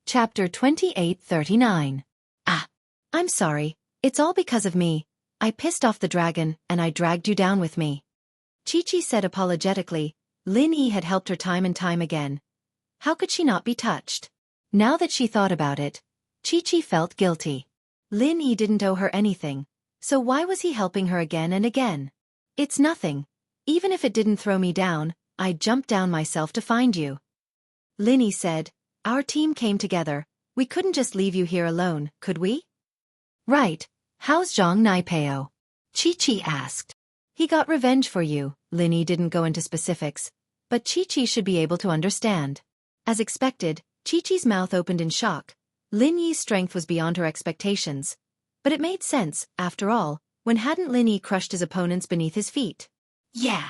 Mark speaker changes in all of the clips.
Speaker 1: Chapter 28:39. I'm sorry. It's all because of me. I pissed off the dragon, and I dragged you down with me. Chi-Chi said apologetically. Lin Yi had helped her time and time again. How could she not be touched? Now that she thought about it, Chi-Chi felt guilty. Lin Yi didn't owe her anything, so why was he helping her again and again? It's nothing. Even if it didn't throw me down, I'd jump down myself to find you. Lin Yi said, our team came together. We couldn't just leave you here alone, could we? Right. How's Zhang Naipeo? Chi-Chi asked. He got revenge for you. Lin Yi didn't go into specifics, but Chi-Chi should be able to understand. As expected, Chi-Chi's mouth opened in shock. Lin Yi's strength was beyond her expectations. But it made sense, after all, when hadn't Lin Yi crushed his opponents beneath his feet? Yeah.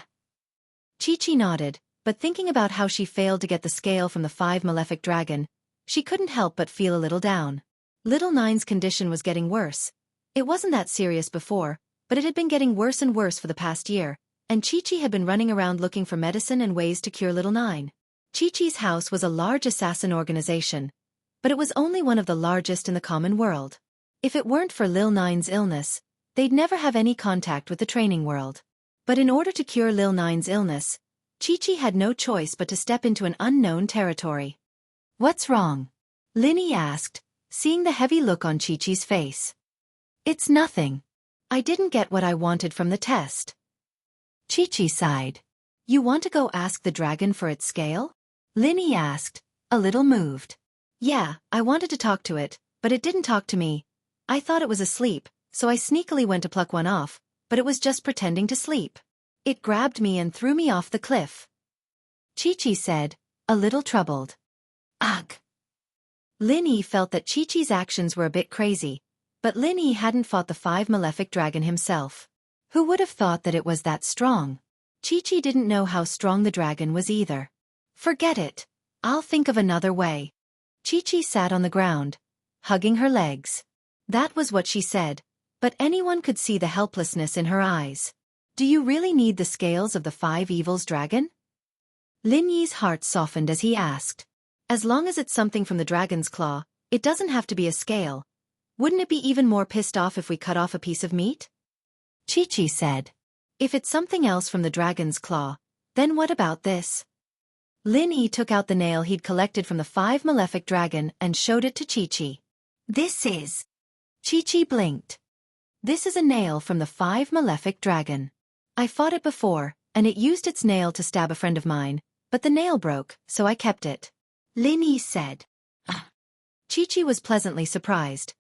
Speaker 1: Chi-Chi nodded, but thinking about how she failed to get the scale from the 5 malefic dragon, she couldn't help but feel a little down. Little Nine's condition was getting worse. It wasn't that serious before, but it had been getting worse and worse for the past year, and Chi-Chi had been running around looking for medicine and ways to cure Little Nine. Chi-Chi's house was a large assassin organization, but it was only one of the largest in the common world. If it weren't for Lil Nine's illness, they'd never have any contact with the training world. But in order to cure Lil Nine's illness, Chi-Chi had no choice but to step into an unknown territory. What's wrong? Lin Yi asked, seeing the heavy look on Chi-Chi's face. It's nothing. I didn't get what I wanted from the test. Chi-Chi sighed. You want to go ask the dragon for its scale? Lin Yi asked, a little moved. Yeah, I wanted to talk to it, but it didn't talk to me. I thought it was asleep, so I sneakily went to pluck one off, but it was just pretending to sleep. It grabbed me and threw me off the cliff. Chi-Chi said, a little troubled. Ugh. Lin Yi felt that Chi-Chi's actions were a bit crazy, but Lin Yi hadn't fought the 5 malefic dragon himself. Who would have thought that it was that strong? Chi-Chi didn't know how strong the dragon was either. Forget it. I'll think of another way. Chi-Chi sat on the ground, hugging her legs. That was what she said, but anyone could see the helplessness in her eyes. Do you really need the scales of the 5 evils dragon? Lin Yi's heart softened as he asked. As long as it's something from the dragon's claw, it doesn't have to be a scale. Wouldn't it be even more pissed off if we cut off a piece of meat? Chi-Chi said. If it's something else from the dragon's claw, then what about this? Lin Yi took out the nail he'd collected from the 5 malefic dragon and showed it to Chi-Chi. This is... Chi-Chi blinked. This is a nail from the 5 malefic dragon. I fought it before, and it used its nail to stab a friend of mine, but the nail broke, so I kept it. Lin Yi said. Chi-Chi was pleasantly surprised.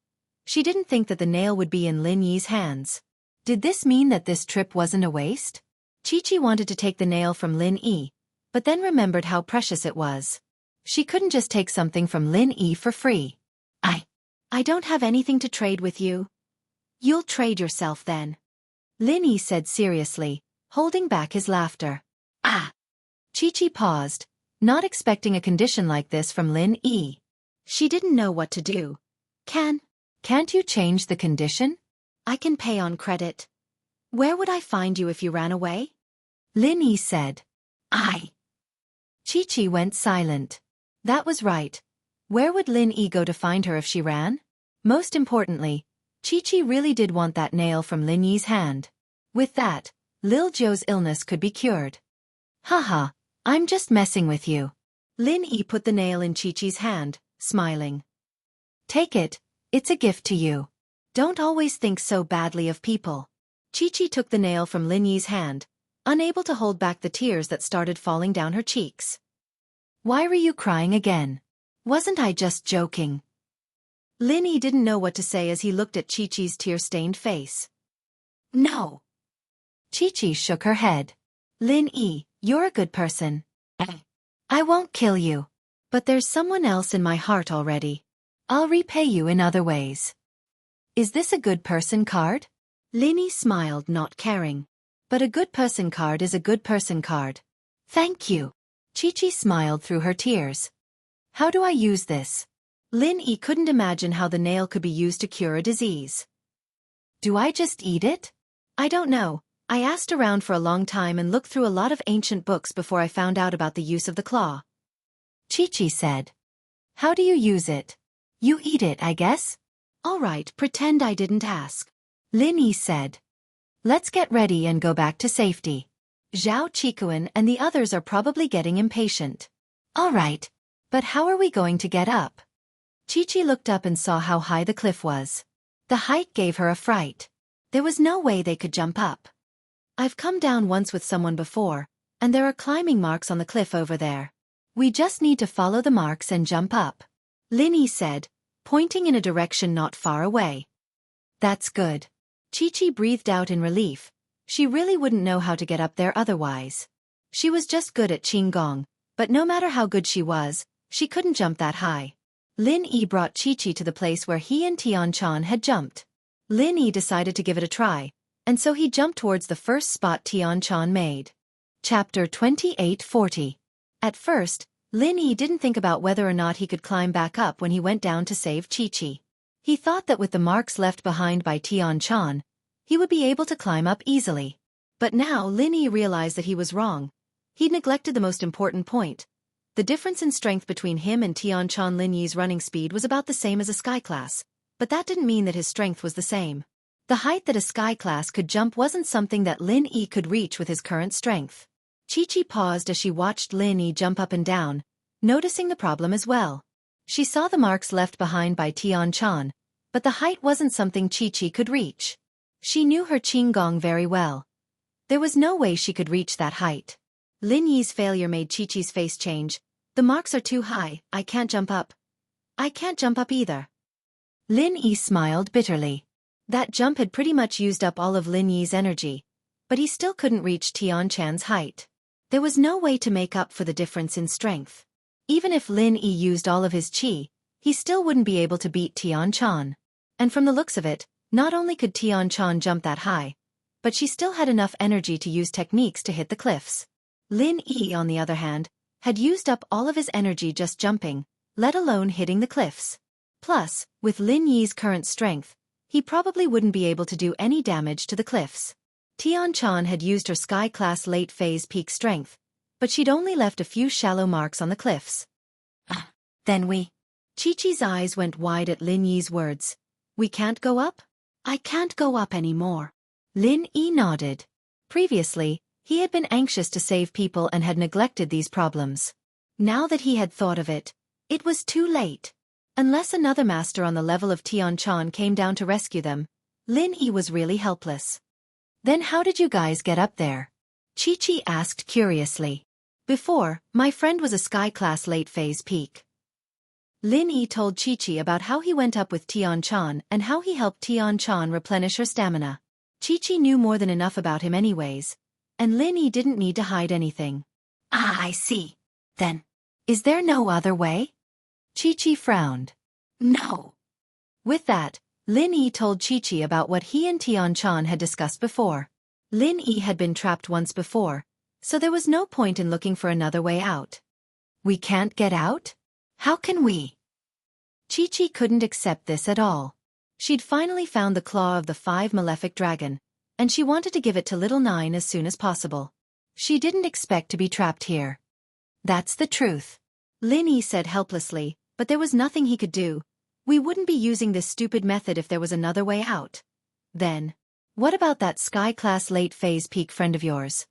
Speaker 1: She didn't think that the nail would be in Lin Yi's hands. Did this mean that this trip wasn't a waste? Chi-Chi wanted to take the nail from Lin Yi, but then remembered how precious it was. She couldn't just take something from Lin Yi for free. I don't have anything to trade with you. You'll trade yourself then. Lin Yi said seriously, holding back his laughter. Chi-Chi paused, not expecting a condition like this from Lin Yi. She didn't know what to do. Can't you change the condition? I can pay on credit. Where would I find you if you ran away? Lin Yi said. Chi-Chi went silent. That was right. Where would Lin Yi go to find her if she ran? Most importantly, Chi-Chi really did want that nail from Lin Yi's hand. With that, Lil Zhou's illness could be cured. Haha, I'm just messing with you. Lin Yi put the nail in Chi-Chi's hand, smiling. Take it, it's a gift to you. Don't always think so badly of people. Chi-Chi took the nail from Lin Yi's hand, unable to hold back the tears that started falling down her cheeks. Why were you crying again? Wasn't I just joking? Lin Yi didn't know what to say as he looked at Chi-Chi's tear-stained face. No. Chi-Chi shook her head. Lin Yi, you're a good person. I won't kill you. But there's someone else in my heart already. I'll repay you in other ways. Is this a good person card? Lin Yi smiled, not caring. But a good person card is a good person card. Thank you. Chi-Chi smiled through her tears. How do I use this? Lin Yi couldn't imagine how the nail could be used to cure a disease. Do I just eat it? I don't know. I asked around for a long time and looked through a lot of ancient books before I found out about the use of the claw. Chi-Chi said. How do you use it? You eat it, I guess? All right, pretend I didn't ask. Lin Yi said. Let's get ready and go back to safety. Zhao Qikuan and the others are probably getting impatient. All right. But how are we going to get up? Chi-Chi looked up and saw how high the cliff was. The height gave her a fright. There was no way they could jump up. I've come down once with someone before, and there are climbing marks on the cliff over there. We just need to follow the marks and jump up. Lin Yi said, pointing in a direction not far away. That's good. Chi-Chi breathed out in relief. She really wouldn't know how to get up there otherwise. She was just good at Qinggong, but no matter how good she was, she couldn't jump that high. Lin Yi brought Chi-Chi to the place where he and Tian-Chan had jumped. Lin Yi decided to give it a try, and so he jumped towards the first spot Tian-Chan made. Chapter 28:40. At first, Lin Yi didn't think about whether or not he could climb back up when he went down to save Chi-Chi. He thought that with the marks left behind by Tian-Chan, he would be able to climb up easily. But now Lin Yi realized that he was wrong. He'd neglected the most important point. The difference in strength between him and Tian-Chan. Lin Yi's running speed was about the same as a sky class, but that didn't mean that his strength was the same. The height that a sky class could jump wasn't something that Lin Yi could reach with his current strength. Chi-Chi paused as she watched Lin Yi jump up and down, noticing the problem as well. She saw the marks left behind by Tian-Chan, but the height wasn't something Chi-Chi could reach. She knew her Qinggong very well. There was no way she could reach that height. Lin Yi's failure made Chi-Chi's face change. The marks are too high, I can't jump up. I can't jump up either. Lin Yi smiled bitterly. That jump had pretty much used up all of Lin Yi's energy, but he still couldn't reach Tian-Chan's height. There was no way to make up for the difference in strength. Even if Lin Yi used all of his qi, he still wouldn't be able to beat Tian-Chan. And from the looks of it, not only could Tian-Chan jump that high, but she still had enough energy to use techniques to hit the cliffs. Lin Yi, on the other hand, had used up all of his energy just jumping, let alone hitting the cliffs. Plus, with Lin Yi's current strength, he probably wouldn't be able to do any damage to the cliffs. Tian-Chan had used her sky-class late-phase peak strength, but she'd only left a few shallow marks on the cliffs. Then we... Chi-Chi's eyes went wide at Lin Yi's words. We can't go up? I can't go up anymore. Lin Yi nodded. Previously, he had been anxious to save people and had neglected these problems. Now that he had thought of it, it was too late. Unless another master on the level of Tian-Chan came down to rescue them, Lin Yi was really helpless. Then how did you guys get up there? Chi-Chi asked curiously. Before, my friend was a sky-class late-phase peak. Lin Yi told Chi-Chi about how he went up with Tian-Chan and how he helped Tian-Chan replenish her stamina. Chi-Chi knew more than enough about him anyways, and Lin Yi didn't need to hide anything. Ah, I see. Then, is there no other way? Chi-Chi frowned. No. With that, Lin Yi told Chi-Chi about what he and Tian-Chan had discussed before. Lin Yi had been trapped once before, so there was no point in looking for another way out. We can't get out? How can we? Chi-Chi couldn't accept this at all. She'd finally found the claw of the 5 malefic dragon, and she wanted to give it to little Nine as soon as possible. She didn't expect to be trapped here. That's the truth. Lin Yi said helplessly, but there was nothing he could do. We wouldn't be using this stupid method if there was another way out. Then, what about that sky-class late-phase peak friend of yours?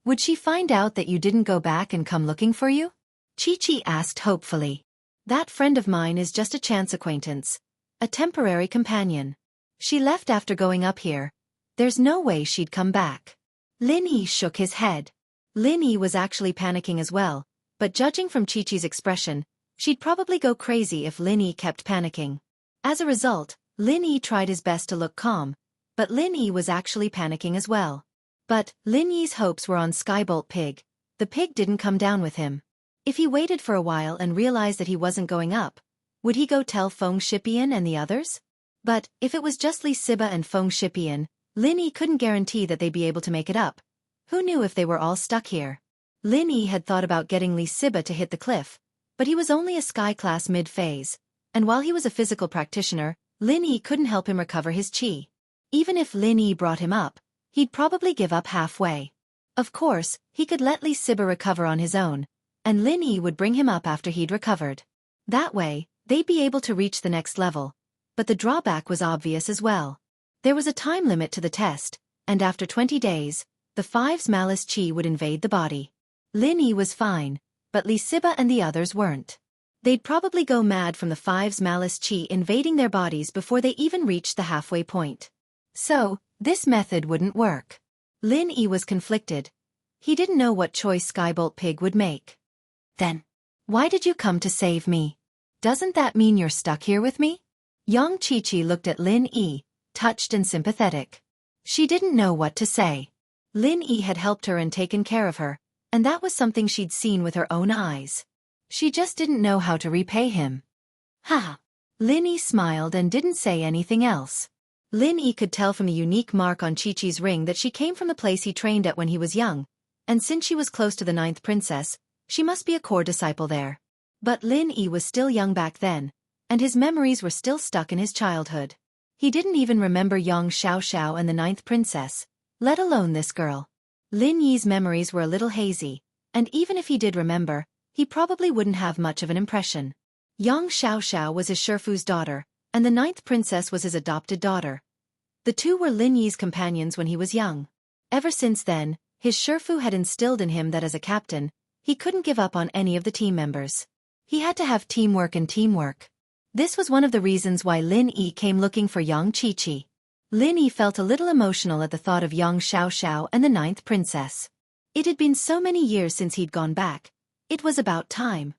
Speaker 1: Would she find out that you didn't go back and come looking for you? Chi-Chi asked hopefully. That friend of mine is just a chance acquaintance. A temporary companion. She left after going up here. There's no way she'd come back. Lin Yi shook his head. Lin Yi was actually panicking as well, but judging from Chi-Chi's expression, she'd probably go crazy if Lin Yi kept panicking. As a result, Lin Yi tried his best to look calm, but Lin Yi was actually panicking as well. But Lin Yi's hopes were on Skybolt Pig. The pig didn't come down with him. If he waited for a while and realized that he wasn't going up, would he go tell Feng Shipian and the others? But if it was just Li Siba and Feng Shipian, Lin Yi couldn't guarantee that they'd be able to make it up. Who knew if they were all stuck here? Lin Yi had thought about getting Li Siba to hit the cliff, but he was only a sky-class mid-phase, and while he was a physical practitioner, Lin Yi couldn't help him recover his qi. Even if Lin Yi brought him up, he'd probably give up halfway. Of course, he could let Li Siba recover on his own, and Lin Yi would bring him up after he'd recovered. That way, they'd be able to reach the next level. But the drawback was obvious as well. There was a time limit to the test, and after 20 days, the Five's malice chi would invade the body. Lin Yi was fine, but Li Siba and the others weren't. They'd probably go mad from the Five's malice chi invading their bodies before they even reached the halfway point. So, this method wouldn't work. Lin Yi was conflicted. He didn't know what choice Skybolt Pig would make. Then, why did you come to save me? Doesn't that mean you're stuck here with me? Yang Qiqi looked at Lin Yi, touched and sympathetic. She didn't know what to say. Lin Yi had helped her and taken care of her, and that was something she'd seen with her own eyes. She just didn't know how to repay him. Ha! Lin Yi smiled and didn't say anything else. Lin Yi could tell from the unique mark on Qiqi's ring that she came from the place he trained at when he was young, and since she was close to the 9th princess, she must be a core disciple there. But Lin Yi was still young back then, and his memories were still stuck in his childhood. He didn't even remember Xianxia and the 9th princess, let alone this girl. Lin Yi's memories were a little hazy, and even if he did remember, he probably wouldn't have much of an impression. Xianxia was his Shifu's daughter, and the 9th princess was his adopted daughter. The two were Lin Yi's companions when he was young. Ever since then, his Shifu had instilled in him that as a captain, he couldn't give up on any of the team members. He had to have teamwork and teamwork. This was one of the reasons why Lin Yi came looking for Yang Qiqi. Lin Yi felt a little emotional at the thought of Yang Xiaoxiao and the 9th princess. It had been so many years since he'd gone back. It was about time.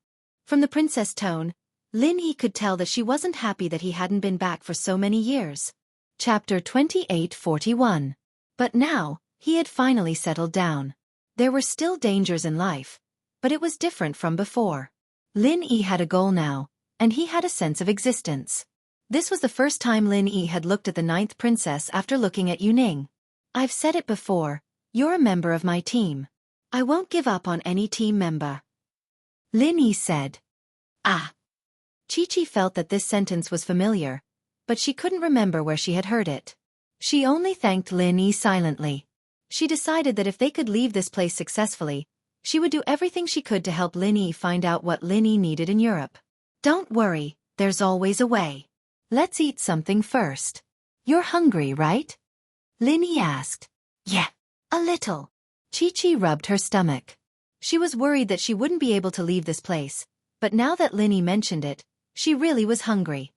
Speaker 1: From the princess' tone, Lin Yi could tell that she wasn't happy that he hadn't been back for so many years. Chapter 28:41. But now, he had finally settled down. There were still dangers in life, but it was different from before. Lin Yi had a goal now, and he had a sense of existence. This was the first time Lin Yi had looked at the 9th princess after looking at Yuning. I've said it before, you're a member of my team. I won't give up on any team member. Lin Yi said. Ah. Qiqi felt that this sentence was familiar, but she couldn't remember where she had heard it. She only thanked Lin Yi silently. She decided that if they could leave this place successfully, she would do everything she could to help Lin Yi find out what Lin Yi needed in Europe. Don't worry, there's always a way. Let's eat something first. You're hungry, right? Lin Yi asked. Yeah, a little. Qiqi rubbed her stomach. She was worried that she wouldn't be able to leave this place, but now that Lin Yi mentioned it, she really was hungry.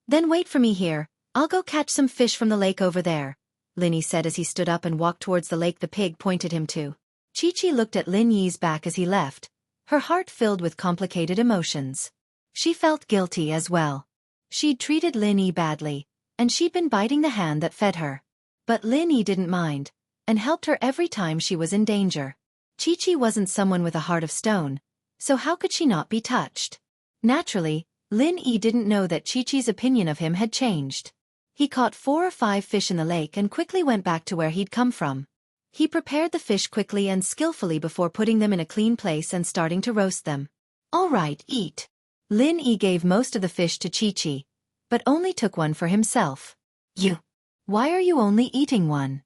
Speaker 1: Then wait for me here, I'll go catch some fish from the lake over there, Lin Yi said as he stood up and walked towards the lake the pig pointed him to. Qiqi looked at Lin Yi's back as he left, her heart filled with complicated emotions. She felt guilty as well. She'd treated Lin Yi badly, and she'd been biting the hand that fed her. But Lin Yi didn't mind, and helped her every time she was in danger. Qiqi wasn't someone with a heart of stone, so how could she not be touched? Naturally, Lin Yi didn't know that Qiqi's opinion of him had changed. He caught 4 or 5 fish in the lake and quickly went back to where he'd come from. He prepared the fish quickly and skillfully before putting them in a clean place and starting to roast them. All right, eat. Lin Yi gave most of the fish to Qiqi, but only took one for himself. Why are you only eating one?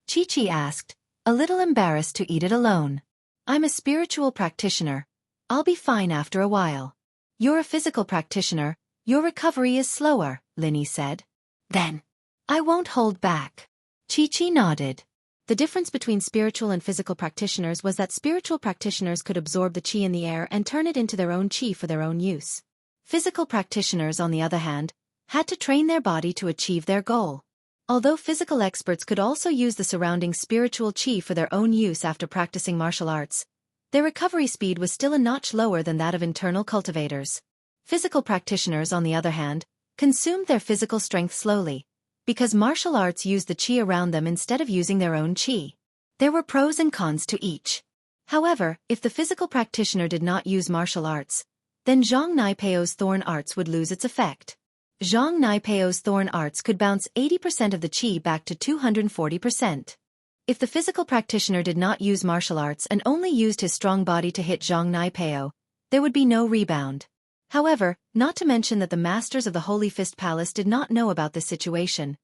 Speaker 1: Qiqi asked, a little embarrassed to eat it alone. I'm a spiritual practitioner. I'll be fine after a while. You're a physical practitioner, your recovery is slower, Lin Yi said. Then, I won't hold back. Qiqi nodded. The difference between spiritual and physical practitioners was that spiritual practitioners could absorb the qi in the air and turn it into their own qi for their own use. Physical practitioners, on the other hand, had to train their body to achieve their goal. Although physical experts could also use the surrounding spiritual qi for their own use after practicing martial arts, their recovery speed was still a notch lower than that of internal cultivators. Physical practitioners, on the other hand, consumed their physical strength slowly, because martial arts used the qi around them instead of using their own qi. There were pros and cons to each. However, if the physical practitioner did not use martial arts, then Zhang Naipeo's thorn arts would lose its effect. Zhang Naipeo's thorn arts could bounce 80% of the qi back to 240%. If the physical practitioner did not use martial arts and only used his strong body to hit Zhang Naipeo, there would be no rebound. However, not to mention that the masters of the Holy Fist Palace did not know about this situation.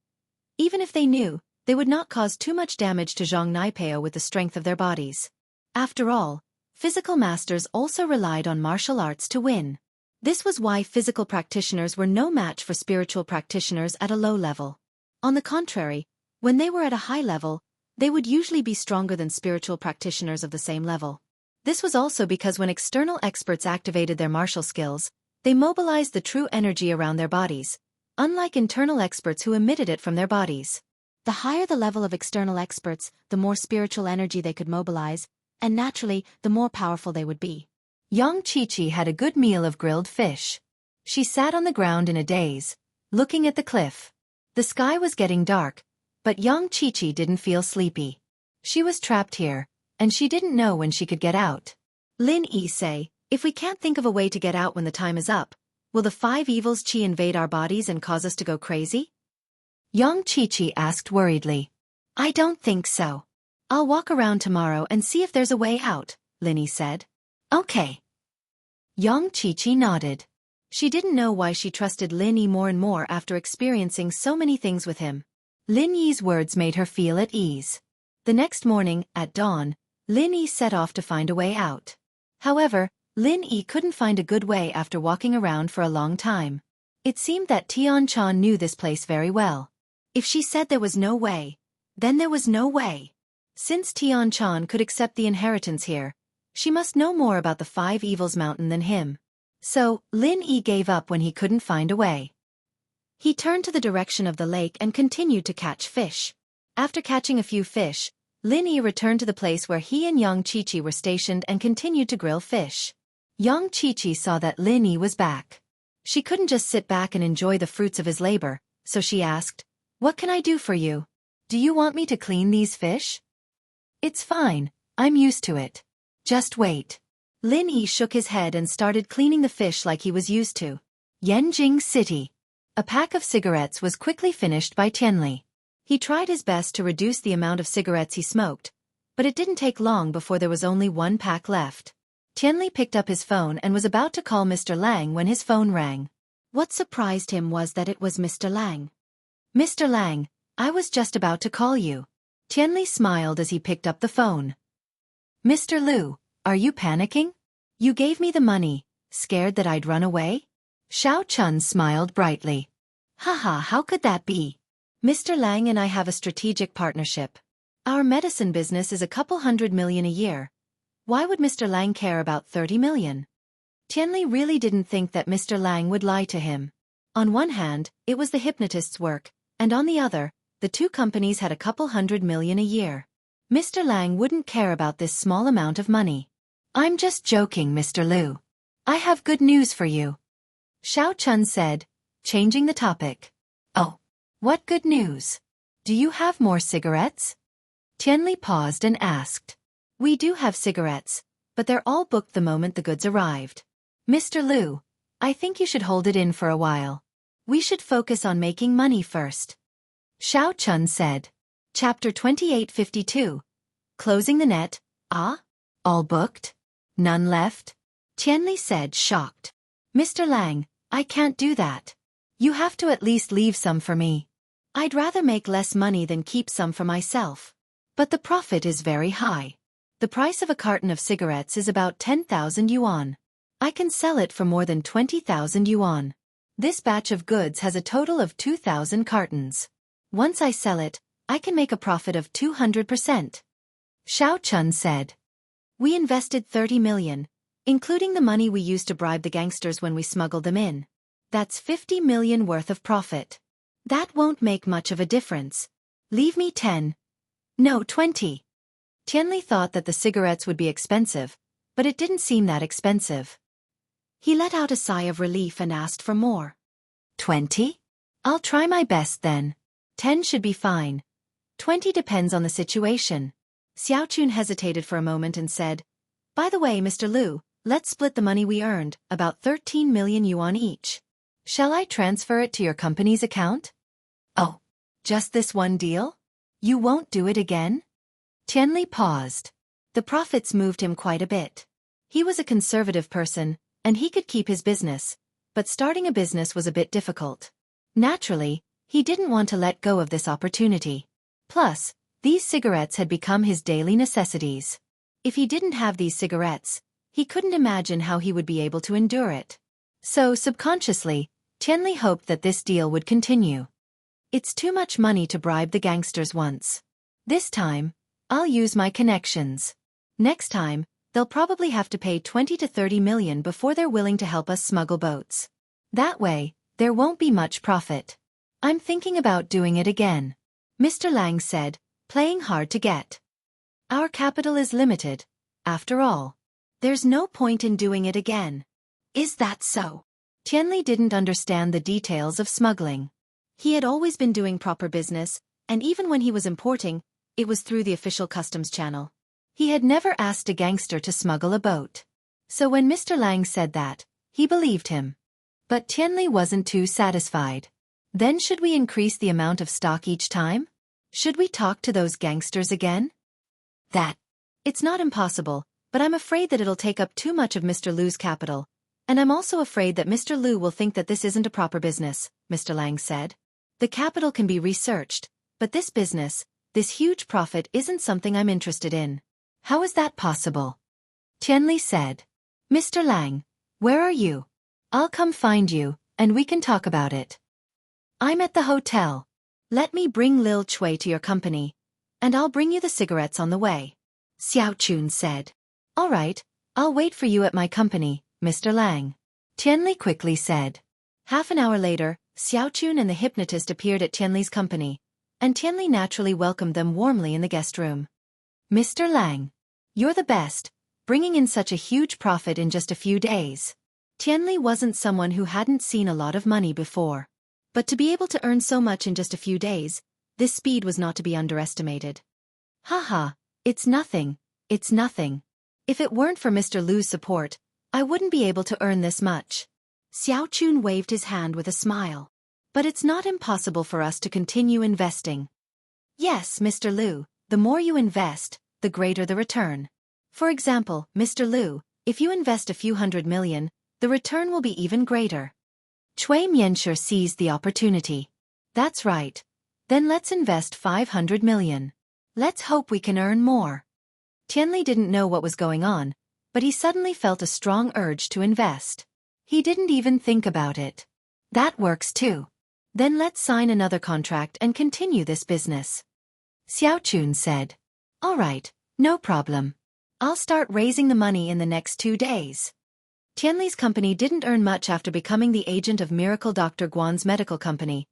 Speaker 1: Even if they knew, they would not cause too much damage to Zhang Naipeo with the strength of their bodies. After all, physical masters also relied on martial arts to win. This was why physical practitioners were no match for spiritual practitioners at a low level. On the contrary, when they were at a high level, they would usually be stronger than spiritual practitioners of the same level. This was also because when external experts activated their martial skills, they mobilized the true energy around their bodies, unlike internal experts who emitted it from their bodies. The higher the level of external experts, the more spiritual energy they could mobilize, and naturally, the more powerful they would be. Xianxia had a good meal of grilled fish. She sat on the ground in a daze, looking at the cliff. The sky was getting dark, but Xianxia didn't feel sleepy. She was trapped here, and she didn't know when she could get out. Lin Yi say, if we can't think of a way to get out when the time is up, will the 5 evils qi invade our bodies and cause us to go crazy? Xianxia asked worriedly. I don't think so. I'll walk around tomorrow and see if there's a way out, Lin Yi said. Okay. Xianxia nodded. She didn't know why she trusted Lin Yi more and more after experiencing so many things with him. Lin Yi's words made her feel at ease. The next morning, at dawn, Lin Yi set off to find a way out. However, Lin Yi couldn't find a good way after walking around for a long time. It seemed that Tian Chan knew this place very well. If she said there was no way, then there was no way. Since Tian Chan could accept the inheritance here, she must know more about the 5 Evils Mountain than him. So, Lin Yi gave up when he couldn't find a way. He turned to the direction of the lake and continued to catch fish. After catching a few fish, Lin Yi returned to the place where he and Xianxia were stationed and continued to grill fish. Xianxia saw that Lin Yi was back. She couldn't just sit back and enjoy the fruits of his labor, so she asked, "What can I do for you? Do you want me to clean these fish?" "It's fine, I'm used to it. Just wait." Lin Yi shook his head and started cleaning the fish like he was used to. Yanjing City. A pack of cigarettes was quickly finished by Tianli. He tried his best to reduce the amount of cigarettes he smoked, but it didn't take long before there was only 1 pack left. Tianli picked up his phone and was about to call Mr. Lang when his phone rang. What surprised him was that it was Mr. Lang. "Mr. Lang, I was just about to call you." Tianli smiled as he picked up the phone. "Mr. Liu, are you panicking? You gave me the money, scared that I'd run away?" Xiao Chun smiled brightly. "Haha, how could that be? Mr. Lang and I have a strategic partnership. Our medicine business is a couple $100 million a year. Why would Mr. Lang care about $30 million? Tianli really didn't think that Mr. Lang would lie to him. On one hand, it was the hypnotist's work, and on the other, the 2 companies had a couple $100 million a year. Mr. Lang wouldn't care about this small amount of money. "I'm just joking, Mr. Liu. I have good news for you," Xiao Chun said, changing the topic. "Oh, what good news? Do you have more cigarettes?" Tianli paused and asked. "We do have cigarettes, but they're all booked the moment the goods arrived. Mr. Liu, I think you should hold it in for a while. We should focus on making money first," Xiao Chun said. Chapter 2852. Closing the net. "Ah? All booked? None left?" Tianli said, shocked. "Mr. Lang, I can't do that. You have to at least leave some for me. I'd rather make less money than keep some for myself. But the profit is very high. The price of a carton of cigarettes is about 10,000 yuan. I can sell it for more than 20,000 yuan. This batch of goods has a total of 2,000 cartons. Once I sell it, I can make a profit of 200%. Xiao Chun said. "We invested 30 million, including the money we used to bribe the gangsters when we smuggled them in. That's 50 million worth of profit. That won't make much of a difference. Leave me 10. No, 20. Tianli thought that the cigarettes would be expensive, but it didn't seem that expensive. He let out a sigh of relief and asked for more. 20? I'll try my best then. 10 should be fine. 20 depends on the situation. Xiao Chun hesitated for a moment and said, "By the way, Mr. Liu, let's split the money we earned, about 13 million yuan each. Shall I transfer it to your company's account?" "Oh, just this one deal? You won't do it again?" Tianli paused. The profits moved him quite a bit. He was a conservative person, and he could keep his business, but starting a business was a bit difficult. Naturally, he didn't want to let go of this opportunity. Plus, these cigarettes had become his daily necessities. If he didn't have these cigarettes, he couldn't imagine how he would be able to endure it. So subconsciously, Tianli hoped that this deal would continue. It's too much money to bribe the gangsters once. This time, I'll use my connections. Next time, they'll probably have to pay 20 to 30 million before they're willing to help us smuggle boats. That way, there won't be much profit. I'm thinking about doing it again, Mr. Lang said, playing hard to get. Our capital is limited, after all. There's no point in doing it again. Is that so? Tianli didn't understand the details of smuggling. He had always been doing proper business, and even when he was importing, it was through the official customs channel. He had never asked a gangster to smuggle a boat. So when Mr. Lang said that, he believed him. But Tianli wasn't too satisfied. Then should we increase the amount of stock each time? Should we talk to those gangsters again? It's not impossible, but I'm afraid that it'll take up too much of Mr. Lu's capital. And I'm also afraid that Mr. Lu will think that this isn't a proper business, Mr. Lang said. The capital can be researched, but this business, this huge profit isn't something I'm interested in. How is that possible? Tianli said. Mr. Lang, where are you? I'll come find you, and we can talk about it. I'm at the hotel. Let me bring Lil Chui to your company, and I'll bring you the cigarettes on the way. Xiaochun said. All right, I'll wait for you at my company, Mr. Lang. Tianli quickly said. Half an hour later, Xiaochun and the hypnotist appeared at Tianli's company, and Tianli naturally welcomed them warmly in the guest room. Mr. Lang, you're the best, bringing in such a huge profit in just a few days. Tianli wasn't someone who hadn't seen a lot of money before. But to be able to earn so much in just a few days, this speed was not to be underestimated. Haha, it's nothing, it's nothing. If it weren't for Mr. Lu's support, I wouldn't be able to earn this much. Xiaochun waved his hand with a smile. But it's not impossible for us to continue investing. Yes, Mr. Lu, the more you invest, the greater the return. For example, Mr. Lu, if you invest a few 100 million, the return will be even greater. Chui Mianxia seized the opportunity. That's right. Then let's invest 500 million. Let's hope we can earn more. Tianli didn't know what was going on, but he suddenly felt a strong urge to invest. He didn't even think about it. That works too. Then let's sign another contract and continue this business. Xiaochun said. All right, no problem. I'll start raising the money in the next 2 days. Tianli's company didn't earn much after becoming the agent of Miracle Dr. Guan's medical company,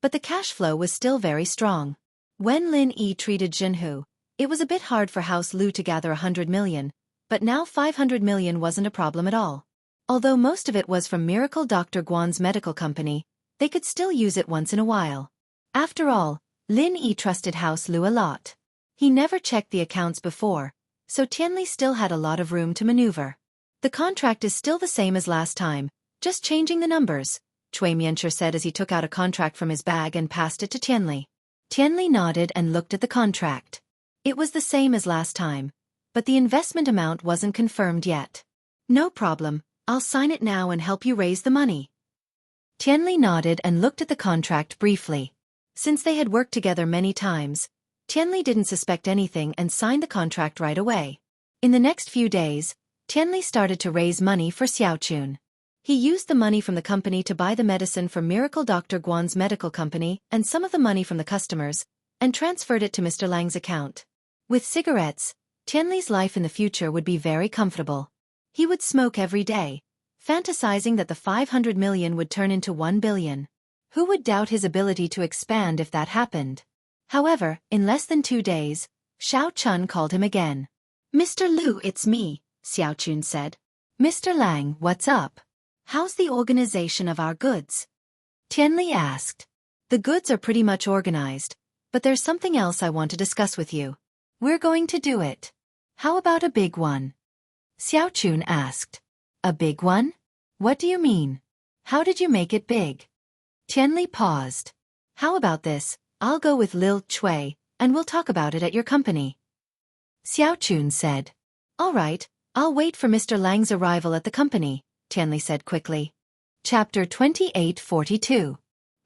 Speaker 1: but the cash flow was still very strong. When Lin Yi treated Jianghu, it was a bit hard for House Lu to gather 100 million, but now 500 million wasn't a problem at all. Although most of it was from Miracle Dr. Guan's medical company, they could still use it once in a while. After all, Lin Yi trusted House Lu a lot. He never checked the accounts before, so Tianli still had a lot of room to maneuver. The contract is still the same as last time, just changing the numbers, Chui Mianxia said as he took out a contract from his bag and passed it to Tianli. Tianli nodded and looked at the contract. It was the same as last time, but the investment amount wasn't confirmed yet. No problem, I'll sign it now and help you raise the money. Tianli nodded and looked at the contract briefly. Since they had worked together many times, Tianli didn't suspect anything and signed the contract right away. In the next few days, Tianli started to raise money for Xiaochun. He used the money from the company to buy the medicine for Miracle Dr. Guan's medical company and some of the money from the customers, and transferred it to Mr. Lang's account. With cigarettes, Tianli's life in the future would be very comfortable. He would smoke every day, fantasizing that the 500 million would turn into 1 billion. Who would doubt his ability to expand if that happened? However, in less than 2 days, Xiao Chun called him again. Mr. Lu, it's me, Xiaochun said. Mr. Lang, what's up? How's the organization of our goods? Tianli asked. The goods are pretty much organized, but there's something else I want to discuss with you. We're going to do it. How about a big one? Xiaochun asked. A big one? What do you mean? How did you make it big? Tianli paused. How about this? I'll go with Lil Chui, and we'll talk about it at your company. Xiaochun said. All right, I'll wait for Mr. Lang's arrival at the company, Tianli said quickly. Chapter 2842.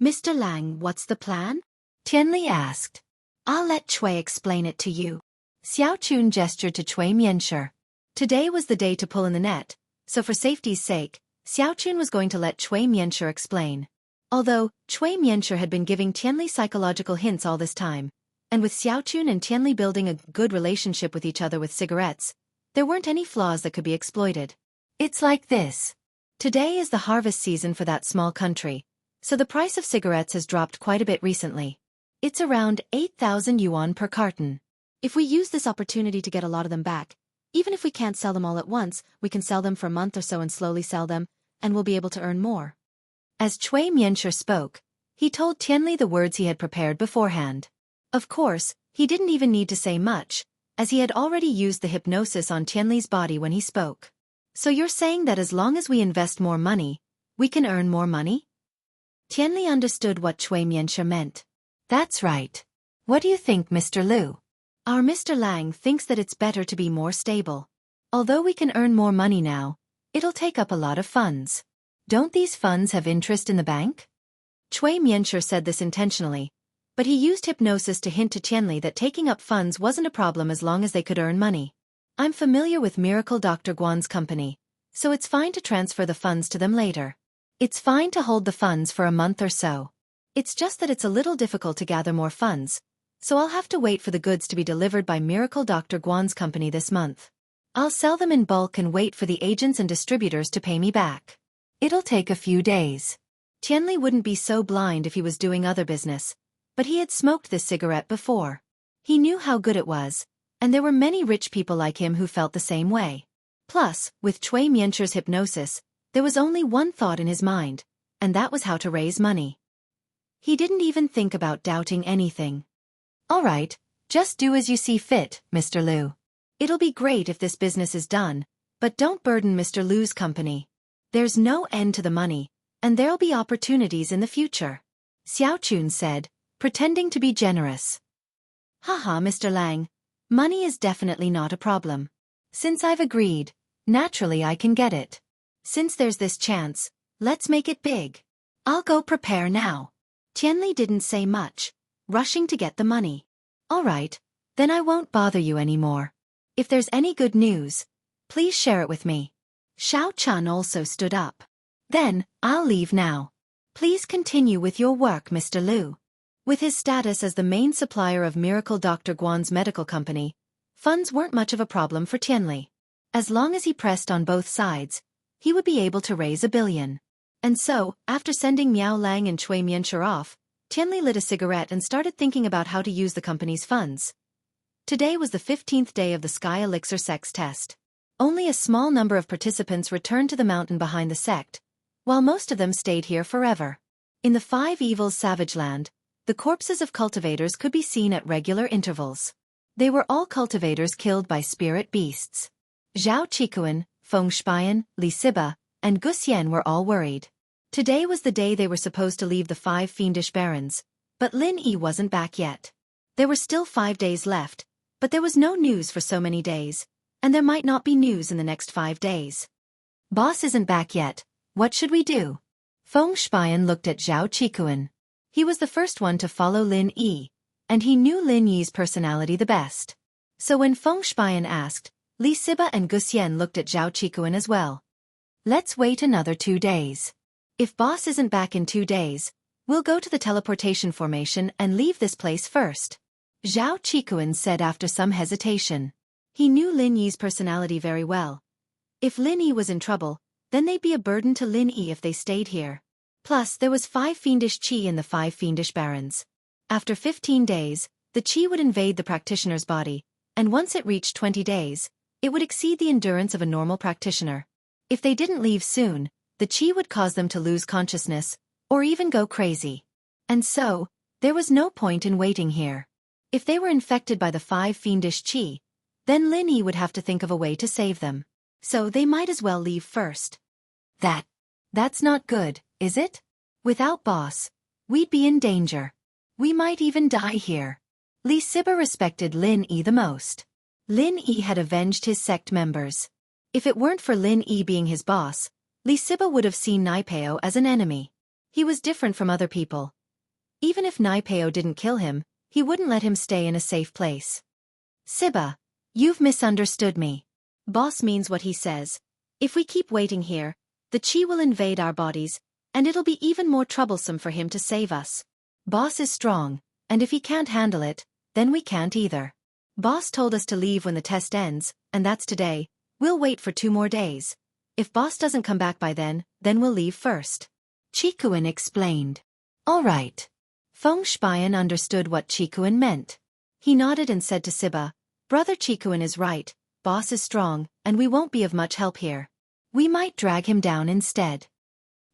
Speaker 1: Mr. Lang, what's the plan? Tianli asked. I'll let Chui explain it to you. Xiaochun gestured to Chui Mianxia. Today was the day to pull in the net, so for safety's sake, Xiaochun was going to let Cui Mianshi explain. Although, Cui Mianshi had been giving Tianli psychological hints all this time, and with Xiaochun and Tianli building a good relationship with each other with cigarettes, there weren't any flaws that could be exploited. It's like this. Today is the harvest season for that small country, so the price of cigarettes has dropped quite a bit recently. It's around 8,000 yuan per carton. If we use this opportunity to get a lot of them back, even if we can't sell them all at once, we can sell them for a month or so and slowly sell them, and we'll be able to earn more. As Cui Mianshi spoke, he told Tianli the words he had prepared beforehand. Of course, he didn't even need to say much, as he had already used the hypnosis on Tianli's body when he spoke. So you're saying that as long as we invest more money, we can earn more money? Tianli understood what Cui Mianshi meant. That's right. What do you think, Mr. Liu? Our Mr. Lang thinks that it's better to be more stable. Although we can earn more money now, it'll take up a lot of funds. Don't these funds have interest in the bank? Cui Mianshi said this intentionally, but he used hypnosis to hint to Tianli that taking up funds wasn't a problem as long as they could earn money. I'm familiar with Miracle Dr. Guan's company, so it's fine to transfer the funds to them later. It's fine to hold the funds for a month or so. It's just that it's a little difficult to gather more funds, so I'll have to wait for the goods to be delivered by Miracle Dr. Guan's company this month. I'll sell them in bulk and wait for the agents and distributors to pay me back. It'll take a few days. Tianli wouldn't be so blind if he was doing other business, but he had smoked this cigarette before. He knew how good it was, and there were many rich people like him who felt the same way. Plus, with Cui Mianshi's hypnosis, there was only one thought in his mind, and that was how to raise money. He didn't even think about doubting anything. All right, just do as you see fit, Mr. Liu. It'll be great if this business is done, but don't burden Mr. Liu's company. There's no end to the money, and there'll be opportunities in the future. Xiaochun said, pretending to be generous. Haha, Mr. Lang, money is definitely not a problem. Since I've agreed, naturally I can get it. Since there's this chance, let's make it big. I'll go prepare now. Tianli didn't say much, rushing to get the money. All right, then I won't bother you anymore. If there's any good news, please share it with me. Xiao Chun also stood up. Then, I'll leave now. Please continue with your work, Mr. Liu. With his status as the main supplier of Miracle Dr. Guan's medical company, funds weren't much of a problem for Tianli. As long as he pressed on both sides, he would be able to raise 1 billion. And so, after sending Miao Lang and Cui Mianshi off, Tianli lit a cigarette and started thinking about how to use the company's funds. Today was the 15th day of the Sky Elixir sex test. Only a small number of participants returned to the mountain behind the sect, while most of them stayed here forever. In the Five Evils Savage Land, the corpses of cultivators could be seen at regular intervals. They were all cultivators killed by spirit beasts. Zhao Qikuan, Feng Shiyan, Li Siba, and Guxian were all worried. Today was the day they were supposed to leave the 5 fiendish barons, but Lin Yi wasn't back yet. There were still 5 days left, but there was no news for so many days, and there might not be news in the next 5 days. Boss isn't back yet, what should we do? Feng Shiyan looked at Zhao Qikuan. He was the first one to follow Lin Yi, and he knew Lin Yi's personality the best. So when Feng Shiyan asked, Li Siba and Guxian looked at Zhao Qikuan as well. Let's wait another 2 days. If boss isn't back in 2 days, we'll go to the teleportation formation and leave this place first. Zhao Qikuan said after some hesitation. He knew Lin Yi's personality very well. If Lin Yi was in trouble, then they'd be a burden to Lin Yi if they stayed here. Plus, there was 5 fiendish qi in the 5 fiendish barons. After 15 days, the qi would invade the practitioner's body, and once it reached 20 days, it would exceed the endurance of a normal practitioner. If they didn't leave soon, the qi would cause them to lose consciousness, or even go crazy. And so, there was no point in waiting here. If they were infected by the 5 fiendish qi, then Lin Yi would have to think of a way to save them. So they might as well leave first. That's not good, is it? Without boss, we'd be in danger. We might even die here. Li Siba respected Lin Yi the most. Lin Yi had avenged his sect members. If it weren't for Lin Yi being his boss, Li Siba would have seen Naipeo as an enemy. He was different from other people. Even if Naipeo didn't kill him, he wouldn't let him stay in a safe place. Siba, you've misunderstood me. Boss means what he says. If we keep waiting here, The qi will invade our bodies, and it'll be even more troublesome for him to save us. Boss is strong, and if he can't handle it, then we can't either. Boss told us to leave when the test ends, and that's today. We'll wait for 2 more days. If boss doesn't come back by then we'll leave first. Chikuin explained. All right. Feng Shiyan understood what Chikuin meant. He nodded and said to Siba, Brother Chikuin is right, boss is strong, and we won't be of much help here. We might drag him down instead.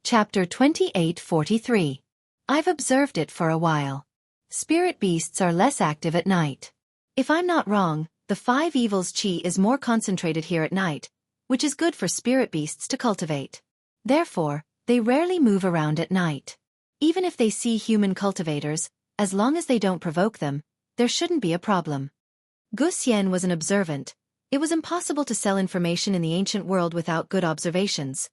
Speaker 1: Chapter 28:43. I've observed it for a while. Spirit beasts are less active at night. If I'm not wrong, the 5 evils qi is more concentrated here at night, which is good for spirit beasts to cultivate. Therefore, they rarely move around at night. Even if they see human cultivators, as long as they don't provoke them, there shouldn't be a problem. Gu Xian was an observant. It was impossible to sell information in the ancient world without good observations.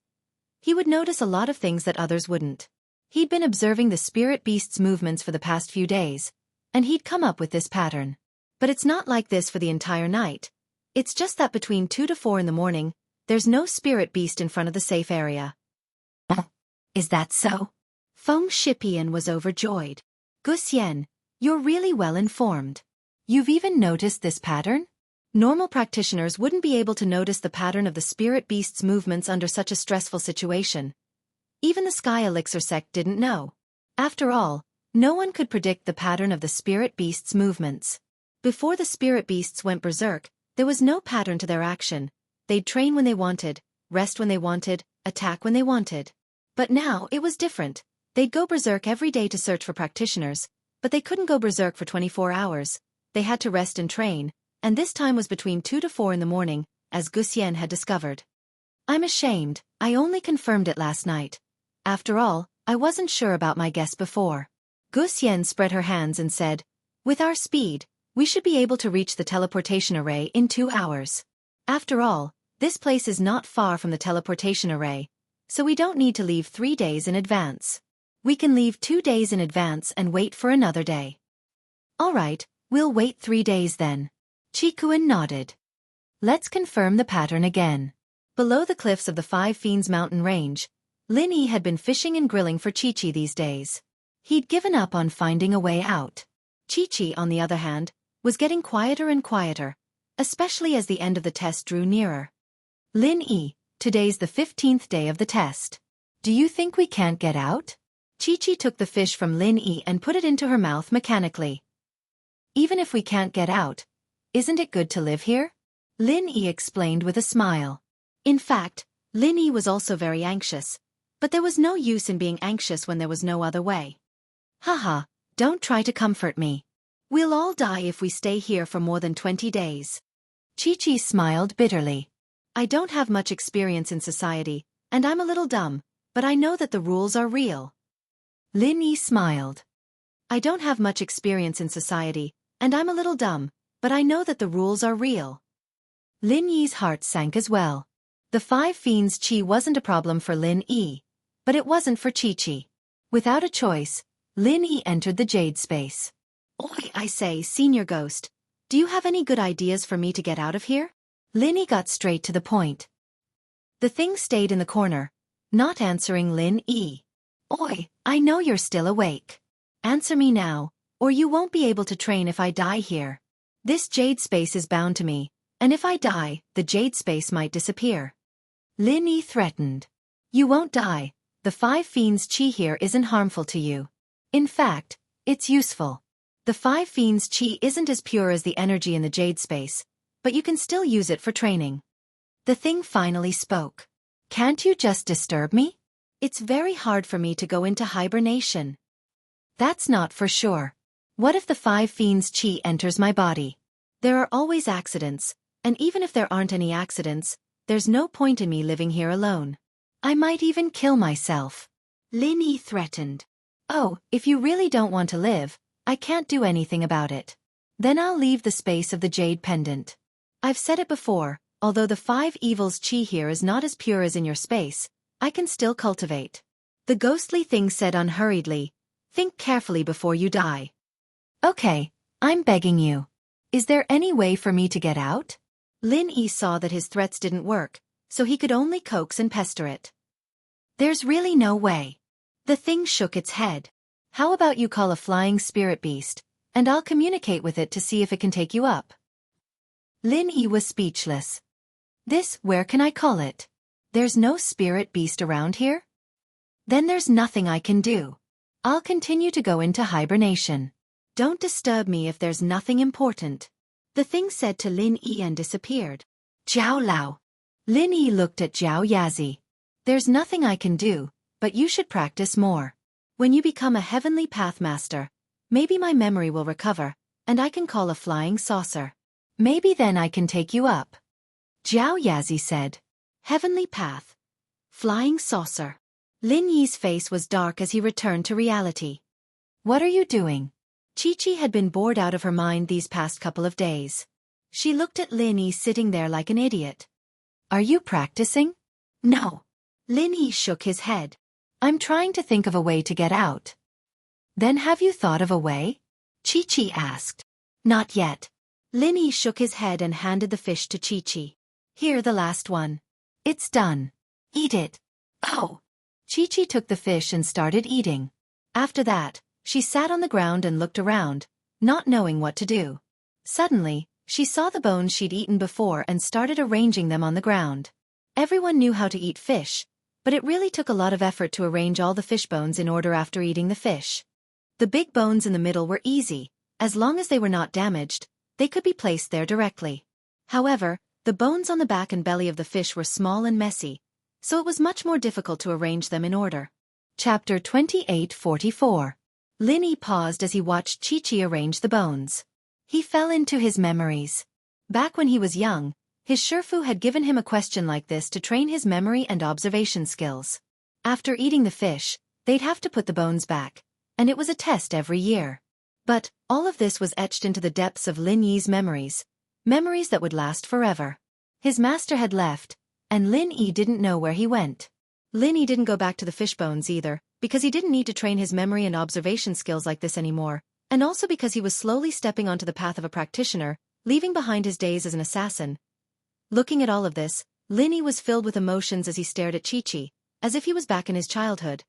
Speaker 1: He would notice a lot of things that others wouldn't. He'd been observing the spirit beast's movements for the past few days, and he'd come up with this pattern. But it's not like this for the entire night. It's just that between 2 to 4 in the morning, there's no spirit beast in front of the safe area. Is that so? Feng Shiyan was overjoyed. Gu Xian, you're really well informed. You've even noticed this pattern? Normal practitioners wouldn't be able to notice the pattern of the spirit beast's movements under such a stressful situation. Even the Sky Elixir sect didn't know. After all, no one could predict the pattern of the spirit beast's movements. Before the spirit beasts went berserk, there was no pattern to their action. They'd train when they wanted, rest when they wanted, attack when they wanted. But now it was different. They'd go berserk every day to search for practitioners, but they couldn't go berserk for 24 hours. They had to rest and train, and this time was between 2 to 4 in the morning, as Gu Xian had discovered. I'm ashamed, I only confirmed it last night. After all, I wasn't sure about my guess before. Gu Xian spread her hands and said, With our speed, we should be able to reach the teleportation array in 2 hours. After all, this place is not far from the teleportation array, so we don't need to leave 3 days in advance. We can leave 2 days in advance and wait for another day. All right, we'll wait 3 days then. Chikuin nodded. Let's confirm the pattern again. Below the cliffs of the 5 Fiends mountain range, Lin Yi had been fishing and grilling for Chi-Chi these days. He'd given up on finding a way out. Chi-Chi, on the other hand, was getting quieter and quieter, especially as the end of the test drew nearer. Lin Yi, today's the 15th day of the test. Do you think we can't get out? Chi-Chi took the fish from Lin Yi and put it into her mouth mechanically. Even if we can't get out, isn't it good to live here? Lin Yi explained with a smile. In fact, Lin Yi was also very anxious, but there was no use in being anxious when there was no other way. Haha, don't try to comfort me. We'll all die if we stay here for more than 20 days. Chi-Chi smiled bitterly. I don't have much experience in society, and I'm a little dumb, but I know that the rules are real. Lin Yi smiled. I don't have much experience in society, and I'm a little dumb, but I know that the rules are real. Lin Yi's heart sank as well. The 5 Fiends Qi wasn't a problem for Lin Yi, but it wasn't for Chi-Chi. Without a choice, Lin Yi entered the jade space. Oi, I say, Senior Ghost, do you have any good ideas for me to get out of here? Lin Yi got straight to the point. The thing stayed in the corner, not answering Lin Yi. Oi, I know you're still awake. Answer me now, or you won't be able to train if I die here. This jade space is bound to me, and if I die, the jade space might disappear. Lin Yi threatened. You won't die. The 5 Fiends Qi here isn't harmful to you. In fact, it's useful. The 5 Fiends Qi isn't as pure as the energy in the jade space, but you can still use it for training. The thing finally spoke. Can't you just disturb me? It's very hard for me to go into hibernation. That's not for sure. What if the 5 Fiends Qi enters my body? There are always accidents, and even if there aren't any accidents, there's no point in me living here alone. I might even kill myself. Lin Yi threatened. Oh, if you really don't want to live, I can't do anything about it. Then I'll leave the space of the jade pendant. I've said it before, although the 5 evils Qi here is not as pure as in your space, I can still cultivate. The ghostly thing said unhurriedly, think carefully before you die. Okay, I'm begging you. Is there any way for me to get out? Lin Yi saw that his threats didn't work, so he could only coax and pester it. There's really no way. The thing shook its head. How about you call a flying spirit beast, and I'll communicate with it to see if it can take you up. Lin Yi was speechless. Where can I call it? There's no spirit beast around here? Then there's nothing I can do. I'll continue to go into hibernation. Don't disturb me if there's nothing important. The thing said to Lin Yi and disappeared. Jiao Lao. Lin Yi looked at Jiao Yazi. There's nothing I can do, but you should practice more. When you become a heavenly pathmaster, maybe my memory will recover, and I can call a flying saucer. Maybe then I can take you up. Jiao Yazi said. Heavenly path. Flying saucer. Lin Yi's face was dark as he returned to reality. What are you doing? Chi-Chi had been bored out of her mind these past couple of days. She looked at Lin Yi sitting there like an idiot. Are you practicing? No. Lin Yi shook his head. I'm trying to think of a way to get out. Then have you thought of a way? Chi-Chi asked. Not yet. Lin Yi shook his head and handed the fish to Chi-Chi. Here, the last one. It's done. Eat it. Oh. Chi-Chi took the fish and started eating. After that, she sat on the ground and looked around, not knowing what to do. Suddenly, she saw the bones she'd eaten before and started arranging them on the ground. Everyone knew how to eat fish, but it really took a lot of effort to arrange all the fish bones in order after eating the fish. The big bones in the middle were easy. As long as they were not damaged, they could be placed there directly. However, the bones on the back and belly of the fish were small and messy, so it was much more difficult to arrange them in order. Chapter 28:44. Lin Yi paused as he watched Chi-Chi arrange the bones. He fell into his memories. Back when he was young, his Shifu had given him a question like this to train his memory and observation skills. After eating the fish, they'd have to put the bones back, and it was a test every year. But all of this was etched into the depths of Lin Yi's memories that would last forever. His master had left, and Lin Yi didn't know where he went. Lin Yi didn't go back to the fish bones either, because he didn't need to train his memory and observation skills like this anymore, and also because he was slowly stepping onto the path of a practitioner, leaving behind his days as an assassin. Looking at all of this, Lin Yi was filled with emotions as he stared at Chi-Chi, as if he was back in his childhood.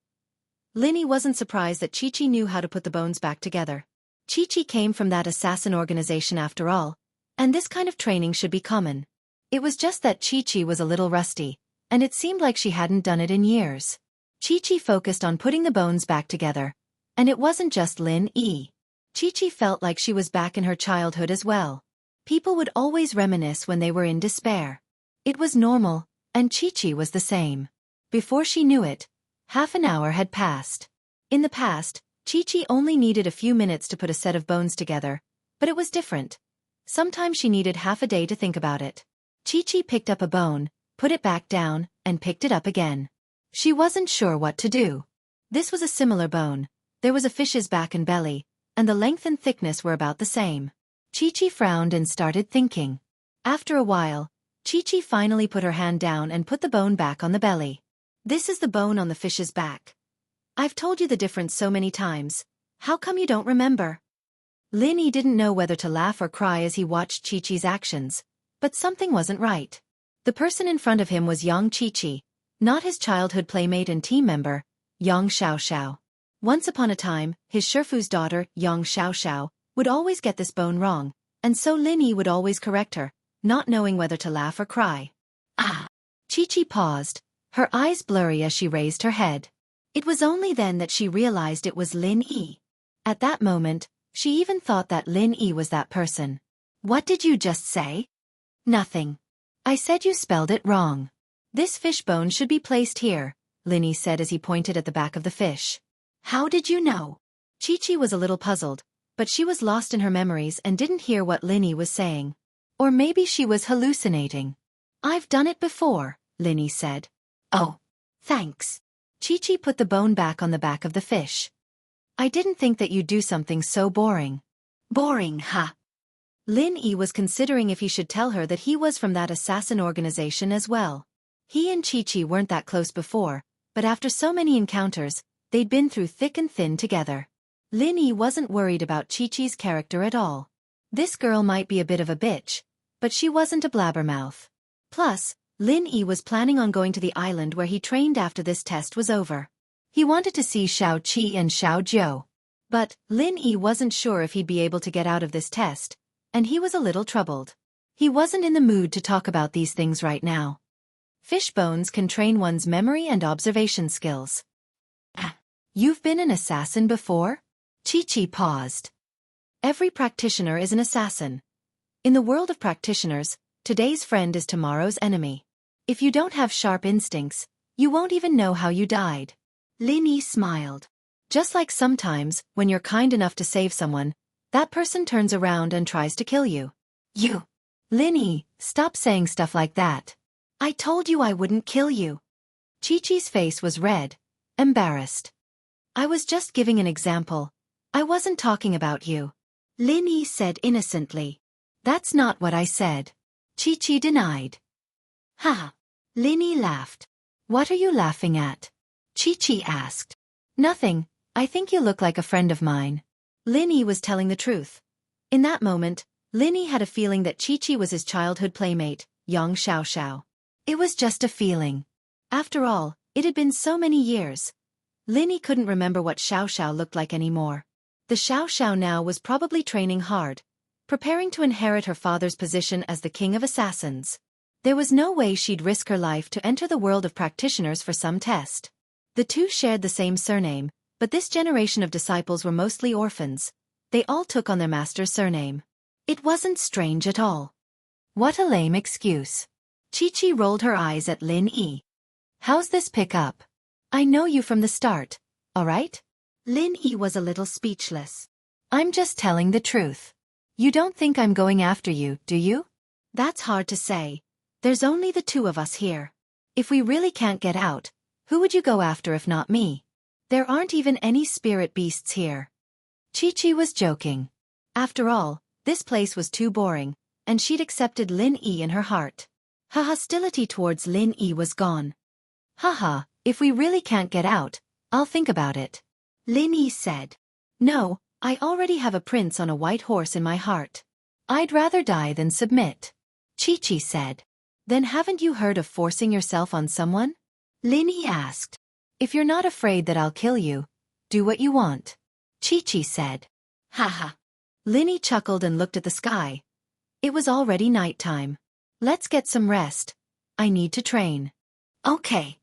Speaker 1: Lin Yi wasn't surprised that Chi-Chi knew how to put the bones back together. Chi-Chi came from that assassin organization after all, and this kind of training should be common. It was just that Chi-Chi was a little rusty, and it seemed like she hadn't done it in years. Chi-Chi focused on putting the bones back together, and it wasn't just Lin Yi. Chi-Chi felt like she was back in her childhood as well. People would always reminisce when they were in despair. It was normal, and Chi-Chi was the same. Before she knew it, half an hour had passed. In the past, Chi-Chi only needed a few minutes to put a set of bones together, but it was different. Sometimes she needed half a day to think about it. Chi-Chi picked up a bone, put it back down, and picked it up again. She wasn't sure what to do. This was a similar bone. There was a fish's back and belly, and the length and thickness were about the same. Chi-Chi frowned and started thinking. After a while, Chi-Chi finally put her hand down and put the bone back on the belly. This is the bone on the fish's back. I've told you the difference so many times. How come you don't remember? Lin Yi didn't know whether to laugh or cry as he watched Chi-Chi's actions, but something wasn't right. The person in front of him was Yang Chi-Chi, not his childhood playmate and team member, Yang Xiaoxiao. Once upon a time, his Shifu's daughter, Yang Xiaoxiao, would always get this bone wrong, and so Lin Yi would always correct her, not knowing whether to laugh or cry. Ah! Chi-Chi paused, her eyes blurry as she raised her head. It was only then that she realized it was Lin Yi. At that moment, she even thought that Lin Yi was that person. What did you just say? Nothing. I said you spelled it wrong. This fish bone should be placed here, Lin Yi said as he pointed at the back of the fish. How did you know? Chi-Chi was a little puzzled, but she was lost in her memories and didn't hear what Lin Yi was saying. Or maybe she was hallucinating. I've done it before, Lin Yi said. Oh, thanks. Chi-Chi put the bone back on the back of the fish. I didn't think that you'd do something so boring. Boring, huh? Lin Yi was considering if he should tell her that he was from that assassin organization as well. He and Chi-Chi weren't that close before, but after so many encounters, they'd been through thick and thin together. Lin Yi wasn't worried about Chi-Chi's character at all. This girl might be a bit of a bitch, but she wasn't a blabbermouth. Plus, Lin Yi was planning on going to the island where he trained after this test was over. He wanted to see Xiao Qi and Xiao Jiu. But Lin Yi wasn't sure if he'd be able to get out of this test, and he was a little troubled. He wasn't in the mood to talk about these things right now. Fish bones can train one's memory and observation skills. You've been an assassin before? Chi-Chi paused. Every practitioner is an assassin. In the world of practitioners, today's friend is tomorrow's enemy. If you don't have sharp instincts, you won't even know how you died. Lin Yi smiled. Just like sometimes, when you're kind enough to save someone, that person turns around and tries to kill you. Lin Yi, stop saying stuff like that. I told you I wouldn't kill you. Chi-Chi's face was red, embarrassed. I was just giving an example. I wasn't talking about you. Lin Yi said innocently. That's not what I said. Chi-Chi denied. Ha! Lin Yi laughed. What are you laughing at? Chi-Chi asked. Nothing, I think you look like a friend of mine. Lin Yi was telling the truth. In that moment, Lin Yi had a feeling that Chi-Chi was his childhood playmate, Yang Xiao. It was just a feeling. After all, it had been so many years. Lin Yi couldn't remember what Xiao looked like anymore. The Xiao now was probably training hard, preparing to inherit her father's position as the king of assassins. There was no way she'd risk her life to enter the world of practitioners for some test. The two shared the same surname, but this generation of disciples were mostly orphans. They all took on their master's surname. It wasn't strange at all. What a lame excuse. Chi-Chi rolled her eyes at Lin Yi. How's this pick up? I know you from the start, alright? Lin Yi was a little speechless. I'm just telling the truth. You don't think I'm going after you, do you? That's hard to say. There's only the two of us here. If we really can't get out, who would you go after if not me? There aren't even any spirit beasts here. Chi-Chi was joking. After all, this place was too boring, and she'd accepted Lin Yi in her heart. Her hostility towards Lin Yi was gone. Haha, if we really can't get out, I'll think about it. Lin Yi said. No, I already have a prince on a white horse in my heart. I'd rather die than submit. Chi-Chi said. Then haven't you heard of forcing yourself on someone? Lin Yi asked. If you're not afraid that I'll kill you, do what you want. Chi-Chi said. Haha. Lin Yi chuckled and looked at the sky. It was already nighttime. Let's get some rest. I need to train. Okay.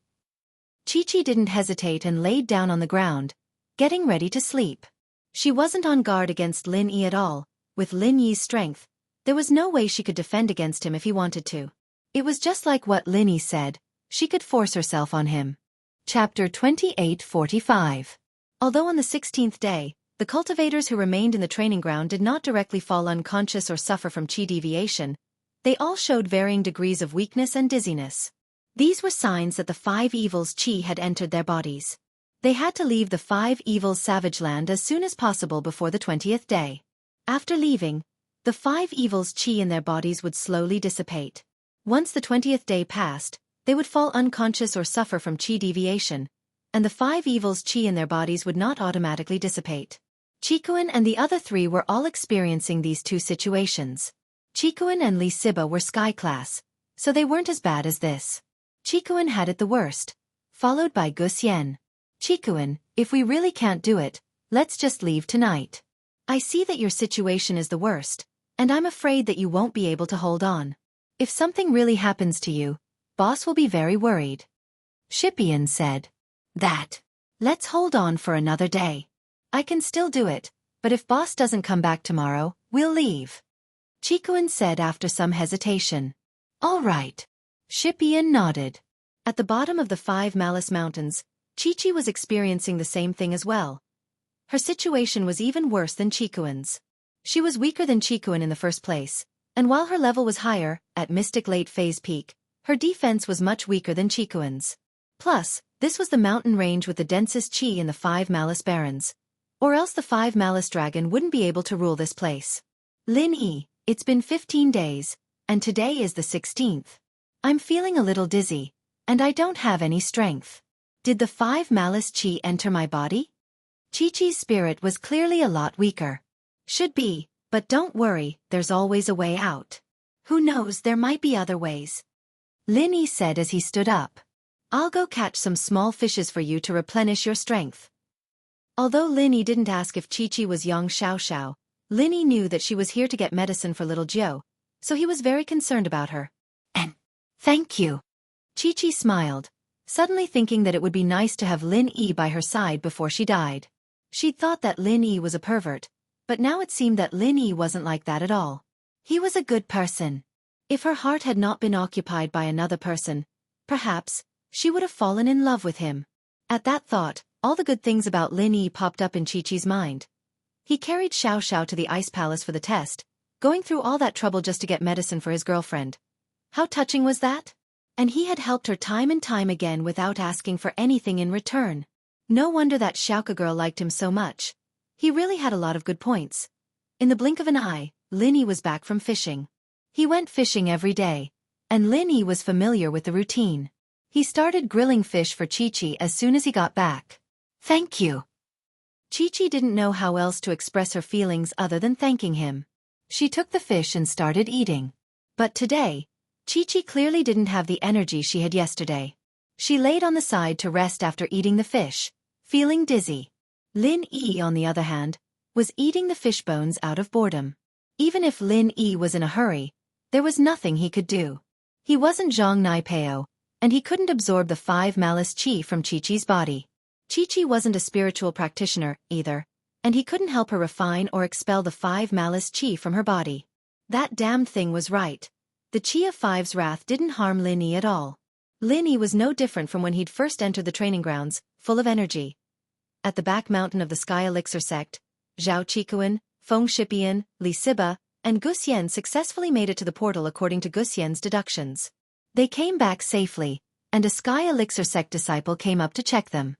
Speaker 1: Chi-Chi didn't hesitate and laid down on the ground, getting ready to sleep. She wasn't on guard against Lin Yi at all. With Lin Yi's strength, there was no way she could defend against him if he wanted to. It was just like what Lin Yi said, she could force herself on him. Chapter 28:45. Although on the 16th day, the cultivators who remained in the training ground did not directly fall unconscious or suffer from qi deviation, they all showed varying degrees of weakness and dizziness. These were signs that the five evils qi had entered their bodies. They had to leave the five evils savage land as soon as possible before the 20th day. After leaving, the five evils qi in their bodies would slowly dissipate. Once the 20th day passed, they would fall unconscious or suffer from qi deviation, and the five evils qi in their bodies would not automatically dissipate. Chikuan and the other three were all experiencing these two situations. Chikuan and Li Siba were sky class, so they weren't as bad as this. Chikuan had it the worst, followed by Gus Yen. Chikuan, if we really can't do it, let's just leave tonight. I see that your situation is the worst, and I'm afraid that you won't be able to hold on. If something really happens to you, boss will be very worried. Shipian said. Let's hold on for another day. I can still do it, but if boss doesn't come back tomorrow, we'll leave. Chikuan said after some hesitation. All right. Shipian nodded. At the bottom of the Five Malice Mountains, Chi-Chi was experiencing the same thing as well. Her situation was even worse than Chikuan's. She was weaker than Chikuan in the first place, and while her level was higher, at Mystic Late Phase Peak, her defense was much weaker than Chikuan's. Plus, this was the mountain range with the densest chi in the Five Malice Barrens. Or else the Five Malice Dragon wouldn't be able to rule this place. Lin Yi, it's been 15 days, and today is the 16th. I'm feeling a little dizzy, and I don't have any strength. Did the Five Malice Chi enter my body? Chi-Chi's spirit was clearly a lot weaker. Should be, but don't worry, there's always a way out. Who knows, there might be other ways. Lin Yi said as he stood up. I'll go catch some small fishes for you to replenish your strength. Although Lin Yi didn't ask if Qiqi was young Xiao, Lin Yi knew that she was here to get medicine for little Jiao, so he was very concerned about her. And thank you. Qiqi smiled, suddenly thinking that it would be nice to have Lin Yi by her side before she died. She'd thought that Lin Yi was a pervert, but now it seemed that Lin Yi wasn't like that at all. He was a good person. If her heart had not been occupied by another person, perhaps she would have fallen in love with him. At that thought, all the good things about Lin Yi popped up in Qiqi's mind. He carried Xiao to the ice palace for the test, going through all that trouble just to get medicine for his girlfriend. How touching was that? And he had helped her time and time again without asking for anything in return. No wonder that Xiaoka girl liked him so much. He really had a lot of good points. In the blink of an eye, Lin Yi was back from fishing. He went fishing every day, and Lin Yi was familiar with the routine. He started grilling fish for Qiqi as soon as he got back. Thank you. Qiqi didn't know how else to express her feelings other than thanking him. She took the fish and started eating. But today, Qiqi clearly didn't have the energy she had yesterday. She laid on the side to rest after eating the fish, feeling dizzy. Lin Yi, on the other hand, was eating the fish bones out of boredom. Even if Lin Yi was in a hurry, there was nothing he could do. He wasn't Zhang Naipeo, and he couldn't absorb the 5 malice qi from Qiqi's body. Qiqi wasn't a spiritual practitioner, either, and he couldn't help her refine or expel the 5 malice qi from her body. That damned thing was right. The qi of 5's wrath didn't harm Lin Yi at all. Lin Yi was no different from when he'd first entered the training grounds, full of energy. At the back mountain of the Sky Elixir sect, Zhao Qikuan, Feng Shipian, Li Siba, and Guxian successfully made it to the portal according to Guxian's deductions. They came back safely, and a Sky Elixir sect disciple came up to check them.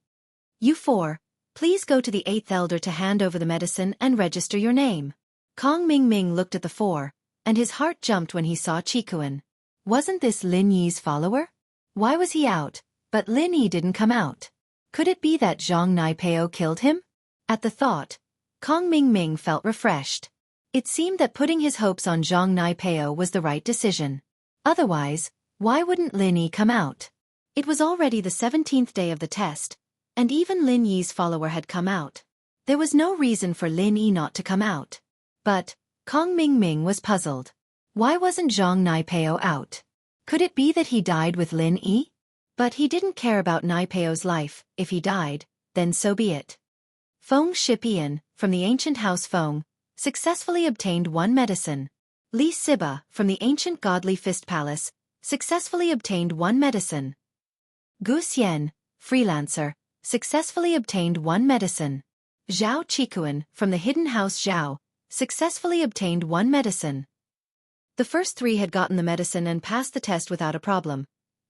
Speaker 1: You 4, please go to the 8th elder to hand over the medicine and register your name. Kong Ming looked at the 4, and his heart jumped when he saw Qikuan. Wasn't this Lin Yi's follower? Why was he out, but Lin Yi didn't come out? Could it be that Zhang Naipeo killed him? At the thought, Kong Ming felt refreshed. It seemed that putting his hopes on Zhang Naipeo was the right decision. Otherwise, why wouldn't Lin Yi come out? It was already the 17th day of the test, and even Lin Yi's follower had come out. There was no reason for Lin Yi not to come out. But Kong Ming was puzzled. Why wasn't Zhang Naipeo out? Could it be that he died with Lin Yi? But he didn't care about Naipeo's life. If he died, then so be it. Feng Shipian, from the ancient house Feng, successfully obtained 1 medicine. Li Siba, from the ancient godly fist palace, successfully obtained 1 medicine. Gu Xian, freelancer, successfully obtained 1 medicine. Zhao Qikuan, from the hidden house Zhao, successfully obtained 1 medicine. The first 3 had gotten the medicine and passed the test without a problem.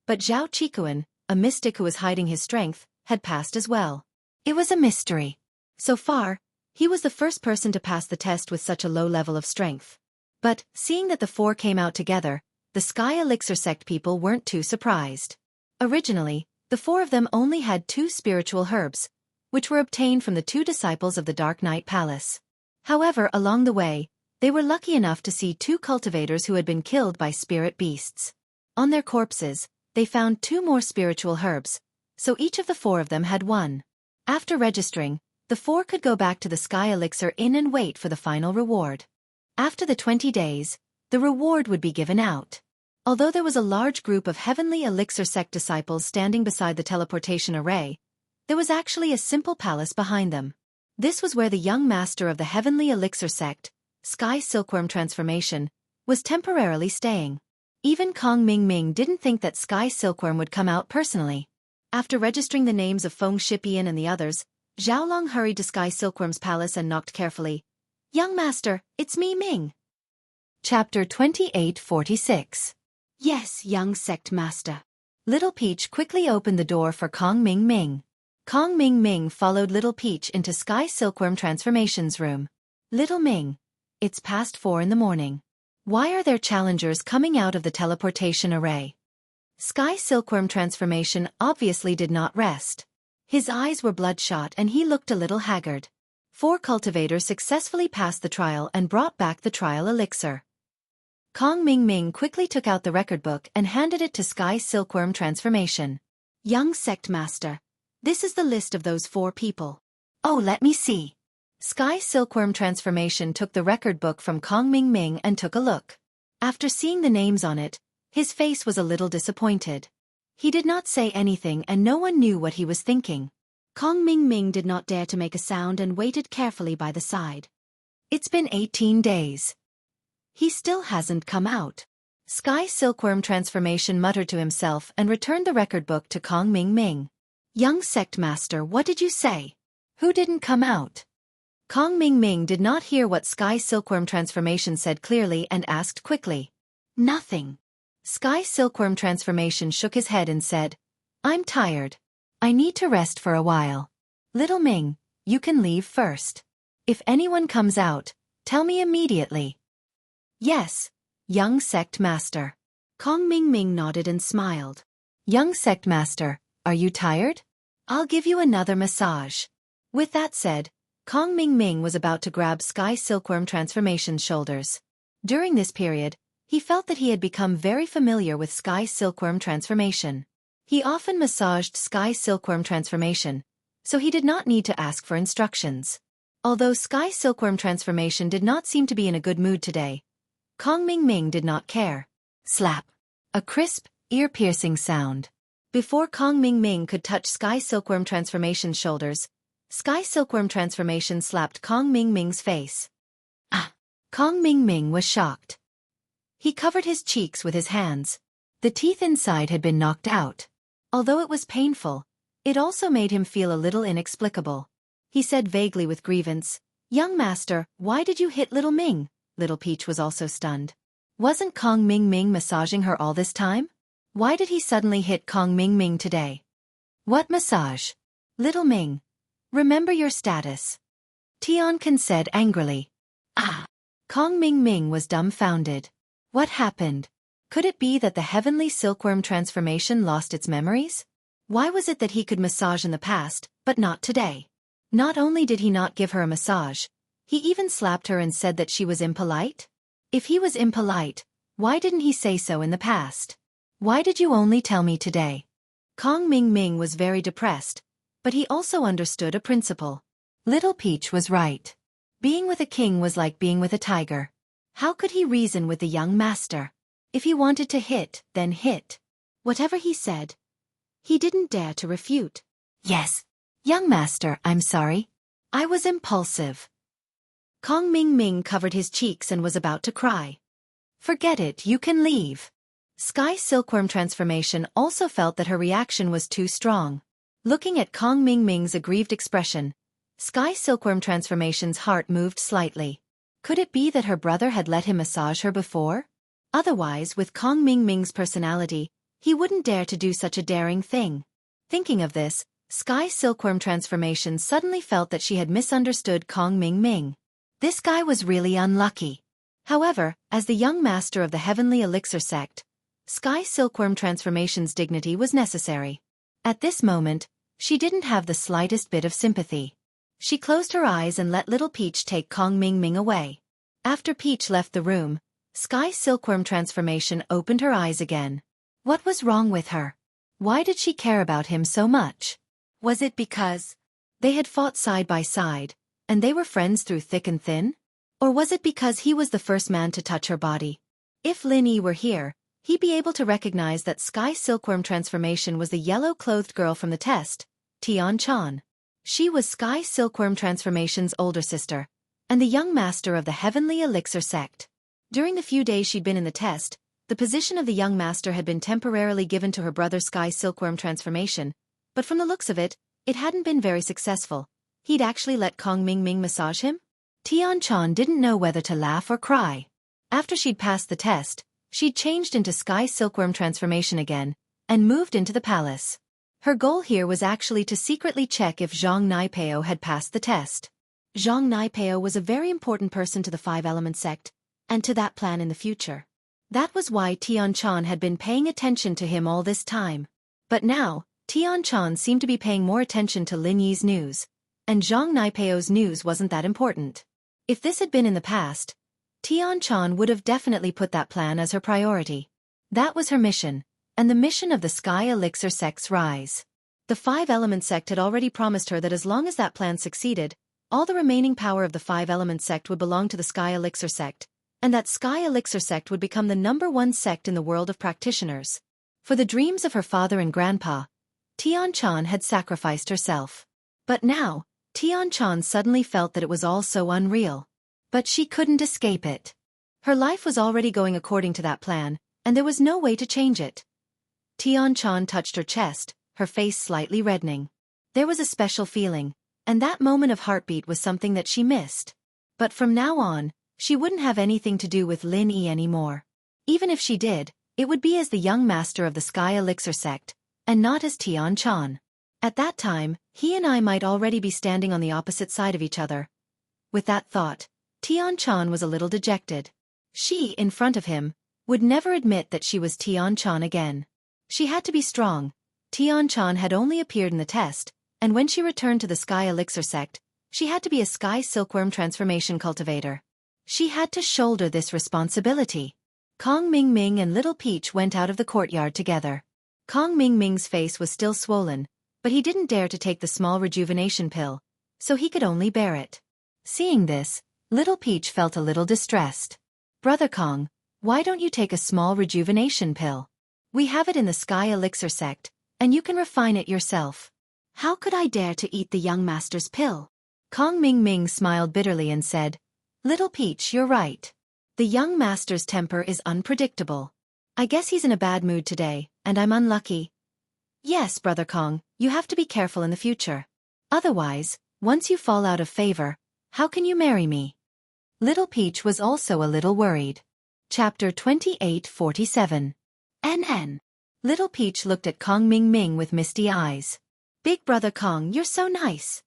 Speaker 1: But Zhao Qikuan, a mystic who was hiding his strength, had passed as well. It was a mystery. So far, he was the first person to pass the test with such a low level of strength. But, seeing that the 4 came out together, the Sky Elixir sect people weren't too surprised. Originally, the 4 of them only had 2 spiritual herbs, which were obtained from the 2 disciples of the Dark Knight Palace. However, along the way, they were lucky enough to see 2 cultivators who had been killed by spirit beasts. On their corpses, they found 2 more spiritual herbs, so each of the 4 of them had 1. After registering, the 4 could go back to the Sky Elixir Inn and wait for the final reward. After the 20 days, the reward would be given out. Although there was a large group of Heavenly Elixir sect disciples standing beside the teleportation array, there was actually a simple palace behind them. This was where the young master of the Heavenly Elixir sect, Sky Silkworm Transformation, was temporarily staying. Even Kong Ming didn't think that Sky Silkworm would come out personally. After registering the names of Feng Shipian and the others, Zhao Long hurried to Sky Silkworm's palace and knocked carefully. Young master, it's me Ming. Chapter 2846. Yes, young sect master. Little Peach quickly opened the door for Kong Ming. Kong Ming followed Little Peach into Sky Silkworm Transformation's room. Little Ming, it's past 4 in the morning. Why are there challengers coming out of the teleportation array? Sky Silkworm Transformation obviously did not rest. His eyes were bloodshot and he looked a little haggard. 4 cultivators successfully passed the trial and brought back the trial elixir. Kong Ming quickly took out the record book and handed it to Sky Silkworm Transformation. Young Sect Master, this is the list of those 4 people. Oh, let me see. Sky Silkworm Transformation took the record book from Kong Ming and took a look. After seeing the names on it, his face was a little disappointed. He did not say anything and no one knew what he was thinking. Kong Ming did not dare to make a sound and waited carefully by the side. It's been 18 days. He still hasn't come out. Sky Silkworm Transformation muttered to himself and returned the record book to Kong Ming. Young Sect Master, what did you say? Who didn't come out? Kong Ming did not hear what Sky Silkworm Transformation said clearly and asked quickly. Nothing. Sky Silkworm Transformation shook his head and said, I'm tired. I need to rest for a while. Little Ming, you can leave first. If anyone comes out, tell me immediately. Yes, Young Sect Master. Kong Ming nodded and smiled. Young Sect Master, are you tired? I'll give you another massage. With that said, Kong Ming was about to grab Sky Silkworm Transformation's shoulders. During this period, he felt that he had become very familiar with Sky Silkworm Transformation. He often massaged Sky Silkworm Transformation, so he did not need to ask for instructions. Although Sky Silkworm Transformation did not seem to be in a good mood today, Kong Ming did not care. Slap. A crisp, ear-piercing sound. Before Kong Ming could touch Sky Silkworm Transformation's shoulders, Sky Silkworm Transformation slapped Kong Ming's face. Ah! Kong Ming was shocked. He covered his cheeks with his hands. The teeth inside had been knocked out. Although it was painful, it also made him feel a little inexplicable. He said vaguely with grievance, Young Master, why did you hit Little Ming? Little Peach was also stunned. Wasn't Kong Ming massaging her all this time? Why did he suddenly hit Kong Ming today? What massage? Little Ming, remember your status. Tiankan said angrily. Ah! Kong Ming was dumbfounded. What happened? Could it be that the heavenly silkworm transformation lost its memories? Why was it that he could massage in the past, but not today? Not only did he not give her a massage, he even slapped her and said that she was impolite? If he was impolite, why didn't he say so in the past? Why did you only tell me today? Kong Ming was very depressed, but he also understood a principle. Little Peach was right. Being with a king was like being with a tiger. How could he reason with the young master? If he wanted to hit, then hit. Whatever he said, he didn't dare to refute. Yes. Young master, I'm sorry. I was impulsive. Kong Ming covered his cheeks and was about to cry. Forget it, you can leave. Sky Silkworm Transformation also felt that her reaction was too strong. Looking at Kong Ming's aggrieved expression, Sky Silkworm Transformation's heart moved slightly. Could it be that her brother had let him massage her before? Otherwise, with Kong Ming's personality, he wouldn't dare to do such a daring thing. Thinking of this, Sky Silkworm Transformation suddenly felt that she had misunderstood Kong Ming. This guy was really unlucky. However, as the young master of the Heavenly Elixir sect, Sky Silkworm Transformation's dignity was necessary. At this moment, she didn't have the slightest bit of sympathy. She closed her eyes and let Little Peach take Kong Ming away. After Peach left the room, Sky Silkworm Transformation opened her eyes again. What was wrong with her? Why did she care about him so much? Was it because they had fought side by side, and they were friends through thick and thin? Or was it because he was the first man to touch her body? If Lin Yi were here, he'd be able to recognize that Sky Silkworm Transformation was the yellow-clothed girl from the test, Tian Chan. She was Sky Silkworm Transformation's older sister, and the young master of the Heavenly Elixir sect. During the few days she'd been in the test, the position of the young master had been temporarily given to her brother Sky Silkworm Transformation, but from the looks of it, it hadn't been very successful. He'd actually let Kong Ming massage him? Tian Chan didn't know whether to laugh or cry. After she'd passed the test, she'd changed into Sky Silkworm Transformation again, and moved into the palace. Her goal here was actually to secretly check if Zhang Naipeo had passed the test. Zhang Naipeo was a very important person to the Five Element sect, and to that plan in the future. That was why Tian Chan had been paying attention to him all this time. But now, Tian Chan seemed to be paying more attention to Lin Yi's news, and Zhang Naipeo's news wasn't that important. If this had been in the past, Xianxia would have definitely put that plan as her priority. That was her mission, and the mission of the Sky Elixir sect's rise. The Five Element sect had already promised her that as long as that plan succeeded, all the remaining power of the Five Element sect would belong to the Sky Elixir sect, and that Sky Elixir sect would become the #1 sect in the world of practitioners. For the dreams of her father and grandpa, Xianxia had sacrificed herself. But now, Xianxia suddenly felt that it was all so unreal. But she couldn't escape it. Her life was already going according to that plan, and there was no way to change it. Xianxia touched her chest, her face slightly reddening. There was a special feeling, and that moment of heartbeat was something that she missed. But from now on, she wouldn't have anything to do with Lin Yi anymore. Even if she did, it would be as the young master of the Sky Elixir sect, and not as Xianxia. At that time, he and I might already be standing on the opposite side of each other. With that thought, Xianxia was a little dejected. She, in front of him, would never admit that she was Xianxia again. She had to be strong. Xianxia had only appeared in the test, and when she returned to the Sky Elixir sect, she had to be a Sky Silkworm transformation cultivator. She had to shoulder this responsibility. Kong Mingming and Little Peach went out of the courtyard together. Kong Mingming's face was still swollen, but he didn't dare to take the small rejuvenation pill, so he could only bear it. Seeing this, Little Peach felt a little distressed. "Brother Kong, why don't you take a small rejuvenation pill? We have it in the Sky Elixir sect, and you can refine it yourself." "How could I dare to eat the young master's pill?" Kong Mingming smiled bitterly and said, "Little Peach, you're right. The young master's temper is unpredictable. I guess he's in a bad mood today, and I'm unlucky." "Yes, Brother Kong, you have to be careful in the future. Otherwise, once you fall out of favor, how can you marry me?" Little Peach was also a little worried. Chapter 28:47. NN. Little Peach looked at Kong Mingming with misty eyes. "Big Brother Kong, you're so nice."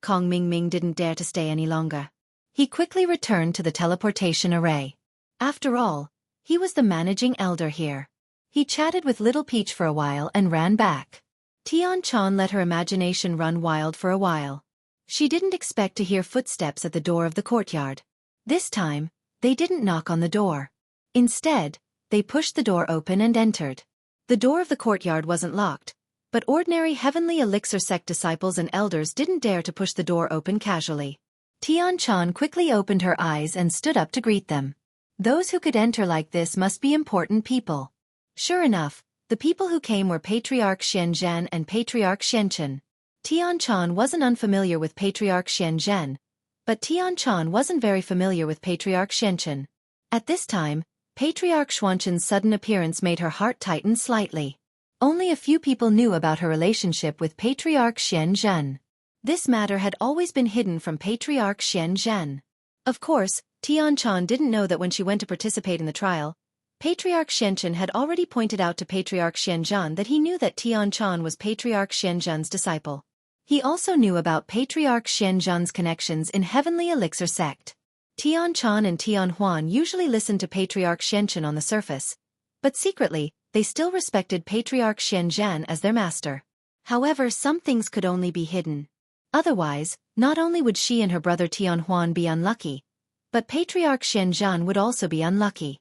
Speaker 1: Kong Mingming didn't dare to stay any longer. He quickly returned to the teleportation array. After all, he was the managing elder here. He chatted with Little Peach for a while and ran back. Xianxia let her imagination run wild for a while. She didn't expect to hear footsteps at the door of the courtyard. This time, they didn't knock on the door. Instead, they pushed the door open and entered. The door of the courtyard wasn't locked, but ordinary Heavenly Elixir sect disciples and elders didn't dare to push the door open casually. Xianxia quickly opened her eyes and stood up to greet them. Those who could enter like this must be important people. Sure enough, the people who came were Patriarch Xianzhan and Patriarch Xianchen. Xianxia wasn't unfamiliar with Patriarch Xianzhan, but Xianxia wasn't very familiar with Patriarch Xianchen. At this time, Patriarch Xuanchen's sudden appearance made her heart tighten slightly. Only a few people knew about her relationship with Patriarch Xianzhan. This matter had always been hidden from Patriarch Xianzhan. Of course, Xianxia didn't know that when she went to participate in the trial, Patriarch Xianchen had already pointed out to Patriarch Xianzhan that he knew that Xianxia was Patriarch Xianzhan's disciple. He also knew about Patriarch Xianzhan's connections in Heavenly Elixir sect. Xianxia and Tianhuan usually listened to Patriarch Xianchen on the surface, but secretly, they still respected Patriarch Xianzhan as their master. However, some things could only be hidden. Otherwise, not only would she and her brother Tianhuan be unlucky, but Patriarch Xianzhan would also be unlucky.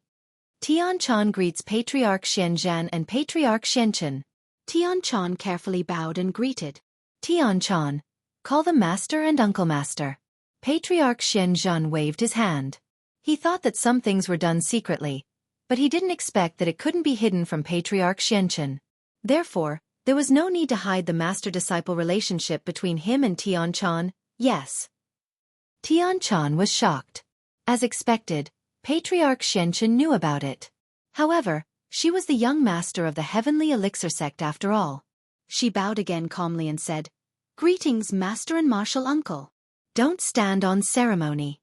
Speaker 1: Xianxia greets Patriarch Xianzhan and Patriarch Xianchen. Xianxia carefully bowed and greeted. "Xianxia, call them Master and Uncle Master." Patriarch Xianzhan waved his hand. He thought that some things were done secretly, but he didn't expect that it couldn't be hidden from Patriarch Xianchen. Therefore, there was no need to hide the master-disciple relationship between him and Xianxia. Yes. Xianxia was shocked. As expected, Patriarch Xianchen knew about it. However, she was the young master of the Heavenly Elixir sect after all. She bowed again calmly and said, "Greetings, Master and Martial Uncle. Don't stand on ceremony."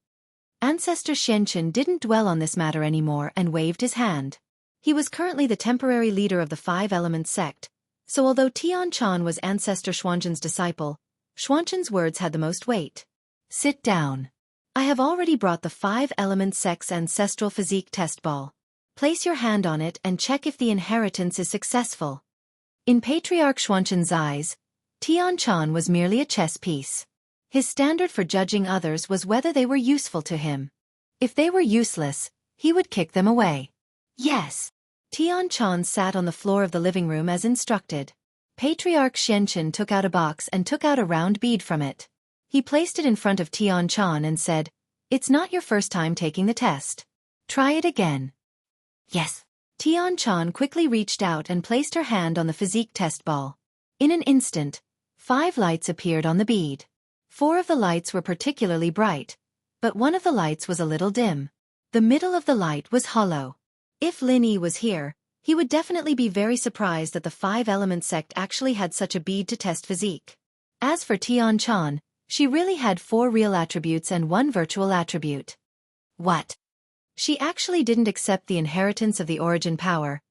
Speaker 1: Ancestor Xianchen didn't dwell on this matter anymore and waved his hand. He was currently the temporary leader of the Five Element sect, so although Xianxia was Ancestor Xuanchen's disciple, Xuanchen's words had the most weight. "Sit down. I have already brought the Five Element sect's ancestral physique test ball. Place your hand on it and check if the inheritance is successful." In Patriarch Xuanchen's eyes, Xianxia was merely a chess piece. His standard for judging others was whether they were useful to him. If they were useless, he would kick them away. Yes. Tian-chan sat on the floor of the living room as instructed. Patriarch Xianxia took out a box and took out a round bead from it. He placed it in front of Tian-chan and said, "It's not your first time taking the test. Try it again." Yes. Tian-chan quickly reached out and placed her hand on the physique test ball. In an instant, 5 lights appeared on the bead. 4 of the lights were particularly bright, but one of the lights was a little dim. The middle of the light was hollow. If Lin Yi was here, he would definitely be very surprised that the 5-element sect actually had such a bead to test physique. As for Tian-chan, she really had 4 real attributes and 1 virtual attribute. What? She actually didn't accept the inheritance of the origin power,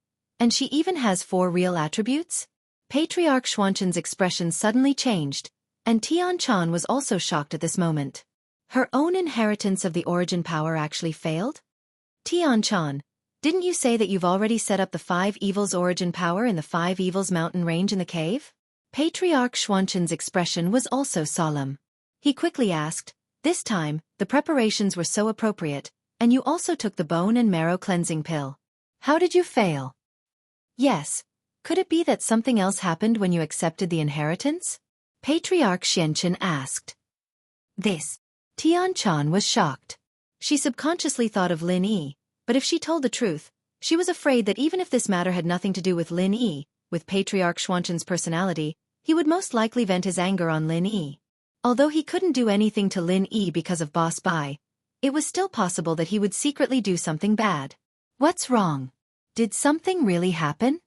Speaker 1: and she even has 4 real attributes? Patriarch Xianxia's expression suddenly changed, and Tian-chan was also shocked at this moment. Her own inheritance of the origin power actually failed? Tian-chan, didn't you say that you've already set up the 5 evils origin power in the 5 evils mountain range in the cave? Patriarch Xianxia's expression was also solemn. He quickly asked, "This time, the preparations were so appropriate, and you also took the bone and marrow cleansing pill. How did you fail?" Yes. Could it be that something else happened when you accepted the inheritance? Patriarch Xianxia asked. This. Tian-chan was shocked. She subconsciously thought of Lin Yi, but if she told the truth, she was afraid that even if this matter had nothing to do with Lin Yi, with Patriarch Xianxia's personality, he would most likely vent his anger on Lin Yi. Although he couldn't do anything to Lin Yi because of Boss Bai, it was still possible that he would secretly do something bad. What's wrong? Did something really happen?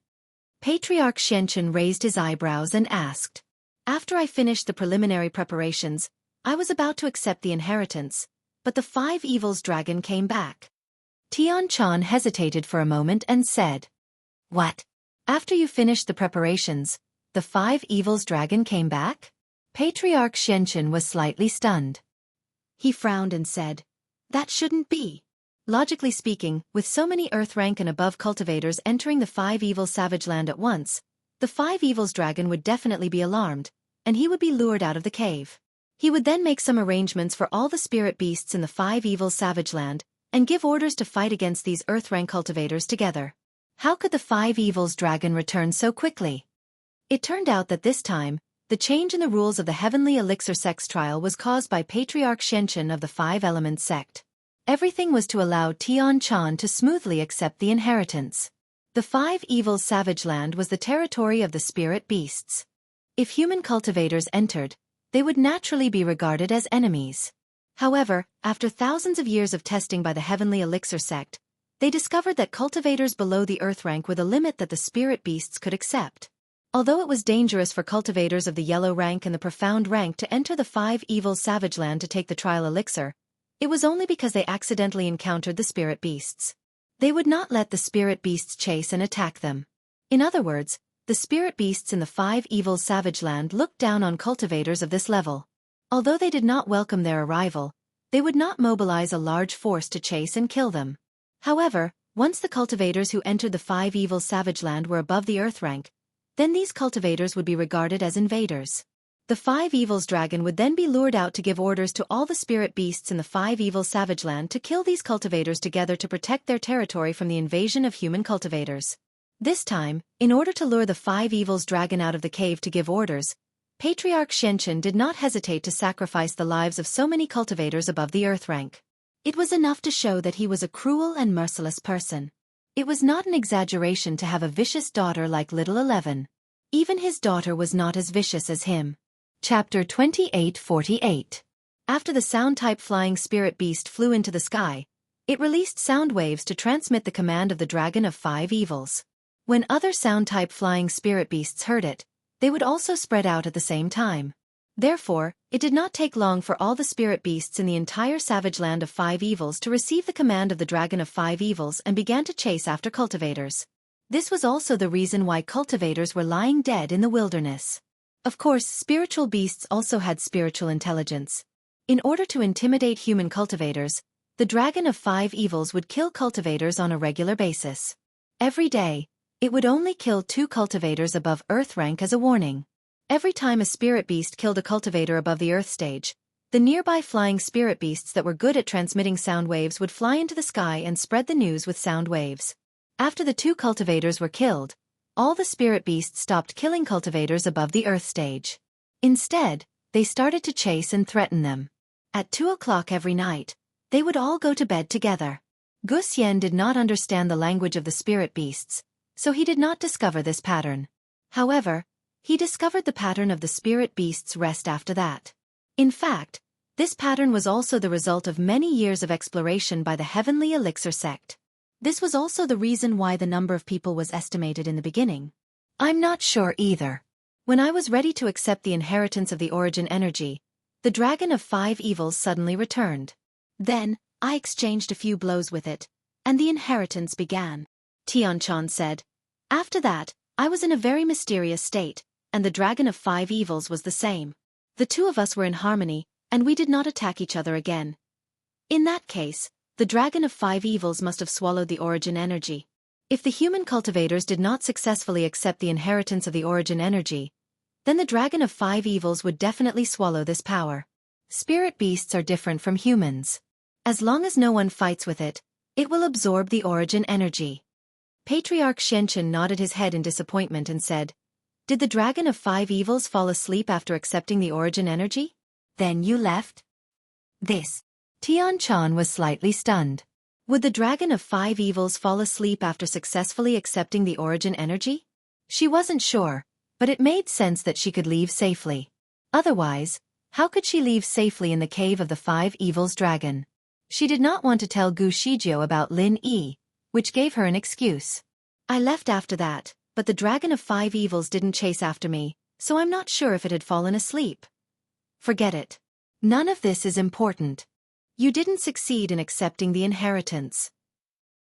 Speaker 1: Patriarch Xianxia raised his eyebrows and asked. After I finished the preliminary preparations, I was about to accept the inheritance, but the 5 evils dragon came back. Tian-chan hesitated for a moment and said, "What? After you finished the preparations, the 5 evils dragon came back?" Patriarch Xianxia was slightly stunned. He frowned and said, "That shouldn't be. Logically speaking, with so many earth rank and above cultivators entering the 5 evil savage land at once, the 5 evils dragon would definitely be alarmed, and he would be lured out of the cave. He would then make some arrangements for all the spirit beasts in the 5 evil savage land, and give orders to fight against these earth rank cultivators together. How could the 5 evils dragon return so quickly? It turned out that this time, the change in the rules of the heavenly elixir sex trial was caused by Patriarch Xianxia of the 5-element sect. Everything was to allow Tian-chan to smoothly accept the inheritance. The 5 evil savage land was the territory of the spirit beasts. If human cultivators entered, they would naturally be regarded as enemies. However, after thousands of years of testing by the heavenly elixir sect, they discovered that cultivators below the earth rank were the limit that the spirit beasts could accept. Although it was dangerous for cultivators of the yellow rank and the profound rank to enter the 5 evil savage land to take the trial elixir, it was only because they accidentally encountered the spirit beasts. They would not let the spirit beasts chase and attack them. In other words, the spirit beasts in the 5 evil savage land looked down on cultivators of this level. Although they did not welcome their arrival, they would not mobilize a large force to chase and kill them. However, once the cultivators who entered the 5 evil savage land were above the earth rank, then these cultivators would be regarded as invaders. The 5 evils dragon would then be lured out to give orders to all the spirit beasts in the 5 evil savage land to kill these cultivators together to protect their territory from the invasion of human cultivators. This time, in order to lure the 5 evils dragon out of the cave to give orders, Patriarch Xianxia did not hesitate to sacrifice the lives of so many cultivators above the earth rank. It was enough to show that he was a cruel and merciless person. It was not an exaggeration to have a vicious daughter like Little 11. Even his daughter was not as vicious as him. Chapter 28:48. After the sound-type flying spirit beast flew into the sky, it released sound waves to transmit the command of the dragon of 5 evils. When other sound-type flying spirit beasts heard it, they would also spread out at the same time. Therefore, it did not take long for all the spirit beasts in the entire savage land of 5 evils to receive the command of the dragon of 5 evils and began to chase after cultivators. This was also the reason why cultivators were lying dead in the wilderness. Of course, spiritual beasts also had spiritual intelligence. In order to intimidate human cultivators, the dragon of 5 evils would kill cultivators on a regular basis. Every day, it would only kill 2 cultivators above earth rank as a warning. Every time a spirit beast killed a cultivator above the earth stage, The nearby flying spirit beasts that were good at transmitting sound waves would fly into the sky and spread the news with sound waves. After the two cultivators were killed, all the spirit beasts stopped killing cultivators above the Earth stage. Instead, they started to chase and threaten them. At 2 o'clock every night, they would all go to bed together. Wuxia did not understand the language of the spirit beasts, so he did not discover this pattern. However, he discovered the pattern of the spirit beasts' rest after that. In fact, this pattern was also the result of many years of exploration by the Heavenly Elixir sect. This was also the reason why the number of people was estimated in the beginning. I'm not sure either. When I was ready to accept the inheritance of the origin energy, the dragon of 5 evils suddenly returned. Then, I exchanged a few blows with it, and the inheritance began. Xianxia said. After that, I was in a very mysterious state, and the dragon of 5 evils was the same. The two of us were in harmony, and we did not attack each other again. In that case, the dragon of 5 evils must have swallowed the origin energy. If the human cultivators did not successfully accept the inheritance of the origin energy, then the dragon of 5 evils would definitely swallow this power. Spirit beasts are different from humans. As long as no one fights with it, it will absorb the origin energy. Patriarch Xianxia nodded his head in disappointment and said, Did the dragon of 5 evils fall asleep after accepting the origin energy? Then you left? This. Xianxia was slightly stunned. Would the dragon of 5 evils fall asleep after successfully accepting the origin energy? She wasn't sure, but it made sense that she could leave safely. Otherwise, how could she leave safely in the cave of the 5 evils dragon? She did not want to tell Gu Shijiu about Lin Yi, which gave her an excuse. I left after that, but the dragon of 5 evils didn't chase after me, so I'm not sure if it had fallen asleep. Forget it. None of this is important. You didn't succeed in accepting the inheritance.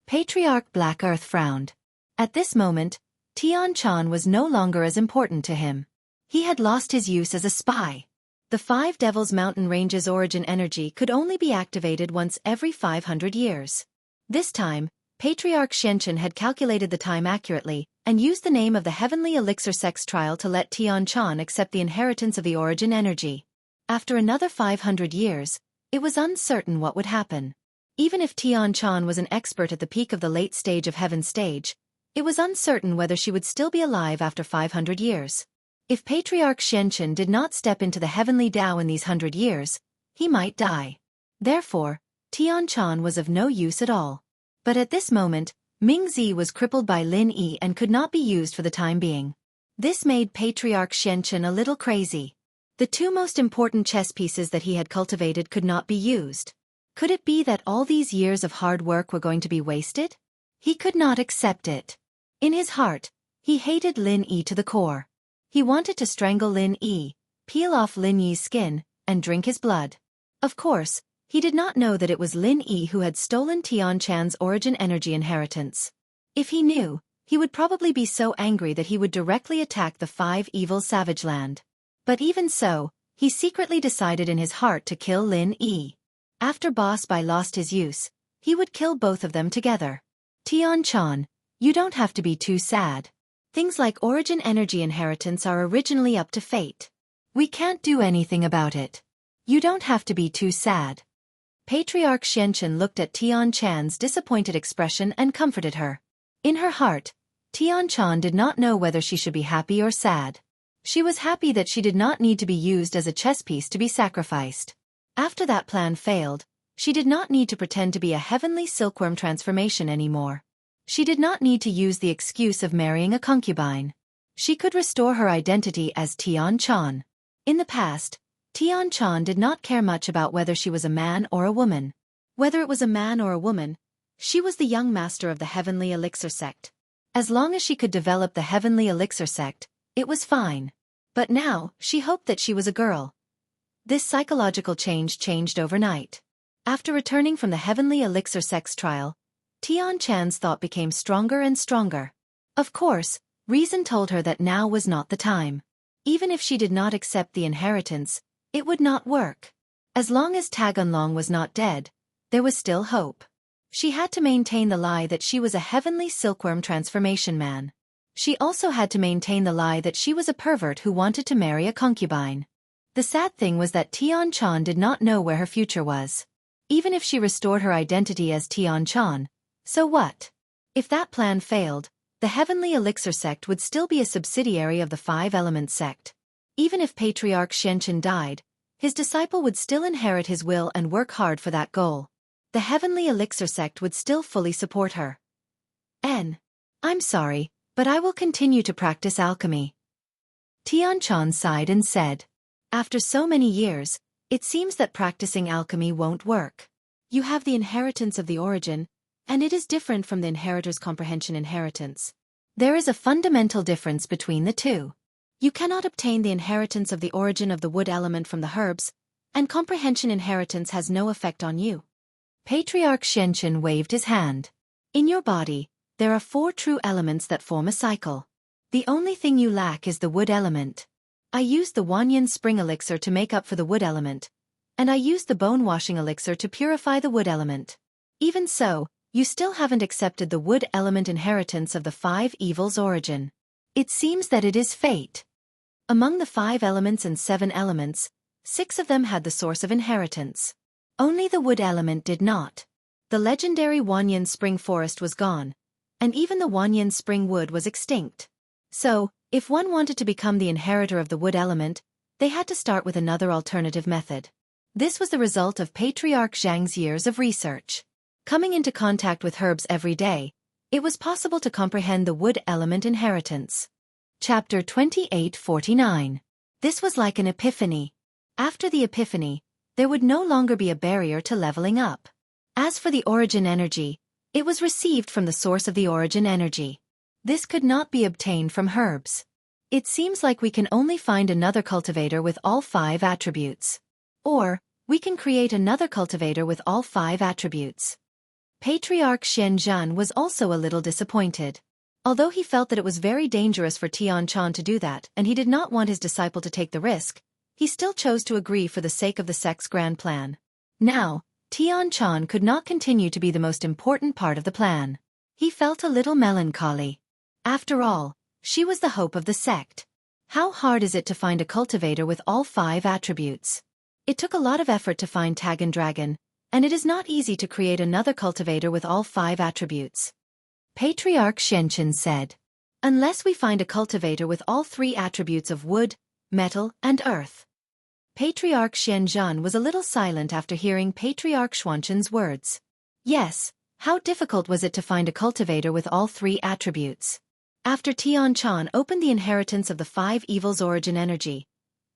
Speaker 1: Patriarch Black Earth frowned. At this moment, Xianxia was no longer as important to him. He had lost his use as a spy. The 5 Devils Mountain Range's origin energy could only be activated once every 500 years. This time, Patriarch Xianxia had calculated the time accurately and used the name of the Heavenly Elixir Sex Trial to let Xianxia accept the inheritance of the origin energy. After another 500 years, it was uncertain what would happen. Even if Xianxia was an expert at the peak of the late stage of Heaven stage, it was uncertain whether she would still be alive after 500 years. If Patriarch Xianxia did not step into the heavenly Tao in these 100 years, he might die. Therefore, Xianxia was of no use at all. But at this moment, Mingzi was crippled by Lin Yi and could not be used for the time being. This made Patriarch Xianxia a little crazy. The 2 most important chess pieces that he had cultivated could not be used. Could it be that all these years of hard work were going to be wasted? He could not accept it. In his heart, he hated Lin Yi to the core. He wanted to strangle Lin Yi, peel off Lin Yi's skin, and drink his blood. Of course, he did not know that it was Lin Yi who had stolen Xianxia's origin energy inheritance. If he knew, he would probably be so angry that he would directly attack the 5 evil savage land. But even so, he secretly decided in his heart to kill Lin Yi. After Boss Bai lost his use, he would kill both of them together. Xianxia, you don't have to be too sad. Things like origin energy inheritance are originally up to fate. We can't do anything about it. You don't have to be too sad. Patriarch Xianxia looked at Xianxia's disappointed expression and comforted her. In her heart, Xianxia did not know whether she should be happy or sad. She was happy that she did not need to be used as a chess piece to be sacrificed. After that plan failed, she did not need to pretend to be a heavenly silkworm transformation anymore. She did not need to use the excuse of marrying a concubine. She could restore her identity as Xianxia. In the past, Xianxia did not care much about whether she was a man or a woman. Whether it was a man or a woman, she was the young master of the Heavenly Elixir sect. As long as she could develop the Heavenly Elixir sect, it was fine. But now, she hoped that she was a girl. This psychological change changed overnight. After returning from the Heavenly Elixir sex trial, Xianxia's thought became stronger and stronger. Of course, reason told her that now was not the time. Even if she did not accept the inheritance, it would not work. As long as Tagunlong was not dead, there was still hope. She had to maintain the lie that she was a heavenly silkworm transformation man. She also had to maintain the lie that she was a pervert who wanted to marry a concubine. The sad thing was that Xianxia did not know where her future was. Even if she restored her identity as Xianxia, so what? If that plan failed, the Heavenly Elixir sect would still be a subsidiary of the Five Elements sect. Even if Patriarch Xianxia died, his disciple would still inherit his will and work hard for that goal. The Heavenly Elixir sect would still fully support her. I'm sorry, but I will continue to practice alchemy. Xianxia sighed and said, after so many years, it seems that practicing alchemy won't work. You have the inheritance of the origin, and it is different from the inheritor's comprehension inheritance. There is a fundamental difference between the two. You cannot obtain the inheritance of the origin of the wood element from the herbs, and comprehension inheritance has no effect on you. Patriarch Xianxia waved his hand. In your body, there are 4 true elements that form a cycle. The only thing you lack is the wood element. I used the Wanyan spring elixir to make up for the wood element, and I used the bone washing elixir to purify the wood element. Even so, you still haven't accepted the wood element inheritance of the 5 evils origin. It seems that it is fate. Among the 5 elements and 7 elements, 6 of them had the source of inheritance. Only the wood element did not. The legendary Wanyan spring forest was gone, and even the Wanyan spring wood was extinct. So, if one wanted to become the inheritor of the wood element, they had to start with another alternative method. This was the result of Patriarch Zhang's years of research. Coming into contact with herbs every day, it was possible to comprehend the wood element inheritance. Chapter 2849. This was like an epiphany. After the epiphany, there would no longer be a barrier to leveling up. As for the origin energy, it was received from the source of the origin energy. This could not be obtained from herbs. It seems like we can only find another cultivator with all 5 attributes. Or, we can create another cultivator with all 5 attributes. Patriarch Xianxia was also a little disappointed. Although he felt that it was very dangerous for Xianxia to do that and he did not want his disciple to take the risk, he still chose to agree for the sake of the sect's grand plan. Now, Xianxia could not continue to be the most important part of the plan. He felt a little melancholy. After all, she was the hope of the sect. How hard is it to find a cultivator with all 5 attributes? It took a lot of effort to find Tagan Dragon, and it is not easy to create another cultivator with all 5 attributes. Patriarch Xianxia said, unless we find a cultivator with all 3 attributes of wood, metal, and earth. Patriarch Xianxia was a little silent after hearing Patriarch Xuanqian's words. Yes, how difficult was it to find a cultivator with all 3 attributes? After Xianxia opened the inheritance of the 5 evils origin energy,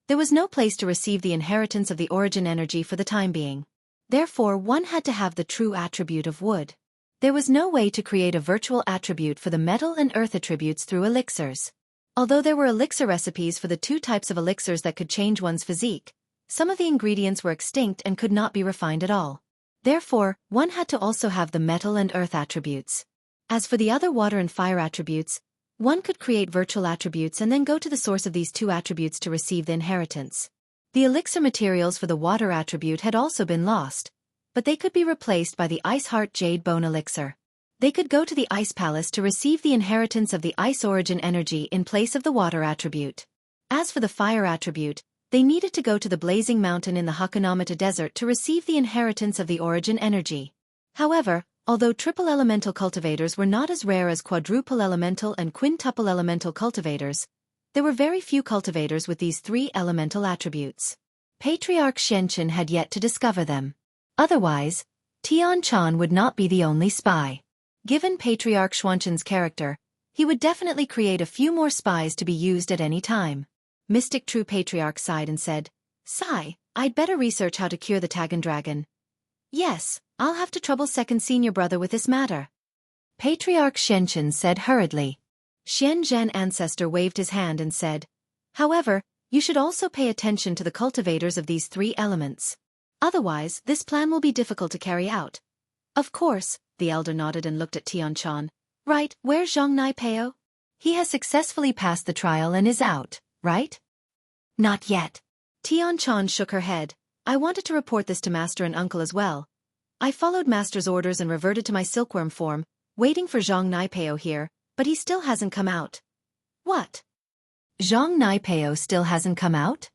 Speaker 1: there was no place to receive the inheritance of the origin energy for the time being. Therefore, one had to have the true attribute of wood. There was no way to create a virtual attribute for the metal and earth attributes through elixirs. Although there were elixir recipes for the 2 types of elixirs that could change one's physique, some of the ingredients were extinct and could not be refined at all. Therefore, one had to also have the metal and earth attributes. As for the other water and fire attributes, one could create virtual attributes and then go to the source of these 2 attributes to receive the inheritance. The elixir materials for the water attribute had also been lost, but they could be replaced by the Ice Heart Jade Bone elixir. They could go to the Ice Palace to receive the inheritance of the ice origin energy in place of the water attribute. As for the fire attribute, they needed to go to the Blazing Mountain in the Hakunamata Desert to receive the inheritance of the origin energy. However, although triple elemental cultivators were not as rare as quadruple elemental and quintuple elemental cultivators, there were very few cultivators with these 3 elemental attributes. Patriarch Xianxia had yet to discover them. Otherwise, Xianxia would not be the only spy. Given Patriarch Xuanqian's character, he would definitely create a few more spies to be used at any time. Mystic True Patriarch sighed and said, Sigh, I'd better research how to cure the Tagan Dragon. Yes, I'll have to trouble second senior brother with this matter. Patriarch Xianxia said hurriedly. Xianzhan ancestor waved his hand and said, however, you should also pay attention to the cultivators of these 3 elements. Otherwise, this plan will be difficult to carry out. Of course, the elder nodded and looked at Xianxia. Right, where's Zhang Naipeo? He has successfully passed the trial and is out, right? Not yet. Xianxia shook her head. I wanted to report this to Master and Uncle as well. I followed Master's orders and reverted to my silkworm form, waiting for Zhang Naipeo here, but he still hasn't come out. What? Zhang Naipeo still hasn't come out?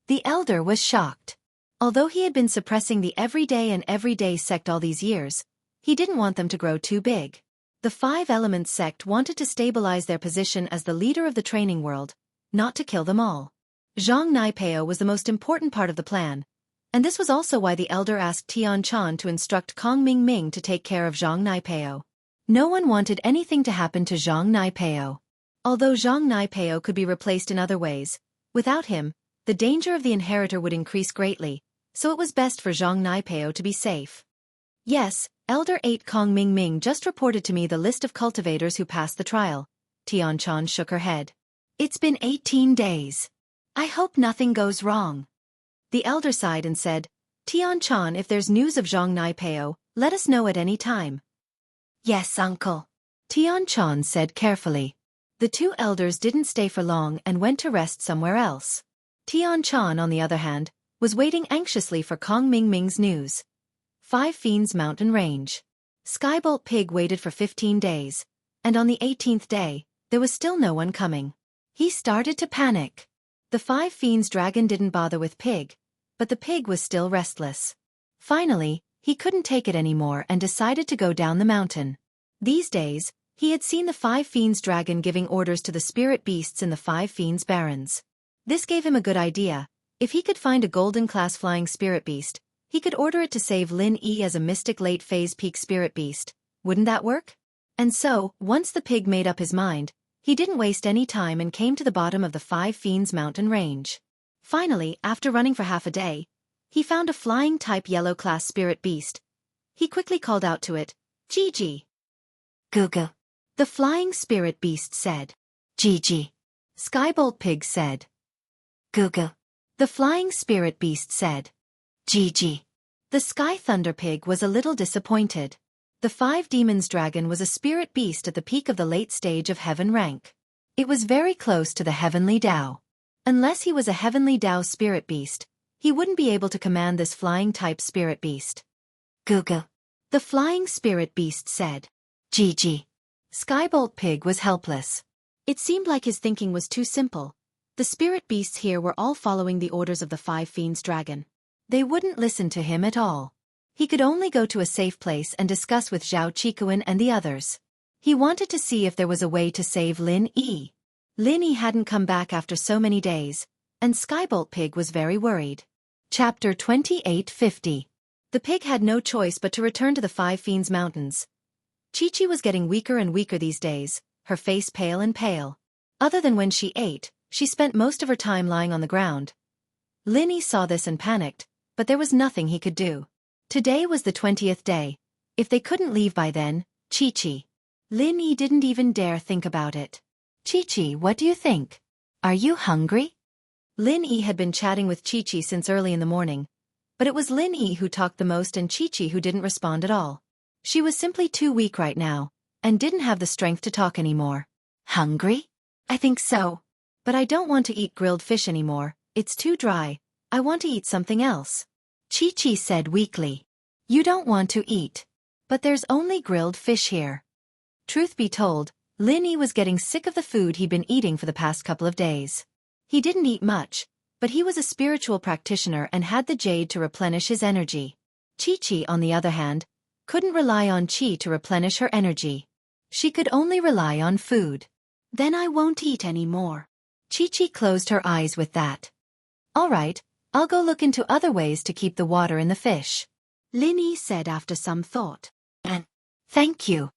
Speaker 1: The elder was shocked. Although he had been suppressing the everyday sect all these years, he didn't want them to grow too big. The Five Elements sect wanted to stabilize their position as the leader of the training world, not to kill them all. Zhang Naipeo was the most important part of the plan, and this was also why the elder asked Tian Chan to instruct Kong Mingming to take care of Zhang Naipeo. No one wanted anything to happen to Zhang Naipeo. Although Zhang Naipeo could be replaced in other ways, without him, the danger of the inheritor would increase greatly, so it was best for Zhang Naipeo to be safe. Yes, Elder 8 Kong Mingming just reported to me the list of cultivators who passed the trial. Tian Chan shook her head. It's been 18 days. I hope nothing goes wrong. The elder sighed and said, Tian Chan, if there's news of Zhang Naipeo, let us know at any time. Yes, uncle. Tian Chan said carefully. The two elders didn't stay for long and went to rest somewhere else. Tian Chan, on the other hand, was waiting anxiously for Kong Mingming's news. 5 Fiends Mountain Range. Skybolt Pig waited for 15 days, and on the 18th day, there was still no one coming. He started to panic. The 5 Fiends Dragon didn't bother with Pig, but the pig was still restless. Finally, he couldn't take it anymore and decided to go down the mountain. These days, he had seen the 5 Fiends Dragon giving orders to the spirit beasts in the 5 Fiends Barrens. This gave him a good idea. If he could find a golden-class flying spirit beast, he could order it to save Lin Yi as a mystic late-phase peak spirit beast. Wouldn't that work? And so, once the pig made up his mind, he didn't waste any time and came to the bottom of the 5 Fiends Mountain Range. Finally, after running for half a day, he found a flying-type yellow-class spirit beast. He quickly called out to it, Gigi. Gugu. The flying spirit beast said, Gigi. Skybolt Pig said, Gugu. The flying spirit beast said, Gigi. The Sky Thunder Pig was a little disappointed. The 5 Demons Dragon was a spirit beast at the peak of the late stage of Heaven rank. It was very close to the Heavenly Dao. Unless he was a Heavenly Dao spirit beast, he wouldn't be able to command this flying-type spirit beast. Gugu. The flying spirit beast said, Gigi. Skybolt Pig was helpless. It seemed like his thinking was too simple. The spirit beasts here were all following the orders of the 5 Fiends Dragon. They wouldn't listen to him at all. He could only go to a safe place and discuss with Zhao Qikuan and the others. He wanted to see if there was a way to save Lin Yi. Lin Yi hadn't come back after so many days, and Skybolt Pig was very worried. Chapter 2850. The pig had no choice but to return to the 5 Fiends Mountains. Chi-Chi was getting weaker and weaker these days, her face pale and pale. Other than when she ate, she spent most of her time lying on the ground. Lin Yi saw this and panicked, but there was nothing he could do. Today was the 20th day. If they couldn't leave by then, Chi-Chi. Lin Yi didn't even dare think about it. Chi-Chi, what do you think? Are you hungry? Lin Yi had been chatting with Chi-Chi since early in the morning, but it was Lin Yi who talked the most and Chi-Chi who didn't respond at all. She was simply too weak right now, and didn't have the strength to talk anymore. Hungry? I think so. But I don't want to eat grilled fish anymore, it's too dry. I want to eat something else. Chi-Chi said weakly. You don't want to eat. But there's only grilled fish here. Truth be told, Lin Yi was getting sick of the food he'd been eating for the past couple of days. He didn't eat much, but he was a spiritual practitioner and had the jade to replenish his energy. Chi-Chi, on the other hand, couldn't rely on Chi to replenish her energy. She could only rely on food. Then I won't eat anymore. Chi-Chi closed her eyes with that. All right, I'll go look into other ways to keep the water in the fish. Lin Yi said after some thought. And thank you.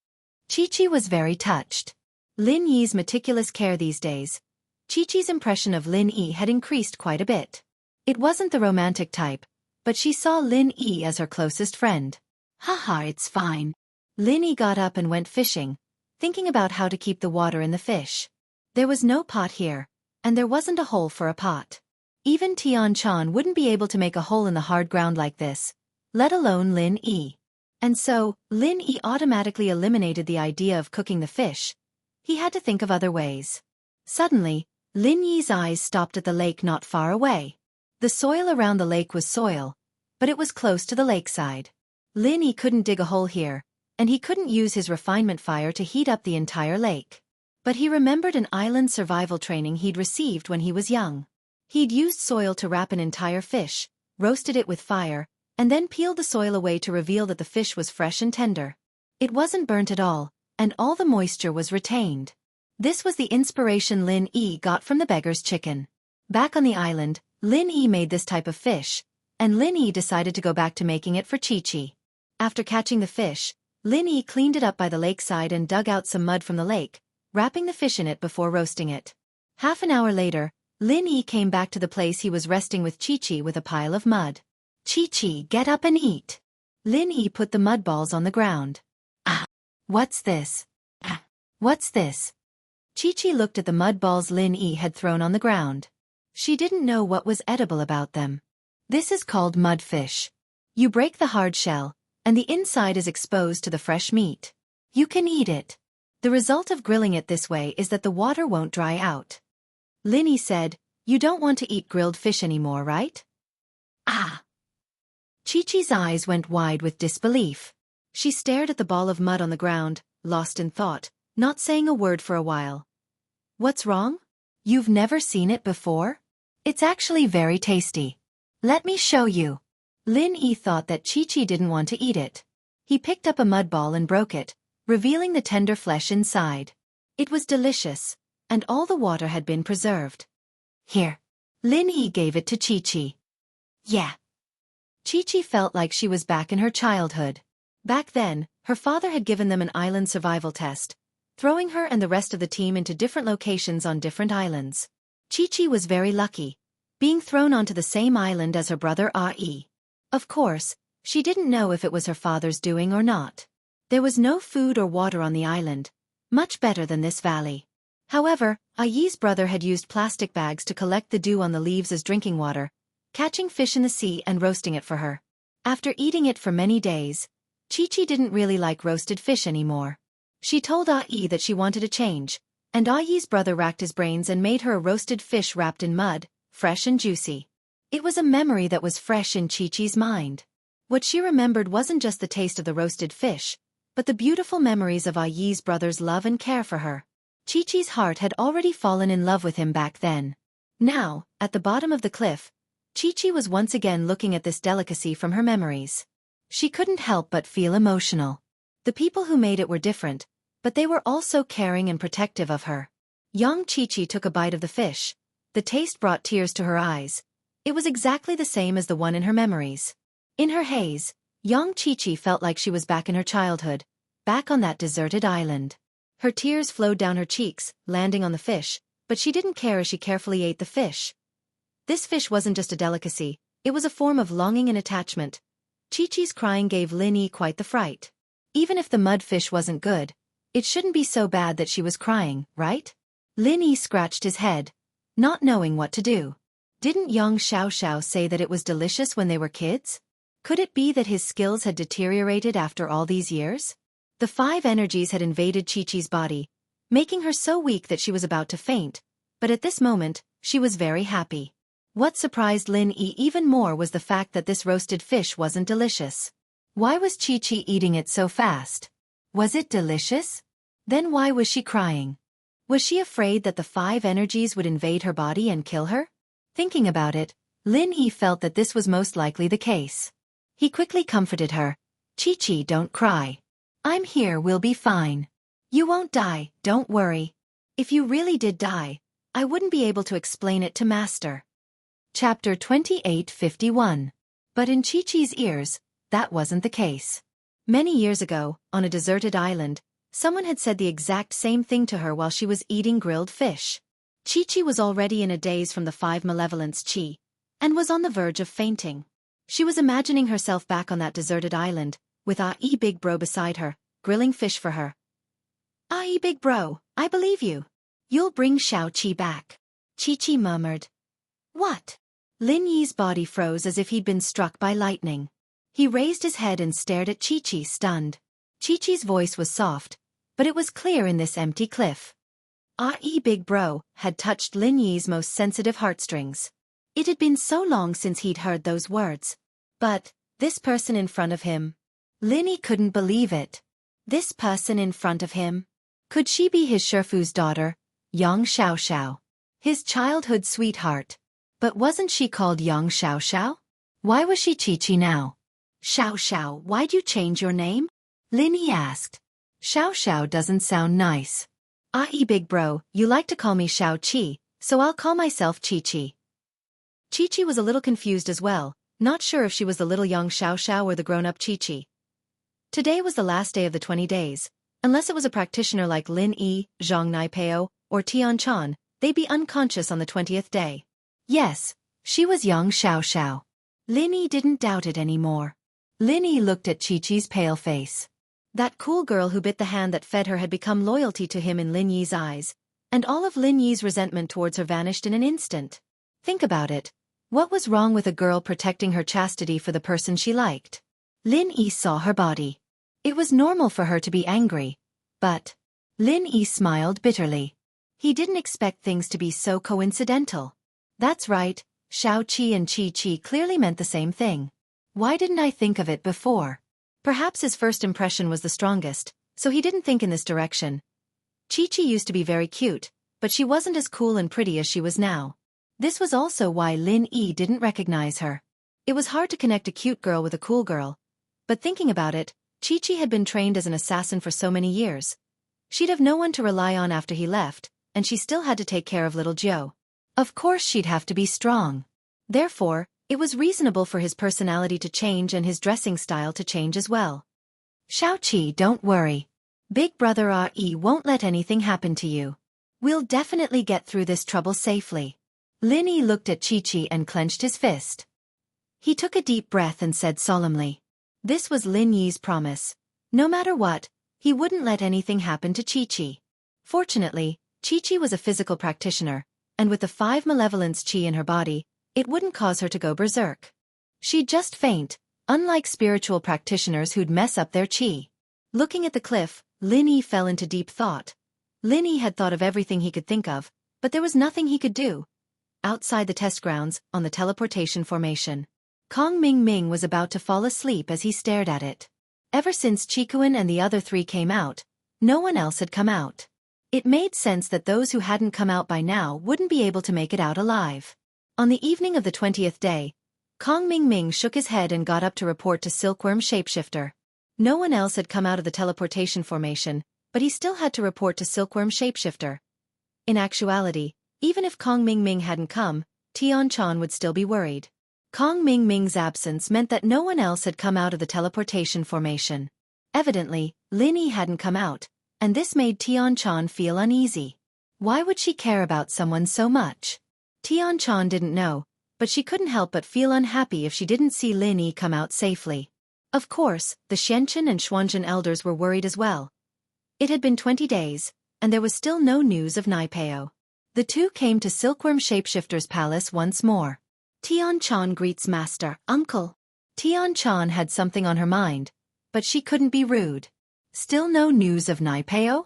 Speaker 1: Chi-Chi was very touched. Lin Yi's meticulous care these days. Chi-Chi's impression of Lin Yi had increased quite a bit. It wasn't the romantic type, but she saw Lin Yi as her closest friend. Haha, it's fine. Lin Yi got up and went fishing, thinking about how to keep the water in the fish. There was no pot here, and there wasn't a hole for a pot. Even Tian Chan wouldn't be able to make a hole in the hard ground like this, let alone Lin Yi. And so, Lin Yi automatically eliminated the idea of cooking the fish. He had to think of other ways. Suddenly, Lin Yi's eyes stopped at the lake not far away. The soil around the lake was soil, but it was close to the lakeside. Lin Yi couldn't dig a hole here, and he couldn't use his refinement fire to heat up the entire lake. But he remembered an island survival training he'd received when he was young. He'd used soil to wrap an entire fish, roasted it with fire, and then peeled the soil away to reveal that the fish was fresh and tender. It wasn't burnt at all, and all the moisture was retained. This was the inspiration Lin Yi got from the beggar's chicken. Back on the island, Lin Yi made this type of fish, and Lin Yi decided to go back to making it for Qiqi. After catching the fish, Lin Yi cleaned it up by the lakeside and dug out some mud from the lake, wrapping the fish in it before roasting it. Half an hour later, Lin Yi came back to the place he was resting with Qiqi with a pile of mud. "Qiqi, get up and eat." Lin Yi put the mud balls on the ground. "Ah, what's this? Ah, what's this?" Qiqi looked at the mud balls Lin Yi had thrown on the ground. She didn't know what was edible about them. "This is called mudfish. You break the hard shell, and the inside is exposed to the fresh meat. You can eat it. The result of grilling it this way is that the water won't dry out." Lin Yi said, "You don't want to eat grilled fish anymore, right?" "Ah!" Qiqi's eyes went wide with disbelief. She stared at the ball of mud on the ground, lost in thought, not saying a word for a while. "What's wrong? You've never seen it before? It's actually very tasty. Let me show you." Lin Yi thought that Qiqi didn't want to eat it. He picked up a mud ball and broke it, revealing the tender flesh inside. It was delicious, and all the water had been preserved. "Here." Lin Yi gave it to Qiqi. "Yeah." Qiqi felt like she was back in her childhood. Back then, her father had given them an island survival test, throwing her and the rest of the team into different locations on different islands. Qiqi was very lucky, being thrown onto the same island as her brother Ai. Of course, she didn't know if it was her father's doing or not. There was no food or water on the island, much better than this valley. However, Ai's brother had used plastic bags to collect the dew on the leaves as drinking water, catching fish in the sea and roasting it for her. After eating it for many days, Qiqi didn't really like roasted fish anymore. She told Ai that she wanted a change, and Ai's brother racked his brains and made her a roasted fish wrapped in mud, fresh and juicy. It was a memory that was fresh in Qiqi's mind. What she remembered wasn't just the taste of the roasted fish, but the beautiful memories of Ai's brother's love and care for her. Qiqi's heart had already fallen in love with him back then. Now, at the bottom of the cliff, Qiqi was once again looking at this delicacy from her memories. She couldn't help but feel emotional. The people who made it were different, but they were also caring and protective of her. Young Qiqi took a bite of the fish. The taste brought tears to her eyes. It was exactly the same as the one in her memories. In her haze, young Qiqi felt like she was back in her childhood, back on that deserted island. Her tears flowed down her cheeks, landing on the fish, but she didn't care as she carefully ate the fish. This fish wasn't just a delicacy, it was a form of longing and attachment. Qiqi's crying gave Lin Yi quite the fright. Even if the mudfish wasn't good, it shouldn't be so bad that she was crying, right? Lin Yi scratched his head, not knowing what to do. Didn't young Xiaoxiao say that it was delicious when they were kids? Could it be that his skills had deteriorated after all these years? The 5 energies had invaded Qiqi's body, making her so weak that she was about to faint, but at this moment, she was very happy. What surprised Lin Yi even more was the fact that this roasted fish wasn't delicious. Why was Qiqi eating it so fast? Was it delicious? Then why was she crying? Was she afraid that the 5 energies would invade her body and kill her? Thinking about it, Lin Yi felt that this was most likely the case. He quickly comforted her. "Qiqi, don't cry. I'm here, we'll be fine. You won't die, don't worry. If you really did die, I wouldn't be able to explain it to Master." Chapter 28:51. But in Qiqi's ears, that wasn't the case. Many years ago, on a deserted island, someone had said the exact same thing to her while she was eating grilled fish. Qiqi was already in a daze from the 5 malevolence qi, and was on the verge of fainting. She was imagining herself back on that deserted island, with Ai Big Bro beside her, grilling fish for her. "Ai Big Bro, I believe you. You'll bring Xiao Qi back." Qiqi murmured. "What?" Lin Yi's body froze as if he'd been struck by lightning. He raised his head and stared at Qiqi, stunned. Qiqi's voice was soft, but it was clear in this empty cliff. Ai Big Bro had touched Lin Yi's most sensitive heartstrings. It had been so long since he'd heard those words. But, this person in front of him. Lin Yi couldn't believe it. This person in front of him. Could she be his Shifu's daughter, Yang Xiaoxiao? His childhood sweetheart. But wasn't she called young Xiaoxiao? Why was she Chi-Chi now? Xiaoxiao, why'd you change your name? Lin Yi asked. Xiaoxiao doesn't sound nice. Big bro, you like to call me Xiao Qi, so I'll call myself Chi-Chi. Chi-Chi was a little confused as well, not sure if she was the little young Xiaoxiao or the grown-up Chi-Chi. Today was the last day of the 20 days. Unless it was a practitioner like Lin Yi, Zhang Naipeo, or Tian Chan, they'd be unconscious on the 20th day. Yes, she was young Xiaoxiao. Lin Yi didn't doubt it anymore. Lin Yi looked at Chi-Chi's pale face. That cool girl who bit the hand that fed her had become loyalty to him in Lin Yi's eyes, and all of Lin Yi's resentment towards her vanished in an instant. Think about it. What was wrong with a girl protecting her chastity for the person she liked? Lin Yi saw her body. It was normal for her to be angry, but Lin Yi smiled bitterly. He didn't expect things to be so coincidental. That's right, Xiao Qi and Chi-Chi clearly meant the same thing. Why didn't I think of it before? Perhaps his first impression was the strongest, so he didn't think in this direction. Chi-Chi used to be very cute, but she wasn't as cool and pretty as she was now. This was also why Lin Yi didn't recognize her. It was hard to connect a cute girl with a cool girl. But thinking about it, Chi-Chi had been trained as an assassin for so many years. She'd have no one to rely on after he left, and she still had to take care of little Joe. Of course she'd have to be strong. Therefore, it was reasonable for his personality to change and his dressing style to change as well. Xiaoqi, don't worry. Big brother Ai won't let anything happen to you. We'll definitely get through this trouble safely. Lin Yi looked at Chi-Chi and clenched his fist. He took a deep breath and said solemnly. This was Lin Yi's promise. No matter what, he wouldn't let anything happen to Chi-Chi. Fortunately, Chi-Chi was a physical practitioner, and with the 5 malevolence chi in her body, it wouldn't cause her to go berserk. She'd just faint, unlike spiritual practitioners who'd mess up their chi. Looking at the cliff, Lin Yi fell into deep thought. Lin Yi had thought of everything he could think of, but there was nothing he could do. Outside the test grounds, on the teleportation formation, Kong Ming Ming was about to fall asleep as he stared at it. Ever since Chikuan and the other 3 came out, no one else had come out. It made sense that those who hadn't come out by now wouldn't be able to make it out alive. On the evening of the 20th day, Kong Ming Ming shook his head and got up to report to Silkworm Shapeshifter. No one else had come out of the teleportation formation, but he still had to report to Silkworm Shapeshifter. In actuality, even if Kong Ming Ming hadn't come, Tian Chan would still be worried. Kong Ming Ming's absence meant that no one else had come out of the teleportation formation. Evidently, Lin Yi hadn't come out, and this made Tian Chan feel uneasy. Why would she care about someone so much? Tian Chan didn't know, but she couldn't help but feel unhappy if she didn't see Lin Yi come out safely. Of course, the Xianxia and Xuanzhen elders were worried as well. It had been 20 days, and there was still no news of Naipeo. The 2 came to Silkworm Shapeshifter's palace once more. Tian Chan greets Master, Uncle. Tian Chan had something on her mind, but she couldn't be rude. Still no news of Naipeo?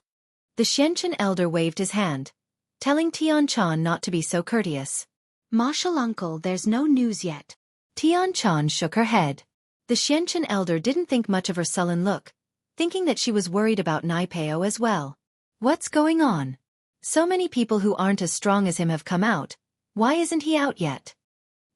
Speaker 1: The Xianxia elder waved his hand, telling Tian Chan not to be so courteous. Marshal Uncle, there's no news yet. Tian Chan shook her head. The Xianxia elder didn't think much of her sullen look, thinking that she was worried about Naipeo as well. What's going on? So many people who aren't as strong as him have come out. Why isn't he out yet?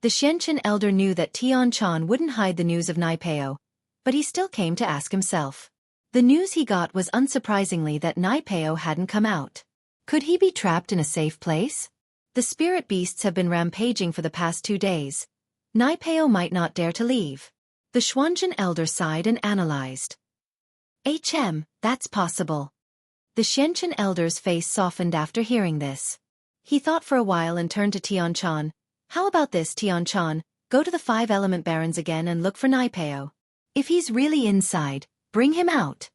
Speaker 1: The Xianxia elder knew that Tian Chan wouldn't hide the news of Naipeo, but he still came to ask himself. The news he got was unsurprisingly that Naipeo hadn't come out. Could he be trapped in a safe place? The spirit beasts have been rampaging for the past 2 days. Naipeo might not dare to leave. The Xuanzhen elder sighed and analyzed. That's possible. The Xianxia elder's face softened after hearing this. He thought for a while and turned to Tian Chan. How about this, Tian Chan? Go to the 5 element barons again and look for Naipeo. If he's really inside, bring him out.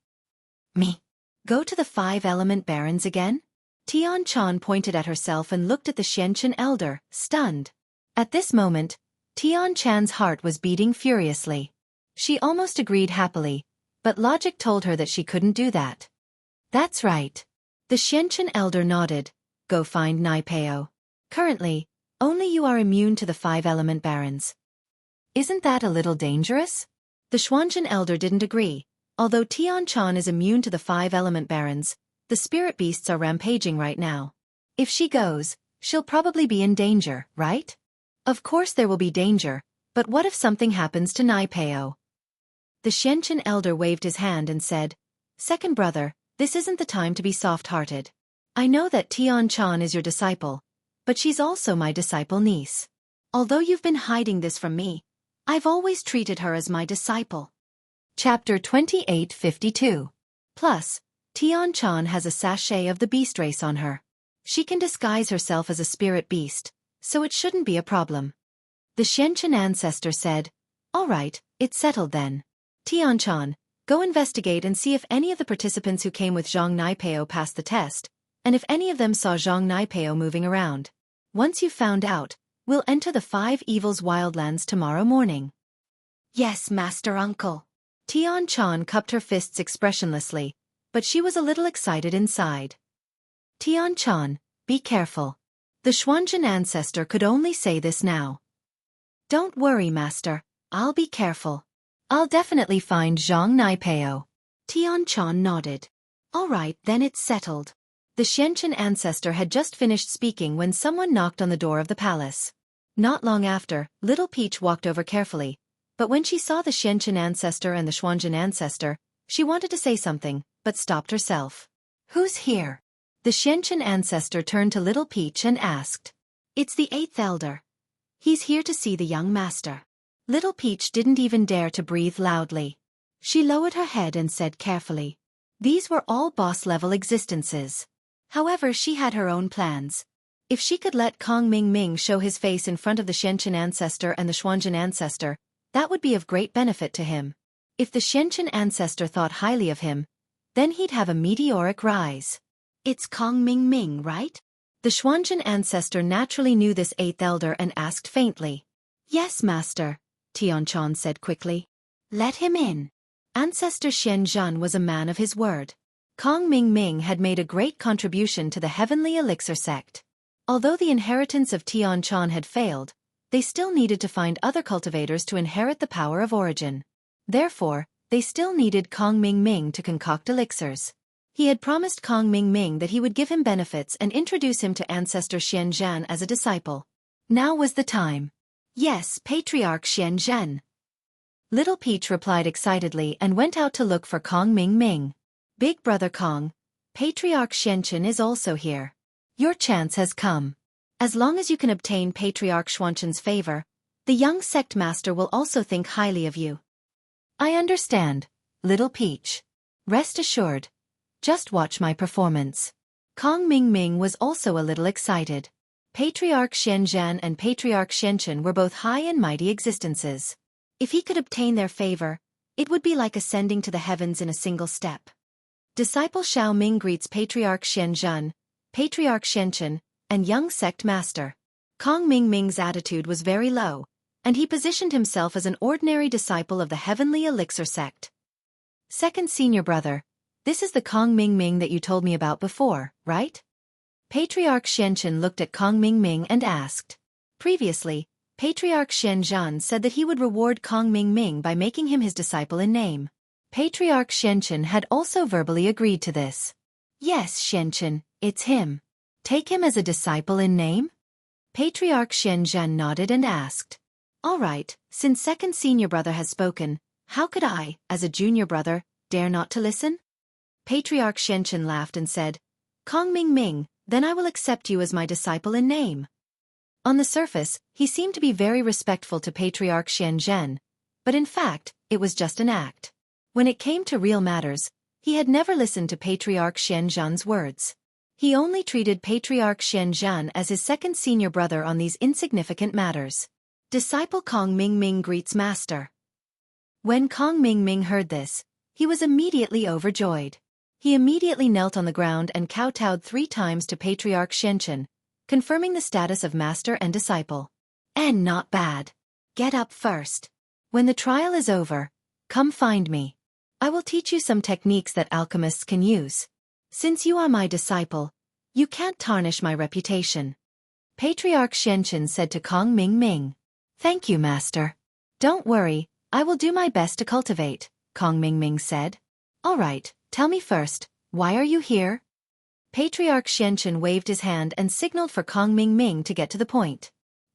Speaker 1: Me? Go to the 5 element barons again? Tian Chan pointed at herself and looked at the Xianxia elder, stunned. At this moment, Tian Chan's heart was beating furiously. She almost agreed happily, but logic told her that she couldn't do that. That's right. The Xianxia elder nodded. Go find Naipeo. Currently, only you are immune to the 5 element barons. Isn't that a little dangerous? The Xuanzhen elder didn't agree. Although Tian Chan is immune to the 5 element barons, the spirit beasts are rampaging right now. If she goes, she'll probably be in danger, right? Of course there will be danger, but what if something happens to Naipeo? The Xianxia elder waved his hand and said, Second brother, this isn't the time to be soft-hearted. I know that Tian-chan is your disciple, but she's also my disciple niece. Although you've been hiding this from me, I've always treated her as my disciple. Chapter 2852. Plus, Tian-chan has a sachet of the beast race on her. She can disguise herself as a spirit beast, so it shouldn't be a problem. The Xianxia ancestor said, All right, it's settled then. Tian-chan, go investigate and see if any of the participants who came with Zhang Naipeo passed the test, and if any of them saw Zhang Naipeo moving around. Once you've found out, we'll enter the Five Evils Wildlands tomorrow morning. Yes, Master Uncle. Tian-chan cupped her fists expressionlessly, but she was a little excited inside. Tian-chan, be careful. The Xuanzhen ancestor could only say this now. Don't worry, Master, I'll be careful. I'll definitely find Zhang Naipeo. Tian-chan nodded. All right, then it's settled. The Xianxia ancestor had just finished speaking when someone knocked on the door of the palace. Not long after, Little Peach walked over carefully, but when she saw the Xianxia ancestor and the Xuanzhen ancestor, she wanted to say something, but stopped herself. Who's here? The Xianxia ancestor turned to Little Peach and asked. It's the 8th elder. He's here to see the young master. Little Peach didn't even dare to breathe loudly. She lowered her head and said carefully. These were all boss-level existences. However, she had her own plans. If she could let Kong Ming show his face in front of the Xianxia ancestor and the Xuanzhen ancestor, that would be of great benefit to him. If the Xianxia ancestor thought highly of him, then he'd have a meteoric rise. It's Kong Ming, right? The Xuanzhen ancestor naturally knew this 8th elder and asked faintly. Yes, Master, Tian-chan said quickly. Let him in. Ancestor Xianzhen was a man of his word. Kong Ming had made a great contribution to the Heavenly Elixir sect. Although the inheritance of Tian-chan had failed, they still needed to find other cultivators to inherit the power of origin. Therefore, they still needed Kong Ming to concoct elixirs. He had promised Kong Ming that he would give him benefits and introduce him to Ancestor Xianzhen as a disciple. Now was the time. Yes, Patriarch Xianzhen. Little Peach replied excitedly and went out to look for Kong Ming. Big Brother Kong, Patriarch Xianxia is also here. Your chance has come. As long as you can obtain Patriarch Xuanzhen's favor, the young sect master will also think highly of you. I understand, Little Peach. Rest assured. Just watch my performance. Kong Ming was also a little excited. Patriarch Xianzhen and Patriarch Xianxia were both high and mighty existences. If he could obtain their favor, it would be like ascending to the heavens in a single step. Disciple Xiao Ming greets Patriarch Xianzhen, Patriarch Xianxia, and young sect master. Kong Ming's attitude was very low, and he positioned himself as an ordinary disciple of the Heavenly Elixir sect. Second senior brother, this is the Kong Ming that you told me about before, right? Patriarch Xianxia looked at Kong Ming and asked. Previously, Patriarch Xianzhen said that he would reward Kong Ming by making him his disciple in name. Patriarch Xianxia had also verbally agreed to this. Yes, Xianxia, it's him. Take him as a disciple in name? Patriarch Xianzhen nodded and asked. All right, since second senior brother has spoken, how could I, as a junior brother, dare not to listen? Patriarch Xianxia laughed and said, Kong Ming, then I will accept you as my disciple in name. On the surface, he seemed to be very respectful to Patriarch Xianzhen, but in fact, it was just an act. When it came to real matters, he had never listened to Patriarch Xianzhen's words. He only treated Patriarch Xianzhen as his second senior brother on these insignificant matters. Disciple Kong Ming greets master. When Kong Ming heard this, he was immediately overjoyed. He immediately knelt on the ground and kowtowed 3 times to Patriarch Xianxia, confirming the status of master and disciple. And not bad. Get up first. When the trial is over, come find me. I will teach you some techniques that alchemists can use. Since you are my disciple, you can't tarnish my reputation. Patriarch Xianxia said to Kong Ming. Thank you, master. Don't worry, I will do my best to cultivate, Kong Ming said. All right, tell me first, why are you here? Patriarch Xianxia waved his hand and signaled for Kong Ming to get to the point.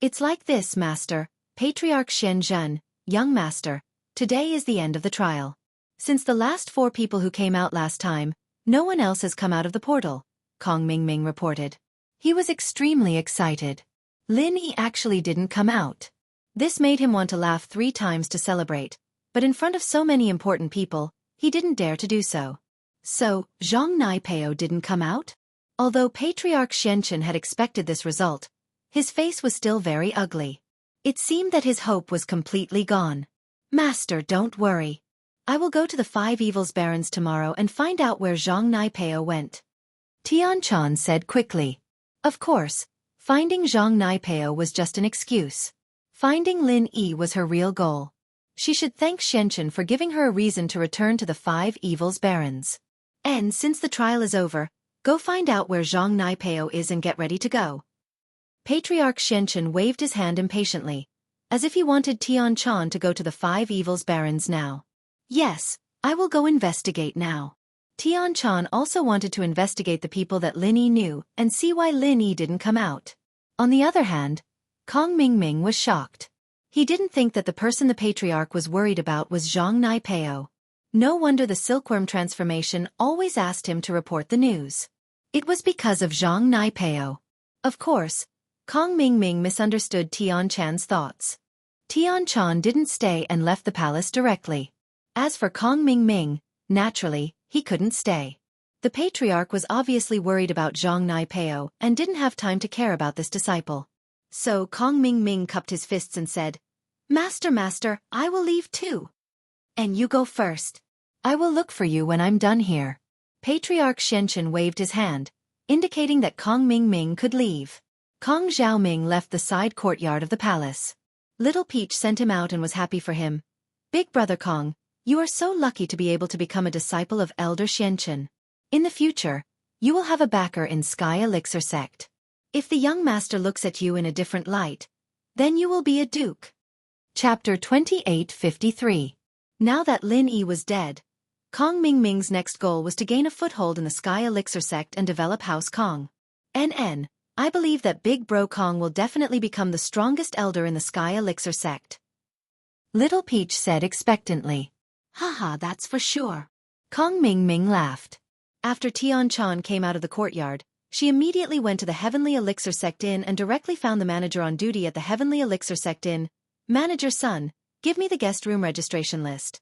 Speaker 1: It's like this, Master, Patriarch Xianxia, young master, today is the end of the trial. Since the last 4 people who came out last time, no one else has come out of the portal, Kong Mingming reported. He was extremely excited. Lin Yi actually didn't come out. This made him want to laugh 3 times to celebrate, but in front of so many important people, he didn't dare to do so. So, Zhang Naipeo didn't come out? Although Patriarch Xianxia had expected this result, his face was still very ugly. It seemed that his hope was completely gone. Master, don't worry. I will go to the 5 Evils Barons tomorrow and find out where Zhang Naipeo went. Tianchan said quickly. Of course, finding Zhang Naipeo was just an excuse. Finding Lin Yi was her real goal. She should thank Xianxia for giving her a reason to return to the 5 Evils Barons. And since the trial is over, go find out where Zhang Naipeo is and get ready to go. Patriarch Xianxia waved his hand impatiently, as if he wanted Tianchan to go to the 5 Evils Barons now. Yes, I will go investigate now. Tianchan also wanted to investigate the people that Lin Yi knew and see why Lin Yi didn't come out. On the other hand, Kong Mingming was shocked. He didn't think that the person the Patriarch was worried about was Zhang Naipeo. No wonder the silkworm transformation always asked him to report the news. It was because of Zhang Naipeo. Of course, Kong Mingming misunderstood Tianchan's thoughts. Tianchan didn't stay and left the palace directly. As for Kong Mingming, naturally, he couldn't stay. The Patriarch was obviously worried about Zhang Naipeo and didn't have time to care about this disciple. So Kong Mingming cupped his fists and said, Master, I will leave too. And you go first. I will look for you when I'm done here. Patriarch Xianxia waved his hand, indicating that Kong Mingming could leave. Kong Xiaoming left the side courtyard of the palace. Little Peach sent him out and was happy for him. Big brother Kong, you are so lucky to be able to become a disciple of Elder Xianxia. In the future, you will have a backer in Sky Elixir sect. If the young master looks at you in a different light, then you will be a duke. Chapter 2853. Now that Lin Yi was dead, Kong Mingming's next goal was to gain a foothold in the Sky Elixir sect and develop House Kong. I believe that Big Bro Kong will definitely become the strongest elder in the Sky Elixir sect. Little Peach said expectantly. Haha, that's for sure. Kong Mingming laughed. After Tianchan came out of the courtyard, she immediately went to the Heavenly Elixir Sect Inn and directly found the manager on duty at the Heavenly Elixir Sect Inn. Manager son, give me the guest room registration list.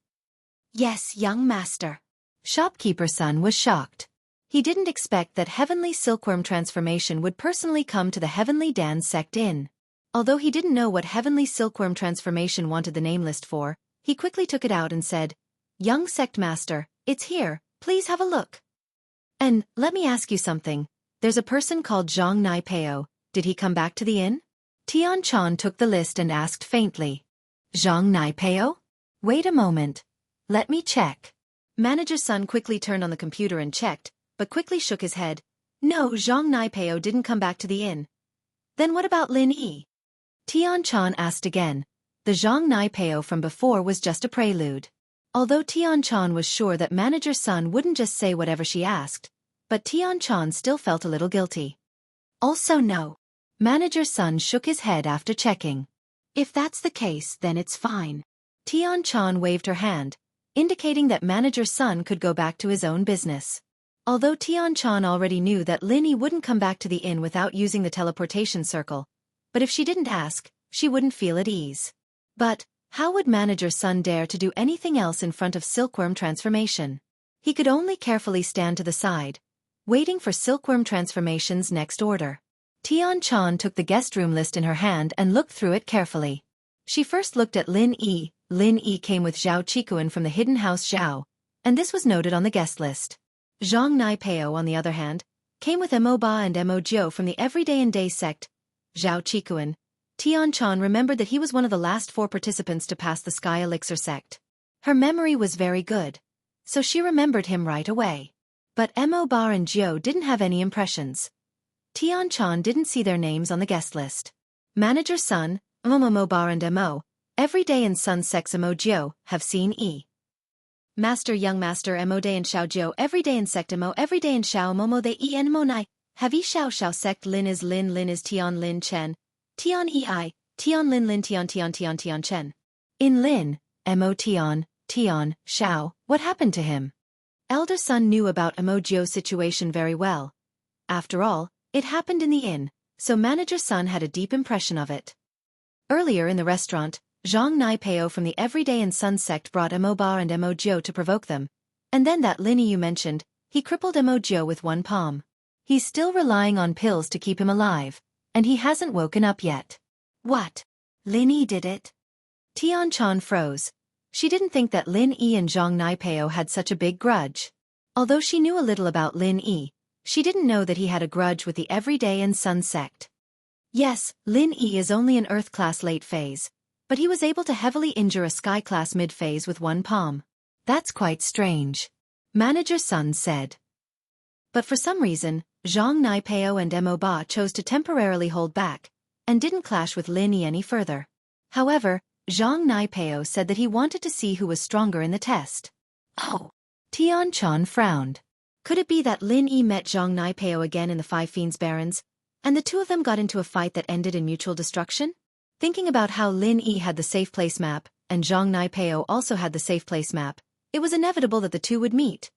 Speaker 1: Yes, young master. Shopkeeper son was shocked. He didn't expect that Heavenly Silkworm transformation would personally come to the Heavenly Dance Sect Inn. Although he didn't know what Heavenly Silkworm transformation wanted the name list for, he quickly took it out and said, Young sect master, it's here, please have a look. And, let me ask you something, there's a person called Zhang Naipeo, did he come back to the inn? Tianchan took the list and asked faintly. Zhang Naipeo? Wait a moment. Let me check. Manager's son quickly turned on the computer and checked, but quickly shook his head. No, Zhang Naipeo didn't come back to the inn. Then what about Lin Yi? Tianchan asked again. The Zhang Naipeo from before was just a prelude. Although Tianchan was sure that manager's son wouldn't just say whatever she asked, but Tianchan still felt a little guilty. Also no. Manager's son shook his head after checking. If that's the case, then it's fine. Tianchan waved her hand, indicating that manager's son could go back to his own business. Although Tianchan already knew that Lin Yi wouldn't come back to the inn without using the teleportation circle, but if she didn't ask, she wouldn't feel at ease. But, how would manager's son dare to do anything else in front of Silkworm transformation? He could only carefully stand to the side, waiting for Silkworm transformation's next order. Tianchan took the guest room list in her hand and looked through it carefully. She first looked at Lin Yi. Lin Yi came with Zhao Qikuan from the hidden house Zhao, and this was noted on the guest list. Zhang Naipeo, on the other hand, came with Mo Ba and Mo Jiu from the Everyday and Day sect. Zhao Qikuan. Tianchan remembered that he was one of the last 4 participants to pass the Sky Elixir sect. Her memory was very good, so she remembered him right away. But Mo Ba and Jiu didn't have any impressions. Tianchan didn't see their names on the guest list. Manager Sun, Mo Ba and Mo, Everyday and Sun sects Mo Jiu, have seen E. Master Young Master Mo Day and Xiao Jiu Everyday and sect Mo Everyday and Xiao Momo They En Mo Nai, have E Xiao Xiao sect Lin is Lin is Tian Lin Chen, Tian Ei, Tian Lin Lin Tian Tian Tian Tian Chen. In Lin, Mo Tian, Tian, Shao, what happened to him? Elder son knew about Emojio's situation very well. After all, it happened in the inn, so manager Sun had a deep impression of it. Earlier in the restaurant, Zhang Naipeo from the Everyday and Sun sect brought Emobao and Emojio to provoke them. And then that Linny you mentioned, he crippled Emojio with one palm. He's still relying on pills to keep him alive, and he hasn't woken up yet. What? Linny did it? Tian Chan froze. She didn't think that Lin Yi and Zhang Naipeo had such a big grudge. Although she knew a little about Lin Yi, she didn't know that he had a grudge with the Everyday and Sun sect. Yes, Lin Yi is only an Earth class late phase, but he was able to heavily injure a Sky class mid phase with one palm. That's quite strange. Manager Sun said. But for some reason, Zhang Naipeo and Mo Ba chose to temporarily hold back, and didn't clash with Lin Yi any further. However, Zhang Naipeo said that he wanted to see who was stronger in the test. Oh. Tian Chan frowned. Could it be that Lin Yi met Zhang Naipeo again in the Five Fiends Barrens, and the two of them got into a fight that ended in mutual destruction? Thinking about how Lin Yi had the safe place map, and Zhang Naipeo also had the safe place map, it was inevitable that the two would meet.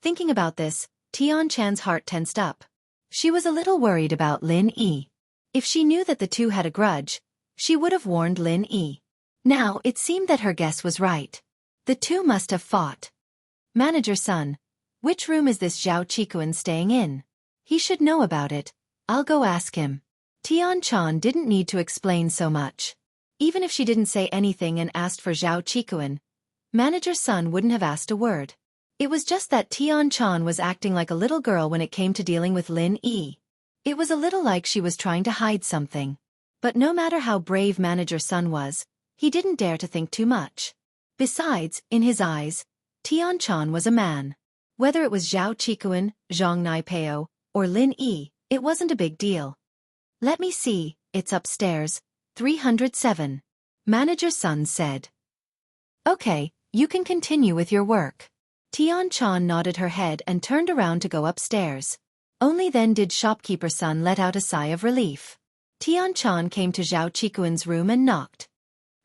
Speaker 1: Thinking about this, Tian Chan's heart tensed up. She was a little worried about Lin Yi. If she knew that the two had a grudge, she would have warned Lin Yi. Now, it seemed that her guess was right. The two must have fought. Manager Sun, which room is this Zhao Qikuan staying in? He should know about it. I'll go ask him. Tian Chan didn't need to explain so much. Even if she didn't say anything and asked for Zhao Qikuan, Manager Sun wouldn't have asked a word. It was just that Tian Chan was acting like a little girl when it came to dealing with Lin Yi. It was a little like she was trying to hide something. But no matter how brave Manager Sun was, he didn't dare to think too much. Besides, in his eyes, Tian Chan was a man. Whether it was Zhao Qikuan, Zhang Naipeo, or Lin Yi, it wasn't a big deal. Let me see, it's upstairs, 307. Manager Sun said. Okay, you can continue with your work. Tian Chan nodded her head and turned around to go upstairs. Only then did shopkeeper Sun let out a sigh of relief. Tian Chan came to Zhao Qikuan's room and knocked.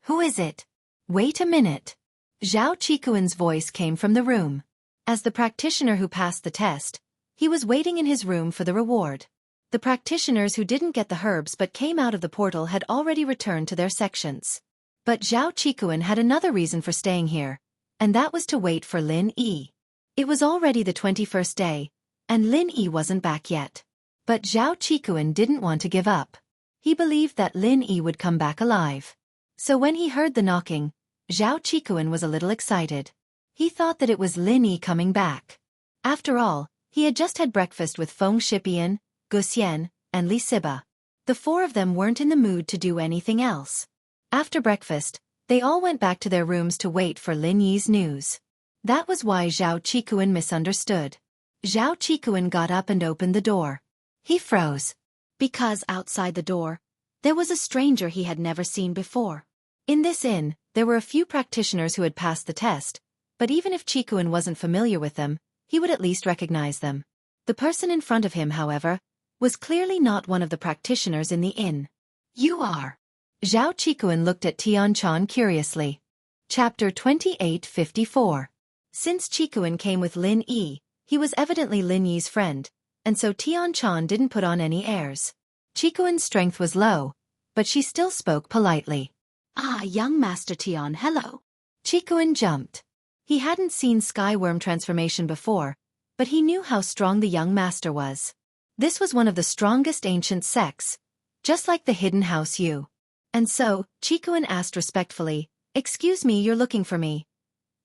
Speaker 1: Who is it? Wait a minute. Zhao Qikuan's voice came from the room. As the practitioner who passed the test, he was waiting in his room for the reward. The practitioners who didn't get the herbs but came out of the portal had already returned to their sections. But Zhao Qikuan had another reason for staying here, and that was to wait for Lin Yi. It was already the 21st day, and Lin Yi wasn't back yet. But Zhao Qikuan didn't want to give up. He believed that Lin Yi would come back alive. So when he heard the knocking, Zhao Qikuan was a little excited. He thought that it was Lin Yi coming back. After all, he had just had breakfast with Feng Shipian, Gu Xian, and Li Siba. The four of them weren't in the mood to do anything else. After breakfast, they all went back to their rooms to wait for Lin Yi's news. That was why Zhao Qikuan misunderstood. Zhao Qikuan got up and opened the door. He froze. Because outside the door, there was a stranger he had never seen before. In this inn, there were a few practitioners who had passed the test, but even if Qikuan wasn't familiar with them, he would at least recognize them. The person in front of him, however, was clearly not one of the practitioners in the inn. You are. Zhao Qikuan looked at Tian Chan curiously. Chapter 2854. Since Qikuan came with Lin Yi, he was evidently Lin Yi's friend, and so Tian Chan didn't put on any airs. Qikuan's strength was low, but she still spoke politely. Ah, young Master Tian, hello. Qikuan jumped. He hadn't seen Skyworm transformation before, but he knew how strong the young master was. This was one of the strongest ancient sects, just like the Hidden House U. And so, Qikuan asked respectfully, "Excuse me, you're looking for me."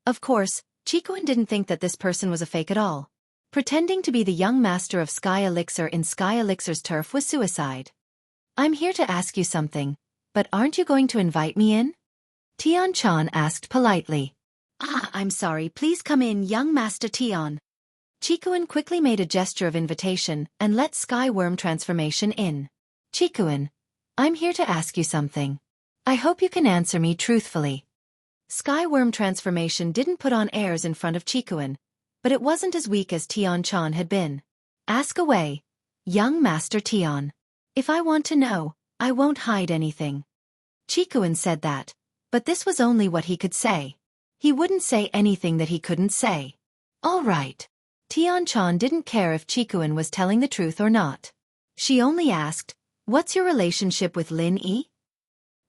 Speaker 1: Of course, Qikuan didn't think that this person was a fake at all. Pretending to be the young master of Sky Elixir in Sky Elixir's turf was suicide. I'm here to ask you something, but aren't you going to invite me in? Tian Chan asked politely. Ah, I'm sorry, please come in, young Master Tian. Qikuan quickly made a gesture of invitation and let Skyworm transformation in. Qikuan, I'm here to ask you something. I hope you can answer me truthfully. Skyworm transformation didn't put on airs in front of Qikuan, but it wasn't as weak as Tian Chan had been. Ask away, young Master Tian. If I want to know, I won't hide anything. Chikuin said that, but this was only what he could say. He wouldn't say anything that he couldn't say. All right. Tian-chan didn't care if Chikuin was telling the truth or not. She only asked, "What's your relationship with Lin Yi?"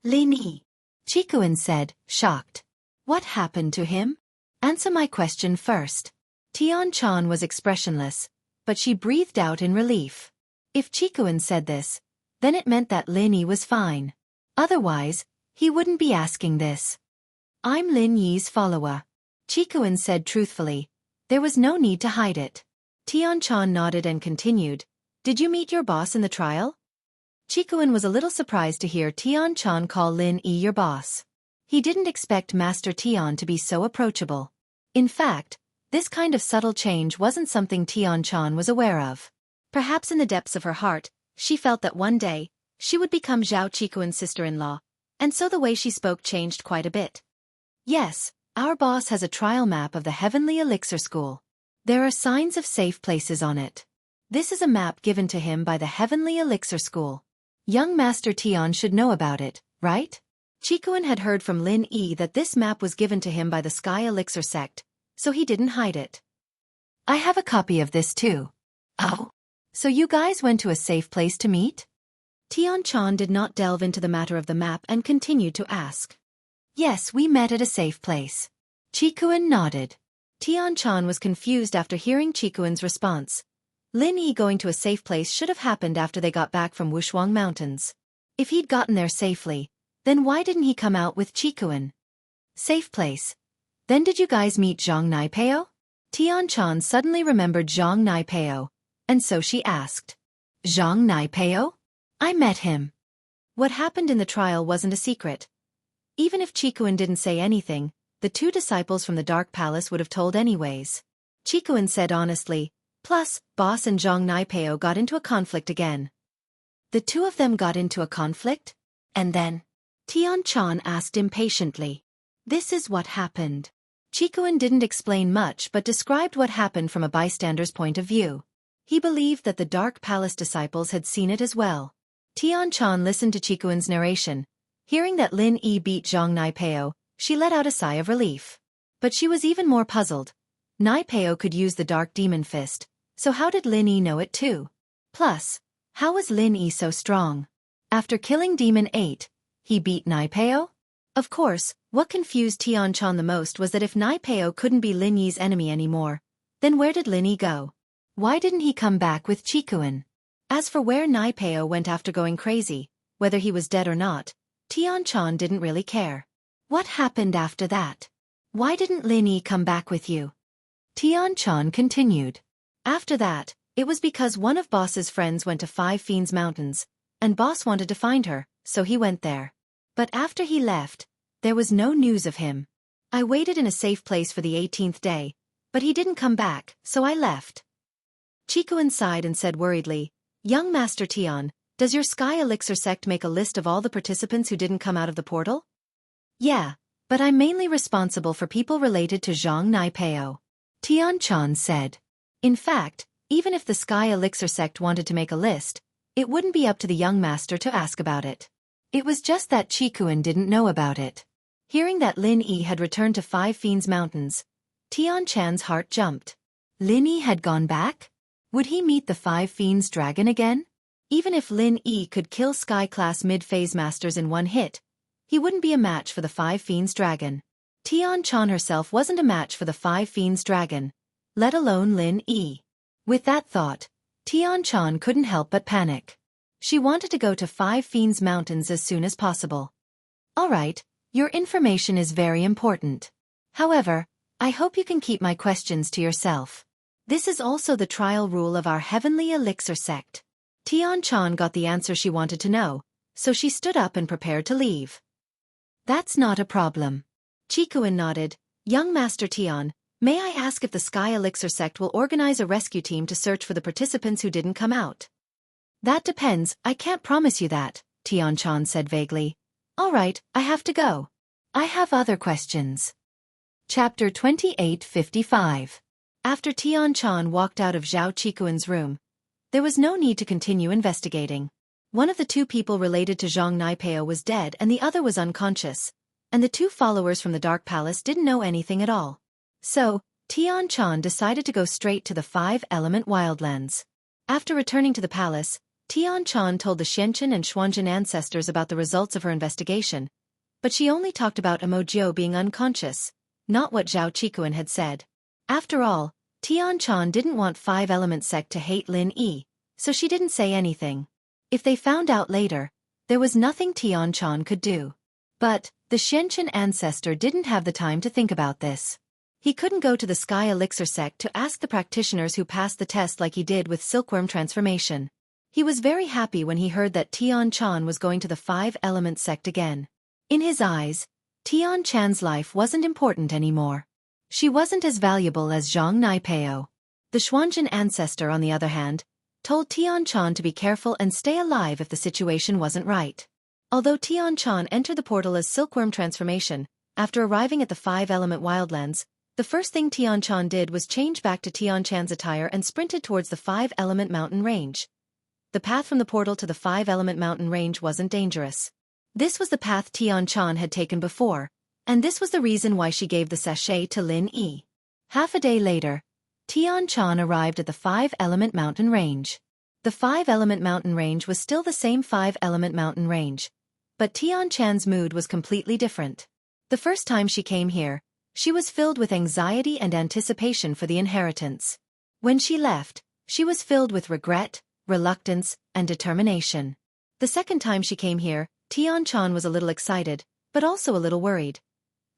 Speaker 1: Lin Yi. Chikuin said, shocked. What happened to him? Answer my question first. Tian-chan was expressionless, but she breathed out in relief. If Chikuin said this, then it meant that Lin Yi was fine. Otherwise, he wouldn't be asking this. I'm Lin Yi's follower. Chikuin said truthfully. There was no need to hide it. Tian-chan nodded and continued, "Did you meet your boss in the trial?" Chikuin was a little surprised to hear Tian-chan call Lin Yi your boss. He didn't expect Master Tian to be so approachable. In fact, this kind of subtle change wasn't something Tian-chan was aware of. Perhaps in the depths of her heart, she felt that one day, she would become Zhao Chikuin's sister-in-law, and so the way she spoke changed quite a bit. Yes, our boss has a trial map of the Heavenly Elixir School. There are signs of safe places on it. This is a map given to him by the Heavenly Elixir School. Young Master Tian should know about it, right? Chikuin had heard from Lin Yi that this map was given to him by the Sky Elixir sect, so he didn't hide it. I have a copy of this too. Oh? So you guys went to a safe place to meet? Tian-chan did not delve into the matter of the map and continued to ask. Yes, we met at a safe place. Chikuin nodded. Tian-chan was confused after hearing Chikuin's response. Lin Yi going to a safe place should have happened after they got back from Wushuang Mountains. If he'd gotten there safely, then why didn't he come out with Chikuin? Safe place. Then did you guys meet Zhang Naipeo? Tian-chan suddenly remembered Zhang Naipeo, and so she asked. Zhang Naipeo? I met him. What happened in the trial wasn't a secret. Even if Chikuin didn't say anything, the two disciples from the Dark Palace would have told anyways. Chikuin said honestly, plus, boss and Zhang Naipeo got into a conflict again. The two of them got into a conflict? And then? Tian-chan asked impatiently. This is what happened. Chikuin didn't explain much but described what happened from a bystander's point of view. He believed that the Dark Palace disciples had seen it as well. Tian-chan listened to Chikuin's narration. Hearing that Lin Yi beat Zhang Naipeo, she let out a sigh of relief. But she was even more puzzled. Naipeo could use the Dark Demon Fist, so how did Lin Yi know it too? Plus, how was Lin Yi so strong? After killing Demon 8, he beat Naipeo? Of course, what confused Tian-chan the most was that if Naipeo couldn't be Lin Yi's enemy anymore, then where did Lin Yi go? Why didn't he come back with Chikuin? As for where Naipeo went after going crazy, whether he was dead or not, Tian-chan didn't really care. What happened after that? Why didn't Lin Yi come back with you? Tian-chan continued. After that, it was because one of Boss's friends went to Five Fiends Mountains, and Boss wanted to find her, so he went there. But after he left, there was no news of him. I waited in a safe place for the 18th day, but he didn't come back, so I left. Chikuin sighed and said worriedly, Young Master Tian, does your Sky Elixir sect make a list of all the participants who didn't come out of the portal? Yeah, but I'm mainly responsible for people related to Zhang Naipeo. Tian-chan said. In fact, even if the Sky Elixir sect wanted to make a list, it wouldn't be up to the young master to ask about it. It was just that Chikuin didn't know about it. Hearing that Lin Yi had returned to Five Fiends Mountains, Tian-chan's heart jumped. Lin Yi had gone back? Would he meet the Five Fiends Dragon again? Even if Lin Yi could kill Sky-class mid-phase masters in one hit, he wouldn't be a match for the Five Fiends Dragon. Tian-chan herself wasn't a match for the Five Fiends Dragon, let alone Lin Yi. With that thought, Tian-chan couldn't help but panic. She wanted to go to Five Fiends Mountains as soon as possible. Alright, your information is very important. However, I hope you can keep my questions to yourself. This is also the trial rule of our Heavenly Elixir sect. Tian-chan got the answer she wanted to know, so she stood up and prepared to leave. That's not a problem. Chikuin nodded. Young Master Tian, may I ask if the Sky Elixir sect will organize a rescue team to search for the participants who didn't come out? That depends, I can't promise you that, Tian-chan said vaguely. Alright, I have to go. I have other questions. Chapter 2855. After Tian-chan walked out of Zhao Chikuin's room, there was no need to continue investigating. One of the two people related to Zhang Naipeo was dead and the other was unconscious, and the two followers from the Dark Palace didn't know anything at all. So, Tian Chan decided to go straight to the five-element wildlands. After returning to the palace, Tian Chan told the Xianxia and Xuanzhen ancestors about the results of her investigation, but she only talked about Emojiu being unconscious, not what Zhao Qikuan had said. After all, Tian Chan didn't want five-element sect to hate Lin Yi, so she didn't say anything. If they found out later, there was nothing Tian Chan could do. But, the Xianxia ancestor didn't have the time to think about this. He couldn't go to the Sky Elixir sect to ask the practitioners who passed the test like he did with Silkworm transformation. He was very happy when he heard that Tian Chan was going to the five-element sect again. In his eyes, Tian Chan's life wasn't important anymore. She wasn't as valuable as Zhang Naipeo. The Xuanzhen ancestor, on the other hand, told Tian Chan to be careful and stay alive if the situation wasn't right. Although Tian Chan entered the portal as Silkworm transformation, after arriving at the five-element wildlands, the first thing Tian Chan did was change back to Tian Chan's attire and sprinted towards the five-element mountain range. The path from the portal to the five-element mountain range wasn't dangerous. This was the path Tian Chan had taken before, and this was the reason why she gave the sachet to Lin Yi. Half a day later, Tian Chan arrived at the five-element mountain range. The five-element mountain range was still the same five-element mountain range, but Tian Chan's mood was completely different. The first time she came here, she was filled with anxiety and anticipation for the inheritance. When she left, she was filled with regret, reluctance, and determination. The second time she came here, Tian Chan was a little excited, but also a little worried.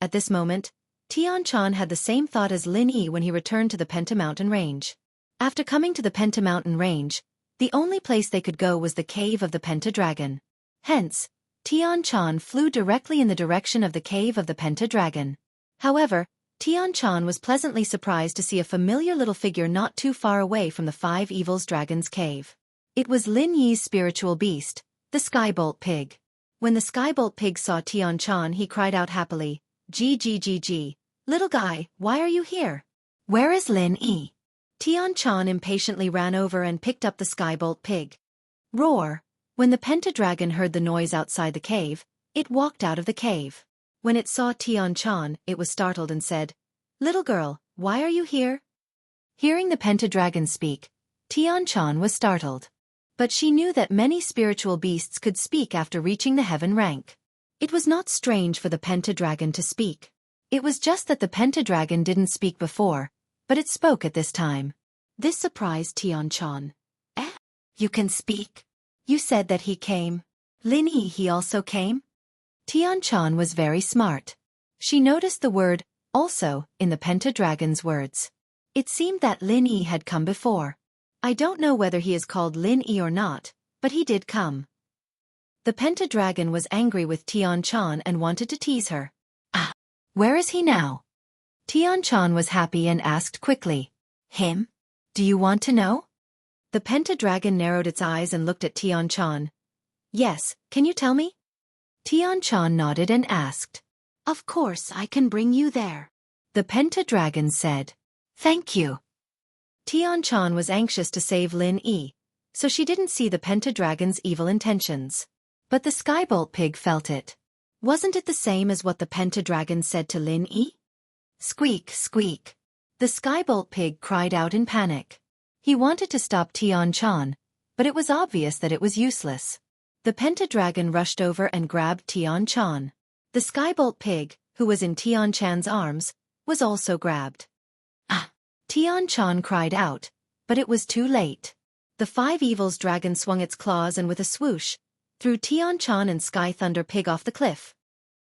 Speaker 1: At this moment, Tian Chan had the same thought as Lin Yi when he returned to the Penta Mountain Range. After coming to the Penta Mountain Range, the only place they could go was the cave of the Penta Dragon. Hence, Tian Chan flew directly in the direction of the cave of the Penta Dragon. However, Tian Chan was pleasantly surprised to see a familiar little figure not too far away from the Five Evils Dragon's cave. It was Lin Yi's spiritual beast, the Skybolt Pig. When the Skybolt Pig saw Tian Chan, he cried out happily, "Gee, little guy, why are you here? Where is Lin Yi?" Tian Chan impatiently ran over and picked up the Skybolt Pig. Roar! When the Penta Dragon heard the noise outside the cave, it walked out of the cave. When it saw Tian Chan, it was startled and said, "Little girl, why are you here?" Hearing the Penta Dragon speak, Tian Chan was startled. But she knew that many spiritual beasts could speak after reaching the heaven rank. It was not strange for the Penta Dragon to speak. It was just that the Penta Dragon didn't speak before, but it spoke at this time. This surprised Tian Chan. "Eh? You can speak? You said that he came. Lin Yi, he also came?" Tian Chan was very smart. She noticed the word, "also," in the Penta Dragon's words. It seemed that Lin Yi had come before. I don't know whether he is called Lin Yi or not, but he did come. The Penta Dragon was angry with Tian Chan and wanted to tease her. "Ah, where is he now?" Tian Chan was happy and asked quickly, "Him? Do you want to know?" The Penta Dragon narrowed its eyes and looked at Tian Chan. "Yes, can you tell me?" Tian Chan nodded and asked, "Of course I can bring you there." The Penta Dragon said, "Thank you." Tian Chan was anxious to save Lin Yi, so she didn't see the Penta Dragon's evil intentions. But the Skybolt Pig felt it. Wasn't it the same as what the Penta Dragon said to Lin Yi? Squeak, squeak. The Skybolt Pig cried out in panic. He wanted to stop Tian Chan, but it was obvious that it was useless. The Penta Dragon rushed over and grabbed Tian Chan. The Skybolt Pig, who was in Tian Chan's arms, was also grabbed. "Ah!" Tian Chan cried out, but it was too late. The Five Evils Dragon swung its claws and with a swoosh, threw Tian Chan and Sky Thunder Pig off the cliff.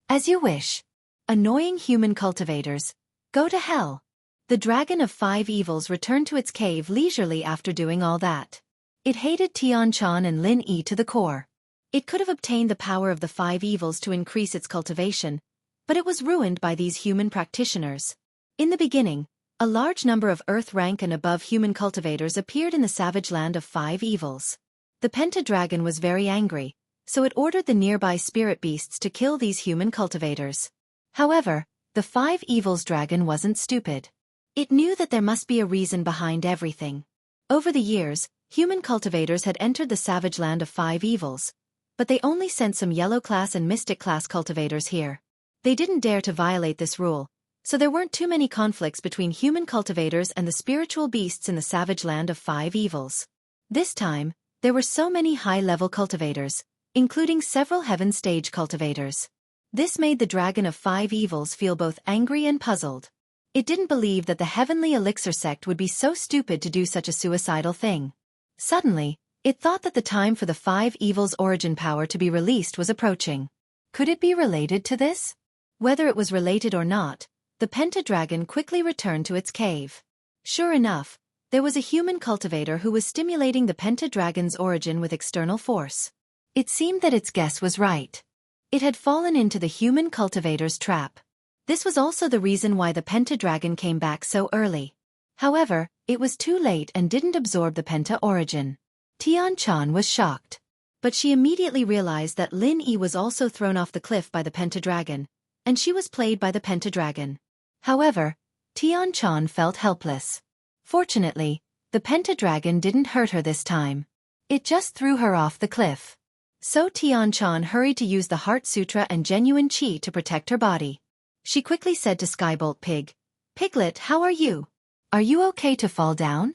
Speaker 1: "As you wish. Annoying human cultivators, go to hell." The Dragon of Five Evils returned to its cave leisurely after doing all that. It hated Tian Chan and Lin Yi to the core. It could have obtained the power of the Five Evils to increase its cultivation, but it was ruined by these human practitioners. In the beginning, a large number of Earth rank and above human cultivators appeared in the savage land of Five Evils. The Penta Dragon was very angry, so it ordered the nearby spirit beasts to kill these human cultivators. However, the Five Evils Dragon wasn't stupid. It knew that there must be a reason behind everything. Over the years, Human cultivators had entered the savage land of 5 evils, but they only sent some yellow class and mystic class cultivators here. They didn't dare to violate this rule, so there weren't too many conflicts between human cultivators and the spiritual beasts in the savage land of 5 evils. This time, there were so many high-level cultivators, including several heaven stage cultivators. This made the dragon of 5 evils feel both angry and puzzled. It didn't believe that the heavenly elixir sect would be so stupid to do such a suicidal thing. Suddenly, it thought that the time for the 5 evils' origin power to be released was approaching. Could it be related to this? Whether it was related or not, the pentadragon quickly returned to its cave. Sure enough, there was a human cultivator who was stimulating the pentadragon's origin with external force. It seemed that its guess was right. It had fallen into the human cultivator's trap. This was also the reason why the pentadragon came back so early. However, it was too late and didn't absorb the penta origin. Xianxia was shocked. But she immediately realized that Lin Yi was also thrown off the cliff by the pentadragon, and she was played by the pentadragon. However, Xianxia felt helpless. Fortunately, the pentadragon didn't hurt her this time. It just threw her off the cliff. So Xianxia hurried to use the Heart Sutra and genuine qi to protect her body. She quickly said to Skybolt Pig, "Piglet, how are you? Are you okay to fall down?"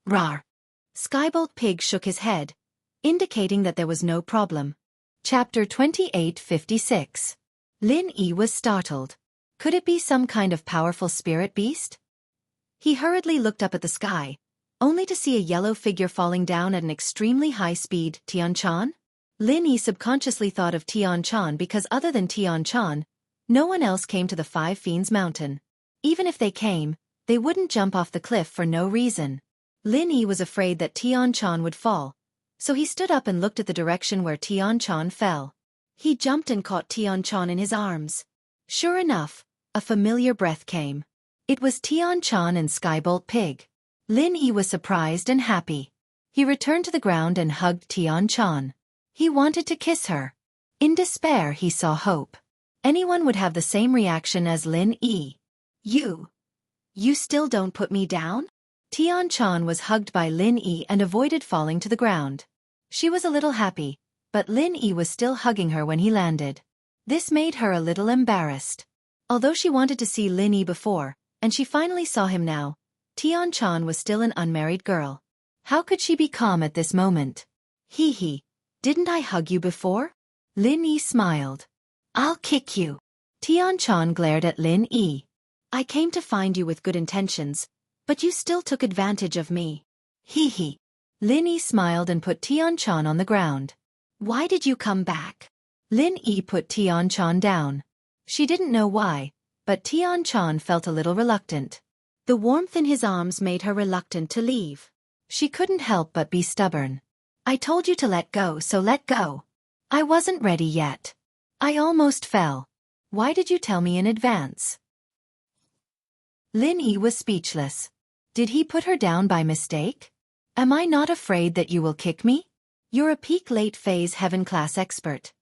Speaker 1: Rawr. Skybolt Pig shook his head, indicating that there was no problem. Chapter 2856. Lin Yi was startled. Could it be some kind of powerful spirit beast? He hurriedly looked up at the sky, only to see a yellow figure falling down at an extremely high speed. Xianxia? Lin Yi subconsciously thought of Xianxia because other than Xianxia, no one else came to the 5 Fiends Mountain. Even if they came, they wouldn't jump off the cliff for no reason. Lin Yi was afraid that Xianxia would fall, so he stood up and looked at the direction where Xianxia fell. He jumped and caught Xianxia in his arms. Sure enough, a familiar breath came. It was Xianxia and Skybolt Pig. Lin Yi was surprised and happy. He returned to the ground and hugged Xianxia. He wanted to kiss her. In despair, he saw hope. Anyone would have the same reaction as Lin Yi. You still don't put me down?" Xianxia was hugged by Lin Yi and avoided falling to the ground. She was a little happy, but Lin Yi was still hugging her when he landed. This made her a little embarrassed. Although she wanted to see Lin Yi before, and she finally saw him now, Xianxia was still an unmarried girl. How could she be calm at this moment? Hee, didn't I hug you before? Lin Yi smiled. "I'll kick you." Xianxia glared at Lin Yi. "I came to find you with good intentions, but you still took advantage of me." Hee. Lin Yi smiled and put Xianxia on the ground. "Why did you come back?" Lin Yi put Xianxia down. She didn't know why, but Xianxia felt a little reluctant. The warmth in his arms made her reluctant to leave. She couldn't help but be stubborn. "I told you to let go, so let go." "I wasn't ready yet. I almost fell. Why did you tell me in advance?" Lin Yi was speechless. Did he put her down by mistake? "Am I not afraid that you will kick me? You're a peak late phase heaven class expert.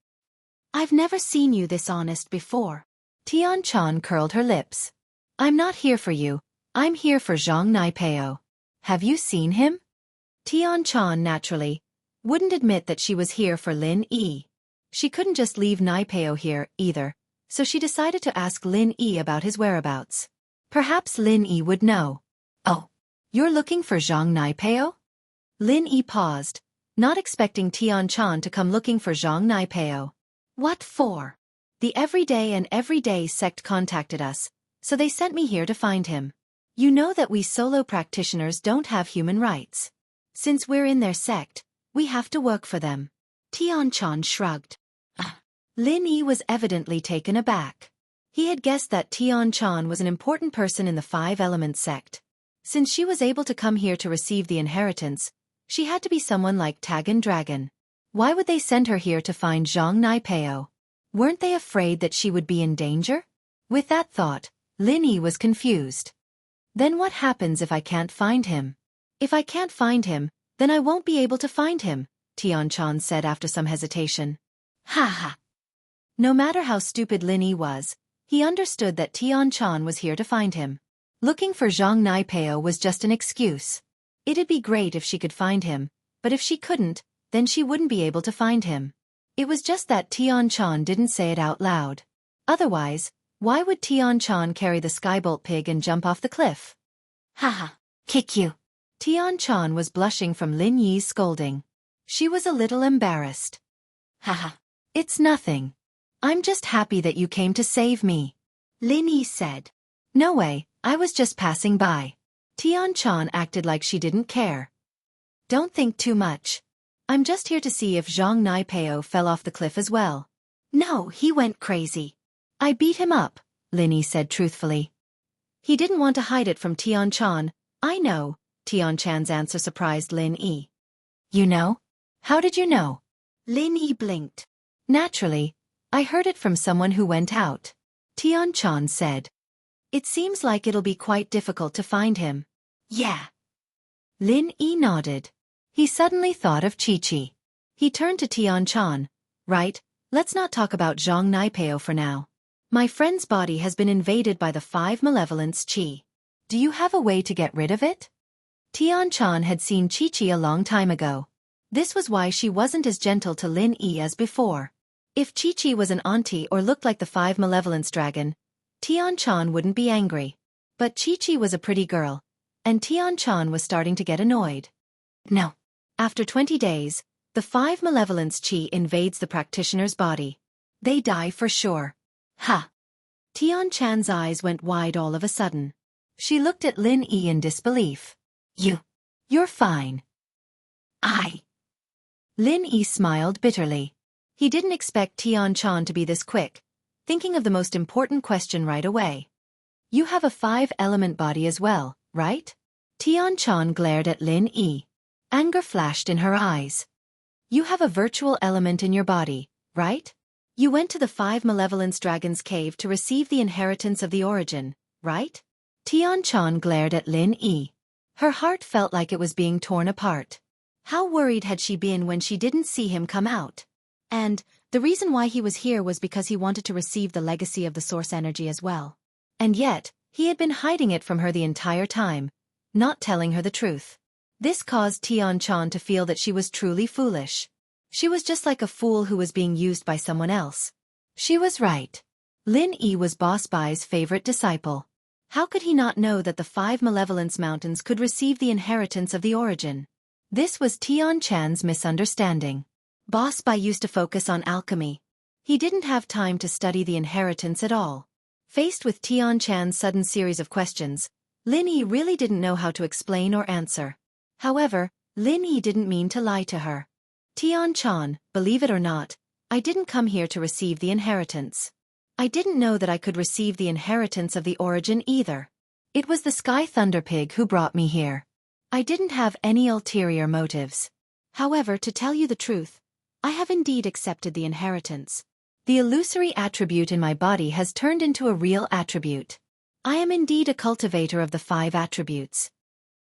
Speaker 1: I've never seen you this honest before." Xianxia curled her lips. "I'm not here for you. I'm here for Xianxia. Have you seen him?" Xianxia naturally wouldn't admit that she was here for Lin Yi. She couldn't just leave Naipeo here, either, so she decided to ask Lin Yi about his whereabouts. Perhaps Lin Yi would know. "Oh, you're looking for Zhang Naipeo?" Lin Yi paused, not expecting Xianxia to come looking for Zhang Naipeo. "What for?" "The Everyday sect contacted us, so they sent me here to find him. You know that we solo practitioners don't have human rights. Since we're in their sect, we have to work for them." Xianxia shrugged. Lin Yi was evidently taken aback. He had guessed that Xianxia was an important person in the 5 Elements sect. Since she was able to come here to receive the inheritance, she had to be someone like Tagan Dragon. Why would they send her here to find Zhang Naipeo? Weren't they afraid that she would be in danger? With that thought, Lin Yi was confused. "Then what happens if I can't find him?" "If I can't find him, then I won't be able to find him," Xianxia said after some hesitation. Ha. No matter how stupid Lin Yi was, he understood that Xianxia was here to find him. Looking for Zhang Naipeo was just an excuse. It'd be great if she could find him, but if she couldn't, then she wouldn't be able to find him. It was just that Tian-chan didn't say it out loud. Otherwise, why would Tian-chan carry the skybolt pig and jump off the cliff? Haha, kick you. Tian-chan was blushing from Lin Yi's scolding. She was a little embarrassed. Haha, it's nothing. I'm just happy that you came to save me. Lin Yi said. No way, I was just passing by. Tian-chan acted like she didn't care. Don't think too much. I'm just here to see if Zhang Naipeo fell off the cliff as well. No, he went crazy. I beat him up, Lin Yi said truthfully. He didn't want to hide it from Tian-chan. I know, Tian-chan's answer surprised Lin Yi. You know? How did you know? Lin Yi blinked. Naturally, I heard it from someone who went out. Tian-chan said. It seems like it'll be quite difficult to find him. Yeah. Lin Yi nodded. He suddenly thought of Chi-Chi. He turned to Tian-chan. Right, let's not talk about Zhang Naipeo for now. My friend's body has been invaded by the 5 malevolence Qi. Do you have a way to get rid of it? Tian-chan had seen Chi-Chi a long time ago. This was why she wasn't as gentle to Lin Yi as before. If Chi-Chi was an auntie or looked like the 5 malevolence dragon, Tian-chan wouldn't be angry. But Chi-Chi was a pretty girl, and Tian-chan was starting to get annoyed. No. After 20 days, the 5 malevolence Qi invades the practitioner's body. They die for sure. Ha! Tian-chan's eyes went wide all of a sudden. She looked at Lin Yi in disbelief. You're fine. Lin Yi smiled bitterly. He didn't expect Tian-chan to be this quick, thinking of the most important question right away. You have a 5-element body as well, right? Tian-chan glared at Lin Yi. Anger flashed in her eyes. You have a virtual element in your body, right? You went to the 5 malevolence dragon's cave to receive the inheritance of the origin, right? Tian-chan glared at Lin Yi. Her heart felt like it was being torn apart. How worried had she been when she didn't see him come out? And the reason why he was here was because he wanted to receive the legacy of the source energy as well. And yet, he had been hiding it from her the entire time, not telling her the truth. This caused Tian-chan to feel that she was truly foolish. She was just like a fool who was being used by someone else. She was right. Lin Yi was Boss Bai's favorite disciple. How could he not know that the 5 malevolence mountains could receive the inheritance of the origin? This was Tian-chan's misunderstanding. Boss Bai used to focus on alchemy. He didn't have time to study the inheritance at all. Faced with Tian-chan's sudden series of questions, Lin Yi really didn't know how to explain or answer. However, Lin Yi didn't mean to lie to her. Tian-chan, believe it or not, I didn't come here to receive the inheritance. I didn't know that I could receive the inheritance of the origin either. It was the Sky Thunder Pig who brought me here. I didn't have any ulterior motives. However, to tell you the truth, I have indeed accepted the inheritance. The illusory attribute in my body has turned into a real attribute. I am indeed a cultivator of the 5 attributes.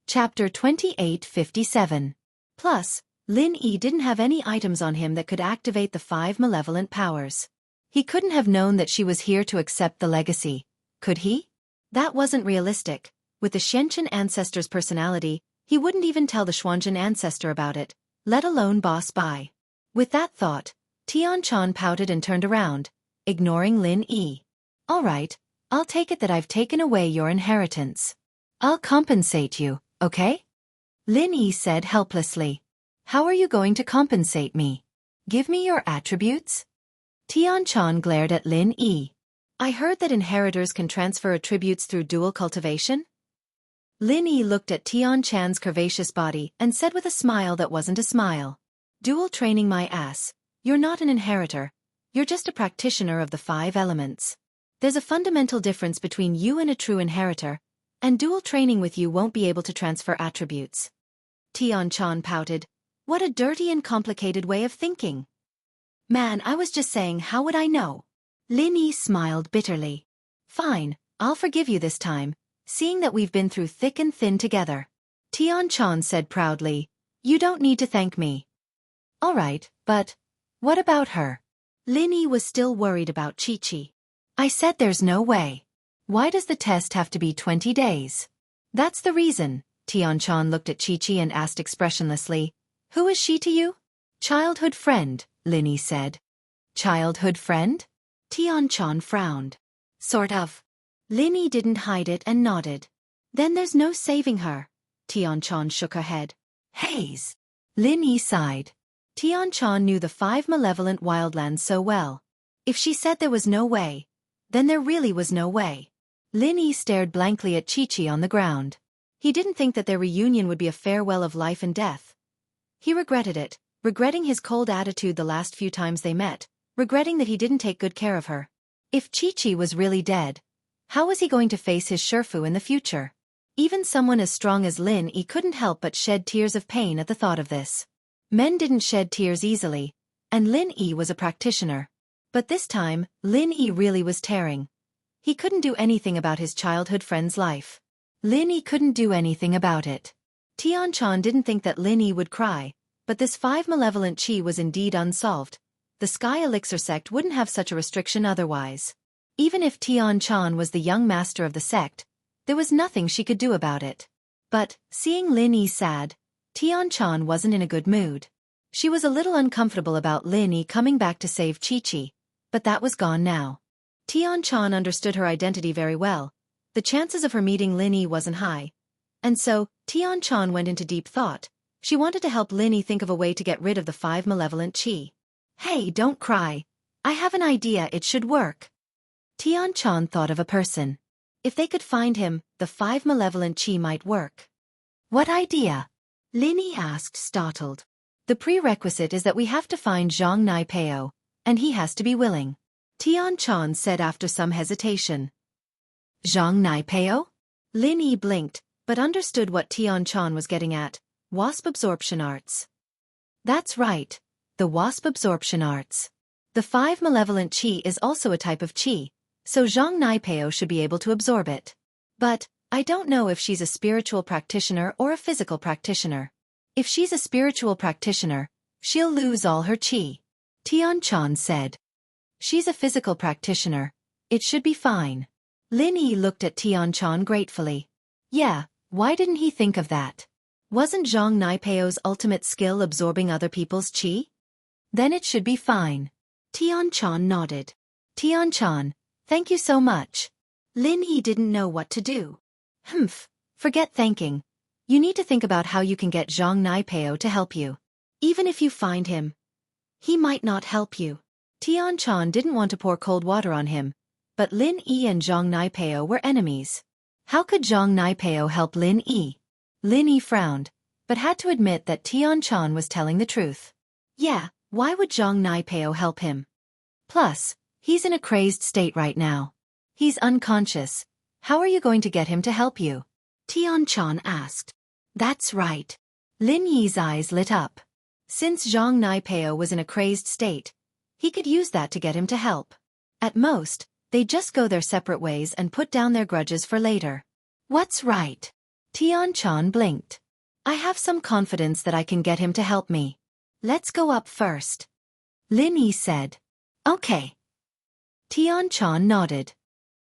Speaker 1: Chapter 2857. Plus, Lin Yi didn't have any items on him that could activate the 5 malevolent powers. He couldn't have known that she was here to accept the legacy, could he? That wasn't realistic. With the Xianxia ancestor's personality, he wouldn't even tell the Xuanzhen ancestor about it, let alone Boss Bai. With that thought, Tian-chan pouted and turned around, ignoring Lin Yi. All right, I'll take it that I've taken away your inheritance. I'll compensate you, okay? Lin Yi said helplessly. How are you going to compensate me? Give me your attributes? Tian-chan glared at Lin Yi. I heard that inheritors can transfer attributes through dual cultivation? Lin Yi looked at Tian-chan's curvaceous body and said with a smile that wasn't a smile. Dual training my ass. You're not an inheritor. You're just a practitioner of the 5 elements. There's a fundamental difference between you and a true inheritor, and dual training with you won't be able to transfer attributes. Tian-chan pouted. What a dirty and complicated way of thinking. Man, I was just saying, how would I know? Lin Yi smiled bitterly. Fine, I'll forgive you this time, seeing that we've been through thick and thin together. Tian-chan said proudly. You don't need to thank me. All right, but what about her? Lin Yi was still worried about Chi-Chi. I said there's no way. Why does the test have to be 20 days? That's the reason, Tianchan looked at Chi-Chi and asked expressionlessly, "Who is she to you?" "Childhood friend," Linny said. "Childhood friend?" Tianchan frowned. "Sort of." Linny didn't hide it and nodded. "Then there's no saving her." Tianchan shook her head. "Haze." Linny sighed. Tianchan knew the 5 malevolent wildlands so well. If she said there was no way, then there really was no way. Linny stared blankly at Chi-Chi on the ground. He didn't think that their reunion would be a farewell of life and death. He regretted it, regretting his cold attitude the last few times they met, regretting that he didn't take good care of her. If Chi-Chi was really dead, how was he going to face his Shifu in the future? Even someone as strong as Lin Yi couldn't help but shed tears of pain at the thought of this. Men didn't shed tears easily, and Lin Yi was a practitioner. But this time, Lin Yi really was tearing. He couldn't do anything about his childhood friend's life. Lin Yi couldn't do anything about it. Tianchan didn't think that Lin Yi would cry, but this 5 malevolent chi was indeed unsolved. The Sky Elixir sect wouldn't have such a restriction otherwise. Even if Tianchan was the young master of the sect, there was nothing she could do about it. But, seeing Lin Yi sad, Tianchan wasn't in a good mood. She was a little uncomfortable about Lin Yi coming back to save Chi-Chi, but that was gone now. Tianchan understood her identity very well. The chances of her meeting Lin Yi wasn't high. And so, Tianchan went into deep thought. She wanted to help Lin Yi think of a way to get rid of the 5 malevolent chi. "Hey, don't cry. I have an idea, it should work." Tianchan thought of a person. If they could find him, the 5 malevolent chi might work. "What idea?" Lin Yi asked, startled. "The prerequisite is that we have to find Zhang Naipeo, and he has to be willing," Tianchan said after some hesitation. "Zhang Naipeo?" Lin Yi blinked, but understood what Tianchan was getting at. Wasp absorption arts. That's right, the wasp absorption arts. The 5 malevolent chi is also a type of chi, so Zhang Naipeo should be able to absorb it. But, I don't know if she's a spiritual practitioner or a physical practitioner. If she's a spiritual practitioner, she'll lose all her chi. Tianchan said. She's a physical practitioner. It should be fine. Lin Yi looked at Tianchan gratefully. Yeah, why didn't he think of that? Wasn't Zhang Naipeo's ultimate skill absorbing other people's chi? Then it should be fine. Tianchan nodded. Tianchan, thank you so much. Lin Yi didn't know what to do. Forget thanking. You need to think about how you can get Zhang Naipeo to help you. Even if you find him, he might not help you. Tianchan didn't want to pour cold water on him, but Lin Yi and Zhang Naipeo were enemies. How could Zhang Naipeo help Lin Yi? Lin Yi frowned, but had to admit that Tianchan was telling the truth. Yeah, why would Zhang Naipeo help him? Plus, he's in a crazed state right now. He's unconscious. How are you going to get him to help you? Tianchan asked. That's right. Lin Yi's eyes lit up. Since Zhang Naipeo was in a crazed state, he could use that to get him to help. At most, they'd just go their separate ways and put down their grudges for later. What's right? Tianchan blinked. I have some confidence that I can get him to help me. Let's go up first. Lin Yi said. Okay. Tianchan nodded.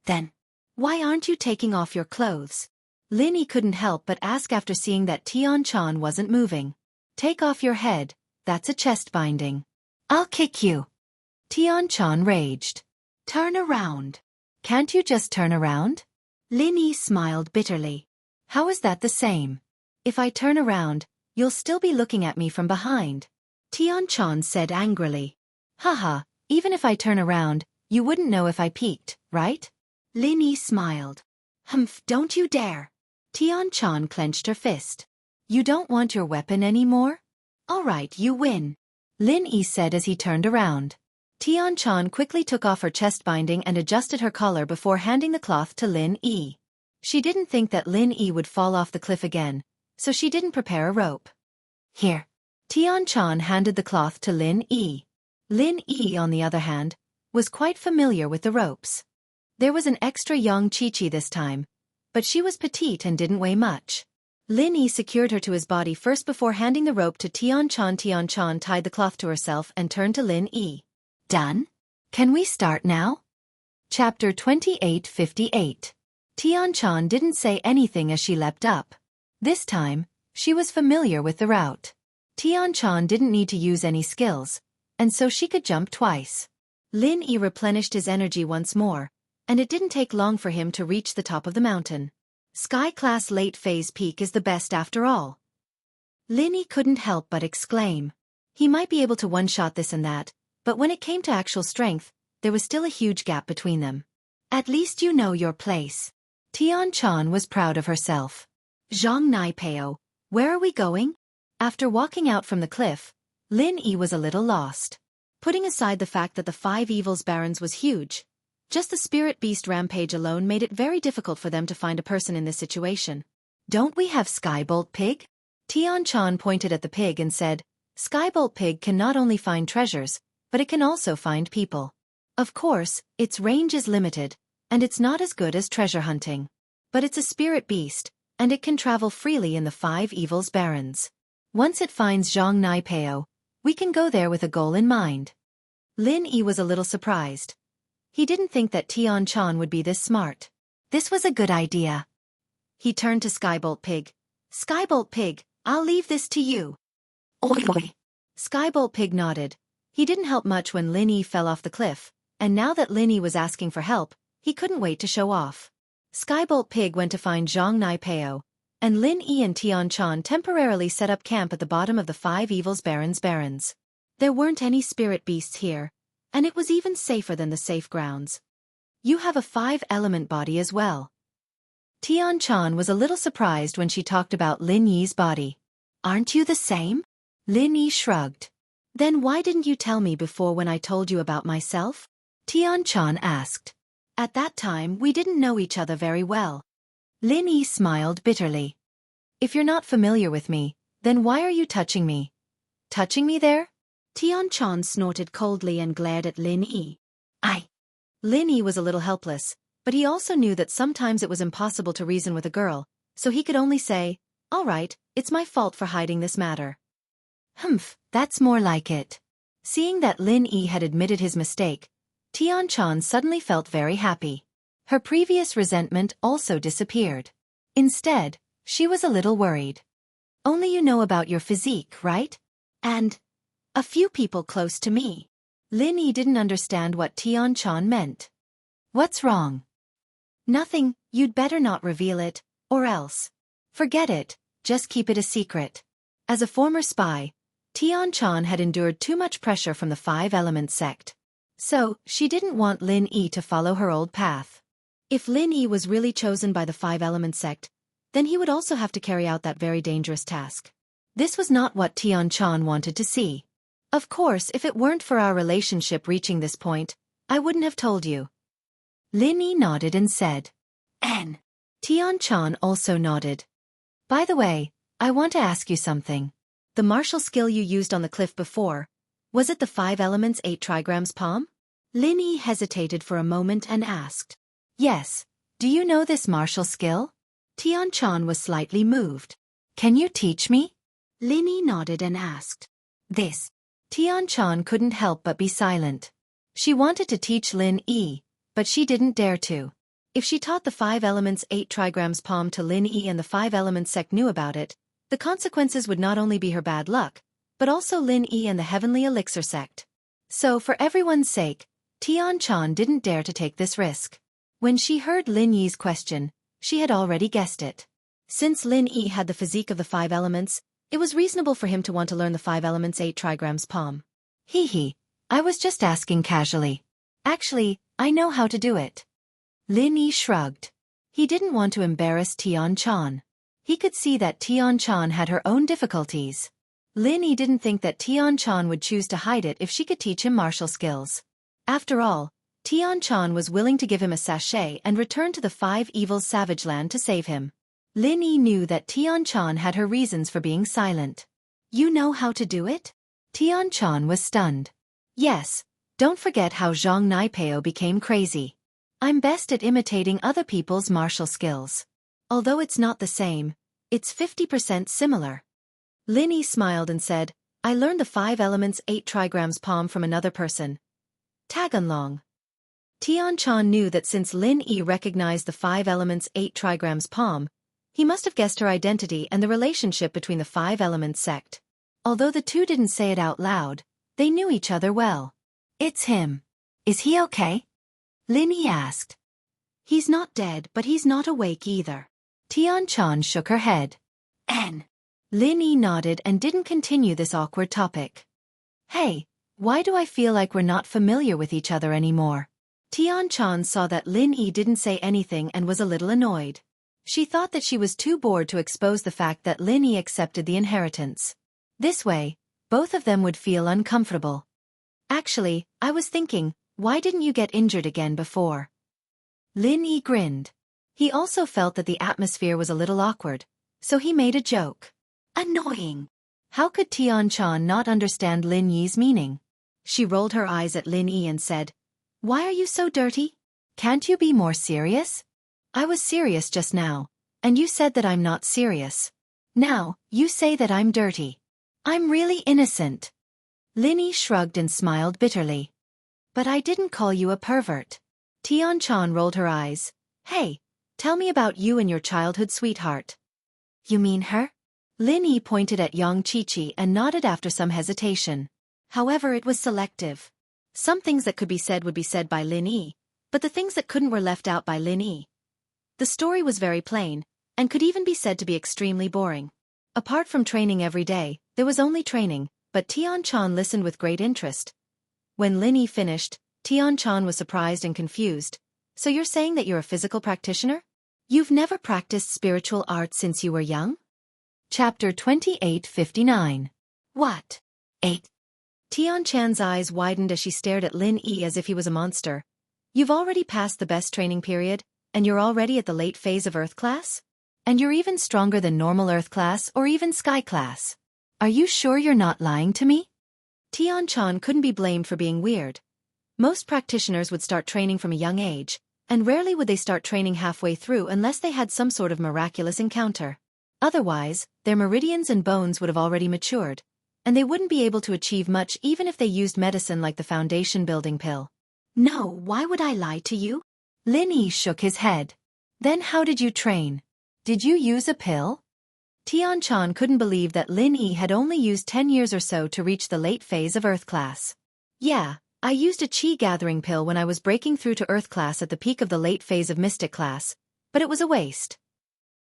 Speaker 1: Then, why aren't you taking off your clothes? Lin Yi couldn't help but ask after seeing that Tianchan wasn't moving. Take off your head, that's a chest binding. I'll kick you. Tianchan raged. Turn around. Can't you just turn around? Lin Yi smiled bitterly. How is that the same? If I turn around, you'll still be looking at me from behind. Tianchan said angrily. Haha, even if I turn around, you wouldn't know if I peeked, right? Lin Yi smiled. Don't you dare. Tianchan clenched her fist. You don't want your weapon anymore? All right, you win. Lin Yi said as he turned around. Tianchan quickly took off her chest binding and adjusted her collar before handing the cloth to Lin Yi. She didn't think that Lin Yi would fall off the cliff again, so she didn't prepare a rope. Here. Tianchan handed the cloth to Lin Yi. Lin Yi, on the other hand, was quite familiar with the ropes. There was an extra young Chi-Chi this time, but she was petite and didn't weigh much. Lin Yi secured her to his body first before handing the rope to Tianchan. Tianchan tied the cloth to herself and turned to Lin Yi. Done? Can we start now? Chapter 28:58. Tianchan didn't say anything as she leapt up. This time, she was familiar with the route. Xianxia didn't need to use any skills, and so she could jump twice. Lin Yi replenished his energy once more, and it didn't take long for him to reach the top of the mountain. Sky-class late-phase peak is the best after all. Lin Yi couldn't help but exclaim. He might be able to one-shot this and that, but when it came to actual strength, there was still a huge gap between them. At least you know your place. Xianxia was proud of herself. Jianghu, where are we going? After walking out from the cliff, Lin Yi was a little lost. Putting aside the fact that the Five Evils Barons was huge, just the spirit beast rampage alone made it very difficult for them to find a person in this situation. Don't we have Skybolt Pig? Xianxia pointed at the pig and said, Skybolt Pig can not only find treasures, but it can also find people. Of course, its range is limited, and it's not as good as treasure hunting. But it's a spirit beast, and it can travel freely in the Five Evils Barons. Once it finds Jianghu, we can go there with a goal in mind. Lin Yi was a little surprised. He didn't think that Xianxia would be this smart. This was a good idea. He turned to Skybolt Pig. Skybolt Pig, I'll leave this to you. Oi! Skybolt Pig nodded. He didn't help much when Lin Yi fell off the cliff, and now that Lin Yi was asking for help, he couldn't wait to show off. Skybolt Pig went to find Jianghu, and Lin Yi and Xianxia temporarily set up camp at the bottom of the Five Evils Barons. There weren't any spirit beasts here, and it was even safer than the safe grounds. You have a 5-element body as well. Xianxia was a little surprised when she talked about Lin Yi's body. Aren't you the same? Lin Yi shrugged. Then why didn't you tell me before when I told you about myself? Xianxia asked. At that time we didn't know each other very well. Lin Yi smiled bitterly. If you're not familiar with me, then why are you touching me? Touching me there? Xianxia snorted coldly and glared at Lin Yi. Lin Yi was a little helpless, but he also knew that sometimes it was impossible to reason with a girl, so he could only say, all right, it's my fault for hiding this matter. Humph, that's more like it. Seeing that Lin Yi had admitted his mistake, Xianxia suddenly felt very happy. Her previous resentment also disappeared. Instead, she was a little worried. Only you know about your physique, right? And a few people close to me. Lin Yi didn't understand what Xianxia meant. What's wrong? Nothing, you'd better not reveal it, or else. Forget it, just keep it a secret. As a former spy, Xianxia had endured too much pressure from the Five-Element sect. So, she didn't want Lin Yi to follow her old path. If Lin Yi was really chosen by the Five-Element sect, then he would also have to carry out that very dangerous task. This was not what Xianxia wanted to see. Of course, if it weren't for our relationship reaching this point, I wouldn't have told you. Lin Yi nodded and said. N. Xianxia also nodded. By the way, I want to ask you something. The martial skill you used on the cliff before, was it the 5 elements 8 trigrams palm? Lin Yi hesitated for a moment and asked. Yes. Do you know this martial skill? Xianxia was slightly moved. Can you teach me? Lin Yi nodded and asked. This. Xianxia couldn't help but be silent. She wanted to teach Lin Yi, but she didn't dare to. If she taught the 5 elements 8 trigrams palm to Lin Yi and the 5 elements sect knew about it, the consequences would not only be her bad luck, but also Lin Yi and the Heavenly Elixir sect. So for everyone's sake, Xianxia didn't dare to take this risk. When she heard Lin Yi's question, she had already guessed it. Since Lin Yi had the physique of the 5 elements, it was reasonable for him to want to learn the 5 elements 8 trigrams palm. I was just asking casually. Actually, I know how to do it. Lin Yi shrugged. He didn't want to embarrass Xianxia. He could see that Xianxia had her own difficulties. Lin Yi didn't think that Xianxia would choose to hide it if she could teach him martial skills. After all, Xianxia was willing to give him a sachet and return to the 5 Evils Savage Land to save him. Lin Yi knew that Xianxia had her reasons for being silent. You know how to do it? Xianxia was stunned. Yes, don't forget how Jianghu became crazy. I'm best at imitating other people's martial skills. Although it's not the same, it's 50% similar. Lin Yi smiled and said, I learned the 5 elements 8 trigrams palm from another person. Taganlong. Xianxia knew that since Lin Yi recognized the 5 elements 8 trigrams palm, He must have guessed her identity and the relationship between the Five Elements sect. Although the two didn't say it out loud, they knew each other well. It's him. Is he okay? Lin Yi asked. He's not dead, but he's not awake either. Tian-chan shook her head. Lin Yi nodded and didn't continue this awkward topic. Hey, why do I feel like we're not familiar with each other anymore? Tian-chan saw that Lin Yi didn't say anything and was a little annoyed. She thought that she was too bored to expose the fact that Lin Yi accepted the inheritance. This way, both of them would feel uncomfortable. Actually, I was thinking, why didn't you get injured again before? Lin Yi grinned. He also felt that the atmosphere was a little awkward, so he made a joke. Annoying. How could Tian-chan not understand Lin Yi's meaning? She rolled her eyes at Lin Yi and said, Why are you so dirty? Can't you be more serious? I was serious just now, and you said that I'm not serious. Now, you say that I'm dirty. I'm really innocent. Lin Yi shrugged and smiled bitterly. But I didn't call you a pervert. Tian-chan rolled her eyes. Hey, tell me about you and your childhood sweetheart. You mean her? Lin Yi pointed at Xianxia and nodded after some hesitation. However, it was selective. Some things that could be said would be said by Lin Yi, but the things that couldn't were left out by Lin Yi. The story was very plain, and could even be said to be extremely boring. Apart from training every day, there was only training, but Tian-chan listened with great interest. When Lin Yi finished, Tian-chan was surprised and confused. So you're saying that you're a physical practitioner? You've never practiced spiritual arts since you were young? Chapter 2859. What? 8. Tian-chan's eyes widened as she stared at Lin Yi as if he was a monster. You've already passed the best training period, and you're already at the late phase of Earth class? And you're even stronger than normal Earth class or even Sky class. Are you sure you're not lying to me? Tian-chan couldn't be blamed for being weird. Most practitioners would start training from a young age, and rarely would they start training halfway through unless they had some sort of miraculous encounter. Otherwise, their meridians and bones would have already matured, and they wouldn't be able to achieve much even if they used medicine like the foundation building pill. No, why would I lie to you? Lin Yi shook his head. Then how did you train? Did you use a pill? Tian-chan couldn't believe that Lin Yi had only used 10 years or so to reach the late phase of Earth class. Yeah, I used a chi gathering pill when I was breaking through to Earth class at the peak of the late phase of Mystic class, but it was a waste.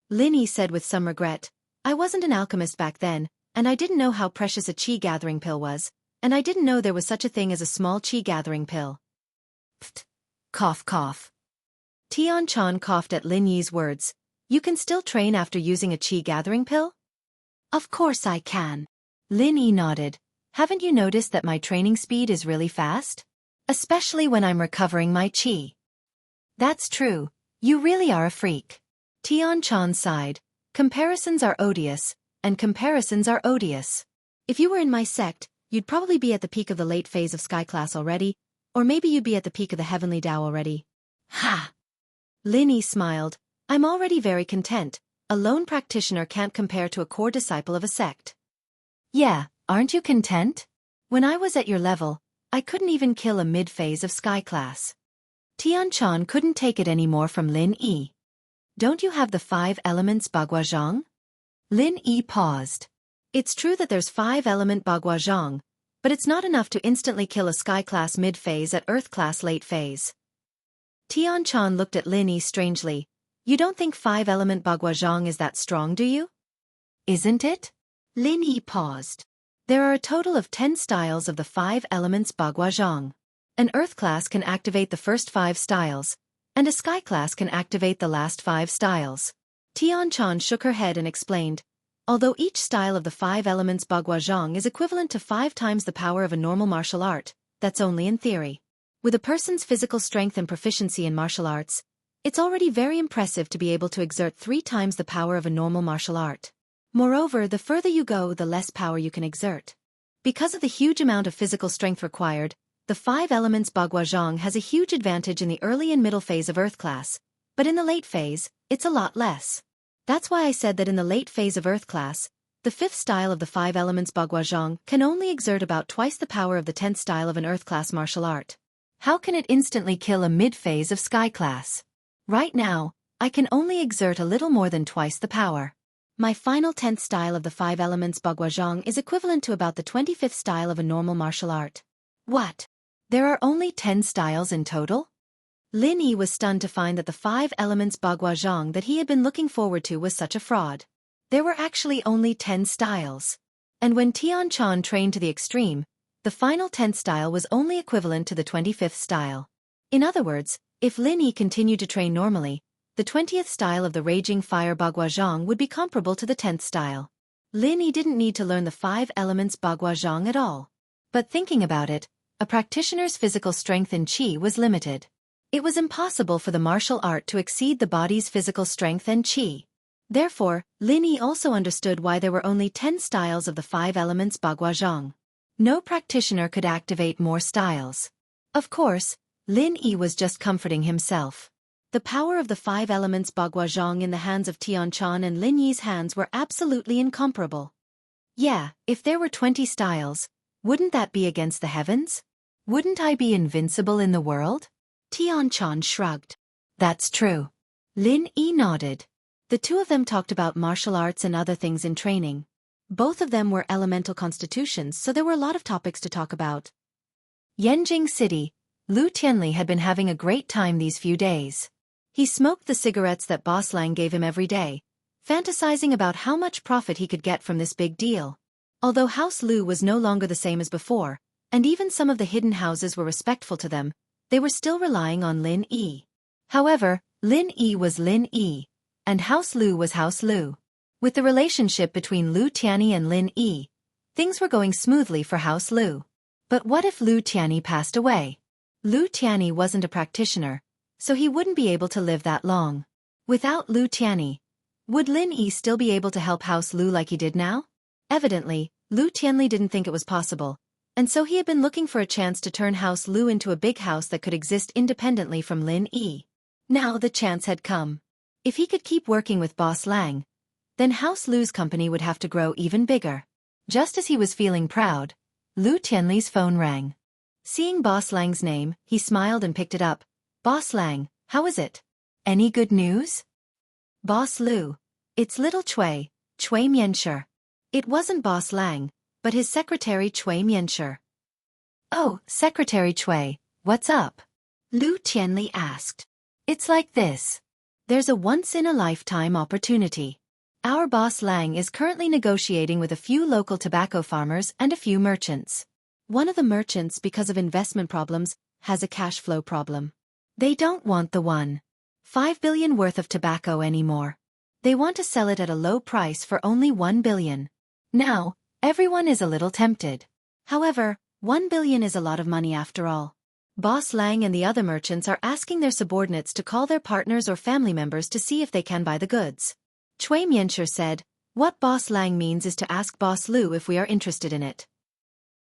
Speaker 1: Lin Yi said with some regret, I wasn't an alchemist back then, and I didn't know how precious a chi gathering pill was, and I didn't know there was such a thing as a small chi gathering pill. Pfft. Cough cough. Tian-chan coughed at Lin Yi's words. You can still train after using a chi gathering pill? Of course I can. Lin Yi nodded. Haven't you noticed that my training speed is really fast? Especially when I'm recovering my chi. That's true. You really are a freak. Tian-chan sighed. Comparisons are odious, and comparisons are odious. If you were in my sect, you'd probably be at the peak of the late phase of Sky class already, or maybe you'd be at the peak of the Heavenly Tao already. Ha! Lin Yi smiled. I'm already very content. A lone practitioner can't compare to a core disciple of a sect. Yeah, aren't you content? When I was at your level, I couldn't even kill a mid-phase of Sky class. Tian-chan couldn't take it anymore from Lin Yi. Don't you have the 5 elements Baguazhang? Lin Yi paused. It's true that there's 5-element Baguazhang, but it's not enough to instantly kill a Sky class mid-phase at Earth class late phase. Tian-chan looked at Lin Yi strangely. You don't think 5-element Baguazhang is that strong, do you? Isn't it? Lin Yi paused. There are a total of 10 styles of the 5 elements Baguazhang. An Earth class can activate the first 5 styles, and a Sky class can activate the last 5 styles. Tian-chan shook her head and explained, although each style of the 5 elements Baguazhang is equivalent to 5 times the power of a normal martial art, that's only in theory. With a person's physical strength and proficiency in martial arts, it's already very impressive to be able to exert 3 times the power of a normal martial art. Moreover, the further you go, the less power you can exert. Because of the huge amount of physical strength required, the 5 elements Baguazhang has a huge advantage in the early and middle phase of Earth class, but in the late phase, it's a lot less. That's why I said that in the late phase of Earth class, the 5th style of the 5 elements Baguazhang can only exert about twice the power of the 10th style of an Earth class martial art. How can it instantly kill a mid-phase of Sky class? Right now, I can only exert a little more than twice the power. My final 10th style of the 5 elements Baguazhang is equivalent to about the 25th style of a normal martial art. What? There are only 10 styles in total? Lin Yi was stunned to find that the 5 elements Baguazhang that he had been looking forward to was such a fraud. There were actually only 10 styles. And when Tian Chan trained to the extreme, the final 10th style was only equivalent to the 25th style. In other words, if Lin Yi continued to train normally, the 20th style of the Raging Fire Baguazhang would be comparable to the 10th style. Lin Yi didn't need to learn the 5 elements Baguazhang at all. But thinking about it, a practitioner's physical strength in qi was limited. It was impossible for the martial art to exceed the body's physical strength and qi. Therefore, Lin Yi also understood why there were only 10 styles of the 5 elements Baguazhang. No practitioner could activate more styles. Of course, Lin Yi was just comforting himself. The power of the 5 elements Baguazhang in the hands of Tian Chan and Lin Yi's hands were absolutely incomparable. Yeah, if there were 20 styles, wouldn't that be against the heavens? Wouldn't I be invincible in the world? Tian Chan shrugged. That's true. Lin Yi nodded. The two of them talked about martial arts and other things in training. Both of them were elemental constitutions, so there were a lot of topics to talk about. Yanjing City, Lu Tianli had been having a great time these few days. He smoked the cigarettes that Boss Lang gave him every day, fantasizing about how much profit he could get from this big deal. Although House Lu was no longer the same as before, and even some of the hidden houses were respectful to them, they were still relying on Lin Yi. However, Lin Yi was Lin Yi, and House Lu was House Lu. With the relationship between Lu Tianyi and Lin Yi, things were going smoothly for House Lu. But what if Lu Tianyi passed away? Lu Tianyi wasn't a practitioner, so he wouldn't be able to live that long. Without Lu Tianyi, would Lin Yi still be able to help House Lu like he did now? Evidently, Lu Tianli didn't think it was possible, and so he had been looking for a chance to turn House Lu into a big house that could exist independently from Lin Yi. Now the chance had come. If he could keep working with Boss Lang, then House Lu's company would have to grow even bigger. Just as he was feeling proud, Lu Tianli's phone rang. Seeing Boss Lang's name, he smiled and picked it up. Boss Lang, how is it? Any good news? Boss Lu. It's little Cui Mianshi. It wasn't Boss Lang, but his secretary Cui Mianshi. Oh, Secretary Cui, what's up? Lu Tianli asked. It's like this. There's a once-in-a-lifetime opportunity. Our boss Lang is currently negotiating with a few local tobacco farmers and a few merchants. One of the merchants, because of investment problems, has a cash flow problem. They don't want the 1.5 billion worth of tobacco anymore. They want to sell it at a low price for only 1 billion. Now, everyone is a little tempted. However, 1 billion is a lot of money after all. Boss Lang and the other merchants are asking their subordinates to call their partners or family members to see if they can buy the goods. Cui Mianshi said, what Boss Lang means is to ask Boss Lu if we are interested in it.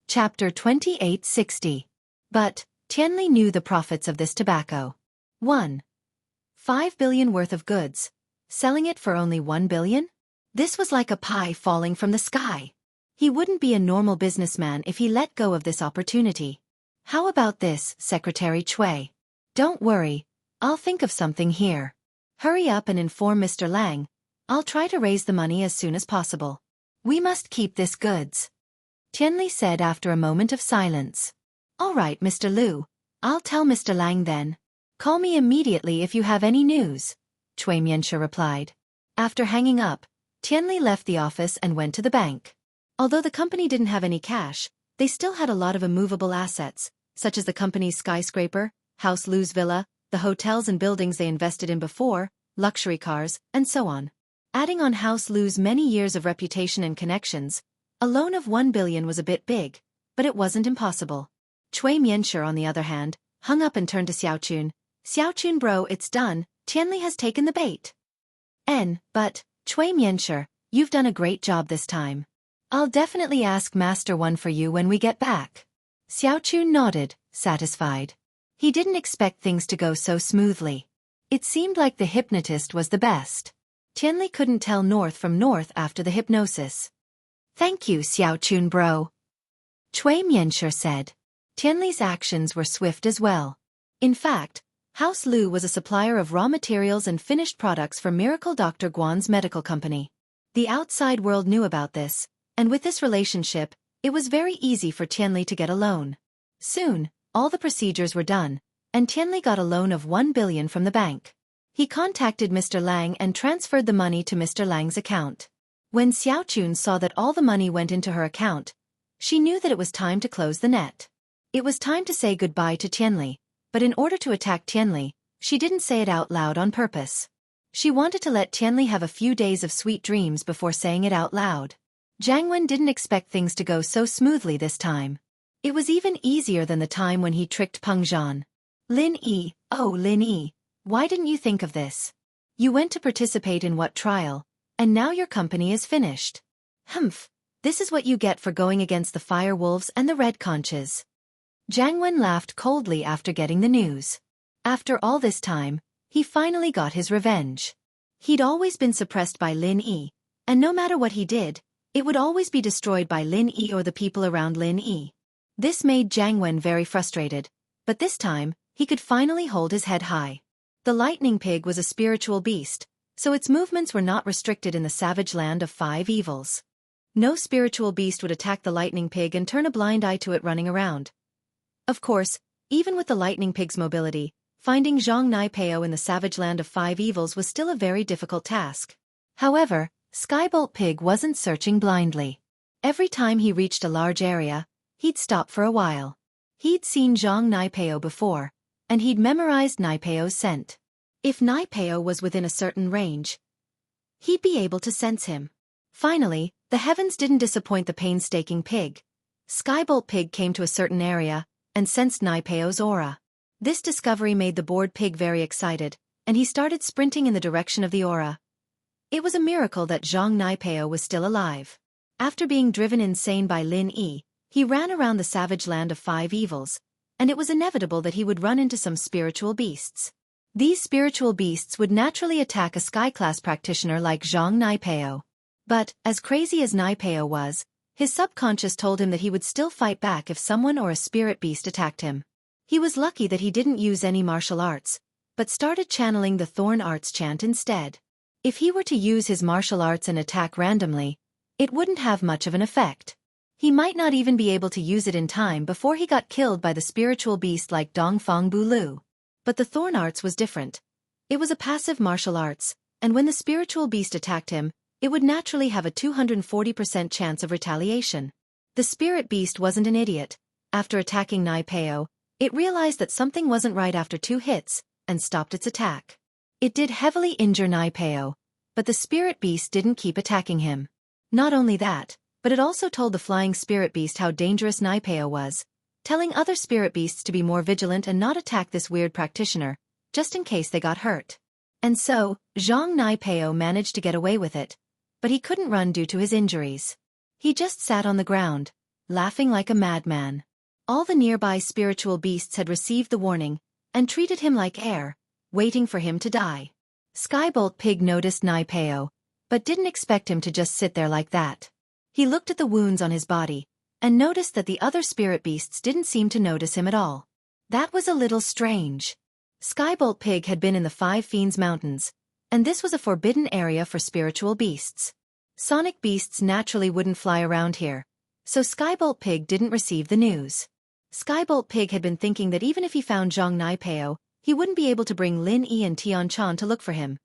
Speaker 1: Chapter 2860. But Tianli knew the profits of this tobacco. 1.5 billion worth of goods. Selling it for only 1 billion? This was like a pie falling from the sky. He wouldn't be a normal businessman if he let go of this opportunity. How about this, Secretary Cui? Don't worry, I'll think of something here. Hurry up and inform Mr. Lang. I'll try to raise the money as soon as possible. We must keep this goods. Tianli said after a moment of silence. All right, Mr. Lu. I'll tell Mr. Lang then. Call me immediately if you have any news, Cui Mianshi replied. After hanging up, Tianli left the office and went to the bank. Although the company didn't have any cash, they still had a lot of immovable assets, such as the company's skyscraper, House Lu's villa, the hotels and buildings they invested in before, luxury cars, and so on. Adding on House Lu's many years of reputation and connections, a loan of 1 billion was a bit big, but it wasn't impossible. Cui Mianshi, on the other hand, hung up and turned to Xiaochun. Xiaochun bro, it's done, Tianli has taken the bait. But, Cui Mianshi, you've done a great job this time. I'll definitely ask Master One for you when we get back. Xiaochun nodded, satisfied. He didn't expect things to go so smoothly. It seemed like the hypnotist was the best. Tianli couldn't tell north from north after the hypnosis. Thank you, Xiaochun bro. Cui Mianshi said. Tianli's actions were swift as well. In fact, House Lu was a supplier of raw materials and finished products for Miracle Dr. Guan's medical company. The outside world knew about this, and with this relationship, it was very easy for Tianli to get a loan. Soon, all the procedures were done, and Tianli got a loan of 1 billion from the bank. He contacted Mr. Lang and transferred the money to Mr. Lang's account. When Xiaochun saw that all the money went into her account, she knew that it was time to close the net. It was time to say goodbye to Tianli, but in order to attack Tianli, she didn't say it out loud on purpose. She wanted to let Tianli have a few days of sweet dreams before saying it out loud. Jiang Wen didn't expect things to go so smoothly this time. It was even easier than the time when he tricked Peng Zhan. Lin Yi, oh Lin Yi, why didn't you think of this? You went to participate in what trial, and now your company is finished. Humph, this is what you get for going against the fire wolves and the red conches. Jiang Wen laughed coldly after getting the news. After all this time, he finally got his revenge. He'd always been suppressed by Lin Yi, and no matter what he did, it would always be destroyed by Lin Yi or the people around Lin Yi. This made Jiang Wen very frustrated, but this time, he could finally hold his head high. The lightning pig was a spiritual beast, so its movements were not restricted in the savage land of 5 evils. No spiritual beast would attack the lightning pig and turn a blind eye to it running around. Of course, even with the lightning pig's mobility, finding Zhang Naipeo in the savage land of 5 evils was still a very difficult task. However, Skybolt Pig wasn't searching blindly. Every time he reached a large area, he'd stop for a while. He'd seen Zhang Naipeo before, and he'd memorized Naipeo's scent. If Naipeo was within a certain range, he'd be able to sense him. Finally, the heavens didn't disappoint the painstaking pig. Skybolt Pig came to a certain area, and sensed Naipeo's aura. This discovery made the bored pig very excited, and he started sprinting in the direction of the aura. It was a miracle that Zhang Naipeo was still alive. After being driven insane by Lin Yi, he ran around the savage land of 5 evils, and it was inevitable that he would run into some spiritual beasts. These spiritual beasts would naturally attack a sky-class practitioner like Zhang Naipeo. But, as crazy as Naipeo was, his subconscious told him that he would still fight back if someone or a spirit beast attacked him. He was lucky that he didn't use any martial arts, but started channeling the Thorn Arts chant instead. If he were to use his martial arts and attack randomly, it wouldn't have much of an effect. He might not even be able to use it in time before he got killed by the spiritual beast like Dongfang Bulu. But the Thorn Arts was different. It was a passive martial arts, and when the spiritual beast attacked him, it would naturally have a 240% chance of retaliation. The spirit beast wasn't an idiot. After attacking Naipeo, it realized that something wasn't right after 2 hits, and stopped its attack. It did heavily injure Naipeo, but the spirit beast didn't keep attacking him. Not only that, but it also told the flying spirit beast how dangerous Naipeo was, telling other spirit beasts to be more vigilant and not attack this weird practitioner, just in case they got hurt. And so, Zhang Naipeo managed to get away with it, but he couldn't run due to his injuries. He just sat on the ground, laughing like a madman. All the nearby spiritual beasts had received the warning, and treated him like air, waiting for him to die. Skybolt Pig noticed Naipeo, but didn't expect him to just sit there like that. He looked at the wounds on his body, and noticed that the other spirit beasts didn't seem to notice him at all. That was a little strange. Skybolt Pig had been in the 5 Fiends Mountains, and this was a forbidden area for spiritual beasts. Sonic beasts naturally wouldn't fly around here, so Skybolt Pig didn't receive the news. Skybolt Pig had been thinking that even if he found Zhang Naipeo, he wouldn't be able to bring Lin Yi and Tian Chan to look for him.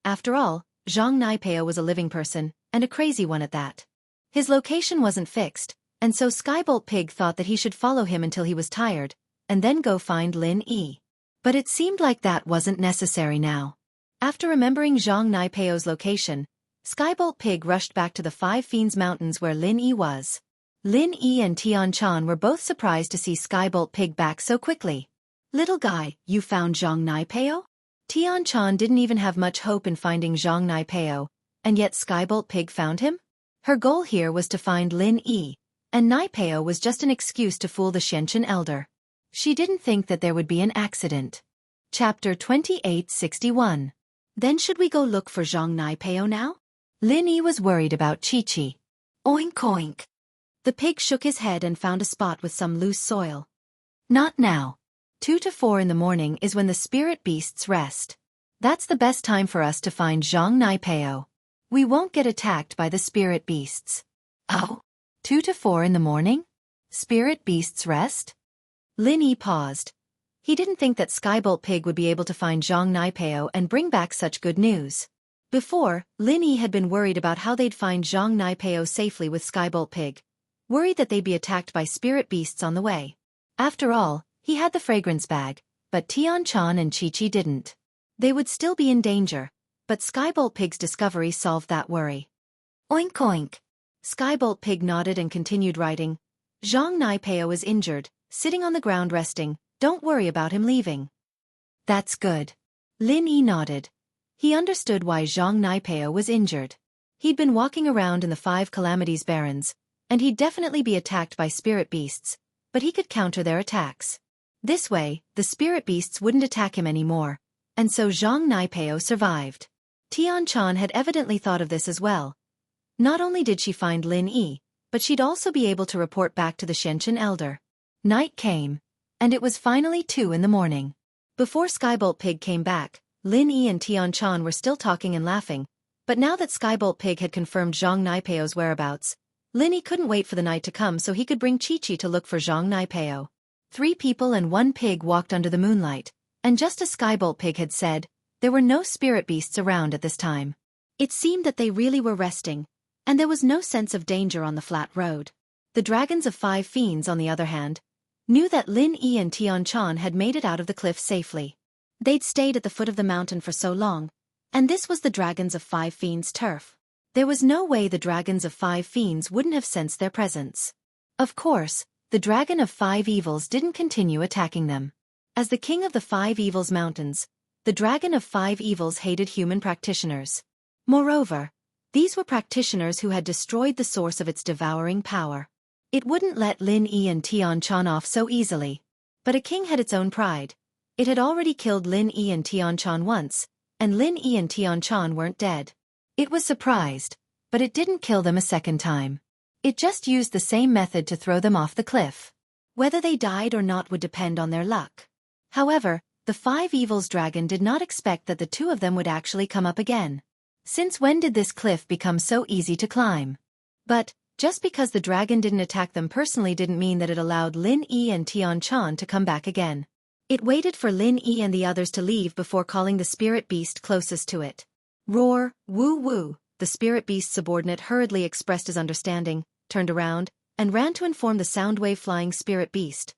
Speaker 1: After all, Zhang Naipeo was a living person, and a crazy one at that. His location wasn't fixed, and so Skybolt Pig thought that he should follow him until he was tired, and then go find Lin Yi. But it seemed like that wasn't necessary now. After remembering Zhang Naipeo's location, Skybolt Pig rushed back to the 5 Fiends Mountains where Lin Yi was. Lin Yi and Tian Chan were both surprised to see Skybolt Pig back so quickly. "Little guy, you found Zhang Naipeo?" Tian Chan didn't even have much hope in finding Zhang Naipeo, and yet Skybolt Pig found him? Her goal here was to find Lin Yi, and Naipeo was just an excuse to fool the Xianxia elder. She didn't think that there would be an accident. Chapter 2861. Then should we go look for Zhang Naipeo now? Lin Yi was worried about Chi-Chi. Oink oink. The pig shook his head and found a spot with some loose soil. Not now. 2 to 4 in the morning is when the spirit beasts rest. That's the best time for us to find Xianxia. We won't get attacked by the spirit beasts. Oh, 2 to 4 in the morning? Spirit beasts rest? Lin Yi paused. He didn't think that Skybolt Pig would be able to find Xianxia and bring back such good news. Before, Lin Yi had been worried about how they'd find Xianxia safely with Skybolt Pig, worried that they'd be attacked by spirit beasts on the way. After all, he had the fragrance bag, but Xianxia and Qiqi didn't. They would still be in danger, but Skybolt Pig's discovery solved that worry. Oink oink. Skybolt Pig nodded and continued writing. Xianxia is injured, sitting on the ground resting. Don't worry about him leaving. That's good. Lin Yi nodded. He understood why Xianxia was injured. He'd been walking around in the 5 Calamities Barrens, and he'd definitely be attacked by spirit beasts, but he could counter their attacks. This way, the spirit beasts wouldn't attack him anymore, and so Xianxia survived. Xianxia had evidently thought of this as well. Not only did she find Lin Yi, but she'd also be able to report back to the Xianxia elder. Night came, and it was finally 2 in the morning. Before Skybolt Pig came back, Lin Yi and Xianxia were still talking and laughing, but now that Skybolt Pig had confirmed Xianxia's whereabouts, Lin Yi couldn't wait for the night to come so he could bring Qiqi to look for Xianxia. 3 people and 1 pig walked under the moonlight, and just as Skybolt Pig had said, there were no spirit beasts around at this time. It seemed that they really were resting, and there was no sense of danger on the flat road. The dragons of 5 fiends, on the other hand, knew that Lin Yi and Xianxia had made it out of the cliff safely. They'd stayed at the foot of the mountain for so long, and this was the dragons of 5 fiends' turf. There was no way the dragons of 5 fiends wouldn't have sensed their presence. Of course, the dragon of 5 evils didn't continue attacking them. As the king of the 5 evils mountains, the dragon of 5 evils hated human practitioners. Moreover, these were practitioners who had destroyed the source of its devouring power. It wouldn't let Lin Yi and Xianxia off so easily. But a king had its own pride. It had already killed Lin Yi and Xianxia once, and Lin Yi and Xianxia weren't dead. It was surprised, but it didn't kill them a second time. It just used the same method to throw them off the cliff. Whether they died or not would depend on their luck. However, the 5 evils dragon did not expect that the 2 of them would actually come up again. Since when did this cliff become so easy to climb? But, just because the dragon didn't attack them personally didn't mean that it allowed Lin Yi and Xianxia to come back again. It waited for Lin Yi and the others to leave before calling the spirit beast closest to it. Roar, woo woo, the spirit beast's subordinate hurriedly expressed his understanding, turned around, and ran to inform the soundwave flying spirit beast.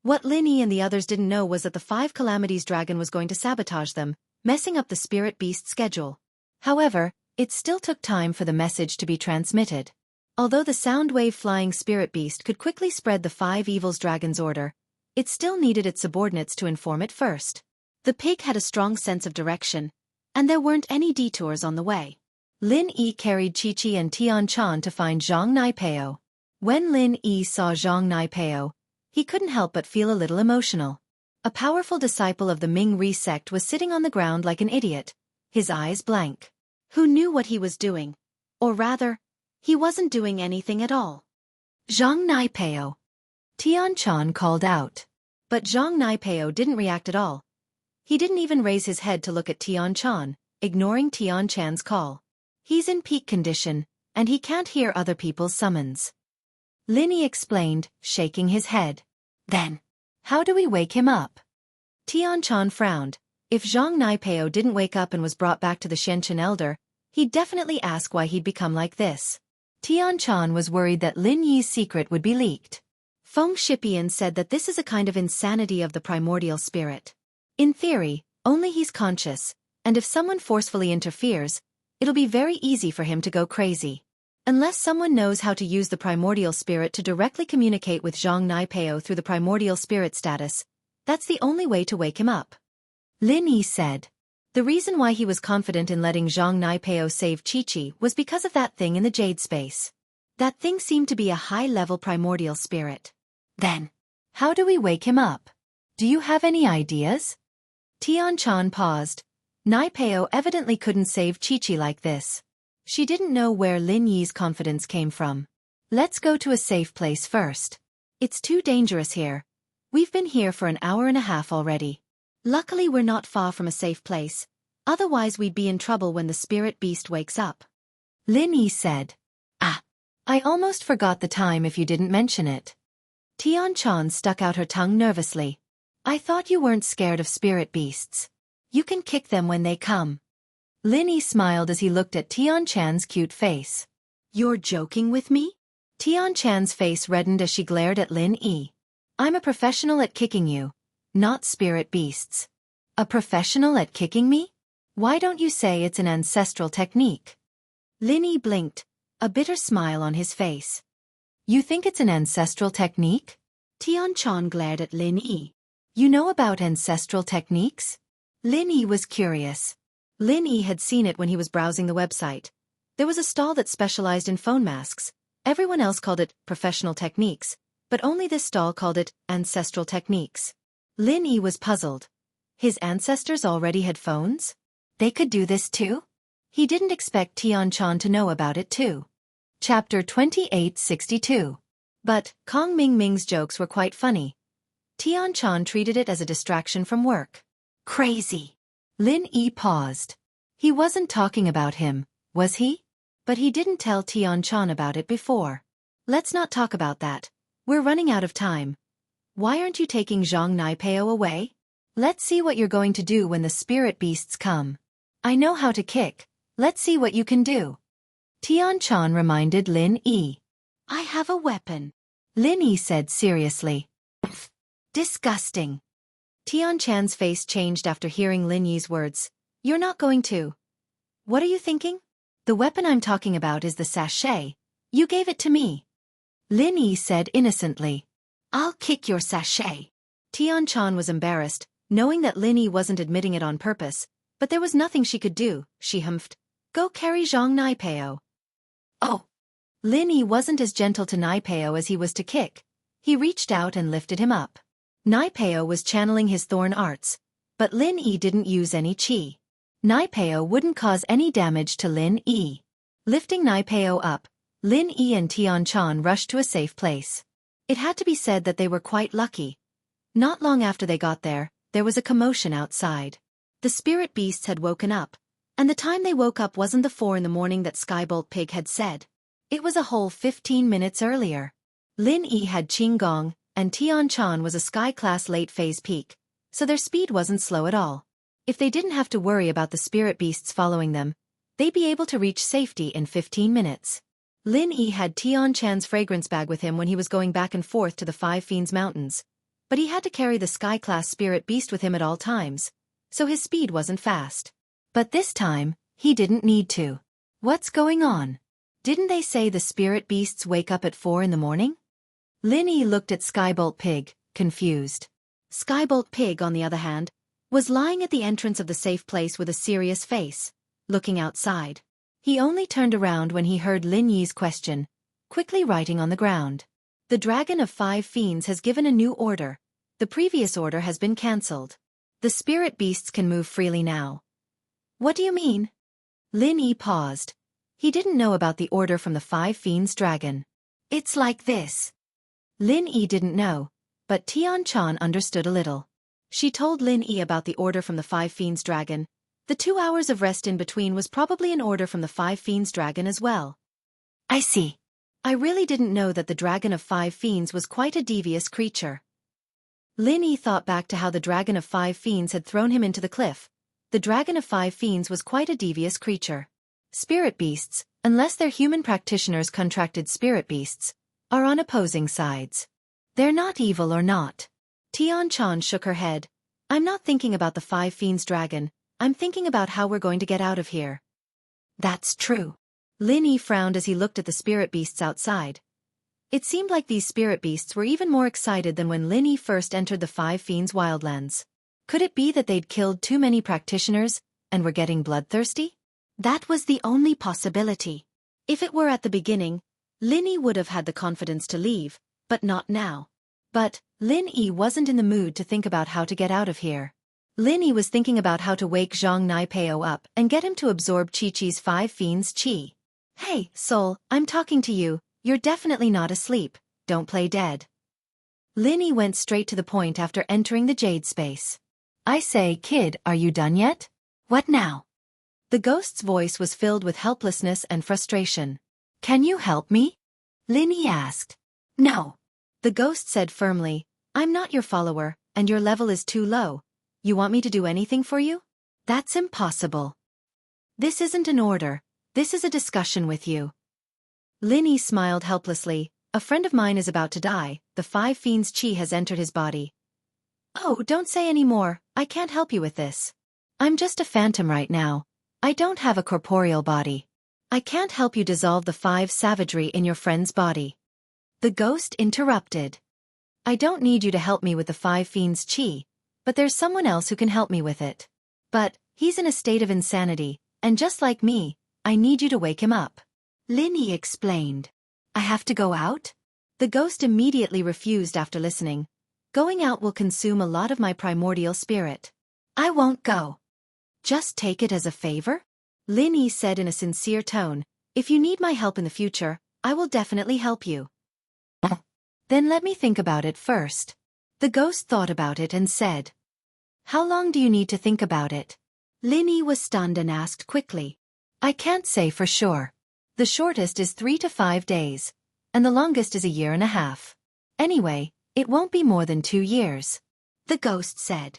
Speaker 1: What Lin Yi and the others didn't know was that the 5 Calamities dragon was going to sabotage them, messing up the spirit beast's schedule. However, it still took time for the message to be transmitted. Although the soundwave flying spirit beast could quickly spread the 5 evils dragon's order, it still needed its subordinates to inform it first. The pig had a strong sense of direction, and there weren't any detours on the way. Lin Yi carried Qiqi and Xianxia to find Xianxia. When Lin Yi saw Xianxia, he couldn't help but feel a little emotional. A powerful disciple of the Ming-Ri sect was sitting on the ground like an idiot, his eyes blank. Who knew what he was doing? Or rather, he wasn't doing anything at all. Xianxia. Xianxia called out. But Xianxia didn't react at all. He didn't even raise his head to look at Xianxia, ignoring Xianxia's call. He's in peak condition, and he can't hear other people's summons. Lin Yi explained, shaking his head. Then, how do we wake him up? Xianxia frowned. If Xianxia didn't wake up and was brought back to the Xianxia elder, he'd definitely ask why he'd become like this. Xianxia was worried that Lin Yi's secret would be leaked. Feng Shipian said that this is a kind of insanity of the primordial spirit. In theory, only he's conscious, and if someone forcefully interferes, it'll be very easy for him to go crazy. Unless someone knows how to use the primordial spirit to directly communicate with Xianxia through the primordial spirit status, that's the only way to wake him up. Lin Yi said. The reason why he was confident in letting Xianxia save Qiqi was because of that thing in the jade space. That thing seemed to be a high-level primordial spirit. Then, how do we wake him up? Do you have any ideas? Xianxia paused. Nipeo evidently couldn't save Qiqi like this. She didn't know where Lin Yi's confidence came from. Let's go to a safe place first. It's too dangerous here. We've been here for an hour and a half already. Luckily we're not far from a safe place, otherwise we'd be in trouble when the spirit beast wakes up. Lin Yi said. Ah, I almost forgot the time if you didn't mention it. Tian-chan stuck out her tongue nervously. I thought you weren't scared of spirit beasts. You can kick them when they come. Lin Yi smiled as he looked at Tian-chan's cute face. You're joking with me? Tian-chan's face reddened as she glared at Lin Yi. I'm a professional at kicking you, not spirit beasts. A professional at kicking me? Why don't you say it's an ancestral technique? Lin Yi blinked, a bitter smile on his face. You think it's an ancestral technique? Tian-chan glared at Lin Yi. You know about ancestral techniques? Lin Yi was curious. Lin Yi had seen it when he was browsing the website. There was a stall that specialized in phone masks. Everyone else called it professional techniques, but only this stall called it ancestral techniques. Lin Yi was puzzled. His ancestors already had phones? They could do this too? He didn't expect Tian-chan to know about it too. Chapter 2862. But Kong Ming Ming's jokes were quite funny. Tian-chan treated it as a distraction from work. Crazy. Lin Yi paused. He wasn't talking about him, was he? But he didn't tell Tian-chan about it before. Let's not talk about that. We're running out of time. Why aren't you taking Zhang Naipeo away? Let's see what you're going to do when the spirit beasts come. I know how to kick. Let's see what you can do. Tian-chan reminded Lin Yi. I have a weapon. Lin Yi said seriously. Disgusting. Tian-chan's face changed after hearing Lin Yi's words. You're not going to. What are you thinking? The weapon I'm talking about is the sachet. You gave it to me. Lin Yi said innocently. I'll kick your sachet. Tian-chan was embarrassed, knowing that Lin Yi wasn't admitting it on purpose, but there was nothing she could do. She humphed. Go carry Zhang Naipeo. Oh. Lin Yi wasn't as gentle to Naipeo as he was to kick. He reached out and lifted him up. Naipeo was channeling his thorn arts, but Lin Yi didn't use any chi. Naipeo wouldn't cause any damage to Lin Yi. Lifting Naipeo up, Lin Yi and Tian-chan rushed to a safe place. It had to be said that they were quite lucky. Not long after they got there was a commotion outside. The spirit beasts had woken up, and the time they woke up wasn't the 4 a.m. that Skybolt Pig had said. It was a whole 15 minutes earlier. Lin Yi had Qinggong, and Tian-chan was a sky-class late-phase peak, so their speed wasn't slow at all. If they didn't have to worry about the spirit beasts following them, they'd be able to reach safety in 15 minutes. Lin Yi had Tian-chan's fragrance bag with him when he was going back and forth to the Five Fiends Mountains, but he had to carry the sky-class spirit beast with him at all times, so his speed wasn't fast. But this time, he didn't need to. What's going on? Didn't they say the spirit beasts wake up at 4 a.m? Lin Yi looked at Skybolt Pig, confused. Skybolt Pig, on the other hand, was lying at the entrance of the safe place with a serious face, looking outside. He only turned around when he heard Lin Yi's question, quickly writing on the ground. The Dragon of Five Fiends has given a new order. The previous order has been cancelled. The spirit beasts can move freely now. What do you mean? Lin Yi paused. He didn't know about the order from the Five Fiends Dragon. It's like this. Lin Yi didn't know, but Tian-chan understood a little. She told Lin Yi about the order from the Five Fiends Dragon. The 2 hours of rest in between was probably an order from the Five Fiends Dragon as well. I see. I really didn't know that the Dragon of Five Fiends was quite a devious creature. Lin Yi thought back to how the Dragon of Five Fiends had thrown him into the cliff. The Dragon of Five Fiends was quite a devious creature. Spirit beasts, unless they're human practitioners contracted spirit beasts, are on opposing sides. They're not evil or not. Tian-chan shook her head. I'm not thinking about the Five Fiends Dragon. I'm thinking about how we're going to get out of here. That's true. Lin Yi frowned as he looked at the spirit beasts outside. It seemed like these spirit beasts were even more excited than when Lin Yi first entered the Five Fiends Wildlands. Could it be that they'd killed too many practitioners and were getting bloodthirsty? That was the only possibility. If it were at the beginning, Lin Yi would have had the confidence to leave, but not now. But Lin Yi wasn't in the mood to think about how to get out of here. Lin Yi was thinking about how to wake Zhang Naipeo up and get him to absorb Chi-Chi's Five Fiends Chi. Hey, Soul, I'm talking to you. You're definitely not asleep. Don't play dead. Lin Yi went straight to the point after entering the jade space. I say, kid, are you done yet? What now? The ghost's voice was filled with helplessness and frustration. Can you help me? Lin Yi asked. No. The ghost said firmly, I'm not your follower, and your level is too low. You want me to do anything for you? That's impossible. This isn't an order, this is a discussion with you. Lin Yi smiled helplessly. A friend of mine is about to die, the 5 fiends' chi has entered his body. Oh, don't say any more, I can't help you with this. I'm just a phantom right now. I don't have a corporeal body. I can't help you dissolve the 5 savagery in your friend's body. The ghost interrupted. I don't need you to help me with the 5 fiends' chi, but there's someone else who can help me with it. But, he's in a state of insanity, and just like me, I need you to wake him up. Lin Yi explained. I have to go out? The ghost immediately refused after listening. Going out will consume a lot of my primordial spirit. I won't go. Just take it as a favor? Lin Yi said in a sincere tone, if you need my help in the future, I will definitely help you. Then let me think about it first. The ghost thought about it and said. How long do you need to think about it? Lin Yi was stunned and asked quickly. I can't say for sure. The shortest is 3 to 5 days, and the longest is 1.5 years. Anyway, it won't be more than 2 years. The ghost said.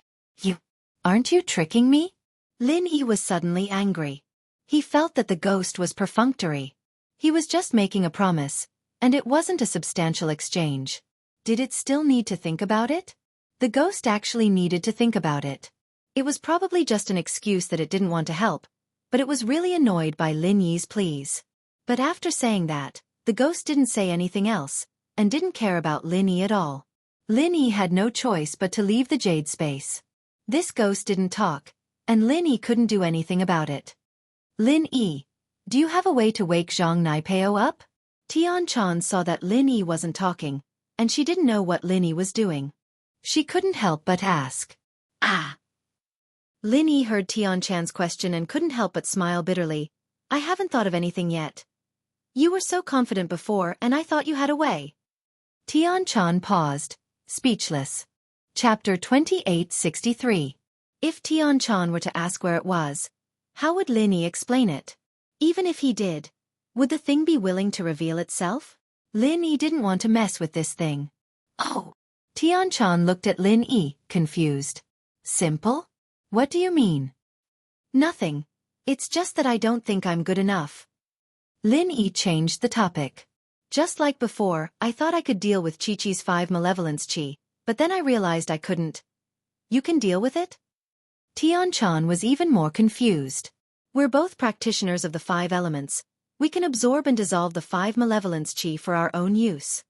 Speaker 1: Aren't you tricking me? Lin Yi was suddenly angry. He felt that the ghost was perfunctory. He was just making a promise, and it wasn't a substantial exchange. Did it still need to think about it? The ghost actually needed to think about it. It was probably just an excuse that it didn't want to help, but it was really annoyed by Lin Yi's pleas. But after saying that, the ghost didn't say anything else, and didn't care about Lin Yi at all. Lin Yi had no choice but to leave the jade space. This ghost didn't talk, and Lin Yi couldn't do anything about it. Lin Yi, do you have a way to wake Zhang Naipeo up? Tian Chan saw that Lin Yi wasn't talking, and she didn't know what Lin Yi was doing. She couldn't help but ask. Lin Yi heard Tian Chan's question and couldn't help but smile bitterly. I haven't thought of anything yet. You were so confident before and I thought you had a way. Tian Chan paused, speechless. Chapter 2863. If Tian Chan were to ask where it was, how would Lin Yi explain it? Even if he did, would the thing be willing to reveal itself? Lin Yi didn't want to mess with this thing. Oh. Tian Chan looked at Lin Yi, confused. Simple? What do you mean? Nothing. It's just that I don't think I'm good enough. Lin Yi changed the topic. Just like before, I thought I could deal with Chi-Chi's 5 malevolence chi, but then I realized I couldn't. You can deal with it? Tian Chan was even more confused. We're both practitioners of the 5 elements. We can absorb and dissolve the 5 malevolence chi for our own use.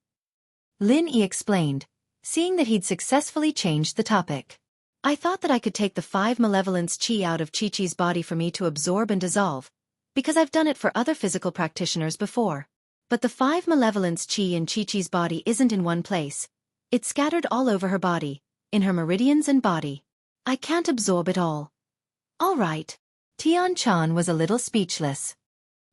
Speaker 1: Lin Yi explained, seeing that he'd successfully changed the topic. I thought that I could take the 5 malevolence chi out of Chi-Chi's body for me to absorb and dissolve, because I've done it for other physical practitioners before. But the 5 malevolence chi in Chi-Chi's body isn't in one place. It's scattered all over her body, in her meridians and body. I can't absorb it all. All right. Tian Chan was a little speechless.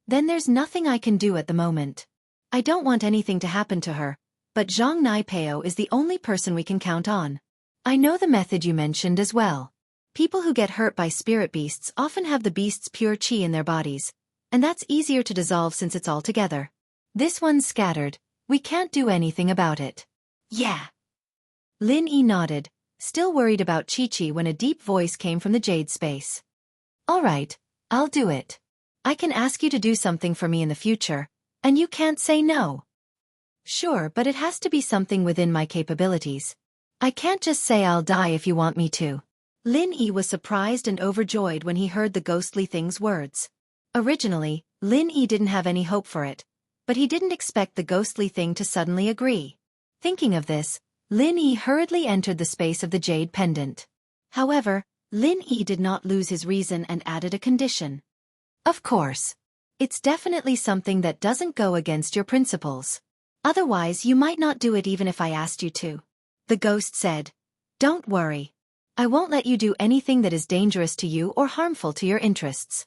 Speaker 1: Then there's nothing I can do at the moment. I don't want anything to happen to her, but Zhang Naipeo is the only person we can count on. I know the method you mentioned as well. People who get hurt by spirit beasts often have the beast's pure chi in their bodies, and that's easier to dissolve since it's all together. This one's scattered, we can't do anything about it. Yeah. Lin Yi nodded, still worried about Chi-Chi when a deep voice came from the jade space. All right, I'll do it. I can ask you to do something for me in the future, and you can't say no. Sure, but it has to be something within my capabilities. I can't just say I'll die if you want me to. Lin Yi was surprised and overjoyed when he heard the ghostly thing's words. Originally, Lin Yi didn't have any hope for it, but he didn't expect the ghostly thing to suddenly agree. Thinking of this, Lin Yi hurriedly entered the space of the jade pendant. However, Lin Yi did not lose his reason and added a condition. Of course. It's definitely something that doesn't go against your principles. Otherwise you might not do it even if I asked you to. The ghost said, Don't worry. I won't let you do anything that is dangerous to you or harmful to your interests.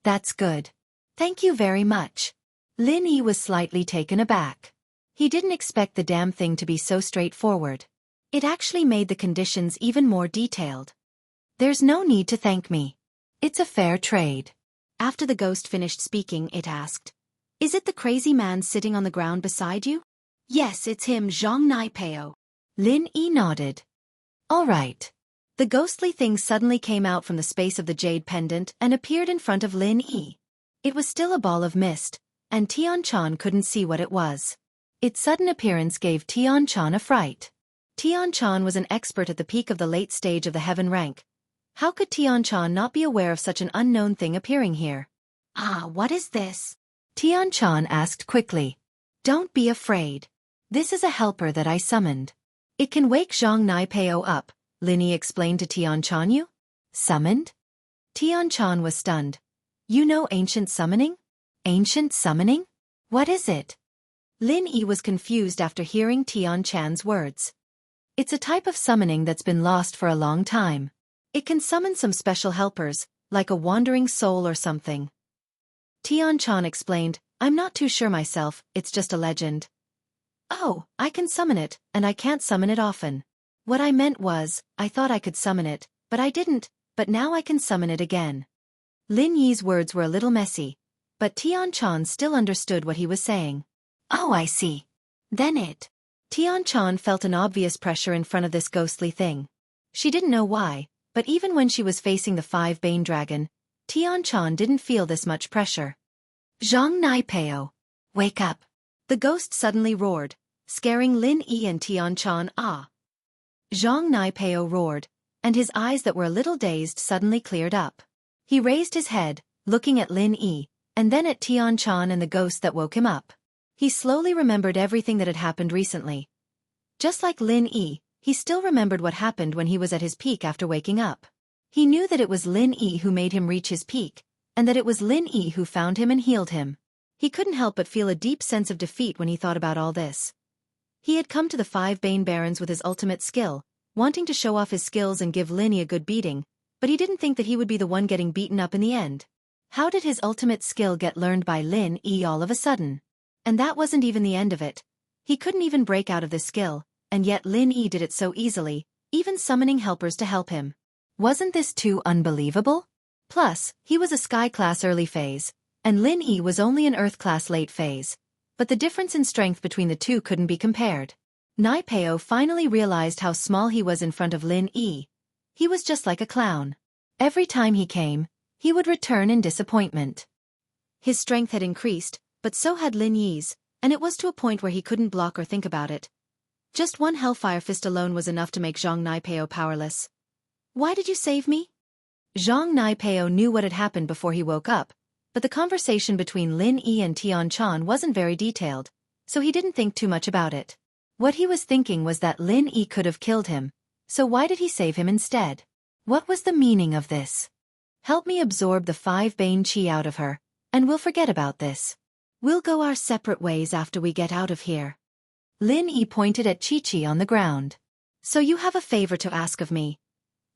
Speaker 1: That's good. Thank you very much. Lin Yi was slightly taken aback. He didn't expect the damn thing to be so straightforward. It actually made the conditions even more detailed. There's no need to thank me. It's a fair trade. After the ghost finished speaking, it asked, "Is it the crazy man sitting on the ground beside you?" "Yes, it's him, Zhang Naipeo." Lin Yi nodded. "All right." The ghostly thing suddenly came out from the space of the jade pendant and appeared in front of Lin Yi. It was still a ball of mist, and Tian-chan couldn't see what it was. Its sudden appearance gave Tian-chan a fright. Tian-chan was an expert at the peak of the late stage of the heaven rank. How could Tian-chan not be aware of such an unknown thing appearing here? "Ah, what is this?" Tian-chan asked quickly. "Don't be afraid. This is a helper that I summoned. It can wake Zhang Naipeo up," Lin Yi explained to Tian-chan. "You summoned?" Tian-chan was stunned. "You know ancient summoning? Ancient summoning? What is it?" Lin Yi was confused after hearing Tian-chan's words. It's a type of summoning that's been lost for a long time. It can summon some special helpers, like a wandering soul or something. Tian-chan explained, "I'm not too sure myself, it's just a legend." "Oh, I can summon it, and I can't summon it often. What I meant was, I thought I could summon it, but I didn't, but now I can summon it again." Lin Yi's words were a little messy, but Tian-chan still understood what he was saying. "Oh, I see. Then it." Tian-chan felt an obvious pressure in front of this ghostly thing. She didn't know why, but even when she was facing the 5-Bane dragon, Tian-chan didn't feel this much pressure. "Zhang Naipeo, wake up." The ghost suddenly roared, scaring Lin Yi and Tian-chan. "Ah!" Zhang Naipeo roared, and his eyes that were a little dazed suddenly cleared up. He raised his head, looking at Lin Yi, and then at Tian-chan and the ghost that woke him up. He slowly remembered everything that had happened recently. Just like Lin Yi, he still remembered what happened when he was at his peak after waking up. He knew that it was Lin Yi who made him reach his peak, and that it was Lin Yi who found him and healed him. He couldn't help but feel a deep sense of defeat when he thought about all this. He had come to the 5-Bane Barons with his ultimate skill, wanting to show off his skills and give Lin Yi a good beating, but he didn't think that he would be the one getting beaten up in the end. How did his ultimate skill get learned by Lin Yi all of a sudden? And that wasn't even the end of it. He couldn't even break out of this skill, and yet Lin Yi did it so easily, even summoning helpers to help him. Wasn't this too unbelievable? Plus, he was a Sky-class early phase, and Lin Yi was only an Earth-class late phase. But the difference in strength between the two couldn't be compared. Naipeo finally realized how small he was in front of Lin Yi. He was just like a clown. Every time he came, he would return in disappointment. His strength had increased, but so had Lin Yi's, and it was to a point where he couldn't block or think about it. Just one Hellfire Fist alone was enough to make Zhang Naipeo powerless. "Why did you save me?" Zhang Naipeo knew what had happened before he woke up, but the conversation between Lin Yi and Tian-chan wasn't very detailed, so he didn't think too much about it. What he was thinking was that Lin Yi could have killed him, so why did he save him instead? What was the meaning of this? "Help me absorb the 5-Bane chi out of her, and we'll forget about this. We'll go our separate ways after we get out of here." Lin Yi pointed at Chi-Chi on the ground. "So you have a favor to ask of me.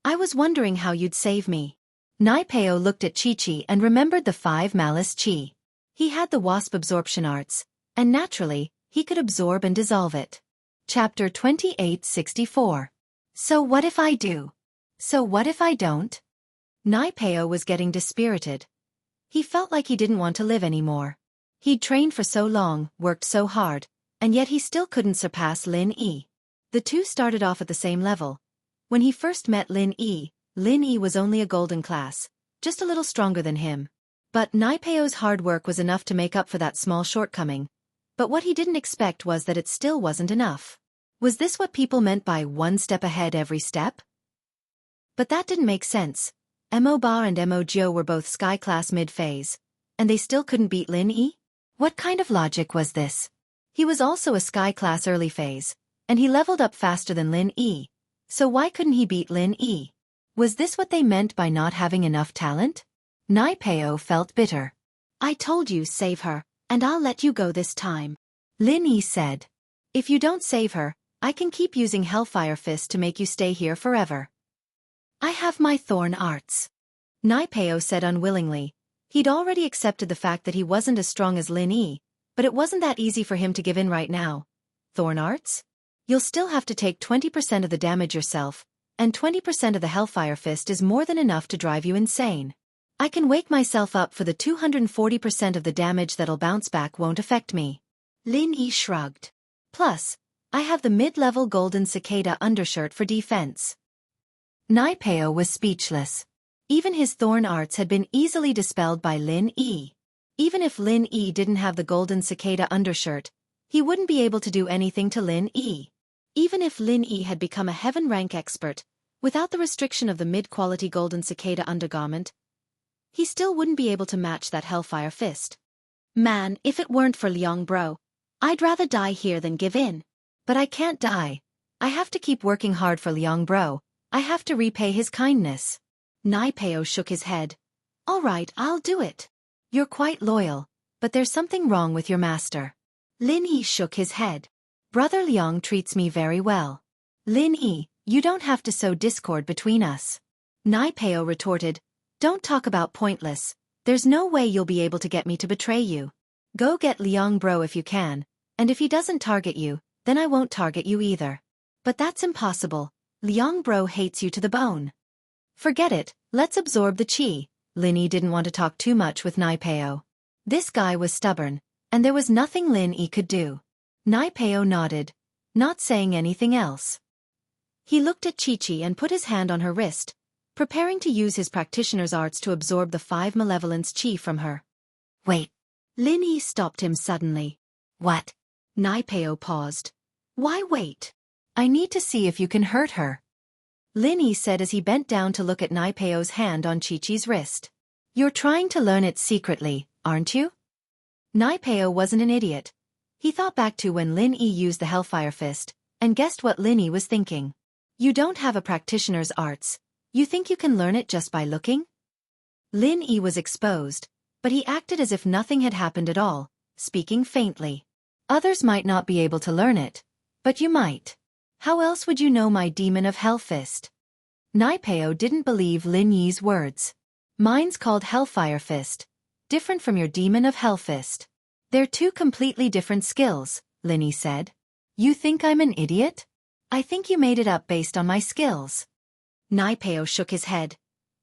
Speaker 1: I was wondering how you'd save me." Naipeo looked at Chi-Chi and remembered the 5 Malice Chi. He had the wasp absorption arts, and naturally, he could absorb and dissolve it. Chapter 2864. So what if I do? So what if I don't? Naipeo was getting dispirited. He felt like he didn't want to live anymore. He'd trained for so long, worked so hard, and yet he still couldn't surpass Lin Yi. The two started off at the same level. When he first met Lin Yi was only a golden class, just a little stronger than him. But Naipeo's hard work was enough to make up for that small shortcoming. But what he didn't expect was that it still wasn't enough. Was this what people meant by one step ahead every step? But that didn't make sense. Mo Ba and Mo Jiu were both Sky-class mid-phase, and they still couldn't beat Lin Yi? What kind of logic was this? He was also a Sky-class early phase, and he leveled up faster than Lin Yi. So why couldn't he beat Lin Yi? Was this what they meant by not having enough talent? Naipeo felt bitter. "I told you save her, and I'll let you go this time," Lin Yi said. "If you don't save her, I can keep using Hellfire Fist to make you stay here forever. I have my thorn arts," Naipeo said unwillingly. He'd already accepted the fact that he wasn't as strong as Lin Yi, but it wasn't that easy for him to give in right now, Thorn arts? You'll still have to take 20% of the damage yourself, and 20% of the Hellfire Fist is more than enough to drive you insane. I can wake myself up for the 240% of the damage that'll bounce back won't affect me. Lin Yi shrugged. Plus, I have the mid-level golden cicada undershirt for defense. Nai Peo was speechless. Even his thorn arts had been easily dispelled by Lin Yi. Even if Lin Yi didn't have the golden cicada undershirt, he wouldn't be able to do anything to Lin Yi. Even if Lin Yi had become a heaven rank expert, without the restriction of the mid-quality golden cicada undergarment, he still wouldn't be able to match that Hellfire Fist. Man, if it weren't for Liang Bro, I'd rather die here than give in. But I can't die. I have to keep working hard for Liang Bro. I have to repay his kindness. Nai Peo shook his head. All right, I'll do it. You're quite loyal, but there's something wrong with your master. Lin Yi shook his head. Brother Liang treats me very well. Lin Yi, you don't have to sow discord between us. Nai Peo retorted. Don't talk about pointless. There's no way you'll be able to get me to betray you. Go get Liang Bro if you can, and if he doesn't target you, then I won't target you either. But that's impossible. Liang Bro hates you to the bone. Forget it, let's absorb the chi. Lin Yi didn't want to talk too much with Nai Peo. This guy was stubborn, and there was nothing Lin Yi could do. Nai Peo nodded, not saying anything else. He looked at Chi-Chi and put his hand on her wrist, preparing to use his practitioner's arts to absorb the 5 malevolence chi from her. Wait. Lin Yi stopped him suddenly. What? Nai Peo paused. Why wait? I need to see if you can hurt her. Lin Yi said as he bent down to look at Nai Peo's hand on Chi-Chi's wrist. You're trying to learn it secretly, aren't you? Nai Peo wasn't an idiot. He thought back to when Lin Yi used the Hellfire Fist, and guessed what Lin Yi was thinking. You don't have a practitioner's arts. You think you can learn it just by looking? Lin Yi was exposed, but he acted as if nothing had happened at all, speaking faintly. Others might not be able to learn it, but you might. How else would you know my demon of Hell Fist? Nai Peo didn't believe Lin Yi's words. Mine's called Hellfire Fist, different from your demon of Hell Fist. They're two completely different skills, Lin Yi said. You think I'm an idiot? I think you made it up based on my skills. Nai Peo shook his head.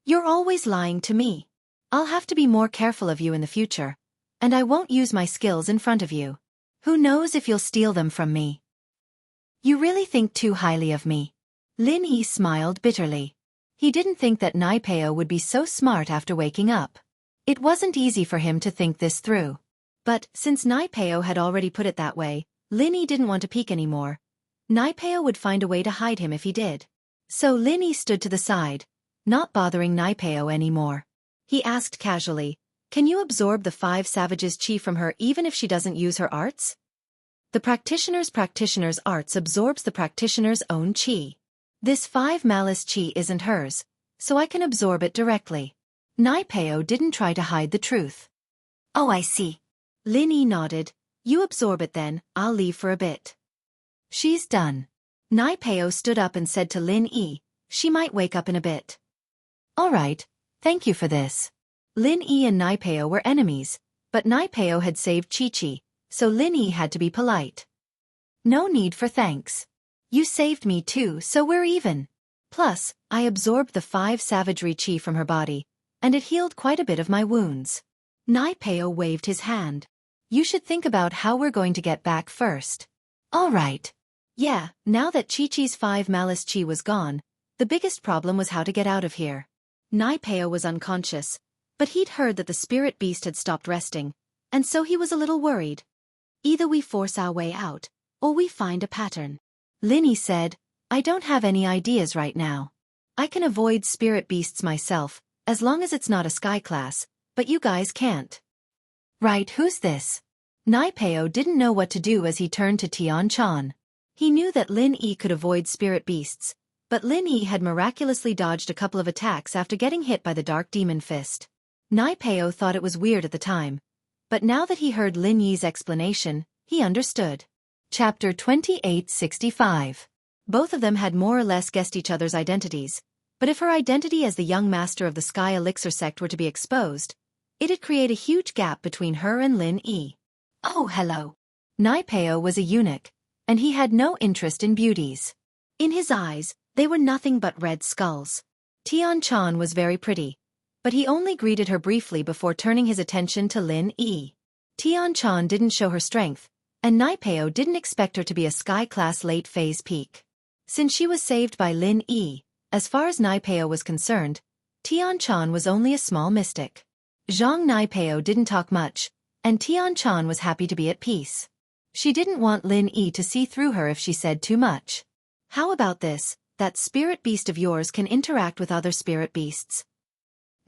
Speaker 1: You're always lying to me. I'll have to be more careful of you in the future, and I won't use my skills in front of you. Who knows if you'll steal them from me? You really think too highly of me. Lin Yi smiled bitterly. He didn't think that Nai Peo would be so smart after waking up. It wasn't easy for him to think this through. But, since Nai Peo had already put it that way, Lin Yi didn't want to peek anymore. Nai Peo would find a way to hide him if he did. So Lin Yi stood to the side, not bothering Nai Peo anymore. He asked casually, can you absorb the 5 savages' chi from her even if she doesn't use her arts? The practitioner's arts absorbs the practitioner's own chi. This 5 malice chi isn't hers, so I can absorb it directly. Nai Peo didn't try to hide the truth. Oh, I see. Lin Yi nodded. You absorb it then, I'll leave for a bit. She's done. Nai Peo stood up and said to Lin Yi, she might wake up in a bit. All right, thank you for this. Lin Yi and Nai Peo were enemies, but Nai Peo had saved Chi-Chi, so Lin Yi had to be polite. No need for thanks. You saved me too, so we're even. Plus, I absorbed the 5 savagery chi from her body, and it healed quite a bit of my wounds. Nai Peo waved his hand. You should think about how we're going to get back first. All right. Yeah, now that Chi-Chi's 5 malice chi was gone, the biggest problem was how to get out of here. Nai Peo was unconscious, but he'd heard that the spirit beast had stopped resting, and so he was a little worried. Either we force our way out, or we find a pattern. Lin Yi said, I don't have any ideas right now. I can avoid spirit beasts myself, as long as it's not a sky class, but you guys can't. Right, who's this? Nai Peo didn't know what to do as he turned to Tian Chan. He knew that Lin Yi could avoid spirit beasts, but Lin Yi had miraculously dodged a couple of attacks after getting hit by the Dark Demon Fist. Nai Peo thought it was weird at the time, but now that he heard Lin Yi's explanation, he understood. Chapter 2865. Both of them had more or less guessed each other's identities, but if her identity as the young master of the Sky Elixir sect were to be exposed, it'd create a huge gap between her and Lin Yi. Oh, hello. Nai Peo was a eunuch, and he had no interest in beauties. In his eyes, they were nothing but red skulls. Tian-chan was very pretty, but he only greeted her briefly before turning his attention to Lin Yi. Tian-chan didn't show her strength, and Naipeo didn't expect her to be a sky-class late-phase peak. Since she was saved by Lin Yi, as far as Naipeo was concerned, Tian-chan was only a small mystic. Zhang Naipeo didn't talk much, and Tian-chan was happy to be at peace. She didn't want Lin Yi to see through her if she said too much. How about this? That spirit beast of yours can interact with other spirit beasts.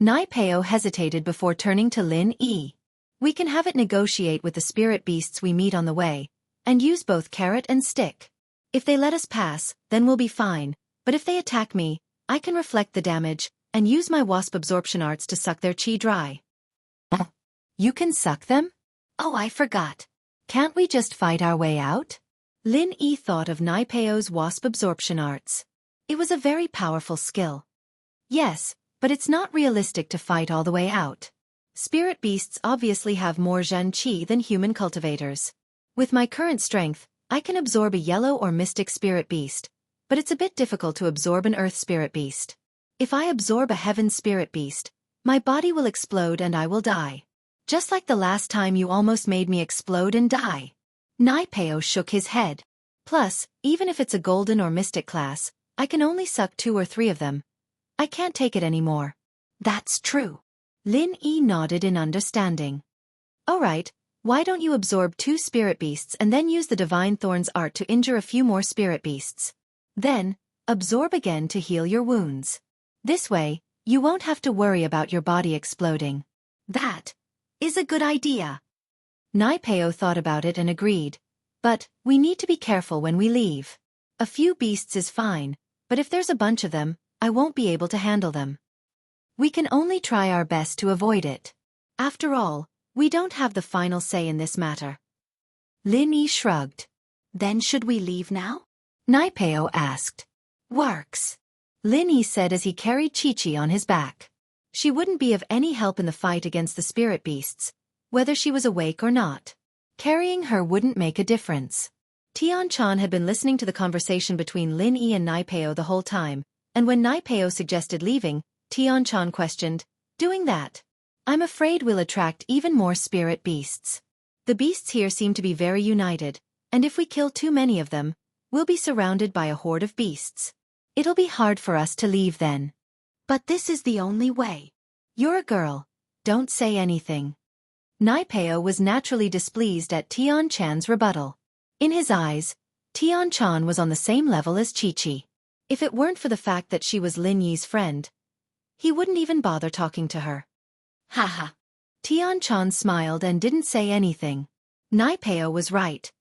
Speaker 1: Naipeo hesitated before turning to Lin Yi. We can have it negotiate with the spirit beasts we meet on the way, and use both carrot and stick. If they let us pass, then we'll be fine, but if they attack me, I can reflect the damage, and use my wasp absorption arts to suck their chi dry. You can suck them? Oh, I forgot. Can't we just fight our way out? Lin Yi thought of Naipeo's wasp absorption arts. It was a very powerful skill. Yes, but it's not realistic to fight all the way out. Spirit beasts obviously have more Zhen Qi than human cultivators. With my current strength, I can absorb a yellow or mystic spirit beast, but it's a bit difficult to absorb an earth spirit beast. If I absorb a heaven spirit beast, my body will explode and I will die. Just like the last time you almost made me explode and die. Naipeo shook his head. Plus, even if it's a golden or mystic class, I can only suck 2 or 3 of them. I can't take it anymore. That's true. Lin Yi nodded in understanding. Alright, why don't you absorb 2 spirit beasts and then use the Divine Thorns art to injure a few more spirit beasts. Then, absorb again to heal your wounds. This way, you won't have to worry about your body exploding. That is a good idea. Naipeo thought about it and agreed. But, we need to be careful when we leave. A few beasts is fine, but if there's a bunch of them, I won't be able to handle them. We can only try our best to avoid it. After all, we don't have the final say in this matter. Lin Yi shrugged. Then should we leave now? Naipeo asked. Works. Lin Yi said as he carried Chi-Chi on his back. She wouldn't be of any help in the fight against the spirit beasts, whether she was awake or not. Carrying her wouldn't make a difference. Tian-chan had been listening to the conversation between Lin Yi and Naipeo the whole time, and when Naipeo suggested leaving, Tian-chan questioned, doing that? I'm afraid we'll attract even more spirit beasts. The beasts here seem to be very united, and if we kill too many of them, we'll be surrounded by a horde of beasts. It'll be hard for us to leave then. But this is the only way. You're a girl. Don't say anything. Naipeo was naturally displeased at Tian-chan's rebuttal. In his eyes, Tian-chan was on the same level as Chi-Chi. If it weren't for the fact that she was Lin Yi's friend, he wouldn't even bother talking to her. Haha. Tian-chan smiled and didn't say anything. Naipeo was right.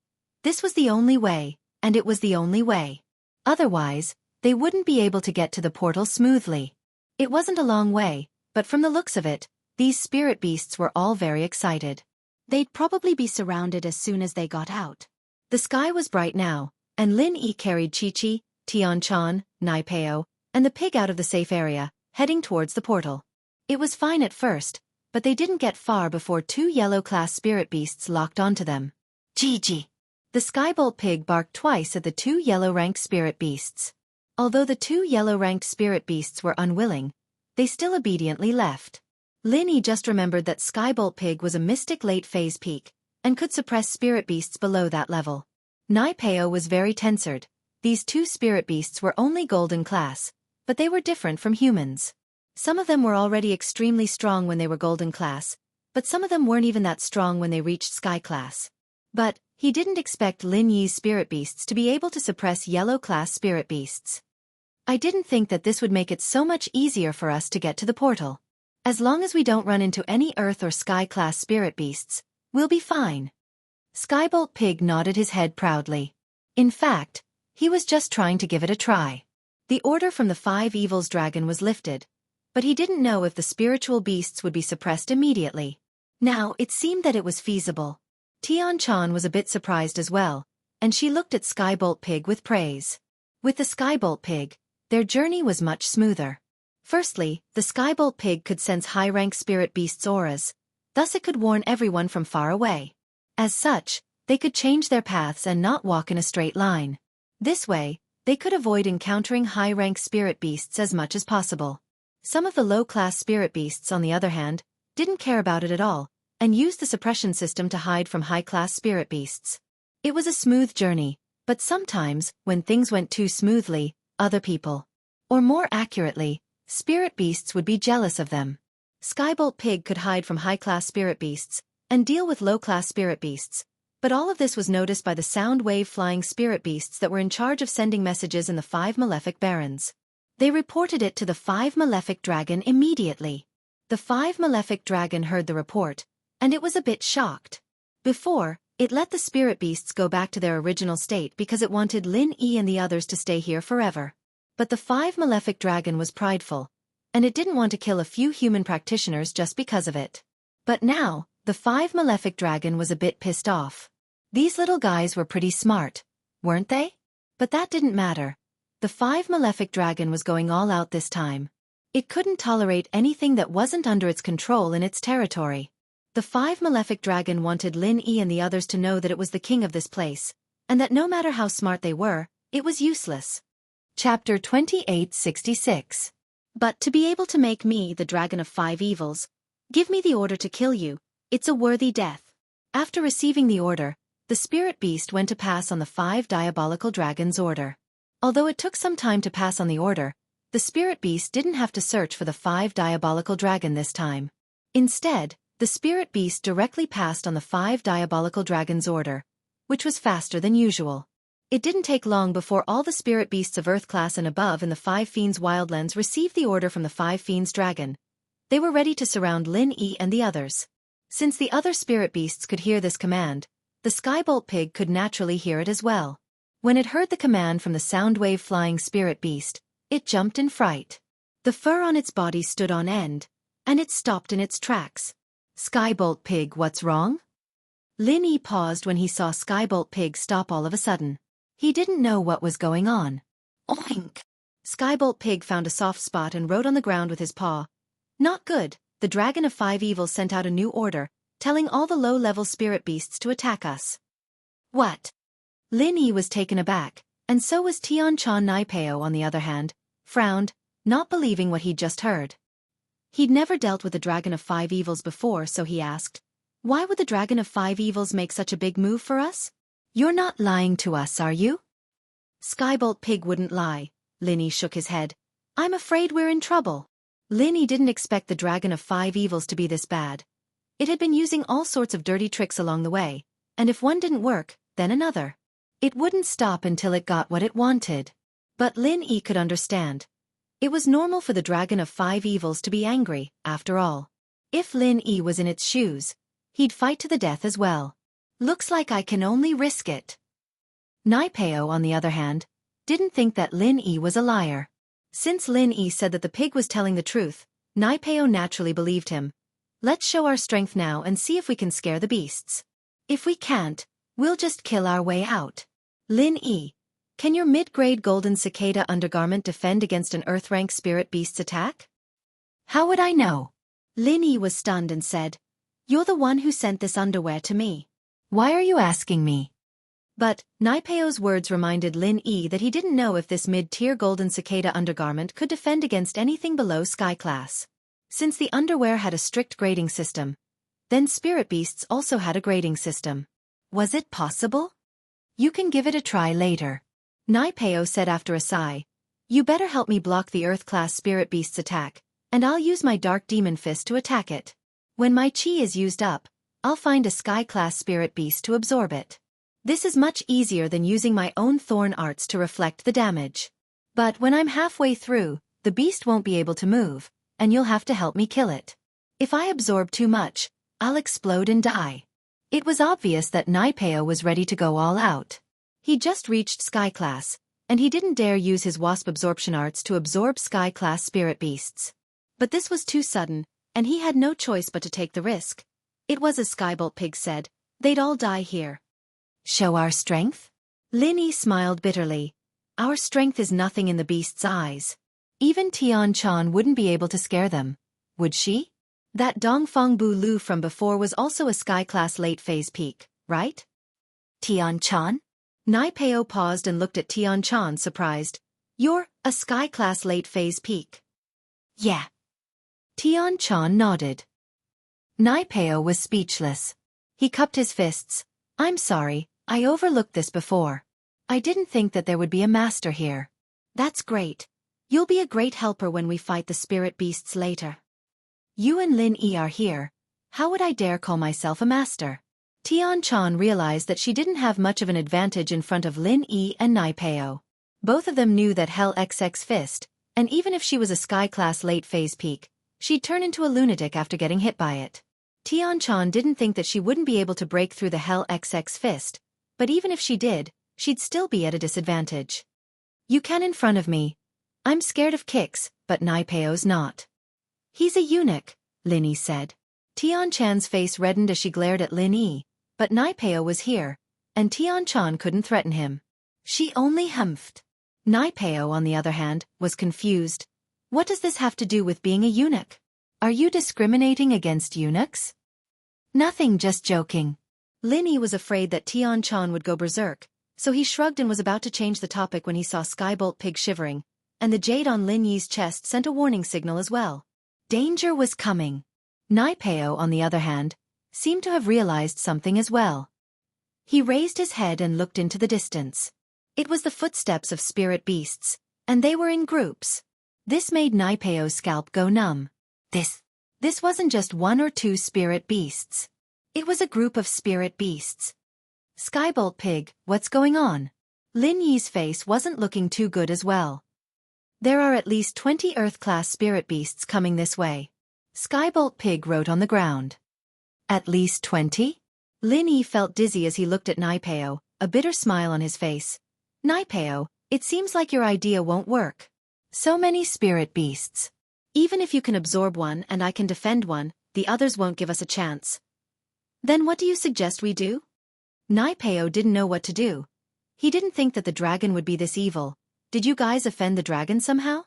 Speaker 1: This was the only way, and it was the only way. Otherwise, they wouldn't be able to get to the portal smoothly. It wasn't a long way, but from the looks of it, these spirit beasts were all very excited. They'd probably be surrounded as soon as they got out. The sky was bright now, and Lin Yi carried Chi-Chi, Tian-chan, Naipeo, and the pig out of the safe area, heading towards the portal. It was fine at first, but they didn't get far before 2 yellow-class spirit beasts locked onto them. Gigi! The skybolt pig barked twice at the 2 yellow-ranked spirit beasts. Although the 2 yellow-ranked spirit beasts were unwilling, they still obediently left. Lin Yi just remembered that Skybolt Pig was a mystic late-phase peak, and could suppress spirit beasts below that level. Naipeo was very tensored. These 2 spirit beasts were only golden class, but they were different from humans. Some of them were already extremely strong when they were golden class, but some of them weren't even that strong when they reached sky class. But, he didn't expect Lin Yi's spirit beasts to be able to suppress yellow-class spirit beasts. I didn't think that this would make it so much easier for us to get to the portal. As long as we don't run into any earth or sky-class spirit beasts, we'll be fine. Skybolt Pig nodded his head proudly. In fact, he was just trying to give it a try. The order from the 5 Evils Dragon was lifted, but he didn't know if the spiritual beasts would be suppressed immediately. Now, it seemed that it was feasible. Tian-chan was a bit surprised as well, and she looked at Skybolt Pig with praise. With the Skybolt Pig, their journey was much smoother. Firstly, the Skybolt Pig could sense high-rank spirit beasts' auras, thus it could warn everyone from far away. As such, they could change their paths and not walk in a straight line. This way, they could avoid encountering high-rank spirit beasts as much as possible. Some of the low-class spirit beasts, on the other hand, didn't care about it at all, and used the suppression system to hide from high-class spirit beasts. It was a smooth journey, but sometimes, when things went too smoothly, other people, or more accurately, spirit beasts would be jealous of them. Skybolt Pig could hide from high-class spirit beasts, and deal with low-class spirit beasts, but all of this was noticed by the sound-wave-flying spirit beasts that were in charge of sending messages in the 5 malefic barons. They reported it to the 5 malefic dragon immediately. The 5 malefic dragon heard the report, and it was a bit shocked. Before, it let the spirit beasts go back to their original state because it wanted Lin Yi and the others to stay here forever. But the 5 malefic dragon was prideful, and it didn't want to kill a few human practitioners just because of it. But now, the 5 malefic dragon was a bit pissed off. These little guys were pretty smart, weren't they? But that didn't matter. The 5 malefic dragon was going all out this time. It couldn't tolerate anything that wasn't under its control in its territory. The 5 malefic dragon wanted Lin Yi and the others to know that it was the king of this place, and that no matter how smart they were, it was useless. Chapter 2866. But to be able to make me the dragon of 5 evils, give me the order to kill you, it's a worthy death. After receiving the order, the spirit beast went to pass on the 5 diabolical dragons' order. Although it took some time to pass on the order, the spirit beast didn't have to search for the 5 diabolical dragon this time. Instead, the spirit beast directly passed on the 5 diabolical dragons' order, which was faster than usual. It didn't take long before all the spirit beasts of Earth class and above in the 5 Fiends Wildlands received the order from the 5 Fiends Dragon. They were ready to surround Lin Yi and the others. Since the other spirit beasts could hear this command, the Skybolt Pig could naturally hear it as well. When it heard the command from the soundwave-flying spirit beast, it jumped in fright. The fur on its body stood on end, and it stopped in its tracks. Skybolt Pig, what's wrong? Lin Yi paused when he saw Skybolt Pig stop all of a sudden. He didn't know what was going on. Oink! Skybolt Pig found a soft spot and rode on the ground with his paw. Not good, the Dragon of 5 Evils sent out a new order, telling all the low-level spirit beasts to attack us. What? Lin Yi was taken aback, and so was Tianchan Naipeo on the other hand, frowned, not believing what he'd just heard. He'd never dealt with the Dragon of 5 Evils before, so he asked, why would the Dragon of 5 Evils make such a big move for us? You're not lying to us, are you? Skybolt Pig wouldn't lie. Lin Yi shook his head. I'm afraid we're in trouble. Lin Yi didn't expect the Dragon of 5 Evils to be this bad. It had been using all sorts of dirty tricks along the way, and if one didn't work, then another. It wouldn't stop until it got what it wanted. But Lin Yi could understand. It was normal for the Dragon of 5 Evils to be angry, after all. If Lin Yi was in its shoes, he'd fight to the death as well. Looks like I can only risk it. Naipeo, on the other hand, didn't think that Lin Yi was a liar. Since Lin Yi said that the pig was telling the truth, Naipeo naturally believed him. Let's show our strength now and see if we can scare the beasts. If we can't, we'll just kill our way out. Lin Yi, can your mid-grade golden cicada undergarment defend against an earth-rank spirit beast's attack? How would I know? Lin Yi was stunned and said, you're the one who sent this underwear to me. Why are you asking me? But, Naipeo's words reminded Lin Yi that he didn't know if this mid-tier golden cicada undergarment could defend against anything below sky class. Since the underwear had a strict grading system, then spirit beasts also had a grading system. Was it possible? You can give it a try later. Naipeo said after a sigh. You better help me block the Earth-class spirit beast's attack, and I'll use my Dark Demon Fist to attack it. When my chi is used up, I'll find a sky-class spirit beast to absorb it. This is much easier than using my own thorn arts to reflect the damage. But when I'm halfway through, the beast won't be able to move, and you'll have to help me kill it. If I absorb too much, I'll explode and die. It was obvious that Naipeo was ready to go all out. He just reached Sky Class, and he didn't dare use his Wasp Absorption Arts to absorb Sky Class spirit beasts. But this was too sudden, and he had no choice but to take the risk. It was as Skybolt Pig said, they'd all die here. Show our strength? Lin Yi smiled bitterly. Our strength is nothing in the beast's eyes. Even Tianchan wouldn't be able to scare them, would she? That Dongfang Bu Lu from before was also a Sky Class late phase peak, right? Tian-chan? Nai-Peo paused and looked at Tian-chan surprised. You're a sky-class late-phase peak. Yeah. Tian-chan nodded. Nai-Peo was speechless. He cupped his fists. I'm sorry, I overlooked this before. I didn't think that there would be a master here. That's great. You'll be a great helper when we fight the spirit beasts later. You and Lin Yi are here. How would I dare call myself a master? Tian-chan realized that she didn't have much of an advantage in front of Lin Yi and Nai-Peo. Both of them knew that Hell XX Fist, and even if she was a sky-class late-phase peak, she'd turn into a lunatic after getting hit by it. Tian-chan didn't think that she wouldn't be able to break through the Hell XX Fist, but even if she did, she'd still be at a disadvantage. You can in front of me. I'm scared of kicks, but Nai-Peo's not. He's a eunuch, Lin Yi said. Tian-chan's face reddened as she glared at Lin Yi, but Nai-Peo was here, and Tian-chan couldn't threaten him. She only humphed. Nai-Peo, on the other hand, was confused. What does this have to do with being a eunuch? Are you discriminating against eunuchs? Nothing, just joking. Lin Yi was afraid that Tian-chan would go berserk, so he shrugged and was about to change the topic when he saw Skybolt Pig shivering, and the jade on Lin Yi's chest sent a warning signal as well. Danger was coming. Nai-Peo, on the other hand, seemed to have realized something as well. He raised his head and looked into the distance. It was the footsteps of spirit beasts, and they were in groups. This made Nai-Peo's scalp go numb. This wasn't just one or two spirit beasts. It was a group of spirit beasts. Skybolt Pig, what's going on? Lin Yi's face wasn't looking too good as well. There are at least 20 Earth-class spirit beasts coming this way. Skybolt Pig wrote on the ground. At least 20? Lin Yi felt dizzy as he looked at Nai-Peo, a bitter smile on his face. Nai-Peo, it seems like your idea won't work. So many spirit beasts. Even if you can absorb one and I can defend one, the others won't give us a chance. Then what do you suggest we do? Nai-Peo didn't know what to do. He didn't think that the dragon would be this evil. Did you guys offend the dragon somehow?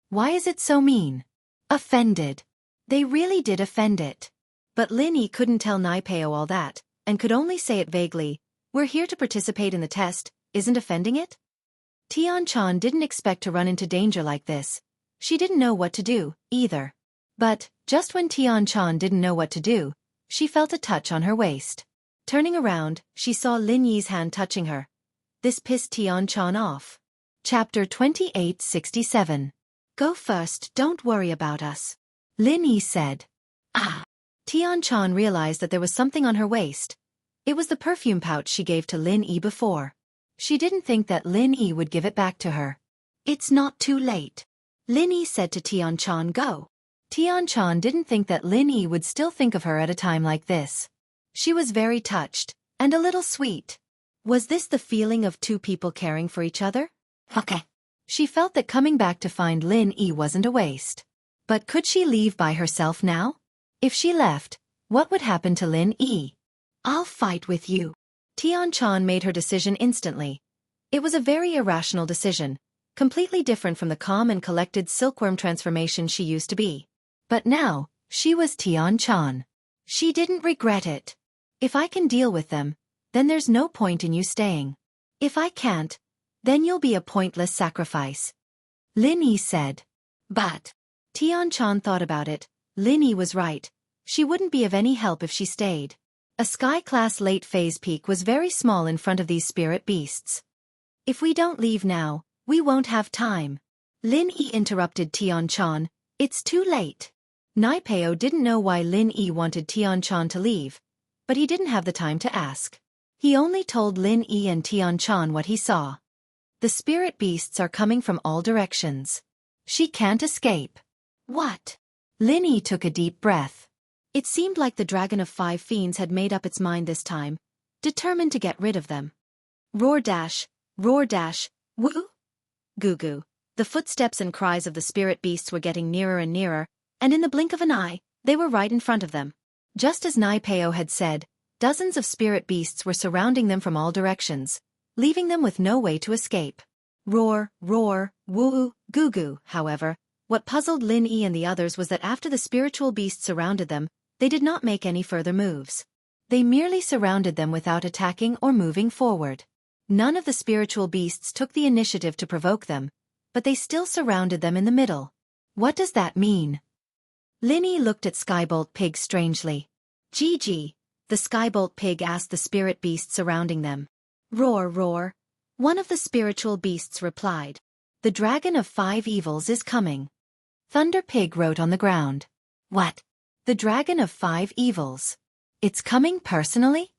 Speaker 1: Why is it so mean? Offended. They really did offend it. But Lin Yi couldn't tell Nai-Peo all that, and could only say it vaguely. We're here to participate in the test, isn't offending it? Tian-chan didn't expect to run into danger like this. She didn't know what to do, either. But, just when Tian-chan didn't know what to do, she felt a touch on her waist. Turning around, she saw Lin Yi's hand touching her. This pissed Tian-chan off. Chapter 2867. Go first, don't worry about us. Lin Yi said. Ah! Tian-chan realized that there was something on her waist. It was the perfume pouch she gave to Lin Yi before. She didn't think that Lin Yi would give it back to her. It's not too late. Lin Yi said to Tian-chan, go. Tian-chan didn't think that Lin Yi would still think of her at a time like this. She was very touched, and a little sweet. Was this the feeling of two people caring for each other? Okay. She felt that coming back to find Lin Yi wasn't a waste. But could she leave by herself now? If she left, what would happen to Lin Yi? I'll fight with you. Tian-chan made her decision instantly. It was a very irrational decision, completely different from the calm and collected silkworm transformation she used to be. But now, she was Tian-chan. She didn't regret it. If I can deal with them, then there's no point in you staying. If I can't, then you'll be a pointless sacrifice. Lin Yi said. But Tian-chan thought about it. Lin Yi was right. She wouldn't be of any help if she stayed. A sky-class late-phase peak was very small in front of these spirit beasts. If we don't leave now, we won't have time. Lin Yi interrupted Tian-chan. It's too late. Nai-Peo didn't know why Lin Yi wanted Tian-chan to leave, but he didn't have the time to ask. He only told Lin Yi and Tian-chan what he saw. The spirit beasts are coming from all directions. She can't escape. What? Lin Yi took a deep breath. It seemed like the Dragon of Five Fiends had made up its mind this time, determined to get rid of them. Roar dash, woo! Goo goo. The footsteps and cries of the spirit beasts were getting nearer and nearer, and in the blink of an eye, they were right in front of them. Just as Nai-Peo had said, dozens of spirit beasts were surrounding them from all directions, leaving them with no way to escape. Roar, woo, goo goo. However, what puzzled Lin Yi and the others was that after the spiritual beasts surrounded them, they did not make any further moves. They merely surrounded them without attacking or moving forward. None of the spiritual beasts took the initiative to provoke them, but they still surrounded them in the middle. What does that mean? Linny looked at Skybolt Pig strangely. Gigi, the Skybolt Pig asked the spirit beast surrounding them. Roar, roar. One of the spiritual beasts replied. The dragon of 5 evils is coming. Thunder Pig wrote on the ground. What? The dragon of 5 evils. It's coming personally?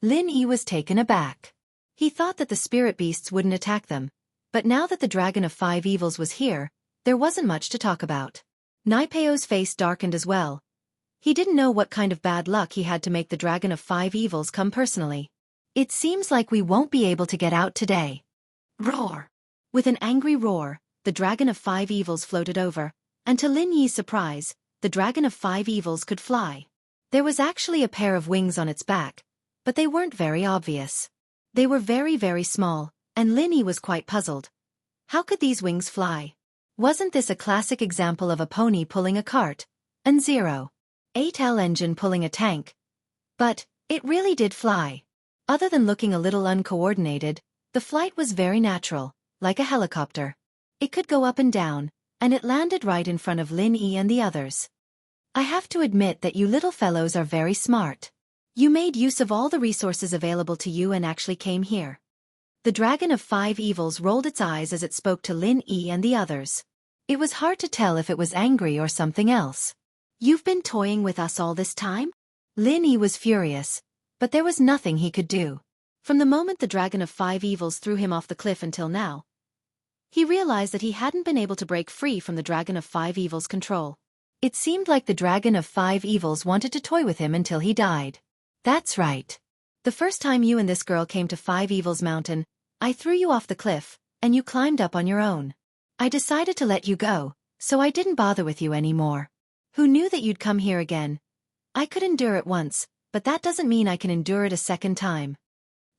Speaker 1: Linny was taken aback. He thought that the spirit beasts wouldn't attack them, but now that the dragon of 5 evils was here, there wasn't much to talk about. Naipeo's face darkened as well. He didn't know what kind of bad luck he had to make the dragon of 5 evils come personally. It seems like we won't be able to get out today. Roar! With an angry roar, the dragon of 5 evils floated over, and to Lin Yi's surprise, the dragon of 5 evils could fly. There was actually a pair of wings on its back, but they weren't very obvious. They were very, very small, and Lin Yi was quite puzzled. How could these wings fly? Wasn't this a classic example of a pony pulling a cart, and 0.8L engine pulling a tank? But it really did fly. Other than looking a little uncoordinated, the flight was very natural, like a helicopter. It could go up and down, and it landed right in front of Lin Yi and the others. I have to admit that you little fellows are very smart. You made use of all the resources available to you and actually came here. The dragon of 5 evils rolled its eyes as it spoke to Lin Yi and the others. It was hard to tell if it was angry or something else. You've been toying with us all this time? Lin Yi was furious, but there was nothing he could do. From the moment the dragon of 5 evils threw him off the cliff until now, he realized that he hadn't been able to break free from the dragon of 5 evils' control. It seemed like the dragon of 5 evils wanted to toy with him until he died. That's right. The first time you and this girl came to 5 Evils Mountain, I threw you off the cliff, and you climbed up on your own. I decided to let you go, so I didn't bother with you anymore. Who knew that you'd come here again? I could endure it once, but that doesn't mean I can endure it a second time.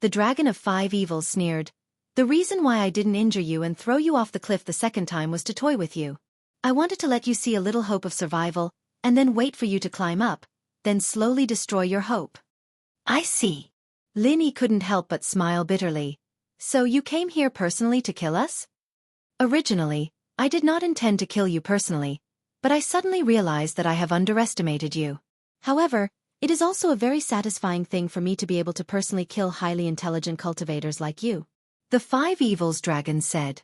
Speaker 1: The dragon of 5 evils sneered. The reason why I didn't injure you and throw you off the cliff the second time was to toy with you. I wanted to let you see a little hope of survival, and then wait for you to climb up, then slowly destroy your hope. I see. Lin Yi couldn't help but smile bitterly. So you came here personally to kill us? Originally, I did not intend to kill you personally, but I suddenly realized that I have underestimated you. However, it is also a very satisfying thing for me to be able to personally kill highly intelligent cultivators like you. The 5 Evils dragon said.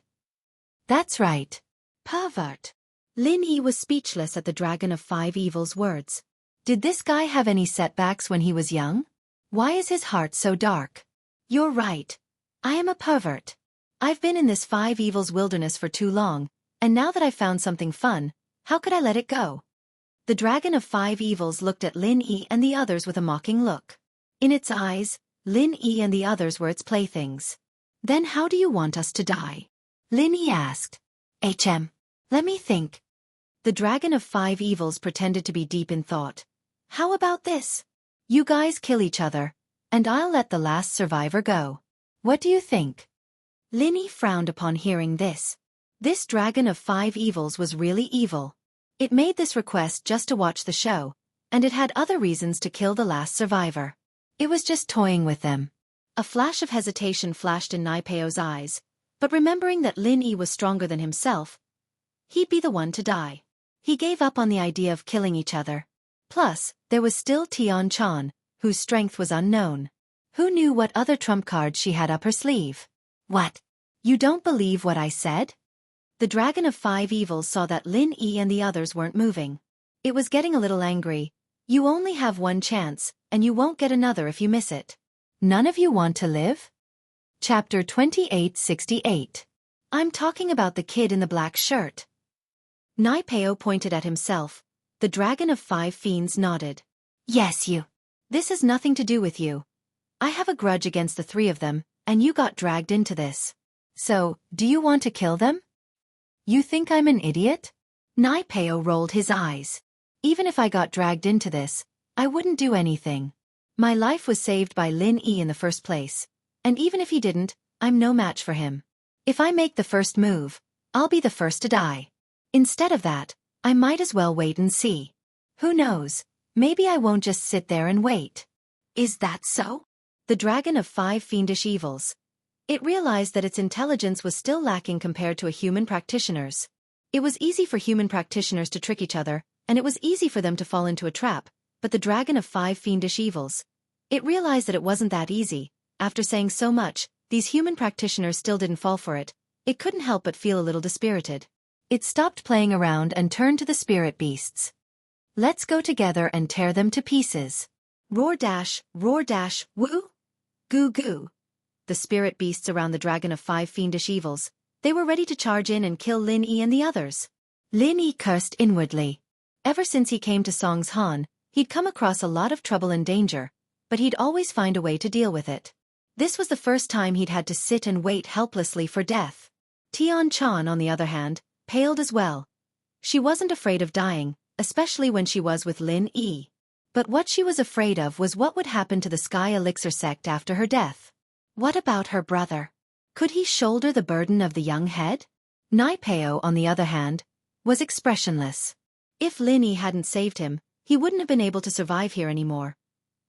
Speaker 1: That's right. Pervert. Lin Yi was speechless at the dragon of 5 Evils' words. Did this guy have any setbacks when he was young? Why is his heart so dark? You're right. I am a pervert. I've been in this 5 Evils wilderness for too long, and now that I've found something fun, how could I let it go? The dragon of 5 Evils looked at Lin Yi and the others with a mocking look. In its eyes, Lin Yi and the others were its playthings. Then how do you want us to die? Lin Yi asked. Let me think. The dragon of 5 Evils pretended to be deep in thought. How about this? You guys kill each other, and I'll let the last survivor go. What do you think? Lin Yi frowned upon hearing this. This dragon of 5 Evils was really evil. It made this request just to watch the show, and it had other reasons to kill the last survivor. It was just toying with them. A flash of hesitation flashed in Naipeo's eyes, but remembering that Lin Yi was stronger than himself, he'd be the one to die. He gave up on the idea of killing each other. Plus, there was still Tian Chan, whose strength was unknown. Who knew what other trump cards she had up her sleeve? What? You don't believe what I said? The dragon of 5 Evils saw that Lin Yi and the others weren't moving. It was getting a little angry. You only have one chance, and you won't get another if you miss it. None of you want to live? Chapter 2868. I'm talking about the kid in the black shirt. Naipeo pointed at himself. The dragon of 5 fiends nodded. Yes, you. This has nothing to do with you. I have a grudge against the 3 of them, and you got dragged into this. So, do you want to kill them? You think I'm an idiot? Naipeo rolled his eyes. Even if I got dragged into this, I wouldn't do anything. My life was saved by Lin Yi in the first place, and even if he didn't, I'm no match for him. If I make the first move, I'll be the first to die. Instead of that, I might as well wait and see. Who knows, maybe I won't just sit there and wait. Is that so? The dragon of 5 fiendish evils. It realized that its intelligence was still lacking compared to a human practitioner's. It was easy for human practitioners to trick each other, and it was easy for them to fall into a trap, but the dragon of 5 fiendish evils. It realized that it wasn't that easy. After saying so much, these human practitioners still didn't fall for it. It couldn't help but feel a little dispirited. It stopped playing around and turned to the spirit beasts. Let's go together and tear them to pieces. Roar dash, woo! Goo goo. The spirit beasts around the dragon of 5 fiendish evils. They were ready to charge in and kill Lin Yi and the others. Lin Yi cursed inwardly. Ever since he came to Song's Han, he'd come across a lot of trouble and danger, but he'd always find a way to deal with it. This was the first time he'd had to sit and wait helplessly for death. Tian Chan, on the other hand, paled as well. She wasn't afraid of dying, especially when she was with Lin Yi. But what she was afraid of was what would happen to the Sky Elixir sect after her death. What about her brother? Could he shoulder the burden of the young head? Nai Peo, on the other hand, was expressionless. If Lin Yi hadn't saved him, he wouldn't have been able to survive here anymore.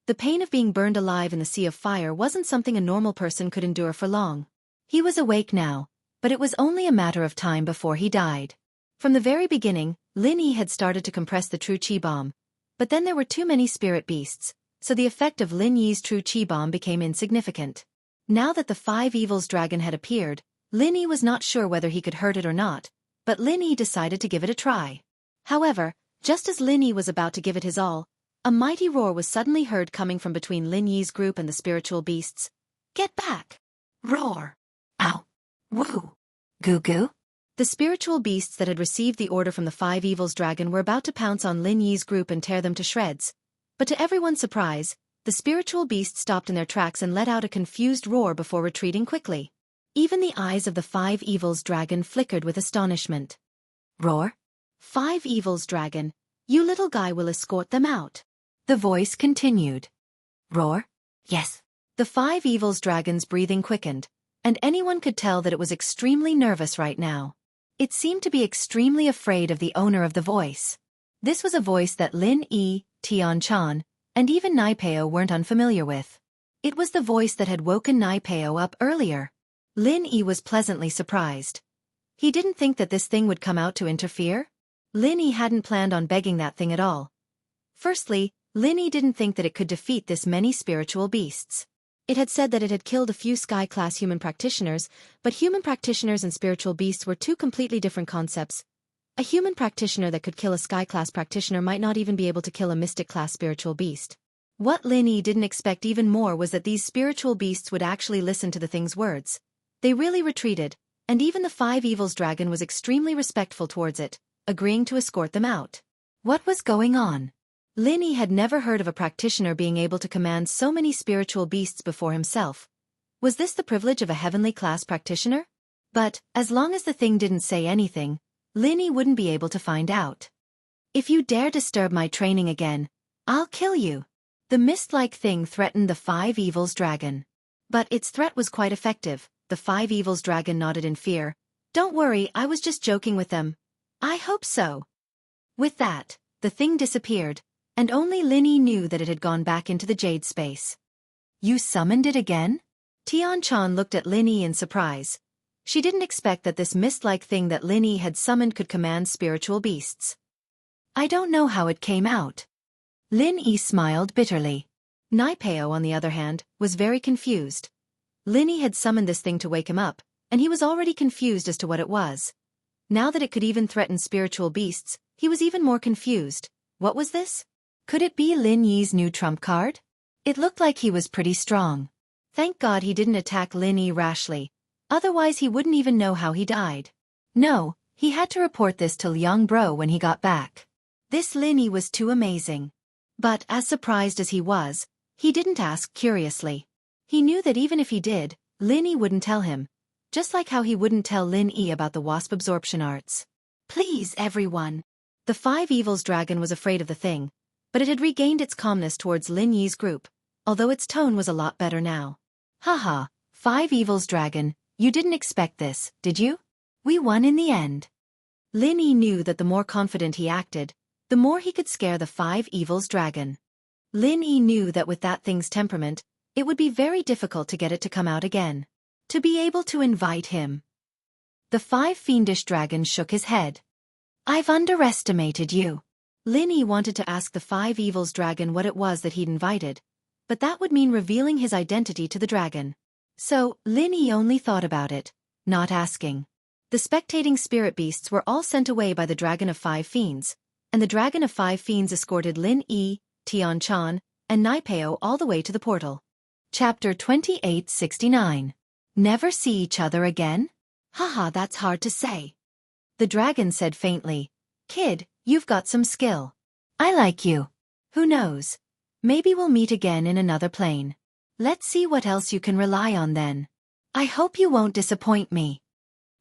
Speaker 1: The pain of being burned alive in the sea of fire wasn't something a normal person could endure for long. He was awake now, but it was only a matter of time before he died. From the very beginning, Lin Yi had started to compress the true Qi bomb, but then there were too many spirit beasts, so the effect of Lin Yi's true Qi bomb became insignificant. Now that the 5 evils dragon had appeared, Lin Yi was not sure whether he could hurt it or not, but Lin Yi decided to give it a try. However, just as Lin Yi was about to give it his all, a mighty roar was suddenly heard coming from between Lin Yi's group and the spiritual beasts. Get back! Roar! Ow! Woo! Goo goo! The spiritual beasts that had received the order from the 5 evils dragon were about to pounce on Lin Yi's group and tear them to shreds. But to everyone's surprise, the spiritual beasts stopped in their tracks and let out a confused roar before retreating quickly. Even the eyes of the 5 evils dragon flickered with astonishment. Roar? 5 evils dragon, you little guy will escort them out. The voice continued. Roar? Yes. The 5 evils dragon's breathing quickened, and anyone could tell that it was extremely nervous right now. It seemed to be extremely afraid of the owner of the voice. This was a voice that Lin Yi, Tian Chan, and even Nai Peo weren't unfamiliar with. It was the voice that had woken Nai Peo up earlier. Lin Yi was pleasantly surprised. He didn't think that this thing would come out to interfere. Lin Yi hadn't planned on begging that thing at all. Firstly, Lin Yi didn't think that it could defeat this many spiritual beasts. It had said that it had killed a few sky-class human practitioners, but human practitioners and spiritual beasts were two completely different concepts. A human practitioner that could kill a sky-class practitioner might not even be able to kill a mystic-class spiritual beast. What Lin Yi didn't expect even more was that these spiritual beasts would actually listen to the thing's words. They really retreated, and even the 5 evils dragon was extremely respectful towards it, agreeing to escort them out. What was going on? Lin Yi had never heard of a practitioner being able to command so many spiritual beasts before himself. Was this the privilege of a heavenly class practitioner? But, as long as the thing didn't say anything, Lin Yi wouldn't be able to find out. If you dare disturb my training again, I'll kill you. The mist-like thing threatened the 5 evils dragon. But its threat was quite effective. The 5 evils dragon nodded in fear. Don't worry, I was just joking with them. I hope so. With that, the thing disappeared, and only Lin Yi knew that it had gone back into the jade space. You summoned it again? Tian Chan looked at Lin Yi in surprise. She didn't expect that this mist-like thing that Lin Yi had summoned could command spiritual beasts. I don't know how it came out. Lin Yi smiled bitterly. Nai Peo, on the other hand, was very confused. Lin Yi had summoned this thing to wake him up, and he was already confused as to what it was. Now that it could even threaten spiritual beasts, he was even more confused. What was this? Could it be Lin Yi's new trump card? It looked like he was pretty strong. Thank God he didn't attack Lin Yi rashly, otherwise he wouldn't even know how he died. No, he had to report this to Liang Bro when he got back. This Lin Yi was too amazing. But, as surprised as he was, he didn't ask curiously. He knew that even if he did, Lin Yi wouldn't tell him, just like how he wouldn't tell Lin Yi about the wasp absorption arts. Please, everyone. The 5 evils dragon was afraid of the thing, but it had regained its calmness towards Lin Yi's group, although its tone was a lot better now. Haha, 5 evils dragon, you didn't expect this, did you? We won in the end. Lin Yi knew that the more confident he acted, the more he could scare the 5 evils dragon. Lin Yi knew that with that thing's temperament, it would be very difficult to get it to come out again. To be able to invite him. The 5 fiendish dragons shook his head. I've underestimated you. Lin Yi wanted to ask the 5 evils dragon what it was that he'd invited, but that would mean revealing his identity to the dragon. So, Lin Yi only thought about it, not asking. The spectating spirit beasts were all sent away by the Dragon of 5 Fiends, and the Dragon of 5 Fiends escorted Lin Yi, Tian-chan, and Naipeo all the way to the portal. Chapter 2869. Never see each other again? Haha, that's hard to say. The dragon said faintly, Kid, you've got some skill. I like you. Who knows? Maybe we'll meet again in another plane. Let's see what else you can rely on then. I hope you won't disappoint me.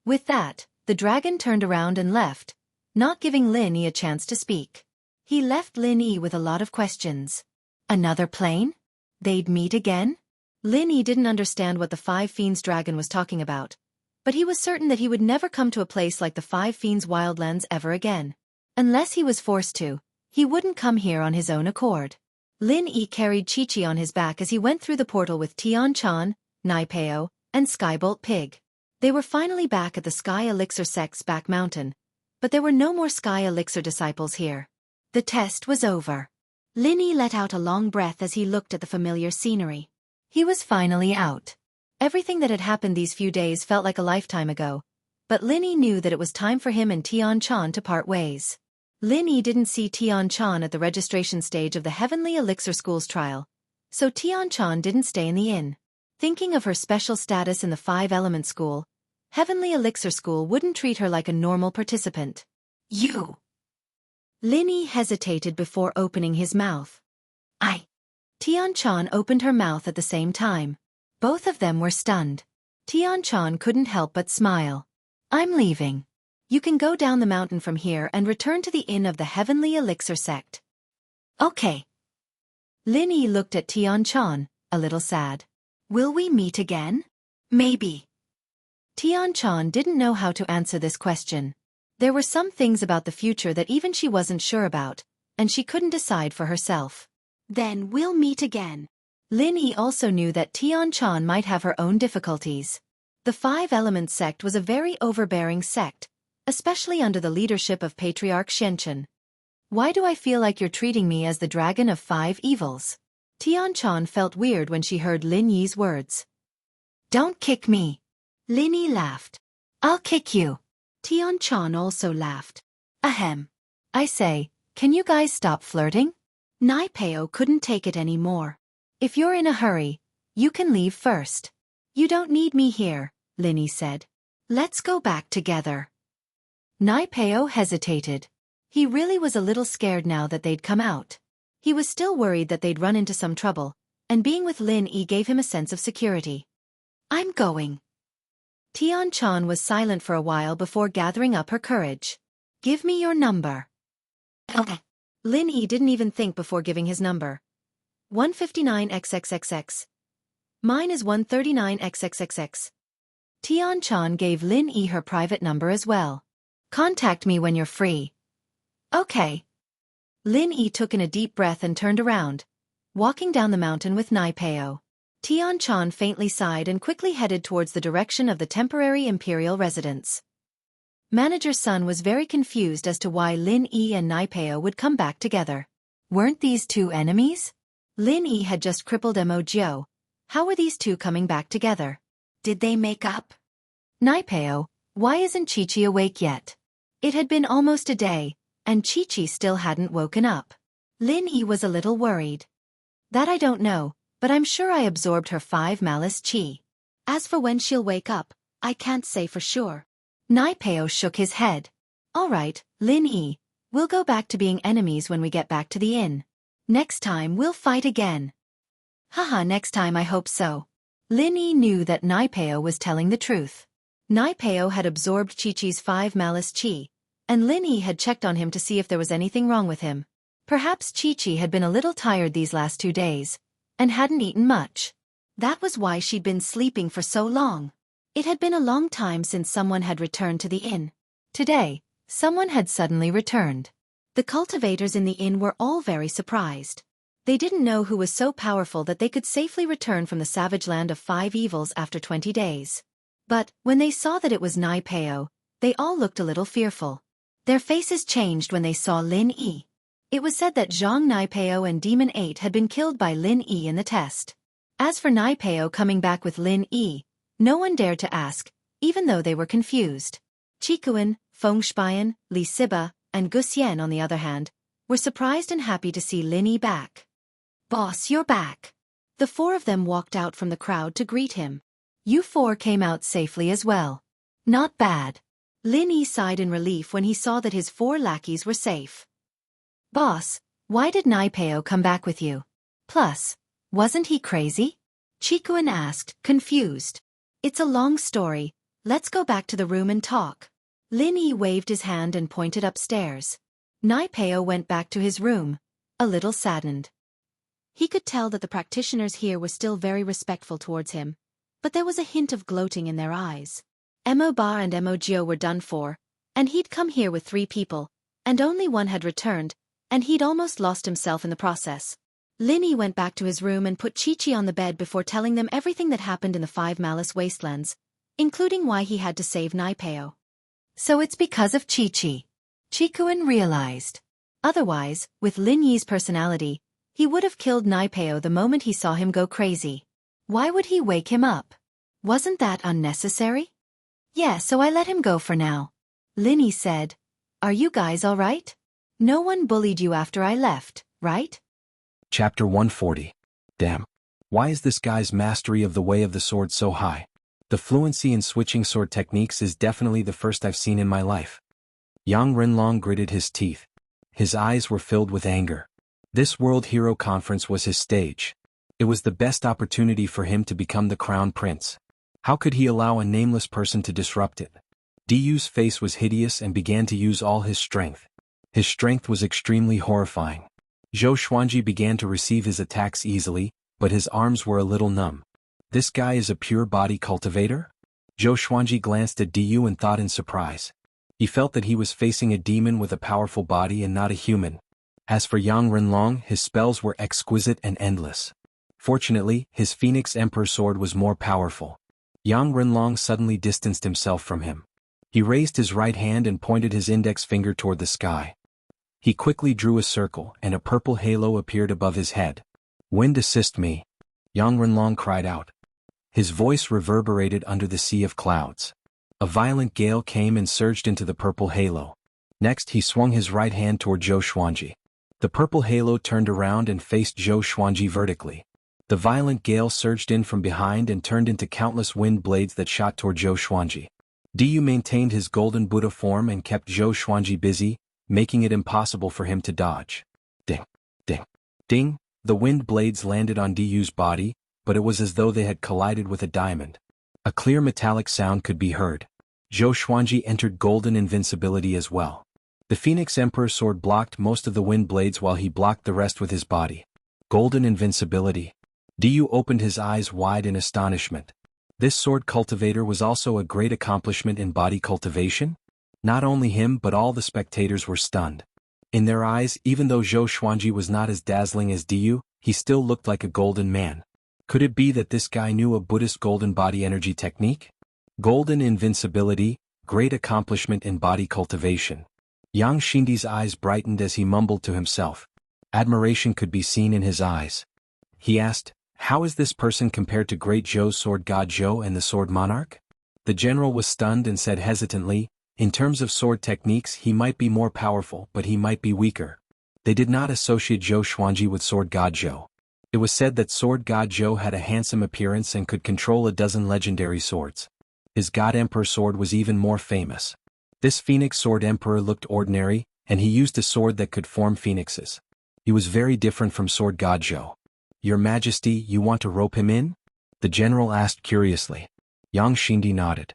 Speaker 1: With that, the dragon turned around and left, not giving Lin Yi a chance to speak. He left Lin Yi with a lot of questions. Another plane? They'd meet again? Lin Yi didn't understand what the 5 Fiends dragon was talking about, but he was certain that he would never come to a place like the 5 Fiends Wildlands ever again. Unless he was forced to, he wouldn't come here on his own accord. Lin Yi carried Chi-Chi on his back as he went through the portal with Tian-chan, Naipeo, and Skybolt Pig. They were finally back at the Sky Elixir sect's back mountain, but there were no more Sky Elixir disciples here. The test was over. Lin Yi let out a long breath as he looked at the familiar scenery. He was finally out. Everything that had happened these few days felt like a lifetime ago, but Lin Yi knew that it was time for him and Tian-chan to part ways. Lin Yi didn't see Tian-chan at the registration stage of the Heavenly Elixir School's trial, so Tian-chan didn't stay in the inn. Thinking of her special status in the 5-element school, Heavenly Elixir School wouldn't treat her like a normal participant. You! Lin Yi hesitated before opening his mouth. Tian-chan opened her mouth at the same time. Both of them were stunned. Tian-chan couldn't help but smile. I'm leaving. You can go down the mountain from here and return to the inn of the Heavenly Elixir sect. Okay. Lin Yi looked at Tian-chan, a little sad. Will we meet again? Maybe. Tian-chan didn't know how to answer this question. There were some things about the future that even she wasn't sure about, and she couldn't decide for herself. Then we'll meet again. Lin Yi also knew that Tian-chan might have her own difficulties. The 5-element sect was a very overbearing sect, especially under the leadership of Patriarch Xianxia. Why do I feel like you're treating me as the dragon of 5 evils? Tian-chan felt weird when she heard Lin Yi's words. Don't kick me. Lin Yi laughed. I'll kick you. Tian-chan also laughed. Ahem. I say, can you guys stop flirting? Naipeo couldn't take it anymore. If you're in a hurry, you can leave first. You don't need me here, Lin Yi said. Let's go back together. Naipeo hesitated. He really was a little scared now that they'd come out. He was still worried that they'd run into some trouble, and being with Lin Yi gave him a sense of security. I'm going. Tian-chan was silent for a while before gathering up her courage. Give me your number. Okay. Lin Yi didn't even think before giving his number. 159XXXX. Mine is 139XXXX. Tian-chan gave Lin Yi her private number as well. Contact me when you're free. Okay. Lin Yi took in a deep breath and turned around, walking down the mountain with Naipeo. Tian-chan faintly sighed and quickly headed towards the direction of the temporary imperial residence. Manager Sun was very confused as to why Lin Yi and Naipeo would come back together. Weren't these two enemies? Lin Yi had just crippled Mo Jiao. How were these two coming back together? Did they make up? Naipeo, why isn't Chi-Chi awake yet? It had been almost a day, and Chi-Chi still hadn't woken up. Lin Yi was a little worried. That I don't know, but I'm sure I absorbed her 5 malice chi. As for when she'll wake up, I can't say for sure. Naipeo shook his head. All right, Lin Yi, we'll go back to being enemies when we get back to the inn. Next time we'll fight again. Haha, next time I hope so. Lin Yi knew that Naipeo was telling the truth. Naipeo had absorbed Chi-Chi's 5 malice chi, and Lin Yi had checked on him to see if there was anything wrong with him. Perhaps Chi-Chi had been a little tired these last 2 days, and hadn't eaten much. That was why she'd been sleeping for so long. It had been a long time since someone had returned to the inn. Today, someone had suddenly returned. The cultivators in the inn were all very surprised. They didn't know who was so powerful that they could safely return from the savage land of 5 evils after 20 days. But, when they saw that it was Nai Peo, they all looked a little fearful. Their faces changed when they saw Lin Yi. It was said that Zhang Nai Peo and Demon 8 had been killed by Lin Yi in the test. As for Nai Peo coming back with Lin Yi, no one dared to ask, even though they were confused. Qikuan, Feng Shiyan, Li Siba, and Gu Xian on the other hand, were surprised and happy to see Lin Yi back. "Boss, you're back." The 4 of them walked out from the crowd to greet him. "You 4 came out safely as well." "Not bad." Lin Yi sighed in relief when he saw that his 4 lackeys were safe. "Boss, why did Nai Peo come back with you? Plus, wasn't he crazy?" Qikuan asked, confused. "It's a long story, let's go back to the room and talk." Lin Yi waved his hand and pointed upstairs. Nai Peo went back to his room, a little saddened. He could tell that the practitioners here were still very respectful towards him, but there was a hint of gloating in their eyes. Mo Ba and Mo Jio were done for, and he'd come here with 3 people, and only 1 had returned, and he'd almost lost himself in the process. Lin Yi went back to his room and put Chi-Chi on the bed before telling them everything that happened in the 5 Malice Wastelands, including why he had to save Nai Peo. So it's because of Chi-Chi. Qikuan realized. Otherwise, with Lin Yi's personality, he would have killed Nai Peo the moment he saw him go crazy. Why would he wake him up? Wasn't that unnecessary? "Yeah, so I let him go for now." Lin Yi said. "Are you guys all right? No one bullied you after I left, right?"
Speaker 2: Chapter 140. Damn. Why is this guy's mastery of the way of the sword so high? The fluency in switching sword techniques is definitely the first I've seen in my life. Yang Renlong gritted his teeth. His eyes were filled with anger. This World Hero Conference was his stage. It was the best opportunity for him to become the crown prince. How could he allow a nameless person to disrupt it? Diyu's face was hideous and began to use all his strength. His strength was extremely horrifying. Zhou Xuanji began to receive his attacks easily, but his arms were a little numb. This guy is a pure body cultivator? Zhou Xuanji glanced at Diyu and thought in surprise. He felt that he was facing a demon with a powerful body and not a human. As for Yang Renlong, his spells were exquisite and endless. Fortunately, his Phoenix Emperor sword was more powerful. Yang Renlong suddenly distanced himself from him. He raised his right hand and pointed his index finger toward the sky. He quickly drew a circle and a purple halo appeared above his head. "Wind assist me!" Yang Renlong cried out. His voice reverberated under the sea of clouds. A violent gale came and surged into the purple halo. Next he swung his right hand toward Zhou Xuanji. The purple halo turned around and faced Zhou Xuanji vertically. The violent gale surged in from behind and turned into countless wind blades that shot toward Zhou Xuanji. Diyu maintained his golden Buddha form and kept Zhou Xuanji busy, making it impossible for him to dodge. Ding, ding, ding, the wind blades landed on Diyu's body, but it was as though they had collided with a diamond. A clear metallic sound could be heard. Zhou Xuanji entered golden invincibility as well. The Phoenix Emperor sword blocked most of the wind blades while he blocked the rest with his body. Golden invincibility. Diyu opened his eyes wide in astonishment. This sword cultivator was also a great accomplishment in body cultivation? Not only him but all the spectators were stunned. In their eyes, even though Zhou Xuanji was not as dazzling as Diyu, he still looked like a golden man. Could it be that this guy knew a Buddhist golden body energy technique? Golden invincibility, great accomplishment in body cultivation. Yang Xindi's eyes brightened as he mumbled to himself. Admiration could be seen in his eyes. He asked, "How is this person compared to great Zhou's sword god Zhou and the sword monarch?" The general was stunned and said hesitantly, "In terms of sword techniques he might be more powerful but he might be weaker." They did not associate Zhou Xuanji with sword god Zhou. It was said that sword god Zhou had a handsome appearance and could control a dozen legendary swords. His god emperor sword was even more famous. This phoenix sword emperor looked ordinary, and he used a sword that could form phoenixes. He was very different from sword god Zhou. "Your Majesty, you want to rope him in?" the general asked curiously. Yang Xindi nodded.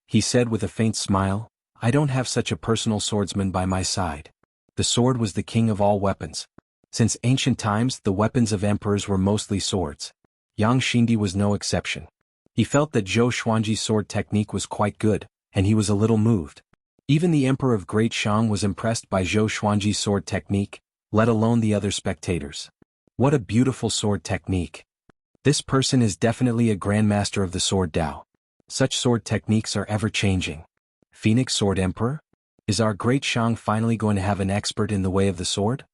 Speaker 2: He said with a faint smile, "I don't have such a personal swordsman by my side." The sword was the king of all weapons. Since ancient times, the weapons of emperors were mostly swords. Yang Xindi was no exception. He felt that Zhou Xuanji's sword technique was quite good, and he was a little moved. Even the Emperor of Great Shang was impressed by Zhou Xuanji's sword technique, let alone the other spectators. What a beautiful sword technique. This person is definitely a grandmaster of the sword Dao. Such sword techniques are ever-changing. Phoenix Sword Emperor? Is our great Shang finally going to have an expert in the way of the sword?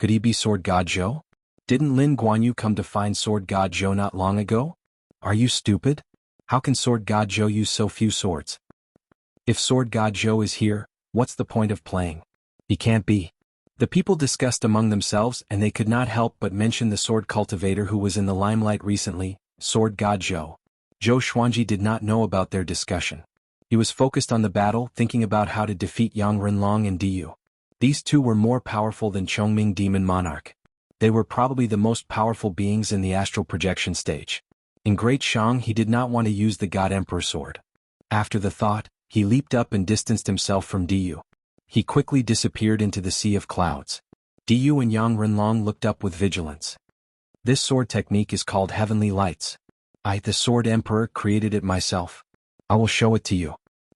Speaker 2: Could he be Sword God Zhou? Didn't Lin Guanyu come to find Sword God Zhou not long ago? Are you stupid? How can Sword God Zhou use so few swords? If Sword God Zhou is here, what's the point of playing? He can't be. The people discussed among themselves and they could not help but mention the sword cultivator who was in the limelight recently, Sword God Zhou. Zhou Xuanji did not know about their discussion. He was focused on the battle, thinking about how to defeat Yang Renlong and Diyu. These two were more powerful than Chongming Demon Monarch. They were probably the most powerful beings in the astral projection stage. In Great Shang he did not want to use the God Emperor sword. After the thought, he leaped up and distanced himself from Diyu. He quickly disappeared into the sea of clouds. Diyu and Yang Renlong looked up with vigilance. This sword technique is called Heavenly Lights. I, the Sword Emperor, created it myself. I will show it to you.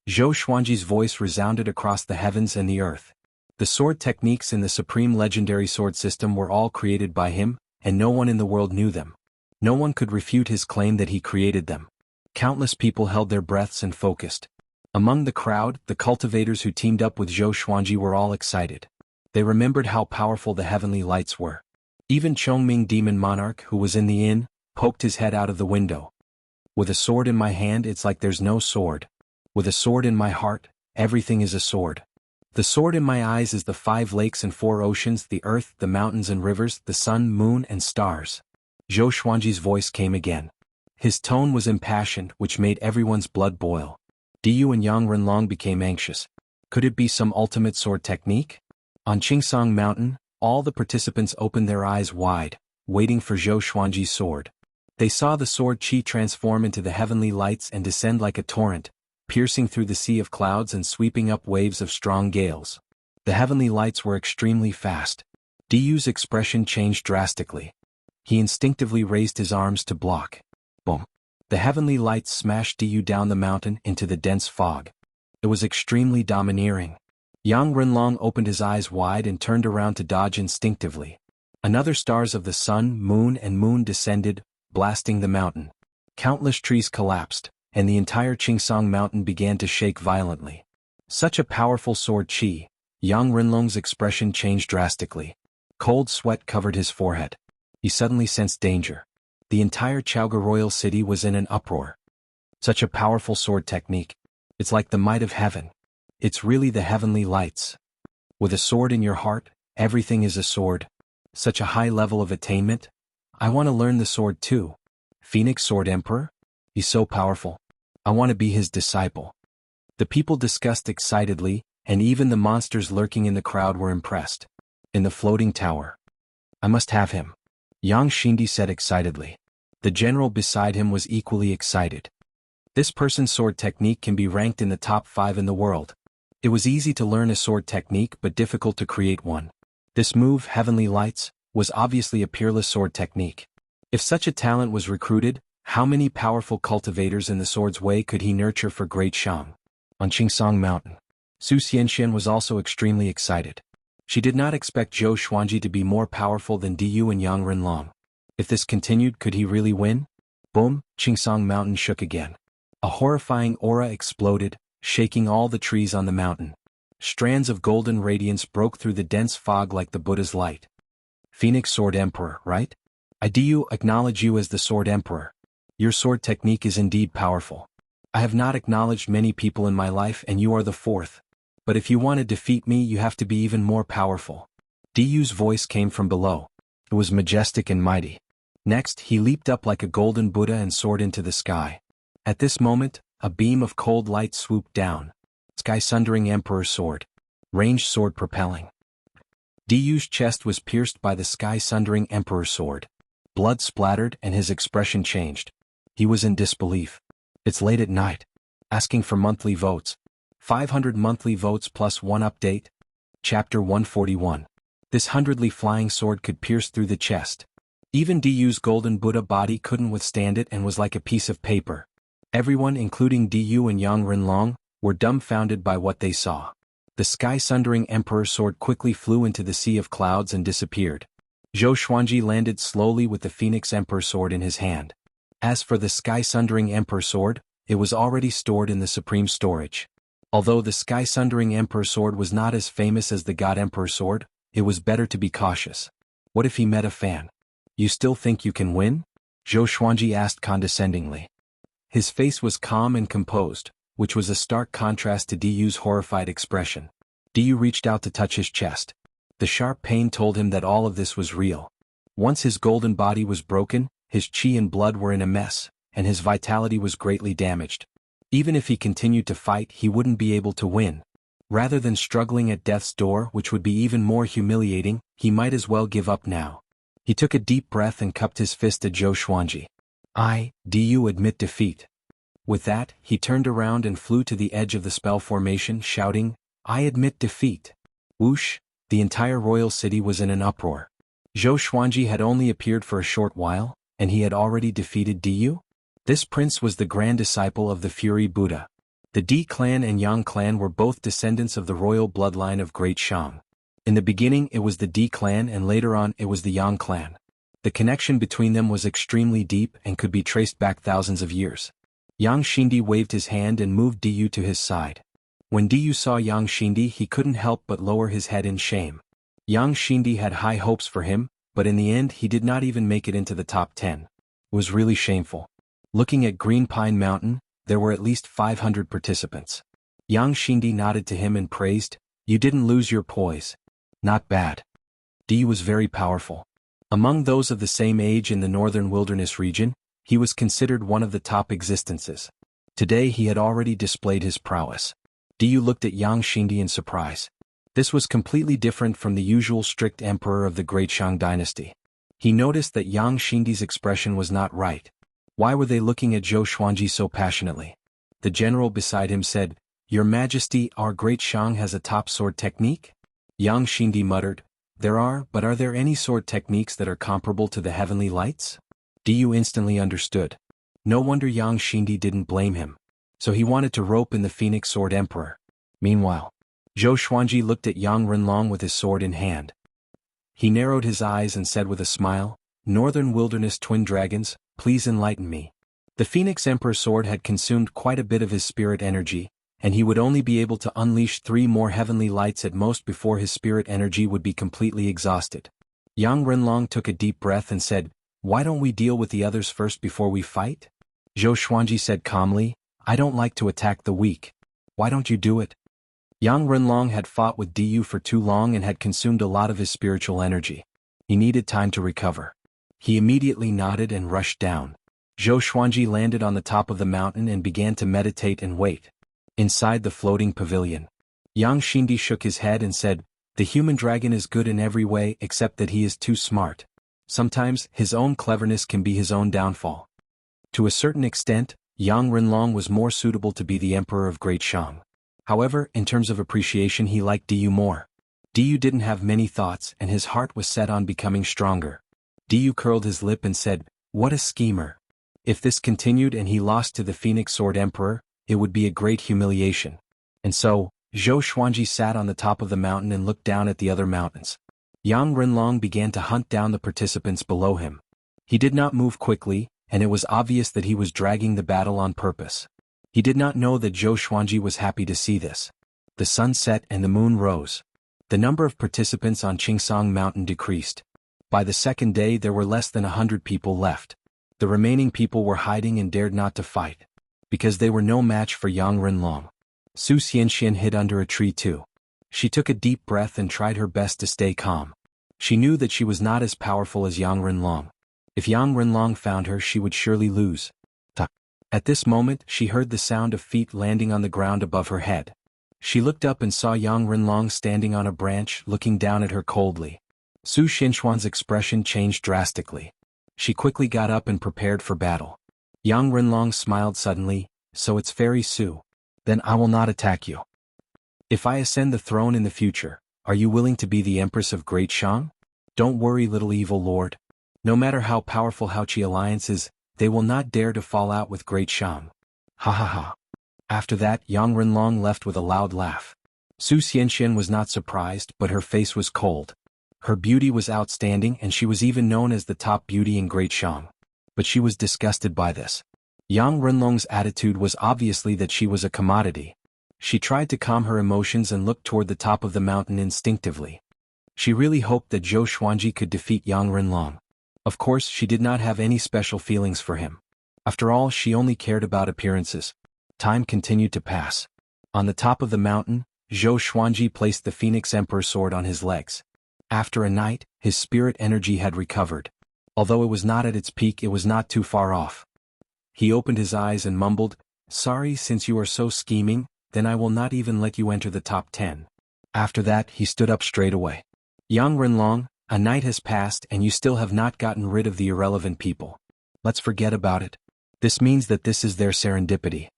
Speaker 2: Zhou Xuanji's voice resounded across the heavens and the earth. The sword techniques in the supreme legendary sword system were all created by him, and no one in the world knew them. No one could refute his claim that he created them. Countless people held their breaths and focused. Among the crowd, the cultivators who teamed up with Zhou Xuanji were all excited. They remembered how powerful the heavenly lights were. Even Chongming Demon Monarch, who was in the inn, poked his head out of the window. With a sword in my hand, it's like there's no sword. With a sword in my heart, everything is a sword. The sword in my eyes is the 5 lakes and 4 oceans, the earth, the mountains and rivers, the sun, moon and stars. Zhou Xuanji's voice came again. His tone was impassioned, which made everyone's blood boil. Diyu and Yang Renlong became anxious. Could it be some ultimate sword technique? On Qingsong Mountain, all the participants opened their eyes wide, waiting for Zhou Xuanji's sword. They saw the sword Qi transform into the heavenly lights and descend like a torrent, piercing through the sea of clouds and sweeping up waves of strong gales. The heavenly lights were extremely fast. Diyu's expression changed drastically. He instinctively raised his arms to block. Boom. The heavenly lights smashed Diyu down the mountain into the dense fog. It was extremely domineering. Yang Renlong opened his eyes wide and turned around to dodge instinctively. Another stars of the sun, moon and moon descended, blasting the mountain. Countless trees collapsed, and the entire Qingsong mountain began to shake violently. Such a powerful sword Qi. Yang Renlong's expression changed drastically. Cold sweat covered his forehead. He suddenly sensed danger. The entire Chaoga royal city was in an uproar. Such a powerful sword technique. It's like the might of heaven. It's really the heavenly lights. With a sword in your heart, everything is a sword. Such a high level of attainment. I want to learn the sword too. Phoenix Sword Emperor? He's so powerful. I want to be his disciple. The people discussed excitedly, and even the monsters lurking in the crowd were impressed. In the floating tower. I must have him. Yang Xindi said excitedly. The general beside him was equally excited. This person's sword technique can be ranked in the top 5 in the world. It was easy to learn a sword technique but difficult to create one. This move, Heavenly Lights, was obviously a peerless sword technique. If such a talent was recruited, how many powerful cultivators in the sword's way could he nurture for Great Shang? On Qingsong Mountain, Su Xianxia was also extremely excited. She did not expect Zhou Xuanji to be more powerful than Diyu and Yang Renlong. If this continued, could he really win? Boom, Qingsong Mountain shook again. A horrifying aura exploded, shaking all the trees on the mountain. Strands of golden radiance broke through the dense fog like the Buddha's light. Phoenix Sword Emperor, right? I do acknowledge you as the Sword Emperor. Your sword technique is indeed powerful. I have not acknowledged many people in my life and you are the 4th. But if you want to defeat me you have to be even more powerful. Diyu's voice came from below. It was majestic and mighty. Next, he leaped up like a golden Buddha and soared into the sky. At this moment, a beam of cold light swooped down. Sky-sundering Emperor sword. Ranged sword propelling. Diyu's chest was pierced by the sky-sundering Emperor sword. Blood splattered and his expression changed. He was in disbelief. It's late at night. Asking for monthly votes. 500 monthly votes plus 1 update. Chapter 141. This 100ly flying sword could pierce through the chest. Even Diyu's golden Buddha body couldn't withstand it and was like a piece of paper. Everyone, including Diyu and Yang Renlong, were dumbfounded by what they saw. The sky-sundering Emperor sword quickly flew into the sea of clouds and disappeared. Zhou Xuanji landed slowly with the Phoenix Emperor sword in his hand. As for the Sky-Sundering Emperor sword, it was already stored in the Supreme Storage. Although the Sky-Sundering Emperor sword was not as famous as the God Emperor sword, it was better to be cautious. What if he met a fan? You still think you can win? Zhou Xuanji asked condescendingly. His face was calm and composed, which was a stark contrast to Diyu's horrified expression. Diyu reached out to touch his chest. The sharp pain told him that all of this was real. Once his golden body was broken, his qi and blood were in a mess, and his vitality was greatly damaged. Even if he continued to fight, he wouldn't be able to win. Rather than struggling at death's door, which would be even more humiliating, he might as well give up now. He took a deep breath and cupped his fist at Zhou Xuanji. Diyu admit defeat. With that, he turned around and flew to the edge of the spell formation, shouting, I admit defeat. Whoosh! The entire royal city was in an uproar. Zhou Xuanji had only appeared for a short while, and he had already defeated Diyu? This prince was the grand disciple of the Fury Buddha. The Di clan and Yang clan were both descendants of the royal bloodline of Great Xiang. In the beginning it was the Di clan and later on it was the Yang clan. The connection between them was extremely deep and could be traced back thousands of years. Yang Xindi waved his hand and moved Diyu to his side. When Diyu saw Yang Xindi, he couldn't help but lower his head in shame. Yang Xindi had high hopes for him, but in the end he did not even make it into the top 10. It was really shameful. Looking at Green Pine Mountain, there were at least 500 participants. Yang Xindi nodded to him and praised, You didn't lose your poise. Not bad. Diyu was very powerful. Among those of the same age in the northern wilderness region, he was considered one of the top existences. Today he had already displayed his prowess. Diyu looked at Yang Xindi in surprise. This was completely different from the usual strict emperor of the Great Xiang dynasty. He noticed that Yang Xindi's expression was not right. Why were they looking at Zhou Xuanji so passionately? The general beside him said, Your Majesty, our Great Xiang has a top sword technique? Yang Xindi muttered, There are, but are there any sword techniques that are comparable to the heavenly lights? Diyu instantly understood. No wonder Yang Xindi didn't blame him. So he wanted to rope in the Phoenix Sword Emperor. Meanwhile, Zhou Xuanji looked at Yang Renlong with his sword in hand. He narrowed his eyes and said with a smile, Northern Wilderness Twin Dragons, please enlighten me. The Phoenix Emperor sword had consumed quite a bit of his spirit energy, and he would only be able to unleash 3 more heavenly lights at most before his spirit energy would be completely exhausted. Yang Renlong took a deep breath and said, Why don't we deal with the others first before we fight? Zhou Xuanji said calmly, I don't like to attack the weak. Why don't you do it? Yang Renlong had fought with Diyu for too long and had consumed a lot of his spiritual energy. He needed time to recover. He immediately nodded and rushed down. Zhou Xuanji landed on the top of the mountain and began to meditate and wait. Inside the floating pavilion, Yang Xindi shook his head and said, The human dragon is good in every way except that he is too smart. Sometimes, his own cleverness can be his own downfall. To a certain extent, Yang Renlong was more suitable to be the emperor of Great Xiang. However, in terms of appreciation he liked Diyu more. Diyu didn't have many thoughts and his heart was set on becoming stronger. Diyu curled his lip and said, What a schemer. If this continued and he lost to the Phoenix Sword Emperor, it would be a great humiliation. And so, Zhou Xuanji sat on the top of the mountain and looked down at the other mountains. Yang Renlong began to hunt down the participants below him. He did not move quickly, and it was obvious that he was dragging the battle on purpose. He did not know that Zhou Xuanji was happy to see this. The sun set and the moon rose. The number of participants on Qingsong Mountain decreased. By the second day there were less than 100 people left. The remaining people were hiding and dared not to fight. Because they were no match for Yang Renlong. Su Xianxia hid under a tree too. She took a deep breath and tried her best to stay calm. She knew that she was not as powerful as Yang Renlong. If Yang Renlong found her, she would surely lose. At this moment, she heard the sound of feet landing on the ground above her head. She looked up and saw Yang Renlong standing on a branch, looking down at her coldly. Su Xianxuan's expression changed drastically. She quickly got up and prepared for battle. Yang Renlong smiled suddenly, So it's Fairy Su. Then I will not attack you. If I ascend the throne in the future, are you willing to be the Empress of Great Xiang? Don't worry, little evil lord. No matter how powerful Haoqi alliance is, they will not dare to fall out with Great Xiang. Ha ha ha. After that, Yang Renlong left with a loud laugh. Su Xianxian was not surprised, but her face was cold. Her beauty was outstanding and she was even known as the top beauty in Great Shang. But she was disgusted by this. Yang Renlong's attitude was obviously that she was a commodity. She tried to calm her emotions and looked toward the top of the mountain instinctively. She really hoped that Zhou Xuanji could defeat Yang Renlong. Of course, she did not have any special feelings for him. After all, she only cared about appearances. Time continued to pass. On the top of the mountain, Zhou Xuanji placed the Phoenix Emperor sword on his legs. After a night, his spirit energy had recovered. Although it was not at its peak, it was not too far off. He opened his eyes and mumbled, "Sorry, since you are so scheming, then I will not even let you enter the top 10. After that, he stood up straight away. "Yang Renlong, a night has passed and you still have not gotten rid of the irrelevant people. Let's forget about it. This means that this is their serendipity.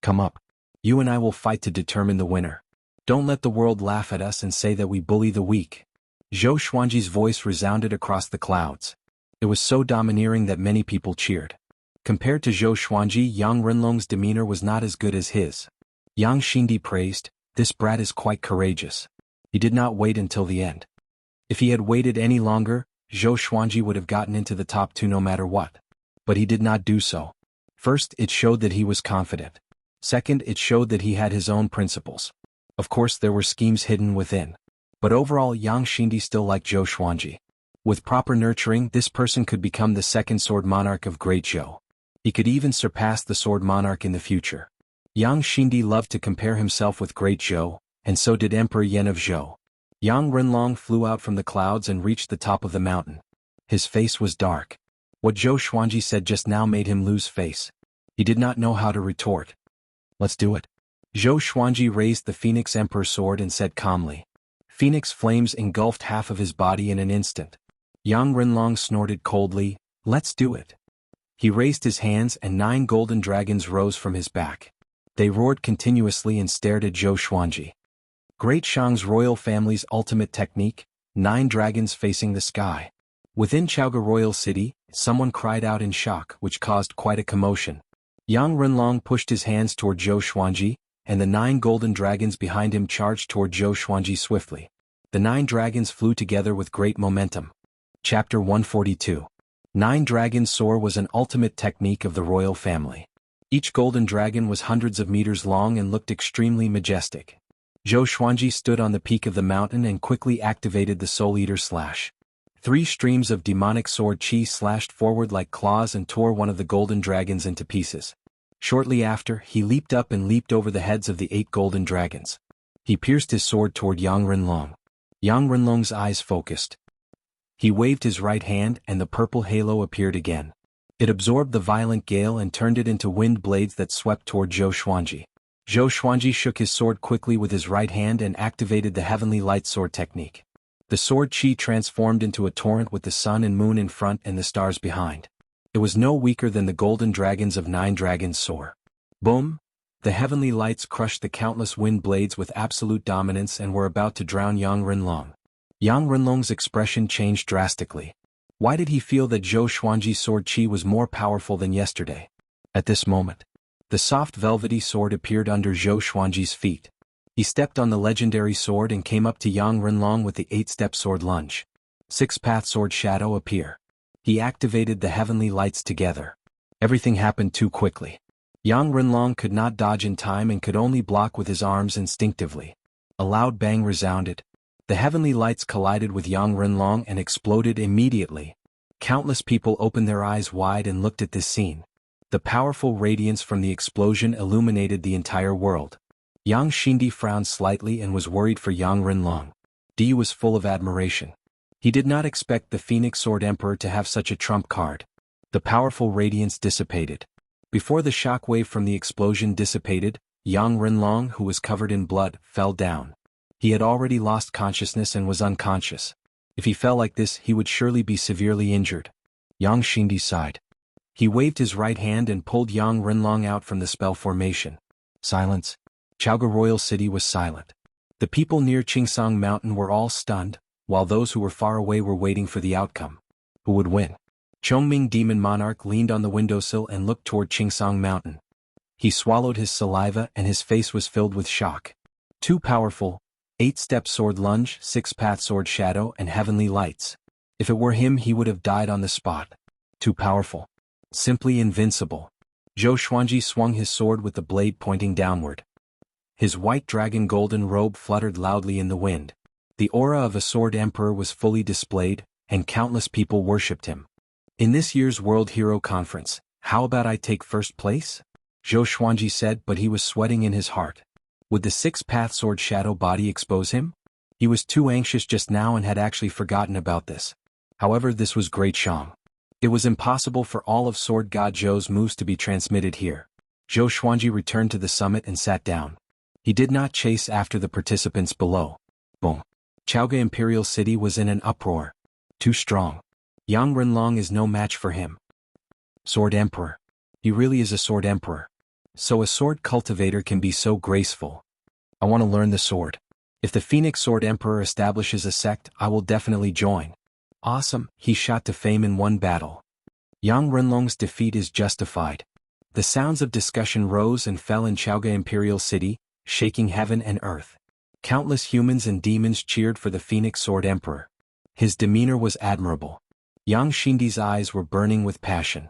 Speaker 2: Come up. You and I will fight to determine the winner. Don't let the world laugh at us and say that we bully the weak." Zhou Xuanji's voice resounded across the clouds. It was so domineering that many people cheered. Compared to Zhou Xuanji, Yang Renlong's demeanor was not as good as his. Yang Xindi praised, "This brat is quite courageous. He did not wait until the end. If he had waited any longer, Zhou Xuanji would have gotten into the top 2 no matter what. But he did not do so. First, it showed that he was confident. Second, it showed that he had his own principles. Of course, there were schemes hidden within. But overall, Yang Xindi still liked Zhou Xuanji. With proper nurturing, this person could become the second sword monarch of Great Zhou. He could even surpass the sword monarch in the future. Yang Xindi loved to compare himself with Great Zhou, and so did Emperor Yan of Zhou. Yang Renlong flew out from the clouds and reached the top of the mountain. His face was dark. What Zhou Xuanji said just now made him lose face. He did not know how to retort. "Let's do it." Zhou Xuanji raised the Phoenix Emperor sword and said calmly. Phoenix flames engulfed half of his body in an instant. Yang Renlong snorted coldly, "Let's do it." He raised his hands and 9 golden dragons rose from his back. They roared continuously and stared at Zhou Xuanji. Great Shang's royal family's ultimate technique, 9 dragons facing the sky. Within Chaoga Royal City, someone cried out in shock, which caused quite a commotion. Yang Renlong pushed his hands toward Zhou Xuanji, and the 9 golden dragons behind him charged toward Zhou Xuanji swiftly. The 9 dragons flew together with great momentum. Chapter 142. 9 Dragons Soar was an ultimate technique of the royal family. Each golden dragon was hundreds of meters long and looked extremely majestic. Zhou Xuanji stood on the peak of the mountain and quickly activated the Soul Eater Slash. 3 streams of demonic sword chi slashed forward like claws and tore one of the golden dragons into pieces. Shortly after, he leaped up and leaped over the heads of the 8 golden dragons. He pierced his sword toward Yang Renlong. Yang Renlong's eyes focused. He waved his right hand and the purple halo appeared again. It absorbed the violent gale and turned it into wind blades that swept toward Zhou Xuanji. Zhou Xuanji shook his sword quickly with his right hand and activated the Heavenly Light Sword technique. The sword chi transformed into a torrent with the sun and moon in front and the stars behind. It was no weaker than the golden dragons of 9 Dragons Soar. Boom! The heavenly lights crushed the countless wind blades with absolute dominance and were about to drown Yang Renlong. Yang Renlong's expression changed drastically. Why did he feel that Zhou Xuanji's sword chi was more powerful than yesterday? At this moment, the soft velvety sword appeared under Zhou Xuanji's feet. He stepped on the legendary sword and came up to Yang Renlong with the 8-step sword lunge. 6-path sword shadow appear. He activated the heavenly lights together. Everything happened too quickly. Yang Renlong could not dodge in time and could only block with his arms instinctively. A loud bang resounded. The heavenly lights collided with Yang Renlong and exploded immediately. Countless people opened their eyes wide and looked at this scene. The powerful radiance from the explosion illuminated the entire world. Yang Xindi frowned slightly and was worried for Yang Renlong. Di was full of admiration. He did not expect the Phoenix Sword Emperor to have such a trump card. The powerful radiance dissipated. Before the shockwave from the explosion dissipated, Yang Renlong, who was covered in blood, fell down. He had already lost consciousness and was unconscious. If he fell like this, he would surely be severely injured. Yang Xindi sighed. He waved his right hand and pulled Yang Renlong out from the spell formation. Silence. Chaoga Royal City was silent. The people near Qingsong Mountain were all stunned, while those who were far away were waiting for the outcome. Who would win? Chongming Demon Monarch leaned on the windowsill and looked toward Qingsong Mountain. He swallowed his saliva and his face was filled with shock. 2 powerful, 8-step sword lunge, 6-path sword shadow, and heavenly lights. If it were him, he would have died on the spot. Too powerful. Simply invincible. Zhou Xuanji swung his sword with the blade pointing downward. His white dragon golden robe fluttered loudly in the wind. The aura of a sword emperor was fully displayed, and countless people worshipped him. In this year's World Hero Conference, how about I take first place? Zhou Xuanji said, but he was sweating in his heart. Would the 6-path sword shadow body expose him? He was too anxious just now and had actually forgotten about this. However, this was Great Shang. It was impossible for all of Sword God Zhou's moves to be transmitted here. Zhou Xuanji returned to the summit and sat down. He did not chase after the participants below. Boom. Chaoga Imperial City was in an uproar. Too strong. Yang Renlong is no match for him. Sword Emperor. He really is a Sword Emperor. So a sword cultivator can be so graceful. I want to learn the sword. If the Phoenix Sword Emperor establishes a sect, I will definitely join. Awesome, he shot to fame in one battle. Yang Renlong's defeat is justified. The sounds of discussion rose and fell in Chaoga Imperial City, shaking heaven and earth. Countless humans and demons cheered for the Phoenix Sword Emperor. His demeanor was admirable. Yang Xindi's eyes were burning with passion.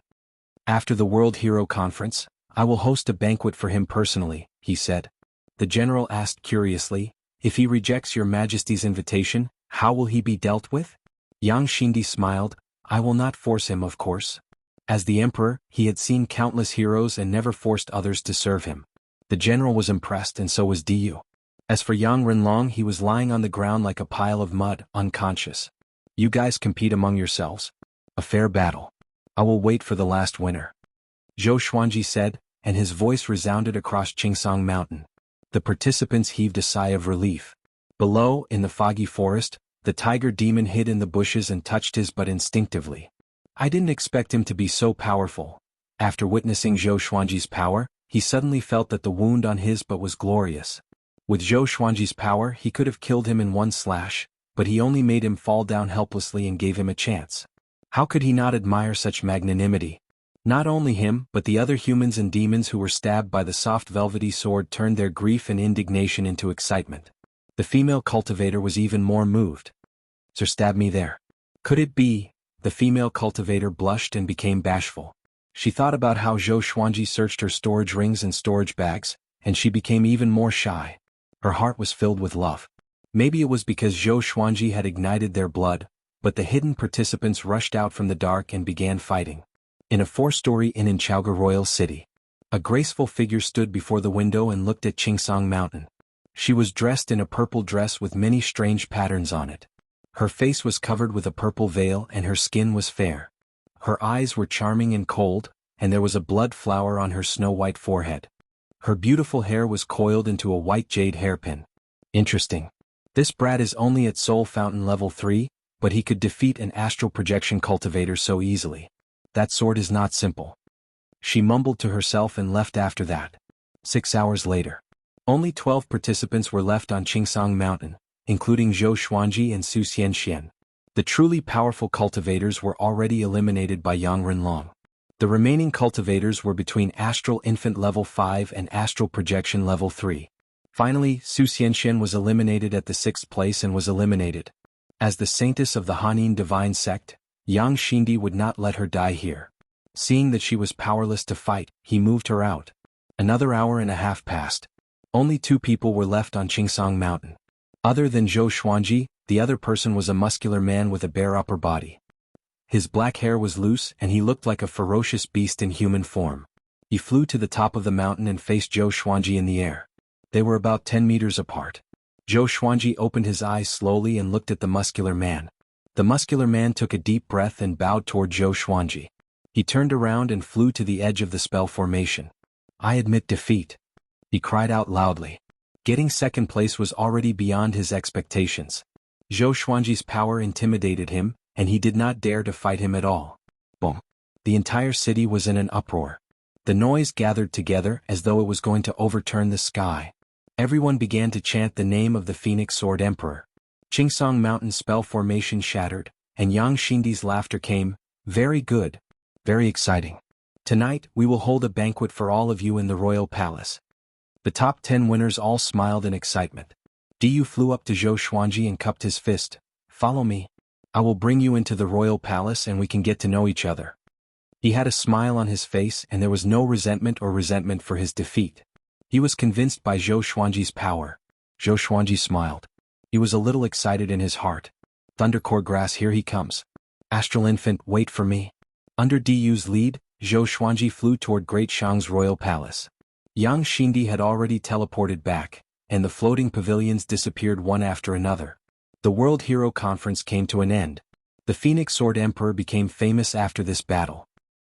Speaker 2: After the World Hero Conference, I will host a banquet for him personally, he said. The general asked curiously, if he rejects your majesty's invitation, how will he be dealt with? Yang Xindi smiled, I will not force him, of course. As the emperor, he had seen countless heroes and never forced others to serve him. The general was impressed and so was Diyu. As for Yang Renlong, he was lying on the ground like a pile of mud, unconscious. You guys compete among yourselves. A fair battle. I will wait for the last winner. Zhou Xuanji said, and his voice resounded across Qingsong Mountain. The participants heaved a sigh of relief. Below, in the foggy forest, the tiger demon hid in the bushes and touched his butt instinctively. I didn't expect him to be so powerful. After witnessing Zhou Xuanji's power, he suddenly felt that the wound on his butt was glorious. With Zhou Xuanji's power, he could have killed him in one slash, but he only made him fall down helplessly and gave him a chance. How could he not admire such magnanimity? Not only him, but the other humans and demons who were stabbed by the soft velvety sword turned their grief and indignation into excitement. The female cultivator was even more moved. Sir, stab me there. Could it be? The female cultivator blushed and became bashful. She thought about how Zhou Xuanji searched her storage rings and storage bags, and she became even more shy. Her heart was filled with love. Maybe it was because Zhou Xuanji had ignited their blood, but the hidden participants rushed out from the dark and began fighting. In a 4-story inn in Chaoga Royal City, a graceful figure stood before the window and looked at Qingsong Mountain. She was dressed in a purple dress with many strange patterns on it. Her face was covered with a purple veil and her skin was fair. Her eyes were charming and cold, and there was a blood flower on her snow-white forehead. Her beautiful hair was coiled into a white jade hairpin. Interesting. This brat is only at Soul Fountain level 3, but he could defeat an astral projection cultivator so easily. That sword is not simple. She mumbled to herself and left after that. 6 hours later. Only 12 participants were left on Qingsong Mountain, including Zhou Xuanji and Su Xianxian. The truly powerful cultivators were already eliminated by Yang Renlong. The remaining cultivators were between Astral Infant level 5 and Astral Projection level 3. Finally, Su Xianxian was eliminated at the 6th place and was eliminated. As the saintess of the Hanin divine sect, Yang Xindi would not let her die here. Seeing that she was powerless to fight, he moved her out. Another hour and a half passed. Only 2 people were left on Qingsong Mountain. Other than Zhou Xuanji, the other person was a muscular man with a bare upper body. His black hair was loose and he looked like a ferocious beast in human form. He flew to the top of the mountain and faced Zhou Xuanji in the air. They were about 10 meters apart. Zhou Xuanji opened his eyes slowly and looked at the muscular man. The muscular man took a deep breath and bowed toward Zhou Xuanji. He turned around and flew to the edge of the spell formation. I admit defeat. He cried out loudly. Getting 2nd place was already beyond his expectations. Zhou Xuanji's power intimidated him, and he did not dare to fight him at all. Boom. The entire city was in an uproar. The noise gathered together as though it was going to overturn the sky. Everyone began to chant the name of the Phoenix Sword Emperor. Qingsong Mountain spell formation shattered, and Yang Xindi's laughter came. Very good. Very exciting. Tonight, we will hold a banquet for all of you in the royal palace. The top 10 winners all smiled in excitement. Diyu flew up to Zhou Xuanji and cupped his fist. Follow me. I will bring you into the royal palace and we can get to know each other. He had a smile on his face and there was no resentment for his defeat. He was convinced by Zhou Xuanji's power. Zhou Xuanji smiled. He was a little excited in his heart. Thundercore grass, here he comes. Astral infant, wait for me. Under Diyu's lead, Zhou Xuanji flew toward Great Shang's royal palace. Yang Xindi had already teleported back, and the floating pavilions disappeared one after another. The World Hero Conference came to an end. The Phoenix Sword Emperor became famous after this battle.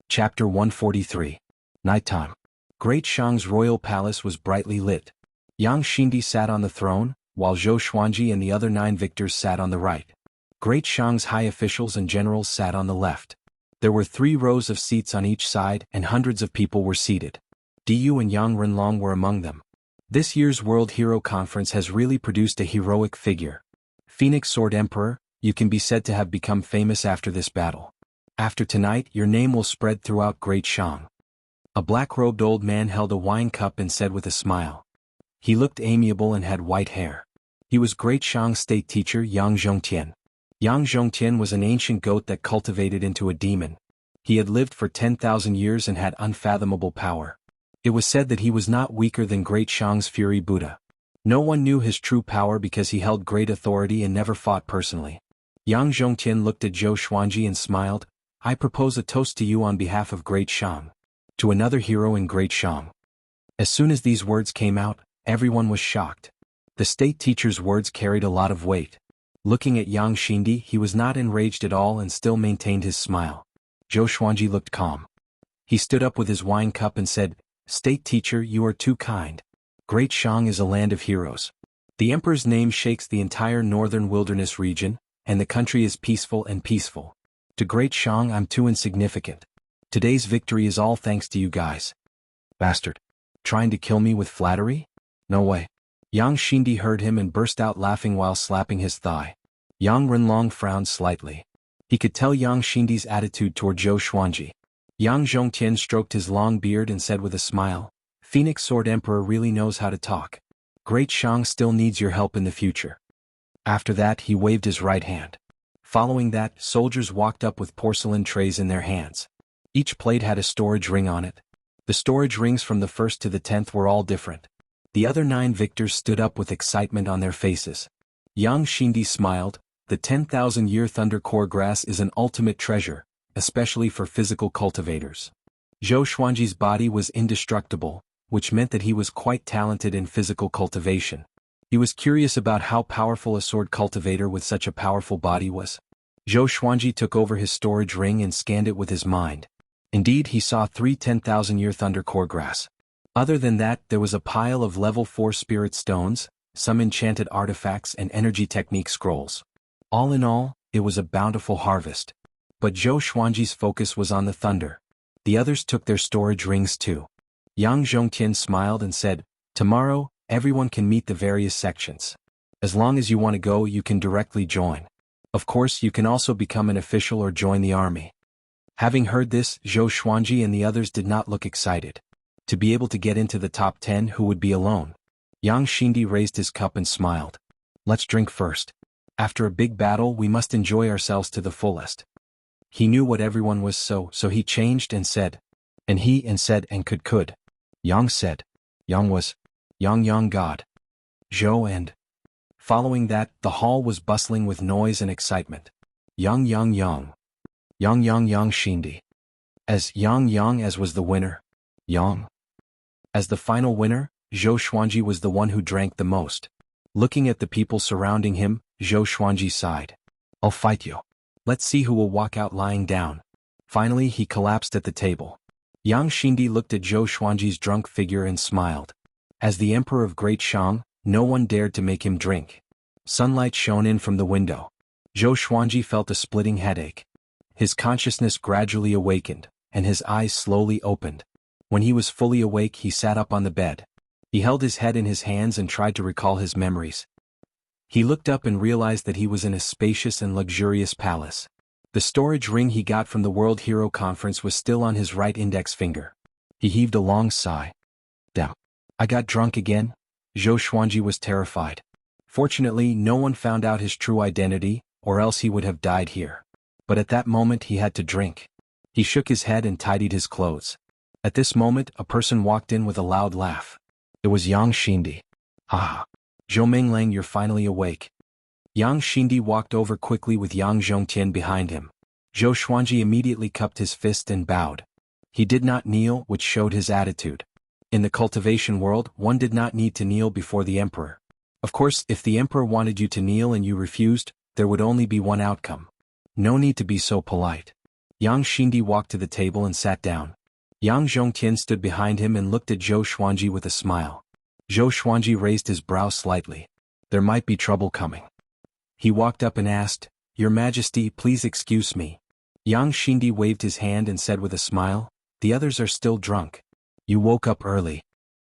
Speaker 2: Chapter 143. Nighttime. Great Shang's royal palace was brightly lit. Yang Xindi sat on the throne, while Zhou Xuanji and the other 9 victors sat on the right. Great Shang's high officials and generals sat on the left. There were 3 rows of seats on each side and hundreds of people were seated. Diyu and Yang Renlong were among them. This year's World Hero Conference has really produced a heroic figure. Phoenix Sword Emperor, you can be said to have become famous after this battle. After tonight, your name will spread throughout Great Shang. A black-robed old man held a wine cup and said with a smile. He looked amiable and had white hair. He was Great Shang's state teacher Yang Zhongtian. Yang Zhongtian was an ancient goat that cultivated into a demon. He had lived for 10,000 years and had unfathomable power. It was said that he was not weaker than Great Shang's Fury Buddha. No one knew his true power because he held great authority and never fought personally. Yang Zhongtian looked at Zhou Xuanji and smiled. I propose a toast to you on behalf of Great Shang. To another hero in Great Shang. As soon as these words came out, everyone was shocked. The state teacher's words carried a lot of weight. Looking at Yang Xindi, he was not enraged at all and still maintained his smile. Zhou Xuanji looked calm. He stood up with his wine cup and said, State teacher, you are too kind. Great Shang is a land of heroes. The emperor's name shakes the entire northern wilderness region, and the country is peaceful and peaceful. To Great Shang, I'm too insignificant. Today's victory is all thanks to you guys. Bastard. Trying to kill me with flattery? No way. Yang Xindi heard him and burst out laughing while slapping his thigh. Yang Renlong frowned slightly. He could tell Yang Xindi's attitude toward Zhou Xuanji. Yang Zhongtian stroked his long beard and said with a smile, Phoenix Sword Emperor really knows how to talk. Great Shang still needs your help in the future. After that, he waved his right hand. Following that, soldiers walked up with porcelain trays in their hands. Each plate had a storage ring on it. The storage rings from the 1st to the 10th were all different. The other 9 victors stood up with excitement on their faces. Yang Xindi smiled. The 10,000-year Thunder Core grass is an ultimate treasure, especially for physical cultivators. Zhou Xuanji's body was indestructible, which meant that he was quite talented in physical cultivation. He was curious about how powerful a sword cultivator with such a powerful body was. Zhou Xuanji took over his storage ring and scanned it with his mind. Indeed, he saw 3 10,000-year Thunder Core grass. Other than that, there was a pile of level 4 spirit stones, some enchanted artifacts and energy technique scrolls. All in all, it was a bountiful harvest. But Zhou Xuanji's focus was on the thunder. The others took their storage rings too. Yang Zhongtian smiled and said, Tomorrow, everyone can meet the various sections. As long as you want to go, you can directly join. Of course, you can also become an official or join the army. Having heard this, Zhou Xuanji and the others did not look excited. To be able to get into the top 10, who would be alone? Yang Xindi raised his cup and smiled. Let's drink first. After a big battle, we must enjoy ourselves to the fullest. He knew what everyone was so he changed and said. And he and said and could. Yang said. Yang was. Yang God. Zhou and. Following that, the hall was bustling with noise and excitement. Yang. Yang Xindi. As Yang as was the winner. Yang. As the final winner, Zhou Xuanji was the one who drank the most. Looking at the people surrounding him, Zhou Xuanji sighed. I'll fight you. Let's see who will walk out lying down. Finally, he collapsed at the table. Yang Xindi looked at Zhou Xuanji's drunk figure and smiled. As the emperor of Great Shang, no one dared to make him drink. Sunlight shone in from the window. Zhou Xuanji felt a splitting headache. His consciousness gradually awakened, and his eyes slowly opened. When he was fully awake, he sat up on the bed. He held his head in his hands and tried to recall his memories. He looked up and realized that he was in a spacious and luxurious palace. The storage ring he got from the World Hero Conference was still on his right index finger. He heaved a long sigh. Damn. I got drunk again? Zhou Xuanji was terrified. Fortunately, no one found out his true identity, or else he would have died here. But at that moment he had to drink. He shook his head and tidied his clothes. At this moment, a person walked in with a loud laugh. It was Yang Xindi. Ah, Zhou Minglang, you're finally awake. Yang Xindi walked over quickly with Yang Zhongtian behind him. Zhou Xuanji immediately cupped his fist and bowed. He did not kneel, which showed his attitude. In the cultivation world, one did not need to kneel before the emperor. Of course, if the emperor wanted you to kneel and you refused, there would only be one outcome. No need to be so polite. Yang Xindi walked to the table and sat down. Yang Zhongtian stood behind him and looked at Zhou Xuanji with a smile. Zhou Xuanji raised his brow slightly. There might be trouble coming. He walked up and asked, Your Majesty, please excuse me. Yang Xindi waved his hand and said with a smile, The others are still drunk. You woke up early.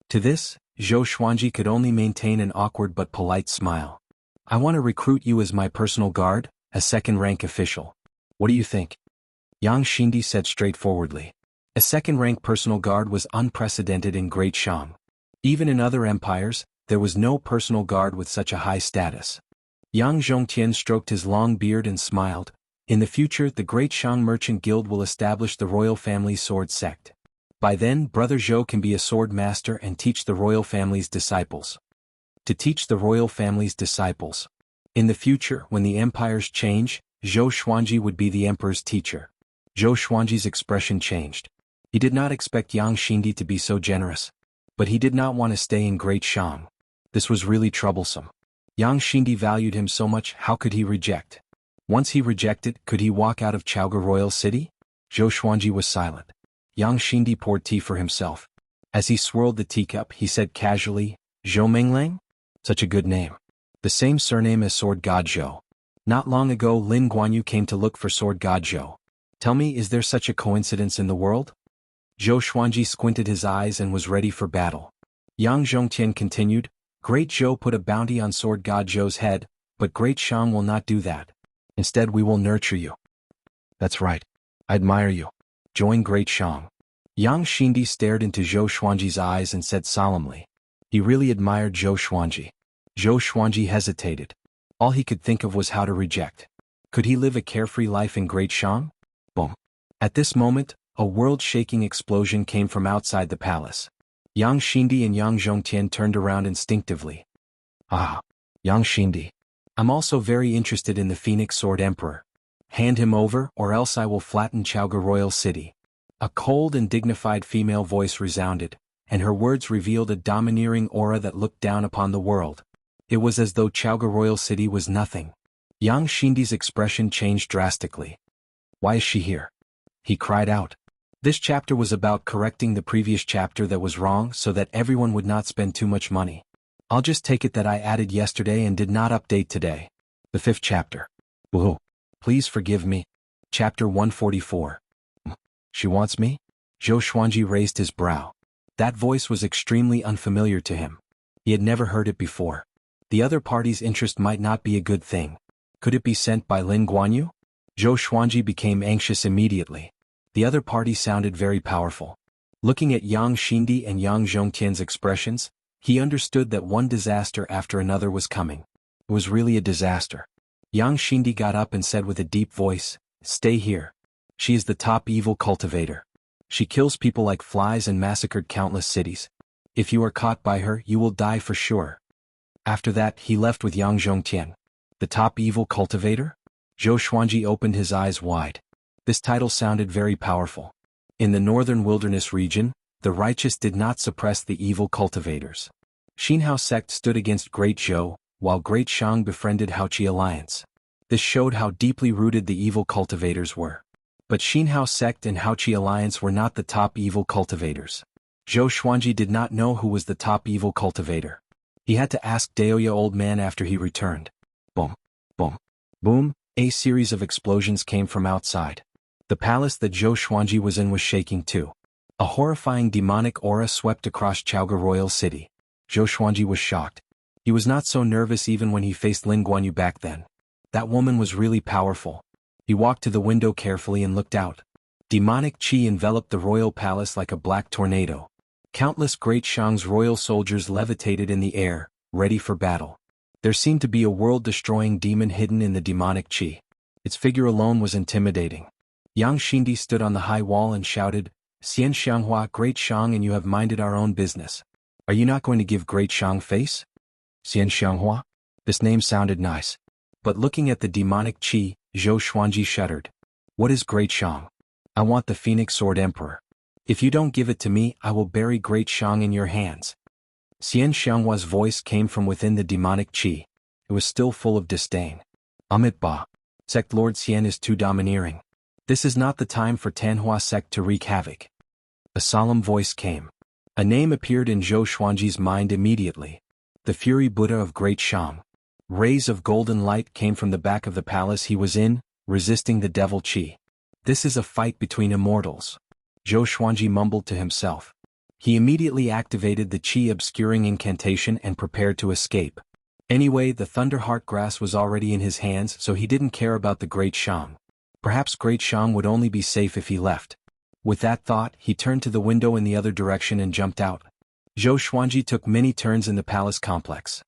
Speaker 2: To this, Zhou Xuanji could only maintain an awkward but polite smile. I want to recruit you as my personal guard, a second-rank official. What do you think? Yang Xindi said straightforwardly. A second-rank personal guard was unprecedented in Great Shang. Even in other empires, there was no personal guard with such a high status. Yang Zhongtian stroked his long beard and smiled. In the future, the Great Shang Merchant Guild will establish the royal family's sword sect. By then, Brother Zhou can be a sword master and teach the royal family's disciples. To teach the royal family's disciples. In the future, when the empires change, Zhou Xuanji would be the emperor's teacher. Zhou Xuanji's expression changed. He did not expect Yang Xindi to be so generous. But he did not want to stay in Great Shang. This was really troublesome. Yang Xindi valued him so much, how could he reject? Once he rejected, could he walk out of Jianghu royal city? Zhou Xuanji was silent. Yang Xindi poured tea for himself. As he swirled the teacup, he said casually, Zhou Minglang? Such a good name. The same surname as Sword God Zhou. Not long ago Lin Guanyu came to look for Sword God Zhou. Tell me, is there such a coincidence in the world? Zhou Xuanji squinted his eyes and was ready for battle. Yang Zhongtian continued, Great Zhou put a bounty on Sword God Zhou's head, but Great Shang will not do that. Instead we will nurture you. That's right. I admire you. Join Great Shang. Yang Xindi stared into Zhou Xuanji's eyes and said solemnly. He really admired Zhou Xuanji. Zhou Xuanji hesitated. All he could think of was how to reject. Could he live a carefree life in Great Shang? Boom. At this moment, a world-shaking explosion came from outside the palace. Yang Xindi and Yang Zhongtian turned around instinctively. Ah, Yang Xindi. I'm also very interested in the Phoenix Sword Emperor. Hand him over, or else I will flatten Jianghu royal city. A cold and dignified female voice resounded, and her words revealed a domineering aura that looked down upon the world. It was as though Jianghu royal city was nothing. Yang Xindi's expression changed drastically. Why is she here? He cried out. This chapter was about correcting the previous chapter that was wrong so that everyone would not spend too much money. I'll just take it that I added yesterday and did not update today. The 5th chapter. Whoa. Please forgive me. Chapter 144. She wants me? Zhou Xuanji raised his brow. That voice was extremely unfamiliar to him. He had never heard it before. The other party's interest might not be a good thing. Could it be sent by Lin Guanyu? Zhou Xuanji became anxious immediately. The other party sounded very powerful. Looking at Yang Xindi and Yang Zhongtian's expressions, he understood that one disaster after another was coming. It was really a disaster. Yang Xindi got up and said with a deep voice, Stay here. She is the top evil cultivator. She kills people like flies and massacred countless cities. If you are caught by her, you will die for sure. After that, he left with Yang Zhongtian. The top evil cultivator? Zhou Xuanji opened his eyes wide. This title sounded very powerful. In the northern wilderness region, the righteous did not suppress the evil cultivators. Xianxia sect stood against Great Zhou, while Great Shang befriended Wuxia alliance. This showed how deeply rooted the evil cultivators were. But Xianxia sect and Wuxia alliance were not the top evil cultivators. Zhou Xuanji did not know who was the top evil cultivator. He had to ask Daoya old man after he returned. Boom, boom, boom, a series of explosions came from outside. The palace that Zhou Xuanji was in was shaking too. A horrifying demonic aura swept across Jianghu royal city. Zhou Xuanji was shocked. He was not so nervous even when he faced Lin Guanyu back then. That woman was really powerful. He walked to the window carefully and looked out. Demonic qi enveloped the royal palace like a black tornado. Countless Great Shang's royal soldiers levitated in the air, ready for battle. There seemed to be a world-destroying demon hidden in the demonic chi. Its figure alone was intimidating. Yang Xindi stood on the high wall and shouted, Xianxia, Great Shang, and you have minded our own business. Are you not going to give Great Shang face? Xianxia? This name sounded nice. But looking at the demonic chi, Zhou Xuanji shuddered. What is Great Shang? I want the Phoenix Sword Emperor. If you don't give it to me, I will bury Great Shang in your hands. Xianxia's voice came from within the demonic chi. It was still full of disdain. Amit Ba. Sect Lord Xian is too domineering. This is not the time for Tanhua sect to wreak havoc. A solemn voice came. A name appeared in Zhou Xuanji's mind immediately. The Fury Buddha of Great Shang. Rays of golden light came from the back of the palace he was in, resisting the devil chi. This is a fight between immortals. Zhou Xuanji mumbled to himself. He immediately activated the chi obscuring incantation and prepared to escape. Anyway, the Thunderheart grass was already in his hands, so he didn't care about the Great Shang. Perhaps Great Shang would only be safe if he left. With that thought, he turned to the window in the other direction and jumped out. Zhou Xuanji took many turns in the palace complex.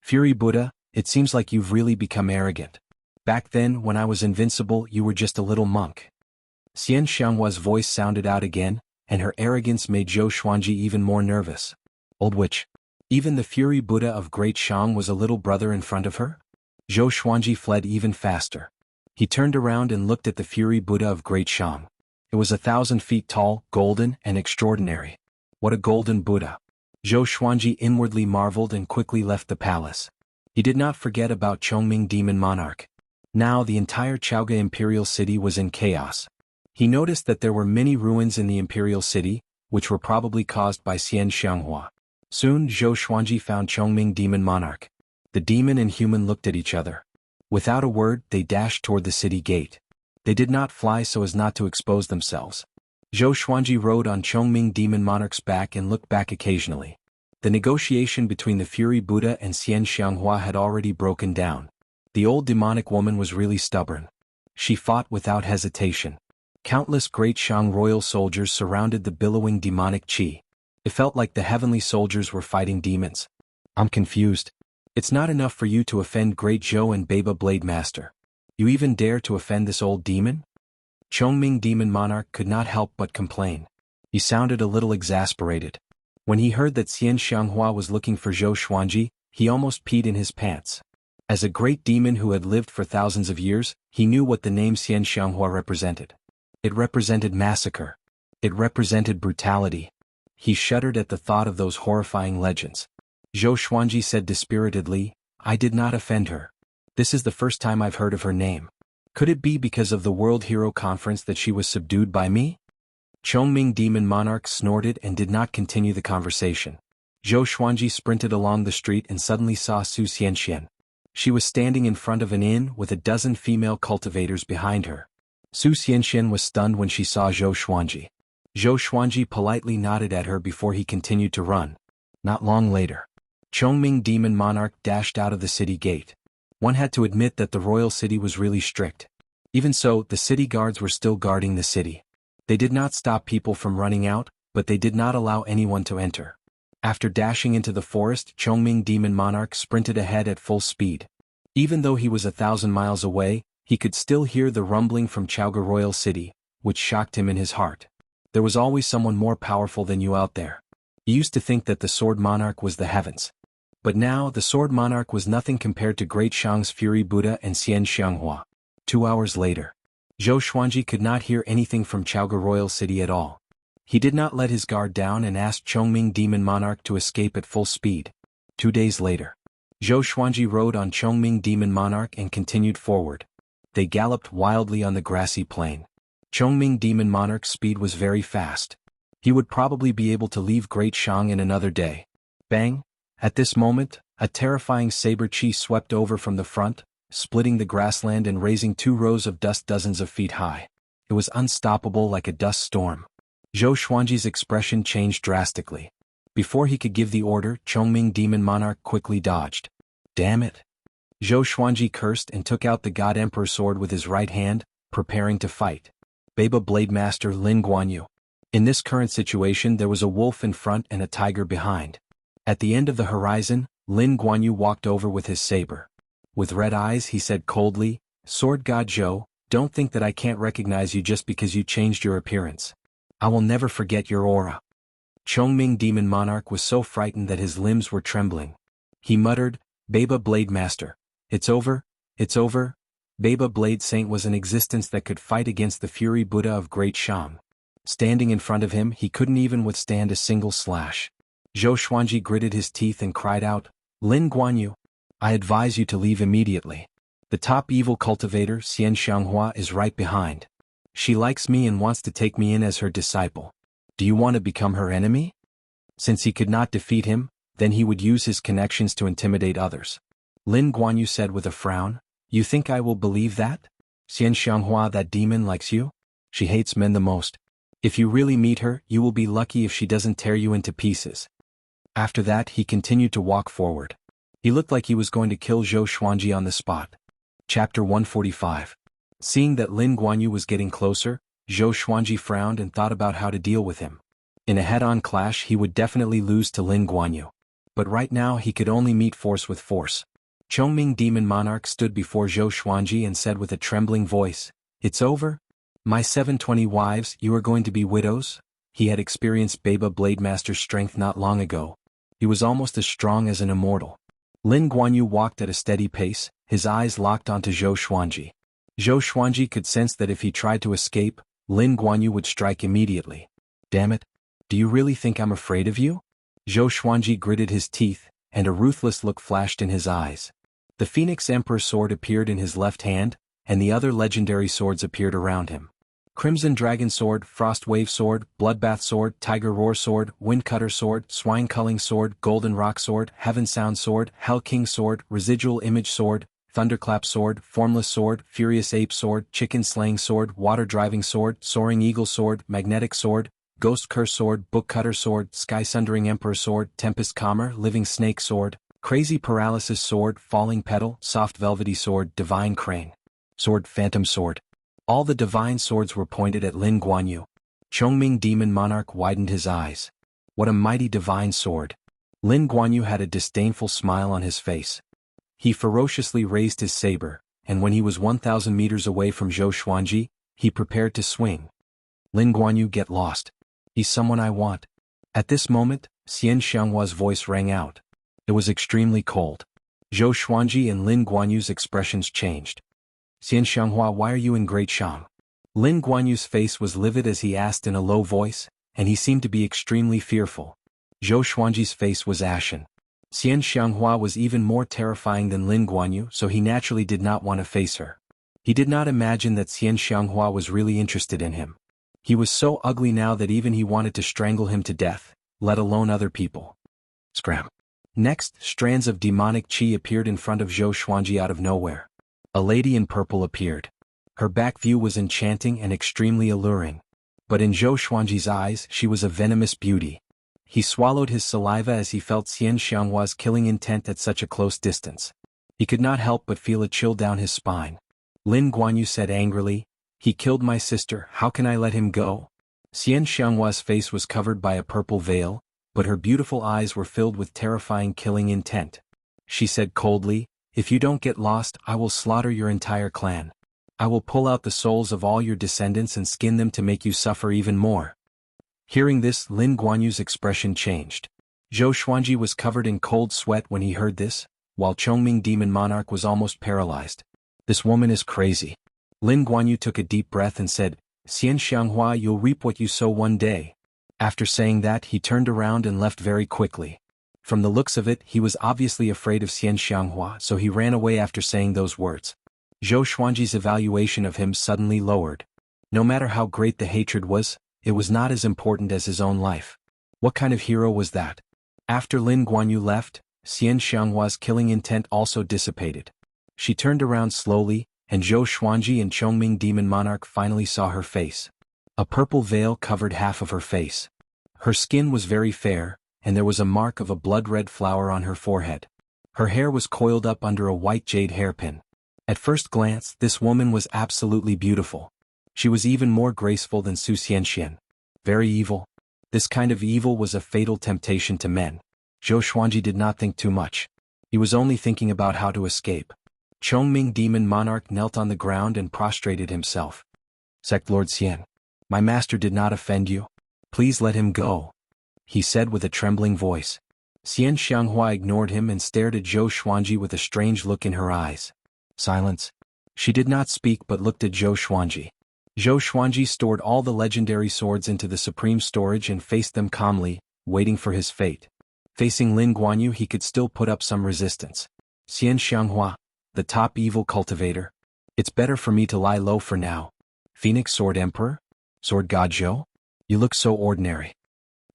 Speaker 2: Fury Buddha, it seems like you've really become arrogant. Back then, when I was invincible, you were just a little monk. Xianxia's voice sounded out again, and her arrogance made Zhou Xuanji even more nervous. Old witch. Even the Fury Buddha of Great Shang was a little brother in front of her? Zhou Xuanji fled even faster. He turned around and looked at the Fury Buddha of Great Shang. It was 1,000 feet tall, golden, and extraordinary. What a golden Buddha. Zhou Xuanji inwardly marveled and quickly left the palace. He did not forget about Chongming Demon Monarch. Now the entire Chaoga Imperial City was in chaos. He noticed that there were many ruins in the Imperial City, which were probably caused by Xianxia. Soon Zhou Xuanji found Chongming Demon Monarch. The demon and human looked at each other. Without a word, they dashed toward the city gate. They did not fly so as not to expose themselves. Zhou Xuanji rode on Chongming Demon Monarch's back and looked back occasionally. The negotiation between the Fury Buddha and Xianxia had already broken down. The old demonic woman was really stubborn. She fought without hesitation. Countless Great Shang royal soldiers surrounded the billowing demonic chi. It felt like the heavenly soldiers were fighting demons. I'm confused. It's not enough for you to offend Great Zhou and Baba Blade Master. You even dare to offend this old demon? Chongming Demon Monarch could not help but complain. He sounded a little exasperated. When he heard that Xianxia was looking for Zhou Xuanji, he almost peed in his pants. As a great demon who had lived for thousands of years, he knew what the name Xianxia represented. It represented massacre. It represented brutality. He shuddered at the thought of those horrifying legends. Zhou Xuanji said dispiritedly, I did not offend her. This is the first time I've heard of her name. Could it be because of the World Hero Conference that she was subdued by me? Chongming Demon Monarch snorted and did not continue the conversation. Zhou Xuanji sprinted along the street and suddenly saw Su Xianxian. She was standing in front of an inn with a dozen female cultivators behind her. Su Xianxian was stunned when she saw Zhou Xuanji. Zhou Xuanji politely nodded at her before he continued to run. Not long later, Chongming Demon Monarch dashed out of the city gate. One had to admit that the royal city was really strict. Even so, the city guards were still guarding the city. They did not stop people from running out, but they did not allow anyone to enter. After dashing into the forest, Chongming Demon Monarch sprinted ahead at full speed. Even though he was 1,000 miles away, he could still hear the rumbling from Chaoga Royal City, which shocked him in his heart. There was always someone more powerful than you out there. He used to think that the Sword Monarch was the heavens. But now, the Sword Monarch was nothing compared to Great Shang's Fury Buddha and Xianxia. 2 hours later, Zhou Xuanji could not hear anything from Chaoga Royal City at all. He did not let his guard down and asked Chongming Demon Monarch to escape at full speed. 2 days later, Zhou Xuanji rode on Chongming Demon Monarch and continued forward. They galloped wildly on the grassy plain. Chongming Demon Monarch's speed was very fast. He would probably be able to leave Great Shang in another day. Bang! At this moment, a terrifying saber chi swept over from the front, splitting the grassland and raising 2 rows of dust dozens of feet high. It was unstoppable like a dust storm. Zhou Xuanji's expression changed drastically. Before he could give the order, Chongming Demon Monarch quickly dodged. Damn it! Zhou Xuanji cursed and took out the God Emperor sword with his right hand, preparing to fight. Baba Blade Master Lin Guanyu. In this current situation there was a wolf in front and a tiger behind. At the end of the horizon, Lin Guanyu walked over with his saber. With red eyes he said coldly, "Sword God Zhou, don't think that I can't recognize you just because you changed your appearance. I will never forget your aura." Chongming Demon Monarch was so frightened that his limbs were trembling. He muttered, "Baba Blade Master. It's over, it's over." Baba Blade Saint was an existence that could fight against the Fury Buddha of Great Shang. Standing in front of him he couldn't even withstand a single slash. Zhou Xuanji gritted his teeth and cried out, "Lin Guanyu, I advise you to leave immediately. The top evil cultivator Xianxia is right behind. She likes me and wants to take me in as her disciple. Do you want to become her enemy?" Since he could not defeat him, then he would use his connections to intimidate others. Lin Guanyu said with a frown, "You think I will believe that? Xianxia, that demon, likes you? She hates men the most. If you really meet her, you will be lucky if she doesn't tear you into pieces." After that he continued to walk forward. He looked like he was going to kill Zhou Xuanji on the spot. Chapter 145. Seeing that Lin Guanyu was getting closer, Zhou Xuanji frowned and thought about how to deal with him. In a head-on clash he would definitely lose to Lin Guanyu. But right now he could only meet force with force. Chongming Demon Monarch stood before Zhou Xuanji and said with a trembling voice, "It's over? My 720 wives, you are going to be widows?" He had experienced Baba Blade Master's strength not long ago. He was almost as strong as an immortal. Lin Guanyu walked at a steady pace, his eyes locked onto Zhou Xuanji. Zhou Xuanji could sense that if he tried to escape, Lin Guanyu would strike immediately. "Damn it! Do you really think I'm afraid of you?" Zhou Xuanji gritted his teeth, and a ruthless look flashed in his eyes. The Phoenix Emperor sword appeared in his left hand, and the other legendary swords appeared around him. Crimson Dragon Sword, Frost Wave Sword, Bloodbath Sword, Tiger Roar Sword, Wind Cutter Sword, Swine Culling Sword, Golden Rock Sword, Heaven Sound Sword, Hell King Sword, Residual Image Sword, Thunderclap Sword, Formless Sword, Furious Ape Sword, Chicken Slaying Sword, Water Driving Sword, Soaring Eagle Sword, Magnetic Sword, Ghost Curse Sword, Book Cutter Sword, Sky Sundering Emperor Sword, Tempest Calmer, Living Snake Sword, Crazy Paralysis Sword, Falling Petal, Soft Velvety Sword, Divine Crane Sword, Phantom Sword. All the divine swords were pointed at Lin Guanyu. Chongming Demon Monarch widened his eyes. What a mighty divine sword. Lin Guanyu had a disdainful smile on his face. He ferociously raised his saber, and when he was 1,000 meters away from Zhou Xuanji, he prepared to swing. "Lin Guanyu, get lost. He's someone I want." At this moment, Xianxia's voice rang out. It was extremely cold. Zhou Xuanji and Lin Guanyu's expressions changed. "Xianxia, why are you in Great Shang?" Lin Guanyu's face was livid as he asked in a low voice, and he seemed to be extremely fearful. Zhou Xuanji's face was ashen. Xianxia was even more terrifying than Lin Guanyu, so he naturally did not want to face her. He did not imagine that Xianxia was really interested in him. He was so ugly now that even he wanted to strangle him to death, let alone other people. Scram. Next, strands of demonic chi appeared in front of Zhou Xuanji out of nowhere. A lady in purple appeared. Her back view was enchanting and extremely alluring. But in Zhou Xuanji's eyes she was a venomous beauty. He swallowed his saliva as he felt Xianxia's killing intent at such a close distance. He could not help but feel a chill down his spine. Lin Guanyu said angrily, "He killed my sister, how can I let him go?" Xianxia's face was covered by a purple veil, but her beautiful eyes were filled with terrifying killing intent. She said coldly, "If you don't get lost, I will slaughter your entire clan. I will pull out the souls of all your descendants and skin them to make you suffer even more." Hearing this, Lin Guanyu's expression changed. Zhou Xuanji was covered in cold sweat when he heard this, while Chongming Demon Monarch was almost paralyzed. "This woman is crazy." Lin Guanyu took a deep breath and said, "Xianxia, you'll reap what you sow one day." After saying that, he turned around and left very quickly. From the looks of it, he was obviously afraid of Xianxia, so he ran away after saying those words. Zhou Xuanji's evaluation of him suddenly lowered. No matter how great the hatred was, it was not as important as his own life. What kind of hero was that? After Lin Guanyu left, Xianxia's killing intent also dissipated. She turned around slowly, and Zhou Xuanji and Chongming Demon Monarch finally saw her face. A purple veil covered half of her face. Her skin was very fair, and there was a mark of a blood-red flower on her forehead. Her hair was coiled up under a white jade hairpin. At first glance, this woman was absolutely beautiful. She was even more graceful than Su Xianxian. Very evil. This kind of evil was a fatal temptation to men. Zhou Xuanji did not think too much. He was only thinking about how to escape. Chongming Demon Monarch knelt on the ground and prostrated himself. Sect Lord Xian. My master did not offend you. Please let him go, he said with a trembling voice. Xianxia ignored him and stared at Zhou Xuanji with a strange look in her eyes. Silence. She did not speak but looked at Zhou Xuanji. Zhou Xuanji stored all the legendary swords into the supreme storage and faced them calmly, waiting for his fate. Facing Lin Guanyu he could still put up some resistance. Xianxia, the top evil cultivator. It's better for me to lie low for now. Phoenix Sword Emperor? Sword God Zhou? You look so ordinary.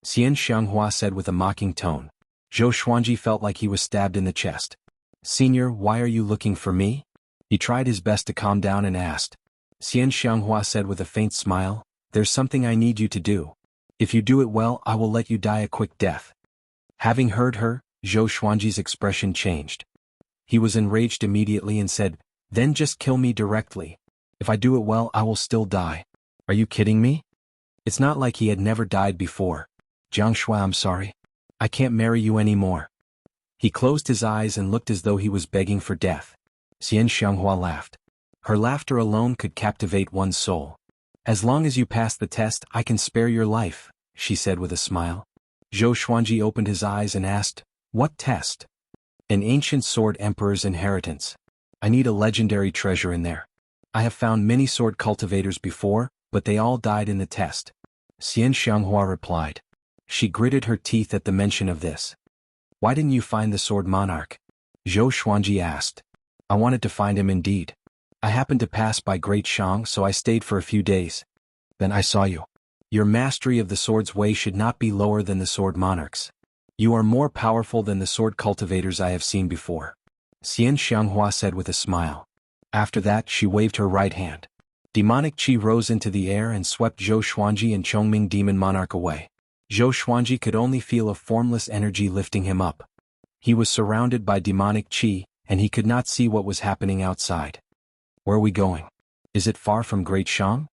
Speaker 2: Xianxia said with a mocking tone. Zhou Xuanji felt like he was stabbed in the chest. Senior, why are you looking for me? He tried his best to calm down and asked. Xianxia said with a faint smile, there's something I need you to do. If you do it well, I will let you die a quick death. Having heard her, Zhou Xuanji's expression changed. He was enraged immediately and said, then just kill me directly. If I do it well, I will still die. Are you kidding me? It's not like he had never died before. Jianghu, I'm sorry. I can't marry you anymore. He closed his eyes and looked as though he was begging for death. Xianxia laughed. Her laughter alone could captivate one's soul. As long as you pass the test, I can spare your life, she said with a smile. Zhou Xuanji opened his eyes and asked, what test? An ancient sword emperor's inheritance. I need a legendary treasure in there. I have found many sword cultivators before, but they all died in the test. Xianxia replied. She gritted her teeth at the mention of this. Why didn't you find the sword monarch? Zhou Xuanji asked. I wanted to find him indeed. I happened to pass by Great Shang, so I stayed for a few days. Then I saw you. Your mastery of the sword's way should not be lower than the sword monarch's. You are more powerful than the sword cultivators I have seen before. Xianxia said with a smile. After that she waved her right hand. Demonic chi rose into the air and swept Zhou Xuanji and Chongming Demon Monarch away. Zhou Xuanji could only feel a formless energy lifting him up. He was surrounded by demonic chi, and he could not see what was happening outside. Where are we going? Is it far from Great Shang?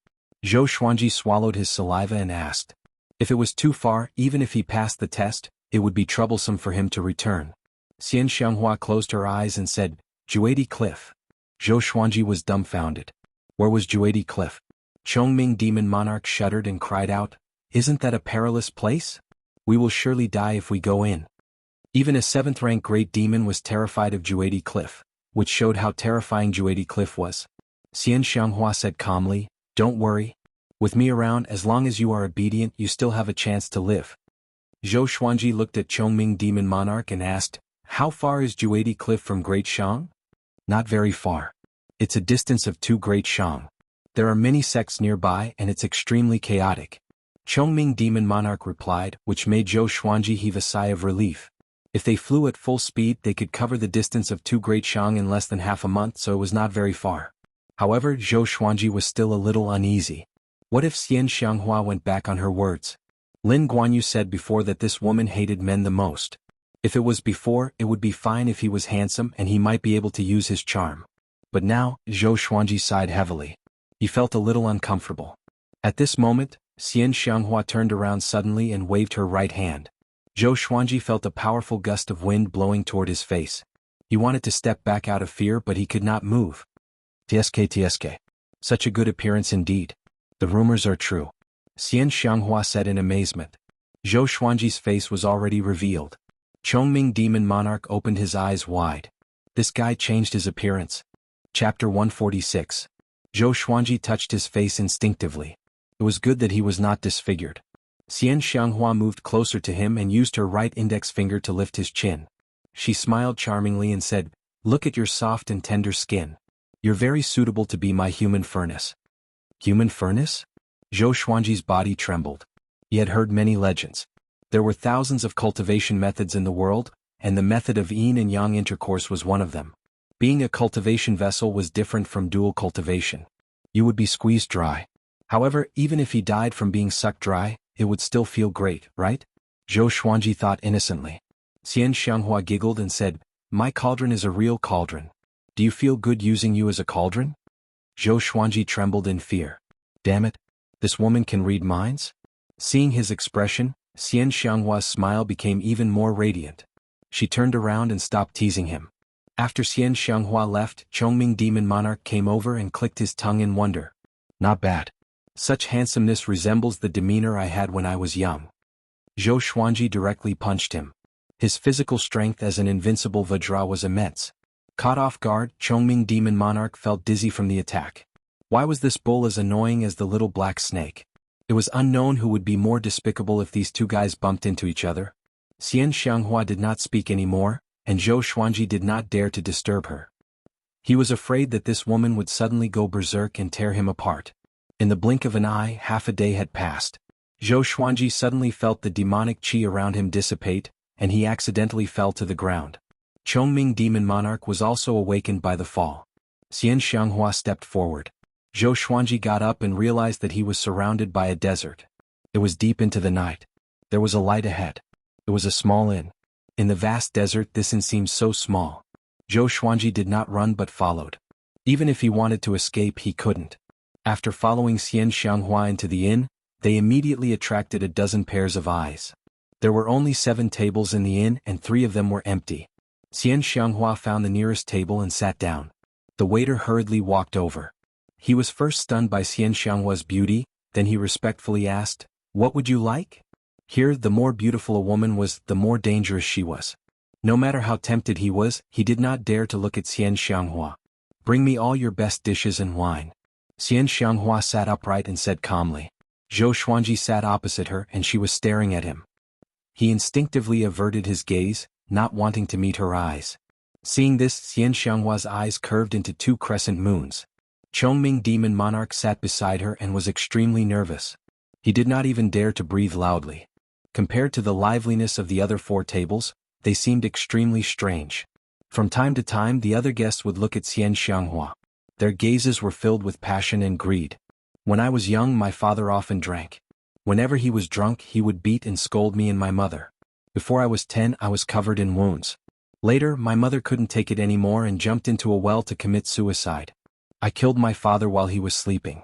Speaker 2: Zhou Xuanji swallowed his saliva and asked. If it was too far, even if he passed the test, it would be troublesome for him to return. Xianxia closed her eyes and said, Juedi Cliff. Zhou Xuanji was dumbfounded. Where was Juedi Cliff? Chongming Demon Monarch shuddered and cried out, isn't that a perilous place? We will surely die if we go in. Even a 7th-rank great demon was terrified of Juedi Cliff, which showed how terrifying Juedi Cliff was. Xianxia said calmly, don't worry. With me around, as long as you are obedient, you still have a chance to live. Zhou Xuanji looked at Chongming Demon Monarch and asked, how far is Juedi Cliff from Great Shang? Not very far. It's a distance of 2 Great Shang. There are many sects nearby and it's extremely chaotic. Chongming Demon Monarch replied, which made Zhou Xuanji heave a sigh of relief. If they flew at full speed, they could cover the distance of 2 Great Shang in less than half a month, so it was not very far. However, Zhou Xuanji was still a little uneasy. What if Xianxia went back on her words? Lin Guanyu said before that this woman hated men the most. If it was before, it would be fine if he was handsome and he might be able to use his charm. But now, Zhou Xuanji sighed heavily. He felt a little uncomfortable. At this moment, Xianxia turned around suddenly and waved her right hand. Zhou Xuanji felt a powerful gust of wind blowing toward his face. He wanted to step back out of fear, but he could not move. TSK. Such a good appearance indeed. The rumors are true. Xianxia said in amazement. Zhou Xuanji's face was already revealed. Chongming Demon Monarch opened his eyes wide. This guy changed his appearance. Chapter 146. Zhou Xuanji touched his face instinctively. It was good that he was not disfigured. Xianxia moved closer to him and used her right index finger to lift his chin. She smiled charmingly and said, look at your soft and tender skin. You're very suitable to be my human furnace. Human furnace? Zhou Xuanji's body trembled. He had heard many legends. There were thousands of cultivation methods in the world, and the method of yin and yang intercourse was one of them. Being a cultivation vessel was different from dual cultivation. You would be squeezed dry. However, even if he died from being sucked dry, it would still feel great, right? Zhou Xuanji thought innocently. Xianxia giggled and said, my cauldron is a real cauldron. Do you feel good using you as a cauldron? Zhou Xuanji trembled in fear. Damn it, this woman can read minds? Seeing his expression, Xianxia's smile became even more radiant. She turned around and stopped teasing him. After Xianxia left, Chongming Demon Monarch came over and clicked his tongue in wonder. Not bad. Such handsomeness resembles the demeanor I had when I was young. Zhou Xuanji directly punched him. His physical strength as an invincible Vajra was immense. Caught off guard, Chongming Demon Monarch felt dizzy from the attack. Why was this bull as annoying as the little black snake? It was unknown who would be more despicable if these two guys bumped into each other. Xianxia did not speak anymore, and Zhou Xuanji did not dare to disturb her. He was afraid that this woman would suddenly go berserk and tear him apart. In the blink of an eye, half a day had passed. Zhou Xuanji suddenly felt the demonic qi around him dissipate, and he accidentally fell to the ground. Chongming Demon Monarch was also awakened by the fall. Xianxia stepped forward. Zhou Xuanji got up and realized that he was surrounded by a desert. It was deep into the night. There was a light ahead. It was a small inn. In the vast desert, this inn seemed so small. Zhou Xuanji did not run but followed. Even if he wanted to escape, he couldn't. After following Xianxia into the inn, they immediately attracted a dozen pairs of eyes. There were only 7 tables in the inn and 3 of them were empty. Xianxia found the nearest table and sat down. The waiter hurriedly walked over. He was first stunned by Xianxia's beauty, then he respectfully asked, "What would you like?" Here, the more beautiful a woman was, the more dangerous she was. No matter how tempted he was, he did not dare to look at Xianxia. "Bring me all your best dishes and wine." Xianxia sat upright and said calmly. Zhou Xuanji sat opposite her and she was staring at him. He instinctively averted his gaze, not wanting to meet her eyes. Seeing this, Xianxia's eyes curved into 2 crescent moons. Chongming Demon Monarch sat beside her and was extremely nervous. He did not even dare to breathe loudly. Compared to the liveliness of the other 4 tables, they seemed extremely strange. From time to time the other guests would look at Xianxia. Their gazes were filled with passion and greed. When I was young, my father often drank. Whenever he was drunk, he would beat and scold me and my mother. Before I was 10, I was covered in wounds. Later, my mother couldn't take it anymore and jumped into a well to commit suicide. I killed my father while he was sleeping.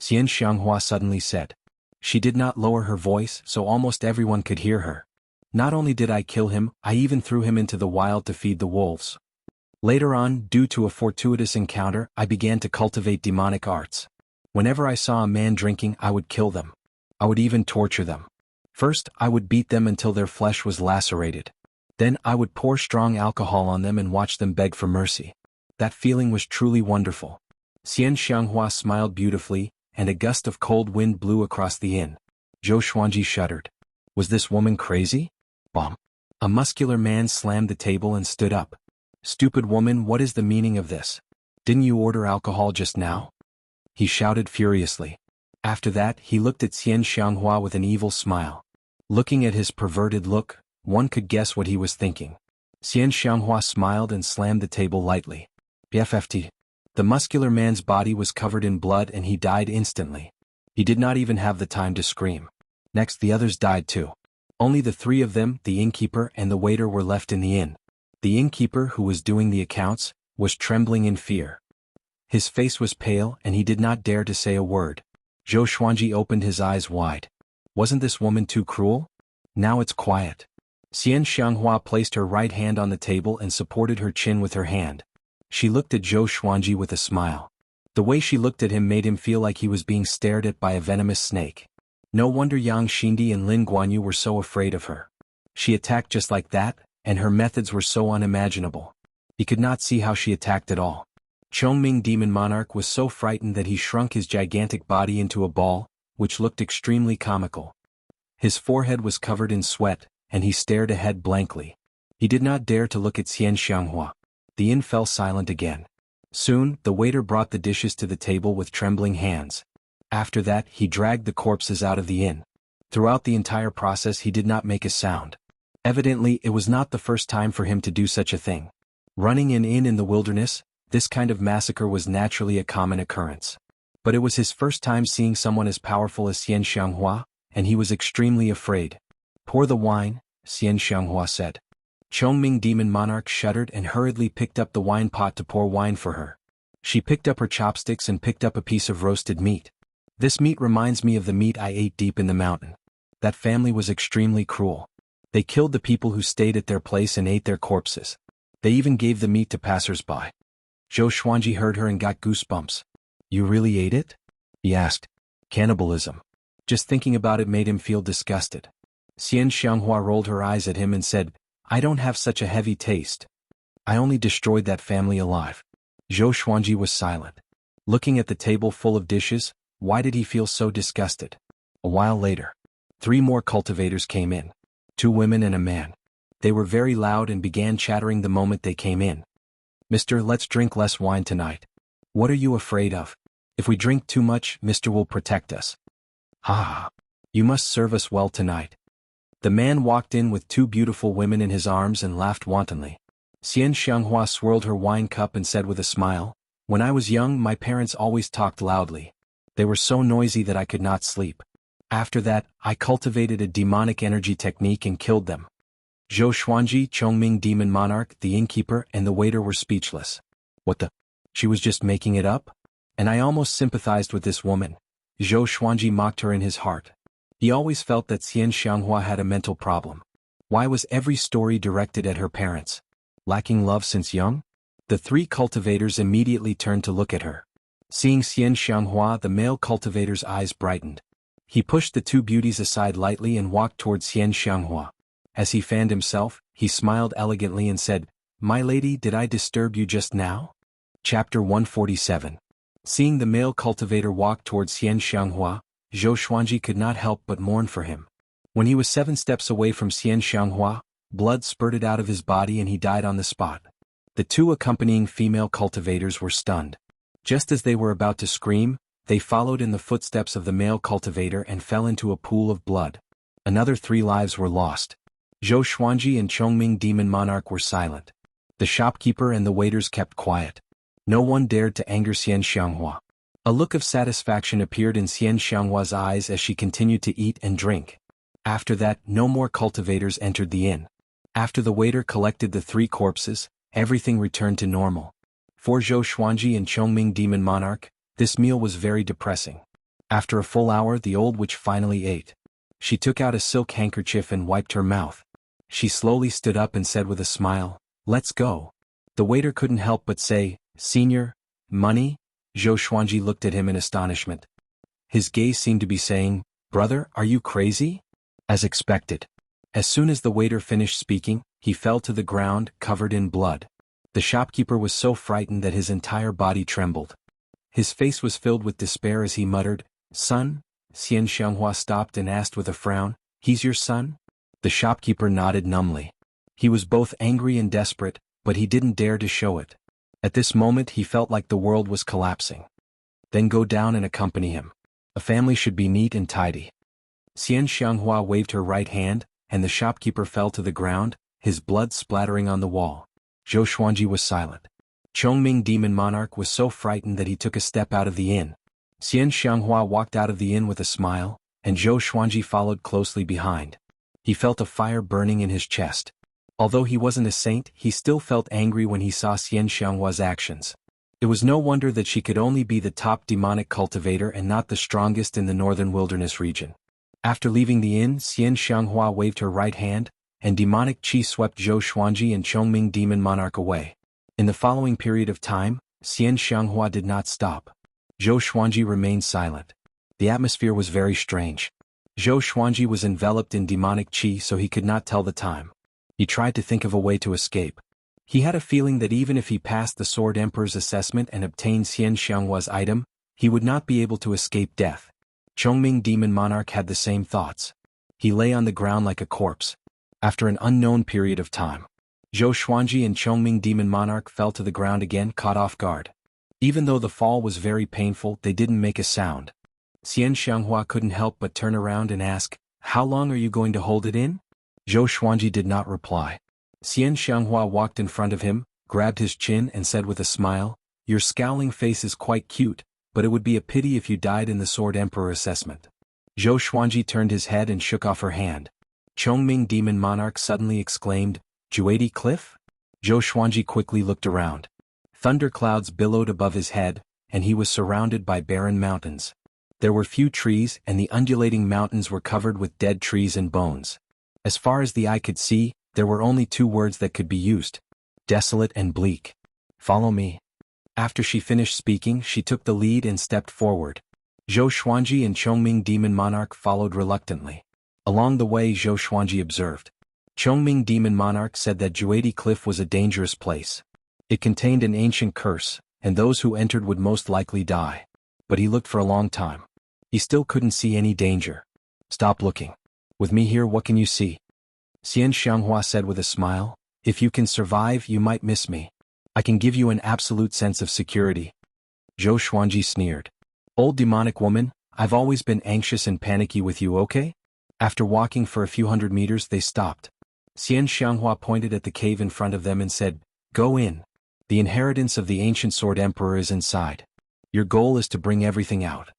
Speaker 2: Xianxia suddenly said. She did not lower her voice, so almost everyone could hear her. Not only did I kill him, I even threw him into the wild to feed the wolves. Later on, due to a fortuitous encounter, I began to cultivate demonic arts. Whenever I saw a man drinking, I would kill them. I would even torture them. First, I would beat them until their flesh was lacerated. Then, I would pour strong alcohol on them and watch them beg for mercy. That feeling was truly wonderful. Xianxia smiled beautifully, and a gust of cold wind blew across the inn. Zhou Xuanji shuddered. Was this woman crazy? Bomb. A muscular man slammed the table and stood up. Stupid woman, what is the meaning of this? Didn't you order alcohol just now? He shouted furiously. After that, he looked at Xianxia with an evil smile. Looking at his perverted look, one could guess what he was thinking. Xianxia smiled and slammed the table lightly. BFFT. The muscular man's body was covered in blood and he died instantly. He did not even have the time to scream. Next, the others died too. Only the 3 of them, the innkeeper and the waiter, were left in the inn. The innkeeper, who was doing the accounts, was trembling in fear. His face was pale and he did not dare to say a word. Zhou Xuanji opened his eyes wide. Wasn't this woman too cruel? Now it's quiet. Xianxia placed her right hand on the table and supported her chin with her hand. She looked at Zhou Xuanji with a smile. The way she looked at him made him feel like he was being stared at by a venomous snake. No wonder Yang Xindi and Lin Guanyu were so afraid of her. She attacked just like that, and her methods were so unimaginable. He could not see how she attacked at all. Chongming Demon Monarch was so frightened that he shrunk his gigantic body into a ball, which looked extremely comical. His forehead was covered in sweat, and he stared ahead blankly. He did not dare to look at Xianxia. The inn fell silent again. Soon, the waiter brought the dishes to the table with trembling hands. After that, he dragged the corpses out of the inn. Throughout the entire process he did not make a sound. Evidently, it was not the first time for him to do such a thing. Running an inn in the wilderness, this kind of massacre was naturally a common occurrence. But it was his first time seeing someone as powerful as Xianxia, and he was extremely afraid. Pour the wine, Xianxia said. Chongming Demon Monarch shuddered and hurriedly picked up the wine pot to pour wine for her. She picked up her chopsticks and picked up a piece of roasted meat. This meat reminds me of the meat I ate deep in the mountain. That family was extremely cruel. They killed the people who stayed at their place and ate their corpses. They even gave the meat to passers-by. Zhou Xuanji heard her and got goosebumps. You really ate it? He asked. Cannibalism. Just thinking about it made him feel disgusted. Xianxia rolled her eyes at him and said, I don't have such a heavy taste. I only destroyed that family alive. Zhou Xuanji was silent. Looking at the table full of dishes, why did he feel so disgusted? A while later, 3 more cultivators came in. 2 women and a man. They were very loud and began chattering the moment they came in. Mister, let's drink less wine tonight. What are you afraid of? If we drink too much, Mister will protect us. Ha! You must serve us well tonight. The man walked in with 2 beautiful women in his arms and laughed wantonly. Xianxia swirled her wine cup and said with a smile, When I was young, my parents always talked loudly. They were so noisy that I could not sleep. After that, I cultivated a demonic energy technique and killed them. Zhou Xuanji, Chongming Demon Monarch, the innkeeper, and the waiter were speechless. What the? She was just making it up? And I almost sympathized with this woman. Zhou Xuanji mocked her in his heart. He always felt that Xianxia had a mental problem. Why was every story directed at her parents? Lacking love since young? The 3 cultivators immediately turned to look at her. Seeing Xianxia, the male cultivator's eyes brightened. He pushed the 2 beauties aside lightly and walked towards Xianxia. As he fanned himself, he smiled elegantly and said, My lady, did I disturb you just now? Chapter 147. Seeing the male cultivator walk towards Xianxia, Zhou Xuanji could not help but mourn for him. When he was 7 steps away from Xianxia, blood spurted out of his body and he died on the spot. The 2 accompanying female cultivators were stunned. Just as they were about to scream, they followed in the footsteps of the male cultivator and fell into a pool of blood. Another 3 lives were lost. Zhou Xuanji and Chongming Demon Monarch were silent. The shopkeeper and the waiters kept quiet. No one dared to anger Xianxia. A look of satisfaction appeared in Xianxia's eyes as she continued to eat and drink. After that, no more cultivators entered the inn. After the waiter collected the 3 corpses, everything returned to normal. For Zhou Xuanji and Chongming Demon Monarch, this meal was very depressing. After a full hour, the old witch finally ate. She took out a silk handkerchief and wiped her mouth. She slowly stood up and said with a smile, Let's go. The waiter couldn't help but say, Senior, money? Zhou Xuanji looked at him in astonishment. His gaze seemed to be saying, Brother, are you crazy? As expected. As soon as the waiter finished speaking, he fell to the ground, covered in blood. The shopkeeper was so frightened that his entire body trembled. His face was filled with despair as he muttered, Son? Xianxia stopped and asked with a frown, He's your son? The shopkeeper nodded numbly. He was both angry and desperate, but he didn't dare to show it. At this moment he felt like the world was collapsing. Then go down and accompany him. A family should be neat and tidy. Xianxia waved her right hand, and the shopkeeper fell to the ground, his blood splattering on the wall. Zhou Xuanji was silent. Chongming Demon Monarch was so frightened that he took a step out of the inn. Xianxia walked out of the inn with a smile, and Zhou Xuanji followed closely behind. He felt a fire burning in his chest. Although he wasn't a saint, he still felt angry when he saw Xianxia's actions. It was no wonder that she could only be the top demonic cultivator and not the strongest in the northern wilderness region. After leaving the inn, Xianxia waved her right hand, and demonic qi swept Zhou Xuanji and Chongming Demon Monarch away. In the following period of time, Xianxia did not stop. Zhou Xuanji remained silent. The atmosphere was very strange. Zhou Xuanji was enveloped in demonic qi so he could not tell the time. He tried to think of a way to escape. He had a feeling that even if he passed the Sword Emperor's assessment and obtained Xianxia's item, he would not be able to escape death. Chongming Demon Monarch had the same thoughts. He lay on the ground like a corpse. After an unknown period of time, Zhou Xuanji and Chongming Demon Monarch fell to the ground again, caught off guard. Even though the fall was very painful, they didn't make a sound. Xianxia couldn't help but turn around and ask, How long are you going to hold it in? Zhou Xuanji did not reply. Xianxia walked in front of him, grabbed his chin and said with a smile, Your scowling face is quite cute, but it would be a pity if you died in the Sword Emperor assessment. Zhou Xuanji turned his head and shook off her hand. Chongming Demon Monarch suddenly exclaimed, Juadi Cliff? Zhou Xuanji quickly looked around. Thunderclouds billowed above his head, and he was surrounded by barren mountains. There were few trees and the undulating mountains were covered with dead trees and bones. As far as the eye could see, there were only two words that could be used: desolate and bleak. Follow me. After she finished speaking, she took the lead and stepped forward. Zhou Xuanji and Chongming Demon Monarch followed reluctantly. Along the way, Zhou Xuanji observed. Chongming Demon Monarch said that Juadi Cliff was a dangerous place. It contained an ancient curse, and those who entered would most likely die. But he looked for a long time. He still couldn't see any danger. Stop looking. With me here, what can you see? Xianxia said with a smile. If you can survive, you might miss me. I can give you an absolute sense of security. Zhou Xuanji sneered. Old demonic woman, I've always been anxious and panicky with you, okay? After walking for a few hundred meters, they stopped. Xianxia pointed at the cave in front of them and said, Go in. The inheritance of the ancient sword emperor is inside. Your goal is to bring everything out.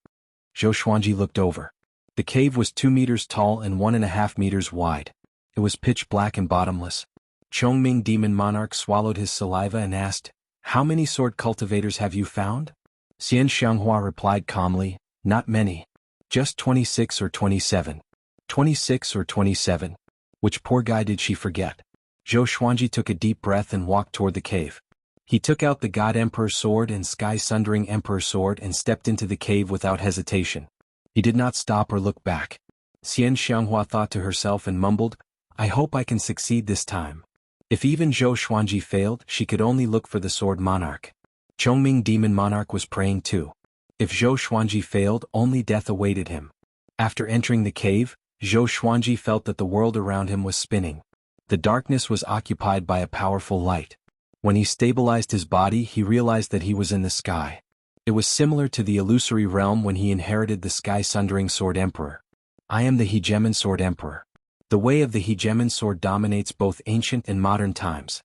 Speaker 2: Zhou Xuanji looked over. The cave was 2 meters tall and 1.5 meters wide. It was pitch black and bottomless. Chongming Demon Monarch swallowed his saliva and asked, How many sword cultivators have you found? Xianxia replied calmly, Not many. Just 26 or 27. 26 or 27. Which poor guy did she forget? Zhou Xuanji took a deep breath and walked toward the cave. He took out the God Emperor sword and Sky Sundering Emperor sword and stepped into the cave without hesitation. He did not stop or look back. Xianxia thought to herself and mumbled, I hope I can succeed this time. If even Zhou Xuanji failed, she could only look for the sword monarch. Chongming Demon Monarch was praying too. If Zhou Xuanji failed, only death awaited him. After entering the cave, Zhou Xuanji felt that the world around him was spinning. The darkness was occupied by a powerful light. When he stabilized his body, he realized that he was in the sky. It was similar to the illusory realm when he inherited the Sky Sundering Sword Emperor. I am the Hegemon Sword Emperor. The way of the Hegemon Sword dominates both ancient and modern times.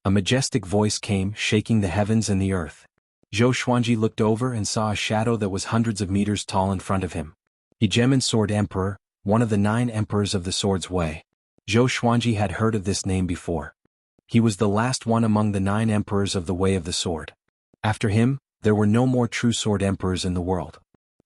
Speaker 2: A majestic voice came, shaking the heavens and the earth. Zhou Xuanji looked over and saw a shadow that was hundreds of meters tall in front of him. Hegemon Sword Emperor, one of the 9 emperors of the Sword's Way. Zhou Xuanji had heard of this name before. He was the last one among the 9 emperors of the Way of the Sword. After him, there were no more true sword emperors in the world.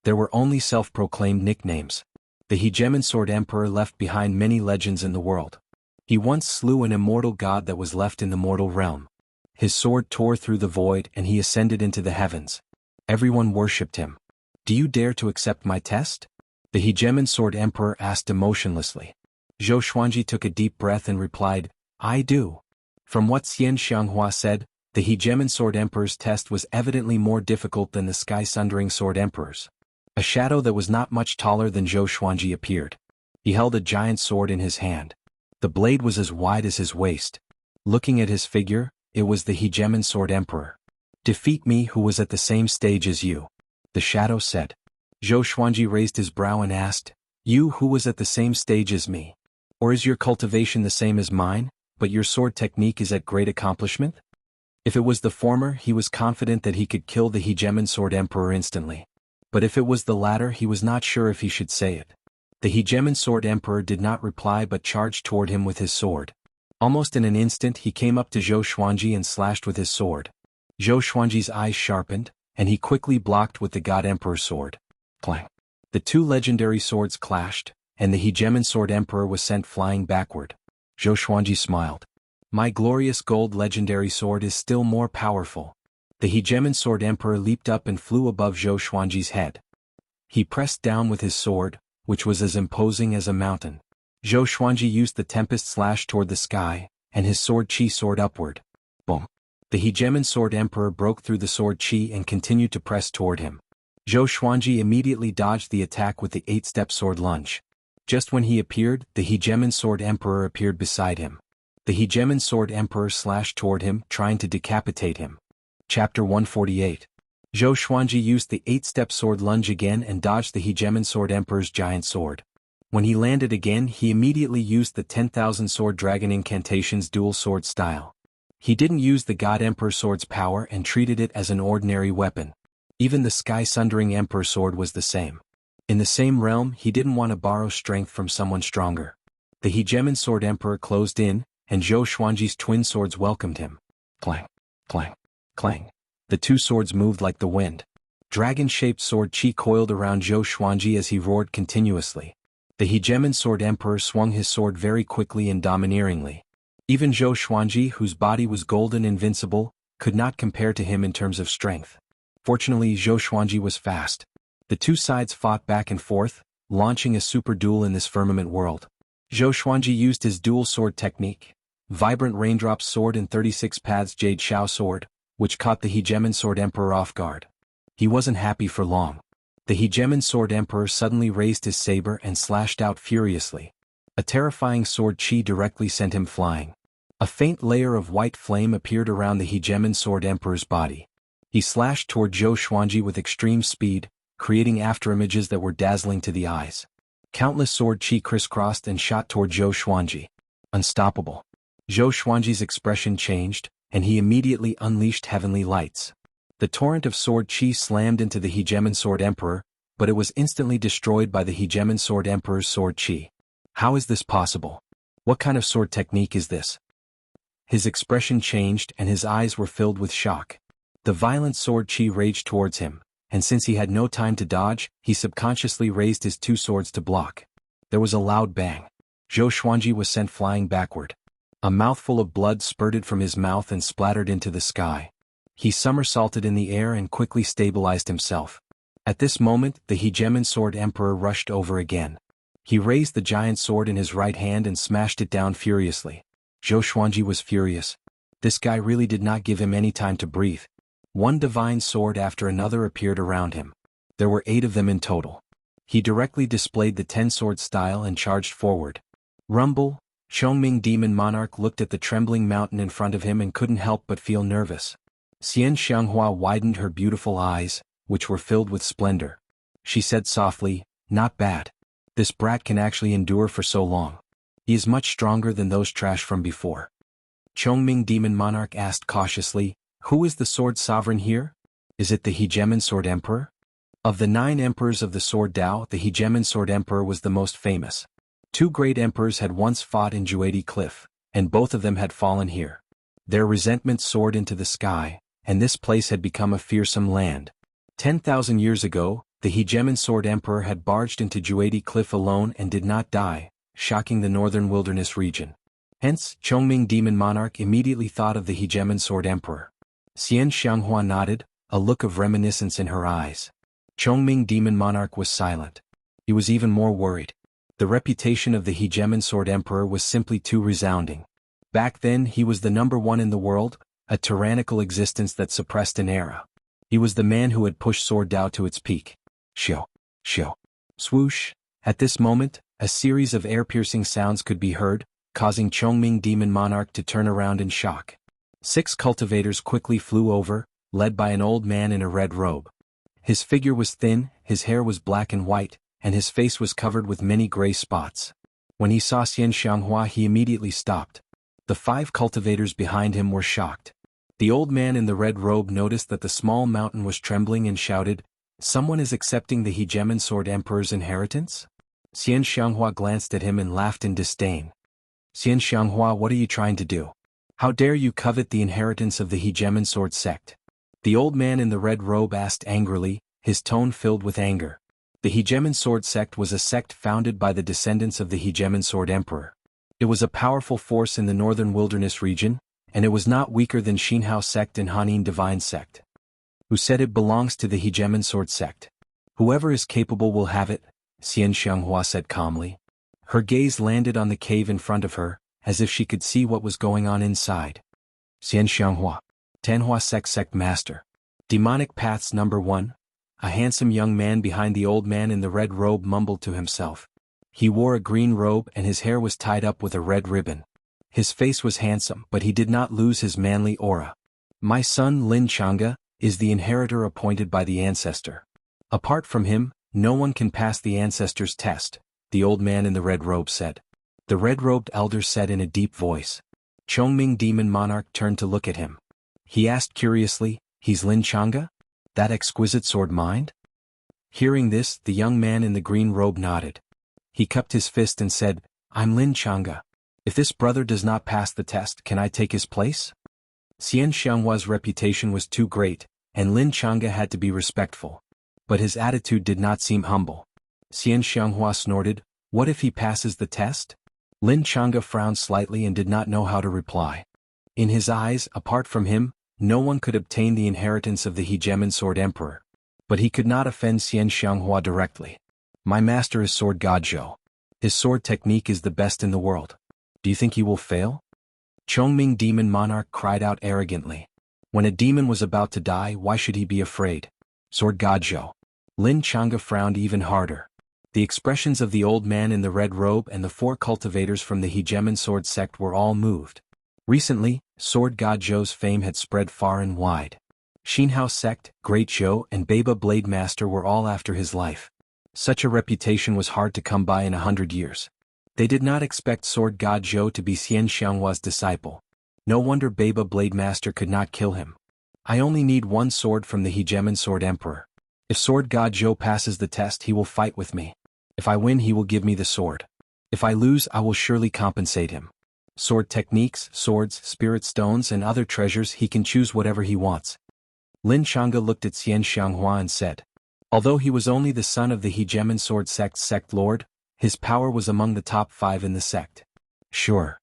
Speaker 2: There were only self-proclaimed nicknames. The Hegemon Sword Emperor left behind many legends in the world. He once slew an immortal god that was left in the mortal realm. His sword tore through the void and he ascended into the heavens. Everyone worshipped him. Do you dare to accept my test? The Hegemon Sword Emperor asked emotionlessly. Zhou Xuanji took a deep breath and replied, I do. From what Xianxia said, the Hegemon Sword Emperor's test was evidently more difficult than the Sky Sundering Sword Emperor's. A shadow that was not much taller than Zhou Xuanji appeared. He held a giant sword in his hand. The blade was as wide as his waist. Looking at his figure, it was the Hegemon Sword Emperor. Defeat me who was at the same stage as you. The shadow said. Zhou Xuanji raised his brow and asked, You who was at the same stage as me? Or is your cultivation the same as mine, but your sword technique is at great accomplishment? If it was the former, he was confident that he could kill the Hegemon Sword Emperor instantly. But if it was the latter, he was not sure if he should say it. The Hegemon Sword Emperor did not reply but charged toward him with his sword. Almost in an instant he came up to Zhou Xuanji and slashed with his sword. Zhou Xuanji's eyes sharpened, and he quickly blocked with the God Emperor's sword. Clang! The 2 legendary swords clashed, and the Hegemon Sword Emperor was sent flying backward. Zhou Xuanji smiled. My glorious gold legendary sword is still more powerful. The Hegemon Sword Emperor leaped up and flew above Zhou Xuanji's head. He pressed down with his sword, which was as imposing as a mountain. Zhou Xuanji used the Tempest Slash toward the sky, and his sword Qi soared upward. Boom! The Hegemon Sword Emperor broke through the sword Qi and continued to press toward him. Zhou Xuanji immediately dodged the attack with the 8-step sword lunge. Just when he appeared, the Hegemon Sword Emperor appeared beside him. The Hegemon Sword Emperor slashed toward him, trying to decapitate him. Chapter 148. Zhou Xuanji used the 8-step sword lunge again and dodged the Hegemon Sword Emperor's giant sword. When he landed again, he immediately used the 10,000 Sword Dragon Incantation's dual sword style. He didn't use the God Emperor sword's power and treated it as an ordinary weapon. Even the Sky Sundering Emperor sword was the same. In the same realm, he didn't want to borrow strength from someone stronger. The Hegemon Sword Emperor closed in, and Zhou Xuanji's twin swords welcomed him. Clang! Clang! Clang! The 2 swords moved like the wind. Dragon-shaped sword Qi coiled around Zhou Xuanji as he roared continuously. The hegemon sword emperor swung his sword very quickly and domineeringly. Even Zhou Xuanji, whose body was golden invincible, could not compare to him in terms of strength. Fortunately, Zhou Xuanji was fast. The two sides fought back and forth, launching a super duel in this firmament world. Zhou Xuanji used his dual sword technique, Vibrant Raindrops Sword and 36 Paths Jade Shao Sword, which caught the hegemon sword emperor off guard. He wasn't happy for long. The hegemon sword emperor suddenly raised his saber and slashed out furiously. A terrifying sword chi directly sent him flying. A faint layer of white flame appeared around the hegemon sword emperor's body. He slashed toward Zhou Xuanji with extreme speed, creating afterimages that were dazzling to the eyes. Countless sword chi crisscrossed and shot toward Zhou Xuanji. Unstoppable. Zhou Xuanji's expression changed, and he immediately unleashed heavenly lights. The torrent of sword chi slammed into the hegemon sword emperor, but it was instantly destroyed by the hegemon sword emperor's sword chi. How is this possible? What kind of sword technique is this? His expression changed and his eyes were filled with shock. The violent sword chi raged towards him, and since he had no time to dodge, he subconsciously raised his two swords to block. There was a loud bang. Zhou Xuanji was sent flying backward. A mouthful of blood spurted from his mouth and splattered into the sky. He somersaulted in the air and quickly stabilized himself. At this moment, the hegemon sword emperor rushed over again. He raised the giant sword in his right hand and smashed it down furiously. Zhou Xuanji was furious. This guy really did not give him any time to breathe. One divine sword after another appeared around him. There were 8 of them in total. He directly displayed the 10-sword style and charged forward. Rumble. Chongming Demon Monarch looked at the trembling mountain in front of him and couldn't help but feel nervous. Xianxia widened her beautiful eyes, which were filled with splendor. She said softly, "Not bad. This brat can actually endure for so long. He is much stronger than those trash from before." Chongming Demon Monarch asked cautiously, "Who is the sword sovereign here? Is it the hegemon sword emperor?" Of the 9 emperors of the sword Dao, the hegemon sword emperor was the most famous. 2 great emperors had once fought in Juedi Cliff, and both of them had fallen here. Their resentment soared into the sky, and this place had become a fearsome land. 10,000 years ago, the hegemon sword emperor had barged into Juedi Cliff alone and did not die, shocking the northern wilderness region. Hence, Chongming Demon Monarch immediately thought of the hegemon sword emperor. Xianxia nodded, a look of reminiscence in her eyes. Chongming Demon Monarch was silent. He was even more worried. The reputation of the hegemon sword emperor was simply too resounding. Back then he was the #1 in the world, a tyrannical existence that suppressed an era. He was the man who had pushed sword Dao to its peak. Shio, shio, swoosh. At this moment, a series of air-piercing sounds could be heard, causing Chongming Demon Monarch to turn around in shock. 6 cultivators quickly flew over, led by an old man in a red robe. His figure was thin, his hair was black and white, and his face was covered with many gray spots. When he saw Xianxia, he immediately stopped. The 5 cultivators behind him were shocked. The old man in the red robe noticed that the small mountain was trembling and shouted, "Someone is accepting the hegemon sword emperor's inheritance?" Xianxia glanced at him and laughed in disdain. "Xianxia, what are you trying to do? How dare you covet the inheritance of the hegemon sword sect?" The old man in the red robe asked angrily, his tone filled with anger. The hegemon sword sect was a sect founded by the descendants of the hegemon sword emperor. It was a powerful force in the northern wilderness region, and it was not weaker than Xinhao sect and Hanin divine sect. Who said it belongs to the hegemon sword sect? Whoever is capable will have it, Xianxia said calmly. Her gaze landed on the cave in front of her, as if she could see what was going on inside. Xianxia, Tanhua sect master. Demonic paths #1. A handsome young man behind the old man in the red robe mumbled to himself. He wore a green robe and his hair was tied up with a red ribbon. His face was handsome, but he did not lose his manly aura. "My son Lin Chang'e is the inheritor appointed by the ancestor. Apart from him, no one can pass the ancestor's test," the old man in the red robe said. The red-robed elder said in a deep voice. Chongming Demon Monarch turned to look at him. He asked curiously, "He's Lin Chang'e? That exquisite sword mind?" Hearing this, the young man in the green robe nodded. He cupped his fist and said, "I'm Lin Chang'e. If this brother does not pass the test, can I take his place?" Xianxia's reputation was too great, and Lin Chang'e had to be respectful. But his attitude did not seem humble. Xianxia snorted, What if he passes the test? Lin Chang'e frowned slightly and did not know how to reply. In his eyes, apart from him, no one could obtain the inheritance of the Hegemon Sword Emperor. But he could not offend Xianxia directly. My master is Sword God Zhou. His sword technique is the best in the world. Do you think he will fail? Chongming Demon Monarch cried out arrogantly. When a demon was about to die, why should he be afraid? Sword God Zhou. Lin Chang'e frowned even harder. The expressions of the old man in the red robe and the 4 cultivators from the Hegemon sword sect were all moved. Recently, Sword God Zhou's fame had spread far and wide. Xianxia sect, Great Zhou and Baba Blade Master were all after his life. Such a reputation was hard to come by in 100 years. They did not expect Sword God Zhou to be Xianxia's disciple. No wonder Baba Blade Master could not kill him. I only need 1 sword from the Hegemon Sword Emperor. If Sword God Zhou passes the test, he will fight with me. If I win, he will give me the sword. If I lose, I will surely compensate him. Sword techniques, swords, spirit stones and other treasures, he can choose whatever he wants. Lin Chang'e looked at Xianxia and said. Although he was only the son of the Hegemon Sword Sect's sect lord, his power was among the top 5 in the sect. Sure.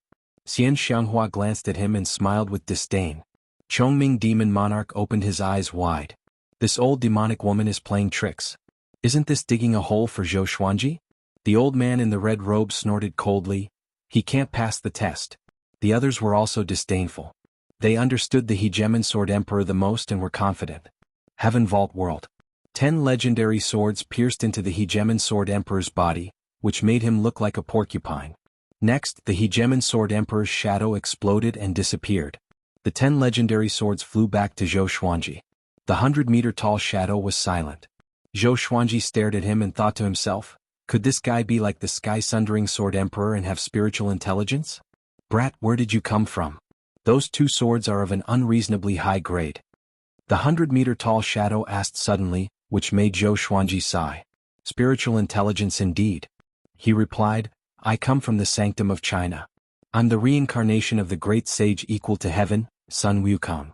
Speaker 2: Xianxia glanced at him and smiled with disdain. Chongming Demon Monarch opened his eyes wide. This old demonic woman is playing tricks. Isn't this digging a hole for Zhou Xuanji? The old man in the red robe snorted coldly. He can't pass the test. The others were also disdainful. They understood the Hegemon Sword Emperor the most and were confident. Heaven Vault World. 10 legendary swords pierced into the Hegemon Sword Emperor's body, which made him look like a porcupine. Next, the Hegemon Sword Emperor's shadow exploded and disappeared. The 10 legendary swords flew back to Zhou Xuanji. The 100-meter-tall shadow was silent. Zhou Xuanji stared at him and thought to himself, could this guy be like the sky-sundering Sword Emperor and have spiritual intelligence? Brat, where did you come from? Those 2 swords are of an unreasonably high grade. The 100-meter-tall shadow asked suddenly, which made Zhou Xuanji sigh. Spiritual intelligence indeed. He replied, I come from the sanctum of China. I'm the reincarnation of the great sage equal to heaven, Sun Wukong.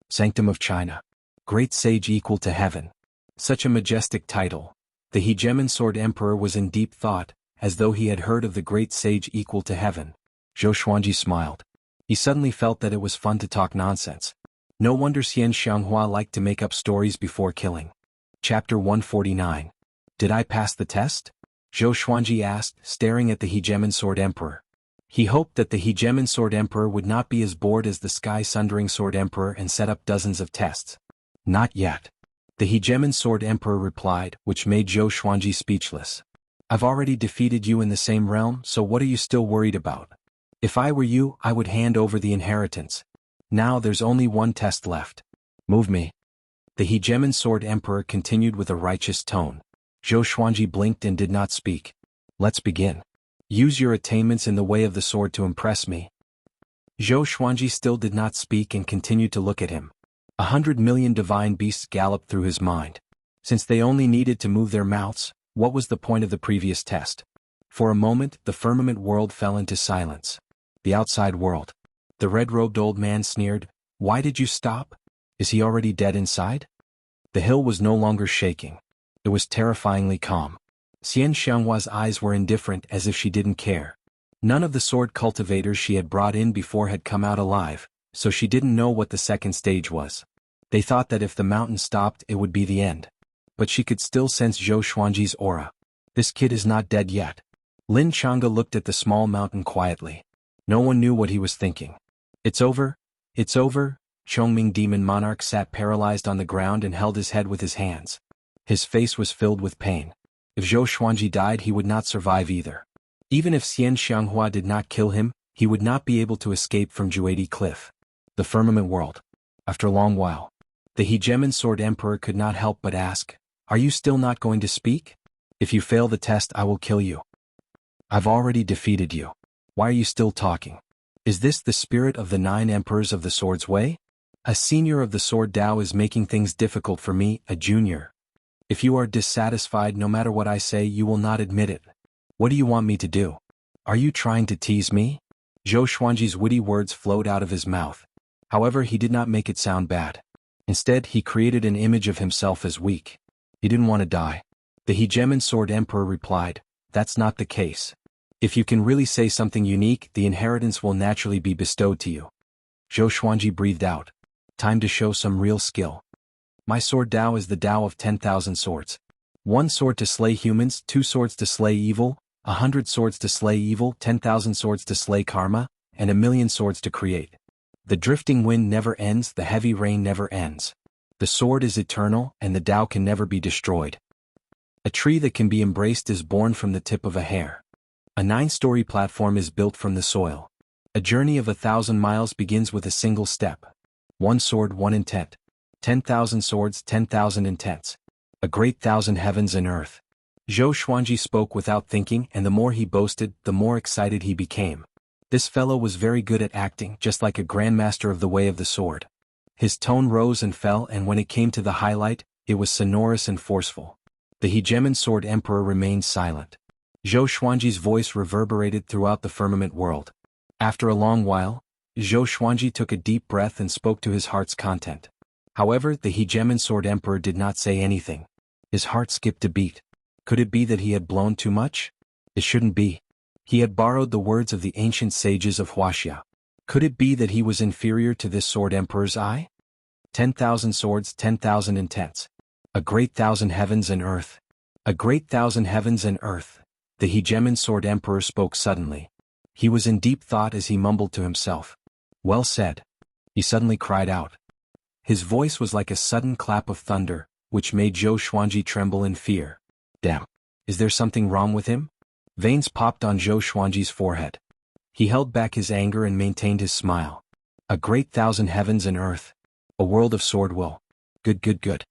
Speaker 2: Sanctum of China. Great sage equal to heaven. Such a majestic title. The Hegemon Sword Emperor was in deep thought, as though he had heard of the great sage equal to heaven. Zhou Xuanji smiled. He suddenly felt that it was fun to talk nonsense. No wonder Xianxia liked to make up stories before killing. Chapter 149. Did I pass the test? Zhou Xuanji asked, staring at the Hegemon Sword Emperor. He hoped that the Hegemon Sword Emperor would not be as bored as the sky-sundering Sword Emperor and set up dozens of tests. Not yet. The Hegemon Sword Emperor replied, which made Zhou Xuanji speechless. I've already defeated you in the same realm, so what are you still worried about? If I were you, I would hand over the inheritance. Now there's only 1 test left. Move me. The Hegemon Sword Emperor continued with a righteous tone. Zhou Xuanji blinked and did not speak. Let's begin. Use your attainments in the way of the sword to impress me. Zhou Xuanji still did not speak and continued to look at him. 100 million divine beasts galloped through his mind. Since they only needed to move their mouths, what was the point of the previous test? For a moment, the firmament world fell into silence. The outside world. The red-robed old man sneered, Why did you stop? Is he already dead inside? The hill was no longer shaking. It was terrifyingly calm. Xianxia's eyes were indifferent, as if she didn't care. None of the sword cultivators she had brought in before had come out alive, so she didn't know what the second stage was. They thought that if the mountain stopped, it would be the end. But she could still sense Zhou Xuanji's aura. This kid is not dead yet. Lin Chang'e looked at the small mountain quietly. No one knew what he was thinking. It's over? It's over? Chongming Demon Monarch sat paralyzed on the ground and held his head with his hands. His face was filled with pain. If Zhou Xuanji died, he would not survive either. Even if Xianxia did not kill him, he would not be able to escape from Juadi Cliff. The firmament world. After a long while, the Hegemon Sword Emperor could not help but ask, Are you still not going to speak? If you fail the test, I will kill you. I've already defeated you. Why are you still talking? Is this the spirit of the 9 emperors of the sword's way? A senior of the sword Dao is making things difficult for me, a junior. If you are dissatisfied no matter what I say, you will not admit it. What do you want me to do? Are you trying to tease me? Zhou Xuanji's witty words flowed out of his mouth. However, he did not make it sound bad. Instead, he created an image of himself as weak. He didn't want to die. The Hegemon Sword Emperor replied, that's not the case. If you can really say something unique, the inheritance will naturally be bestowed to you. Zhou Xuanji breathed out. Time to show some real skill. My sword Dao is the Dao of 10,000 swords. 1 sword to slay humans, 2 swords to slay evil, 100 swords to slay evil, 10,000 swords to slay karma, and 1,000,000 swords to create. The drifting wind never ends, the heavy rain never ends. The sword is eternal, and the Dao can never be destroyed. A tree that can be embraced is born from the tip of a hair. A 9-story platform is built from the soil. A journey of 1,000 miles begins with a single step. 1 sword, 1 intent. 10,000 swords, 10,000 intents. A great 1,000 heavens and earth. Zhou Xuanji spoke without thinking, and the more he boasted, the more excited he became. This fellow was very good at acting, just like a grandmaster of the way of the sword. His tone rose and fell, and when it came to the highlight, it was sonorous and forceful. The hegemon sword emperor remained silent. Zhou Xuanji's voice reverberated throughout the firmament world. After a long while, Zhou Xuanji took a deep breath and spoke to his heart's content. However, the hegemon sword emperor did not say anything. His heart skipped a beat. Could it be that he had blown too much? It shouldn't be. He had borrowed the words of the ancient sages of Wuxia. Could it be that he was inferior to this sword emperor's eye? 10,000 swords, 10,000 intents. A great 1,000 heavens and earth. A great 1,000 heavens and earth. The hegemon sword emperor spoke suddenly. He was in deep thought as he mumbled to himself. Well said. He suddenly cried out. His voice was like a sudden clap of thunder, which made Zhou Xuanji tremble in fear. Damn. Is there something wrong with him? Veins popped on Zhou Xuanji's forehead. He held back his anger and maintained his smile. A great 1,000 heavens and earth. A world of sword will. Good, good, good.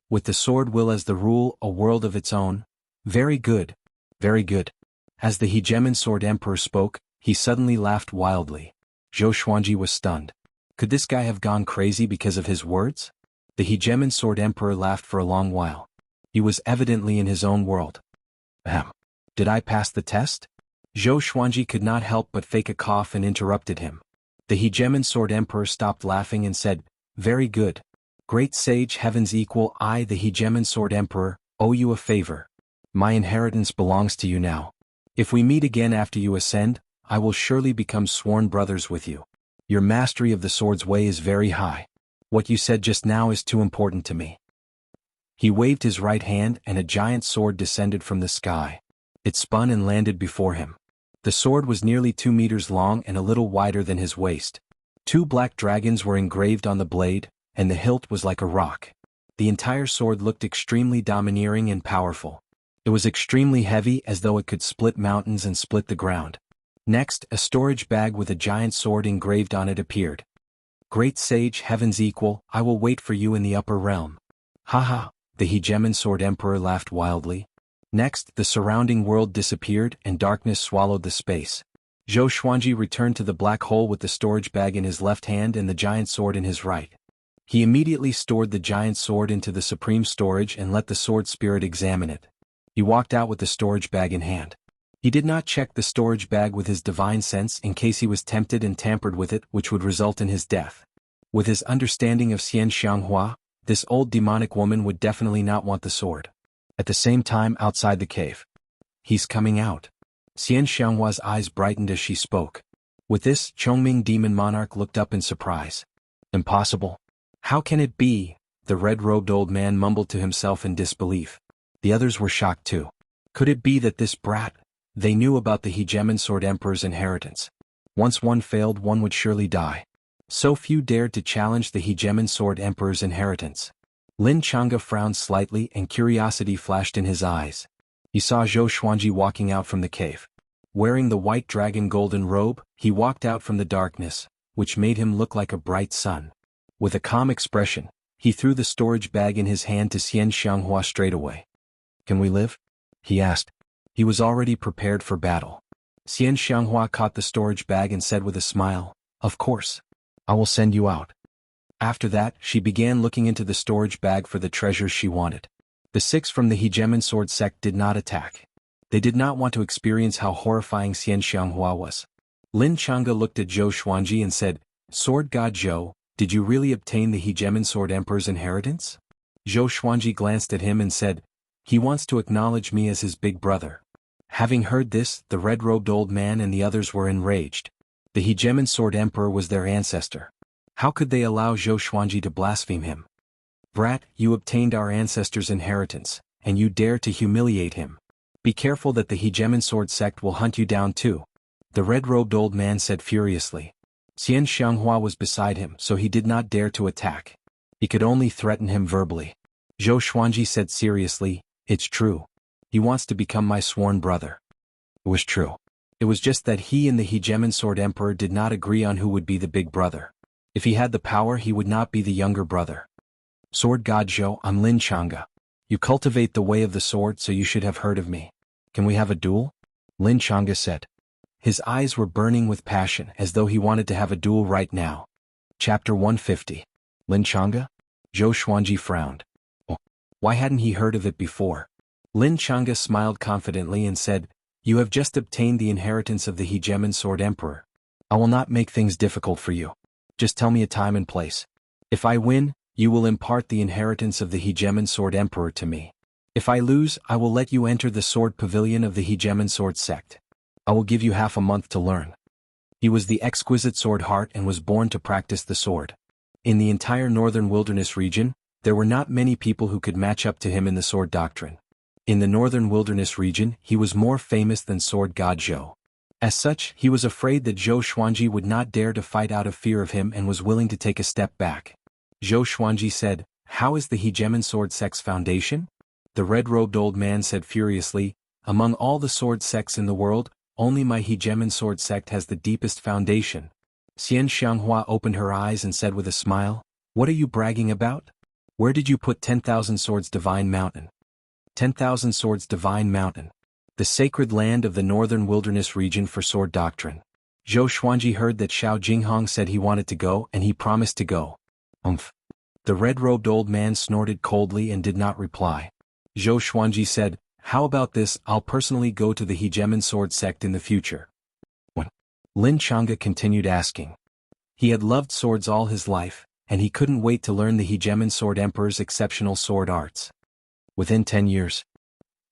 Speaker 2: With the sword will as the rule, a world of its own. Very good. Very good. As the hegemon sword emperor spoke, he suddenly laughed wildly. Zhou Xuanji was stunned. Could this guy have gone crazy because of his words? The hegemon sword emperor laughed for a long while. He was evidently in his own world. Ahem. Did I pass the test? Zhou Xuanji could not help but fake a cough and interrupted him. The hegemon sword emperor stopped laughing and said, Very good. Great sage heavens equal, I, the hegemon sword emperor, owe you a favor. My inheritance belongs to you now. If we meet again after you ascend, I will surely become sworn brothers with you. Your mastery of the sword's way is very high. What you said just now is too important to me. He waved his right hand and a giant sword descended from the sky. It spun and landed before him. The sword was nearly 2 meters long and a little wider than his waist. 2 black dragons were engraved on the blade, and the hilt was like a rock. The entire sword looked extremely domineering and powerful. It was extremely heavy, as though it could split mountains and split the ground. Next, a storage bag with a giant sword engraved on it appeared. Great sage heavens equal, I will wait for you in the upper realm. Ha! The hegemon sword emperor laughed wildly. Next, the surrounding world disappeared and darkness swallowed the space. Zhou Xuanji returned to the black hole with the storage bag in his left hand and the giant sword in his right. He immediately stored the giant sword into the supreme storage and let the sword spirit examine it. He walked out with the storage bag in hand. He did not check the storage bag with his divine sense in case he was tempted and tampered with it, which would result in his death. With his understanding of Xianxia, this old demonic woman would definitely not want the sword. At the same time, outside the cave. He's coming out. Xianxia's eyes brightened as she spoke. With this, Chongming demon monarch looked up in surprise. Impossible. How can it be? The red-robed old man mumbled to himself in disbelief. The others were shocked too. Could it be that this brat? They knew about the hegemon sword emperor's inheritance. Once one failed, one would surely die. So few dared to challenge the hegemon sword emperor's inheritance. Lin Chang'e frowned slightly and curiosity flashed in his eyes. He saw Zhou Xuanji walking out from the cave. Wearing the white dragon golden robe, he walked out from the darkness, which made him look like a bright sun. With a calm expression, he threw the storage bag in his hand to Xianxia straight away. Can we live? He asked. He was already prepared for battle. Xianxia caught the storage bag and said with a smile, Of course. I will send you out. After that, she began looking into the storage bag for the treasures she wanted. The 6 from the hegemon sword sect did not attack. They did not want to experience how horrifying Xianxia was. Lin Chang'e looked at Zhou Xuanji and said, Sword God Zhou, did you really obtain the hegemon sword emperor's inheritance? Zhou Xuanji glanced at him and said, He wants to acknowledge me as his big brother. Having heard this, the red-robed old man and the others were enraged. The Hegemon Sword Emperor was their ancestor. How could they allow Zhou Xuanji to blaspheme him? Brat, you obtained our ancestors' inheritance, and you dare to humiliate him. Be careful that the Hegemon Sword sect will hunt you down too. The red-robed old man said furiously. Xianxia was beside him, so he did not dare to attack. He could only threaten him verbally. Zhou Xuanji said seriously, it's true. He wants to become my sworn brother. It was true. It was just that he and the Hegemon Sword Emperor did not agree on who would be the big brother. If he had the power, he would not be the younger brother. Sword God Zhou, I'm Xianxia. You cultivate the way of the sword, so you should have heard of me. Can we have a duel? Xianxia said. His eyes were burning with passion, as though he wanted to have a duel right now. Chapter 150. Xianxia? Zhou Xuanji frowned. Oh, why hadn't he heard of it before? Xianxia smiled confidently and said, you have just obtained the inheritance of the Hegemon Sword Emperor. I will not make things difficult for you. Just tell me a time and place. If I win, you will impart the inheritance of the Hegemon Sword Emperor to me. If I lose, I will let you enter the sword pavilion of the Hegemon Sword sect. I will give you half a month to learn. He was the exquisite sword heart and was born to practice the sword. In the entire northern wilderness region, there were not many people who could match up to him in the sword doctrine. In the northern wilderness region, he was more famous than Sword God Zhou. As such, he was afraid that Zhou Xuanji would not dare to fight out of fear of him and was willing to take a step back. Zhou Xuanji said, how is the Hegemon Sword sect's foundation? The red-robed old man said furiously, among all the sword sects in the world, only my Hegemon Sword sect has the deepest foundation. Xianxia opened her eyes and said with a smile, what are you bragging about? Where did you put 10,000 Swords Divine Mountain? 10,000 Swords Divine Mountain. The sacred land of the northern wilderness region for sword doctrine. Zhou Xuanji heard that Xiao Jinghong said he wanted to go and he promised to go. The red-robed old man snorted coldly and did not reply. Zhou Xuanji said, how about this, I'll personally go to the Hegemon Sword sect in the future. When Xianxia continued asking. He had loved swords all his life, and he couldn't wait to learn the Hegemon Sword Emperor's exceptional sword arts. Within 10 years.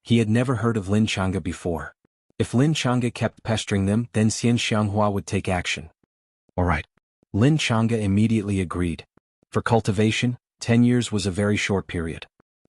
Speaker 2: He had never heard of Xianxia before. If Xianxia kept pestering them, then Xianxia would take action. Alright. Xianxia immediately agreed. For cultivation, 10 years was a very short period.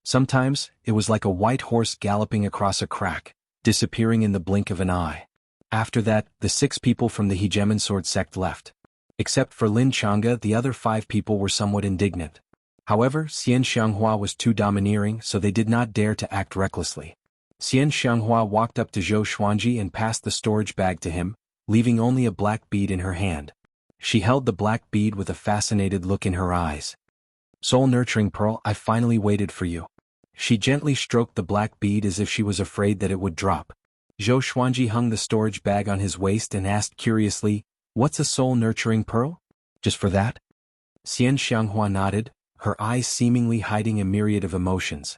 Speaker 2: Sometimes, it was like a white horse galloping across a crack, disappearing in the blink of an eye. After that, the 6 people from the Hegemon Sword sect left. Except for Xianxia, the other 5 people were somewhat indignant. However, Xianxia was too domineering, so they did not dare to act recklessly. Xianxia walked up to Zhou Xuanji and passed the storage bag to him, leaving only a black bead in her hand. She held the black bead with a fascinated look in her eyes. Soul-nurturing pearl, I finally waited for you. She gently stroked the black bead as if she was afraid that it would drop. Zhou Xuanji hung the storage bag on his waist and asked curiously, what's a soul-nurturing pearl? Just for that? Xianxia nodded, her eyes seemingly hiding a myriad of emotions.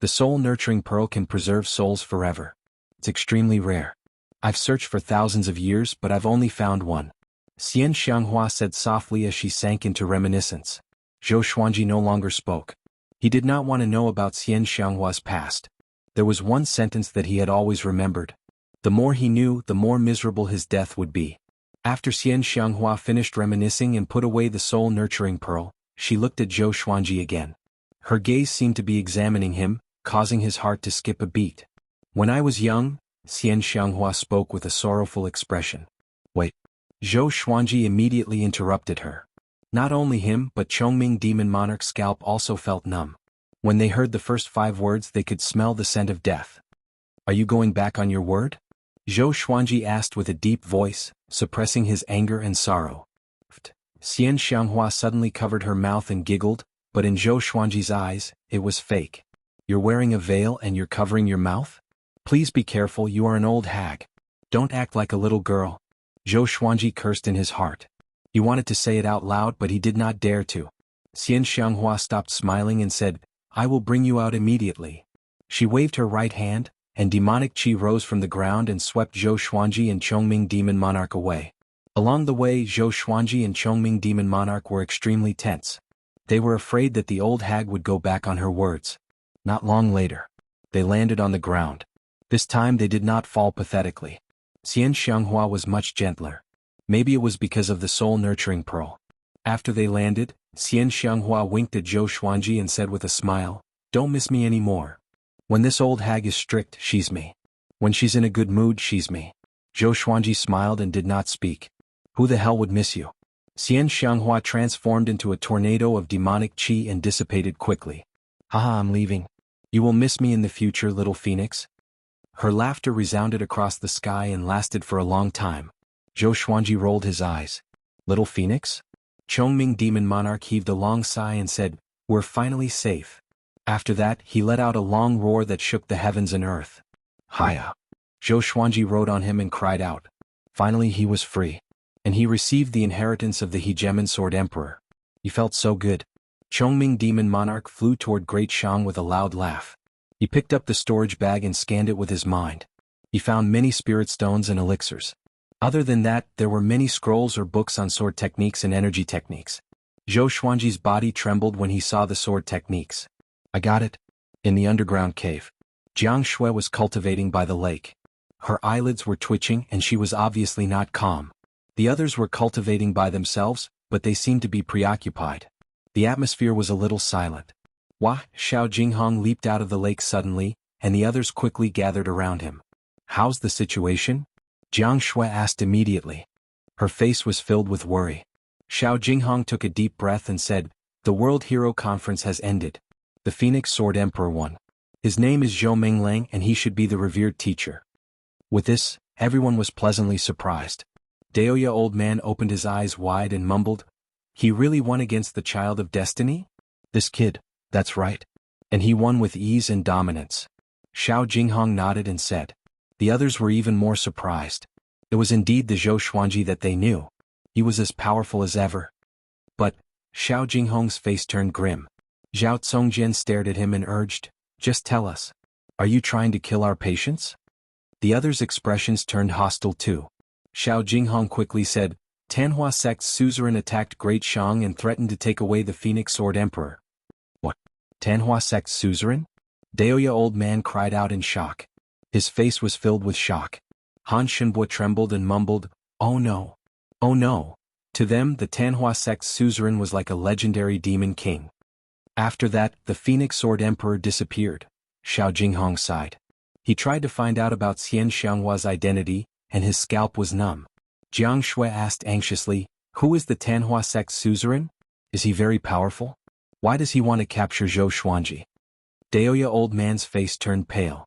Speaker 2: The soul-nurturing pearl can preserve souls forever. It's extremely rare. I've searched for thousands of years, but I've only found one. Xianxia said softly as she sank into reminiscence. Zhou Xuanji no longer spoke. He did not want to know about Xianxia's past. There was one sentence that he had always remembered. The more he knew, the more miserable his death would be. After Xianxia finished reminiscing and put away the soul-nurturing pearl, she looked at Zhou Xuanji again. Her gaze seemed to be examining him, causing his heart to skip a beat. When I was young, Xianxia spoke with a sorrowful expression. Wait. Zhou Xuanji immediately interrupted her. Not only him but Chongming Demon Monarch's scalp also felt numb. When they heard the first 5 words they could smell the scent of death. Are you going back on your word? Zhou Xuanji asked with a deep voice, suppressing his anger and sorrow. Xianxia suddenly covered her mouth and giggled, but in Zhou Xuanji's eyes, it was fake. You're wearing a veil and you're covering your mouth? Please be careful, you are an old hag. Don't act like a little girl. Zhou Xuanji cursed in his heart. He wanted to say it out loud but he did not dare to. Xianxia stopped smiling and said, I will bring you out immediately. She waved her right hand, and demonic chi rose from the ground and swept Zhou Xuanji and Chongming Demon Monarch away. Along the way, Zhou Xuanji and Chongming Demon Monarch were extremely tense. They were afraid that the old hag would go back on her words. Not long later. They landed on the ground. This time they did not fall pathetically. Xianxia was much gentler. Maybe it was because of the soul-nurturing pearl. After they landed, Xianxia winked at Zhou Xuanji and said with a smile, "Don't miss me anymore. When this old hag is strict, she's me. When she's in a good mood, she's me." Zhou Xuanji smiled and did not speak. "Who the hell would miss you?" Xianxia transformed into a tornado of demonic qi and dissipated quickly. "Haha, I'm leaving. You will miss me in the future, little phoenix." Her laughter resounded across the sky and lasted for a long time. Zhou Xuanji rolled his eyes. "Little phoenix?" Chongming Demon Monarch heaved a long sigh and said, "We're finally safe." After that, he let out a long roar that shook the heavens and earth. "Hiya!" Zhou Xuanji rode on him and cried out. Finally he was free. And he received the inheritance of the hegemon Sword Emperor. He felt so good. Chongming Demon Monarch flew toward Great Shang with a loud laugh. He picked up the storage bag and scanned it with his mind. He found many spirit stones and elixirs. Other than that, there were many scrolls or books on sword techniques and energy techniques. Zhou Xuanji's body trembled when he saw the sword techniques. "I got it." In the underground cave, Jianghu was cultivating by the lake. Her eyelids were twitching and she was obviously not calm. The others were cultivating by themselves, but they seemed to be preoccupied. The atmosphere was a little silent. Xiao Jinghong leaped out of the lake suddenly, and the others quickly gathered around him. "How's the situation?" Jianghu asked immediately. Her face was filled with worry. Xiao Jinghong took a deep breath and said, "The World Hero Conference has ended. The Phoenix Sword Emperor won. His name is Zhou Minglang and he should be the revered teacher." With this, everyone was pleasantly surprised. Daoya Old Man opened his eyes wide and mumbled, "He really won against the Child of Destiny? This kid, that's right. And he won with ease and dominance." Xiao Jinghong nodded and said. The others were even more surprised. It was indeed the Zhou Xuanji that they knew. He was as powerful as ever. But, Xiao Jinghong's face turned grim. Zhao Tsongjian stared at him and urged, "Just tell us. Are you trying to kill our patients?" The others' expressions turned hostile too. Xiao Jinghong quickly said, "Tanhua sect's suzerain attacked Great Shang and threatened to take away the Phoenix Sword Emperor." "What? Tanhua sect's suzerain?" Daoya Old Man cried out in shock. His face was filled with shock. Han Shenbo trembled and mumbled, "Oh no. Oh no." To them, the Tanhua sect's suzerain was like a legendary demon king. After that, the Phoenix Sword Emperor disappeared. Xiao Jinghong sighed. He tried to find out about Xianxia's identity, and his scalp was numb. Jianghu asked anxiously, "Who is the Tanhua sect's suzerain? Is he very powerful? Why does he want to capture Zhou Xuanji?" Daoya Old Man's face turned pale.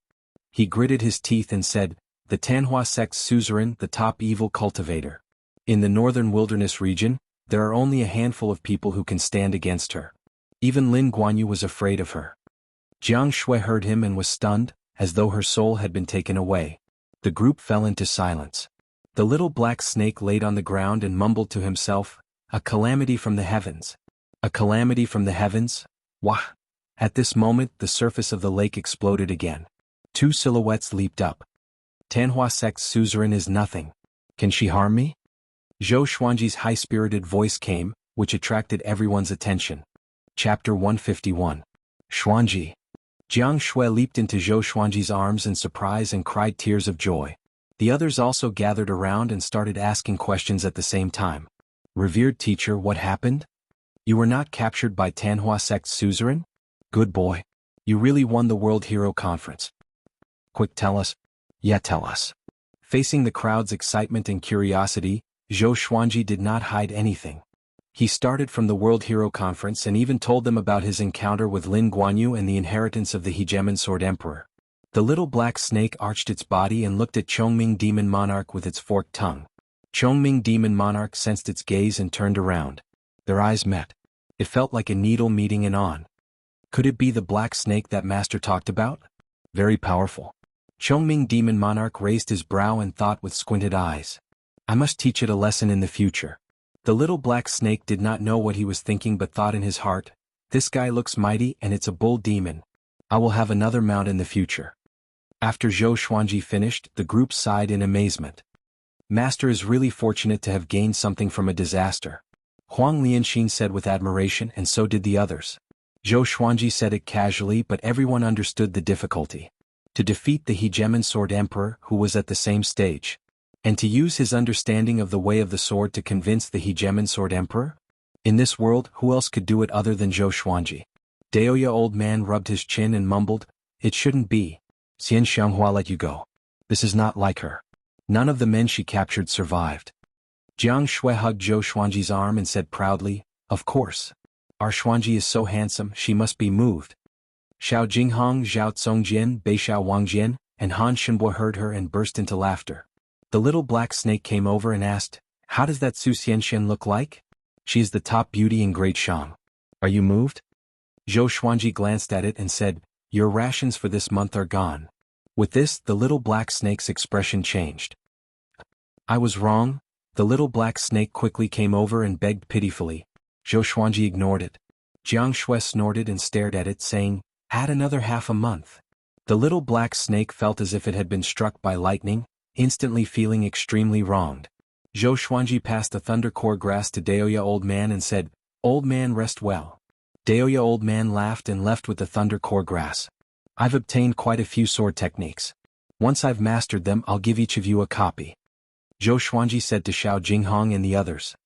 Speaker 2: He gritted his teeth and said, "The Tanhua sect's suzerain, the top evil cultivator. In the northern wilderness region, there are only a handful of people who can stand against her. Even Lin Guanyu was afraid of her." Jianghu heard him and was stunned, as though her soul had been taken away. The group fell into silence. The little black snake laid on the ground and mumbled to himself, "A calamity from the heavens. A calamity from the heavens? Wah!" At this moment the surface of the lake exploded again. Two silhouettes leaped up. "Tanhua sect's suzerain is nothing. Can she harm me?" Zhou Xuanji's high-spirited voice came, which attracted everyone's attention. Chapter 151. Xuanji. Jianghu leaped into Zhou Xuanji's arms in surprise and cried tears of joy. The others also gathered around and started asking questions at the same time. "Revered teacher, what happened? You were not captured by Tanhua sect's suzerain? Good boy. You really won the World Hero Conference. Quick, tell us." "Yeah, tell us." Facing the crowd's excitement and curiosity, Zhou Xuanji did not hide anything. He started from the World Hero Conference and even told them about his encounter with Lin Guanyu and the inheritance of the hegemon Sword Emperor. The little black snake arched its body and looked at Chongming Demon Monarch with its forked tongue. Chongming Demon Monarch sensed its gaze and turned around. Their eyes met. It felt like a needle meeting an awn. Could it be the black snake that Master talked about? Very powerful. Chongming Demon Monarch raised his brow and thought with squinted eyes. I must teach it a lesson in the future. The little black snake did not know what he was thinking but thought in his heart, this guy looks mighty and it's a bull demon. I will have another mount in the future. After Zhou Xuanji finished, the group sighed in amazement. Master is really fortunate to have gained something from a disaster. Huang Lianxin said with admiration, and so did the others. Zhou Xuanji said it casually, but everyone understood the difficulty. to defeat the Hegemon Sword Emperor who was at the same stage, and to use his understanding of the way of the sword to convince the Hegemon Sword Emperor? In this world, who else could do it other than Zhou Xuanji? Daoya old man rubbed his chin and mumbled, "It shouldn't be. Xianxia let you go. This is not like her. None of the men she captured survived." Jiang Shui hugged Zhou Xuanji's arm and said proudly, "Of course. Our Xuanji is so handsome she must be moved." Xiao Jinghong, Zhao Tsongjian, Beixiao Wangjian, and Han Shenbo heard her and burst into laughter. The little black snake came over and asked, "How does that Su Xianxian look like? She is the top beauty in Great Shang. Are you moved?" Zhou Xuanji glanced at it and said, "Your rations for this month are gone." With this, the little black snake's expression changed. "I was wrong." The little black snake quickly came over and begged pitifully. Zhou Xuanji ignored it. Jiang Shui snorted and stared at it, saying, "Add another half a month." The little black snake felt as if it had been struck by lightning, instantly feeling extremely wronged. Zhou Xuanji passed the thunder core grass to Daoya old man and said, "Old man, rest well." Daoya old man laughed and left with the thunder core grass. "I've obtained quite a few sword techniques. Once I've mastered them, I'll give each of you a copy," Zhou Xuanji said to Xiao Jinghong and the others.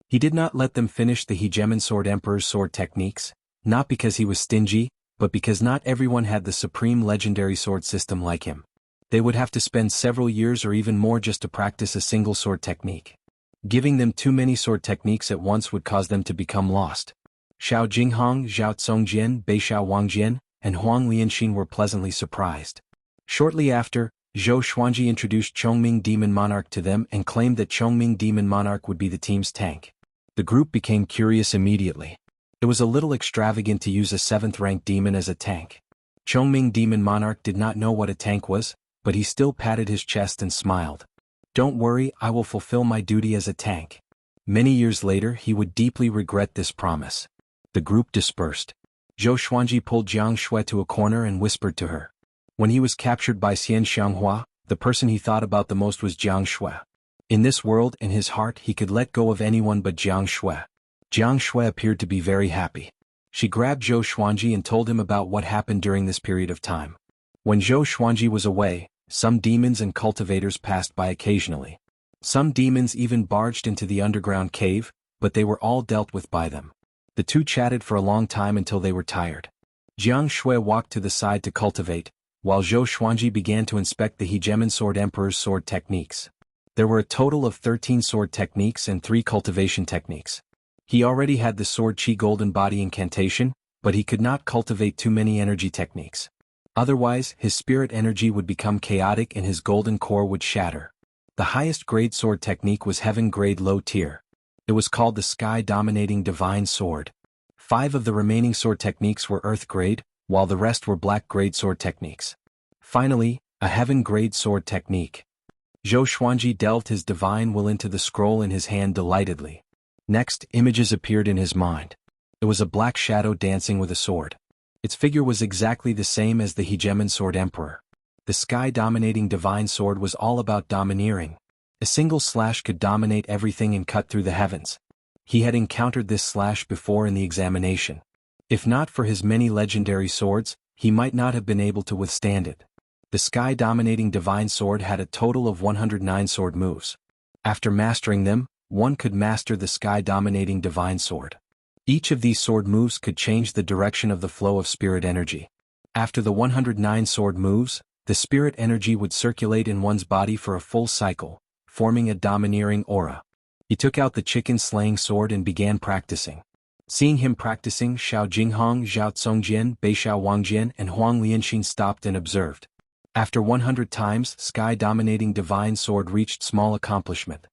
Speaker 2: He did not let them finish the Hegemon Sword Emperor's sword techniques, not because he was stingy, but because not everyone had the supreme legendary sword system like him. They would have to spend several years or even more just to practice a single sword technique. Giving them too many sword techniques at once would cause them to become lost. Xiao Jinghong, Zhao Tsongjian, Beixiao Wangjian, and Huang Lianxin were pleasantly surprised. Shortly after, Zhou Xuanji introduced Chongming Demon Monarch to them and claimed that Chongming Demon Monarch would be the team's tank. The group became curious immediately. It was a little extravagant to use a 7th-ranked demon as a tank. Chongming Demon Monarch did not know what a tank was, but he still patted his chest and smiled. "Don't worry, I will fulfill my duty as a tank." Many years later, he would deeply regret this promise. The group dispersed. Zhou Xuanji pulled Jiang Shui to a corner and whispered to her. When he was captured by Xianxia, the person he thought about the most was Jiang Shui. In this world, in his heart, he could let go of anyone but Jiang Shui. Jiang Shui appeared to be very happy. She grabbed Zhou Xuanji and told him about what happened during this period of time. When Zhou Xuanji was away, some demons and cultivators passed by occasionally. Some demons even barged into the underground cave, but they were all dealt with by them. The two chatted for a long time until they were tired. Jiang Shui walked to the side to cultivate, while Zhou Xuanji began to inspect the Hegemon Sword Emperor's sword techniques. There were a total of 13 sword techniques and 3 cultivation techniques. He already had the Sword Qi Golden Body incantation, but he could not cultivate too many energy techniques. Otherwise, his spirit energy would become chaotic and his golden core would shatter. The highest grade sword technique was Heaven Grade Low Tier. It was called the Sky Dominating Divine Sword. 5 of the remaining sword techniques were Earth Grade, while the rest were Black Grade sword techniques. Finally, a Heaven Grade sword technique. Zhou Xuanji delved his divine will into the scroll in his hand delightedly. Next, images appeared in his mind. It was a black shadow dancing with a sword. Its figure was exactly the same as the Hegemon Sword Emperor. The Sky-Dominating Divine Sword was all about domineering. A single slash could dominate everything and cut through the heavens. He had encountered this slash before in the examination. If not for his many legendary swords, he might not have been able to withstand it. The Sky-Dominating Divine Sword had a total of 109 sword moves. After mastering them, one could master the Sky-Dominating Divine Sword. Each of these sword moves could change the direction of the flow of spirit energy. After the 109 sword moves, the spirit energy would circulate in one's body for a full cycle, forming a domineering aura. He took out the chicken-slaying sword and began practicing. Seeing him practicing, Xiao Jinghong, Zhao Tsongjian, Beixiao Wangjian, and Huang Lianxin stopped and observed. After 100 times, Sky-Dominating Divine Sword reached small accomplishment.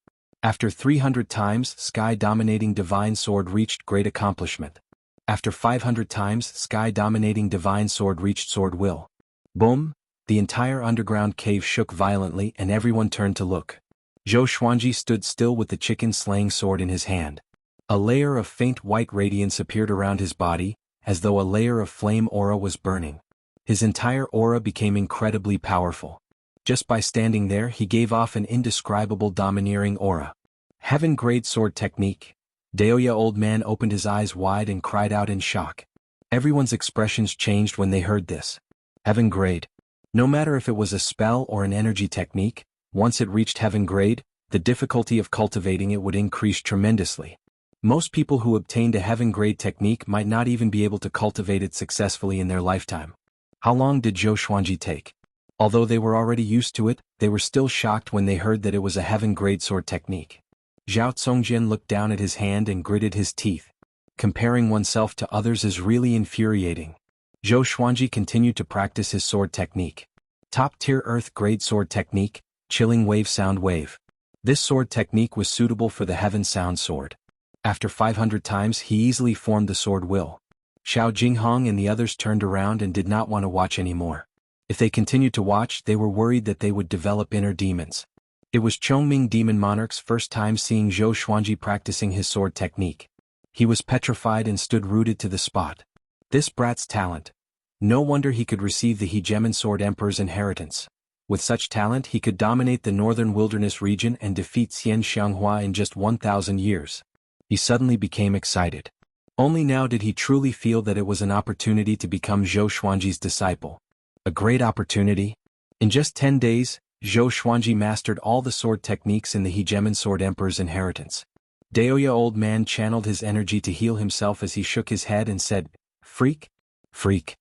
Speaker 2: After 300 times, Sky-Dominating Divine Sword reached great accomplishment. After 500 times, Sky-Dominating Divine Sword reached sword will. Boom! The entire underground cave shook violently and everyone turned to look. Zhou Xuanji stood still with the chicken-slaying sword in his hand. A layer of faint white radiance appeared around his body, as though a layer of flame aura was burning. His entire aura became incredibly powerful. Just by standing there, he gave off an indescribable domineering aura. Heaven Grade Sword Technique. Daoya old man opened his eyes wide and cried out in shock. Everyone's expressions changed when they heard this. Heaven Grade. No matter if it was a spell or an energy technique, once it reached heaven grade, the difficulty of cultivating it would increase tremendously. Most people who obtained a heaven grade technique might not even be able to cultivate it successfully in their lifetime. How long did Zhou Xuanji take? Although they were already used to it, they were still shocked when they heard that it was a heaven grade sword technique. Zhao Congjian looked down at his hand and gritted his teeth. Comparing oneself to others is really infuriating. Zhou Xuanji continued to practice his sword technique. Top-tier earth-grade sword technique, chilling wave sound wave. This sword technique was suitable for the heaven sound sword. After 500 times he easily formed the sword will. Xiao Jinghong and the others turned around and did not want to watch anymore. If they continued to watch, they were worried that they would develop inner demons. It was Chongming Demon Monarch's first time seeing Zhou Xuanji practicing his sword technique. He was petrified and stood rooted to the spot. This brat's talent. No wonder he could receive the Hegemon Sword Emperor's inheritance. With such talent he could dominate the northern wilderness region and defeat Xianxia in just 1,000 years. He suddenly became excited. Only now did he truly feel that it was an opportunity to become Zhou Xuanji's disciple. A great opportunity. In just 10 days, Zhou Xuanji mastered all the sword techniques in the Hegemon Sword Emperor's inheritance. Daoya Old Man channeled his energy to heal himself as he shook his head and said, "Freak? Freak."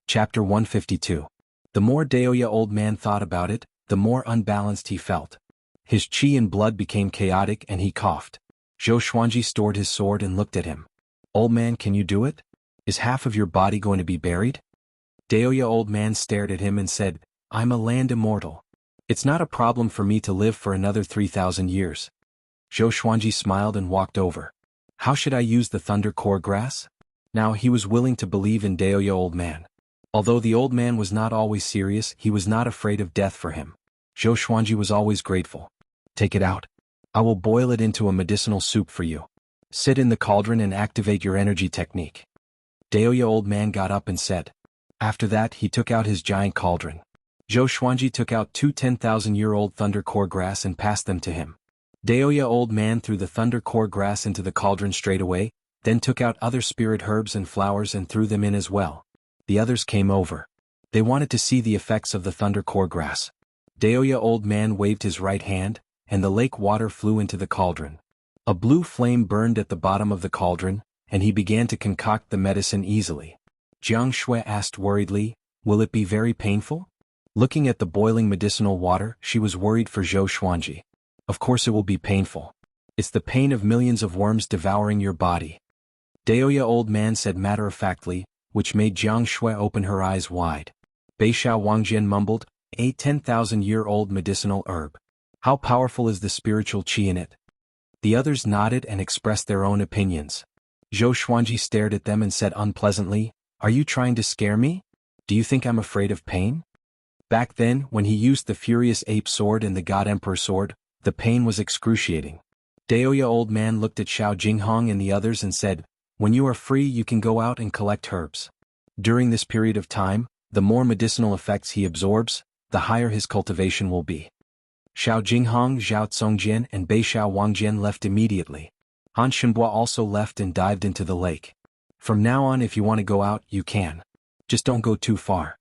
Speaker 2: Chapter 152. The more Daoya Old Man thought about it, the more unbalanced he felt. His chi and blood became chaotic and he coughed. Zhou Xuanji stored his sword and looked at him. "Old man, can you do it? Is half of your body going to be buried?" Daoya Old Man stared at him and said, "I'm a land immortal. It's not a problem for me to live for another 3,000 years. Zhou Xuanji smiled and walked over. "How should I use the thunder core grass?" Now he was willing to believe in Daoya Old Man. Although the old man was not always serious, he was not afraid of death for him. Zhou Xuanji was always grateful. "Take it out. I will boil it into a medicinal soup for you. Sit in the cauldron and activate your energy technique." Daoya Old Man got up and said. After that he took out his giant cauldron. Zhou Xuanji took out 2 10,000-year-old thunder core grass and passed them to him. Daoya Old Man threw the thunder core grass into the cauldron straight away, then took out other spirit herbs and flowers and threw them in as well. The others came over. They wanted to see the effects of the thunder core grass. Daoya Old Man waved his right hand, and the lake water flew into the cauldron. A blue flame burned at the bottom of the cauldron, and he began to concoct the medicine easily. Xianxia asked worriedly, "Will it be very painful?" Looking at the boiling medicinal water, she was worried for Zhou Xuanji. "Of course it will be painful. It's the pain of millions of worms devouring your body." Daoya Old Man said matter-of-factly, which made Xianxia open her eyes wide. Beishao Wangjian mumbled, "A 10,000-year-old medicinal herb. How powerful is the spiritual qi in it?" The others nodded and expressed their own opinions. Zhou Xuanji stared at them and said unpleasantly, "Are you trying to scare me? Do you think I'm afraid of pain?" Back then, when he used the Furious Ape Sword and the God Emperor Sword, the pain was excruciating. Daoya Old Man looked at Xiao Jinghong and the others and said, "When you are free you can go out and collect herbs. During this period of time, the more medicinal effects he absorbs, the higher his cultivation will be." Xiao Jinghong, Zhao Congjian and Beishao Wangjian left immediately. Han Shenhua also left and dived into the lake. "From now on if you want to go out, you can. Just don't go too far."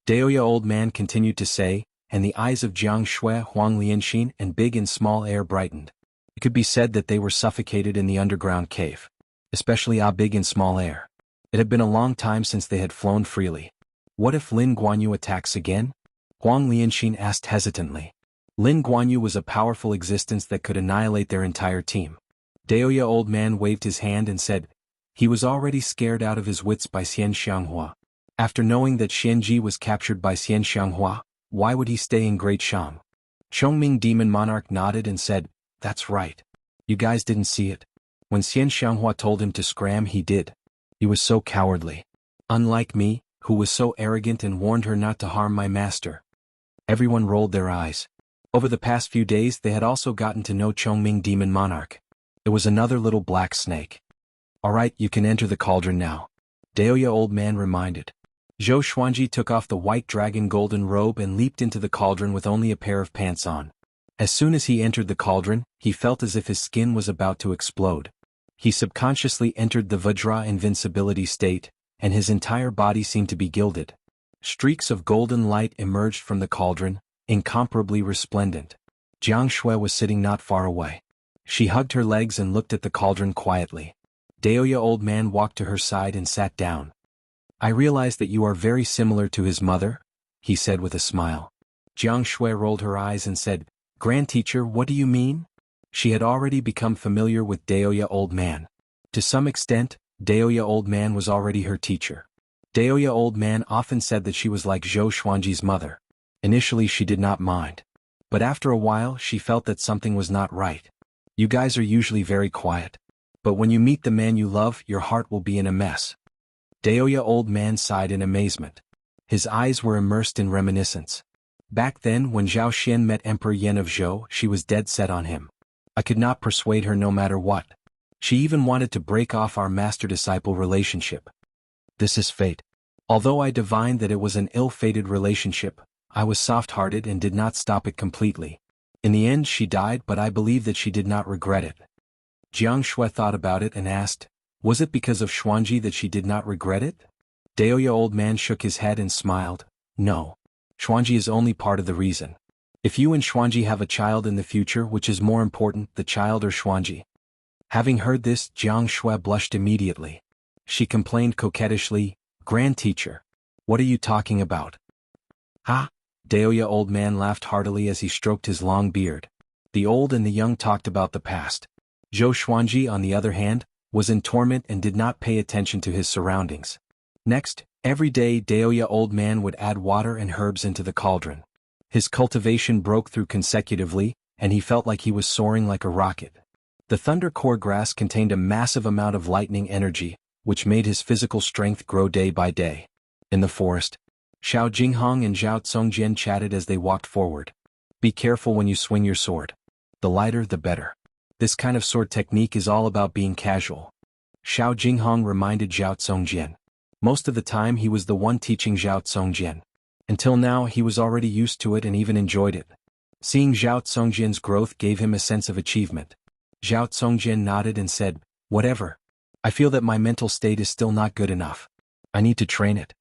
Speaker 2: Daoya Old Man continued to say, and the eyes of Jiang Shui, Huang Lianxin and Big and Small Air brightened. It could be said that they were suffocated in the underground cave. Especially Big and Small Air. It had been a long time since they had flown freely. What if Lin Guanyu attacks again? Huang Lianxin asked hesitantly. Lin Guanyu was a powerful existence that could annihilate their entire team. Daoya Old Man waved his hand and said, he was already scared out of his wits by Xianxia. After knowing that Xianji was captured by Xianxia, why would he stay in Great Shang? Chongming Demon Monarch nodded and said, "That's right. You guys didn't see it. When Xianxia told him to scram, he did. He was so cowardly. Unlike me, who was so arrogant and warned her not to harm my master." Everyone rolled their eyes. Over the past few days they had also gotten to know Chongming Demon Monarch. It was another little black snake. "Alright, you can enter the cauldron now," Daoya Old Man reminded. Zhou Xuanji took off the white dragon golden robe and leaped into the cauldron with only a pair of pants on. As soon as he entered the cauldron, he felt as if his skin was about to explode. He subconsciously entered the Vajra invincibility state, and his entire body seemed to be gilded. Streaks of golden light emerged from the cauldron, incomparably resplendent. Xianxia was sitting not far away. She hugged her legs and looked at the cauldron quietly. Daoya old man walked to her side and sat down. I realize that you are very similar to his mother, he said with a smile. Xianxia rolled her eyes and said, Grand teacher, what do you mean? She had already become familiar with Daoya old man. To some extent, Daoya old man was already her teacher. Daoya old man often said that she was like Zhou Xuanji's mother. Initially she did not mind. But after a while she felt that something was not right. You guys are usually very quiet. But when you meet the man you love, your heart will be in a mess. Daoya old man sighed in amazement. His eyes were immersed in reminiscence. Back then when Zhao Xian met Emperor Yan of Zhou, she was dead set on him. I could not persuade her no matter what. She even wanted to break off our master-disciple relationship. This is fate. Although I divined that it was an ill-fated relationship, I was soft-hearted and did not stop it completely. In the end she died, but I believe that she did not regret it. Jianghu thought about it and asked, was it because of Xuanji that she did not regret it? Daoya old man shook his head and smiled. No. Xuanji is only part of the reason. If you and Xuanji have a child in the future, which is more important, the child or Xuanji? Having heard this, Jianghu blushed immediately. She complained coquettishly, Grand teacher. What are you talking about? Ha! Daoya old man laughed heartily as he stroked his long beard. The old and the young talked about the past. Zhou Xuanji, on the other hand, was in torment and did not pay attention to his surroundings. Next, every day Daoya old man would add water and herbs into the cauldron. His cultivation broke through consecutively, and he felt like he was soaring like a rocket. The thunder core grass contained a massive amount of lightning energy, which made his physical strength grow day by day. In the forest, Xiao Jinghong and Zhao Tsongjian chatted as they walked forward. Be careful when you swing your sword. The lighter the better. This kind of sword technique is all about being casual. Xiao Jinghong reminded Zhao Tsongjian. Most of the time he was the one teaching Zhao Tsongjian. Until now he was already used to it and even enjoyed it. Seeing Zhao Tsongjian's growth gave him a sense of achievement. Zhao Tsongjian nodded and said, whatever. I feel that my mental state is still not good enough. I need to train it.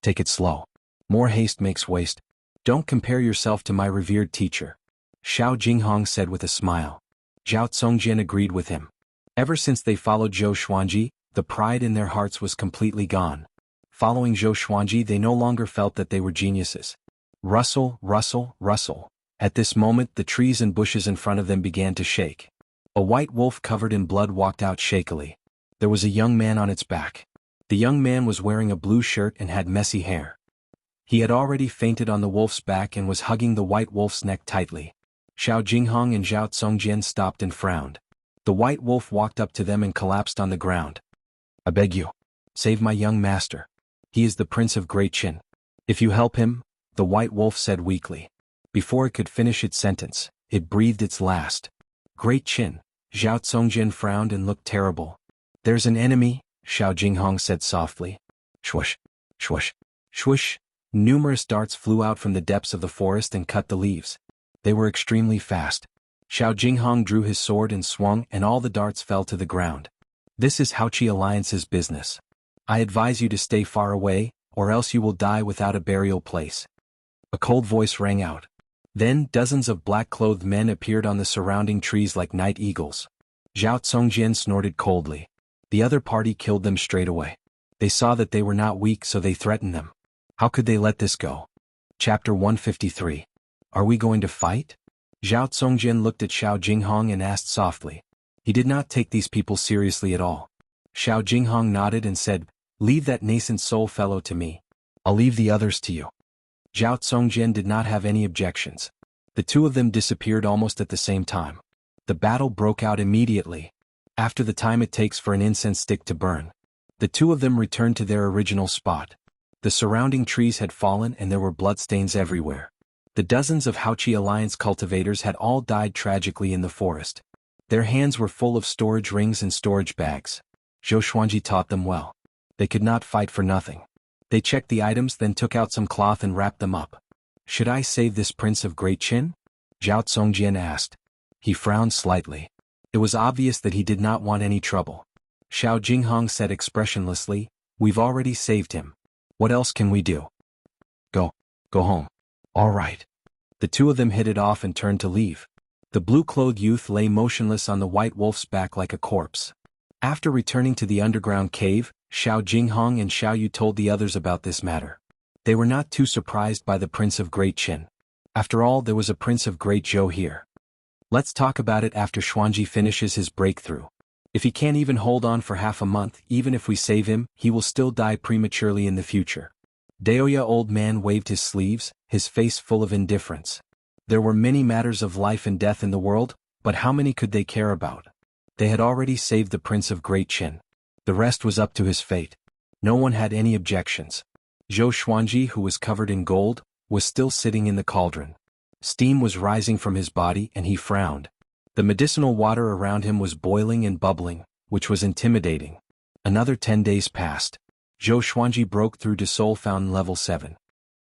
Speaker 2: Take it slow. More haste makes waste. Don't compare yourself to my revered teacher. Xiao Jinghong said with a smile. Zhao Tsongjian agreed with him. Ever since they followed Zhou Xuanji, the pride in their hearts was completely gone. Following Zhou Xuanji, they no longer felt that they were geniuses. Rustle, rustle, rustle. At this moment the trees and bushes in front of them began to shake. A white wolf covered in blood walked out shakily. There was a young man on its back. The young man was wearing a blue shirt and had messy hair. He had already fainted on the wolf's back and was hugging the white wolf's neck tightly. Xiao Jinghong and Zhao Tsongjian stopped and frowned. The white wolf walked up to them and collapsed on the ground. I beg you. Save my young master. He is the Prince of Great Qin. If you help him, the white wolf said weakly. Before it could finish its sentence, it breathed its last. Great Qin. Zhao Tsongjian frowned and looked terrible. There's an enemy, Xiao Jinghong said softly. Swoosh, swoosh, swoosh. Numerous darts flew out from the depths of the forest and cut the leaves. They were extremely fast. Xiao Jinghong drew his sword and swung, and all the darts fell to the ground. This is Haoqi Alliance's business. I advise you to stay far away, or else you will die without a burial place. A cold voice rang out. Then dozens of black-clothed men appeared on the surrounding trees like night eagles. Zhao Tsongjian snorted coldly. The other party killed them straight away. They saw that they were not weak, so they threatened them. How could they let this go? Chapter 153. Are we going to fight? Zhao Tsongjian looked at Xiao Jinghong and asked softly. He did not take these people seriously at all. Xiao Jinghong nodded and said, leave that nascent soul fellow to me. I'll leave the others to you. Zhao Tsongjian did not have any objections. The two of them disappeared almost at the same time. The battle broke out immediately. After the time it takes for an incense stick to burn, the two of them returned to their original spot. The surrounding trees had fallen and there were bloodstains everywhere. The dozens of Haoqi Alliance cultivators had all died tragically in the forest. Their hands were full of storage rings and storage bags. Zhou Xuanji taught them well. They could not fight for nothing. They checked the items, then took out some cloth and wrapped them up. Should I save this Prince of Great Qin? Zhao Tsongjian asked. He frowned slightly. It was obvious that he did not want any trouble. Xiao Jinghong said expressionlessly, we've already saved him. What else can we do? Go. Go home. All right. The two of them hit it off and turned to leave. The blue-clothed youth lay motionless on the white wolf's back like a corpse. After returning to the underground cave, Xiao Jinghong and Xiao Yu told the others about this matter. They were not too surprised by the Prince of Great Qin. After all, there was a Prince of Great Zhou here. Let's talk about it after Xuanji finishes his breakthrough. If he can't even hold on for half a month, even if we save him, he will still die prematurely in the future. Daoya old man waved his sleeves, his face full of indifference. There were many matters of life and death in the world, but how many could they care about? They had already saved the Prince of Great Qin. The rest was up to his fate. No one had any objections. Zhou Xuanji, who was covered in gold, was still sitting in the cauldron. Steam was rising from his body and he frowned. The medicinal water around him was boiling and bubbling, which was intimidating. Another 10 days passed. Zhou Xuanji broke through to Soul Fountain level 7.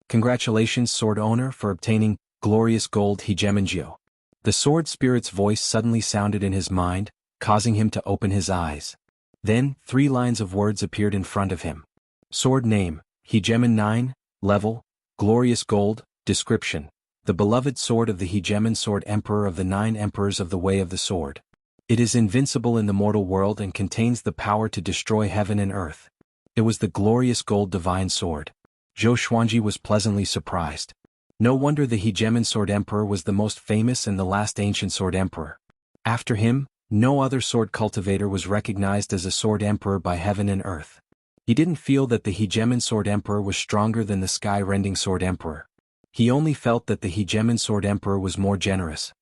Speaker 2: Congratulations, sword owner, for obtaining glorious gold hegemongio. The sword spirit's voice suddenly sounded in his mind, causing him to open his eyes. Then, 3 lines of words appeared in front of him. Sword name, Hegemon 9, level, glorious gold, description. The beloved sword of the Hegemon Sword Emperor of the 9 Emperors of the Way of the Sword. It is invincible in the mortal world and contains the power to destroy heaven and earth. It was the glorious gold divine sword. Zhou Xuanji was pleasantly surprised. No wonder the Hegemon Sword Emperor was the most famous and the last ancient sword emperor. After him, no other sword cultivator was recognized as a sword emperor by heaven and earth. He didn't feel that the Hegemon Sword Emperor was stronger than the sky-rending sword emperor. He only felt that the Hegemon Sword Emperor was more generous.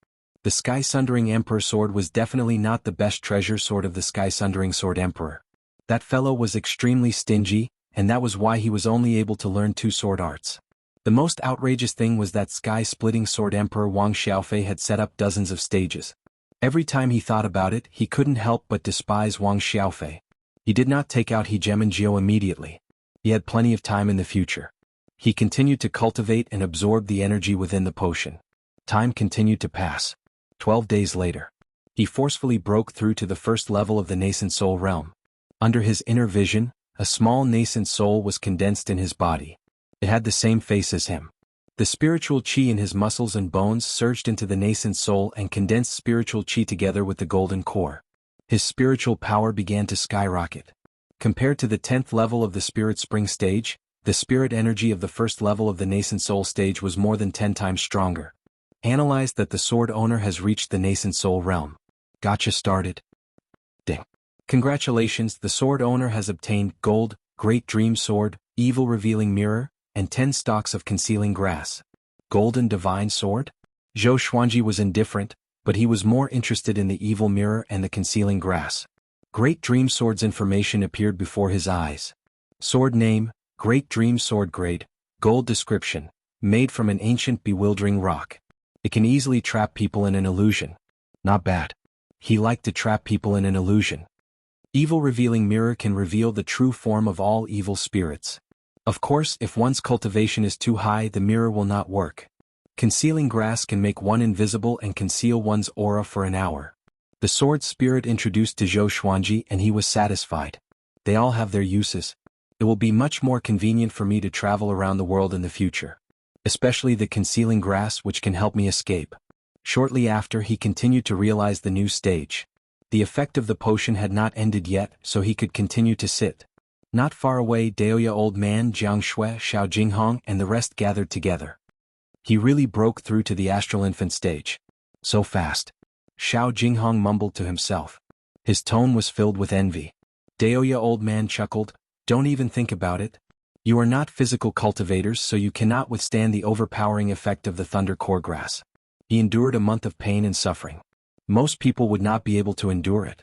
Speaker 2: The Sky-Sundering Emperor sword was definitely not the best treasure sword of the Sky-Sundering Sword Emperor. That fellow was extremely stingy, and that was why he was only able to learn 2 sword arts. The most outrageous thing was that Sky-Splitting Sword Emperor Wang Xiaofei had set up dozens of stages. Every time he thought about it, he couldn't help but despise Wang Xiaofei. He did not take out Hegemongio immediately. He had plenty of time in the future. He continued to cultivate and absorb the energy within the potion. Time continued to pass. 12 days later, he forcefully broke through to the first level of the nascent soul realm. Under his inner vision, a small nascent soul was condensed in his body. It had the same face as him. The spiritual qi in his muscles and bones surged into the nascent soul and condensed spiritual qi together with the golden core. His spiritual power began to skyrocket. Compared to the 10th level of the spirit spring stage, the spirit energy of the first level of the nascent soul stage was more than 10 times stronger. Analyze that the sword owner has reached the nascent soul realm. Gotcha started. Ding. Congratulations, the sword owner has obtained gold, great dream sword, evil revealing mirror, and 10 stalks of concealing grass. Golden divine sword? Zhou Xuanji was indifferent, but he was more interested in the evil mirror and the concealing grass. Great dream sword's information appeared before his eyes. Sword name, Great Dream Sword grade, gold description, made from an ancient bewildering rock. It can easily trap people in an illusion. Not bad. He liked to trap people in an illusion. Evil revealing mirror can reveal the true form of all evil spirits. Of course, if one's cultivation is too high, the mirror will not work. Concealing grass can make one invisible and conceal one's aura for an hour. The sword spirit introduced to Zhou Xuanji and he was satisfied. They all have their uses. It will be much more convenient for me to travel around the world in the future. Especially the concealing grass, which can help me escape. Shortly after, he continued to realize the new stage. The effect of the potion had not ended yet, so he could continue to sit. Not far away, Daoya old man Jianghu, Xiao Jinghong and the rest gathered together. He really broke through to the astral infant stage. So fast. Xiao Jinghong mumbled to himself. His tone was filled with envy. Daoya old man chuckled. Don't even think about it. You are not physical cultivators, so you cannot withstand the overpowering effect of the thunder core grass. He endured a month of pain and suffering. Most people would not be able to endure it.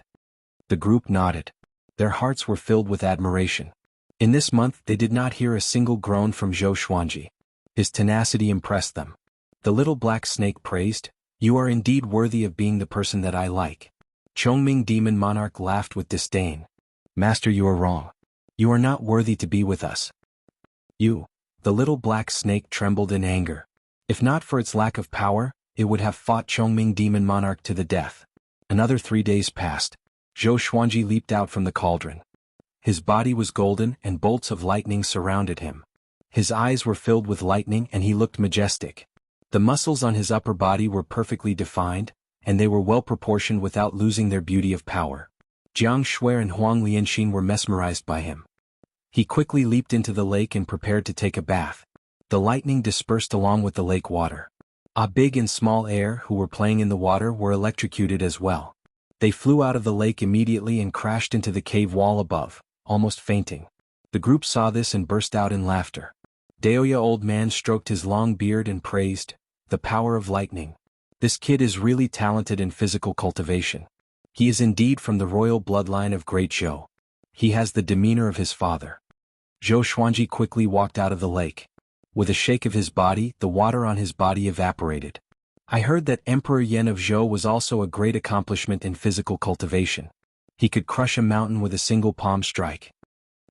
Speaker 2: The group nodded. Their hearts were filled with admiration. In this month they did not hear a single groan from Zhou Xuanji. His tenacity impressed them. The little black snake praised, "You are indeed worthy of being the person that I like." Chongming Demon Monarch laughed with disdain. "Master, you are wrong. You are not worthy to be with us." You. The little black snake trembled in anger. If not for its lack of power, it would have fought Chongming Demon Monarch to the death. Another 3 days passed. Zhou Xuanji leaped out from the cauldron. His body was golden and bolts of lightning surrounded him. His eyes were filled with lightning and he looked majestic. The muscles on his upper body were perfectly defined, and they were well proportioned without losing their beauty of power. Xianxia and Huang Lianxin were mesmerized by him. He quickly leaped into the lake and prepared to take a bath. The lightning dispersed along with the lake water. A big and small air who were playing in the water were electrocuted as well. They flew out of the lake immediately and crashed into the cave wall above, almost fainting. The group saw this and burst out in laughter. Daoya old man stroked his long beard and praised, "The power of lightning. This kid is really talented in physical cultivation. He is indeed from the royal bloodline of Great Zhou. He has the demeanor of his father." Zhou Xuanji quickly walked out of the lake. With a shake of his body, the water on his body evaporated. I heard that Emperor Yan of Zhou was also a great accomplishment in physical cultivation. He could crush a mountain with a single palm strike.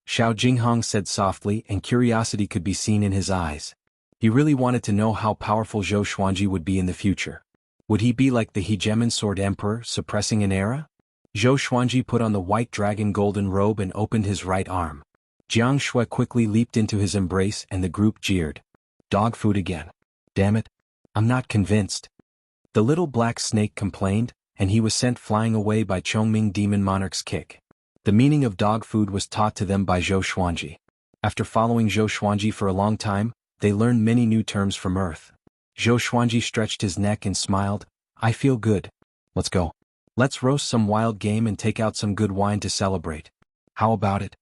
Speaker 2: Xiao Jinghong said softly, and curiosity could be seen in his eyes. He really wanted to know how powerful Zhou Xuanji would be in the future. Would he be like the hegemon sword emperor, suppressing an era? Zhou Xuanji put on the white dragon golden robe and opened his right arm. Jianghu quickly leaped into his embrace and the group jeered. "Dog food again. Damn it. I'm not convinced." The little black snake complained, and he was sent flying away by Chongming Demon Monarch's kick. The meaning of dog food was taught to them by Zhou Xuanji. After following Zhou Xuanji for a long time, they learned many new terms from Earth. Zhou Xuanji stretched his neck and smiled. "I feel good. Let's go. Let's roast some wild game and take out some good wine to celebrate. How about it?"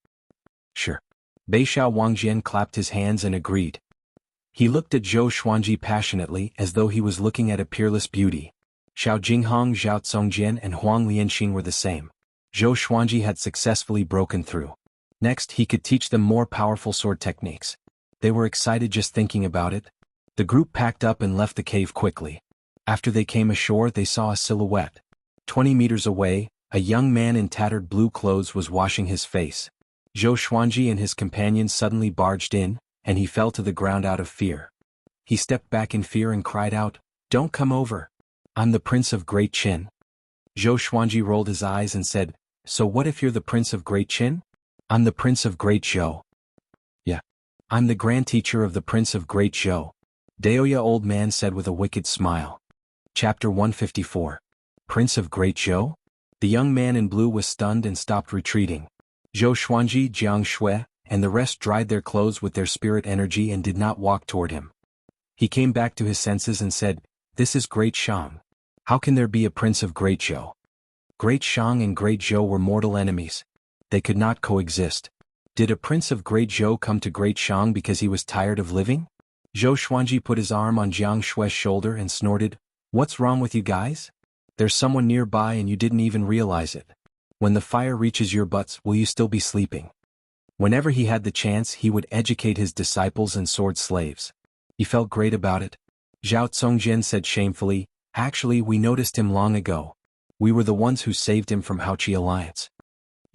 Speaker 2: "Sure." Beixiao Wangjian clapped his hands and agreed. He looked at Zhou Xuanji passionately as though he was looking at a peerless beauty. Xiao Jinghong, Zhao Tsongjian and Huang Lianxin were the same. Zhou Xuanji had successfully broken through. Next, he could teach them more powerful sword techniques. They were excited just thinking about it. The group packed up and left the cave quickly. After they came ashore, they saw a silhouette. 20 meters away, a young man in tattered blue clothes was washing his face. Zhou Xuanji and his companions suddenly barged in, and he fell to the ground out of fear. He stepped back in fear and cried out, "Don't come over. I'm the Prince of Great Qin." Zhou Xuanji rolled his eyes and said, "So what if you're the Prince of Great Qin?" "I'm the Prince of Great Zhou." "Yeah. I'm the Grand Teacher of the Prince of Great Zhou," Daoya old man said with a wicked smile. Chapter 154. Prince of Great Zhou? The young man in blue was stunned and stopped retreating. Zhou Xuanji, Jianghu, and the rest dried their clothes with their spirit energy and did not walk toward him. He came back to his senses and said, "This is Great Shang. How can there be a Prince of Great Zhou?" Great Shang and Great Zhou were mortal enemies. They could not coexist. Did a Prince of Great Zhou come to Great Shang because he was tired of living? Zhou Xuanji put his arm on Jianghu's shoulder and snorted, "What's wrong with you guys? There's someone nearby and you didn't even realize it. When the fire reaches your butts, will you still be sleeping?" Whenever he had the chance, he would educate his disciples and sword slaves. He felt great about it. Zhao Tsongjian said shamefully, "Actually, we noticed him long ago. We were the ones who saved him from Haoqi Alliance."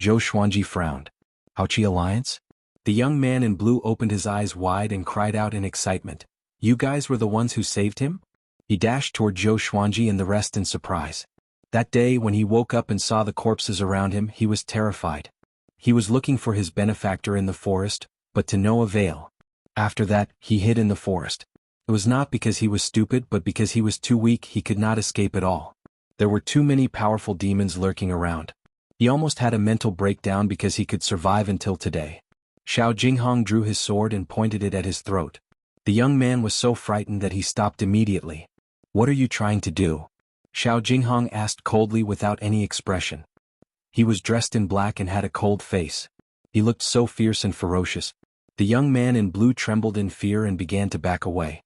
Speaker 2: Zhou Xuanji frowned. "Haoqi Alliance?" The young man in blue opened his eyes wide and cried out in excitement, "You guys were the ones who saved him?" He dashed toward Zhou Xuanji and the rest in surprise. That day when he woke up and saw the corpses around him, he was terrified. He was looking for his benefactor in the forest, but to no avail. After that, he hid in the forest. It was not because he was stupid but because he was too weak. He could not escape at all. There were too many powerful demons lurking around. He almost had a mental breakdown because he could survive until today. Xiao Jinghong drew his sword and pointed it at his throat. The young man was so frightened that he stopped immediately. "What are you trying to do?" Xiao Jinghong asked coldly without any expression. He was dressed in black and had a cold face. He looked so fierce and ferocious. The young man in blue trembled in fear and began to back away.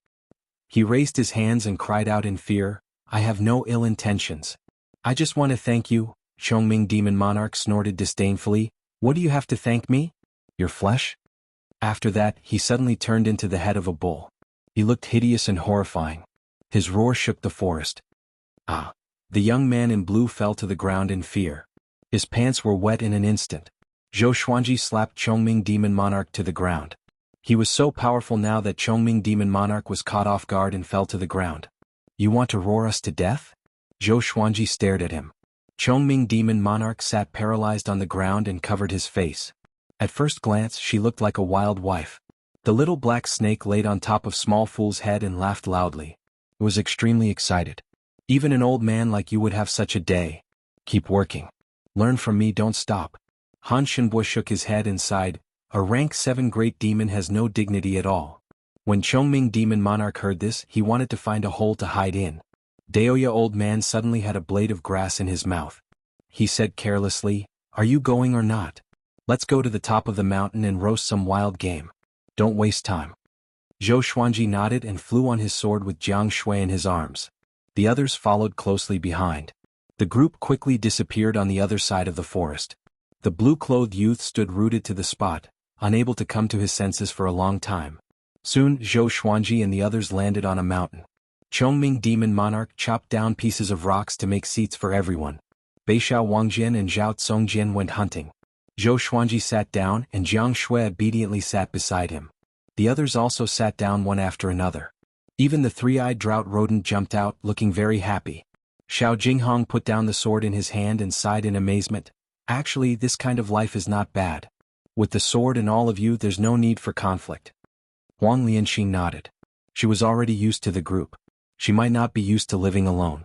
Speaker 2: He raised his hands and cried out in fear, "I have no ill intentions. I just want to thank you." Chongming Demon Monarch snorted disdainfully, "What do you have to thank me? Your flesh?" After that, he suddenly turned into the head of a bull. He looked hideous and horrifying. His roar shook the forest. Ah! The young man in blue fell to the ground in fear. His pants were wet in an instant. Zhou Xuanji slapped Chongming Demon Monarch to the ground. He was so powerful now that Chongming Demon Monarch was caught off guard and fell to the ground. "You want to roar us to death?" Zhou Xuanji stared at him. Chongming Demon Monarch sat paralyzed on the ground and covered his face. At first glance, she looked like a wild wife. The little black snake laid on top of Small Fool's head and laughed loudly. It was extremely excited. Even an old man like you would have such a day. Keep working. Learn from me, don't stop. Han Shenbo shook his head and sighed. A rank 7 great demon has no dignity at all. When Chongming Demon Monarch heard this, he wanted to find a hole to hide in. Daoya old man suddenly had a blade of grass in his mouth. He said carelessly, "Are you going or not? Let's go to the top of the mountain and roast some wild game. Don't waste time." Zhou Xuanji nodded and flew on his sword with Xianxia in his arms. The others followed closely behind. The group quickly disappeared on the other side of the forest. The blue-clothed youth stood rooted to the spot, unable to come to his senses for a long time. Soon Zhou Xuanji and the others landed on a mountain. Chongming Demon Monarch chopped down pieces of rocks to make seats for everyone. Beixiao Wangjian and Zhao Tsongjian went hunting. Zhou Xuanji sat down and Jianghu obediently sat beside him. The others also sat down one after another. Even the three-eyed drought rodent jumped out, looking very happy. Xiao Jinghong put down the sword in his hand and sighed in amazement. Actually, this kind of life is not bad. With the sword and all of you, there's no need for conflict. Huang Lianxin nodded. She was already used to the group. She might not be used to living alone.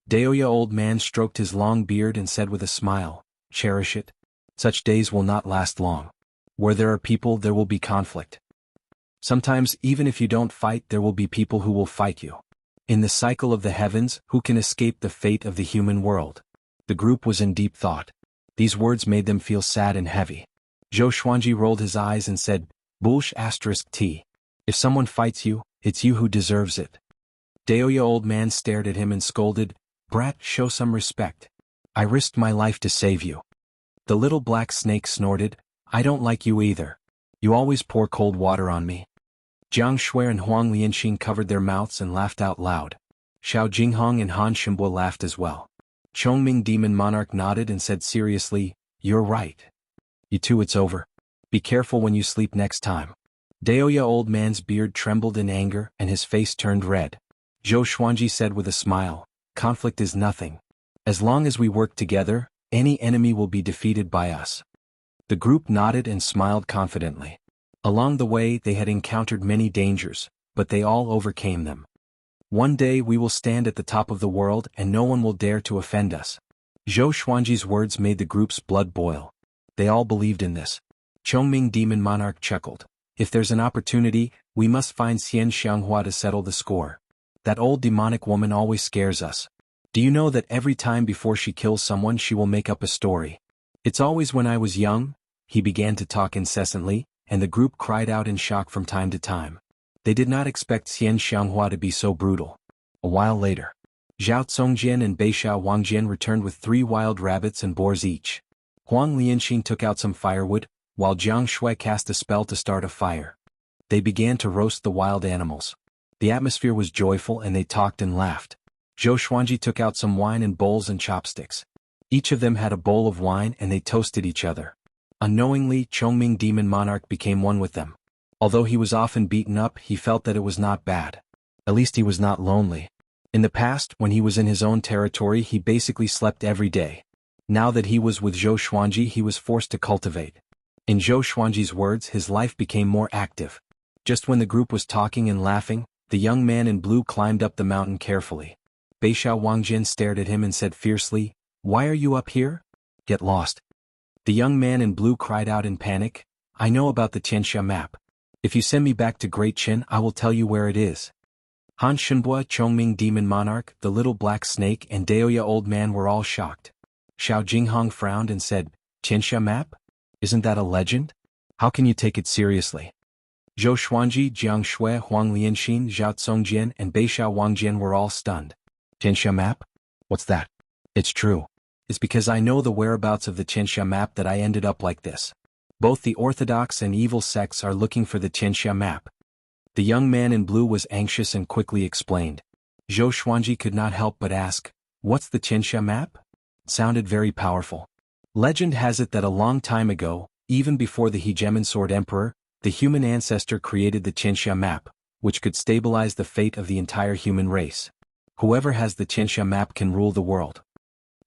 Speaker 2: Daoya old man stroked his long beard and said with a smile, "Cherish it. Such days will not last long. Where there are people, there will be conflict. Sometimes, even if you don't fight, there will be people who will fight you. In the cycle of the heavens, who can escape the fate of the human world?" The group was in deep thought. These words made them feel sad and heavy. Zhou Xuanji rolled his eyes and said, "Bulsh *T. If someone fights you, it's you who deserves it." Daoya old man stared at him and scolded, "Brat, show some respect. I risked my life to save you." The little black snake snorted, "I don't like you either. You always pour cold water on me." Jiang Shui and Huang Lianxin covered their mouths and laughed out loud. Xiao Jinghong and Han Shenbo laughed as well. Chongming Demon Monarch nodded and said seriously, "You're right. You two, it's over. Be careful when you sleep next time." Daoya old man's beard trembled in anger and his face turned red. Zhou Xuanji said with a smile, "Conflict is nothing. As long as we work together, any enemy will be defeated by us." The group nodded and smiled confidently. Along the way they had encountered many dangers, but they all overcame them. "One day we will stand at the top of the world and no one will dare to offend us." Zhou Xuanji's words made the group's blood boil. They all believed in this. Chongming Demon Monarch chuckled. "If there's an opportunity, we must find Xianxia to settle the score. That old demonic woman always scares us. Do you know that every time before she kills someone she will make up a story? It's always when I was young." He began to talk incessantly, and the group cried out in shock from time to time. They did not expect Xianxia to be so brutal. A while later, Zhao Tsongjian and Beixiao Wangjian returned with 3 wild rabbits and boars each. Huang Lianxin took out some firewood, while Jiang Shui cast a spell to start a fire. They began to roast the wild animals. The atmosphere was joyful and they talked and laughed. Zhou Xuanji took out some wine in bowls and chopsticks. Each of them had a bowl of wine and they toasted each other. Unknowingly, Chongming Demon Monarch became one with them. Although he was often beaten up, he felt that it was not bad. At least he was not lonely. In the past, when he was in his own territory, he basically slept every day. Now that he was with Zhou Xuanji, he was forced to cultivate. In Zhou Xuanji's words, his life became more active. Just when the group was talking and laughing, the young man in blue climbed up the mountain carefully. Beixiao Wangjian stared at him and said fiercely, "Why are you up here? Get lost." The young man in blue cried out in panic, "I know about the Xianxia map. If you send me back to Great Qin, I will tell you where it is." Han Shenbo, Chongming Demon Monarch, the little black snake and Daoya old man were all shocked. Xiao Jinghong frowned and said, "Xianxia map? Isn't that a legend? How can you take it seriously?" Zhou Xuanji, Jiang Shui, Huang Lianxin, Zhao Tsongjian and Beixiao Wangjian were all stunned. "Xianxia map? What's that?" "It's true. It's because I know the whereabouts of the Xianxia map that I ended up like this. Both the orthodox and evil sects are looking for the Xianxia map." The young man in blue was anxious and quickly explained. Zhou Xuanji could not help but ask, "What's the Xianxia map?" It sounded very powerful. Legend has it that a long time ago, even before the Hegemon Sword Emperor, the human ancestor created the Xianxia map, which could stabilize the fate of the entire human race. Whoever has the Xianxia map can rule the world.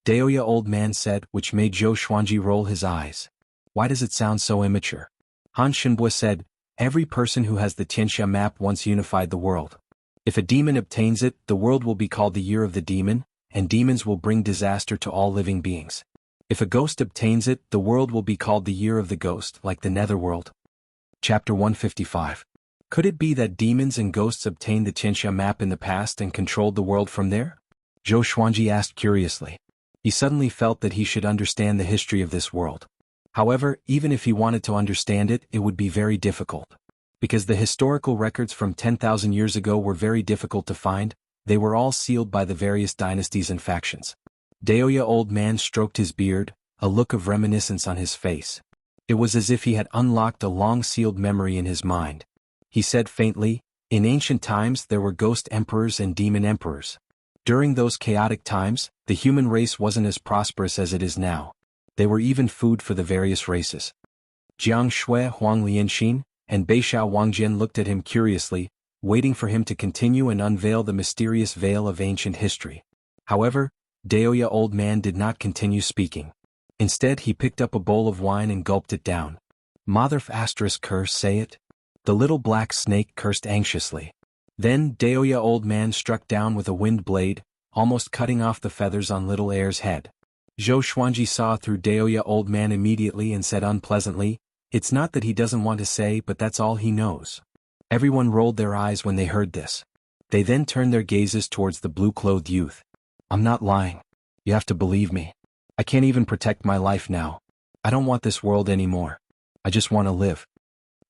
Speaker 2: Daoya old man said, which made Zhou Xuanji roll his eyes. Why does it sound so immature? Han Shenbo said, Every person who has the Xianxia map once unified the world. If a demon obtains it, the world will be called the Year of the Demon, and demons will bring disaster to all living beings. If a ghost obtains it, the world will be called the Year of the Ghost, like the Netherworld. Chapter 155. Could it be that demons and ghosts obtained the Xianxia map in the past and controlled the world from there? Zhou Xuanji asked curiously. He suddenly felt that he should understand the history of this world. However, even if he wanted to understand it, it would be very difficult. Because the historical records from 10,000 years ago were very difficult to find, they were all sealed by the various dynasties and factions. Daoya old man stroked his beard, a look of reminiscence on his face. It was as if he had unlocked a long-sealed memory in his mind. He said faintly, in ancient times there were ghost emperors and demon emperors. During those chaotic times, the human race wasn't as prosperous as it is now. They were even food for the various races. Jianghu Huang Lianxin and Beishao Wangjian looked at him curiously, waiting for him to continue and unveil the mysterious veil of ancient history. However, Daoya old man did not continue speaking. Instead he picked up a bowl of wine and gulped it down. Motherf asterisk curse say it? The little black snake cursed anxiously. Then Daoya old man struck down with a wind blade, almost cutting off the feathers on little heir's head. Zhou Xuanji saw through Daoya old man immediately and said unpleasantly, it's not that he doesn't want to say, but that's all he knows. Everyone rolled their eyes when they heard this. They then turned their gazes towards the blue-clothed youth. I'm not lying. You have to believe me. I can't even protect my life now. I don't want this world anymore. I just want to live.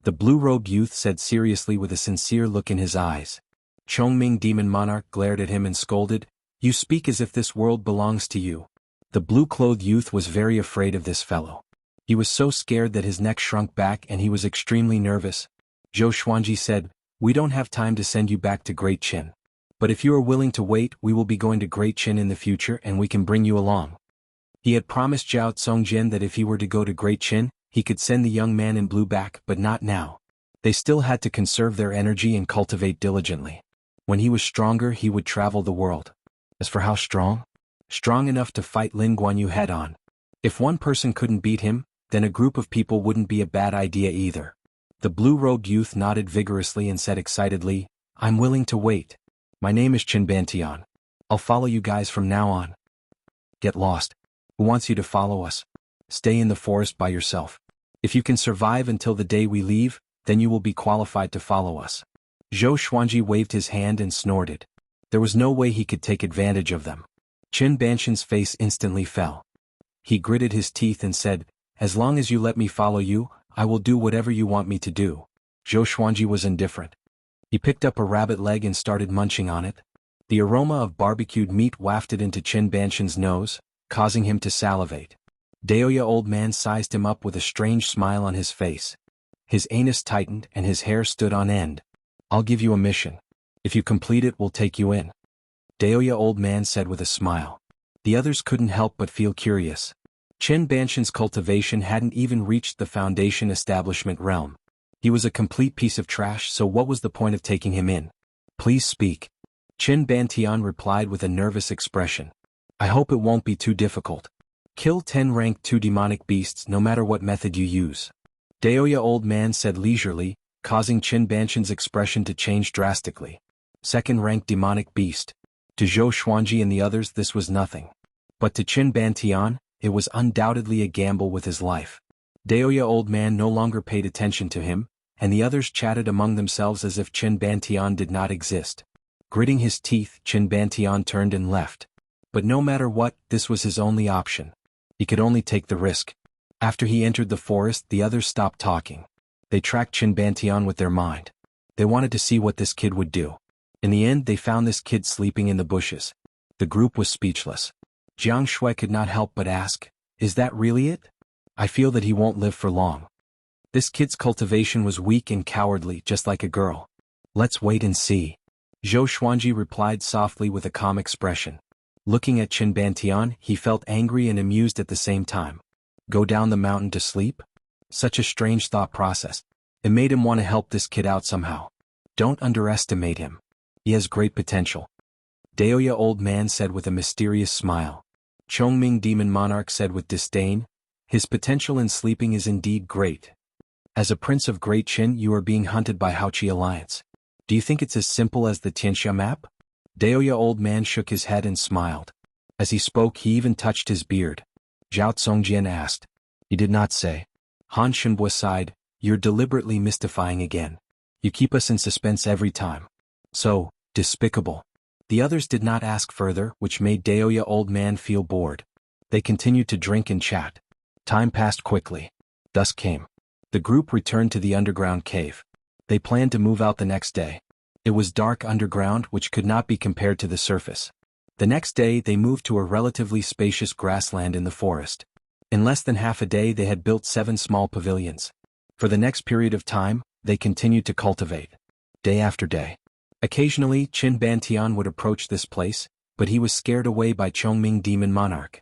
Speaker 2: The blue-robed youth said seriously with a sincere look in his eyes. Chongming demon monarch glared at him and scolded, you speak as if this world belongs to you. The blue-clothed youth was very afraid of this fellow. He was so scared that his neck shrunk back and he was extremely nervous. Zhou Xuanji said, we don't have time to send you back to Great Qin. But if you are willing to wait, we will be going to Great Qin in the future and we can bring you along. He had promised Zhao Tsongjian that if he were to go to Great Qin, he could send the young man in blue back, but not now. They still had to conserve their energy and cultivate diligently. When he was stronger, he would travel the world. As for how strong? Strong enough to fight Lin Guanyu head-on. If one person couldn't beat him, then a group of people wouldn't be a bad idea either. The blue-robed youth nodded vigorously and said excitedly, I'm willing to wait. My name is Qin Bantian. I'll follow you guys from now on. Get lost. Who wants you to follow us? Stay in the forest by yourself. If you can survive until the day we leave, then you will be qualified to follow us. Zhou Xuanji waved his hand and snorted. There was no way he could take advantage of them. Qin Bantian's face instantly fell. He gritted his teeth and said, as long as you let me follow you, I will do whatever you want me to do. Zhou Xuanji was indifferent. He picked up a rabbit leg and started munching on it. The aroma of barbecued meat wafted into Qin Bantian's nose, causing him to salivate. Daoya old man sized him up with a strange smile on his face. His anus tightened and his hair stood on end. I'll give you a mission. If you complete it, we'll take you in. Daoya old man said with a smile. The others couldn't help but feel curious. Qin Bantian's cultivation hadn't even reached the foundation establishment realm. He was a complete piece of trash, so what was the point of taking him in? Please speak. Qin Bantian replied with a nervous expression. I hope it won't be too difficult. Kill 10 rank 2 demonic beasts no matter what method you use. Daoya old man said leisurely, causing Qin Bantian's expression to change drastically. 2nd rank demonic beast. To Zhou Xuanji and the others this was nothing. But to Qin Bantian, it was undoubtedly a gamble with his life. Daoya old man no longer paid attention to him, and the others chatted among themselves as if Qin Bantian did not exist. Gritting his teeth, Qin Bantian turned and left. But no matter what, this was his only option. He could only take the risk. After he entered the forest, the others stopped talking. They tracked Qin Bantian with their mind. They wanted to see what this kid would do. In the end, they found this kid sleeping in the bushes. The group was speechless. Jianghu could not help but ask, is that really it? I feel that he won't live for long. This kid's cultivation was weak and cowardly, just like a girl. Let's wait and see. Zhou Xuanji replied softly with a calm expression. Looking at Qin Bantian, he felt angry and amused at the same time. Go down the mountain to sleep? Such a strange thought process. It made him want to help this kid out somehow. Don't underestimate him. He has great potential. Daoya old man said with a mysterious smile. Chongming demon monarch said with disdain, his potential in sleeping is indeed great. As a prince of Great Qin, you are being hunted by Haoqi Alliance. Do you think it's as simple as the Xianxia map? Daoya old man shook his head and smiled. As he spoke, he even touched his beard. Zhao Tsongjian asked. He did not say. Han Shenbua sighed. You're deliberately mystifying again. You keep us in suspense every time. So, despicable. The others did not ask further, which made Daoya old man feel bored. They continued to drink and chat. Time passed quickly. Dusk came. The group returned to the underground cave. They planned to move out the next day. It was dark underground, which could not be compared to the surface. The next day they moved to a relatively spacious grassland in the forest. In less than half a day they had built 7 small pavilions. For the next period of time, they continued to cultivate. Day after day. Occasionally, Qin Bantian would approach this place, but he was scared away by Chongming Demon Monarch.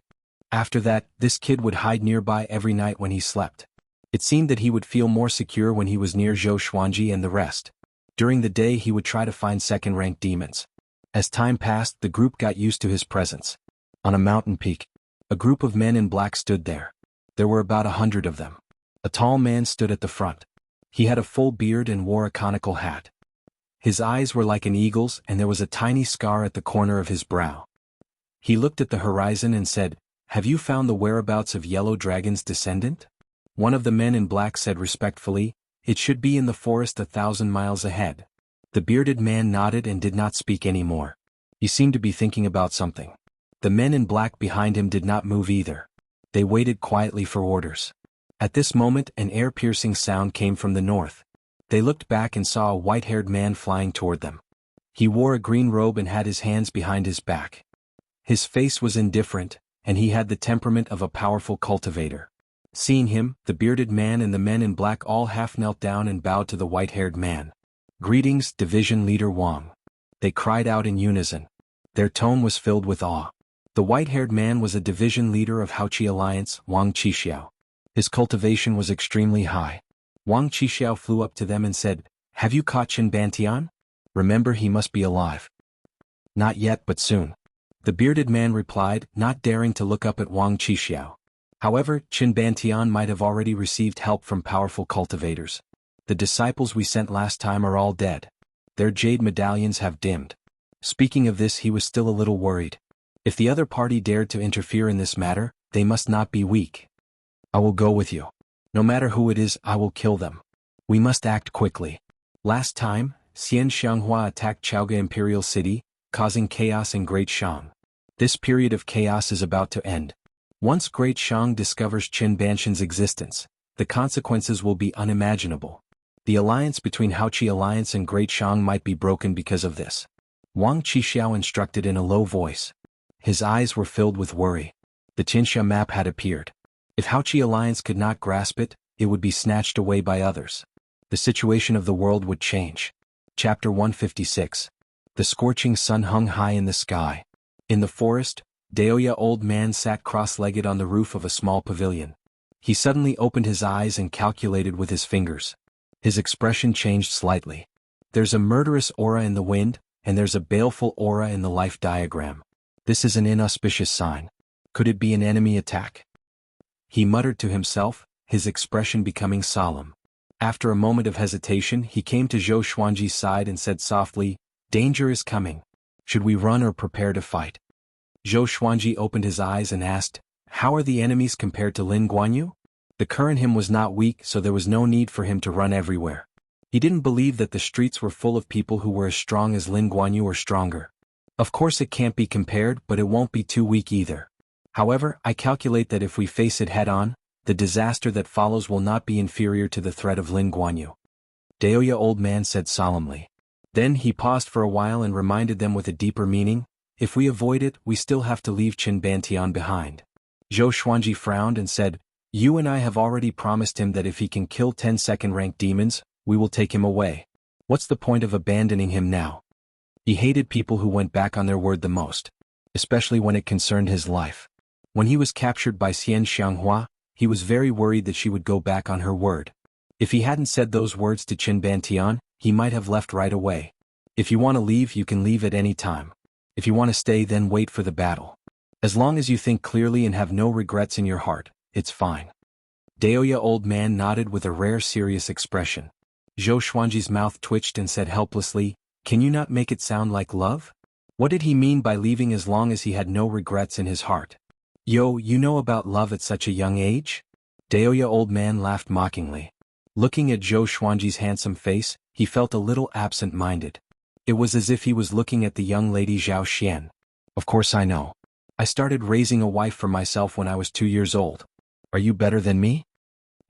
Speaker 2: After that, this kid would hide nearby every night when he slept. It seemed that he would feel more secure when he was near Zhou Xuanji and the rest. During the day he would try to find second-ranked demons. As time passed, the group got used to his presence. On a mountain peak, a group of men in black stood there. There were about 100 of them. A tall man stood at the front. He had a full beard and wore a conical hat. His eyes were like an eagle's, and there was a tiny scar at the corner of his brow. He looked at the horizon and said, "Have you found the whereabouts of Yellow Dragon's descendant?" One of the men in black said respectfully, "It should be in the forest 1,000 miles ahead." The bearded man nodded and did not speak any more. He seemed to be thinking about something. The men in black behind him did not move either. They waited quietly for orders. At this moment an ear-piercing sound came from the north. They looked back and saw a white-haired man flying toward them. He wore a green robe and had his hands behind his back. His face was indifferent, and he had the temperament of a powerful cultivator. Seeing him, the bearded man and the men in black all half knelt down and bowed to the white-haired man. "Greetings, Division Leader Wang." They cried out in unison. Their tone was filled with awe. The white-haired man was a division leader of Haoqi Alliance, Wang Qixiao. His cultivation was extremely high. Wang Qixiao flew up to them and said, "Have you caught Qin Bantian? Remember, he must be alive." "Not yet, but soon." The bearded man replied, not daring to look up at Wang Qixiao. However, Qin Bantian might have already received help from powerful cultivators. "The disciples we sent last time are all dead. Their jade medallions have dimmed." Speaking of this, he was still a little worried. If the other party dared to interfere in this matter, they must not be weak. "I will go with you. No matter who it is, I will kill them. We must act quickly." Last time, Xianxia attacked Chaoga Imperial City, causing chaos in Great Shang. This period of chaos is about to end. Once Great Shang discovers Qin Bantian's existence, the consequences will be unimaginable. The alliance between Haoqi Alliance and Great Shang might be broken because of this. Wang Qixiao instructed in a low voice. His eyes were filled with worry. The Xianxia map had appeared. If Haoqi Alliance could not grasp it, it would be snatched away by others. The situation of the world would change. Chapter 156. The scorching sun hung high in the sky. In the forest, Daoya old man sat cross-legged on the roof of a small pavilion. He suddenly opened his eyes and calculated with his fingers. His expression changed slightly. There's a murderous aura in the wind, and there's a baleful aura in the life diagram. This is an inauspicious sign. Could it be an enemy attack? He muttered to himself, his expression becoming solemn. After a moment of hesitation, he came to Zhou Xuanji's side and said softly, "Danger is coming. Should we run or prepare to fight?" Zhou Xuanji opened his eyes and asked, "How are the enemies compared to Lin Guanyu?" The current him was not weak, so there was no need for him to run everywhere. He didn't believe that the streets were full of people who were as strong as Lin Guanyu or stronger. Of course it can't be compared, but it won't be too weak either. However, I calculate that if we face it head-on, the disaster that follows will not be inferior to the threat of Lin Guanyu. Daoya old man said solemnly. Then he paused for a while and reminded them with a deeper meaning, "If we avoid it, we still have to leave Qin Bantian behind." Zhou Xuanji frowned and said, "You and I have already promised him that if he can kill 10 second-ranked demons, we will take him away. What's the point of abandoning him now?" He hated people who went back on their word the most, especially when it concerned his life. When he was captured by Xianxia, he was very worried that she would go back on her word. If he hadn't said those words to Qin Bantian, he might have left right away. If you want to leave, you can leave at any time. If you want to stay, then wait for the battle. As long as you think clearly and have no regrets in your heart, it's fine. Daoya old man nodded with a rare serious expression. Zhou Xuanji's mouth twitched and said helplessly, "Can you not make it sound like love?" What did he mean by leaving as long as he had no regrets in his heart? "Yo, you know about love at such a young age?" Daoya old man laughed mockingly. Looking at Zhou Xuanji's handsome face, he felt a little absent-minded. It was as if he was looking at the young lady Zhao Xian. "Of course I know. I started raising a wife for myself when I was 2 years old. Are you better than me?"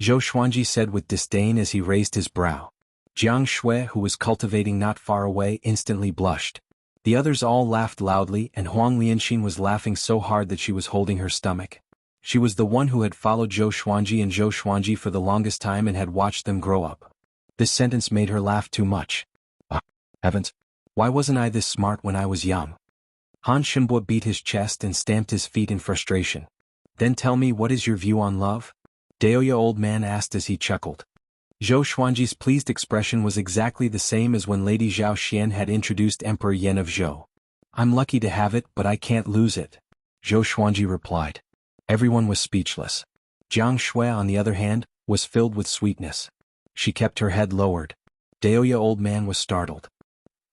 Speaker 2: Zhou Xuanji said with disdain as he raised his brow. Jianghu, who was cultivating not far away, instantly blushed. The others all laughed loudly, and Huang Lianxin was laughing so hard that she was holding her stomach. She was the one who had followed Zhou Xuanji and Zhou Xuanji for the longest time and had watched them grow up. This sentence made her laugh too much. Heavens! Why wasn't I this smart when I was young? Han Shenbo beat his chest and stamped his feet in frustration. "Then tell me, what is your view on love?" Daoya old man asked as he chuckled. Zhou Xuanji's pleased expression was exactly the same as when Lady Zhao Xian had introduced Emperor Yan of Zhou. "I'm lucky to have it, but I can't lose it," Zhou Xuanji replied. Everyone was speechless. Jianghu, on the other hand, was filled with sweetness. She kept her head lowered. Daoya old man was startled.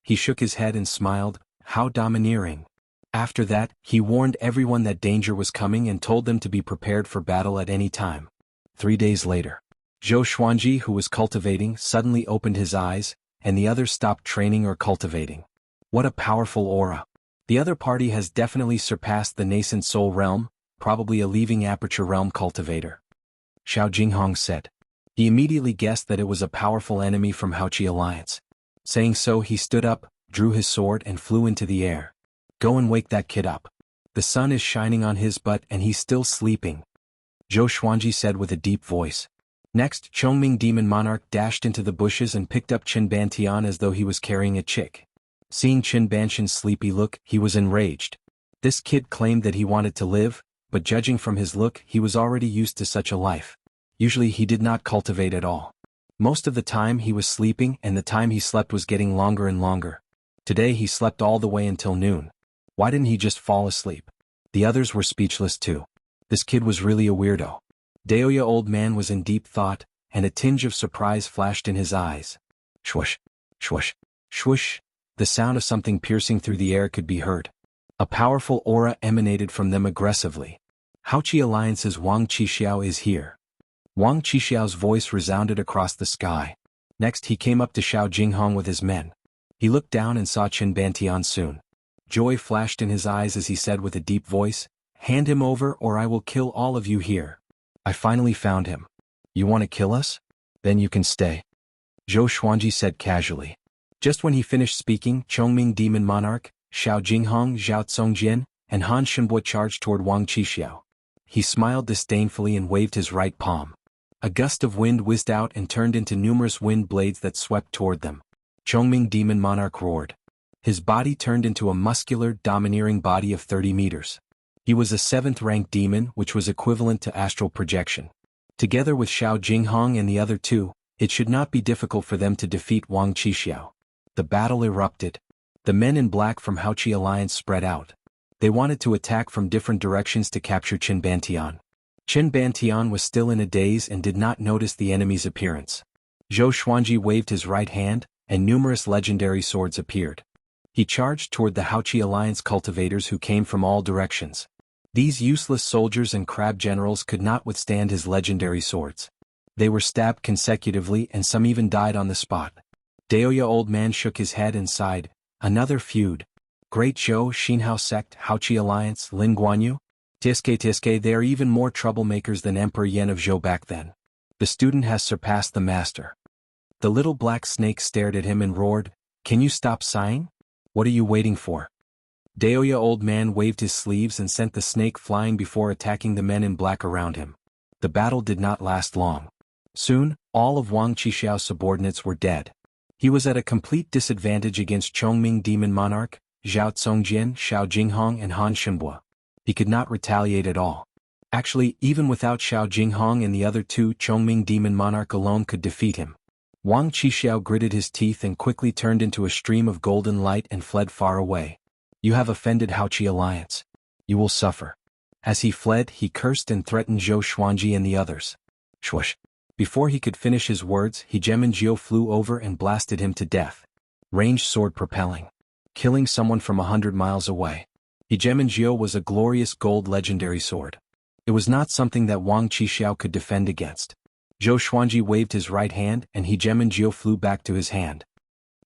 Speaker 2: He shook his head and smiled. How domineering. After that, he warned everyone that danger was coming and told them to be prepared for battle at any time. 3 days later, Zhou Xuanji, who was cultivating, suddenly opened his eyes, and the others stopped training or cultivating. What a powerful aura. The other party has definitely surpassed the nascent soul realm, probably a leaving aperture realm cultivator. Xiao Jinghong said. He immediately guessed that it was a powerful enemy from Haoqi Alliance. Saying so, he stood up, drew his sword and flew into the air. "Go and wake that kid up. The sun is shining on his butt and he's still sleeping," Zhou Xuanji said with a deep voice. Next, Chongming Demon Monarch dashed into the bushes and picked up Qin Bantian as though he was carrying a chick. Seeing Qin Bantian's sleepy look, he was enraged. This kid claimed that he wanted to live, but judging from his look, he was already used to such a life. Usually he did not cultivate at all. Most of the time he was sleeping, and the time he slept was getting longer and longer. Today he slept all the way until noon. Why didn't he just fall asleep? The others were speechless too. This kid was really a weirdo. Daoya old man was in deep thought, and a tinge of surprise flashed in his eyes. Swoosh, swoosh, swoosh. The sound of something piercing through the air could be heard. A powerful aura emanated from them aggressively. Haoqi Alliance's Wang Qixiao is here. Wang Qixiao's voice resounded across the sky. Next he came up to Xiao Jinghong with his men. He looked down and saw Qin Bantian soon. Joy flashed in his eyes as he said with a deep voice, "Hand him over or I will kill all of you here. I finally found him. You want to kill us? Then you can stay," Zhou Xuanji said casually. Just when he finished speaking, Chongming Demon Monarch, Xiao Jinghong, Zhao Tsongjian, and Han Shenbo charged toward Wang Qixiao. He smiled disdainfully and waved his right palm. A gust of wind whizzed out and turned into numerous wind blades that swept toward them. Chongming Demon Monarch roared. His body turned into a muscular, domineering body of 30 meters. He was a 7th-rank demon, which was equivalent to astral projection. Together with Xiao Jinghong and the other two, it should not be difficult for them to defeat Wang Qixiao. The battle erupted. The men in black from Haoqi Alliance spread out. They wanted to attack from different directions to capture Qin Bantian. Qin Bantian was still in a daze and did not notice the enemy's appearance. Zhou Xuanji waved his right hand, and numerous legendary swords appeared. He charged toward the Haoqi Alliance cultivators who came from all directions. These useless soldiers and crab generals could not withstand his legendary swords. They were stabbed consecutively and some even died on the spot. Daoya old man shook his head and sighed. Another feud. Great Zhou Xinhao sect, Haoqi Alliance, Lin Guanyu? Tiske, they are even more troublemakers than Emperor Yan of Zhou back then. The student has surpassed the master. The little black snake stared at him and roared, "Can you stop sighing? What are you waiting for?" Daoya old man waved his sleeves and sent the snake flying before attacking the men in black around him. The battle did not last long. Soon, all of Wang Qixiao's subordinates were dead. He was at a complete disadvantage against Chongming Demon Monarch, Zhao Tsongjian, Xiao Jinghong and Han Shenbo. He could not retaliate at all. Actually, even without Xiao Jinghong and the other two, Chongming Demon Monarch alone could defeat him. Wang Qixiao gritted his teeth and quickly turned into a stream of golden light and fled far away. "You have offended Haoqi Alliance. You will suffer." As he fled, he cursed and threatened Zhou Xuanji and the others. Swoosh. Before he could finish his words, Jianghu flew over and blasted him to death. Ranged sword propelling. Killing someone from 100 miles away. Jianghu was a glorious gold legendary sword. It was not something that Wang Qixiao could defend against. Zhou Xuanji waved his right hand and Jianghu flew back to his hand.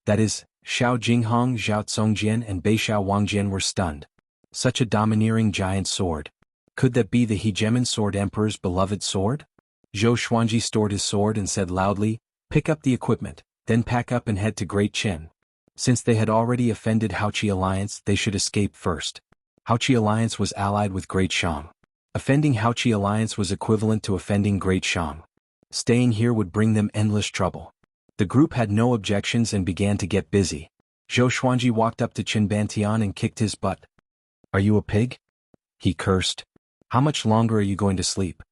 Speaker 2: That is, Xiao Jinghong, Zhao Congjian and Beixiao Wangjian were stunned. Such a domineering giant sword. Could that be the Hegemon Sword Emperor's beloved sword? Zhou Xuanji stored his sword and said loudly, "Pick up the equipment, then pack up and head to Great Qin." Since they had already offended Haoqi Alliance, they should escape first. Haoqi Alliance was allied with Great Shang. Offending Haoqi Alliance was equivalent to offending Great Shang. Staying here would bring them endless trouble. The group had no objections and began to get busy. Zhou Xuanji walked up to Qin Bantian and kicked his butt. "Are you a pig?" he cursed. "How much longer are you going to sleep?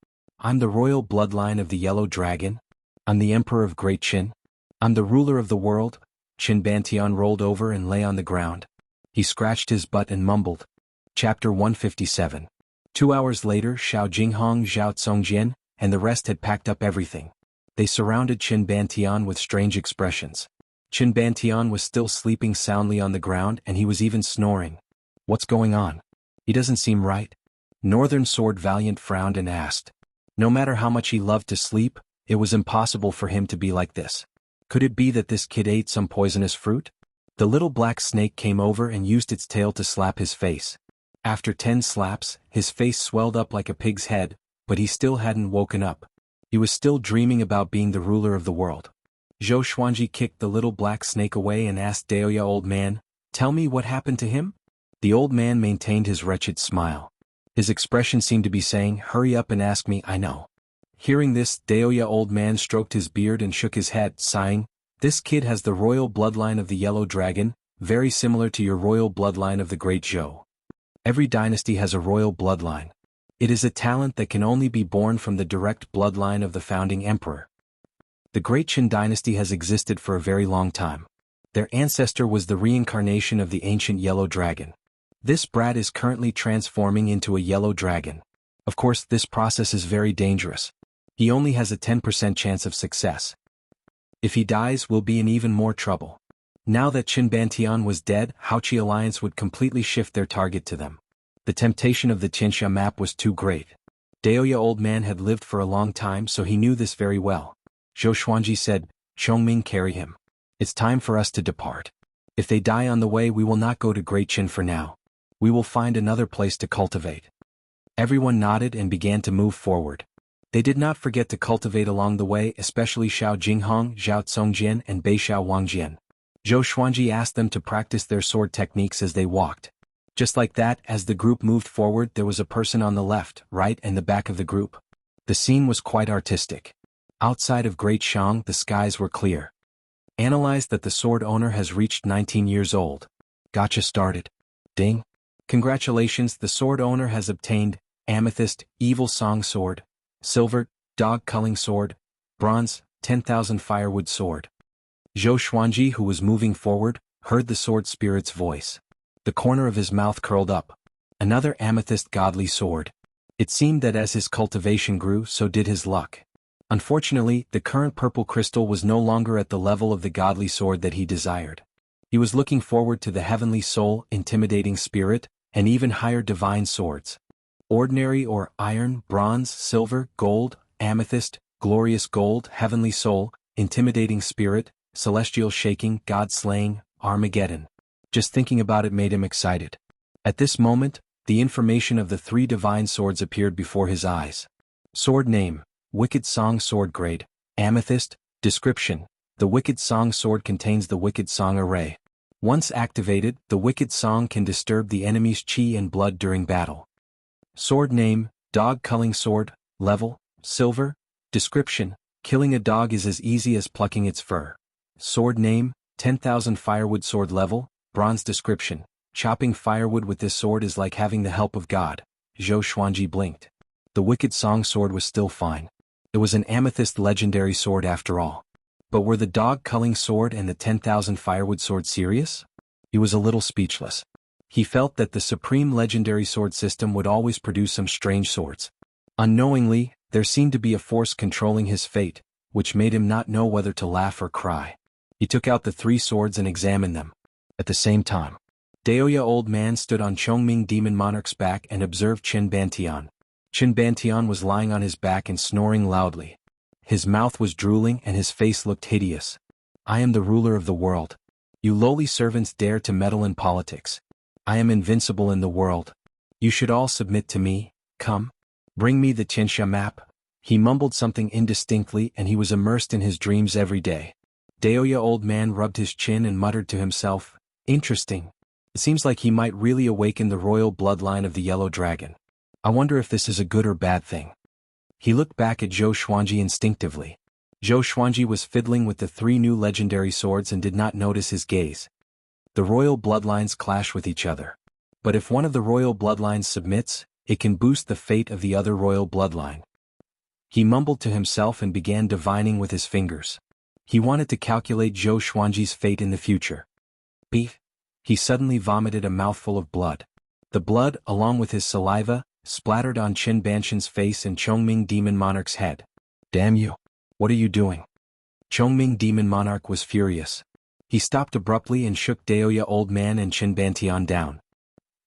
Speaker 2: I'm the royal bloodline of the Yellow Dragon. I'm the Emperor of Great Qin. I'm the ruler of the world." Qin Bantian rolled over and lay on the ground. He scratched his butt and mumbled. Chapter 157. 2 hours later, Xiao Jinghong, Zhao Congjian, and the rest had packed up everything. They surrounded Qin Bantian with strange expressions. Qin Bantian was still sleeping soundly on the ground and he was even snoring. "What's going on? He doesn't seem right." Northern Sword Valiant frowned and asked. No matter how much he loved to sleep, it was impossible for him to be like this. Could it be that this kid ate some poisonous fruit? The little black snake came over and used its tail to slap his face. After 10 slaps, his face swelled up like a pig's head, but he still hadn't woken up. He was still dreaming about being the ruler of the world. Zhou Xuanji kicked the little black snake away and asked Daoya, "Old man, tell me what happened to him?" The old man maintained his wretched smile. His expression seemed to be saying, "Hurry up and ask me, I know." Hearing this, Daoya old man stroked his beard and shook his head, sighing, "This kid has the royal bloodline of the Yellow Dragon, very similar to your royal bloodline of the Great Zhou. Every dynasty has a royal bloodline. It is a talent that can only be born from the direct bloodline of the founding emperor. The Great Qin dynasty has existed for a very long time. Their ancestor was the reincarnation of the ancient Yellow Dragon. This brat is currently transforming into a yellow dragon. Of course, this process is very dangerous. He only has a 10% chance of success. If he dies, we'll be in even more trouble." Now that Qin Bantian was dead, Haoqi Alliance would completely shift their target to them. The temptation of the Xianxia map was too great. Daoya old man had lived for a long time, so he knew this very well. Zhou Xuanji said, "Chongming, carry him. It's time for us to depart. If they die on the way, we will not go to Great Qin for now. We will find another place to cultivate." Everyone nodded and began to move forward. They did not forget to cultivate along the way, especially Xiao Jinghong, Zhao Congjian and Beixiao Wangjian. Zhou Xuanji asked them to practice their sword techniques as they walked. Just like that, as the group moved forward, there was a person on the left, right and the back of the group. The scene was quite artistic. Outside of Great Shang, the skies were clear. Analyze that the sword owner has reached 19 years old. Gotcha started. Ding. Congratulations, the sword owner has obtained Amethyst, Evil Song Sword, Silver, Dog Culling Sword, Bronze, 10,000 Firewood Sword. Zhou Xuanji, who was moving forward, heard the sword spirit's voice. The corner of his mouth curled up. Another Amethyst Godly Sword. It seemed that as his cultivation grew, so did his luck. Unfortunately, the current purple crystal was no longer at the level of the godly sword that he desired. He was looking forward to the Heavenly Soul, Intimidating Spirit, and even higher divine swords. Ordinary or iron, bronze, silver, gold, amethyst, glorious gold, heavenly soul, intimidating spirit, celestial shaking, God-slaying, Armageddon. Just thinking about it made him excited. At this moment, the information of the 3 divine swords appeared before his eyes. Sword name, Wicked Song Sword Grade, Amethyst, Description, the Wicked Song Sword contains the Wicked Song Array. Once activated, the Wicked Song can disturb the enemy's chi and blood during battle. Sword name, Dog Culling Sword, Level, Silver, Description, killing a dog is as easy as plucking its fur. Sword name, 10,000 Firewood Sword Level, Bronze. Description, chopping firewood with this sword is like having the help of God. Zhou Xuanji blinked. The Wicked Song Sword was still fine. It was an Amethyst legendary sword after all. But were the Dog Culling Sword and the 10,000 Firewood Sword serious? He was a little speechless. He felt that the Supreme Legendary Sword system would always produce some strange swords. Unknowingly, There seemed to be a force controlling his fate, which made him not know whether to laugh or cry. He took out the 3 swords and examined them. At the same time, Daoya Old Man stood on Chongming Demon Monarch's back and observed Qin Bantian. Qin Bantian was lying on his back and snoring loudly. His mouth was drooling and his face looked hideous. I am the ruler of the world. You lowly servants dare to meddle in politics. I am invincible in the world. You should all submit to me. Come. Bring me the Xianxia map. He mumbled something indistinctly and he was immersed in his dreams every day. Daoya Old Man rubbed his chin and muttered to himself, interesting. It seems like he might really awaken the royal bloodline of the Yellow Dragon. I wonder if this is a good or bad thing. He looked back at Zhou Xuanji instinctively. Zhou Xuanji was fiddling with the 3 new legendary swords and did not notice his gaze. The royal bloodlines clash with each other. But if one of the royal bloodlines submits, it can boost the fate of the other royal bloodline. He mumbled to himself and began divining with his fingers. He wanted to calculate Zhou Xuanji's fate in the future. Beef. He suddenly vomited a mouthful of blood. The blood, along with his saliva, splattered on Qin Bantian's face and Chongming Demon Monarch's head. Damn you! What are you doing? Chongming Demon Monarch was furious. He stopped abruptly and shook Daoya Old Man and Qin Bantian down.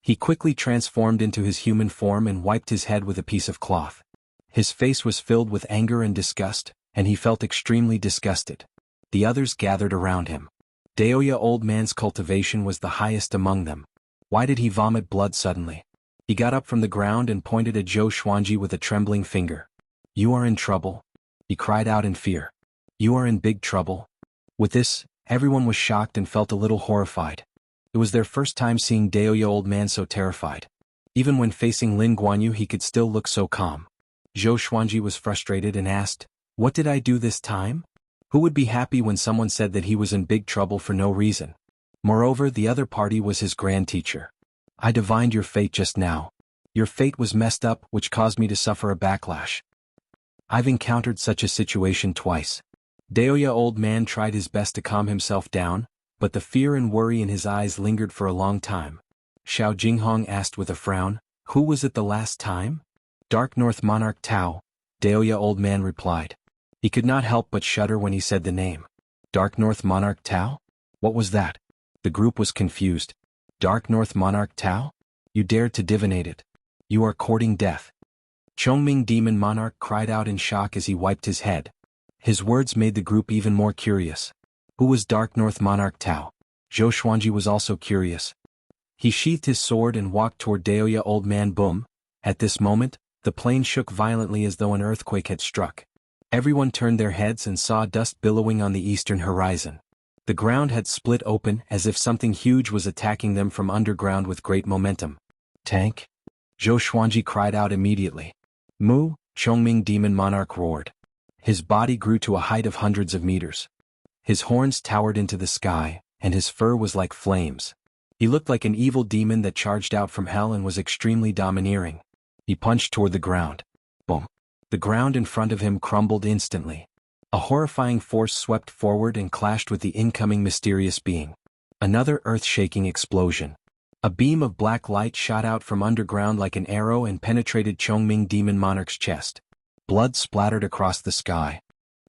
Speaker 2: He quickly transformed into his human form and wiped his head with a piece of cloth. His face was filled with anger and disgust, and he felt extremely disgusted. The others gathered around him. Daoya Old Man's cultivation was the highest among them. Why did he vomit blood suddenly? He got up from the ground and pointed at Zhou Xuanji with a trembling finger. You are in trouble. He cried out in fear. You are in big trouble. With this, everyone was shocked and felt a little horrified. It was their first time seeing Daoya Old Man so terrified. Even when facing Lin Guanyu he could still look so calm. Zhou Xuanji was frustrated and asked, what did I do this time? Who would be happy when someone said that he was in big trouble for no reason? Moreover, the other party was his grand teacher. I divined your fate just now. Your fate was messed up, which caused me to suffer a backlash. I've encountered such a situation twice. Daoya Old Man tried his best to calm himself down, but the fear and worry in his eyes lingered for a long time. Xiao Jinghong asked with a frown, who was it the last time? Dark North Monarch Tao, Daoya Old Man replied. He could not help but shudder when he said the name. Dark North Monarch Tao? What was that? The group was confused. Dark North Monarch Tao? You dared to divinate it. You are courting death. Chongming Demon Monarch cried out in shock as he wiped his head. His words made the group even more curious. Who was Dark North Monarch Tao? Zhou Xuanji was also curious. He sheathed his sword and walked toward Daoya Old Man. Boom. At this moment, the plane shook violently as though an earthquake had struck. Everyone turned their heads and saw dust billowing on the eastern horizon. The ground had split open as if something huge was attacking them from underground with great momentum. Tank? Zhou Xuanji cried out immediately. Mu, Chongming Demon Monarch roared. His body grew to a height of hundreds of meters. His horns towered into the sky, and his fur was like flames. He looked like an evil demon that charged out from hell and was extremely domineering. He punched toward the ground. Boom. The ground in front of him crumbled instantly. A horrifying force swept forward and clashed with the incoming mysterious being. Another earth-shaking explosion. A beam of black light shot out from underground like an arrow and penetrated Chongming Demon Monarch's chest. Blood splattered across the sky.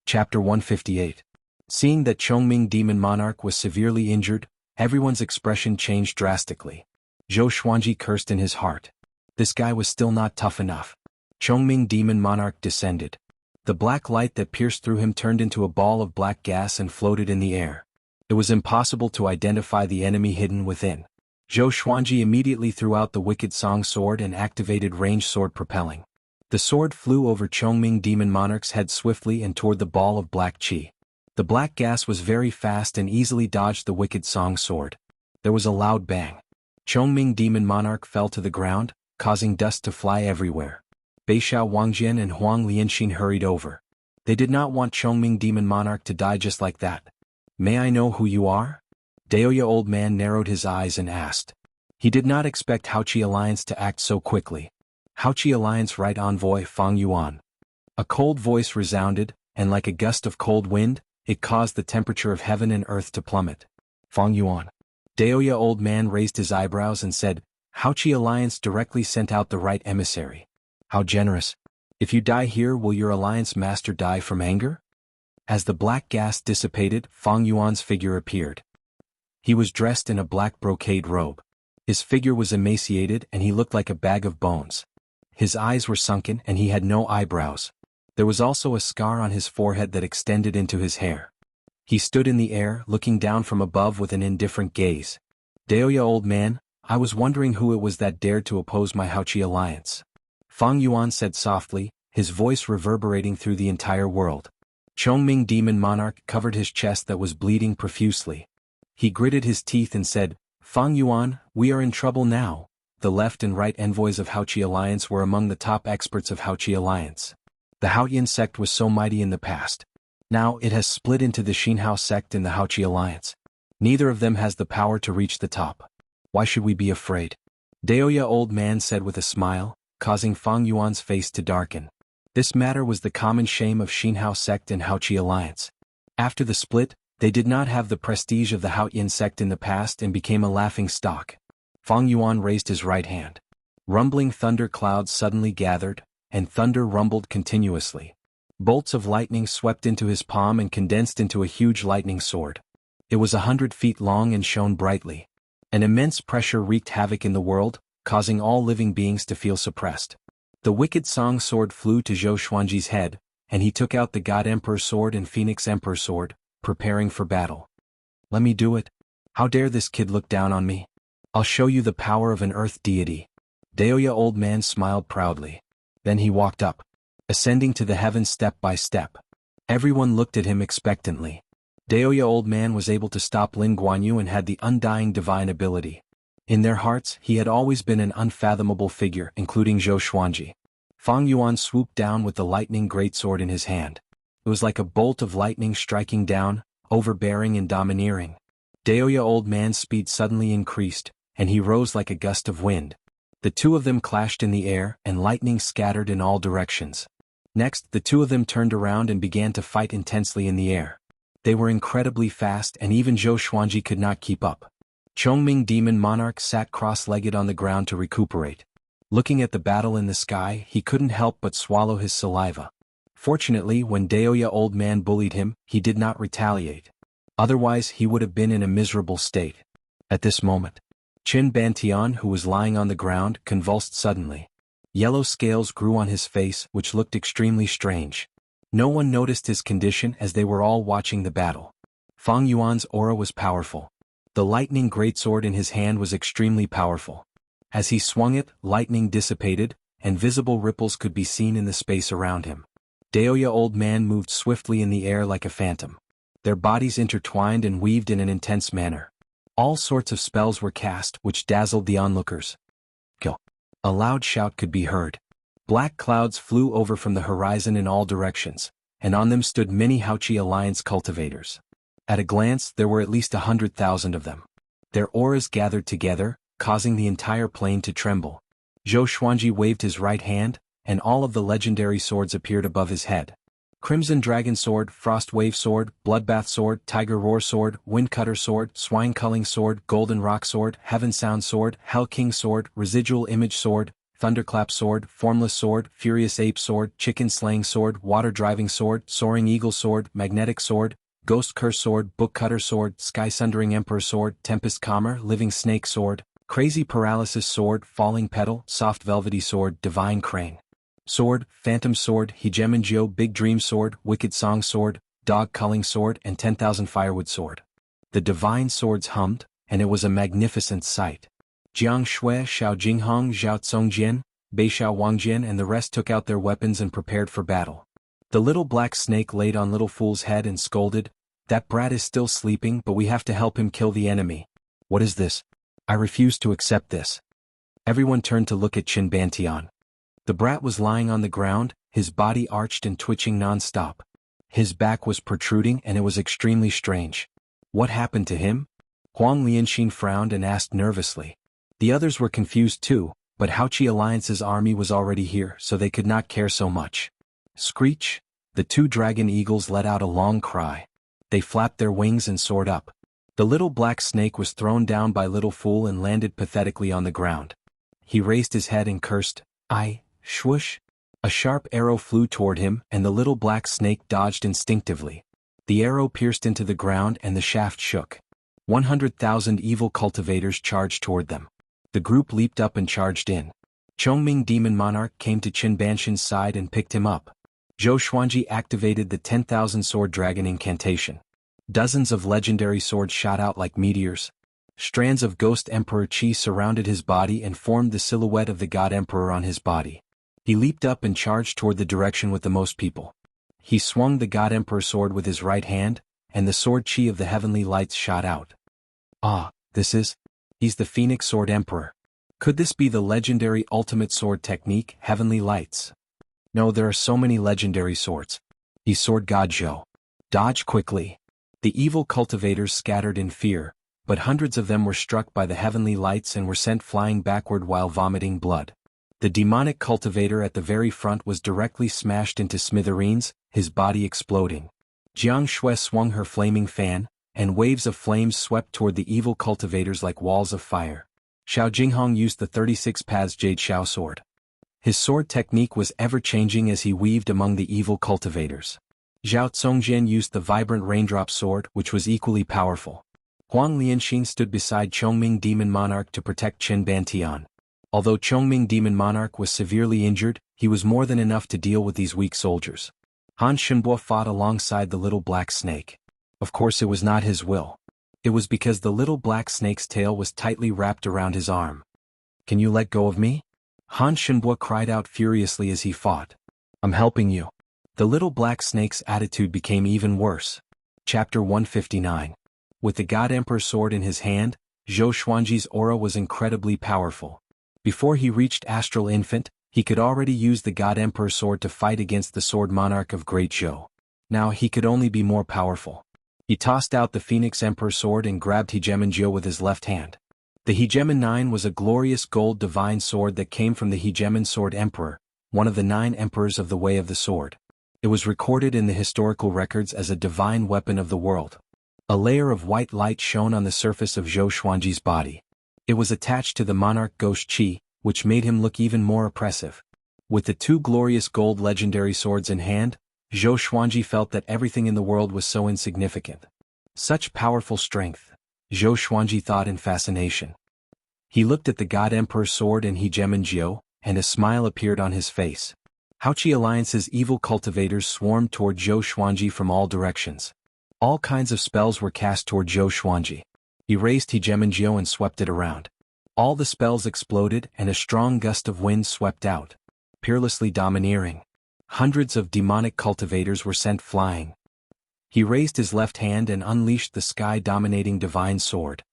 Speaker 2: Chapter 158. Seeing that Chongming Demon Monarch was severely injured, everyone's expression changed drastically. Zhou Xuanji cursed in his heart. This guy was still not tough enough. Chongming Demon Monarch descended. The black light that pierced through him turned into a ball of black gas and floated in the air. It was impossible to identify the enemy hidden within. Zhou Xuanji immediately threw out the Wicked Song Sword and activated ranged sword propelling. The sword flew over Chongming Demon Monarch's head swiftly and toward the ball of black chi. The black gas was very fast and easily dodged the Wicked Song Sword. There was a loud bang. Chongming Demon Monarch fell to the ground, causing dust to fly everywhere. Beixiao Wangjian and Huang Lianxin hurried over. They did not want Chongming Demon Monarch to die just like that. May I know who you are? Daoya Old Man narrowed his eyes and asked. He did not expect Haoqi Alliance to act so quickly. Haoqi Alliance Right Envoy Fang Yuan. A cold voice resounded, and like a gust of cold wind, it caused the temperature of heaven and earth to plummet. Fang Yuan. Daoya Old Man raised his eyebrows and said, Haoqi Alliance directly sent out the right emissary. How generous. If you die here, will your alliance master die from anger? As the black gas dissipated, Fang Yuan's figure appeared. He was dressed in a black brocade robe. His figure was emaciated and he looked like a bag of bones. His eyes were sunken and he had no eyebrows. There was also a scar on his forehead that extended into his hair. He stood in the air, looking down from above with an indifferent gaze. Daoya, old man, I was wondering who it was that dared to oppose my Haoqi alliance. Fang Yuan said softly, his voice reverberating through the entire world. Chongming Demon Monarch covered his chest that was bleeding profusely. He gritted his teeth and said, Fang Yuan, we are in trouble now. The left and right envoys of Haoqi Alliance were among the top experts of Haoqi Alliance. The Haoyan sect was so mighty in the past. Now it has split into the Xinhao sect and the Haoqi Alliance. Neither of them has the power to reach the top. Why should we be afraid? Daoya, old man, said with a smile, causing Fang Yuan's face to darken. This matter was the common shame of Xinhao sect and Haoqi Alliance. After the split, they did not have the prestige of the Haoyan sect in the past and became a laughing stock. Fang Yuan raised his right hand. Rumbling thunder clouds suddenly gathered, and thunder rumbled continuously. Bolts of lightning swept into his palm and condensed into a huge lightning sword. It was 100 feet long and shone brightly. An immense pressure wreaked havoc in the world, causing all living beings to feel suppressed. The wicked Song sword flew to Zhou Xuanji's head, and he took out the God Emperor sword and Phoenix Emperor sword, preparing for battle. Let me do it. How dare this kid look down on me? I'll show you the power of an earth deity. Daoya, old man, smiled proudly. Then he walked up, ascending to the heavens step by step. Everyone looked at him expectantly. Daoya, old man, was able to stop Lin Guanyu and had the undying divine ability. In their hearts, he had always been an unfathomable figure, including Zhou Xuanji. Fang Yuan swooped down with the lightning greatsword in his hand. It was like a bolt of lightning striking down, overbearing and domineering. Daoya, old man's speed suddenly increased, and he rose like a gust of wind. The two of them clashed in the air, and lightning scattered in all directions. Next, the two of them turned around and began to fight intensely in the air. They were incredibly fast and even Zhou Xuanji could not keep up. Chongming Demon Monarch sat cross-legged on the ground to recuperate. Looking at the battle in the sky, he couldn't help but swallow his saliva. Fortunately, when Daoya, old man, bullied him, he did not retaliate. Otherwise, he would have been in a miserable state. At this moment, Qin Bantian, who was lying on the ground, convulsed suddenly. Yellow scales grew on his face, which looked extremely strange. No one noticed his condition as they were all watching the battle. Fang Yuan's aura was powerful. The lightning greatsword in his hand was extremely powerful. As he swung it, lightning dissipated, and visible ripples could be seen in the space around him. Daoya, old man, moved swiftly in the air like a phantom. Their bodies intertwined and weaved in an intense manner. All sorts of spells were cast, which dazzled the onlookers. Kill. A loud shout could be heard. Black clouds flew over from the horizon in all directions, and on them stood many Haoqi Alliance cultivators. At a glance, there were at least 100,000 of them. Their auras gathered together, causing the entire plain to tremble. Zhou Xuanji waved his right hand, and all of the legendary swords appeared above his head. Crimson Dragon Sword, Frost Wave Sword, Bloodbath Sword, Tiger Roar Sword, Windcutter Sword, Swine Culling Sword, Golden Rock Sword, Heaven Sound Sword, Hell King Sword, Residual Image Sword, Thunderclap Sword, Formless Sword, Furious Ape Sword, Chicken Slaying Sword, Water Driving Sword, Soaring Eagle Sword, Magnetic Sword, Ghost Curse Sword, Book Cutter Sword, Sky Sundering Emperor Sword, Tempest Calmer, Living Snake Sword, Crazy Paralysis Sword, Falling Petal, Soft Velvety Sword, Divine Crane Sword, Phantom Sword, Hegemonjio, Big Dream Sword, Wicked Song Sword, Dog Culling Sword, and 10,000 Firewood Sword. The divine swords hummed, and it was a magnificent sight. Jianghu, Xiao Jinghong, Zhao Tsongjian, Beishao Wangjian, and the rest took out their weapons and prepared for battle. The little black snake laid on Little Fool's head and scolded, "That brat is still sleeping, but we have to help him kill the enemy. What is this? I refuse to accept this." Everyone turned to look at Qin Bantian. The brat was lying on the ground, his body arched and twitching non-stop. His back was protruding and it was extremely strange. What happened to him? Huang Lianxin frowned and asked nervously. The others were confused too, but Haoqi Alliance's army was already here, so they could not care so much. Screech! The two dragon eagles let out a long cry. They flapped their wings and soared up. The little black snake was thrown down by Little Fool and landed pathetically on the ground. He raised his head and cursed, "I, swoosh." A sharp arrow flew toward him, and the little black snake dodged instinctively. The arrow pierced into the ground and the shaft shook. 100,000 evil cultivators charged toward them. The group leaped up and charged in. Chongming Demon Monarch came to Qin Banshan's side and picked him up. Zhou Xuanji activated the 10,000 Sword Dragon incantation. Dozens of legendary swords shot out like meteors. Strands of Ghost Emperor Qi surrounded his body and formed the silhouette of the God Emperor on his body. He leaped up and charged toward the direction with the most people. He swung the God Emperor sword with his right hand, and the sword Qi of the heavenly lights shot out. Ah, he's the Phoenix Sword Emperor. Could this be the legendary ultimate sword technique, Heavenly Lights? No, there are so many legendary swords. He's Sword God Zhou. Dodge quickly. The evil cultivators scattered in fear, but hundreds of them were struck by the heavenly lights and were sent flying backward while vomiting blood. The demonic cultivator at the very front was directly smashed into smithereens, his body exploding. Xianxia swung her flaming fan, and waves of flames swept toward the evil cultivators like walls of fire. Xiao Jinghong used the 36 Paths Jade Xiao sword. His sword technique was ever-changing as he weaved among the evil cultivators. Zhao Congjian used the vibrant raindrop sword, which was equally powerful. Huang Lianxin stood beside Chongming Demon Monarch to protect Qin Bantian. Although Chongming Demon Monarch was severely injured, he was more than enough to deal with these weak soldiers. Han Shenbo fought alongside the little black snake. Of course it was not his will. It was because the little black snake's tail was tightly wrapped around his arm. Can you let go of me? Han Shenbo cried out furiously as he fought. I'm helping you. The little black snake's attitude became even worse. Chapter 159. With the God Emperor sword in his hand, Zhou Xuanji's aura was incredibly powerful. Before he reached Astral Infant, he could already use the God Emperor sword to fight against the Sword Monarch of Great Zhou. Now he could only be more powerful. He tossed out the Phoenix Emperor sword and grabbed Hegemon Jiu with his left hand. The Hegemon 9 was a glorious gold divine sword that came from the Hegemon Sword Emperor, one of the 9 emperors of the Way of the Sword. It was recorded in the historical records as a divine weapon of the world. A layer of white light shone on the surface of Zhou Xuanji's body. It was attached to the monarch Ghost Qi, which made him look even more oppressive. With the 2 glorious gold legendary swords in hand, Zhou Xuanji felt that everything in the world was so insignificant. Such powerful strength, Zhou Xuanji thought in fascination. He looked at the God Emperor's sword and Hegemon Jiu, and a smile appeared on his face. Haoqi Alliance's evil cultivators swarmed toward Zhou Xuanji from all directions. All kinds of spells were cast toward Zhou Xuanji. He raised Hegemon Jiu and swept it around. All the spells exploded and a strong gust of wind swept out, peerlessly domineering. Hundreds of demonic cultivators were sent flying. He raised his left hand and unleashed the sky-dominating divine sword.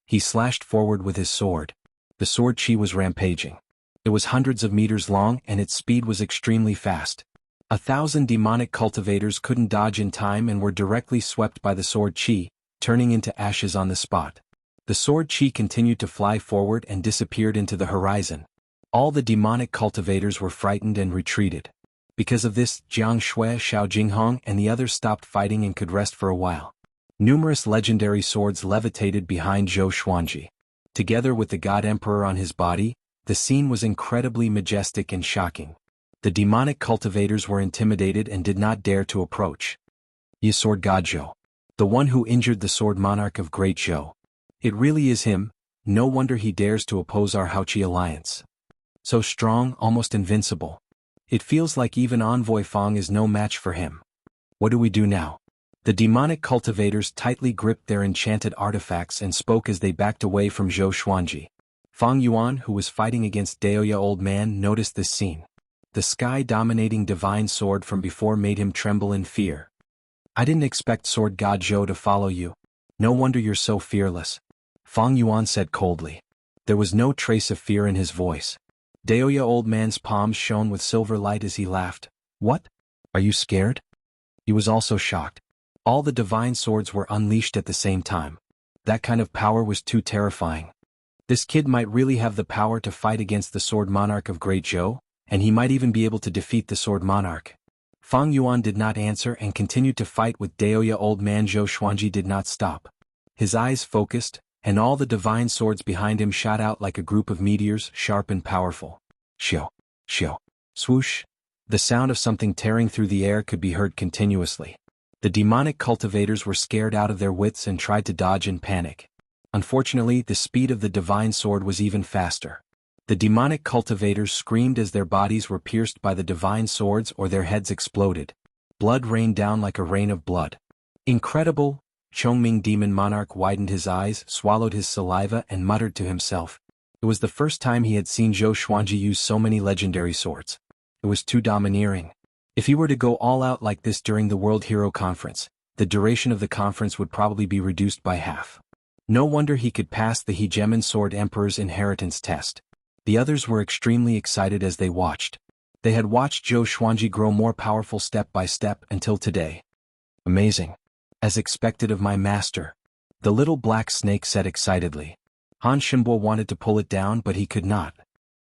Speaker 2: He slashed forward with his sword. The sword Qi was rampaging. It was hundreds of meters long and its speed was extremely fast. 1,000 demonic cultivators couldn't dodge in time and were directly swept by the sword Qi, turning into ashes on the spot. The sword Qi continued to fly forward and disappeared into the horizon. All the demonic cultivators were frightened and retreated. Because of this, Jianghu, Xiao Jinghong and the others stopped fighting and could rest for a while. Numerous legendary swords levitated behind Zhou Xuanji. Together with the God Emperor on his body, the scene was incredibly majestic and shocking. The demonic cultivators were intimidated and did not dare to approach. Ye Sword God Zhou. The one who injured the Sword Monarch of Great Zhou. It really is him, no wonder he dares to oppose our Haoqi alliance. So strong, almost invincible. It feels like even Envoy Fang is no match for him. What do we do now? The demonic cultivators tightly gripped their enchanted artifacts and spoke as they backed away from Zhou Xuanji. Fang Yuan, who was fighting against Daoya Old Man, noticed this scene. The sky-dominating divine sword from before made him tremble in fear. I didn't expect Sword God Zhou to follow you. No wonder you're so fearless. Fang Yuan said coldly. There was no trace of fear in his voice. Daoya Old Man's palms shone with silver light as he laughed. What? Are you scared? He was also shocked. All the divine swords were unleashed at the same time. That kind of power was too terrifying. This kid might really have the power to fight against the Sword Monarch of Great Zhou, and he might even be able to defeat the Sword Monarch. Fang Yuan did not answer and continued to fight with Daoya Old Man. Zhou Xuanji did not stop. His eyes focused, and all the divine swords behind him shot out like a group of meteors, sharp and powerful. Xiu, xiu, swoosh. The sound of something tearing through the air could be heard continuously. The demonic cultivators were scared out of their wits and tried to dodge in panic. Unfortunately, the speed of the divine sword was even faster. The demonic cultivators screamed as their bodies were pierced by the divine swords or their heads exploded. Blood rained down like a rain of blood. Incredible! Chongming demon monarch widened his eyes, swallowed his saliva and muttered to himself. It was the first time he had seen Zhou Xuanji use so many legendary swords. It was too domineering. If he were to go all out like this during the World Hero Conference, the duration of the conference would probably be reduced by half. No wonder he could pass the Hegemon Sword Emperor's inheritance test. The others were extremely excited as they watched. They had watched Zhou Xuanji grow more powerful step by step until today. Amazing. As expected of my master. The little black snake said excitedly. Han Shenbo wanted to pull it down but he could not.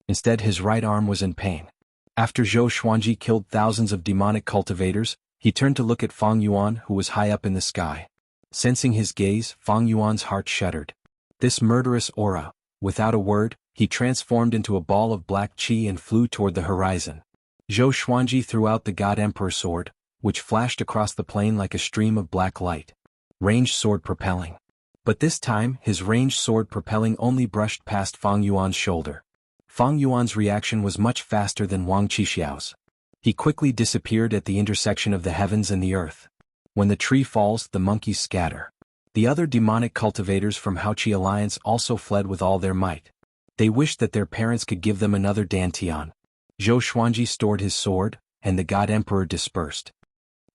Speaker 2: Instead his right arm was in pain. After Zhou Xuanji killed thousands of demonic cultivators, he turned to look at Fang Yuan who was high up in the sky. Sensing his gaze, Fang Yuan's heart shuddered. This murderous aura, without a word, he transformed into a ball of black qi and flew toward the horizon. Zhou Xuanji threw out the God Emperor sword, which flashed across the plain like a stream of black light. Ranged sword propelling. But this time, his ranged sword propelling only brushed past Fang Yuan's shoulder. Fang Yuan's reaction was much faster than Wang Qixiao's. He quickly disappeared at the intersection of the heavens and the earth. When the tree falls, the monkeys scatter. The other demonic cultivators from Haoqi Alliance also fled with all their might. They wished that their parents could give them another Dantian. Zhou Xuanji stored his sword, and the God Emperor dispersed.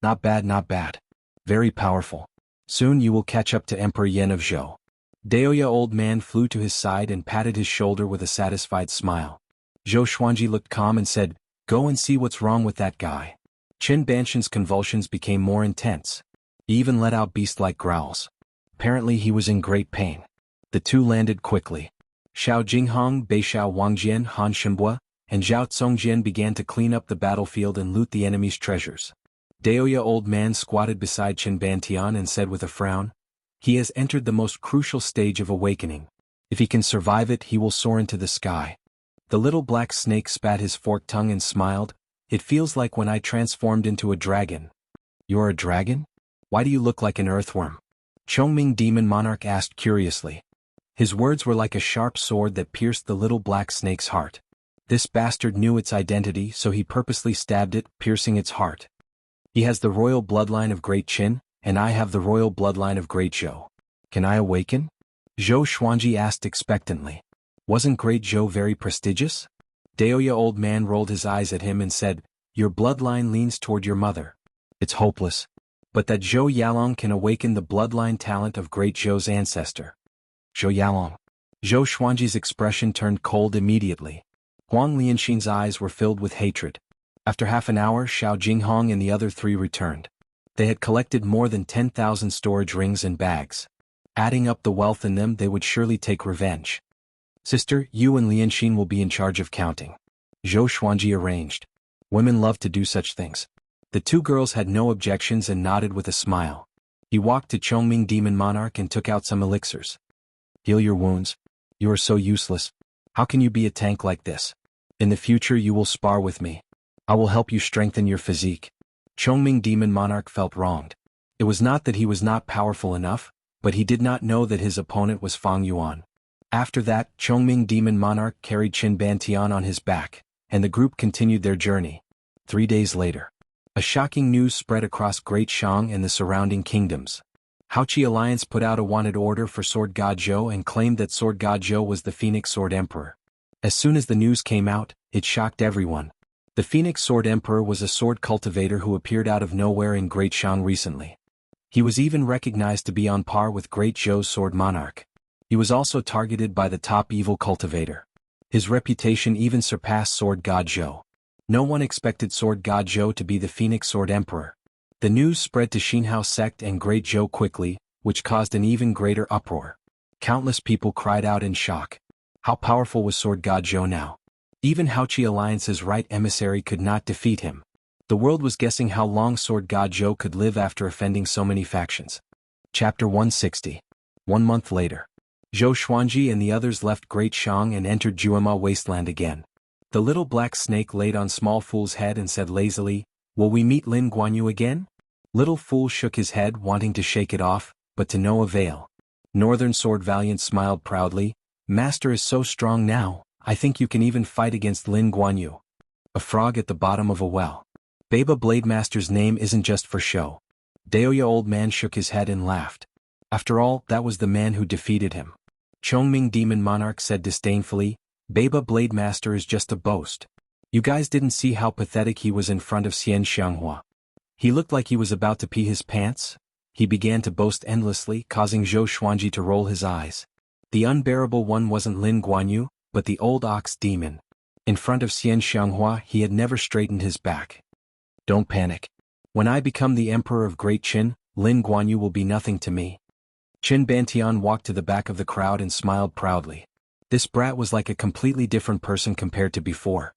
Speaker 2: Not bad, not bad. Very powerful. Soon you will catch up to Emperor Yan of Zhou. Daoya old man flew to his side and patted his shoulder with a satisfied smile. Zhou Xuanji looked calm and said, "Go and see what's wrong with that guy." Qin Banshan's convulsions became more intense. He even let out beast-like growls. Apparently he was in great pain. The two landed quickly. Xiao Jinghong, Beixiao Wangjian, Han Shenbo, and Zhao Congjian began to clean up the battlefield and loot the enemy's treasures. Daoya old man squatted beside Qin Bantian and said with a frown, "He has entered the most crucial stage of awakening. If he can survive it, he will soar into the sky." The little black snake spat his forked tongue and smiled. "It feels like when I transformed into a dragon." "You're a dragon? Why do you look like an earthworm?" Chongming demon monarch asked curiously. His words were like a sharp sword that pierced the little black snake's heart. This bastard knew its identity, so he purposely stabbed it, piercing its heart. "He has the royal bloodline of Great Qin, and I have the royal bloodline of Great Zhou. Can I awaken?" Zhou Xuanji asked expectantly. "Wasn't Great Zhou very prestigious?" Daoya old man rolled his eyes at him and said, "Your bloodline leans toward your mother. It's hopeless. But that Zhou Yalong can awaken the bloodline talent of Great Zhou's ancestor." Zhou Yalong. Zhou Xuanji's expression turned cold immediately. Huang Lianxin's eyes were filled with hatred. After half an hour, Xiao Jinghong and the other three returned. They had collected more than 10,000 storage rings and bags. Adding up the wealth in them, they would surely take revenge. "Sister, you and Lianxin will be in charge of counting." Zhou Xuanji arranged. Women love to do such things. The two girls had no objections and nodded with a smile. He walked to Chongming Demon Monarch and took out some elixirs. "Heal your wounds. You are so useless. How can you be a tank like this? In the future you will spar with me. I will help you strengthen your physique." Chongming Demon Monarch felt wronged. It was not that he was not powerful enough, but he did not know that his opponent was Fang Yuan. After that, Chongming Demon Monarch carried Qin Bantian on his back, and the group continued their journey. 3 days later, a shocking news spread across Great Shang and the surrounding kingdoms. Haoqi Alliance put out a wanted order for Sword God Zhou and claimed that Sword God Zhou was the Phoenix Sword Emperor. As soon as the news came out, it shocked everyone. The Phoenix Sword Emperor was a sword cultivator who appeared out of nowhere in Great Shang recently. He was even recognized to be on par with Great Zhou's Sword Monarch. He was also targeted by the top evil cultivator. His reputation even surpassed Sword God Zhou. No one expected Sword God Zhou to be the Phoenix Sword Emperor. The news spread to Xianxia sect and Great Zhou quickly, which caused an even greater uproar. Countless people cried out in shock. How powerful was Sword God Zhou now? Even Haoqi Alliance's right emissary could not defeat him. The world was guessing how long Sword God Zhou could live after offending so many factions. Chapter 160. 1 month later. Zhou Xuanji and the others left Great Shang and entered Juema Wasteland again. The little black snake laid on Small Fool's head and said lazily, "Will we meet Lin Guanyu again?" Little Fool shook his head, wanting to shake it off, but to no avail. Northern Sword Valiant smiled proudly, "Master is so strong now, I think you can even fight against Lin Guanyu." A frog at the bottom of a well. Baba Blade Master's name isn't just for show. Daoya Old Man shook his head and laughed. After all, that was the man who defeated him. Chongming Demon Monarch said disdainfully, "Baba Blade Master is just a boast. You guys didn't see how pathetic he was in front of Xianxia. He looked like he was about to pee his pants." He began to boast endlessly, causing Zhou Xuanji to roll his eyes. The unbearable one wasn't Lin Guanyu, but the old ox demon. In front of Xianxia he had never straightened his back. "Don't panic. When I become the Emperor of Great Qin, Lin Guanyu will be nothing to me." Qin Bantian walked to the back of the crowd and smiled proudly. This brat was like a completely different person compared to before.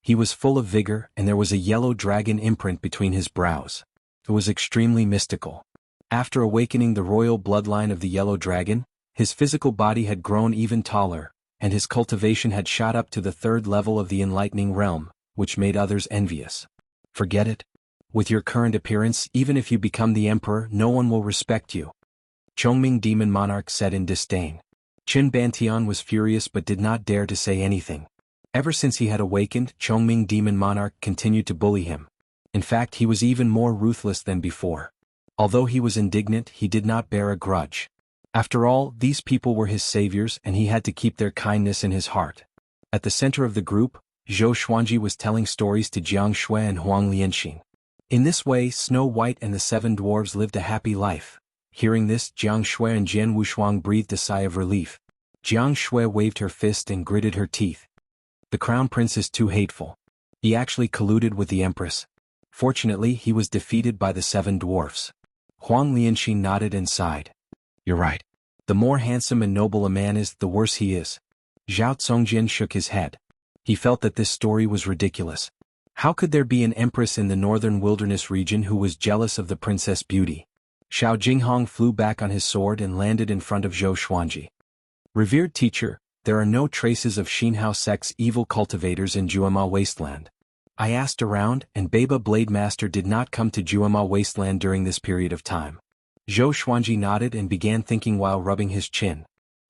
Speaker 2: He was full of vigor, and there was a yellow dragon imprint between his brows. It was extremely mystical. After awakening the royal bloodline of the yellow dragon, his physical body had grown even taller, and his cultivation had shot up to the 3rd level of the enlightening realm, which made others envious. "Forget it. With your current appearance, even if you become the emperor, no one will respect you," Chongming Demon Monarch said in disdain. Qin Bantian was furious but did not dare to say anything. Ever since he had awakened, Chongming Demon Monarch continued to bully him. In fact, he was even more ruthless than before. Although he was indignant, he did not bear a grudge. After all, these people were his saviors and he had to keep their kindness in his heart. At the center of the group, Zhou Xuanji was telling stories to Jianghu and Huang Lianxin. In this way, Snow White and the 7 dwarves lived a happy life. Hearing this, Jianghu and Jian Wushuang breathed a sigh of relief. Jianghu waved her fist and gritted her teeth. "The crown prince is too hateful. He actually colluded with the empress. Fortunately, he was defeated by the 7 dwarfs." Huang Lianxin nodded and sighed. "You're right. The more handsome and noble a man is, the worse he is." Zhao Congjian shook his head. He felt that this story was ridiculous. How could there be an empress in the northern wilderness region who was jealous of the princess beauty? Xiao Jinghong flew back on his sword and landed in front of Zhou Xuanji. "Revered teacher, there are no traces of Xianxia sect's evil cultivators in Juema Wasteland. I asked around, and Baba Blade Master did not come to Juema Wasteland during this period of time." Zhou Xuanji nodded and began thinking while rubbing his chin.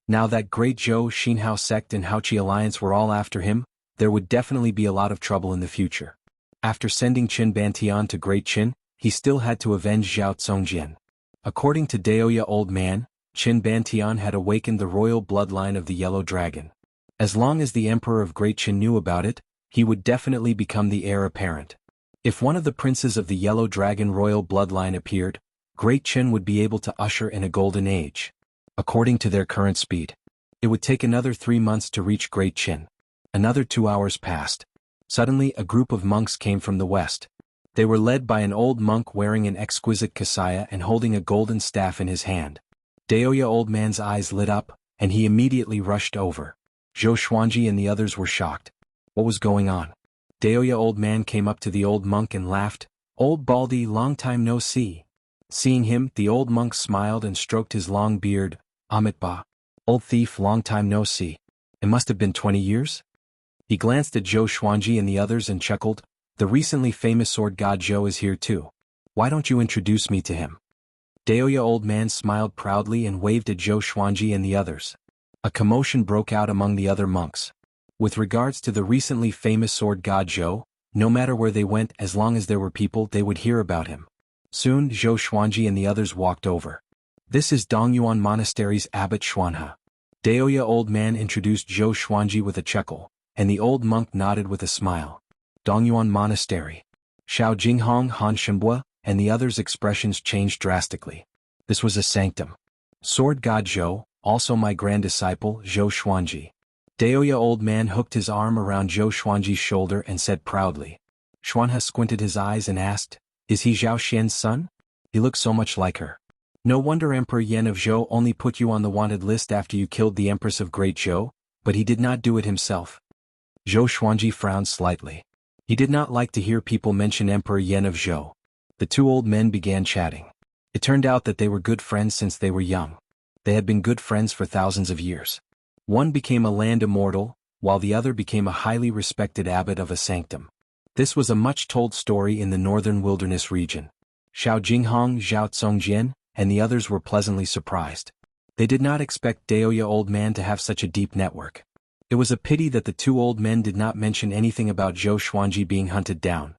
Speaker 2: Now that Great Zhou, Xianxia sect and Haoqi alliance were all after him, there would definitely be a lot of trouble in the future. After sending Qin Bantian to Great Qin, he still had to avenge Zhao Congjian. According to Daoya Old Man, Qin Bantian had awakened the royal bloodline of the Yellow Dragon. As long as the Emperor of Great Qin knew about it, he would definitely become the heir apparent. If one of the princes of the Yellow Dragon royal bloodline appeared, Great Qin would be able to usher in a golden age. According to their current speed, it would take another 3 months to reach Great Qin. Another 2 hours passed. Suddenly, a group of monks came from the west. They were led by an old monk wearing an exquisite kasaya and holding a golden staff in his hand. Daoya Old Man's eyes lit up, and he immediately rushed over. Zhou Xuanji and the others were shocked. What was going on? Daoya Old Man came up to the old monk and laughed. "Old Baldy, long time no see." Seeing him, the old monk smiled and stroked his long beard. "Amitba. Old thief, long time no see. It must have been 20 years? He glanced at Zhou Xuanji and the others and chuckled. "The recently famous sword god Zhou is here too. Why don't you introduce me to him?" Daoya Old Man smiled proudly and waved at Zhou Xuanji and the others. A commotion broke out among the other monks. With regards to the recently famous sword god Zhou, no matter where they went, as long as there were people, they would hear about him. Soon, Zhou Xuanji and the others walked over. "This is Dongyuan Monastery's Abbot Xuanhe." Daoya Old Man introduced Zhou Xuanji with a chuckle, and the old monk nodded with a smile. Dongyuan Monastery. Xiao Jinghong, Han Shimbua, and the others' expressions changed drastically. This was a sanctum. Sword god Zhou, also my grand disciple, Zhou Xuanji. Daoya Old Man hooked his arm around Zhou Xuanji's shoulder and said proudly. Xuanhe squinted his eyes and asked, "Is he Zhao Xian's son? He looks so much like her. No wonder Emperor Yan of Zhou only put you on the wanted list after you killed the Empress of Great Zhou, but he did not do it himself." Zhou Xuanji frowned slightly. He did not like to hear people mention Emperor Yan of Zhou. The 2 old men began chatting. It turned out that they were good friends since they were young. They had been good friends for thousands of years. One became a land immortal, while the other became a highly respected abbot of a sanctum. This was a much-told story in the northern wilderness region. Xiao Jinghong, Zhao Tsongjian, and the others were pleasantly surprised. They did not expect Daoya old man to have such a deep network. It was a pity that the two old men did not mention anything about Zhou Xuanji being hunted down.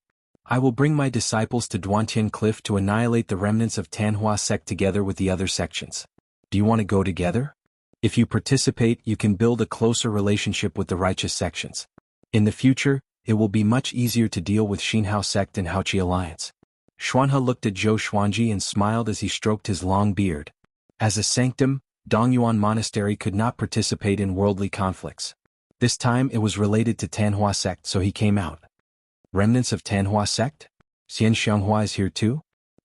Speaker 2: I will bring my disciples to Duantian Cliff to annihilate the remnants of Tanhua sect together with the other sections. Do you want to go together? If you participate, you can build a closer relationship with the righteous sections. In the future, it will be much easier to deal with Xinhao sect and Haoqi alliance. Xuanhe looked at Zhou Xuanji and smiled as he stroked his long beard. As a sanctum, Dongyuan Monastery could not participate in worldly conflicts. This time it was related to Tanhua sect, so he came out. Remnants of Tanhua sect? Xianxia is here too?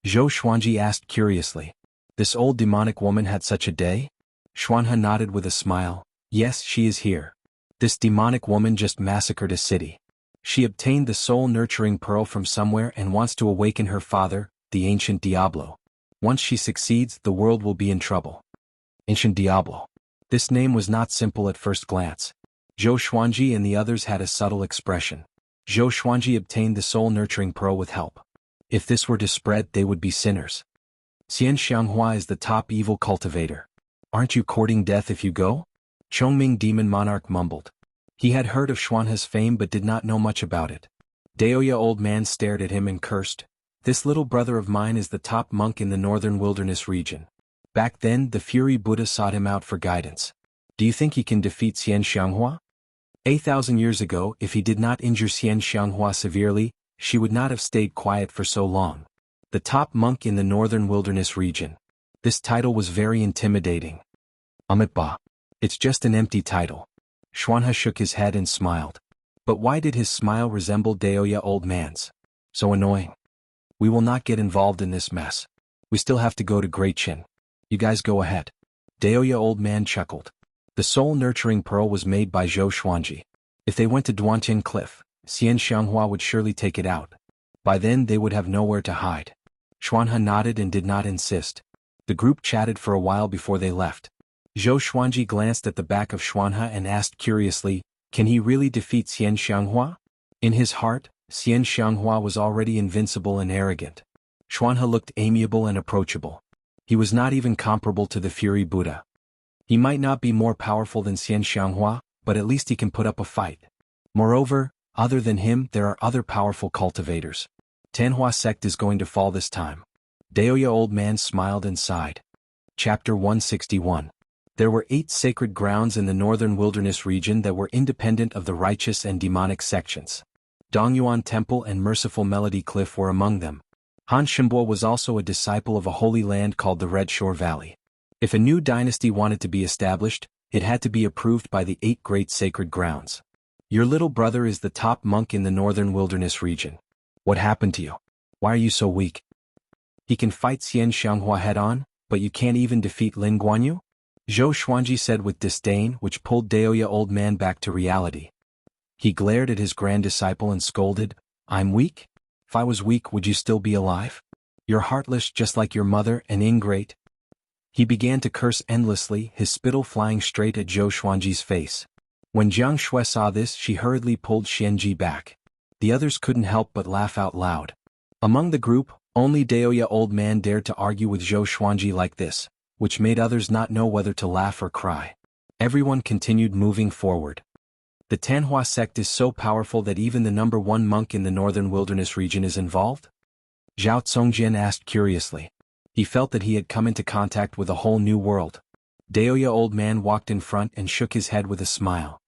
Speaker 2: Zhou Xuanji asked curiously. This old demonic woman had such a day? Xuanhe nodded with a smile. Yes, she is here. This demonic woman just massacred a city. She obtained the soul-nurturing pearl from somewhere and wants to awaken her father, the ancient Diablo. Once she succeeds, the world will be in trouble. Ancient Diablo. This name was not simple at first glance. Zhou Xuanji and the others had a subtle expression. Zhou Xuanji obtained the soul-nurturing pearl with help. If this were to spread, they would be sinners. Xianxia is the top evil cultivator. Aren't you courting death if you go? Chongming demon monarch mumbled. He had heard of Xuanhe's fame but did not know much about it. Daoya old man stared at him and cursed. This little brother of mine is the top monk in the northern wilderness region. Back then, the Fury Buddha sought him out for guidance. Do you think he can defeat Xianxia? 8,000 years ago, if he did not injure Xianxia severely, she would not have stayed quiet for so long. The top monk in the northern wilderness region. This title was very intimidating. Amitba. It's just an empty title. Xuanhe shook his head and smiled. But why did his smile resemble Daoya old man's? So annoying. We will not get involved in this mess. We still have to go to Great Qin. You guys go ahead. Daoya old man chuckled. The soul-nurturing pearl was made by Zhou Xuanji. If they went to Duantian Cliff, Xianxia would surely take it out. By then they would have nowhere to hide. Xuanhe nodded and did not insist. The group chatted for a while before they left. Zhou Xuanji glanced at the back of Xuanhe and asked curiously, can he really defeat Xianxia? In his heart, Xianxia was already invincible and arrogant. Xuanhe looked amiable and approachable. He was not even comparable to the Fury Buddha. He might not be more powerful than Xianxia, but at least he can put up a fight. Moreover, other than him there are other powerful cultivators. Tanhua sect is going to fall this time. Daoya old man smiled and sighed. Chapter 161. There were 8 sacred grounds in the northern wilderness region that were independent of the righteous and demonic sections. Dongyuan Temple and Merciful Melody Cliff were among them. Han Shimbo was also a disciple of a holy land called the Red Shore Valley. If a new dynasty wanted to be established, it had to be approved by the 8 great sacred grounds. Your little brother is the top monk in the northern wilderness region. What happened to you? Why are you so weak? He can fight Xianxia head-on, but you can't even defeat Lin Guanyu? Zhou Xuanji said with disdain, which pulled Daoya old man back to reality. He glared at his grand disciple and scolded, I'm weak? If I was weak, would you still be alive? You're heartless just like your mother and ingrate. He began to curse endlessly, his spittle flying straight at Zhou Xuanji's face. When Jianghu saw this, she hurriedly pulled Xianji back. The others couldn't help but laugh out loud. Among the group, only Daoya old man dared to argue with Zhou Xuanji like this, which made others not know whether to laugh or cry. Everyone continued moving forward. The Tanhua sect is so powerful that even the number 1 monk in the northern wilderness region is involved? Zhao Tsongjian asked curiously. He felt that he had come into contact with a whole new world. Daoya old man walked in front and shook his head with a smile.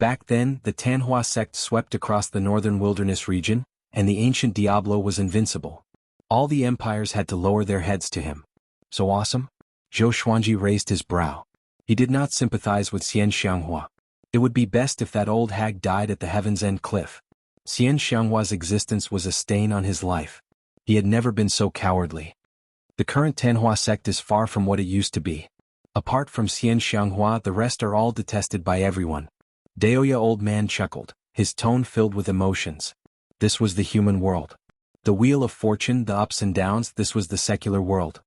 Speaker 2: Back then, the Tanhua sect swept across the northern wilderness region, and the ancient Diablo was invincible. All the empires had to lower their heads to him. So awesome? Zhou Xuanji raised his brow. He did not sympathize with Xianxia. It would be best if that old hag died at the Heaven's End cliff. Xianxia's existence was a stain on his life. He had never been so cowardly. The current Tanhua sect is far from what it used to be. Apart from Xianxia, the rest are all detested by everyone. Daoya old man chuckled, his tone filled with emotions. This was the human world. The wheel of fortune, the ups and downs, this was the secular world.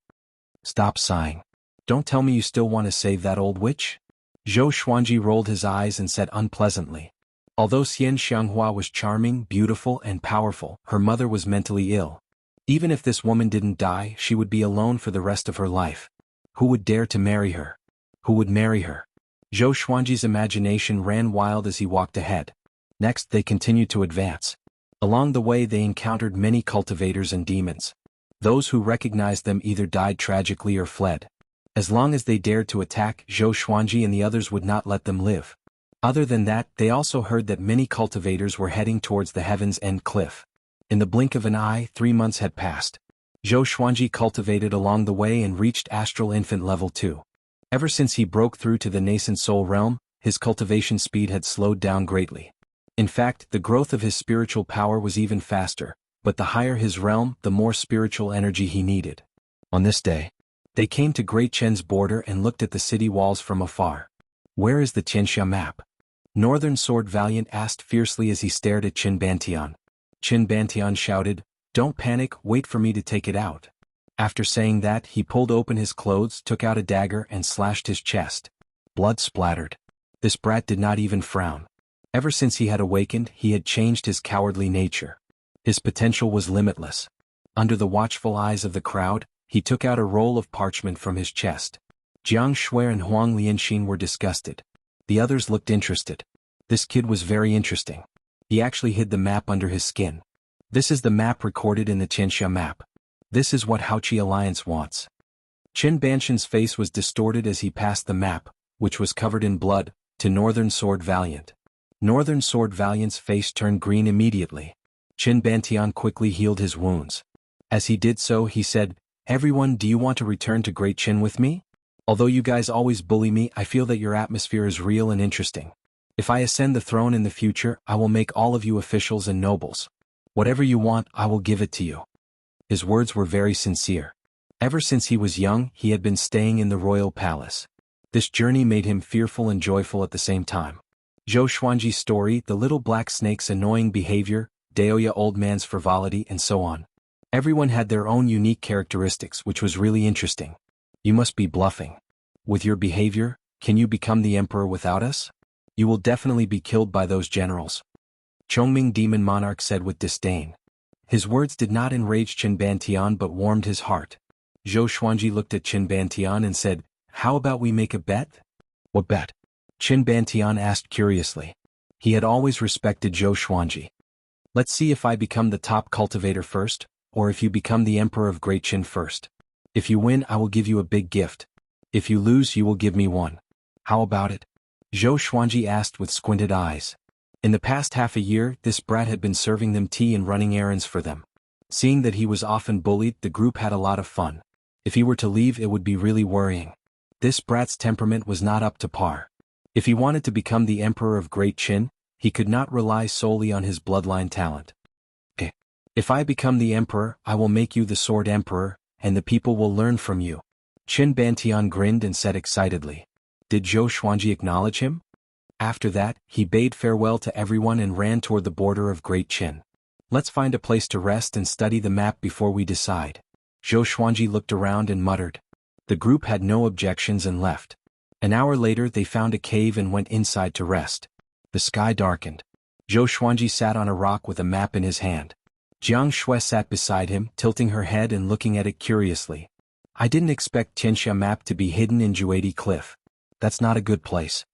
Speaker 2: Stop sighing. Don't tell me you still want to save that old witch? Zhou Xuanji rolled his eyes and said unpleasantly. Although Xianxia was charming, beautiful, and powerful, her mother was mentally ill. Even if this woman didn't die, she would be alone for the rest of her life. Who would dare to marry her? Who would marry her? Zhou Xuanji's imagination ran wild as he walked ahead. Next, they continued to advance. Along the way they encountered many cultivators and demons. Those who recognized them either died tragically or fled. As long as they dared to attack, Zhou Xuanji and the others would not let them live. Other than that, they also heard that many cultivators were heading towards the Heaven's End cliff. In the blink of an eye, 3 months had passed. Zhou Xuanji cultivated along the way and reached Astral Infant Level 2. Ever since he broke through to the nascent soul realm, his cultivation speed had slowed down greatly. In fact, the growth of his spiritual power was even faster, but the higher his realm, the more spiritual energy he needed. On this day, they came to Great Chen's border and looked at the city walls from afar. Where is the Xianxia map? Northern Sword Valiant asked fiercely as he stared at Qin Bantian. Qin Bantian shouted, "Don't panic, wait for me to take it out." After saying that, he pulled open his clothes, took out a dagger and slashed his chest. Blood splattered. This brat did not even frown. Ever since he had awakened, he had changed his cowardly nature. His potential was limitless. Under the watchful eyes of the crowd, he took out a roll of parchment from his chest. Jianghu and Huang Lianxin were disgusted. The others looked interested. This kid was very interesting. He actually hid the map under his skin. This is the map recorded in the Xianxia map. This is what Haoqi Alliance wants. Qin Banshan's face was distorted as he passed the map, which was covered in blood, to Northern Sword Valiant. Northern Sword Valiant's face turned green immediately. Qin Bantian quickly healed his wounds. As he did so, he said, "Everyone, do you want to return to Great Qin with me? Although you guys always bully me, I feel that your atmosphere is real and interesting. If I ascend the throne in the future, I will make all of you officials and nobles. Whatever you want, I will give it to you." His words were very sincere. Ever since he was young, he had been staying in the royal palace. This journey made him fearful and joyful at the same time. Zhou Xuanji's story, the little black snake's annoying behavior, Daoya old man's frivolity, and so on. Everyone had their own unique characteristics, which was really interesting. You must be bluffing. With your behavior, can you become the emperor without us? You will definitely be killed by those generals. Chongming Demon Monarch said with disdain. His words did not enrage Qin Bantian but warmed his heart. Zhou Xuanji looked at Qin Bantian and said, "How about we make a bet?" "What bet?" Qin Bantian asked curiously. He had always respected Zhou Xuanji. "Let's see if I become the top cultivator first, or if you become the emperor of Great Qin first. If you win, I will give you a big gift. If you lose, you will give me one. How about it?" Zhou Xuanji asked with squinted eyes. In the past half a year, this brat had been serving them tea and running errands for them. Seeing that he was often bullied, the group had a lot of fun. If he were to leave, it would be really worrying. This brat's temperament was not up to par. If he wanted to become the emperor of Great Qin, he could not rely solely on his bloodline talent. If I become the emperor, I will make you the sword emperor, and the people will learn from you." Qin Bantian grinned and said excitedly. Did Zhou Xuanji acknowledge him? After that, he bade farewell to everyone and ran toward the border of Great Qin. "Let's find a place to rest and study the map before we decide." Zhou Xuanji looked around and muttered. The group had no objections and left. An hour later they found a cave and went inside to rest. The sky darkened. Zhou Xuanji sat on a rock with a map in his hand. Jianghu sat beside him, tilting her head and looking at it curiously. "I didn't expect Xianxia map to be hidden in Juedi Cliff. That's not a good place."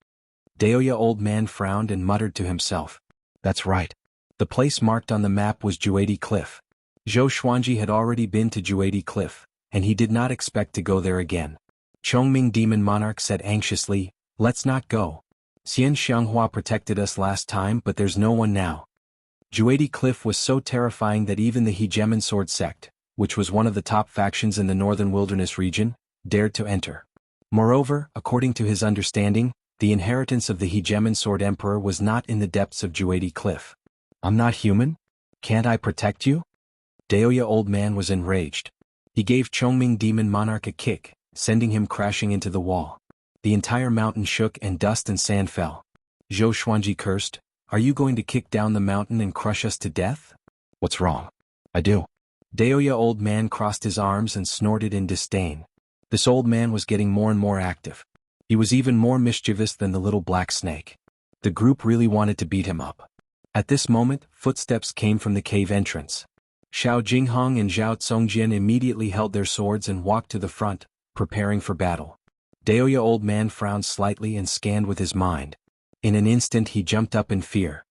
Speaker 2: Daoya old man frowned and muttered to himself. "That's right. The place marked on the map was Juedi Cliff." Zhou Xuanji had already been to Juedi Cliff, and he did not expect to go there again. Chongming Demon Monarch said anxiously, "Let's not go. Xianxia protected us last time, but there's no one now." Juedi Cliff was so terrifying that even the Hegemon Sword sect, which was one of the top factions in the northern wilderness region, dared to enter. Moreover, according to his understanding, the inheritance of the Hegemon Sword Emperor was not in the depths of Juedi Cliff. "I'm not human? Can't I protect you?" Daoya old man was enraged. He gave Chongming Demon Monarch a kick, sending him crashing into the wall. The entire mountain shook and dust and sand fell. Zhou Xuanji cursed, "Are you going to kick down the mountain and crush us to death?" "What's wrong?" "I do." Daoya old man crossed his arms and snorted in disdain. This old man was getting more and more active. He was even more mischievous than the little black snake. The group really wanted to beat him up. At this moment, footsteps came from the cave entrance. Xiao Jinghong and Zhao Tsongjian immediately held their swords and walked to the front, preparing for battle. Daoya old man frowned slightly and scanned with his mind. In an instant he jumped up in fear.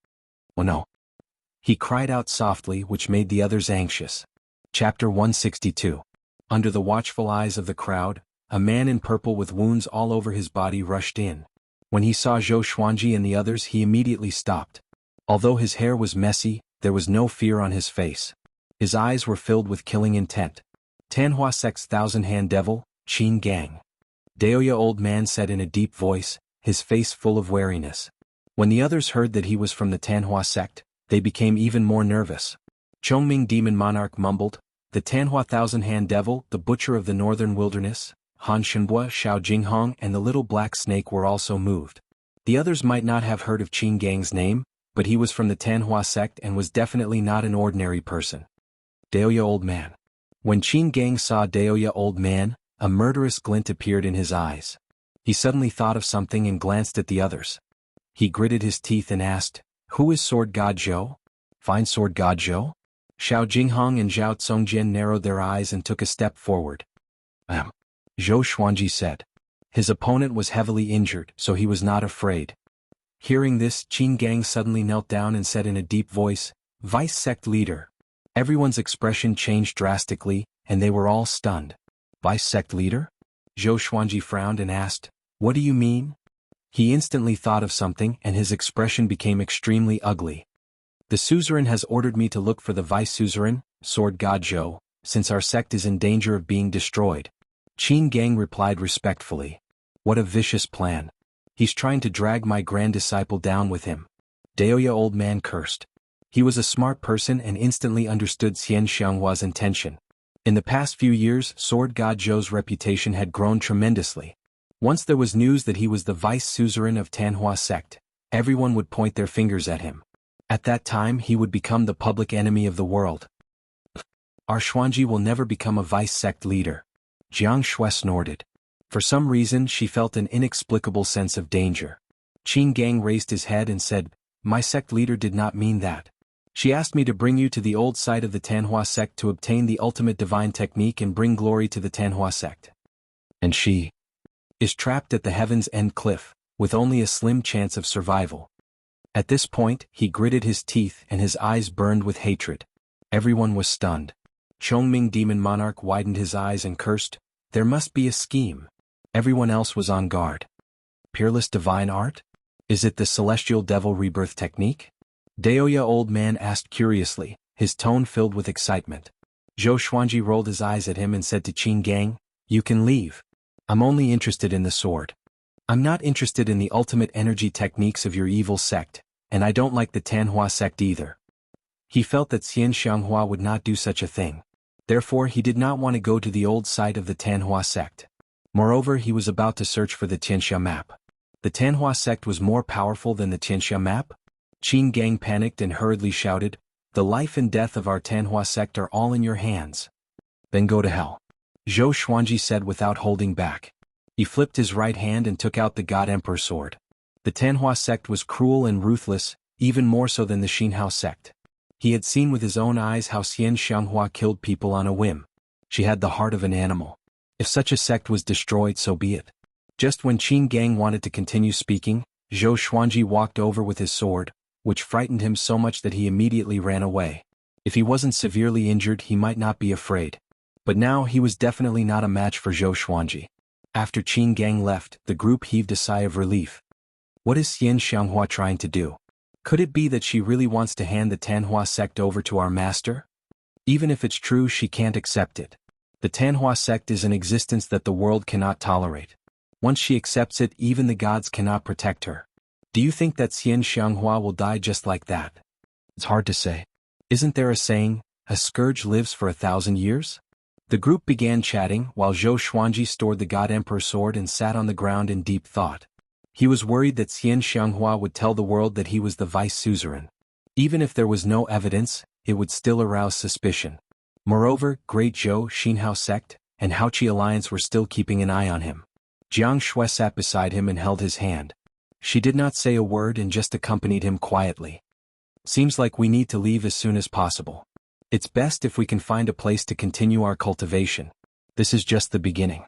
Speaker 2: "Oh no!" he cried out softly, which made the others anxious. Chapter 162. Under the watchful eyes of the crowd, a man in purple with wounds all over his body rushed in. When he saw Zhou Xuanji and the others, he immediately stopped. Although his hair was messy, there was no fear on his face. His eyes were filled with killing intent. "Tanhua sect's thousand-hand devil, Qin Gang," Daoya old man said in a deep voice, his face full of wariness. When the others heard that he was from the Tanhua sect, they became even more nervous. Chongming demon monarch mumbled, "The Tanhua thousand-hand devil, the butcher of the northern wilderness." Han Shenbua, Xiao Jinghong and the little black snake were also moved. The others might not have heard of Qin Gang's name, but he was from the Tanhua sect and was definitely not an ordinary person. Daoya old man. When Qin Gang saw Daoya old man, a murderous glint appeared in his eyes. He suddenly thought of something and glanced at the others. He gritted his teeth and asked, "Who is Sword God Zhou? Find Sword God Zhou?" Xiao Jinghong and Zhao Tsongjian narrowed their eyes and took a step forward. Zhou Xuanji said. His opponent was heavily injured, so he was not afraid. Hearing this, Qin Gang suddenly knelt down and said in a deep voice, "Vice sect leader." Everyone's expression changed drastically, and they were all stunned. "Vice sect leader?" Zhou Xuanji frowned and asked, "What do you mean?" He instantly thought of something and his expression became extremely ugly. "The suzerain has ordered me to look for the vice suzerain, Sword God Zhou, since our sect is in danger of being destroyed." Qin Gang replied respectfully. "What a vicious plan. He's trying to drag my grand disciple down with him." Daoya old man cursed. He was a smart person and instantly understood Xianxia's intention. In the past few years, Sword God Zhou's reputation had grown tremendously. Once there was news that he was the vice suzerain of Tanhua sect, everyone would point their fingers at him. At that time he would become the public enemy of the world. "Our Xuanji will never become a vice sect leader." Jianghu snorted. For some reason she felt an inexplicable sense of danger. Qin Gang raised his head and said, "My sect leader did not mean that. She asked me to bring you to the old site of the Tanhua sect to obtain the ultimate divine technique and bring glory to the Tanhua sect. And she is trapped at the Heaven's End cliff, with only a slim chance of survival." At this point, he gritted his teeth and his eyes burned with hatred. Everyone was stunned. Chongming demon monarch widened his eyes and cursed, "There must be a scheme." Everyone else was on guard. Peerless divine art? Is it the celestial devil rebirth technique? Daoya old man asked curiously, his tone filled with excitement. Zhou Xuanji rolled his eyes at him and said to Qin Gang, "You can leave. I'm only interested in the sword. I'm not interested in the ultimate energy techniques of your evil sect, and I don't like the Tanhua sect either." He felt that Xianxia would not do such a thing. Therefore he did not want to go to the old site of the Tanhua sect. Moreover, he was about to search for the Xianxia map. The Tanhua sect was more powerful than the Xianxia map? Qin Gang panicked and hurriedly shouted, "The life and death of our Tanhua sect are all in your hands." "Then go to hell," Zhou Xuanji said without holding back. He flipped his right hand and took out the God Emperor sword. The Tanhua sect was cruel and ruthless, even more so than the Xinhao sect. He had seen with his own eyes how Xianxia killed people on a whim. She had the heart of an animal. If such a sect was destroyed, so be it. Just when Qin Gang wanted to continue speaking, Zhou Xuanji walked over with his sword, which frightened him so much that he immediately ran away. If he wasn't severely injured, he might not be afraid. But now he was definitely not a match for Zhou Xuanji. After Qin Gang left, the group heaved a sigh of relief. What is Xianxia trying to do? Could it be that she really wants to hand the Tanhua sect over to our master? Even if it's true, she can't accept it. The Tanhua sect is an existence that the world cannot tolerate. Once she accepts it, even the gods cannot protect her. Do you think that Xianxia will die just like that? It's hard to say. Isn't there a saying, "A scourge lives for 1,000 years"? The group began chatting while Zhou Xuanji stored the God Emperor sword and sat on the ground in deep thought. He was worried that Xianxia would tell the world that he was the vice suzerain. Even if there was no evidence, it would still arouse suspicion. Moreover, Great Zhou Xinhao sect and Haoqi alliance were still keeping an eye on him. Xianxia sat beside him and held his hand. She did not say a word and just accompanied him quietly. Seems like we need to leave as soon as possible. It's best if we can find a place to continue our cultivation. This is just the beginning.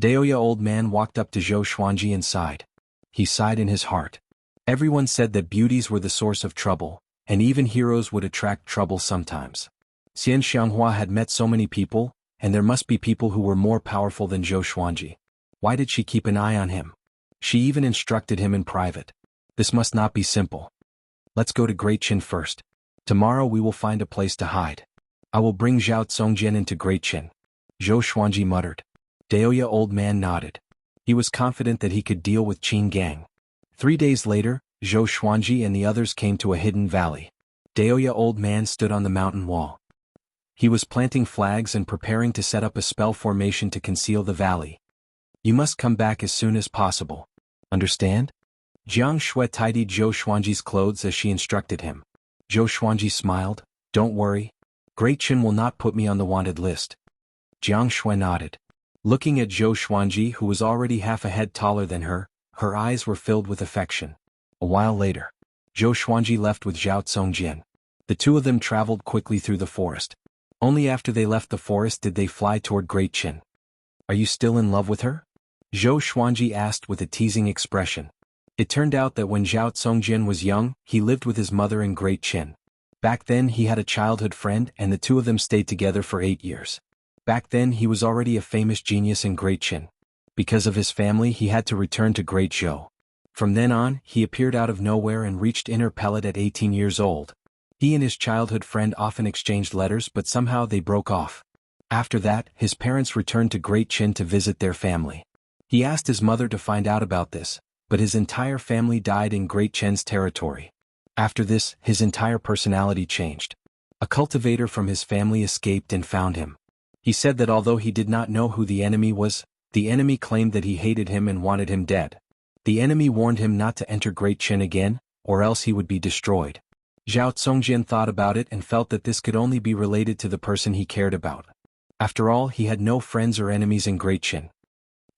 Speaker 2: Daoya old man walked up to Zhou Xuanji and sighed. He sighed in his heart. Everyone said that beauties were the source of trouble, and even heroes would attract trouble sometimes. Xianxia had met so many people, and there must be people who were more powerful than Zhou Xuanji. Why did she keep an eye on him? She even instructed him in private. This must not be simple. Let's go to Great Qin first. Tomorrow we will find a place to hide. I will bring Zhao Tsongjian into Great Qin. Zhou Xuanji muttered. Daoya old man nodded. He was confident that he could deal with Qin Gang. 3 days later, Zhou Xuanji and the others came to a hidden valley. Daoya old man stood on the mountain wall. He was planting flags and preparing to set up a spell formation to conceal the valley. You must come back as soon as possible. Understand? Jianghu tidied Zhou Xuanji's clothes as she instructed him. Zhou Xuanji smiled. Don't worry. Great Qin will not put me on the wanted list. Jianghu nodded. Looking at Zhou Xuanji, who was already half a head taller than her eyes were filled with affection. A while later, Zhou Xuanji left with Zhao Tsongjian. The two of them traveled quickly through the forest. Only after they left the forest did they fly toward Great Qin. Are you still in love with her? Zhou Xuanji asked with a teasing expression. It turned out that when Zhao Tsongjian was young, he lived with his mother in Great Qin. Back then he had a childhood friend and the two of them stayed together for 8 years. Back then he was already a famous genius in Great Qin. Because of his family he had to return to Great Zhou. From then on, he appeared out of nowhere and reached Inner Pellet at 18 years old. He and his childhood friend often exchanged letters but somehow they broke off. After that, his parents returned to Great Qin to visit their family. He asked his mother to find out about this, but his entire family died in Great Qin's territory. After this, his entire personality changed. A cultivator from his family escaped and found him. He said that although he did not know who the enemy was, the enemy claimed that he hated him and wanted him dead. The enemy warned him not to enter Great Qin again, or else he would be destroyed. Zhao Tsongjian thought about it and felt that this could only be related to the person he cared about. After all, he had no friends or enemies in Great Qin.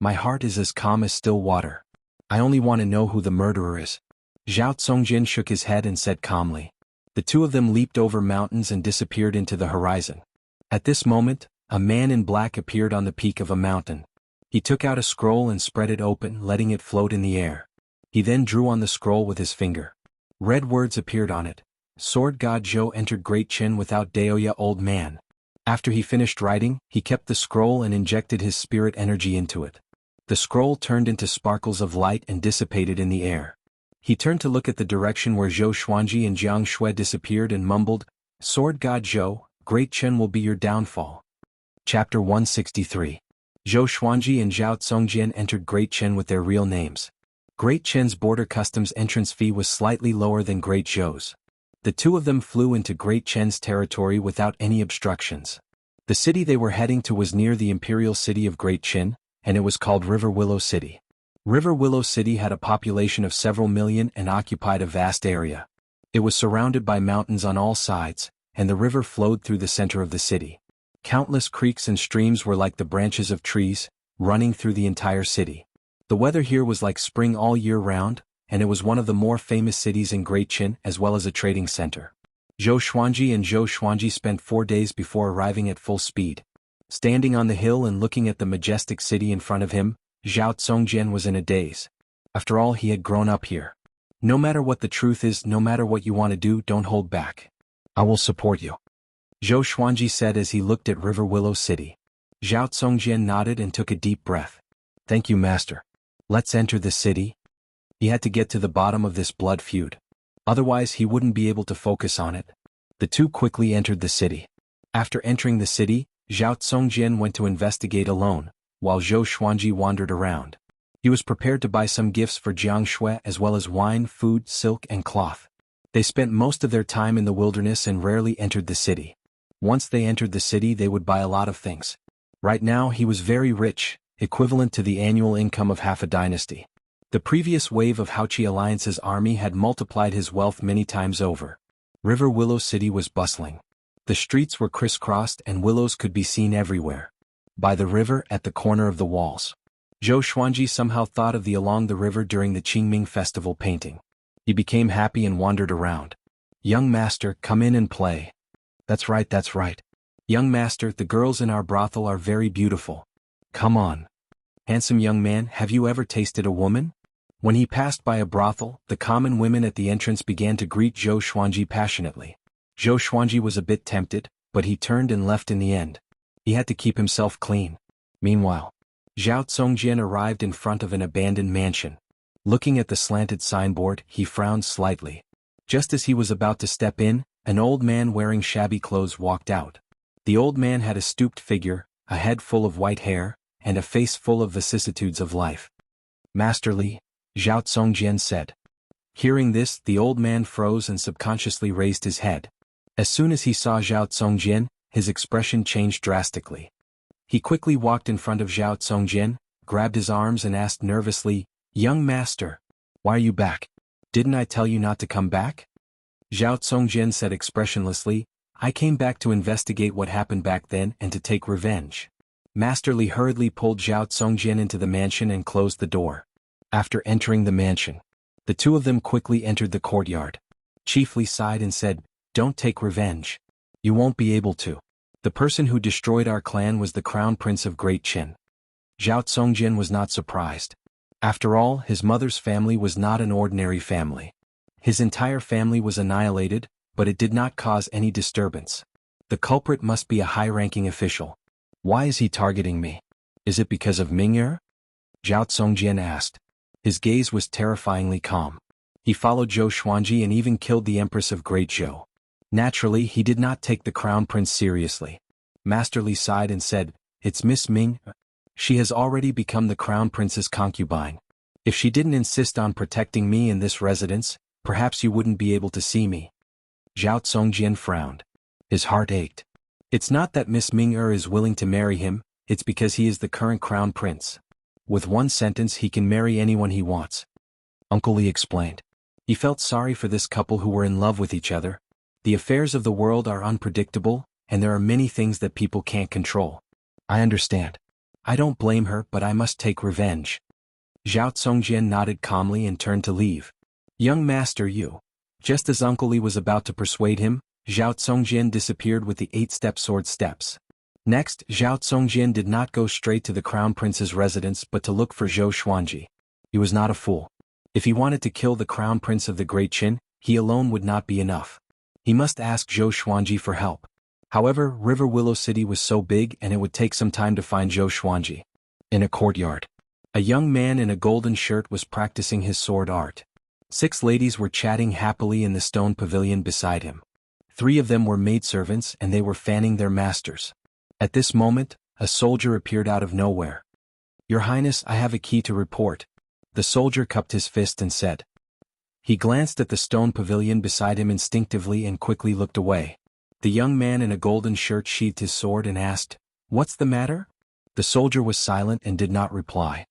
Speaker 2: My heart is as calm as still water. I only want to know who the murderer is. Zhao Tsongjian shook his head and said calmly. The two of them leaped over mountains and disappeared into the horizon. At this moment, a man in black appeared on the peak of a mountain. He took out a scroll and spread it open, letting it float in the air. He then drew on the scroll with his finger. Red words appeared on it. Sword God Zhou entered Great Qin without Daoya old man. After he finished writing, he kept the scroll and injected his spirit energy into it. The scroll turned into sparkles of light and dissipated in the air. He turned to look at the direction where Zhou Xuanji and Jianghu disappeared and mumbled, Sword God Zhou, Great Qin will be your downfall. Chapter 163. Zhou Xuanji and Zhao Tsongjian entered Great Qin with their real names. Great Qin's border customs entrance fee was slightly lower than Great Zhou's. The two of them flew into Great Qin's territory without any obstructions. The city they were heading to was near the imperial city of Great Qin, and it was called River Willow City. River Willow City had a population of several million and occupied a vast area. It was surrounded by mountains on all sides, and the river flowed through the center of the city. Countless creeks and streams were like the branches of trees, running through the entire city. The weather here was like spring all year round, and it was one of the more famous cities in Great Qin as well as a trading center. Zhou Xuanji and Zhou Xuanji spent 4 days before arriving at full speed. Standing on the hill and looking at the majestic city in front of him, Zhao Tsongjian was in a daze. After all, he had grown up here. No matter what the truth is, no matter what you want to do, don't hold back. I will support you. Zhou Xuanji said as he looked at River Willow City. Zhao Tsongjian nodded and took a deep breath. Thank you, master. Let's enter the city. He had to get to the bottom of this blood feud. Otherwise he wouldn't be able to focus on it. The two quickly entered the city. After entering the city, Zhao Tsongjian went to investigate alone, while Zhou Xuanji wandered around. He was prepared to buy some gifts for Jianghu as well as wine, food, silk, and cloth. They spent most of their time in the wilderness and rarely entered the city. Once they entered the city they would buy a lot of things. Right now he was very rich, equivalent to the annual income of half a dynasty. The previous wave of Haoqi Alliance's army had multiplied his wealth many times over. River Willow City was bustling. The streets were crisscrossed and willows could be seen everywhere. By the river, at the corner of the walls, Zhou Xuanji somehow thought of the along the river during the Qingming festival painting. He became happy and wandered around. Young master, come in and play. That's right, that's right. Young master, the girls in our brothel are very beautiful. Come on. Handsome young man, have you ever tasted a woman? When he passed by a brothel, the common women at the entrance began to greet Zhou Xuanji passionately. Zhou Xuanji was a bit tempted, but he turned and left in the end. He had to keep himself clean. Meanwhile, Zhao Zongjian arrived in front of an abandoned mansion. Looking at the slanted signboard, he frowned slightly. Just as he was about to step in, an old man wearing shabby clothes walked out. The old man had a stooped figure, a head full of white hair, and a face full of vicissitudes of life. Master Li, Zhao Zongjian said. Hearing this, the old man froze and subconsciously raised his head. As soon as he saw Zhao Zongjian, his expression changed drastically. He quickly walked in front of Zhao Zongjian, grabbed his arms and asked nervously, Young master, why are you back? Didn't I tell you not to come back? Zhao Zongjian said expressionlessly, I came back to investigate what happened back then and to take revenge. Master Li hurriedly pulled Zhao Zongjian into the mansion and closed the door. After entering the mansion, the two of them quickly entered the courtyard. Chief Li sighed and said, Don't take revenge. You won't be able to. The person who destroyed our clan was the crown prince of Great Qin. Zhao Zongjian was not surprised. After all, his mother's family was not an ordinary family. His entire family was annihilated, but it did not cause any disturbance. The culprit must be a high-ranking official. Why is he targeting me? Is it because of Ming'er? Zhao Zongjian asked. His gaze was terrifyingly calm. He followed Zhou Xuanji and even killed the Empress of Great Zhou. Naturally, he did not take the crown prince seriously. Master Li sighed and said, It's Miss Ming. She has already become the crown prince's concubine. If she didn't insist on protecting me in this residence, perhaps you wouldn't be able to see me. Zhao Zongjian frowned. His heart ached. It's not that Miss Ming'er is willing to marry him, it's because he is the current crown prince. With one sentence he can marry anyone he wants. Uncle Li explained. He felt sorry for this couple who were in love with each other. The affairs of the world are unpredictable, and there are many things that people can't control. I understand. I don't blame her, but I must take revenge. Zhao Zongjian nodded calmly and turned to leave. Young master, you. Just as Uncle Li was about to persuade him, Zhao Zongjian disappeared with the 8-step sword steps. Next, Zhao Zongjian did not go straight to the crown prince's residence but to look for Zhou Xuanji. He was not a fool. If he wanted to kill the crown prince of the Great Qin, he alone would not be enough. He must ask Zhou Xuanji for help. However, River Willow City was so big and it would take some time to find Zhou Xuanji. In a courtyard, a young man in a golden shirt was practicing his sword art. 6 ladies were chatting happily in the stone pavilion beside him. 3 of them were maidservants and they were fanning their masters. At this moment, a soldier appeared out of nowhere. Your Highness, I have a key to report. The soldier cupped his fist and said. He glanced at the stone pavilion beside him instinctively and quickly looked away. The young man in a golden shirt sheathed his sword and asked, What's the matter? The soldier was silent and did not reply.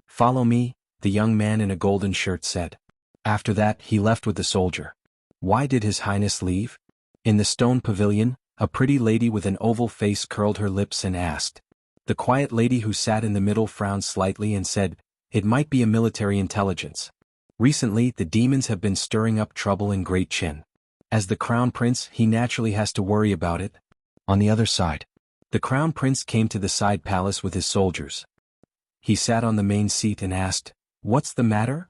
Speaker 2: Follow me, the young man in a golden shirt said. After that, he left with the soldier. Why did His Highness leave? In the stone pavilion, a pretty lady with an oval face curled her lips and asked. The quiet lady who sat in the middle frowned slightly and said, It might be a military intelligence. Recently, the demons have been stirring up trouble in Great Qin. As the crown prince, he naturally has to worry about it. On the other side, the crown prince came to the side palace with his soldiers. He sat on the main seat and asked, What's the matter?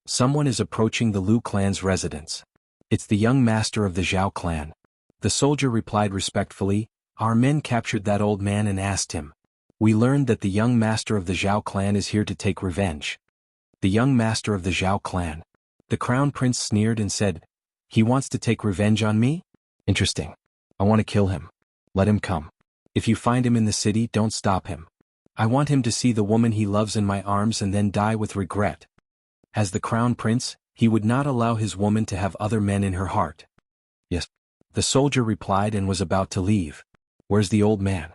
Speaker 2: Someone is approaching the Lu clan's residence. It's the young master of the Zhao clan. The soldier replied respectfully, Our men captured that old man and asked him. We learned that the young master of the Zhao clan is here to take revenge. The young master of the Zhao clan. The crown prince sneered and said, He wants to take revenge on me? Interesting. I want to kill him. Let him come. If you find him in the city, don't stop him. I want him to see the woman he loves in my arms and then die with regret. As the crown prince, he would not allow his woman to have other men in her heart. Yes. The soldier replied and was about to leave. Where's the old man?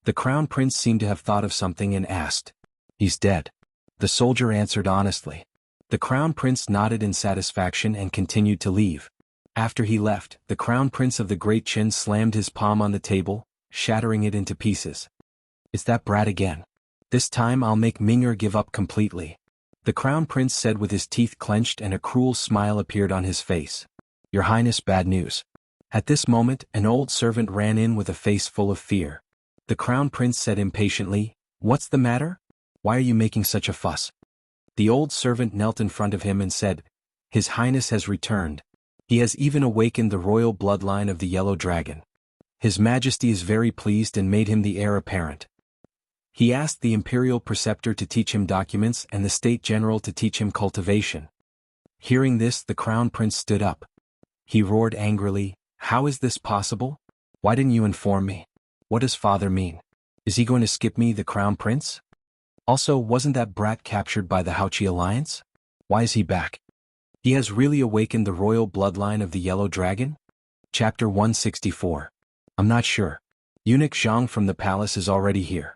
Speaker 2: The crown prince seemed to have thought of something and asked. He's dead. The soldier answered honestly. The crown prince nodded in satisfaction and continued to leave. After he left, the crown prince of the Great Qin slammed his palm on the table, shattering it into pieces. It's that brat again. This time I'll make Ming'er give up completely. The Crown Prince said with his teeth clenched, and a cruel smile appeared on his face. Your Highness, bad news. At this moment, an old servant ran in with a face full of fear. The Crown Prince said impatiently, What's the matter? Why are you making such a fuss? The old servant knelt in front of him and said, His Highness has returned. He has even awakened the royal bloodline of the Yellow Dragon. His Majesty is very pleased and made him the heir apparent. He asked the imperial preceptor to teach him documents and the state general to teach him cultivation. Hearing this, the Crown Prince stood up. He roared angrily, How is this possible? Why didn't you inform me? What does father mean? Is he going to skip me, the Crown Prince? Also, wasn't that brat captured by the Houchi alliance? Why is he back? He has really awakened the royal bloodline of the Yellow Dragon? Chapter 164. I'm not sure. Eunuch Zhang from the palace is already here.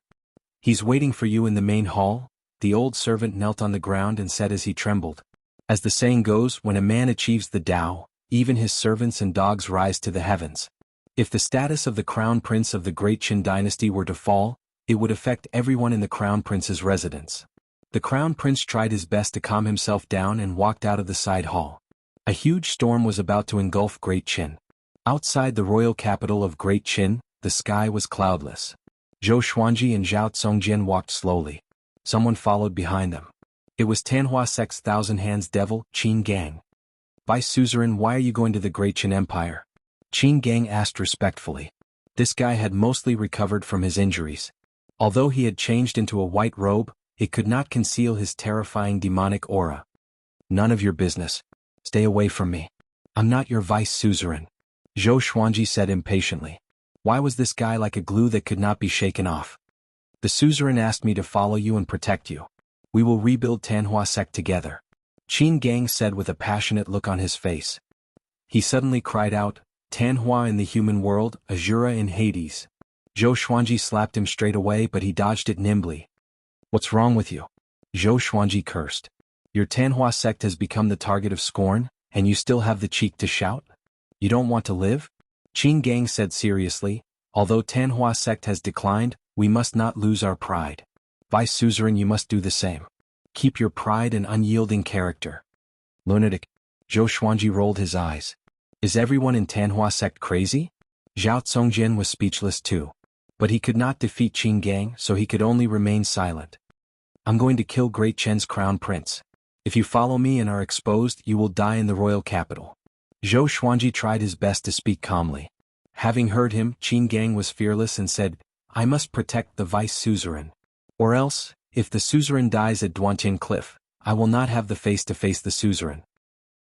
Speaker 2: He's waiting for you in the main hall. The old servant knelt on the ground and said as he trembled. As the saying goes, when a man achieves the Tao, even his servants and dogs rise to the heavens. If the status of the Crown Prince of the Great Qin dynasty were to fall, it would affect everyone in the Crown Prince's residence. The Crown Prince tried his best to calm himself down and walked out of the side hall. A huge storm was about to engulf Great Qin. Outside the royal capital of Great Qin, the sky was cloudless. Zhou Xuanji and Zhao Congjian walked slowly. Someone followed behind them. It was Tanhua sect's Thousand Hands devil, Qin Gang. Vice Suzerain, why are you going to the Great Qin Empire? Qin Gang asked respectfully. This guy had mostly recovered from his injuries. Although he had changed into a white robe, it could not conceal his terrifying demonic aura. None of your business. Stay away from me. I'm not your vice suzerain. Zhou Xuanji said impatiently. Why was this guy like a glue that could not be shaken off? The suzerain asked me to follow you and protect you. We will rebuild Tanhua sect together. Qin Gang said with a passionate look on his face. He suddenly cried out, Tanhua in the human world, Azura in Hades. Zhou Xuanji slapped him straight away, but he dodged it nimbly. What's wrong with you? Zhou Xuanji cursed. Your Tanhua sect has become the target of scorn, and you still have the cheek to shout? You don't want to live? Qin Gang said seriously, although Tanhua sect has declined, we must not lose our pride. Vice Suzerain, you must do the same. Keep your pride and unyielding character. Lunatic. Zhou Xuanji rolled his eyes. Is everyone in Tanhua sect crazy? Zhao Congjian was speechless too. But he could not defeat Qin Gang, so he could only remain silent. I'm going to kill Great Qin's Crown Prince. If you follow me and are exposed, you will die in the royal capital. Zhou Xuanji tried his best to speak calmly. Having heard him, Qin Gang was fearless and said, I must protect the vice suzerain. Or else, if the suzerain dies at Duantian Cliff, I will not have the face to face the suzerain.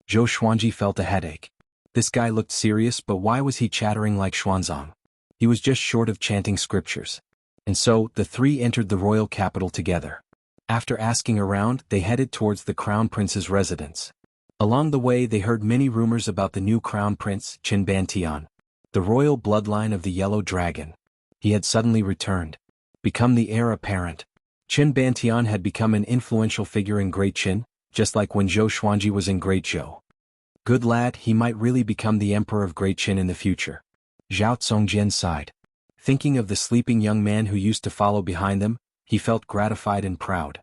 Speaker 2: Zhou Xuanji felt a headache. This guy looked serious, but why was he chattering like Xuanzang? He was just short of chanting scriptures. And so, the three entered the royal capital together. After asking around, they headed towards the Crown Prince's residence. Along the way they heard many rumors about the new Crown Prince, Qin Bantian, the royal bloodline of the Yellow Dragon. He had suddenly returned. Become the heir apparent. Qin Bantian had become an influential figure in Great Qin, just like when Zhou Xuanji was in Great Zhou. Good lad, he might really become the emperor of Great Qin in the future. Zhao Congjian sighed. Thinking of the sleeping young man who used to follow behind them, he felt gratified and proud.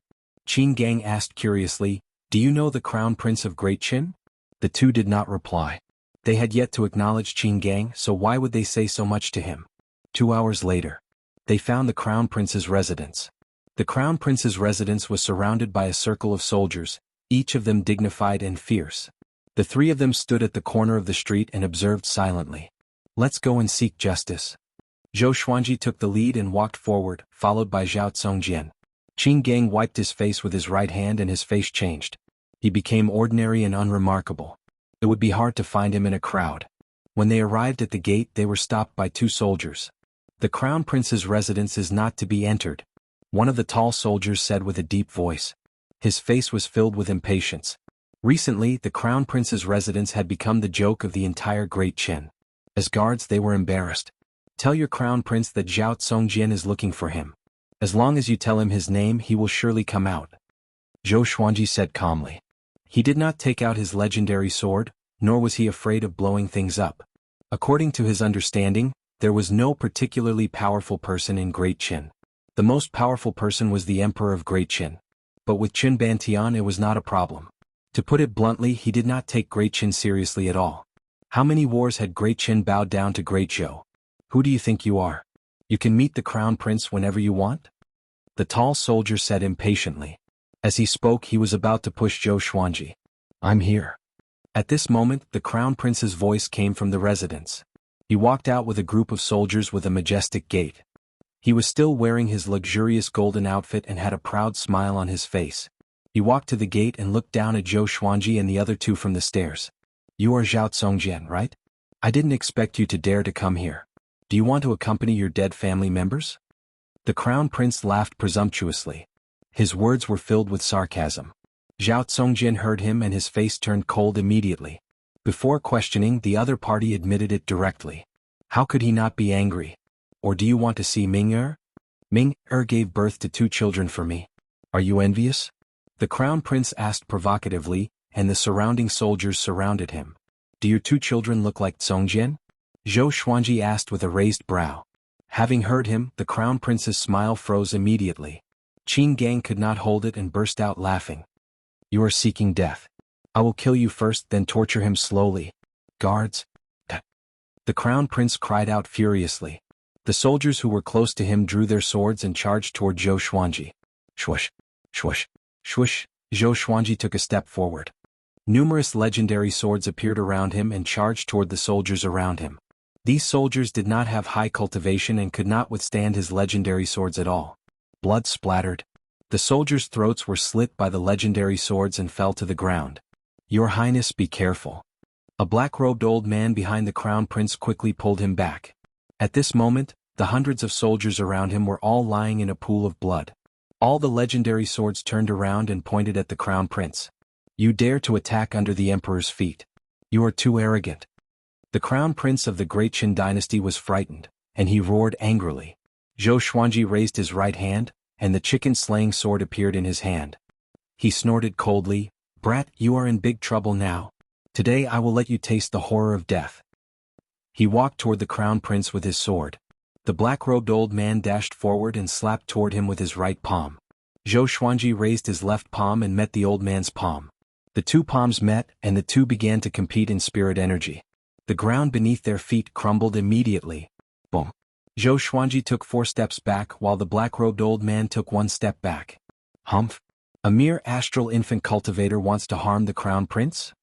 Speaker 2: Qin Gang asked curiously, Do you know the Crown Prince of Great Qin? The two did not reply. They had yet to acknowledge Qin Gang, so why would they say so much to him? 2 hours later, they found the Crown Prince's residence. The Crown Prince's residence was surrounded by a circle of soldiers, each of them dignified and fierce. The three of them stood at the corner of the street and observed silently. Let's go and seek justice. Zhou Xuanji took the lead and walked forward, followed by Zhao Congjian. Qin Gang wiped his face with his right hand and his face changed. He became ordinary and unremarkable. It would be hard to find him in a crowd. When they arrived at the gate, they were stopped by 2 soldiers. The Crown Prince's residence is not to be entered. One of the tall soldiers said with a deep voice. His face was filled with impatience. Recently, the Crown Prince's residence had become the joke of the entire Great Qin. As guards, they were embarrassed. Tell your Crown Prince that Zhao Congjian is looking for him. As long as you tell him his name, he will surely come out. Zhou Xuanji said calmly. He did not take out his legendary sword, nor was he afraid of blowing things up. According to his understanding, there was no particularly powerful person in Great Qin. The most powerful person was the Emperor of Great Qin. But with Qin Bantian it was not a problem. To put it bluntly, he did not take Great Qin seriously at all. How many wars had Great Qin bowed down to Great Zhou? Who do you think you are? You can meet the crown prince whenever you want? The tall soldier said impatiently. As he spoke, he was about to push Zhou Xuanji. I'm here. At this moment, the crown prince's voice came from the residence. He walked out with a group of soldiers with a majestic gait. He was still wearing his luxurious golden outfit and had a proud smile on his face. He walked to the gate and looked down at Zhou Xuanji and the other two from the stairs. You are Zhao Tsongjian, right? I didn't expect you to dare to come here. Do you want to accompany your dead family members? The crown prince laughed presumptuously. His words were filled with sarcasm. Zhao Tsongjian heard him and his face turned cold immediately. Before questioning, the other party admitted it directly. How could he not be angry? Or do you want to see Ming-er? Ming-er gave birth to 2 children for me. Are you envious? The crown prince asked provocatively, and the surrounding soldiers surrounded him. Do your 2 children look like Tsongjian? Zhou Xuanji asked with a raised brow. Having heard him, the crown prince's smile froze immediately. Qin Gang could not hold it and burst out laughing. You are seeking death. I will kill you first, then torture him slowly. Guards! The crown prince cried out furiously. The soldiers who were close to him drew their swords and charged toward Zhou Xuanji. Swoosh! Swoosh! Swoosh! Zhou Xuanji took a step forward. Numerous legendary swords appeared around him and charged toward the soldiers around him. These soldiers did not have high cultivation and could not withstand his legendary swords at all. Blood splattered. The soldiers' throats were slit by the legendary swords and fell to the ground. Your Highness, be careful. A black-robed old man behind the crown prince quickly pulled him back. At this moment, the hundreds of soldiers around him were all lying in a pool of blood. All the legendary swords turned around and pointed at the crown prince. You dare to attack under the emperor's feet. You are too arrogant. The crown prince of the Great Qin dynasty was frightened, and he roared angrily. Zhou Xuanji raised his right hand, and the chicken-slaying sword appeared in his hand. He snorted coldly, Brat, you are in big trouble now. Today I will let you taste the horror of death. He walked toward the crown prince with his sword. The black-robed old man dashed forward and slapped toward him with his right palm. Zhou Xuanji raised his left palm and met the old man's palm. The 2 palms met, and the 2 began to compete in spirit energy. The ground beneath their feet crumbled immediately. Boom. Zhou Xuanji took 4 steps back while the black-robed old man took 1 step back. Humph. A mere astral infant cultivator wants to harm the crown prince?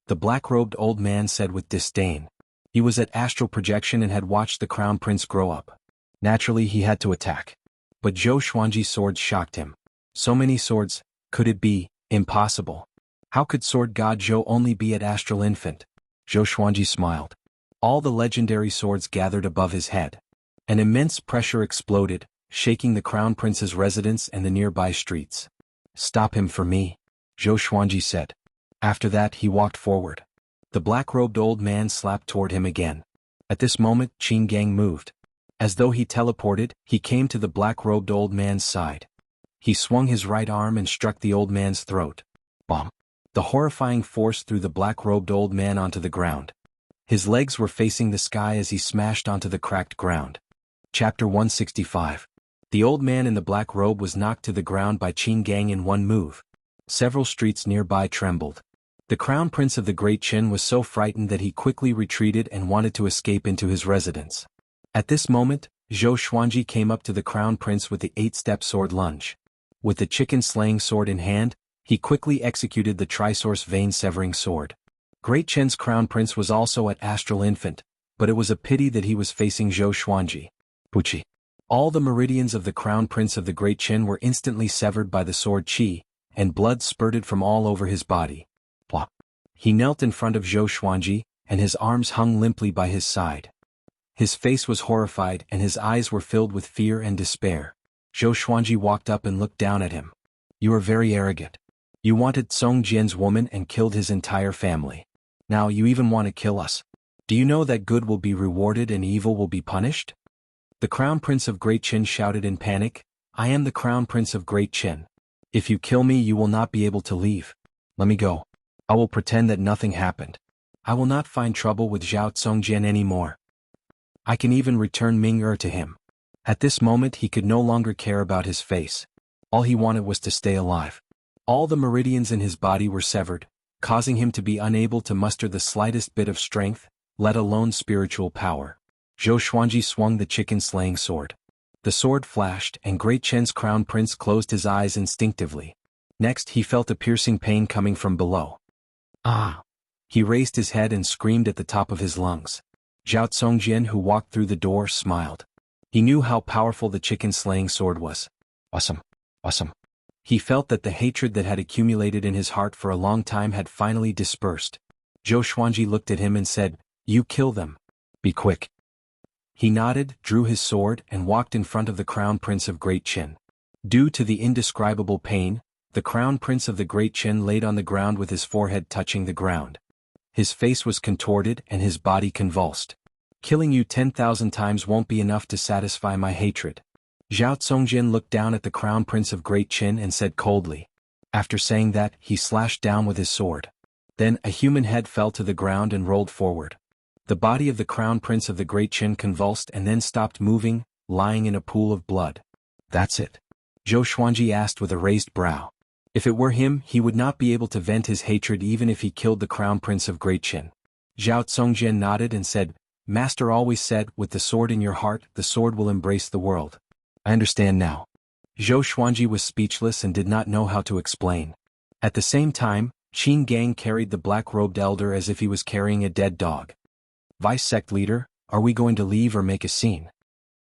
Speaker 2: The black-robed old man said with disdain. He was at astral projection and had watched the crown prince grow up. Naturally, he had to attack. But Zhou Xuanji's swords shocked him. So many swords, could it be impossible? How could sword god Zhou only be at astral infant? Zhou Xuanji smiled. All the legendary swords gathered above his head. An immense pressure exploded, shaking the crown prince's residence and the nearby streets. Stop him for me, Zhou Xuanji said. After that he walked forward. The black-robed old man slapped toward him again. At this moment Qin Gang moved. As though he teleported, he came to the black-robed old man's side. He swung his right arm and struck the old man's throat. Bomb. The horrifying force threw the black-robed old man onto the ground. His legs were facing the sky as he smashed onto the cracked ground. Chapter 165. The old man in the black robe was knocked to the ground by Qin Gang in one move. Several streets nearby trembled. The crown prince of the Great Qin was so frightened that he quickly retreated and wanted to escape into his residence. At this moment, Zhou Xuanji came up to the crown prince with the 8-step sword lunge. With the chicken-slaying sword in hand, he quickly executed the Trisource vein-severing sword. Great Qin's crown prince was also at astral infant, but it was a pity that he was facing Zhou Xuanji. Puchi. All the meridians of the crown prince of the Great Qin were instantly severed by the sword qi, and blood spurted from all over his body. Plop. He knelt in front of Zhou Xuanji, and his arms hung limply by his side. His face was horrified and his eyes were filled with fear and despair. Zhou Xuanji walked up and looked down at him. You are very arrogant. You wanted Song Jian's woman and killed his entire family. Now you even want to kill us. Do you know that good will be rewarded and evil will be punished? The crown prince of Great Qin shouted in panic, I am the crown prince of Great Qin. If you kill me you will not be able to leave. Let me go. I will pretend that nothing happened. I will not find trouble with Zhao Tsongjian anymore. I can even return Ming-er to him. At this moment he could no longer care about his face. All he wanted was to stay alive. All the meridians in his body were severed, causing him to be unable to muster the slightest bit of strength, let alone spiritual power. Zhou Xuanji swung the chicken-slaying sword. The sword flashed, and Great Chen's crown prince closed his eyes instinctively. Next he felt a piercing pain coming from below. Ah! He raised his head and screamed at the top of his lungs. Zhao Tsongjian, who walked through the door, smiled. He knew how powerful the chicken-slaying sword was. Awesome! Awesome! He felt that the hatred that had accumulated in his heart for a long time had finally dispersed. Zhou Xuanji looked at him and said, "You kill them. Be quick." He nodded, drew his sword, and walked in front of the Crown Prince of Great Qin. Due to the indescribable pain, the Crown Prince of the Great Qin laid on the ground with his forehead touching the ground. His face was contorted and his body convulsed. "Killing you 10,000 times won't be enough to satisfy my hatred." Zhao Tsongjian looked down at the Crown Prince of Great Qin and said coldly. After saying that, he slashed down with his sword. Then a human head fell to the ground and rolled forward. The body of the Crown Prince of the Great Qin convulsed and then stopped moving, lying in a pool of blood. "That's it?" Zhou Xuanji asked with a raised brow. If it were him, he would not be able to vent his hatred even if he killed the Crown Prince of Great Qin. Zhao Tsongjian nodded and said, "Master always said, with the sword in your heart, the sword will embrace the world. I understand now." Zhou Xuanji was speechless and did not know how to explain. At the same time, Qin Gang carried the black-robed elder as if he was carrying a dead dog. "Vice sect leader, are we going to leave or make a scene?"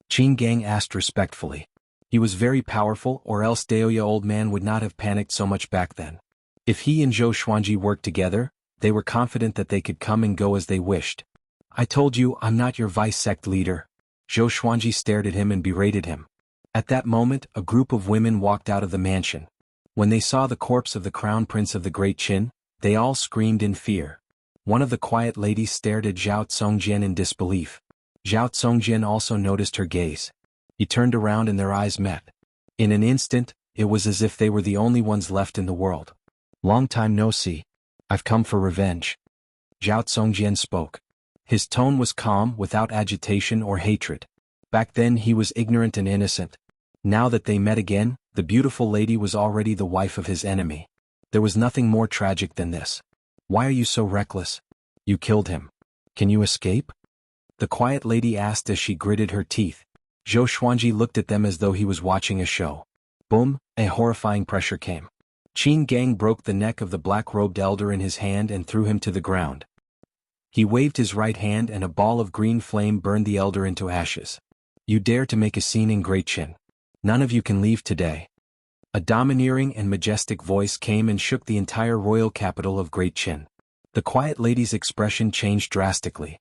Speaker 2: Qin Gang asked respectfully. He was very powerful, or else Daoya old man would not have panicked so much back then. If he and Zhou Xuanji worked together, they were confident that they could come and go as they wished. "I told you I'm not your vice sect leader." Zhou Xuanji stared at him and berated him. At that moment, a group of women walked out of the mansion. When they saw the corpse of the Crown Prince of the Great Qin, they all screamed in fear. One of the quiet ladies stared at Zhao Tsongjian in disbelief. Zhao Tsongjian also noticed her gaze. He turned around and their eyes met. In an instant, it was as if they were the only ones left in the world. "Long time no see. I've come for revenge." Zhao Tsongjian spoke. His tone was calm, without agitation or hatred. Back then he was ignorant and innocent. Now that they met again, the beautiful lady was already the wife of his enemy. There was nothing more tragic than this. "Why are you so reckless? You killed him. Can you escape?" the quiet lady asked as she gritted her teeth. Zhou Xuanji looked at them as though he was watching a show. Boom, a horrifying pressure came. Qin Gang broke the neck of the black-robed elder in his hand and threw him to the ground. He waved his right hand and a ball of green flame burned the elder into ashes. "You dare to make a scene in Great Qin. None of you can leave today." A domineering and majestic voice came and shook the entire royal capital of Great Qin. The quiet lady's expression changed drastically.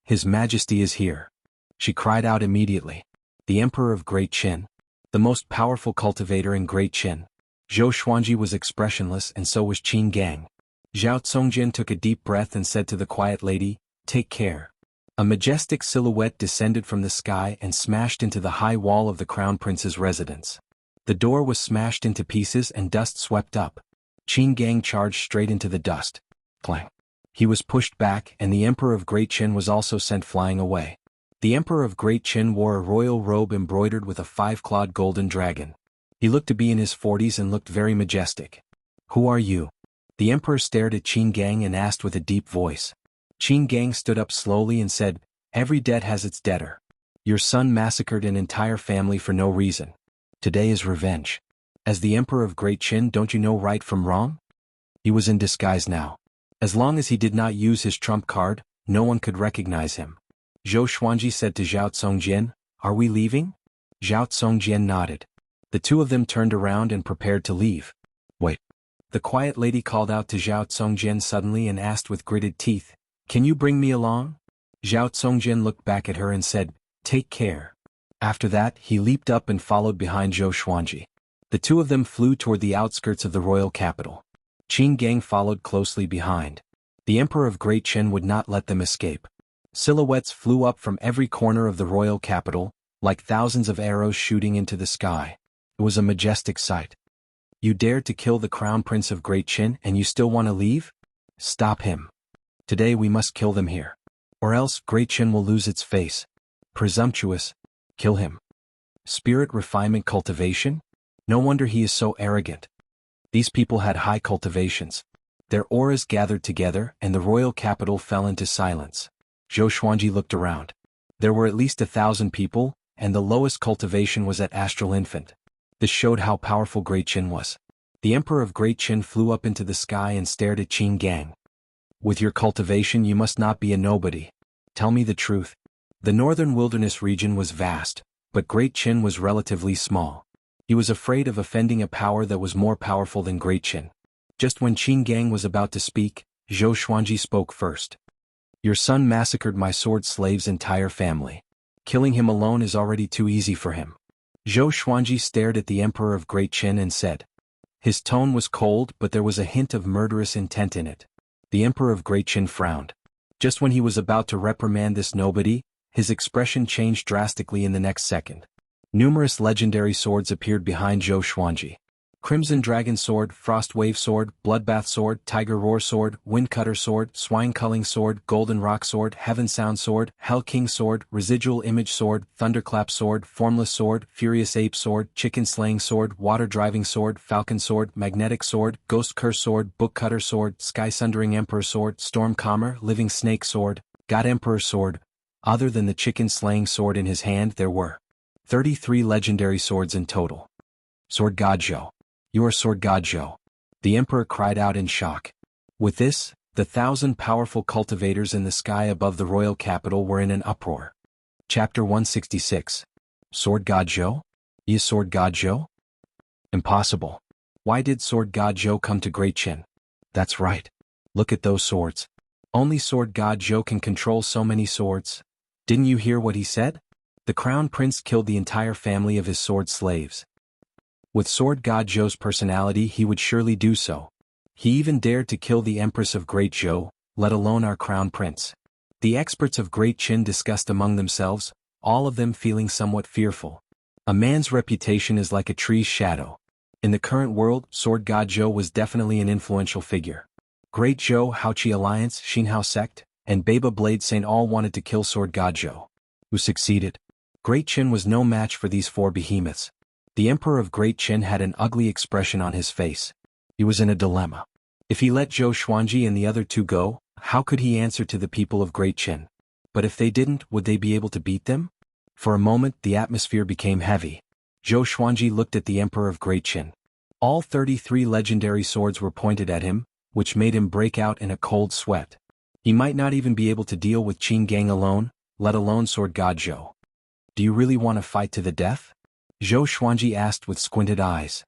Speaker 2: "His Majesty is here," she cried out immediately. "The Emperor of Great Qin. The most powerful cultivator in Great Qin." Zhou Xuanji was expressionless and so was Qin Gang. Zhao Tsongjian took a deep breath and said to the quiet lady, "Take care." A majestic silhouette descended from the sky and smashed into the high wall of the Crown Prince's residence. The door was smashed into pieces and dust swept up. Qin Gang charged straight into the dust. Clang. He was pushed back and the Emperor of Great Qin was also sent flying away. The Emperor of Great Qin wore a royal robe embroidered with a 5-clawed golden dragon. He looked to be in his 40s and looked very majestic. "Who are you?" The Emperor stared at Qin Gang and asked with a deep voice. Qin Gang stood up slowly and said, "Every debt has its debtor. Your son massacred an entire family for no reason. Today is revenge. As the Emperor of Great Qin, don't you know right from wrong?" He was in disguise now. As long as he did not use his trump card, no one could recognize him. Zhou Xuanji said to Zhao Tsongjian, "Are we leaving?" Zhao Tsongjian nodded. The two of them turned around and prepared to leave. "Wait." The quiet lady called out to Zhao Tsongjian suddenly and asked with gritted teeth, "Can you bring me along?" Zhao Tsongjian looked back at her and said, "Take care." After that, he leaped up and followed behind Zhou Xuanji. The two of them flew toward the outskirts of the royal capital. Qin Gang followed closely behind. The Emperor of Great Qin would not let them escape. Silhouettes flew up from every corner of the royal capital, like thousands of arrows shooting into the sky. It was a majestic sight. "You dared to kill the Crown Prince of Great Qin and you still want to leave? Stop him. Today we must kill them here. Or else Great Qin will lose its face. Presumptuous. Kill him." Spirit refinement cultivation? No wonder he is so arrogant. These people had high cultivations. Their auras gathered together and the royal capital fell into silence. Zhou Xuanji looked around. There were at least 1,000 people, and the lowest cultivation was at Astral Infant. This showed how powerful Great Qin was. The Emperor of Great Qin flew up into the sky and stared at Qin Gang. With your cultivation you must not be a nobody. Tell me the truth. The northern wilderness region was vast, but Great Qin was relatively small. He was afraid of offending a power that was more powerful than Great Qin. Just when Qin Gang was about to speak, Zhou Xuanji spoke first. Your son massacred my sword slave's entire family. Killing him alone is already too easy for him. Zhou Xuanji stared at the Emperor of Great Qin and said. His tone was cold, but there was a hint of murderous intent in it. The Emperor of Great Qin frowned. Just when he was about to reprimand this nobody, his expression changed drastically in the next second. Numerous legendary swords appeared behind Zhou Xuanji. Crimson Dragon Sword, Frost Wave Sword, Bloodbath Sword, Tiger Roar Sword, Windcutter Sword, Swine Culling Sword, Golden Rock Sword, Heaven Sound Sword, Hell King Sword, Residual Image Sword, Thunderclap Sword, Formless Sword, Furious Ape Sword, Chicken Slaying Sword, Water Driving Sword, Falcon Sword, Magnetic Sword, Ghost Curse Sword, Book Cutter Sword, Sky Sundering Emperor Sword, Storm Calmer, Living Snake Sword, God Emperor Sword. Other than the Chicken Slaying Sword in his hand there were 33 legendary swords in total. Sword God Zhou. You are Sword God Zhou. The Emperor cried out in shock. With this, the 1,000 powerful cultivators in the sky above the royal capital were in an uproar. Chapter 166. Sword God Zhou? Is Sword God Zhou? Impossible. Why did Sword God Zhou come to Great Qin? That's right. Look at those swords. Only Sword God Zhou can control so many swords. Didn't you hear what he said? The Crown Prince killed the entire family of his sword slaves. With Sword God Zhou's personality he would surely do so. He even dared to kill the Empress of Great Zhou, let alone our Crown Prince. The experts of Great Qin discussed among themselves, all of them feeling somewhat fearful. A man's reputation is like a tree's shadow. In the current world, Sword God Zhou was definitely an influential figure. Great Zhou, Haoqi Alliance, Xinhao Sect, and Baba Blade Saint all wanted to kill Sword God Zhou. Who succeeded? Great Qin was no match for these four behemoths. The Emperor of Great Qin had an ugly expression on his face. He was in a dilemma. If he let Zhou Xuanji and the other two go, how could he answer to the people of Great Qin? But if they didn't, would they be able to beat them? For a moment the atmosphere became heavy. Zhou Xuanji looked at the Emperor of Great Qin. All 33 legendary swords were pointed at him, which made him break out in a cold sweat. He might not even be able to deal with Qin Gang alone, let alone Sword God Zhou. Do you really want to fight to the death? Zhou Xuanji asked with squinted eyes.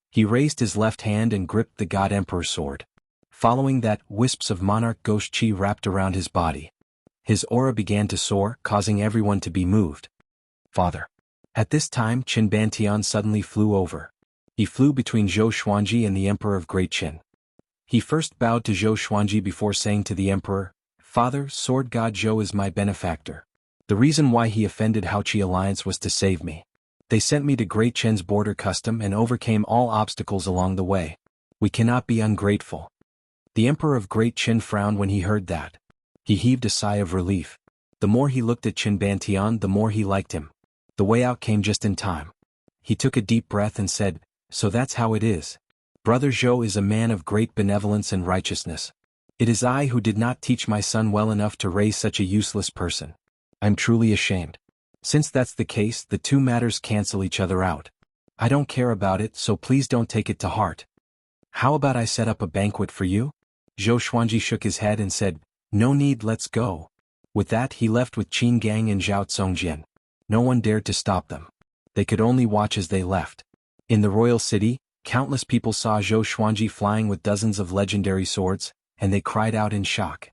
Speaker 2: He raised his left hand and gripped the God Emperor sword. Following that, wisps of monarch ghost chi wrapped around his body. His aura began to soar, causing everyone to be moved. Father. At this time Qin Bantian suddenly flew over. He flew between Zhou Xuanji and the Emperor of Great Qin. He first bowed to Zhou Xuanji before saying to the Emperor, Father, Sword God Zhou is my benefactor. The reason why he offended Haoqi Alliance was to save me. They sent me to Great Qin's border custom and overcame all obstacles along the way. We cannot be ungrateful. The Emperor of Great Qin frowned when he heard that. He heaved a sigh of relief. The more he looked at Qin Bantian, the more he liked him. The way out came just in time. He took a deep breath and said, So that's how it is. Brother Zhou is a man of great benevolence and righteousness. It is I who did not teach my son well enough to raise such a useless person. I'm truly ashamed. Since that's the case, the two matters cancel each other out. I don't care about it, so please don't take it to heart. How about I set up a banquet for you? Zhou Xuanji shook his head and said, No need, let's go. With that he left with Qin Gang and Zhao Tsongjian. No one dared to stop them. They could only watch as they left. In the royal city, countless people saw Zhou Xuanji flying with dozens of legendary swords, and they cried out in shock.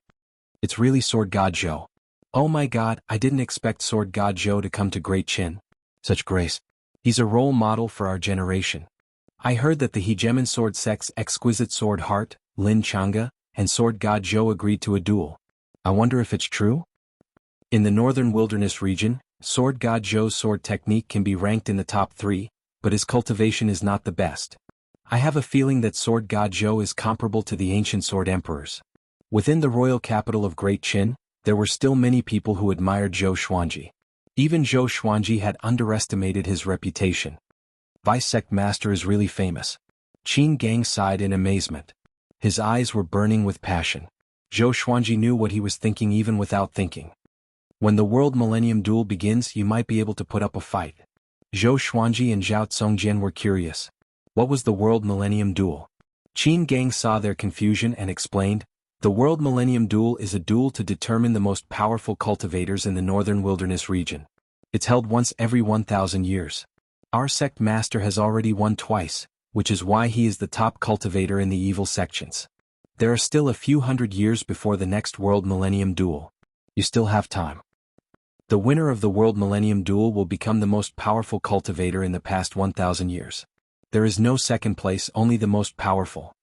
Speaker 2: It's really Sword God Zhou. Oh my god, I didn't expect Sword God Zhou to come to Great Qin. Such grace. He's a role model for our generation. I heard that the Hegemon Sword Sect's exquisite sword heart, Lin Chang'e, and Sword God Zhou agreed to a duel. I wonder if it's true? In the northern wilderness region, Sword God Zhou's sword technique can be ranked in the top 3, but his cultivation is not the best. I have a feeling that Sword God Zhou is comparable to the ancient sword emperors. Within the royal capital of Great Qin, there were still many people who admired Zhou Xuanji. Even Zhou Xuanji had underestimated his reputation. Vice sect master is really famous. Qin Gang sighed in amazement. His eyes were burning with passion. Zhou Xuanji knew what he was thinking even without thinking. When the World Millennium Duel begins, you might be able to put up a fight. Zhou Xuanji and Zhao Tsongjian were curious. What was the World Millennium Duel? Qin Gang saw their confusion and explained, the World Millennium Duel is a duel to determine the most powerful cultivators in the northern wilderness region. It's held once every 1,000 years. Our sect master has already won twice, which is why he is the top cultivator in the evil sections. There are still a few hundred years before the next World Millennium Duel. You still have time. The winner of the World Millennium Duel will become the most powerful cultivator in the past 1,000 years. There is no second place, only the most powerful.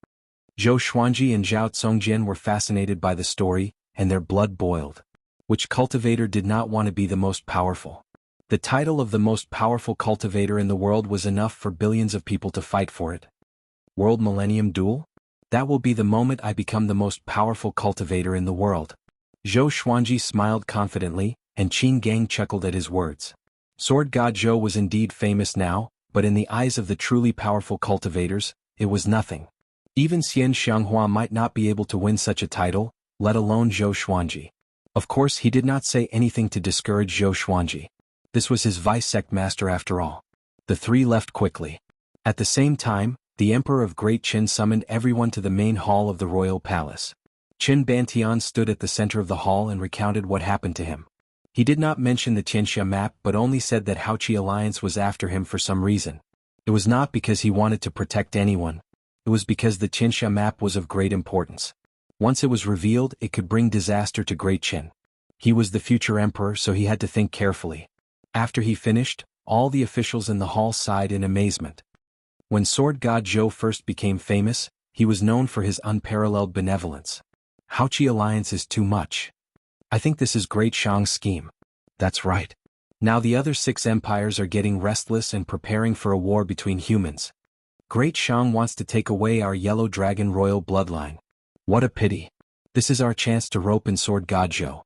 Speaker 2: Zhou Xuanji and Zhao Tsongjian were fascinated by the story, and their blood boiled. Which cultivator did not want to be the most powerful? The title of the most powerful cultivator in the world was enough for billions of people to fight for it. World Millennium Duel? That will be the moment I become the most powerful cultivator in the world. Zhou Xuanji smiled confidently, and Qin Gang chuckled at his words. Sword God Zhou was indeed famous now, but in the eyes of the truly powerful cultivators, it was nothing. Even Xianxia might not be able to win such a title, let alone Zhou Xuanji. Of course, he did not say anything to discourage Zhou Xuanji. This was his vice sect master after all. The three left quickly. At the same time, the Emperor of Great Qin summoned everyone to the main hall of the royal palace. Qin Bantian stood at the center of the hall and recounted what happened to him. He did not mention the Xianxia map but only said that Haoqi Alliance was after him for some reason. It was not because he wanted to protect anyone. It was because the Xianxia map was of great importance. Once it was revealed, it could bring disaster to Great Qin. He was the future emperor, so he had to think carefully. After he finished, all the officials in the hall sighed in amazement. When Sword God Zhou first became famous, he was known for his unparalleled benevolence. Haoqi Alliance is too much. I think this is Great Shang's scheme. That's right. Now the other 6 empires are getting restless and preparing for a war between humans. Great Shang wants to take away our yellow dragon royal bloodline. What a pity. This is our chance to rope in Sword God Zhou.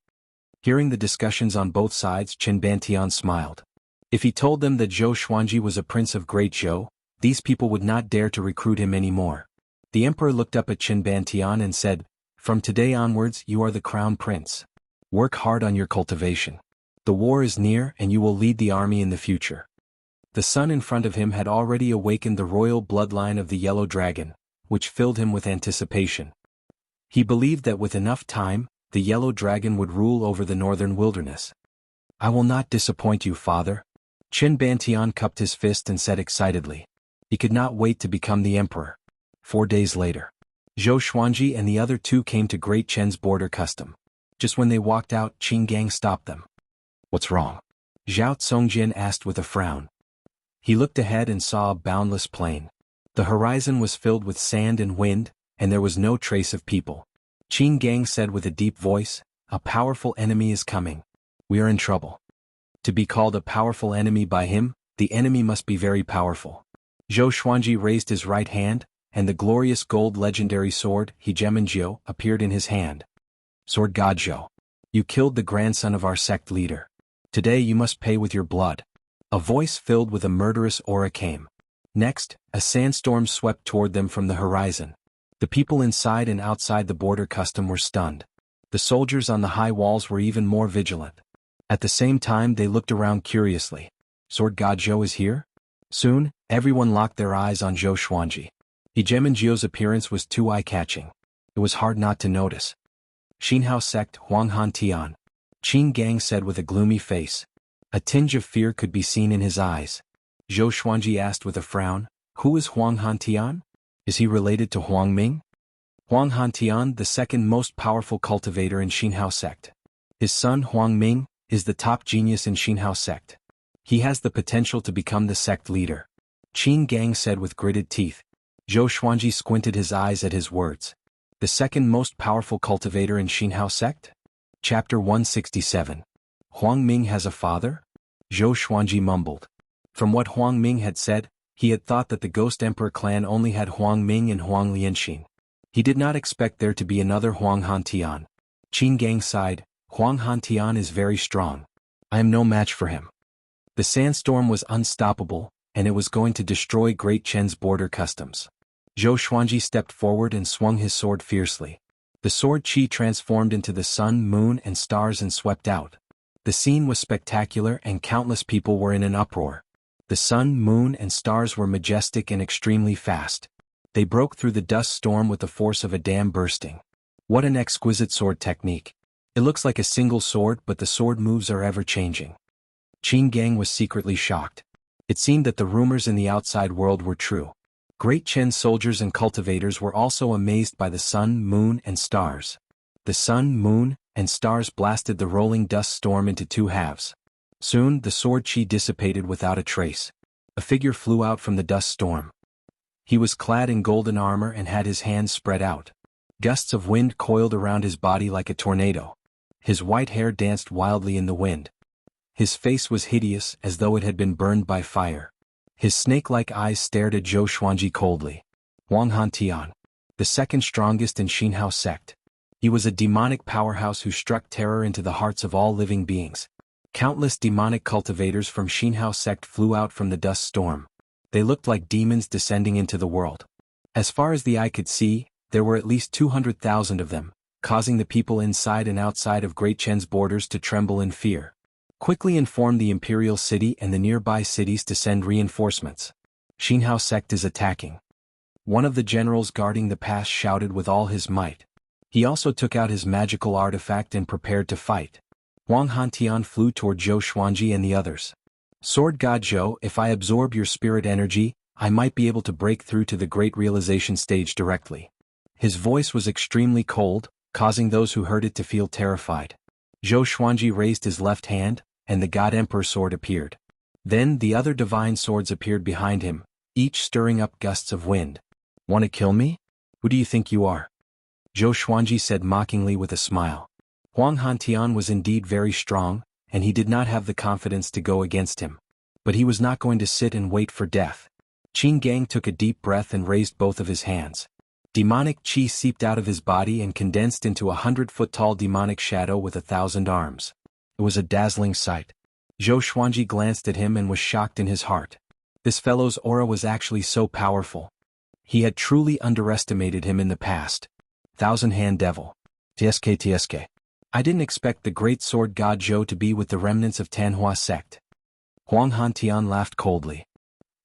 Speaker 2: Hearing the discussions on both sides, Qin Bantian smiled. If he told them that Zhou Xuanji was a prince of Great Zhou, these people would not dare to recruit him anymore. The emperor looked up at Qin Bantian and said, from today onwards you are the crown prince. Work hard on your cultivation. The war is near and you will lead the army in the future. The son in front of him had already awakened the royal bloodline of the yellow dragon, which filled him with anticipation. He believed that with enough time, the yellow dragon would rule over the northern wilderness. I will not disappoint you, father. Qin Bantian cupped his fist and said excitedly. He could not wait to become the emperor. 4 days later, Zhou Xuanji and the other 2 came to Great Qin's border custom. Just when they walked out, Qin Gang stopped them. What's wrong? Zhao Tsongjian asked with a frown. He looked ahead and saw a boundless plain. The horizon was filled with sand and wind, and there was no trace of people. Qin Gang said with a deep voice, a powerful enemy is coming. We are in trouble. To be called a powerful enemy by him, the enemy must be very powerful. Zhou Xuanji raised his right hand, and the glorious gold legendary sword, Xianxia, appeared in his hand. Sword God Zhou. You killed the grandson of our sect leader. Today you must pay with your blood. A voice filled with a murderous aura came. Next, a sandstorm swept toward them from the horizon. The people inside and outside the border custom were stunned. The soldiers on the high walls were even more vigilant. At the same time they looked around curiously. Sword God Zhou is here? Soon, everyone locked their eyes on Zhou Xuanji. Xianxia's appearance was too eye-catching. It was hard not to notice. Xinhao sect Huanghan Tian. Qin Gang said with a gloomy face. A tinge of fear could be seen in his eyes. Zhou Xuanji asked with a frown, who is Huanghan Tian? Is he related to Huang Ming? Huanghan Tian, the second most powerful cultivator in Xinhao sect. His son Huang Ming is the top genius in Xinhao sect. He has the potential to become the sect leader. Qin Gang said with gritted teeth. Zhou Xuanji squinted his eyes at his words. The second most powerful cultivator in Xinhao sect? Chapter 167. Huang Ming has a father? Zhou Xuanji mumbled. From what Huang Ming had said, he had thought that the Ghost Emperor clan only had Huang Ming and Huang Lianxin. He did not expect there to be another Huang Han Tian. Qin Gang sighed. Huang Han Tian is very strong. I am no match for him. The sandstorm was unstoppable, and it was going to destroy Great Chen's border customs. Zhou Xuanji stepped forward and swung his sword fiercely. The sword qi transformed into the sun, moon, and stars and swept out. The scene was spectacular and countless people were in an uproar. The sun, moon, and stars were majestic and extremely fast. They broke through the dust storm with the force of a dam bursting. What an exquisite sword technique. It looks like a single sword, but the sword moves are ever-changing. Qin Gang was secretly shocked. It seemed that the rumors in the outside world were true. Great Chen's soldiers and cultivators were also amazed by the sun, moon, and stars. The sun, moon, and stars blasted the rolling dust storm into two halves. Soon, the sword qi dissipated without a trace. A figure flew out from the dust storm. He was clad in golden armor and had his hands spread out. Gusts of wind coiled around his body like a tornado. His white hair danced wildly in the wind. His face was hideous, as though it had been burned by fire. His snake-like eyes stared at Zhou Xuanji coldly. Huang Hantian, the second strongest in Xianxia sect. He was a demonic powerhouse who struck terror into the hearts of all living beings. Countless demonic cultivators from Xianxia sect flew out from the dust storm. They looked like demons descending into the world. As far as the eye could see, there were at least 200,000 of them, causing the people inside and outside of Great Chen's borders to tremble in fear. Quickly inform the imperial city and the nearby cities to send reinforcements. Xianxia sect is attacking. One of the generals guarding the pass shouted with all his might. He also took out his magical artifact and prepared to fight. Huang Hantian flew toward Zhou Xuanji and the others. Sword God Zhou, if I absorb your spirit energy, I might be able to break through to the great realization stage directly. His voice was extremely cold, causing those who heard it to feel terrified. Zhou Xuanji raised his left hand, and the God Emperor sword appeared. Then the other divine swords appeared behind him, each stirring up gusts of wind. Want to kill me? Who do you think you are? Zhou Xuanji said mockingly with a smile. Huang Hantian was indeed very strong, and he did not have the confidence to go against him. But he was not going to sit and wait for death. Qin Gang took a deep breath and raised both of his hands. Demonic qi seeped out of his body and condensed into a 100-foot-tall demonic shadow with 1,000 arms. It was a dazzling sight. Zhou Xuanji glanced at him and was shocked in his heart. This fellow's aura was actually so powerful. He had truly underestimated him in the past. Thousand-Hand Devil. TSK. I didn't expect the great sword god Zhou to be with the remnants of Tanhua sect. Huang Hantian laughed coldly.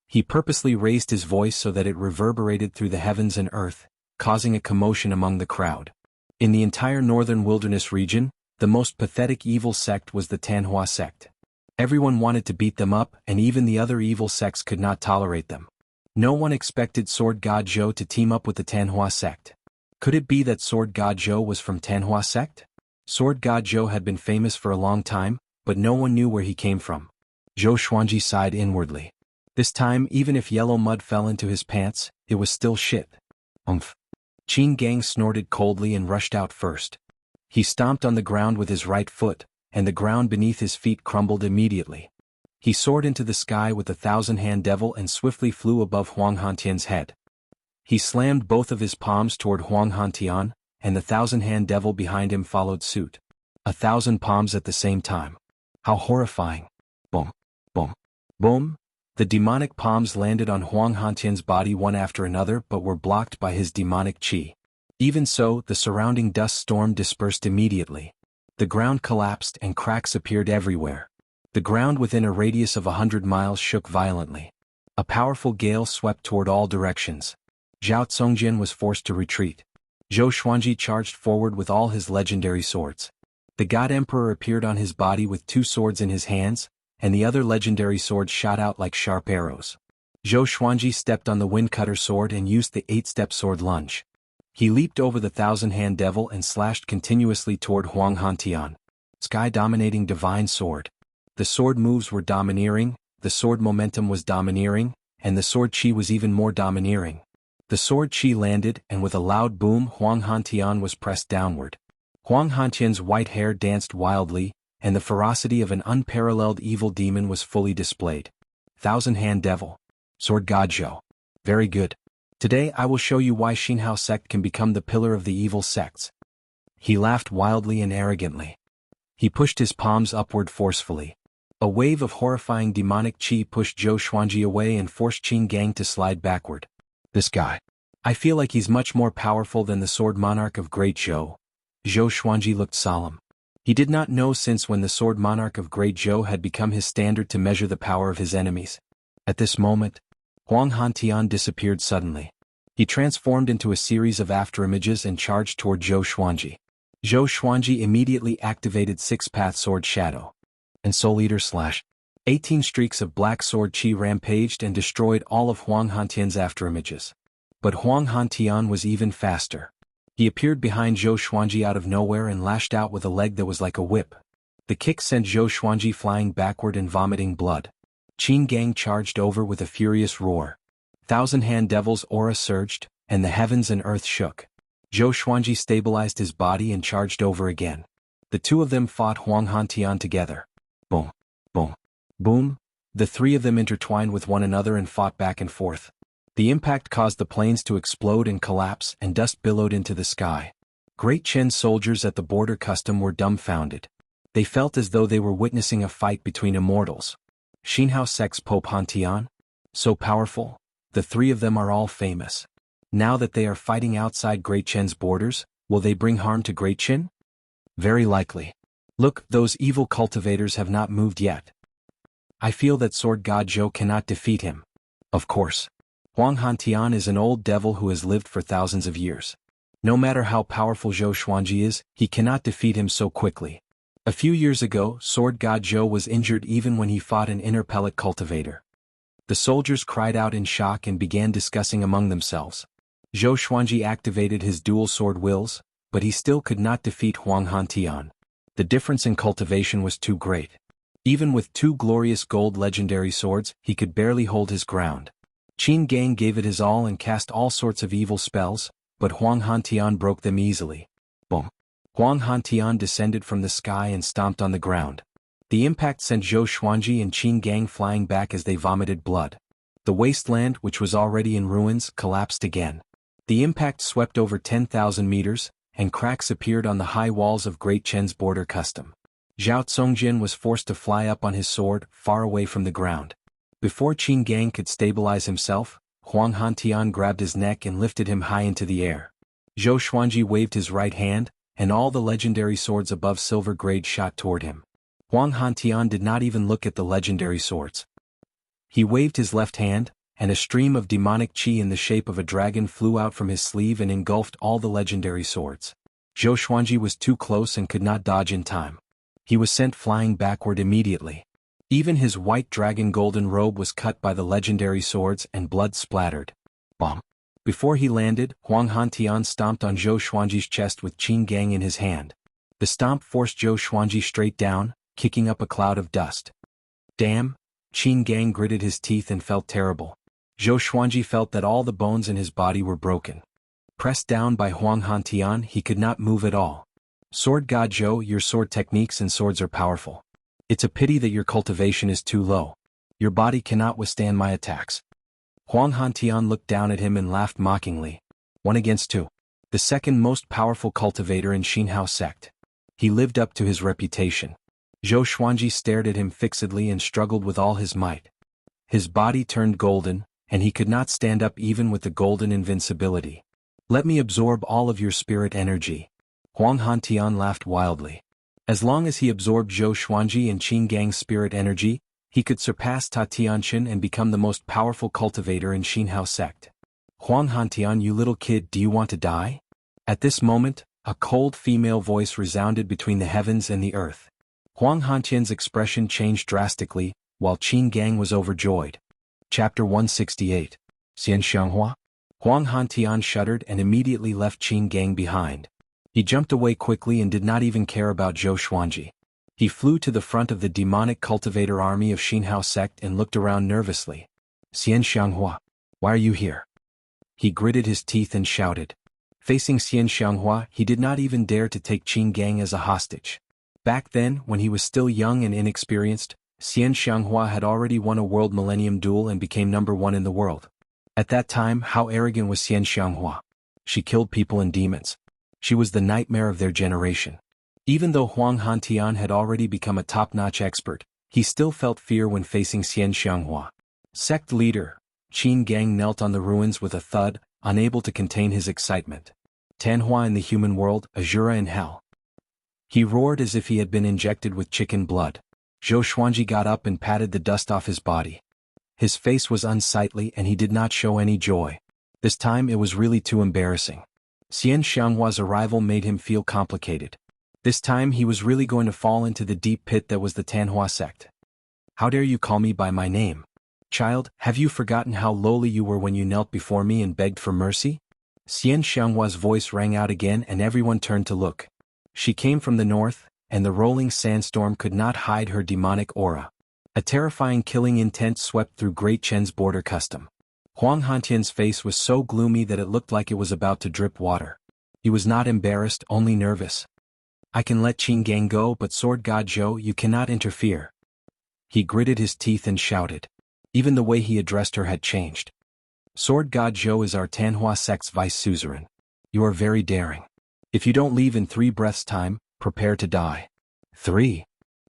Speaker 2: He purposely raised his voice so that it reverberated through the heavens and earth, causing a commotion among the crowd. In the entire northern wilderness region, the most pathetic evil sect was the Tanhua sect. Everyone wanted to beat them up, and even the other evil sects could not tolerate them. No one expected Sword God Zhou to team up with the Tanhua sect. Could it be that Sword God Zhou was from Tanhua sect? Sword God Zhou had been famous for a long time, but no one knew where he came from. Zhou Xuanji sighed inwardly. This time, even if yellow mud fell into his pants, it was still shit. Umph. Qin Gang snorted coldly and rushed out first. He stomped on the ground with his right foot, and the ground beneath his feet crumbled immediately. He soared into the sky with the Thousand-Hand Devil and swiftly flew above Huang Hantian's head. He slammed both of his palms toward Huang Hantian, and the Thousand-Hand Devil behind him followed suit. 1,000 palms at the same time. How horrifying. Boom, boom, boom. The demonic palms landed on Huang Hantian's body one after another but were blocked by his demonic qi. Even so, the surrounding dust storm dispersed immediately. The ground collapsed and cracks appeared everywhere. The ground within a radius of 100 miles shook violently. A powerful gale swept toward all directions. Zhao Congjian was forced to retreat. Zhou Xuanji charged forward with all his legendary swords. The God Emperor appeared on his body with 2 swords in his hands, and the other legendary swords shot out like sharp arrows. Zhou Xuanji stepped on the Windcutter sword and used the 8-step sword lunge. He leaped over the Thousand-Hand Devil and slashed continuously toward Huang Hantian. Sky-dominating divine sword. The sword moves were domineering, the sword momentum was domineering, and the sword qi was even more domineering. The sword qi landed, and with a loud boom Huang Hantian was pressed downward. Huang Hantian's white hair danced wildly, and the ferocity of an unparalleled evil demon was fully displayed. Thousand-Hand Devil. Sword God Zhou. Very good. Today I will show you why Xianxia sect can become the pillar of the evil sects. He laughed wildly and arrogantly. He pushed his palms upward forcefully. A wave of horrifying demonic chi pushed Zhou Xuanji away and forced Qin Gang to slide backward. This guy. I feel like he's much more powerful than the Sword Monarch of Great Zhou. Zhou Xuanji looked solemn. He did not know since when the Sword Monarch of Great Zhou had become his standard to measure the power of his enemies. At this moment, Huang Hantian disappeared suddenly. He transformed into a series of afterimages and charged toward Zhou Xuanji. Zhou Xuanji immediately activated Six-Path Sword Shadow. And Soul Eater / 18 streaks of black sword chi rampaged and destroyed all of Huang Hantian's afterimages. But Huang Hantian was even faster. He appeared behind Zhou Xuanji out of nowhere and lashed out with a leg that was like a whip. The kick sent Zhou Xuanji flying backward and vomiting blood. Qin Gang charged over with a furious roar. Thousand-Hand Devil's aura surged, and the heavens and earth shook. Zhou Xuanji stabilized his body and charged over again. The two of them fought Huang Hantian together. Boom, boom, boom. The three of them intertwined with one another and fought back and forth. The impact caused the plains to explode and collapse, and dust billowed into the sky. Great Chen's soldiers at the border custom were dumbfounded. They felt as though they were witnessing a fight between immortals. Xianxia sect's Pope Hantian? So powerful? The three of them are all famous. Now that they are fighting outside Great Chen's borders, will they bring harm to Great Chen? Very likely. Look, those evil cultivators have not moved yet. I feel that Sword God Zhou cannot defeat him. Of course. Huang Hantian is an old devil who has lived for thousands of years. No matter how powerful Zhou Xuanji is, he cannot defeat him so quickly. A few years ago, Sword God Zhou was injured even when he fought an inner pellet cultivator. The soldiers cried out in shock and began discussing among themselves. Zhou Xuanji activated his dual sword wills, but he still could not defeat Huang Hantian. The difference in cultivation was too great. Even with two glorious gold legendary swords, he could barely hold his ground. Qin Gang gave it his all and cast all sorts of evil spells, but Huang Hantian broke them easily. Boom. Huang Hantian descended from the sky and stomped on the ground. The impact sent Zhou Xuanji and Qin Gang flying back as they vomited blood. The wasteland, which was already in ruins, collapsed again. The impact swept over 10,000 meters, and cracks appeared on the high walls of Great Chen's border custom. Zhao Tsongjin was forced to fly up on his sword, far away from the ground. Before Qin Gang could stabilize himself, Huang Hantian grabbed his neck and lifted him high into the air. Zhou Xuanji waved his right hand, and all the legendary swords above silver grade shot toward him. Huang Hantian did not even look at the legendary swords. He waved his left hand, and a stream of demonic chi in the shape of a dragon flew out from his sleeve and engulfed all the legendary swords. Zhou Xuanji was too close and could not dodge in time. He was sent flying backward immediately. Even his white dragon golden robe was cut by the legendary swords and blood splattered. Bomb. Before he landed, Huang Hantian stomped on Zhou Xuanji's chest with Qin Gang in his hand. The stomp forced Zhou Xuanji straight down, kicking up a cloud of dust. Damn! Qin Gang gritted his teeth and felt terrible. Zhou Xuanji felt that all the bones in his body were broken. Pressed down by Huang Hantian, he could not move at all. Sword God Zhou, your sword techniques and swords are powerful. It's a pity that your cultivation is too low. Your body cannot withstand my attacks. Huang Hantian looked down at him and laughed mockingly. 1 against 2. The second most powerful cultivator in Xianxia sect. He lived up to his reputation. Zhou Xuanji stared at him fixedly and struggled with all his might. His body turned golden, and he could not stand up even with the golden invincibility. Let me absorb all of your spirit energy. Huang Hantian laughed wildly. As long as he absorbed Zhou Xuanji and Qin Gang's spirit energy, he could surpass Ta Tianxin and become the most powerful cultivator in Xianxia sect. Huang Hantian, you little kid, do you want to die? At this moment, a cold female voice resounded between the heavens and the earth. Huang Hantian's expression changed drastically, while Qin Gang was overjoyed. Chapter 168. Xianxia. Huang Hantian shuddered and immediately left Qin Gang behind. He jumped away quickly and did not even care about Zhou Xuanji. He flew to the front of the demonic cultivator army of Xianxia sect and looked around nervously. Xianxia, why are you here? He gritted his teeth and shouted. Facing Xianxia, he did not even dare to take Qin Gang as a hostage. Back then, when he was still young and inexperienced, Xianxia had already won a world millennium duel and became #1 in the world. At that time, how arrogant was Xianxia? She killed people and demons. She was the nightmare of their generation. Even though Huang Hantian had already become a top-notch expert, he still felt fear when facing Xianxia. Sect leader, Qin Gang knelt on the ruins with a thud, unable to contain his excitement. Tanhua in the human world, Azura in hell. He roared as if he had been injected with chicken blood. Zhou Xuanji got up and patted the dust off his body. His face was unsightly and he did not show any joy. This time it was really too embarrassing. Xianxia's arrival made him feel complicated. This time he was really going to fall into the deep pit that was the Tanhua sect. How dare you call me by my name? Child, have you forgotten how lowly you were when you knelt before me and begged for mercy? Xianxia's voice rang out again and everyone turned to look. She came from the north, and the rolling sandstorm could not hide her demonic aura. A terrifying killing intent swept through Great Chen's border custom. Huang Hantian's face was so gloomy that it looked like it was about to drip water. He was not embarrassed, only nervous. I can let Qin Gang go, but Sword God Zhou, you cannot interfere. He gritted his teeth and shouted. Even the way he addressed her had changed. Sword God Zhou is our Tanhua sect's vice suzerain. You are very daring. If you don't leave in 3 breaths' time, prepare to die. 3.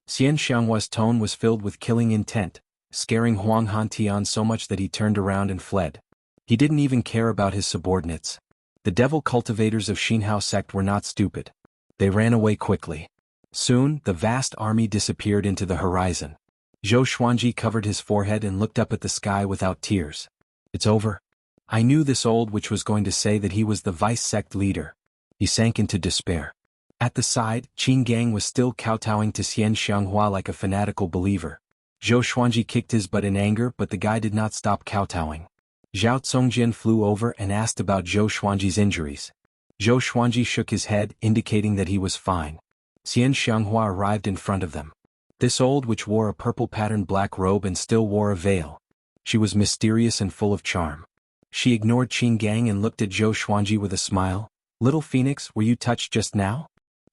Speaker 2: Xianxia's tone was filled with killing intent, scaring Huang Hantian so much that he turned around and fled. He didn't even care about his subordinates. The devil cultivators of Xianhao sect were not stupid. They ran away quickly. Soon, the vast army disappeared into the horizon. Zhou Xuanji covered his forehead and looked up at the sky without tears. It's over. I knew this old witch was going to say that he was the vice sect leader. He sank into despair. At the side, Qin Gang was still kowtowing to Xianxia like a fanatical believer. Zhou Xuanji kicked his butt in anger, but the guy did not stop kowtowing. Zhao Congjian flew over and asked about Zhou Xuanji's injuries. Zhou Xuanji shook his head, indicating that he was fine. Xianxia arrived in front of them. This old witch wore a purple-patterned black robe and still wore a veil. She was mysterious and full of charm. She ignored Qin Gang and looked at Zhou Xuanji with a smile. Little Phoenix, were you touched just now?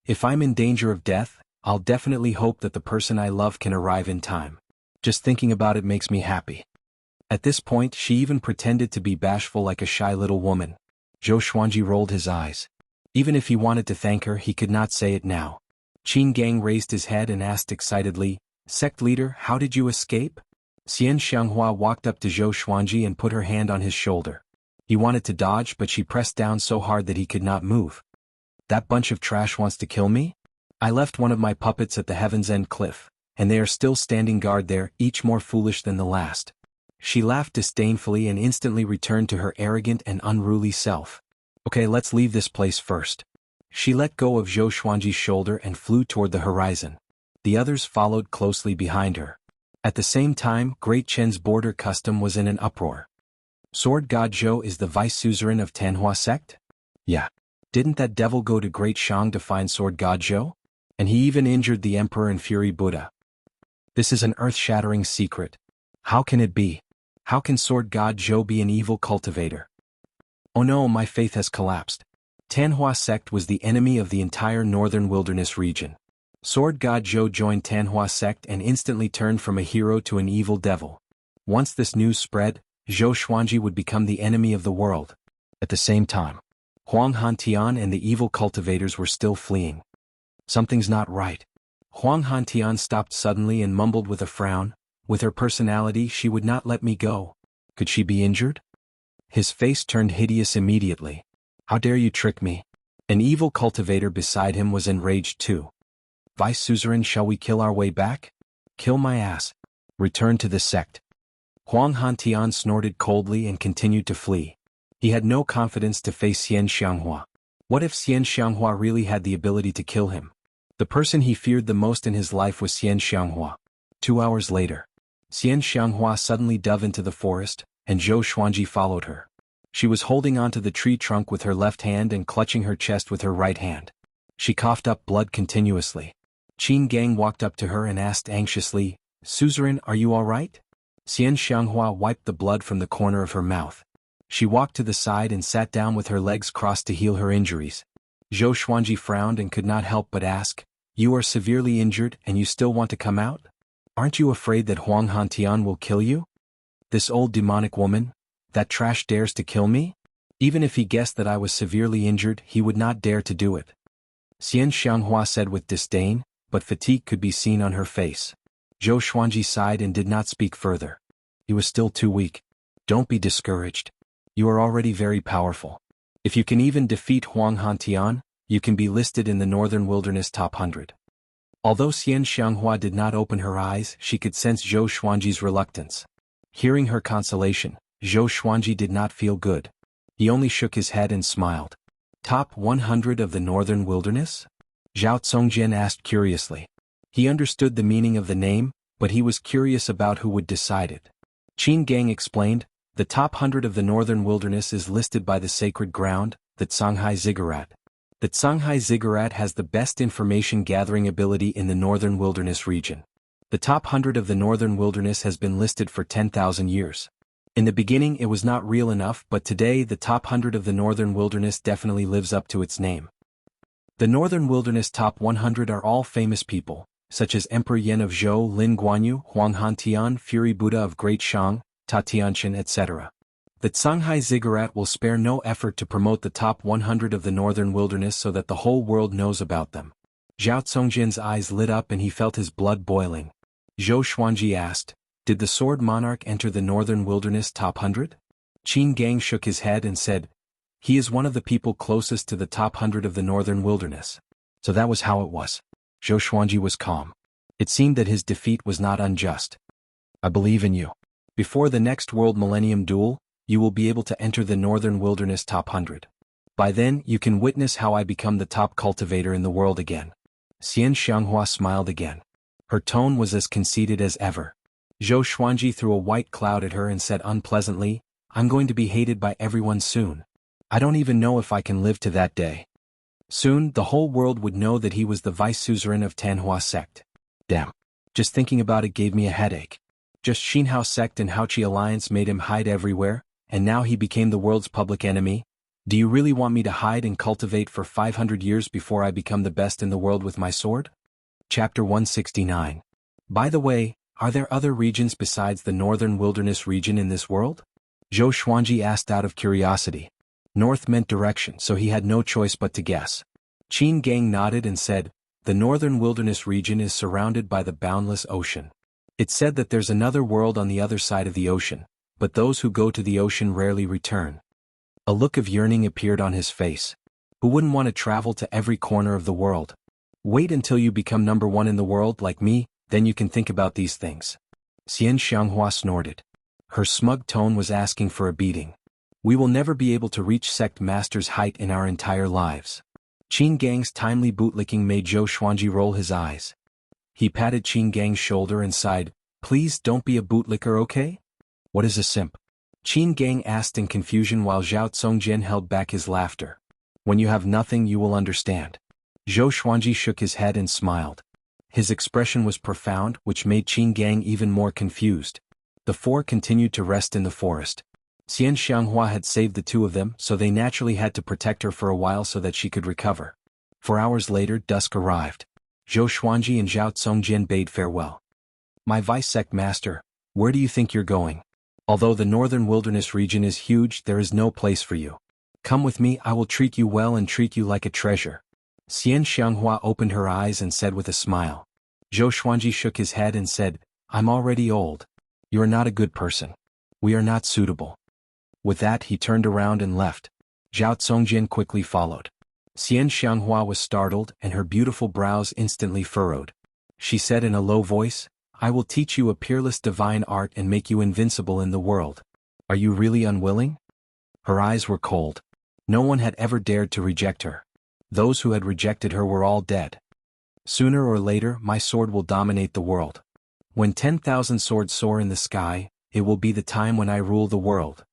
Speaker 2: If I'm in danger of death, I'll definitely hope that the person I love can arrive in time. Just thinking about it makes me happy. At this point, she even pretended to be bashful like a shy little woman. Zhou Xuanji rolled his eyes. Even if he wanted to thank her, he could not say it now. Qin Gang raised his head and asked excitedly, Sect leader, how did you escape? Xianxia walked up to Zhou Xuanji and put her hand on his shoulder. He wanted to dodge, but she pressed down so hard that he could not move. That bunch of trash wants to kill me? I left one of my puppets at the Heaven's End cliff, and they are still standing guard there, each more foolish than the last. She laughed disdainfully and instantly returned to her arrogant and unruly self. Okay, let's leave this place first. She let go of Zhou Xuanji's shoulder and flew toward the horizon. The others followed closely behind her. At the same time, Great Chen's border custom was in an uproar. Sword God Zhou is the vice suzerain of Tanhua sect? Yeah. Didn't that devil go to Great Shang to find Sword God Zhou? And he even injured the Emperor and Fury Buddha. This is an earth-shattering secret. How can it be? How can Sword God Zhou be an evil cultivator? Oh no, my faith has collapsed. Tanhua sect was the enemy of the entire northern wilderness region. Sword God Zhou joined Tanhua sect and instantly turned from a hero to an evil devil. Once this news spread, Zhou Xuanji would become the enemy of the world. At the same time, Huang Hantian and the evil cultivators were still fleeing. Something's not right. Huang Hantian stopped suddenly and mumbled with a frown. With her personality, she would not let me go. Could she be injured? His face turned hideous immediately. How dare you trick me? An evil cultivator beside him was enraged too. Vice suzerain, shall we kill our way back? Kill my ass. Return to the sect. Huang Hantian snorted coldly and continued to flee. He had no confidence to face Xianxia. What if Xianxia really had the ability to kill him? The person he feared the most in his life was Xianxia. 2 hours later, Xianxia suddenly dove into the forest, and Zhou Xuanji followed her. She was holding onto the tree trunk with her left hand and clutching her chest with her right hand. She coughed up blood continuously. Qin Gang walked up to her and asked anxiously, Suzerain, are you all right? Xianxia wiped the blood from the corner of her mouth. She walked to the side and sat down with her legs crossed to heal her injuries. Zhou Xuanji frowned and could not help but ask, You are severely injured and you still want to come out? Aren't you afraid that Huang Hantian will kill you? This old demonic woman? That trash dares to kill me? Even if he guessed that I was severely injured, he would not dare to do it. Xianxia said with disdain, but fatigue could be seen on her face. Zhou Xuanji sighed and did not speak further. He was still too weak. Don't be discouraged. You are already very powerful. If you can even defeat Huang Hantian, you can be listed in the Northern Wilderness Top 100. Although Xianxia did not open her eyes, she could sense Zhou Xuanji's reluctance. Hearing her consolation, Zhou Xuanji did not feel good. He only shook his head and smiled. Top 100 of the Northern Wilderness? Zhao Congjian asked curiously. He understood the meaning of the name, but he was curious about who would decide it. Qin Gang explained, the top 100 of the Northern Wilderness is listed by the sacred ground, the Shanghai Ziggurat. The Shanghai Ziggurat has the best information gathering ability in the Northern Wilderness region. The top 100 of the Northern Wilderness has been listed for 10,000 years. In the beginning it was not real enough, but today the top 100 of the Northern Wilderness definitely lives up to its name. The Northern Wilderness top 100 are all famous people, such as Emperor Yan of Zhou, Lin Guanyu, Huang Hantian, Fury Buddha of Great Shang, Ta Tianqian, etc. The Shanghai Ziggurat will spare no effort to promote the top 100 of the Northern Wilderness so that the whole world knows about them. Zhao Congjian's eyes lit up and he felt his blood boiling. Zhou Xuanji asked, did the Sword Monarch enter the Northern Wilderness top 100? Qin Gang shook his head and said, he is one of the people closest to the top 100 of the Northern Wilderness. So that was how it was. Zhou Xuanji was calm. It seemed that his defeat was not unjust. I believe in you. Before the next World Millennium Duel, you will be able to enter the Northern Wilderness top 100. By then, you can witness how I become the top cultivator in the world again. Xianxia smiled again. Her tone was as conceited as ever. Zhou Xuanji threw a white cloud at her and said unpleasantly, I'm going to be hated by everyone soon. I don't even know if I can live to that day. Soon, the whole world would know that he was the vice suzerain of Tanhua sect. Damn. Just thinking about it gave me a headache. Just Xinhao sect and Haoqi alliance made him hide everywhere, and now he became the world's public enemy? Do you really want me to hide and cultivate for 500 years before I become the best in the world with my sword? Chapter 169. By the way, are there other regions besides the Northern Wilderness region in this world? Zhou Xuanji asked out of curiosity. North meant direction, so he had no choice but to guess. Qin Gang nodded and said, the Northern Wilderness region is surrounded by the boundless ocean. It's said that there's another world on the other side of the ocean, but those who go to the ocean rarely return. A look of yearning appeared on his face. Who wouldn't want to travel to every corner of the world? Wait until you become number one in the world like me, then you can think about these things. Xianxia snorted. Her smug tone was asking for a beating. We will never be able to reach sect master's height in our entire lives. Qin Gang's timely bootlicking made Zhou Xuanji roll his eyes. He patted Qin Gang's shoulder and sighed, please don't be a bootlicker, okay? What is a simp? Qin Gang asked in confusion while Zhao Congjian held back his laughter. When you have nothing you will understand. Zhou Xuanji shook his head and smiled. His expression was profound, which made Qin Gang even more confused. The four continued to rest in the forest. Xianxia had saved the two of them, so they naturally had to protect her for a while so that she could recover. 4 hours later, dusk arrived. Zhou Xuanji and Zhao Congjian bade farewell. My vice sect master, where do you think you're going? Although the Northern Wilderness region is huge, there is no place for you. Come with me, I will treat you well and treat you like a treasure. Xianxia opened her eyes and said with a smile. Zhou Xuanji shook his head and said, I'm already old. You are not a good person. We are not suitable. With that he turned around and left. Zhao Congjian quickly followed. Xianxia was startled and her beautiful brows instantly furrowed. She said in a low voice, I will teach you a peerless divine art and make you invincible in the world. Are you really unwilling? Her eyes were cold. No one had ever dared to reject her. Those who had rejected her were all dead. Sooner or later my sword will dominate the world. When 10,000 swords soar in the sky, it will be the time when I rule the world.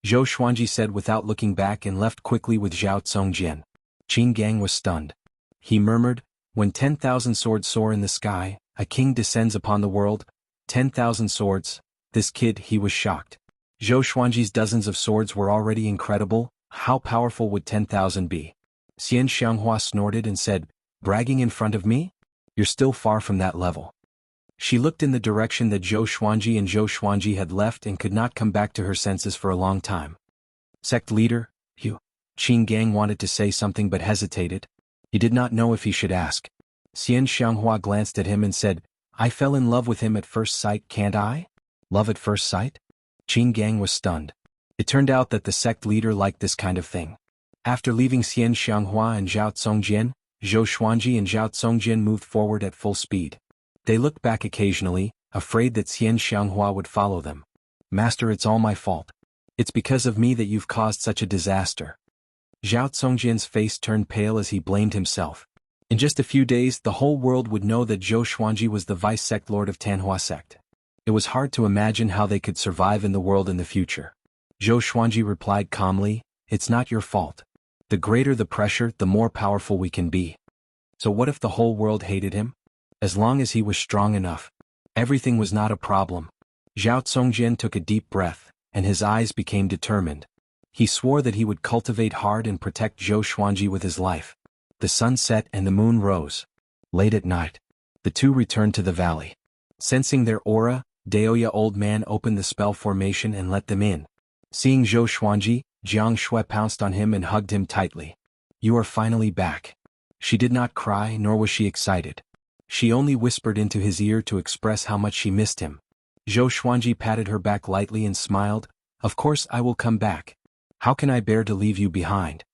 Speaker 2: Zhou Xuanji said without looking back and left quickly with Zhao Congjian. Qin Gang was stunned. He murmured, when 10,000 swords soar in the sky, a king descends upon the world. 10,000 swords. This kid, he was shocked. Zhou Xuanji's dozens of swords were already incredible. How powerful would 10,000 be? Xianxia snorted and said, bragging in front of me? You're still far from that level. She looked in the direction that Zhou Xuanji had left and could not come back to her senses for a long time. Sect leader, you. Qin Gang wanted to say something but hesitated. He did not know if he should ask. Xianxia glanced at him and said, I fell in love with him at first sight, can't I? Love at first sight? Qin Gang was stunned. It turned out that the sect leader liked this kind of thing. After leaving Xianxia and Zhao Congjian, Zhou Xuanji and Zhao Congjian moved forward at full speed. They looked back occasionally, afraid that Xianxia would follow them. Master, it's all my fault. It's because of me that you've caused such a disaster. Zhao Congjian's face turned pale as he blamed himself. In just a few days, the whole world would know that Zhou Xuanji was the vice sect lord of Tanhua sect. It was hard to imagine how they could survive in the world in the future. Zhou Xuanji replied calmly, it's not your fault. The greater the pressure, the more powerful we can be. So what if the whole world hated him? As long as he was strong enough, everything was not a problem. Zhao Congjian took a deep breath, and his eyes became determined. He swore that he would cultivate hard and protect Zhou Xuanji with his life. The sun set and the moon rose. Late at night, the two returned to the valley. Sensing their aura, Daoya old man opened the spell formation and let them in. Seeing Zhou Xuanji, Jianghu pounced on him and hugged him tightly. You are finally back. She did not cry, nor was she excited. She only whispered into his ear to express how much she missed him. Zhou Xuanji patted her back lightly and smiled, of course I will come back. How can I bear to leave you behind?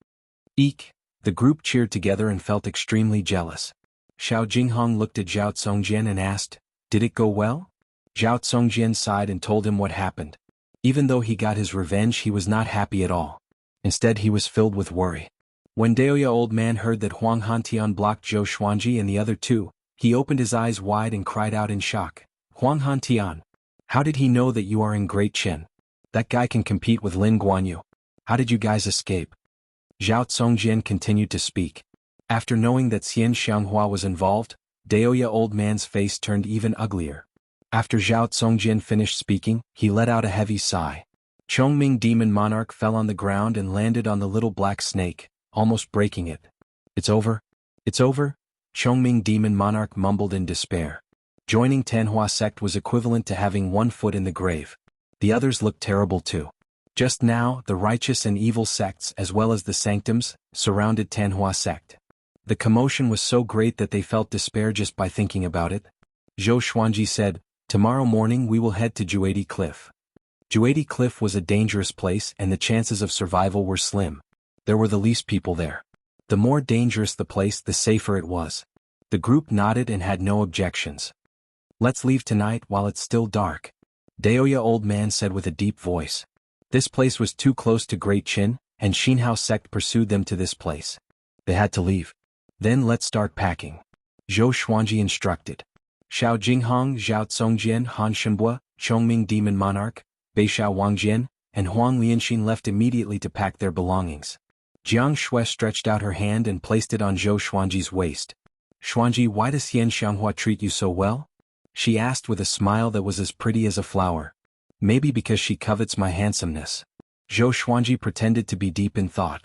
Speaker 2: Eek! The group cheered together and felt extremely jealous. Xiao Jinghong looked at Zhao Congjian and asked, did it go well? Zhao Congjian sighed and told him what happened. Even though he got his revenge, he was not happy at all. Instead, he was filled with worry. When Daoya old man heard that Huang Hantian blocked Zhou Xuanji and the other two, he opened his eyes wide and cried out in shock. Huang Hantian, how did he know that you are in Great Qin? That guy can compete with Lin Guanyu. How did you guys escape? Zhao Congjian continued to speak. After knowing that Xianxia was involved, Daoya old man's face turned even uglier. After Zhao Congjian finished speaking, he let out a heavy sigh. Chongming Demon Monarch fell on the ground and landed on the little black snake, almost breaking it. It's over? It's over? Chongming Demon Monarch mumbled in despair. Joining Tanhua sect was equivalent to having one foot in the grave. The others looked terrible too. Just now, the righteous and evil sects as well as the sanctums surrounded Tanhua sect. The commotion was so great that they felt despair just by thinking about it. Zhou Xuanji said, tomorrow morning we will head to Juadi Cliff. Juadi Cliff was a dangerous place and the chances of survival were slim. There were the least people there. The more dangerous the place, the safer it was. The group nodded and had no objections. Let's leave tonight while it's still dark. Daoya old man said with a deep voice. This place was too close to Great Qin, and Xinhao sect pursued them to this place. They had to leave. Then let's start packing. Zhou Xuanji instructed. Xiao Jinghong, Zhao Congjian, Han Shenbua, Chongming Demon Monarch, Beixiao Wangjian, and Huang Lianxin left immediately to pack their belongings. Jianghu stretched out her hand and placed it on Zhou Xuanji's waist. Xuanji, why does Xianxia treat you so well? She asked with a smile that was as pretty as a flower. Maybe because she covets my handsomeness. Zhou Xuanji pretended to be deep in thought.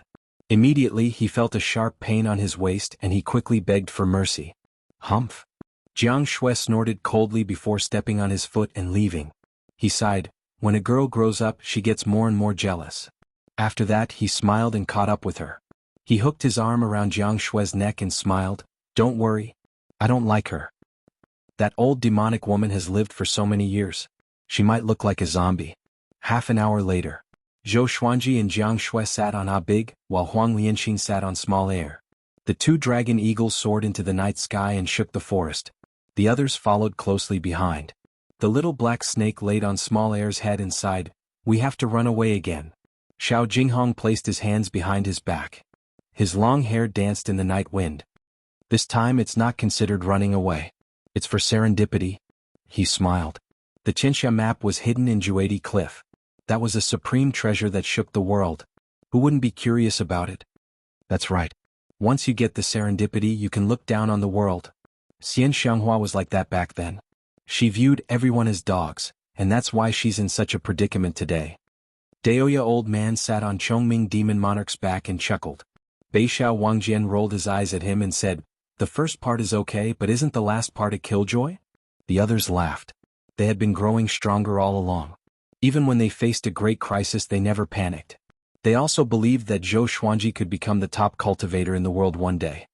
Speaker 2: Immediately he felt a sharp pain on his waist and he quickly begged for mercy. Humph. Jianghu snorted coldly before stepping on his foot and leaving. He sighed, when a girl grows up she gets more and more jealous. After that he smiled and caught up with her. He hooked his arm around Jianghu's neck and smiled, don't worry. I don't like her. That old demonic woman has lived for so many years. She might look like a zombie. Half an hour later, Zhou Xuanji and Jianghu sat on a big, while Huang Lianxin sat on small air. The two dragon eagles soared into the night sky and shook the forest. The others followed closely behind. The little black snake laid on small air's head and sighed, we have to run away again. Xiao Jinghong placed his hands behind his back. His long hair danced in the night wind. This time it's not considered running away. It's for serendipity. He smiled. The Xianxia map was hidden in Juadi Cliff. That was a supreme treasure that shook the world. Who wouldn't be curious about it? That's right. Once you get the serendipity you can look down on the world. Xianxia was like that back then. She viewed everyone as dogs, and that's why she's in such a predicament today. Daoya old man sat on Chongming Demon Monarch's back and chuckled. Beixiao Wangjian rolled his eyes at him and said, the first part is okay, but isn't the last part a killjoy? The others laughed. They had been growing stronger all along. Even when they faced a great crisis they never panicked. They also believed that Zhou Xuanji could become the top cultivator in the world one day.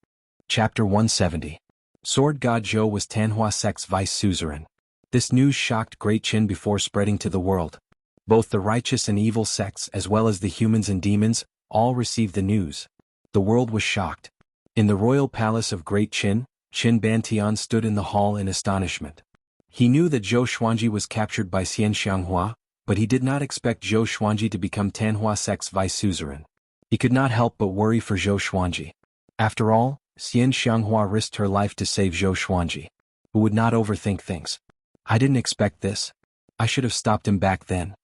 Speaker 2: Chapter 170. Sword God Zhou was Tanhua sect's vice suzerain. This news shocked Great Qin before spreading to the world. Both the righteous and evil sects as well as the humans and demons, all received the news. The world was shocked. In the royal palace of Great Qin, Qin Bantian stood in the hall in astonishment. He knew that Zhou Xuanji was captured by Xianxia, but he did not expect Zhou Xuanji to become Tanhua sect's vice suzerain. He could not help but worry for Zhou Xuanji. After all, Xianxia risked her life to save Zhou Xuanji, who would not overthink things. I didn't expect this. I should have stopped him back then.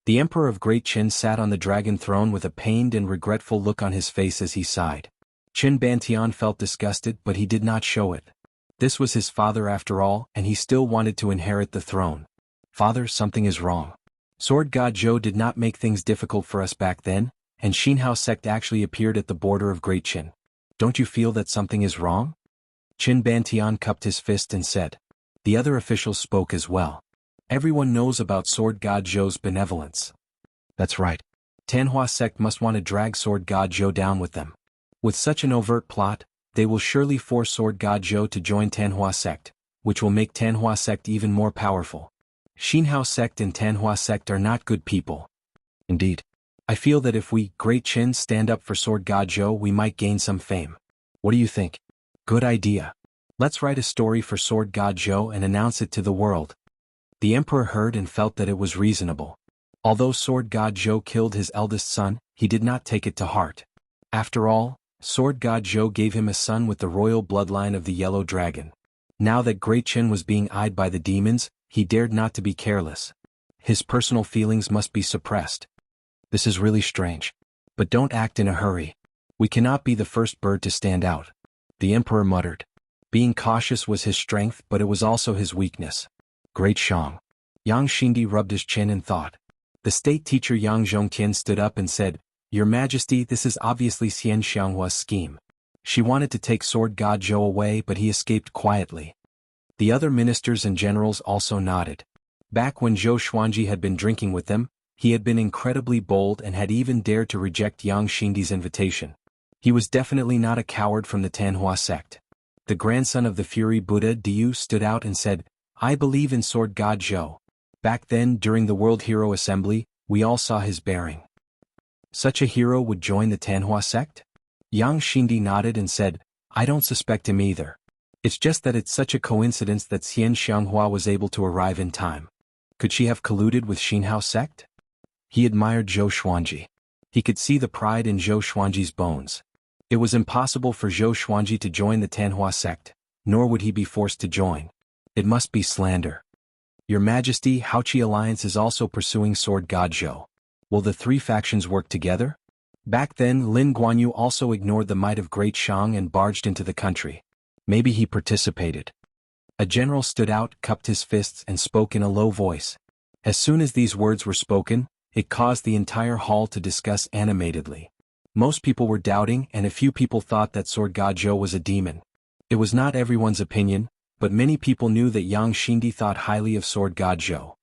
Speaker 2: The Emperor of Great Qin sat on the dragon throne with a pained and regretful look on his face as he sighed. Qin Bantian felt disgusted, but he did not show it. This was his father after all, and he still wanted to inherit the throne. Father, something is wrong. Sword God Zhou did not make things difficult for us back then, and Xianxia sect actually appeared at the border of Great Qin. Don't you feel that something is wrong? Qin Bantian cupped his fist and said. The other officials spoke as well. Everyone knows about Sword God Zhou's benevolence. That's right. Tanhua sect must want to drag Sword God Zhou down with them. With such an overt plot, they will surely force Sword God Zhou to join Tanhua sect, which will make Tanhua sect even more powerful. Xianxia sect and Tanhua sect are not good people. Indeed. I feel that if we, Great Qin, stand up for Sword God Zhou, we might gain some fame. What do you think? Good idea. Let's write a story for Sword God Zhou and announce it to the world. The emperor heard and felt that it was reasonable. Although Sword God Zhou killed his eldest son, he did not take it to heart. After all, Sword God Zhou gave him a son with the royal bloodline of the Yellow Dragon. Now that Great Qin was being eyed by the demons, he dared not to be careless. His personal feelings must be suppressed. This is really strange. But don't act in a hurry. We cannot be the first bird to stand out. The emperor muttered. Being cautious was his strength, but it was also his weakness. Great Shang. Yang Xindi rubbed his chin and thought. The state teacher Yang Zhongtian stood up and said, Your Majesty, this is obviously Xianxia's scheme. She wanted to take Sword God Zhou away, but he escaped quietly. The other ministers and generals also nodded. Back when Zhou Xuanji had been drinking with them, he had been incredibly bold and had even dared to reject Yang Xindi's invitation. He was definitely not a coward from the Tanhua sect. The grandson of the Fury Buddha Diu stood out and said, I believe in Sword God Zhou. Back then, during the World Hero Assembly, we all saw his bearing. Such a hero would join the Tanhua sect? Yang Xindi nodded and said, I don't suspect him either. It's just that it's such a coincidence that Xianxia was able to arrive in time. Could she have colluded with Xianxia sect? He admired Zhou Xuanji. He could see the pride in Zhou Xuanji's bones. It was impossible for Zhou Xuanji to join the Tanhua sect, nor would he be forced to join. It must be slander. Your Majesty, Haoqi Alliance is also pursuing Sword God Zhou. Will the three factions work together? Back then, Lin Guanyu also ignored the might of Great Shang and barged into the country. Maybe he participated. A general stood out, cupped his fists and spoke in a low voice. As soon as these words were spoken, it caused the entire hall to discuss animatedly. Most people were doubting, and a few people thought that Sword God Zhou was a demon. It was not everyone's opinion, but many people knew that Yang Xindi thought highly of Sword God Zhou.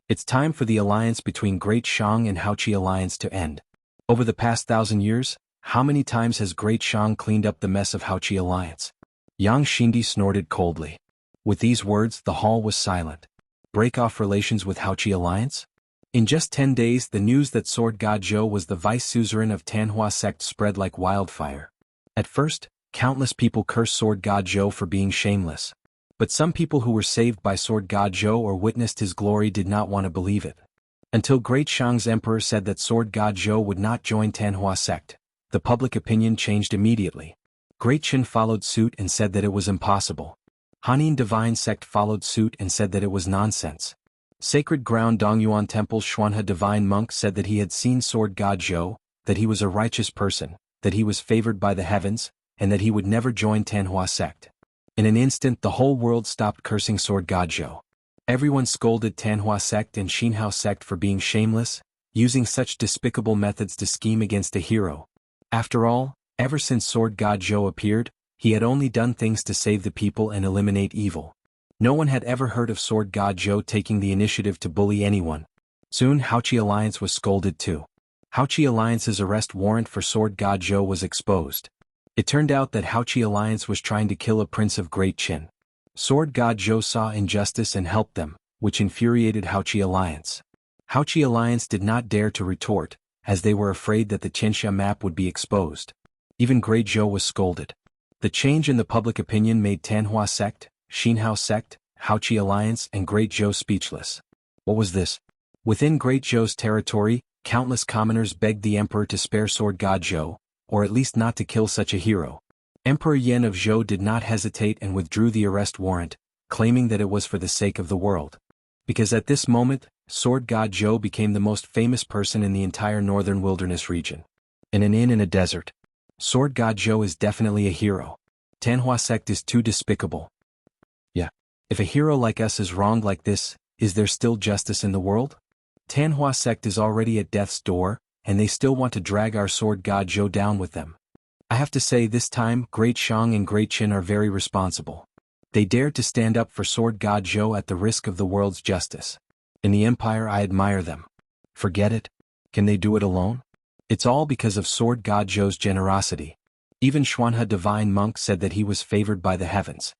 Speaker 2: It's time for the alliance between Great Shang and Haoqi Alliance to end. Over the past 1,000 years, how many times has Great Shang cleaned up the mess of Haoqi Alliance? Yang Xindi snorted coldly. With these words, the hall was silent. Break off relations with Haoqi Alliance? In just 10 days, the news that Sword God Zhou was the vice suzerain of Tanhua sect spread like wildfire. At first, countless people cursed Sword God Zhou for being shameless. But some people who were saved by Sword God Zhou or witnessed his glory did not want to believe it. Until Great Shang's emperor said that Sword God Zhou would not join Tanhua sect, the public opinion changed immediately. Great Qin followed suit and said that it was impossible. Hanin Divine sect followed suit and said that it was nonsense. Sacred Ground Dongyuan Temple Xuanhe Divine Monk said that he had seen Sword God Zhou, that he was a righteous person, that he was favored by the heavens, and that he would never join Tanhua sect. In an instant the whole world stopped cursing Sword God Zhou. Everyone scolded Tanhua sect and Xianxia sect for being shameless, using such despicable methods to scheme against a hero. After all, ever since Sword God Zhou appeared, he had only done things to save the people and eliminate evil. No one had ever heard of Sword God Zhou taking the initiative to bully anyone. Soon Haoqi Alliance was scolded too. Haoqi Alliance's arrest warrant for Sword God Zhou was exposed. It turned out that Haochi Alliance was trying to kill a prince of great Qin. Sword God Zhou saw injustice and helped them, which infuriated Haochi Alliance. Haochi Alliance did not dare to retort, as they were afraid that the Xianxia map would be exposed. Even Great Zhou was scolded. The change in the public opinion made Tanhua sect, Xinhao sect, Haochi Alliance and Great Zhou speechless. What was this? Within Great Zhou's territory, countless commoners begged the emperor to spare Sword God Zhou, or at least not to kill such a hero. Emperor Yan of Zhou did not hesitate and withdrew the arrest warrant, claiming that it was for the sake of the world. Because at this moment, Sword God Zhou became the most famous person in the entire northern wilderness region. In an inn in a desert. Sword God Zhou is definitely a hero. Tanhua sect is too despicable. Yeah. If a hero like us is wronged like this, is there still justice in the world? Tanhua sect is already at death's door, and they still want to drag our Sword God Zhou down with them. I have to say this time Great Shang and Great Qin are very responsible. They dared to stand up for Sword God Zhou at the risk of the world's justice. In the empire I admire them. Forget it? Can they do it alone? It's all because of Sword God Zhou's generosity. Even Xuanhe divine monk said that he was favored by the heavens.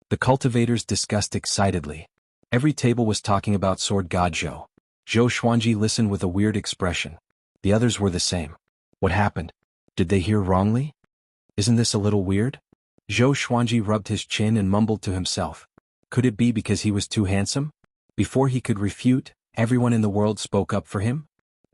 Speaker 2: The cultivators discussed excitedly. Every table was talking about Sword God Zhou. Zhou Xuanji listened with a weird expression. The others were the same. What happened? Did they hear wrongly? Isn't this a little weird? Zhou Xuanji rubbed his chin and mumbled to himself. Could it be because he was too handsome? Before he could refute, everyone in the world spoke up for him.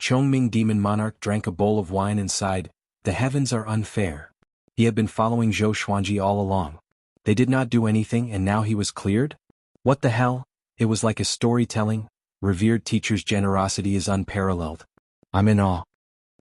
Speaker 2: Chongming Demon Monarch drank a bowl of wine and sighed, "The heavens are unfair." He had been following Zhou Xuanji all along. They did not do anything and now he was cleared? What the hell? It was like a storytelling. Revered teacher's generosity is unparalleled. I'm in awe.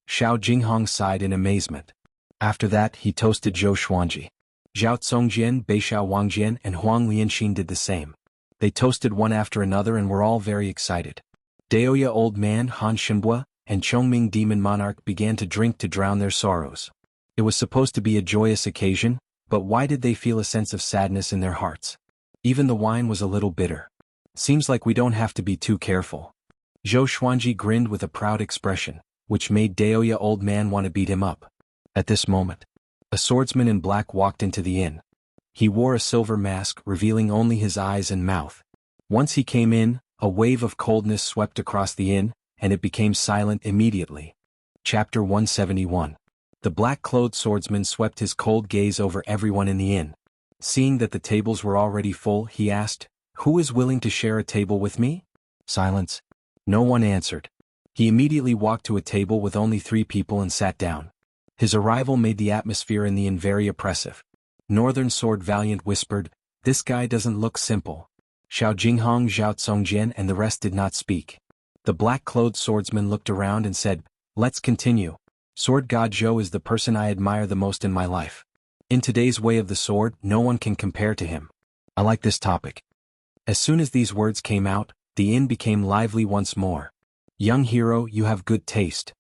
Speaker 2: Xiao Jinghong sighed in amazement. After that he toasted Zhou Xuanji. Zhao Congjian, Beishao Wangjian and Huang Lianxin did the same. They toasted one after another and were all very excited. Daoya Old Man Han Shenbua and Chongming Demon Monarch began to drink to drown their sorrows. It was supposed to be a joyous occasion, but why did they feel a sense of sadness in their hearts? Even the wine was a little bitter. Seems like we don't have to be too careful. Zhou Xuanji grinned with a proud expression, which made Daoya Old Man want to beat him up. At this moment, a swordsman in black walked into the inn. He wore a silver mask revealing only his eyes and mouth. Once he came in, a wave of coldness swept across the inn, and it became silent immediately. Chapter 171. The black-clothed swordsman swept his cold gaze over everyone in the inn. Seeing that the tables were already full, he asked, "Who is willing to share a table with me?" Silence. No one answered. He immediately walked to a table with only 3 people and sat down. His arrival made the atmosphere in the inn very oppressive. Northern Sword Valiant whispered, "This guy doesn't look simple." Xiao Jinghong, Zhao Congjian and the rest did not speak. The black-clothed swordsman looked around and said, "Let's continue. Sword God Zhou is the person I admire the most in my life. In today's way of the sword, no one can compare to him. I like this topic." As soon as these words came out, the inn became lively once more. "Young hero, you have good taste."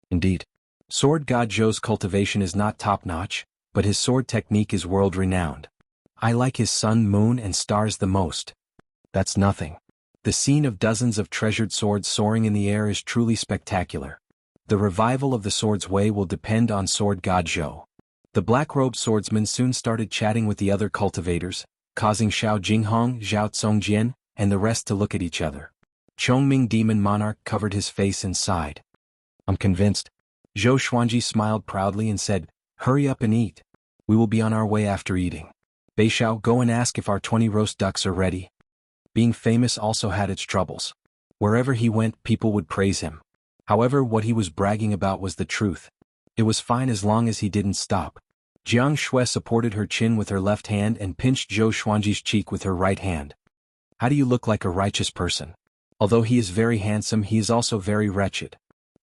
Speaker 2: Indeed. Sword God Zhou's cultivation is not top-notch, but his sword technique is world-renowned. I like his sun, moon and stars the most. That's nothing. The scene of dozens of treasured swords soaring in the air is truly spectacular. The revival of the sword's way will depend on Sword God Zhou. The black-robed swordsman soon started chatting with the other cultivators, causing Xiao Jinghong, Zhao Congjian, and the rest to look at each other. Chongming Demon Monarch covered his face and sighed. "I'm convinced." Zhou Xuanji smiled proudly and said, "Hurry up and eat. We will be on our way after eating. Beishao, go and ask if our 20 roast ducks are ready." Being famous also had its troubles. Wherever he went, people would praise him. However, what he was bragging about was the truth. It was fine as long as he didn't stop. Jianghu supported her chin with her left hand and pinched Zhou Xuanji's cheek with her right hand. "How do you look like a righteous person? Although he is very handsome, he is also very wretched."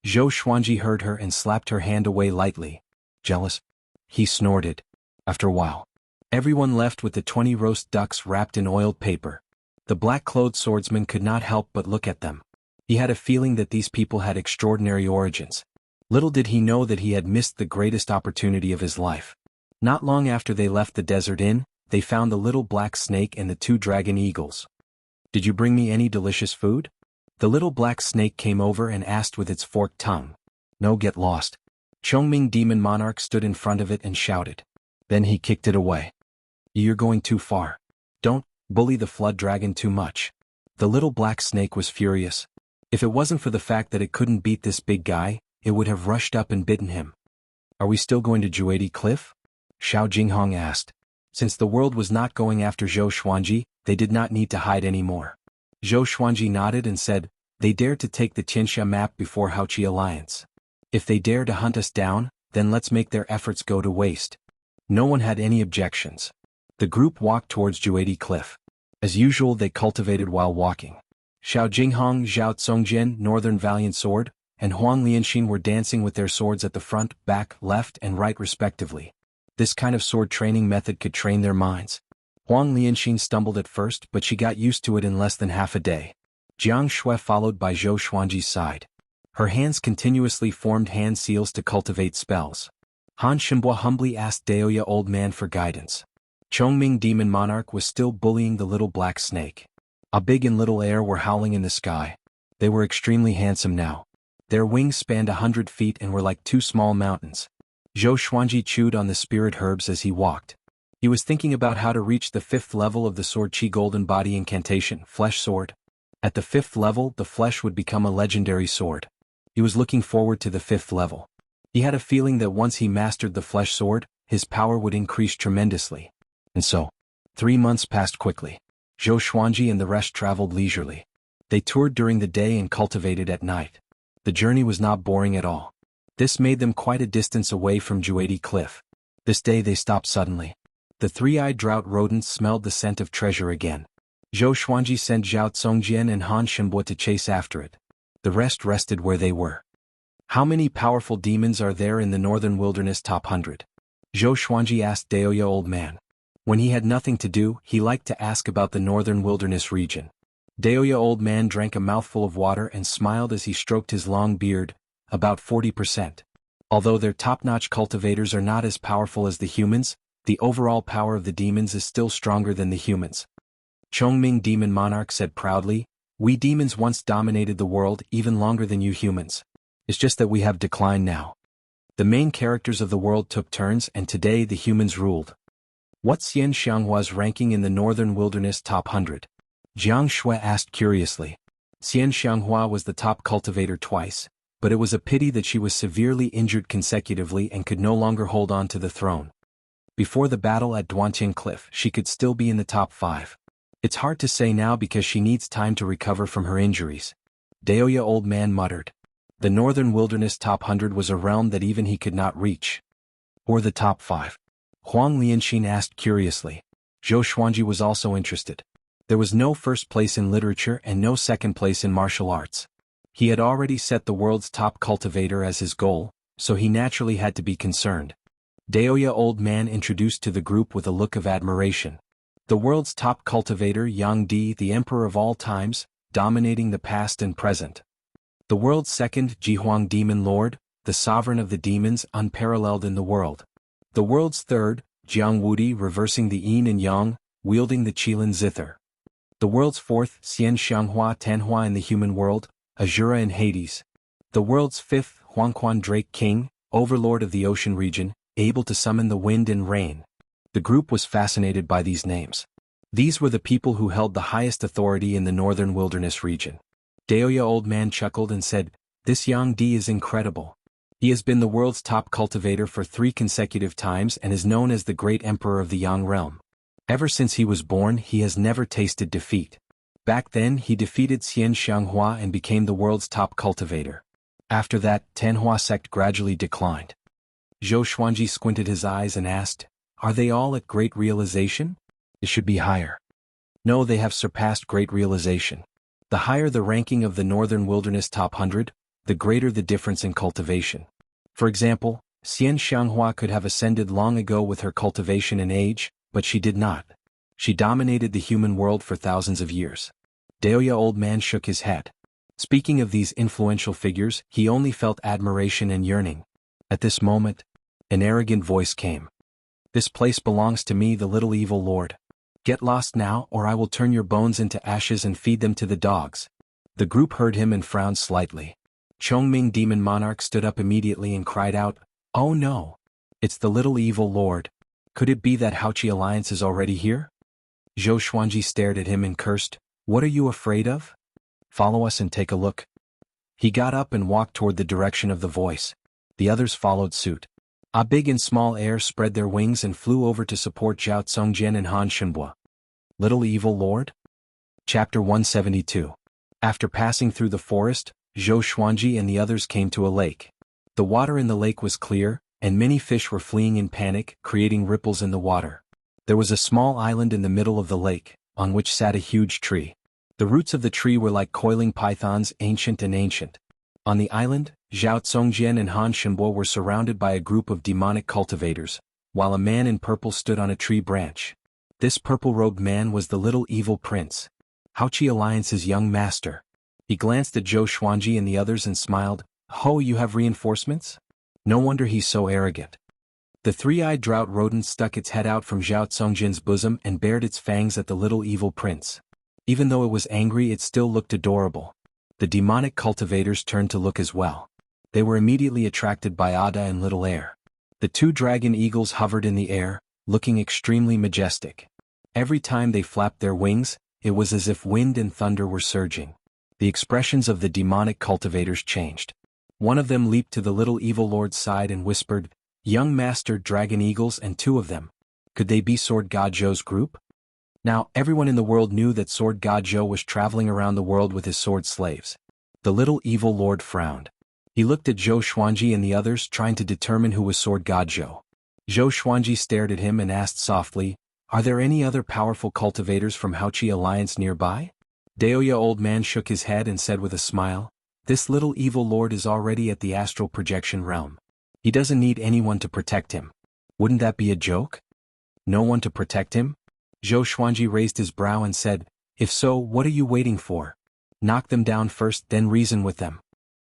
Speaker 2: Zhou Xuanji heard her and slapped her hand away lightly. "Jealous?" He snorted. After a while, everyone left with the 20 roast ducks wrapped in oiled paper. The black-clothed swordsman could not help but look at them. He had a feeling that these people had extraordinary origins. Little did he know that he had missed the greatest opportunity of his life. Not long after they left the desert inn, they found the little black snake and the 2 dragon eagles. "Did you bring me any delicious food?" The little black snake came over and asked with its forked tongue. "No, get lost." Chongming Demon Monarch stood in front of it and shouted. Then he kicked it away. You're going too far. Don't bully the flood dragon too much. The little black snake was furious. If it wasn't for the fact that it couldn't beat this big guy, it would have rushed up and bitten him. Are we still going to Juedi Cliff? Xiao Jinghong asked. Since the world was not going after Zhou Xuanji, they did not need to hide anymore. Zhou Xuanji nodded and said, they dared to take the Xianxia map before Haoqi Alliance. If they dare to hunt us down, then let's make their efforts go to waste. No one had any objections. The group walked towards Juedi Cliff. As usual, they cultivated while walking. Xiao Jinghong, Zhao Tsongjian, Northern Valiant Sword, and Huang Lianxin were dancing with their swords at the front, back, left, and right respectively. This kind of sword training method could train their minds. Huang Lianxin stumbled at first, but she got used to it in less than half a day. Jianghu followed by Zhou Xuanji's side. Her hands continuously formed hand seals to cultivate spells. Han Shenbua humbly asked Daoya Old Man for guidance. Chongming Demon Monarch was still bullying the little black snake. A big and little air were howling in the sky. They were extremely handsome now. Their wings spanned 100 feet and were like two small mountains. Zhou Xuanji chewed on the spirit herbs as he walked. He was thinking about how to reach the 5th level of the Sword Qi Golden Body Incantation, Flesh Sword. At the 5th level, the flesh would become a legendary sword. He was looking forward to the 5th level. He had a feeling that once he mastered the flesh sword, his power would increase tremendously. And so, 3 months passed quickly. Zhou Xuanji and the rest traveled leisurely. They toured during the day and cultivated at night. The journey was not boring at all. This made them quite a distance away from Juedi Cliff. This day they stopped suddenly. The three-eyed drought rodents smelled the scent of treasure again. Zhou Xuanji sent Zhao Tsongjian and Han Shenbua to chase after it. The rest rested where they were. How many powerful demons are there in the Northern Wilderness Top 100? Zhou Xuanji asked Daoya Old Man. When he had nothing to do, he liked to ask about the Northern Wilderness region. Daoya Old Man drank a mouthful of water and smiled as he stroked his long beard, about 40%. Although their top-notch cultivators are not as powerful as the humans, the overall power of the demons is still stronger than the humans. Chongming Demon Monarch said proudly, we demons once dominated the world even longer than you humans. It's just that we have declined now. The main characters of the world took turns and today the humans ruled. What's Xianxia's ranking in the Northern Wilderness Top 100? Jianghu asked curiously. Xianxia was the top cultivator twice, but it was a pity that she was severely injured consecutively and could no longer hold on to the throne. Before the battle at Duantian Cliff, she could still be in the top 5. It's hard to say now because she needs time to recover from her injuries. Daoya Old Man muttered. The Northern Wilderness Top 100 was a realm that even he could not reach. Or the top 5. Huang Lianxin asked curiously. Zhou Xuanji was also interested. There was no first place in literature and no second place in martial arts. He had already set the world's top cultivator as his goal, so he naturally had to be concerned. Daoya Old Man introduced to the group with a look of admiration. The world's top cultivator Yang Di, the emperor of all times, dominating the past and present. The world's second Jihuang Demon Lord, the sovereign of the demons, unparalleled in the world. The world's third, Jianghu, reversing the yin and yang, wielding the Qilin zither. The world's fourth, Xianxia Tanhua in the human world, Azura in Hades. The world's fifth, Huangquan Drake King, overlord of the ocean region, able to summon the wind and rain. The group was fascinated by these names. These were the people who held the highest authority in the Northern Wilderness region. Daoya Old Man chuckled and said, this Yang Di is incredible. He has been the world's top cultivator for 3 consecutive times and is known as the Great Emperor of the Yang Realm. Ever since he was born, he has never tasted defeat. Back then, he defeated Xianxia and became the world's top cultivator. After that, Tanhua sect gradually declined. Zhou Xuanji squinted his eyes and asked, are they all at Great Realization? It should be higher. No, they have surpassed Great Realization. The higher the ranking of the Northern Wilderness Top 100, the greater the difference in cultivation. For example, Xianxia could have ascended long ago with her cultivation and age, but she did not. She dominated the human world for thousands of years. Daoya Old Man shook his head. Speaking of these influential figures, he only felt admiration and yearning. At this moment, an arrogant voice came. This place belongs to me, the little evil lord. Get lost now, or I will turn your bones into ashes and feed them to the dogs. The group heard him and frowned slightly. Chongming Demon Monarch stood up immediately and cried out, oh no! It's the little evil lord. Could it be that Haochi alliance is already here? Zhou Xuanji stared at him and cursed, "What are you afraid of? Follow us and take a look." He got up and walked toward the direction of the voice. The others followed suit. A big and small air spread their wings and flew over to support Zhao Tsongjian and Han Shenbua. Little Evil Lord? Chapter 172. After passing through the forest, Zhou Xuanji and the others came to a lake. The water in the lake was clear, and many fish were fleeing in panic, creating ripples in the water. There was a small island in the middle of the lake, on which sat a huge tree. The roots of the tree were like coiling pythons, ancient and ancient. On the island, Zhao Tsongjian and Han Shenbo were surrounded by a group of demonic cultivators, while a man in purple stood on a tree branch. This purple-robed man was the little evil prince, Haochi Alliance's young master. He glanced at Zhou Xuanji and the others and smiled, "Ho, you have reinforcements? No wonder he's so arrogant." The three-eyed drought rodent stuck its head out from Zhao Tsongjian's bosom and bared its fangs at the little evil prince. Even though it was angry, it still looked adorable. The demonic cultivators turned to look as well. They were immediately attracted by Ada and Little Air. The two dragon eagles hovered in the air, looking extremely majestic. Every time they flapped their wings, it was as if wind and thunder were surging. The expressions of the demonic cultivators changed. One of them leaped to the little evil lord's side and whispered, "Young master dragon eagles and two of them. Could they be Sword God Zhou's group?" Now, everyone in the world knew that Sword God Zhou was traveling around the world with his sword slaves. The little evil lord frowned. He looked at Zhou Xuanji and the others, trying to determine who was Sword God Zhou. Zhou Xuanji stared at him and asked softly, "Are there any other powerful cultivators from Haochi Alliance nearby?" Daoya old man shook his head and said with a smile, "This little evil lord is already at the astral projection realm. He doesn't need anyone to protect him." Wouldn't that be a joke? No one to protect him? Zhou Xuanji raised his brow and said, "If so, what are you waiting for? Knock them down first, then reason with them."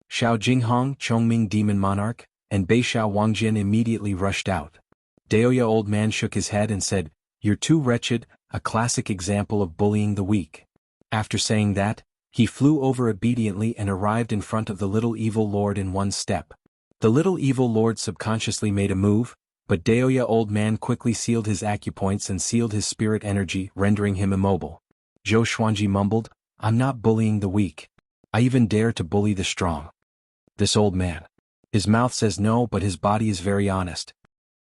Speaker 2: Xiao Jinghong, Chongming Demon Monarch, and Beixiao Wangjian immediately rushed out. Daoya old man shook his head and said, "You're too wretched, a classic example of bullying the weak." After saying that, he flew over obediently and arrived in front of the little evil lord in one step. The little evil lord subconsciously made a move, but Daoya old man quickly sealed his acupoints and sealed his spirit energy, rendering him immobile. Zhou Xuanji mumbled, "I'm not bullying the weak. I even dare to bully the strong. This old man. His mouth says no, but his body is very honest."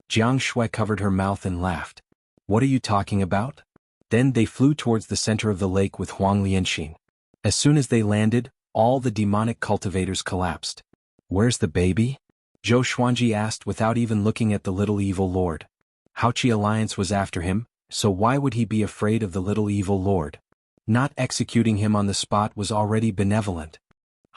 Speaker 2: Jianghu covered her mouth and laughed. "What are you talking about?" Then they flew towards the center of the lake with Huang Lianxin. As soon as they landed, all the demonic cultivators collapsed. "Where's the baby?" Zhou Xuanji asked without even looking at the little evil lord. Haochi Alliance was after him, so why would he be afraid of the little evil lord? Not executing him on the spot was already benevolent.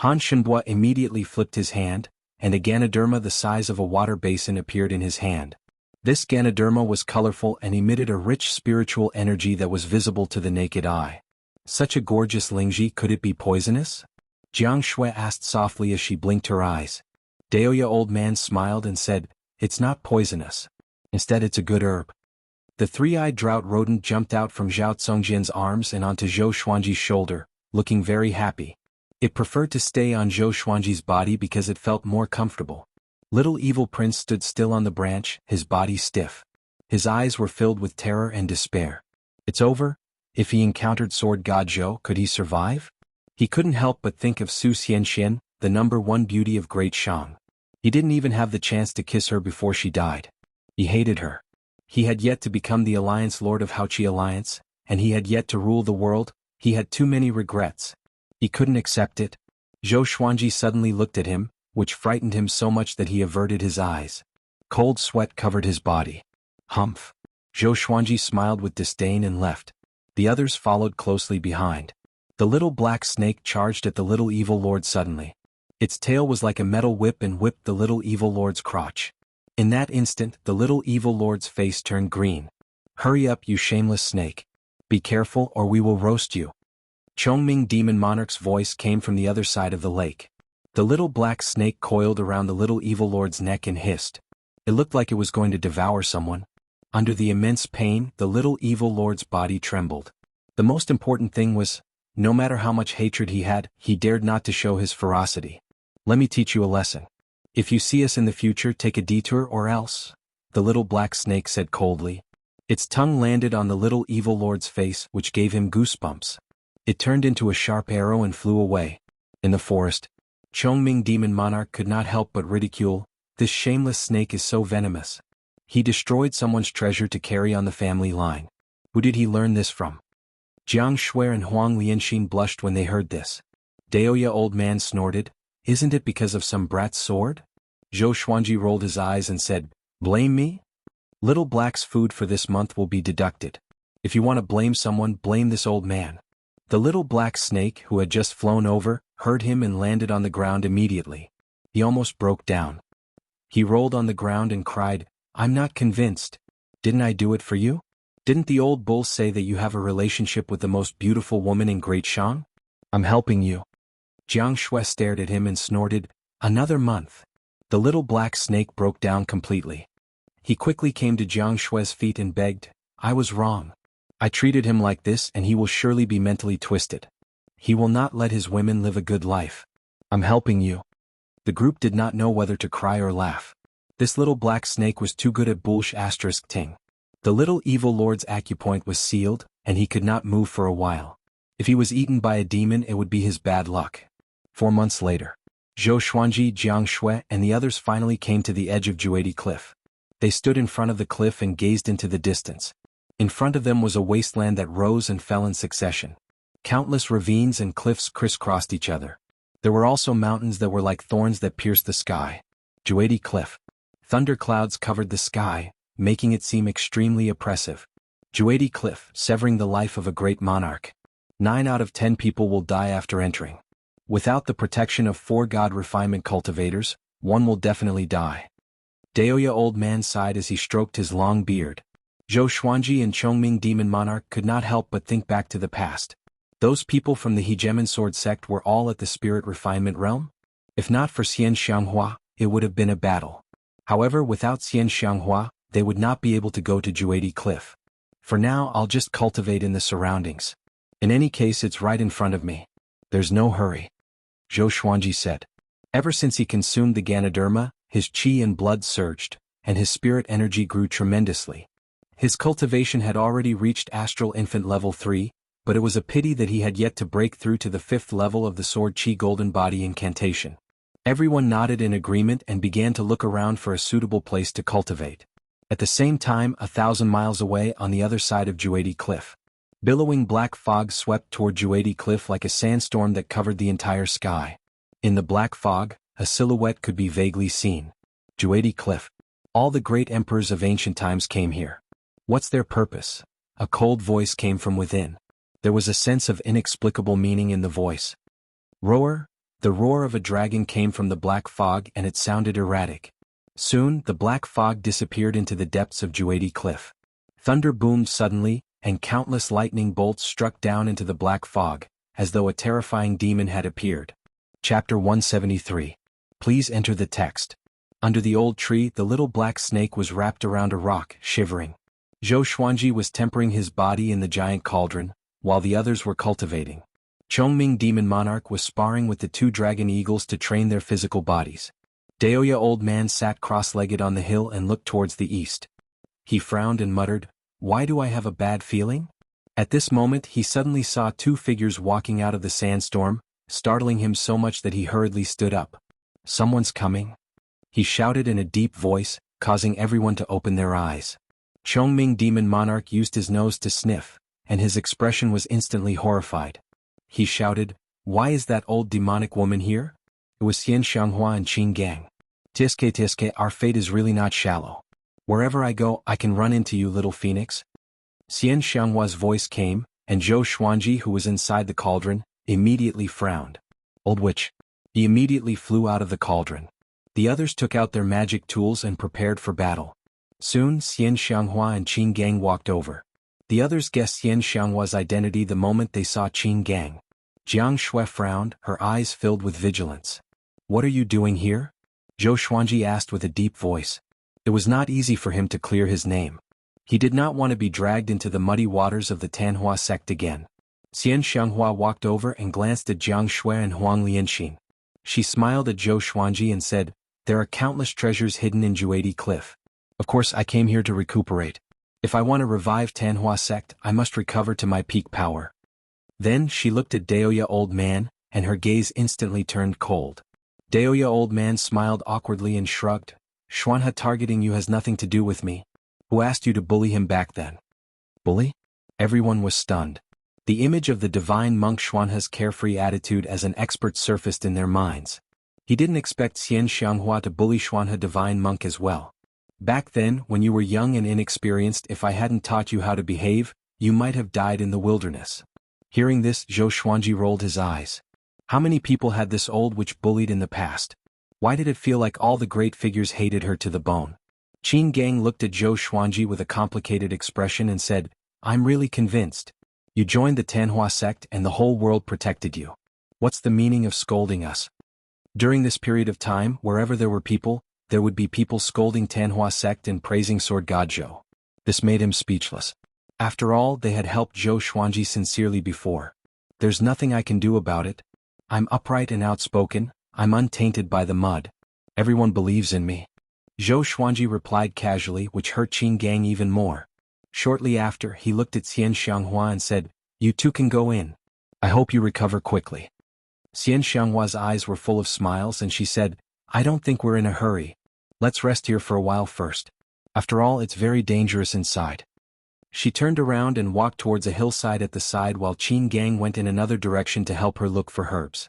Speaker 2: Han Shenbua immediately flipped his hand, and a Ganoderma the size of a water basin appeared in his hand. This Ganoderma was colorful and emitted a rich spiritual energy that was visible to the naked eye. Such a gorgeous Lingji, could it be poisonous? Jianghu asked softly as she blinked her eyes. Daoya old man smiled and said, "It's not poisonous. Instead, it's a good herb." The three-eyed drought rodent jumped out from Zhao Tsongjian's arms and onto Zhou Xuanji's shoulder, looking very happy. It preferred to stay on Zhou Xuanji's body because it felt more comfortable. Little evil prince stood still on the branch, his body stiff. His eyes were filled with terror and despair. It's over? If he encountered Sword God Zhou, could he survive? He couldn't help but think of Su Xianxian, the #1 beauty of Great Shang. He didn't even have the chance to kiss her before she died. He hated her. He had yet to become the Alliance Lord of Haochi Alliance, and he had yet to rule the world. He had too many regrets. He couldn't accept it. Zhou Xuanji suddenly looked at him, which frightened him so much that he averted his eyes. Cold sweat covered his body. Humph. Zhou Xuanji smiled with disdain and left. The others followed closely behind. The little black snake charged at the little evil lord suddenly. Its tail was like a metal whip and whipped the little evil lord's crotch. In that instant, the little evil lord's face turned green. "Hurry up, you shameless snake. Be careful or we will roast you." Chongming Demon Monarch's voice came from the other side of the lake. The little black snake coiled around the little evil lord's neck and hissed. It looked like it was going to devour someone. Under the immense pain, the little evil lord's body trembled. The most important thing was, no matter how much hatred he had, he dared not to show his ferocity. "Let me teach you a lesson. If you see us in the future, take a detour or else." the little black snake said coldly. Its tongue landed on the little evil lord's face, which gave him goosebumps. It turned into a sharp arrow and flew away. In the forest, Chongming Demon Monarch could not help but ridicule, "This shameless snake is so venomous. He destroyed someone's treasure to carry on the family line. Who did he learn this from?" Jianghu and Huang Lianxin blushed when they heard this. Daoya old man snorted, "Isn't it because of some brat's sword?" Zhou Xuanji rolled his eyes and said, "Blame me? Little Black's food for this month will be deducted. If you want to blame someone, blame this old man." The little black snake, who had just flown over, heard him and landed on the ground immediately. He almost broke down. He rolled on the ground and cried, "I'm not convinced. Didn't I do it for you? Didn't the old bull say that you have a relationship with the most beautiful woman in Great Shang? I'm helping you." Jianghu stared at him and snorted, "Another month." The little black snake broke down completely. He quickly came to Jianghu's feet and begged, "I was wrong. I treated him like this and he will surely be mentally twisted. He will not let his women live a good life. I'm helping you." The group did not know whether to cry or laugh. This little black snake was too good at bullsh** ting. The little evil lord's acupoint was sealed, and he could not move for a while. If he was eaten by a demon, it would be his bad luck. 4 months later, Zhou Xuanji, Jianghu, and the others finally came to the edge of Juadi Cliff. They stood in front of the cliff and gazed into the distance. In front of them was a wasteland that rose and fell in succession. Countless ravines and cliffs crisscrossed each other. There were also mountains that were like thorns that pierced the sky. Juadi Cliff. Thunderclouds covered the sky, making it seem extremely oppressive. Juadi Cliff, severing the life of a great monarch. 9 out of 10 people will die after entering. Without the protection of 4 god refinement cultivators, 1 will definitely die. Daoya old man sighed as he stroked his long beard. Zhou Xuanji and Chongming Demon Monarch could not help but think back to the past. Those people from the Hegemon Sword sect were all at the spirit refinement realm? If not for Xianxia, it would have been a battle. However, without Xianxia, they would not be able to go to Juadi Cliff. For now, I'll just cultivate in the surroundings. In any case, it's right in front of me. There's no hurry. Zhou Xuanji said. Ever since he consumed the Ganoderma, his chi and blood surged, and his spirit energy grew tremendously. His cultivation had already reached Astral Infant Level 3, but it was a pity that he had yet to break through to the 5th level of the Sword Chi Golden Body incantation. Everyone nodded in agreement and began to look around for a suitable place to cultivate. At the same time, 1,000 miles away on the other side of Juadi Cliff, billowing black fog swept toward Juadi Cliff like a sandstorm that covered the entire sky. In the black fog, a silhouette could be vaguely seen. Juadi Cliff. All the great emperors of ancient times came here. What's their purpose? A cold voice came from within. There was a sense of inexplicable meaning in the voice. Roar? The roar of a dragon came from the black fog and it sounded erratic. Soon, the black fog disappeared into the depths of Juadi Cliff. Thunder boomed suddenly, and countless lightning bolts struck down into the black fog, as though a terrifying demon had appeared. Chapter 173. Please enter the text. Under the old tree, the little black snake was wrapped around a rock, shivering. Zhou Xuanji was tempering his body in the giant cauldron, while the others were cultivating. Chongming Demon Monarch was sparring with the 2 dragon eagles to train their physical bodies. Daoya old man sat cross-legged on the hill and looked towards the east. He frowned and muttered, "Why do I have a bad feeling?" At this moment he suddenly saw 2 figures walking out of the sandstorm, startling him so much that he hurriedly stood up. "Someone's coming," he shouted in a deep voice, causing everyone to open their eyes. Chongming Demon Monarch used his nose to sniff, and his expression was instantly horrified. He shouted, "Why is that old demonic woman here?" It was Xianxia and Qin Gang. Tiske, our fate is really not shallow. Wherever I go, I can run into you, little phoenix." Xianxia's voice came, and Zhou Xuanji, who was inside the cauldron, immediately frowned. "Old witch." He immediately flew out of the cauldron. The others took out their magic tools and prepared for battle. Soon, Xianxia and Qin Gang walked over. The others guessed Xianxia's identity the moment they saw Qin Gang. Jianghu frowned, her eyes filled with vigilance. "What are you doing here?" Zhou Xuanji asked with a deep voice. It was not easy for him to clear his name. He did not want to be dragged into the muddy waters of the Tanhua sect again. Xianxia walked over and glanced at Jianghu and Huang Lianxin. She smiled at Zhou Xuanji and said, "There are countless treasures hidden in Juadi Cliff. Of course I came here to recuperate. If I want to revive Tanhua sect, I must recover to my peak power. Then she looked at Daoya old man, and her gaze instantly turned cold. Daoya old man smiled awkwardly and shrugged. Xuanhe targeting you has nothing to do with me. Who asked you to bully him back then? Bully? Everyone was stunned. The image of the divine monk Xuanhe's carefree attitude as an expert surfaced in their minds. He didn't expect Xianxia to bully Xuanhe divine monk as well. Back then, when you were young and inexperienced, if I hadn't taught you how to behave, you might have died in the wilderness. Hearing this, Zhou Xuanji rolled his eyes. How many people had this old witch bullied in the past? Why did it feel like all the great figures hated her to the bone? Qin Gang looked at Zhou Xuanji with a complicated expression and said, I'm really convinced. You joined the Tanhua sect and the whole world protected you. What's the meaning of scolding us? During this period of time, wherever there were people, there would be people scolding Tanhua sect and praising Sword God Zhou. This made him speechless. After all, they had helped Zhou Xuanji sincerely before. There's nothing I can do about it. I'm upright and outspoken, I'm untainted by the mud. Everyone believes in me. Zhou Xuanji replied casually, which hurt Qin Gang even more. Shortly after, he looked at Xianxia and said, You two can go in. I hope you recover quickly. Xianxia's eyes were full of smiles and she said, I don't think we're in a hurry. Let's rest here for a while first. After all, it's very dangerous inside. She turned around and walked towards a hillside at the side while Qin Gang went in another direction to help her look for herbs.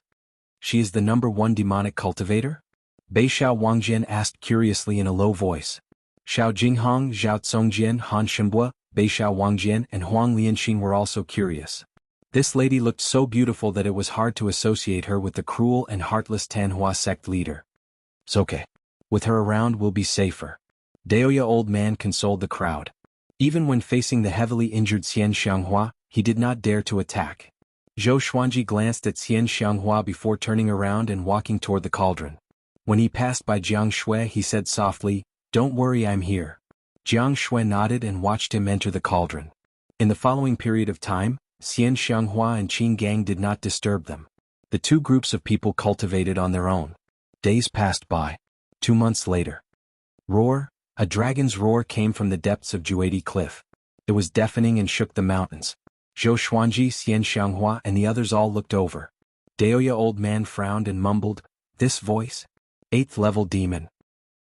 Speaker 2: She is the #1 demonic cultivator? Beixiao Wangjian asked curiously in a low voice. Xiao Jinghong, Zhao Tsongjian, Han Shimbua, Beixiao Wangjian and Huang Lianxin were also curious. This lady looked so beautiful that it was hard to associate her with the cruel and heartless Tanhua sect leader. It's okay. With her around we'll be safer. Daoya old man consoled the crowd. Even when facing the heavily injured Xianxia, he did not dare to attack. Zhou Xuanji glanced at Xianxia before turning around and walking toward the cauldron. When he passed by Jianghu, he said softly, Don't worry, I'm here. Jianghu nodded and watched him enter the cauldron. In the following period of time, Xianxia and Qin Gang did not disturb them. The two groups of people cultivated on their own. Days passed by. 2 months later. Roar, a dragon's roar came from the depths of Juadi Cliff. It was deafening and shook the mountains. Zhou Xuanji, Xianxia and the others all looked over. Daoya old man frowned and mumbled, This voice? 8th level demon.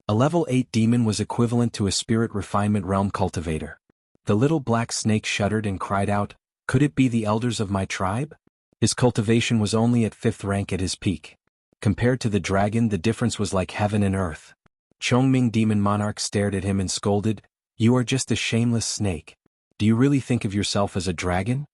Speaker 2: A level 8 demon was equivalent to a spirit refinement realm cultivator. The little black snake shuddered and cried out, Could it be the elders of my tribe? His cultivation was only at 5th rank at his peak. Compared to the dragon, the difference was like heaven and earth. Chongming demon monarch stared at him and scolded, You are just a shameless snake. Do you really think of yourself as a dragon?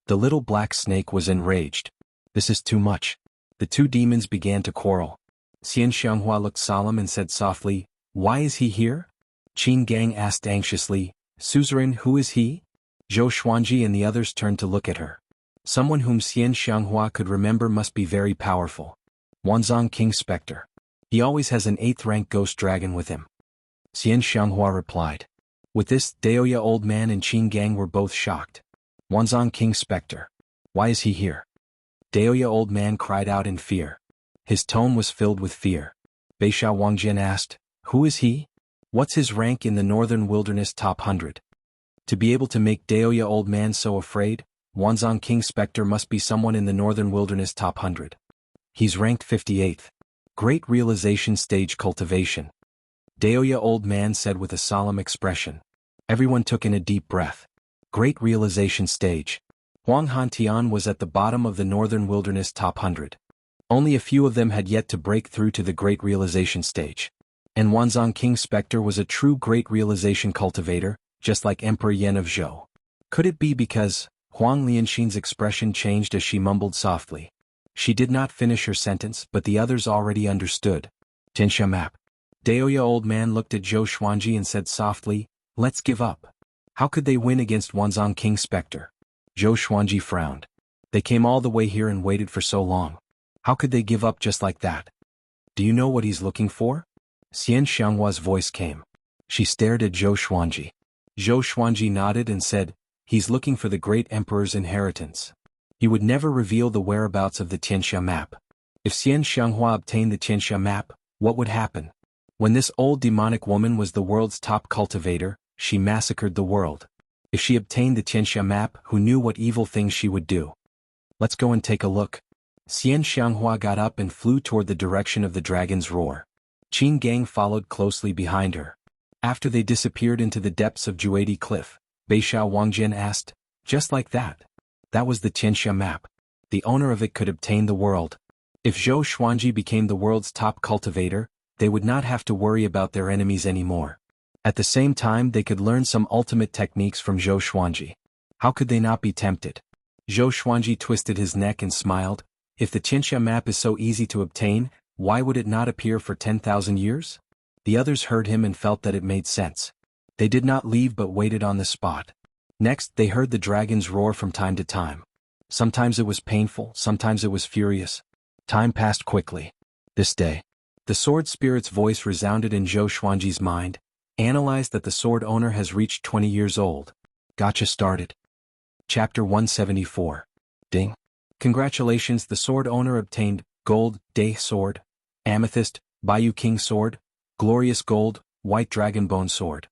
Speaker 2: The little black snake was enraged. This is too much. The two demons began to quarrel. Xianxia looked solemn and said softly, Why is he here? Qin Gang asked anxiously, Suzerain, who is he? Zhou Xuanji and the others turned to look at her. Someone whom Xianxia could remember must be very powerful. Wanzong King Spectre. He always has an 8th rank ghost dragon with him. Xianxia replied. With this, Daoya old man and Qin Gang were both shocked. Wanzong King Spectre. Why is he here? Daoya old man cried out in fear. His tone was filled with fear. Beixiao Wangjian asked, Who is he? What's his rank in the Northern Wilderness top 100? To be able to make Daoya old man so afraid, Wanzong King Spectre must be someone in the Northern Wilderness top 100. He's ranked 58th. Great realization stage cultivation. Daoya old man said with a solemn expression. Everyone took in a deep breath. Great realization stage. Huang Hantian was at the bottom of the Northern Wilderness top 100. Only a few of them had yet to break through to the Great Realization stage. And Wanzong King Spectre was a true Great Realization cultivator, just like Emperor Yan of Zhou. Could it be because Huang Lianxin's expression changed as she mumbled softly? She did not finish her sentence, but the others already understood. Tianxia map. Daoya old man looked at Zhou Xuanji and said softly, Let's give up. How could they win against Wanzong King Spectre? Zhou Xuanji frowned. They came all the way here and waited for so long. How could they give up just like that? Do you know what he's looking for? Xianxia's voice came. She stared at Zhou Xuanji. Zhou Xuanji nodded and said, He's looking for the great emperor's inheritance. He would never reveal the whereabouts of the Tianxia map. If Xianxia obtained the Tianxia map, what would happen? When this old demonic woman was the world's top cultivator, she massacred the world. If she obtained the Xianxia map, who knew what evil things she would do? Let's go and take a look. Xianxia got up and flew toward the direction of the dragon's roar. Qin Gang followed closely behind her. After they disappeared into the depths of Juadi Cliff, Beishao Wangjian asked, "Just like that? That was the Xianxia map. The owner of it could obtain the world. If Zhou Xuanji became the world's top cultivator, they would not have to worry about their enemies anymore. At the same time, they could learn some ultimate techniques from Zhou Xuanji. How could they not be tempted?" Zhou Xuanji twisted his neck and smiled. If the Xianxia map is so easy to obtain, why would it not appear for 10,000 years? The others heard him and felt that it made sense. They did not leave but waited on the spot. Next, they heard the dragons roar from time to time. Sometimes it was painful, sometimes it was furious. Time passed quickly. This day, the sword spirit's voice resounded in Zhou Xuanji's mind. Analyzed that the sword owner has reached 20 years old. Gotcha started. Chapter 174. Ding. Congratulations, the sword owner obtained Gold, Day Sword, Amethyst, Bayou King Sword, Glorious Gold, White Dragon Bone Sword.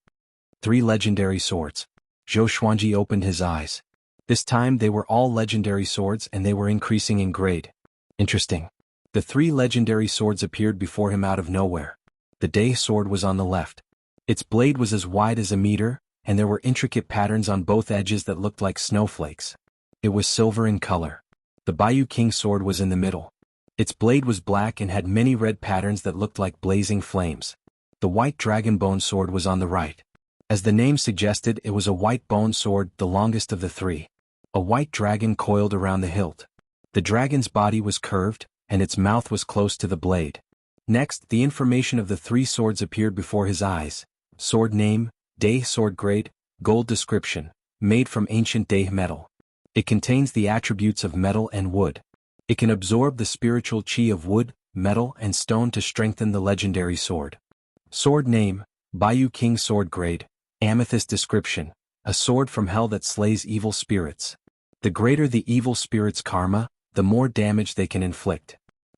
Speaker 2: 3 legendary swords. Zhou Xuanji opened his eyes. This time they were all legendary swords and they were increasing in grade. Interesting. The 3 legendary swords appeared before him out of nowhere. The Day Sword was on the left. Its blade was as wide as a meter, and there were intricate patterns on both edges that looked like snowflakes. It was silver in color. The Bayou King Sword was in the middle. Its blade was black and had many red patterns that looked like blazing flames. The White Dragon Bone Sword was on the right. As the name suggested, it was a white bone sword, the longest of the 3. A white dragon coiled around the hilt. The dragon's body was curved, and its mouth was close to the blade. Next, the information of the 3 swords appeared before his eyes. Sword name, Day Sword grade, gold description, made from ancient Day metal. It contains the attributes of metal and wood. It can absorb the spiritual chi of wood, metal and stone to strengthen the legendary sword. Sword name, Bayou King Sword grade, amethyst description, a sword from hell that slays evil spirits. The greater the evil spirit's karma, the more damage they can inflict.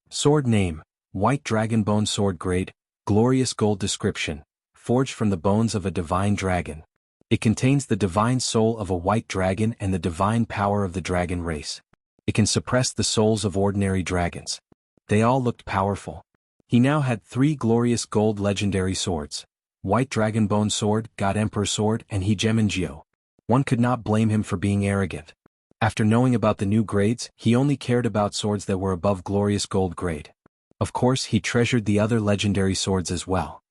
Speaker 2: Sword name, White Dragon Bone Sword grade, glorious gold description, forged from the bones of a divine dragon. It contains the divine soul of a white dragon and the divine power of the dragon race. It can suppress the souls of ordinary dragons. They all looked powerful. He now had 3 glorious gold legendary swords. White Dragon Bone Sword, God Emperor Sword, and Xianxia. One could not blame him for being arrogant. After knowing about the new grades, he only cared about swords that were above glorious gold grade. Of course, he treasured the other legendary swords as well.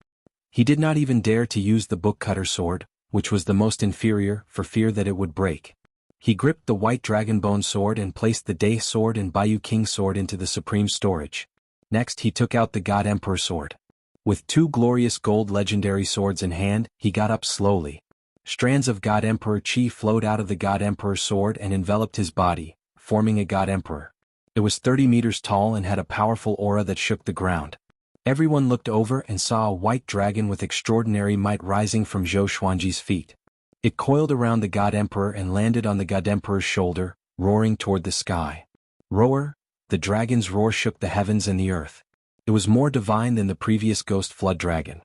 Speaker 2: He did not even dare to use the Book Cutter Sword, which was the most inferior, for fear that it would break. He gripped the White Dragon Bone Sword and placed the Day Sword and Bayou King Sword into the supreme storage. Next, he took out the God Emperor Sword. With 2 glorious gold legendary swords in hand, he got up slowly. Strands of God Emperor Chi flowed out of the God Emperor Sword and enveloped his body, forming a God Emperor. It was 30 meters tall and had a powerful aura that shook the ground. Everyone looked over and saw a white dragon with extraordinary might rising from Zhou Xuanji's feet. It coiled around the God Emperor and landed on the God Emperor's shoulder, roaring toward the sky. Roar! The dragon's roar shook the heavens and the earth. It was more divine than the previous ghost flood dragon.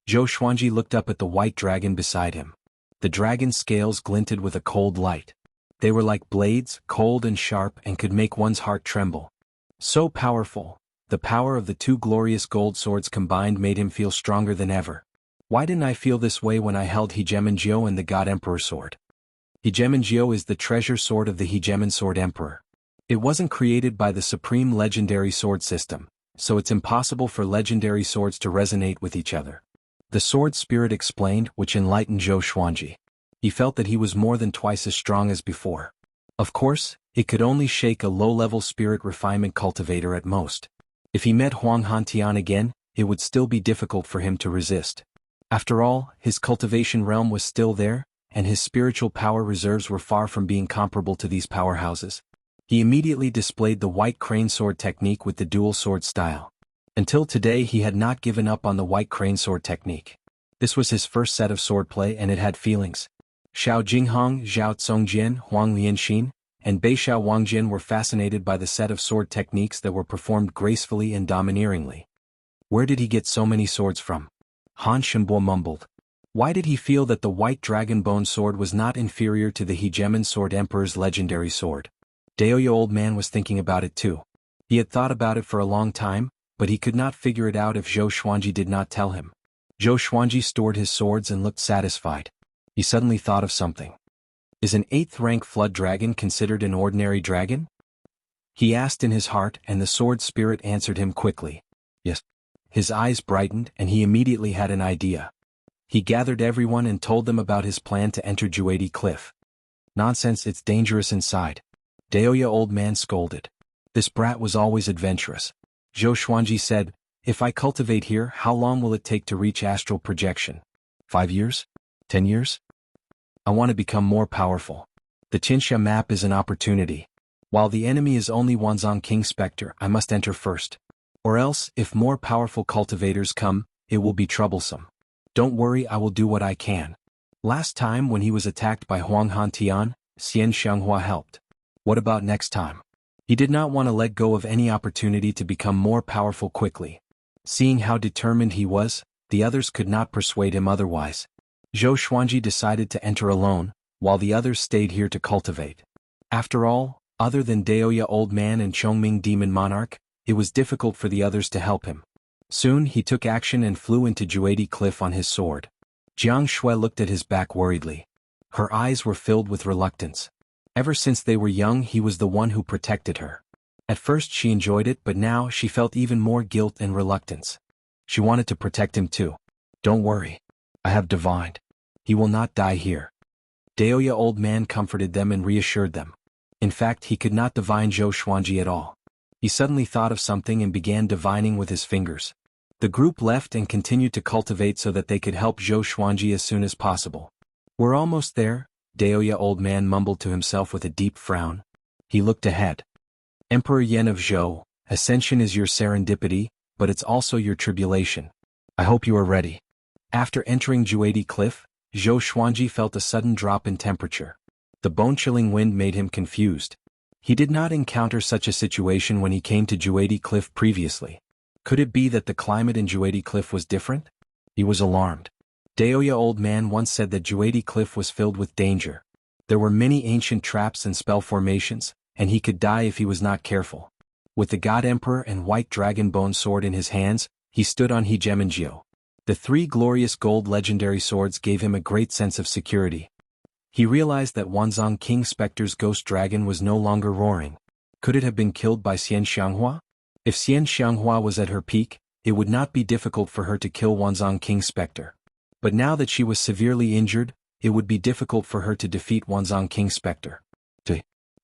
Speaker 2: Zhou Xuanji looked up at the white dragon beside him. The dragon's scales glinted with a cold light. They were like blades, cold and sharp, and could make one's heart tremble. So powerful, the power of the 2 glorious gold swords combined made him feel stronger than ever. Why didn't I feel this way when I held Xianxia and the God Emperor Sword? Xianxia is the treasure sword of the Xianxia Sword Emperor. It wasn't created by the supreme legendary sword system, so it's impossible for legendary swords to resonate with each other. The sword spirit explained, which enlightened Zhou Xuanji. He felt that he was more than twice as strong as before. Of course, it could only shake a low-level spirit refinement cultivator at most. If he met Huang Hantian again, it would still be difficult for him to resist. After all, his cultivation realm was still there, and his spiritual power reserves were far from being comparable to these powerhouses. He immediately displayed the white crane sword technique with the dual sword style. Until today he had not given up on the white crane sword technique. This was his first set of swordplay and it had feelings. Xiao Jinghong, Zhao Tsongjian, Huang Lianxin, and Beishao Wangjian were fascinated by the set of sword techniques that were performed gracefully and domineeringly. Where did he get so many swords from? Han Shenbo mumbled. Why did he feel that the white dragon bone sword was not inferior to the Hegemon Sword Emperor's legendary sword? Daoya old man was thinking about it too. He had thought about it for a long time, but he could not figure it out if Zhou Xuanji did not tell him. Zhou Xuanji stored his swords and looked satisfied. He suddenly thought of something. Is an 8th rank flood dragon considered an ordinary dragon? He asked in his heart, and the sword spirit answered him quickly. Yes. His eyes brightened and he immediately had an idea. He gathered everyone and told them about his plan to enter Juedi Cliff. Nonsense, it's dangerous inside. Daoya old man scolded. This brat was always adventurous. Zhou Xuanji said, if I cultivate here, how long will it take to reach astral projection? 5 years? 10 years? I want to become more powerful. The Xianxia map is an opportunity. While the enemy is only Wanzhong King Spectre, I must enter first. Or else, if more powerful cultivators come, it will be troublesome. Don't worry, I will do what I can. Last time when he was attacked by Huang Hantian, Xianxia helped. What about next time? He did not want to let go of any opportunity to become more powerful quickly. Seeing how determined he was, the others could not persuade him otherwise. Zhou Xuanji decided to enter alone, while the others stayed here to cultivate. After all, other than Daoya Old Man and Chongming Demon Monarch, it was difficult for the others to help him. Soon he took action and flew into Juedi Cliff on his sword. Jianghu looked at his back worriedly. Her eyes were filled with reluctance. Ever since they were young, he was the one who protected her. At first she enjoyed it, but now she felt even more guilt and reluctance. She wanted to protect him too. Don't worry. I have divined. He will not die here. Daoya Old Man comforted them and reassured them. In fact, he could not divine Zhou Xuanji at all. He suddenly thought of something and began divining with his fingers. The group left and continued to cultivate so that they could help Zhou Xuanji as soon as possible. We're almost there, Daoya Old Man mumbled to himself with a deep frown. He looked ahead. Emperor Yen of Zhou, ascension is your serendipity, but it's also your tribulation. I hope you are ready. After entering Juedi Cliff, Zhou Xuanji felt a sudden drop in temperature. The bone-chilling wind made him confused. He did not encounter such a situation when he came to Juedi Cliff previously. Could it be that the climate in Juedi Cliff was different? He was alarmed. Daoya Old Man once said that Juedi Cliff was filled with danger. There were many ancient traps and spell formations, and he could die if he was not careful. With the God Emperor and White Dragon Bone Sword in his hands, he stood on Hegemon. The 3 glorious gold legendary swords gave him a great sense of security. He realized that Wanzhong King Spectre's ghost dragon was no longer roaring. Could it have been killed by Xianxia? If Xianxia was at her peak, it would not be difficult for her to kill Wanzhong King Spectre. But now that she was severely injured, it would be difficult for her to defeat Wanzhong King Spectre.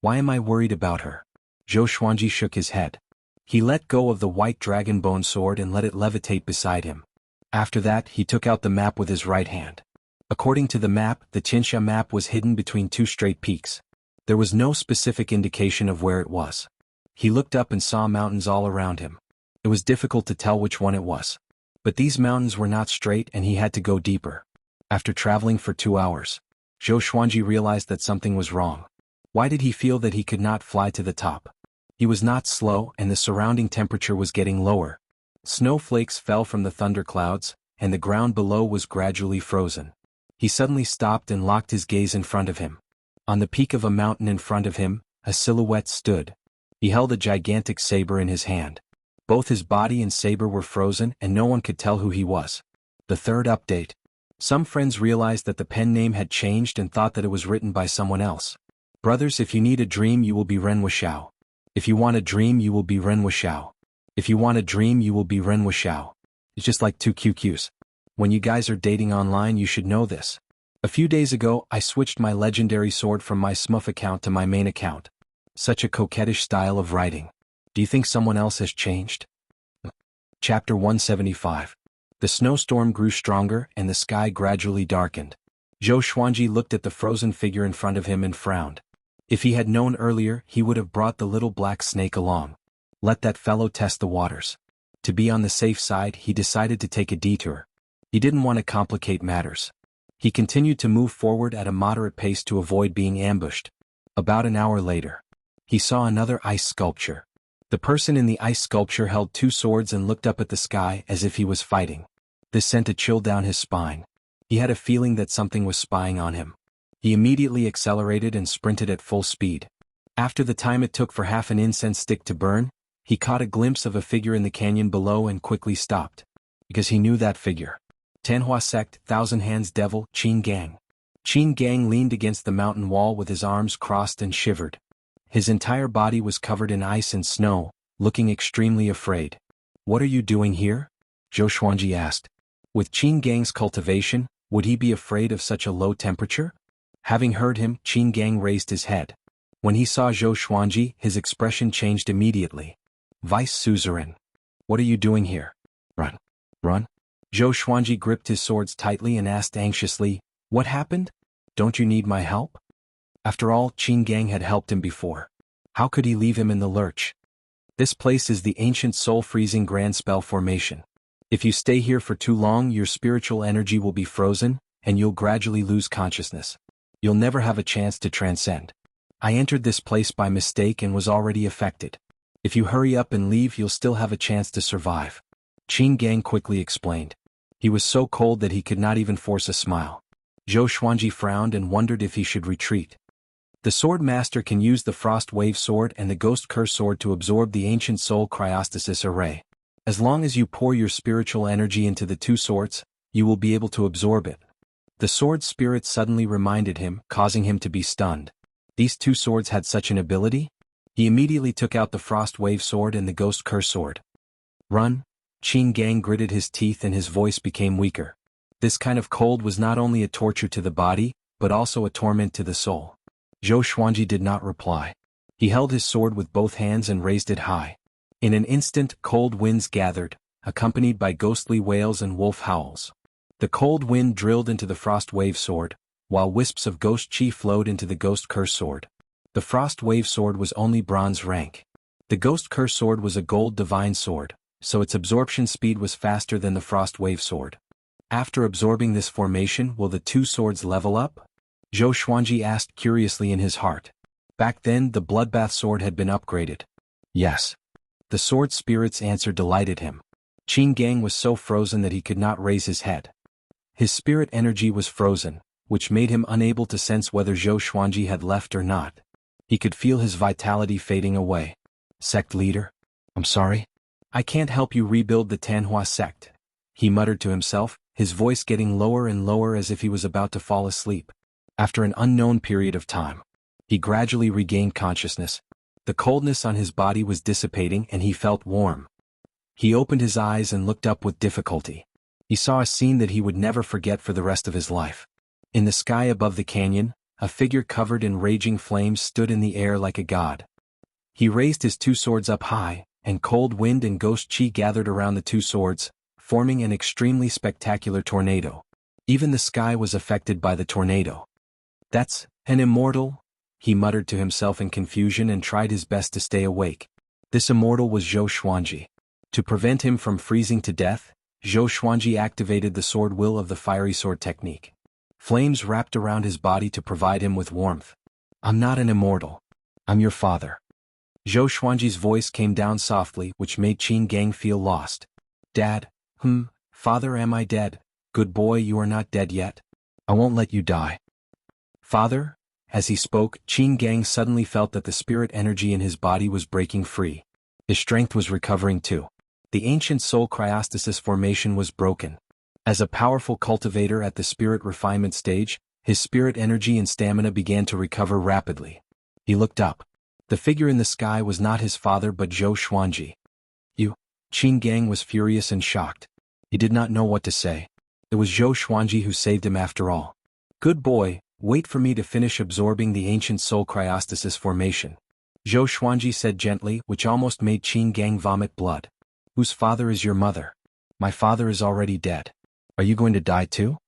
Speaker 2: Why am I worried about her? Zhou Xuanji shook his head. He let go of the white dragon bone sword and let it levitate beside him. After that, he took out the map with his right hand. According to the map, the Xianxia map was hidden between 2 straight peaks. There was no specific indication of where it was. He looked up and saw mountains all around him. It was difficult to tell which one it was. But these mountains were not straight and he had to go deeper. After traveling for 2 hours, Zhou Xuanji realized that something was wrong. Why did he feel that he could not fly to the top? He was not slow and the surrounding temperature was getting lower. Snowflakes fell from the thunderclouds, and the ground below was gradually frozen. He suddenly stopped and locked his gaze in front of him. On the peak of a mountain in front of him, a silhouette stood. He held a gigantic saber in his hand. Both his body and saber were frozen and no one could tell who he was. The 3rd update. Some friends realized that the pen name had changed and thought that it was written by someone else. Brothers, if you need a dream you will be Ren Wuxiao. If you want a dream you will be Ren Wuxiao. If you want a dream you will be Ren Wuxiao. It's just like 2 QQs. When you guys are dating online you should know this. A few days ago I switched my legendary sword from my Smurf account to my main account. Such a coquettish style of writing. Do you think someone else has changed? Chapter 175. The snowstorm grew stronger and the sky gradually darkened. Zhou Xuanji looked at the frozen figure in front of him and frowned. If he had known earlier, he would have brought the little black snake along. Let that fellow test the waters. To be on the safe side, he decided to take a detour. He didn't want to complicate matters. He continued to move forward at a moderate pace to avoid being ambushed. About an hour later, he saw another ice sculpture. The person in the ice sculpture held 2 swords and looked up at the sky as if he was fighting. This sent a chill down his spine. He had a feeling that something was spying on him. He immediately accelerated and sprinted at full speed. After the time it took for half an incense stick to burn, he caught a glimpse of a figure in the canyon below and quickly stopped. Because he knew that figure. Tanhua Sect, Thousand Hands Devil, Qin Gang. Qin Gang leaned against the mountain wall with his arms crossed and shivered. His entire body was covered in ice and snow, looking extremely afraid. "What are you doing here?" Zhou Xuanji asked. With Qin Gang's cultivation, would he be afraid of such a low temperature? Having heard him, Qin Gang raised his head. When he saw Zhou Xuanji, his expression changed immediately. "Vice Suzerain. What are you doing here?" "Run. Run?" Zhou Xuanji gripped his swords tightly and asked anxiously, "What happened? Don't you need my help?" After all, Qin Gang had helped him before. How could he leave him in the lurch? "This place is the ancient soul-freezing grand spell formation. If you stay here for too long, your spiritual energy will be frozen, and you'll gradually lose consciousness. You'll never have a chance to transcend. I entered this place by mistake and was already affected. If you hurry up and leave, you'll still have a chance to survive," Qin Gang quickly explained. He was so cold that he could not even force a smile. Zhou Xuanji frowned and wondered if he should retreat. The sword master can use the Frost Wave Sword and the Ghost Curse Sword to absorb the ancient soul cryostasis array. As long as you pour your spiritual energy into the two swords, you will be able to absorb it. The sword spirit suddenly reminded him, causing him to be stunned. These two swords had such an ability? He immediately took out the Frost Wave Sword and the Ghost Curse Sword. "Run?" Qin Gang gritted his teeth and his voice became weaker. This kind of cold was not only a torture to the body, but also a torment to the soul. Zhou Xuanji did not reply. He held his sword with both hands and raised it high. In an instant, cold winds gathered, accompanied by ghostly wails and wolf howls. The cold wind drilled into the Frost Wave Sword, while wisps of ghost chi flowed into the Ghost Curse Sword. The Frost Wave Sword was only bronze rank. The Ghost Curse Sword was a gold divine sword, so its absorption speed was faster than the Frost Wave Sword. After absorbing this formation, will the two swords level up? Zhou Xuanji asked curiously in his heart. Back then, the Bloodbath Sword had been upgraded. Yes. The sword spirit's answer delighted him. Qin Gang was so frozen that he could not raise his head. His spirit energy was frozen, which made him unable to sense whether Zhou Xuanji had left or not. He could feel his vitality fading away. "Sect leader? I'm sorry. I can't help you rebuild the Tanhua sect," he muttered to himself, his voice getting lower and lower as if he was about to fall asleep. After an unknown period of time, he gradually regained consciousness. The coldness on his body was dissipating and he felt warm. He opened his eyes and looked up with difficulty. He saw a scene that he would never forget for the rest of his life. In the sky above the canyon, a figure covered in raging flames stood in the air like a god. He raised his two swords up high, and cold wind and ghost chi gathered around the two swords, forming an extremely spectacular tornado. Even the sky was affected by the tornado. "That's an immortal?" he muttered to himself in confusion and tried his best to stay awake. This immortal was Zhou Xuanji. To prevent him from freezing to death, Zhou Xuanji activated the sword will of the fiery sword technique. Flames wrapped around his body to provide him with warmth. "I'm not an immortal. I'm your father." Zhou Xuanji's voice came down softly, which made Qin Gang feel lost. "Dad? Father, am I dead?" "Good boy, you are not dead yet. I won't let you die." "Father?" As he spoke, Qin Gang suddenly felt that the spirit energy in his body was breaking free. His strength was recovering too. The ancient soul cryostasis formation was broken. As a powerful cultivator at the spirit refinement stage, his spirit energy and stamina began to recover rapidly. He looked up. The figure in the sky was not his father but Zhou Xuanji. "You?" Qin Gang was furious and shocked. He did not know what to say. It was Zhou Xuanji who saved him after all. "Good boy, wait for me to finish absorbing the ancient soul cryostasis formation," Zhou Xuanji said gently, which almost made Qin Gang vomit blood. "Whose father is your mother?" "My father is already dead." "Are you going to die too?"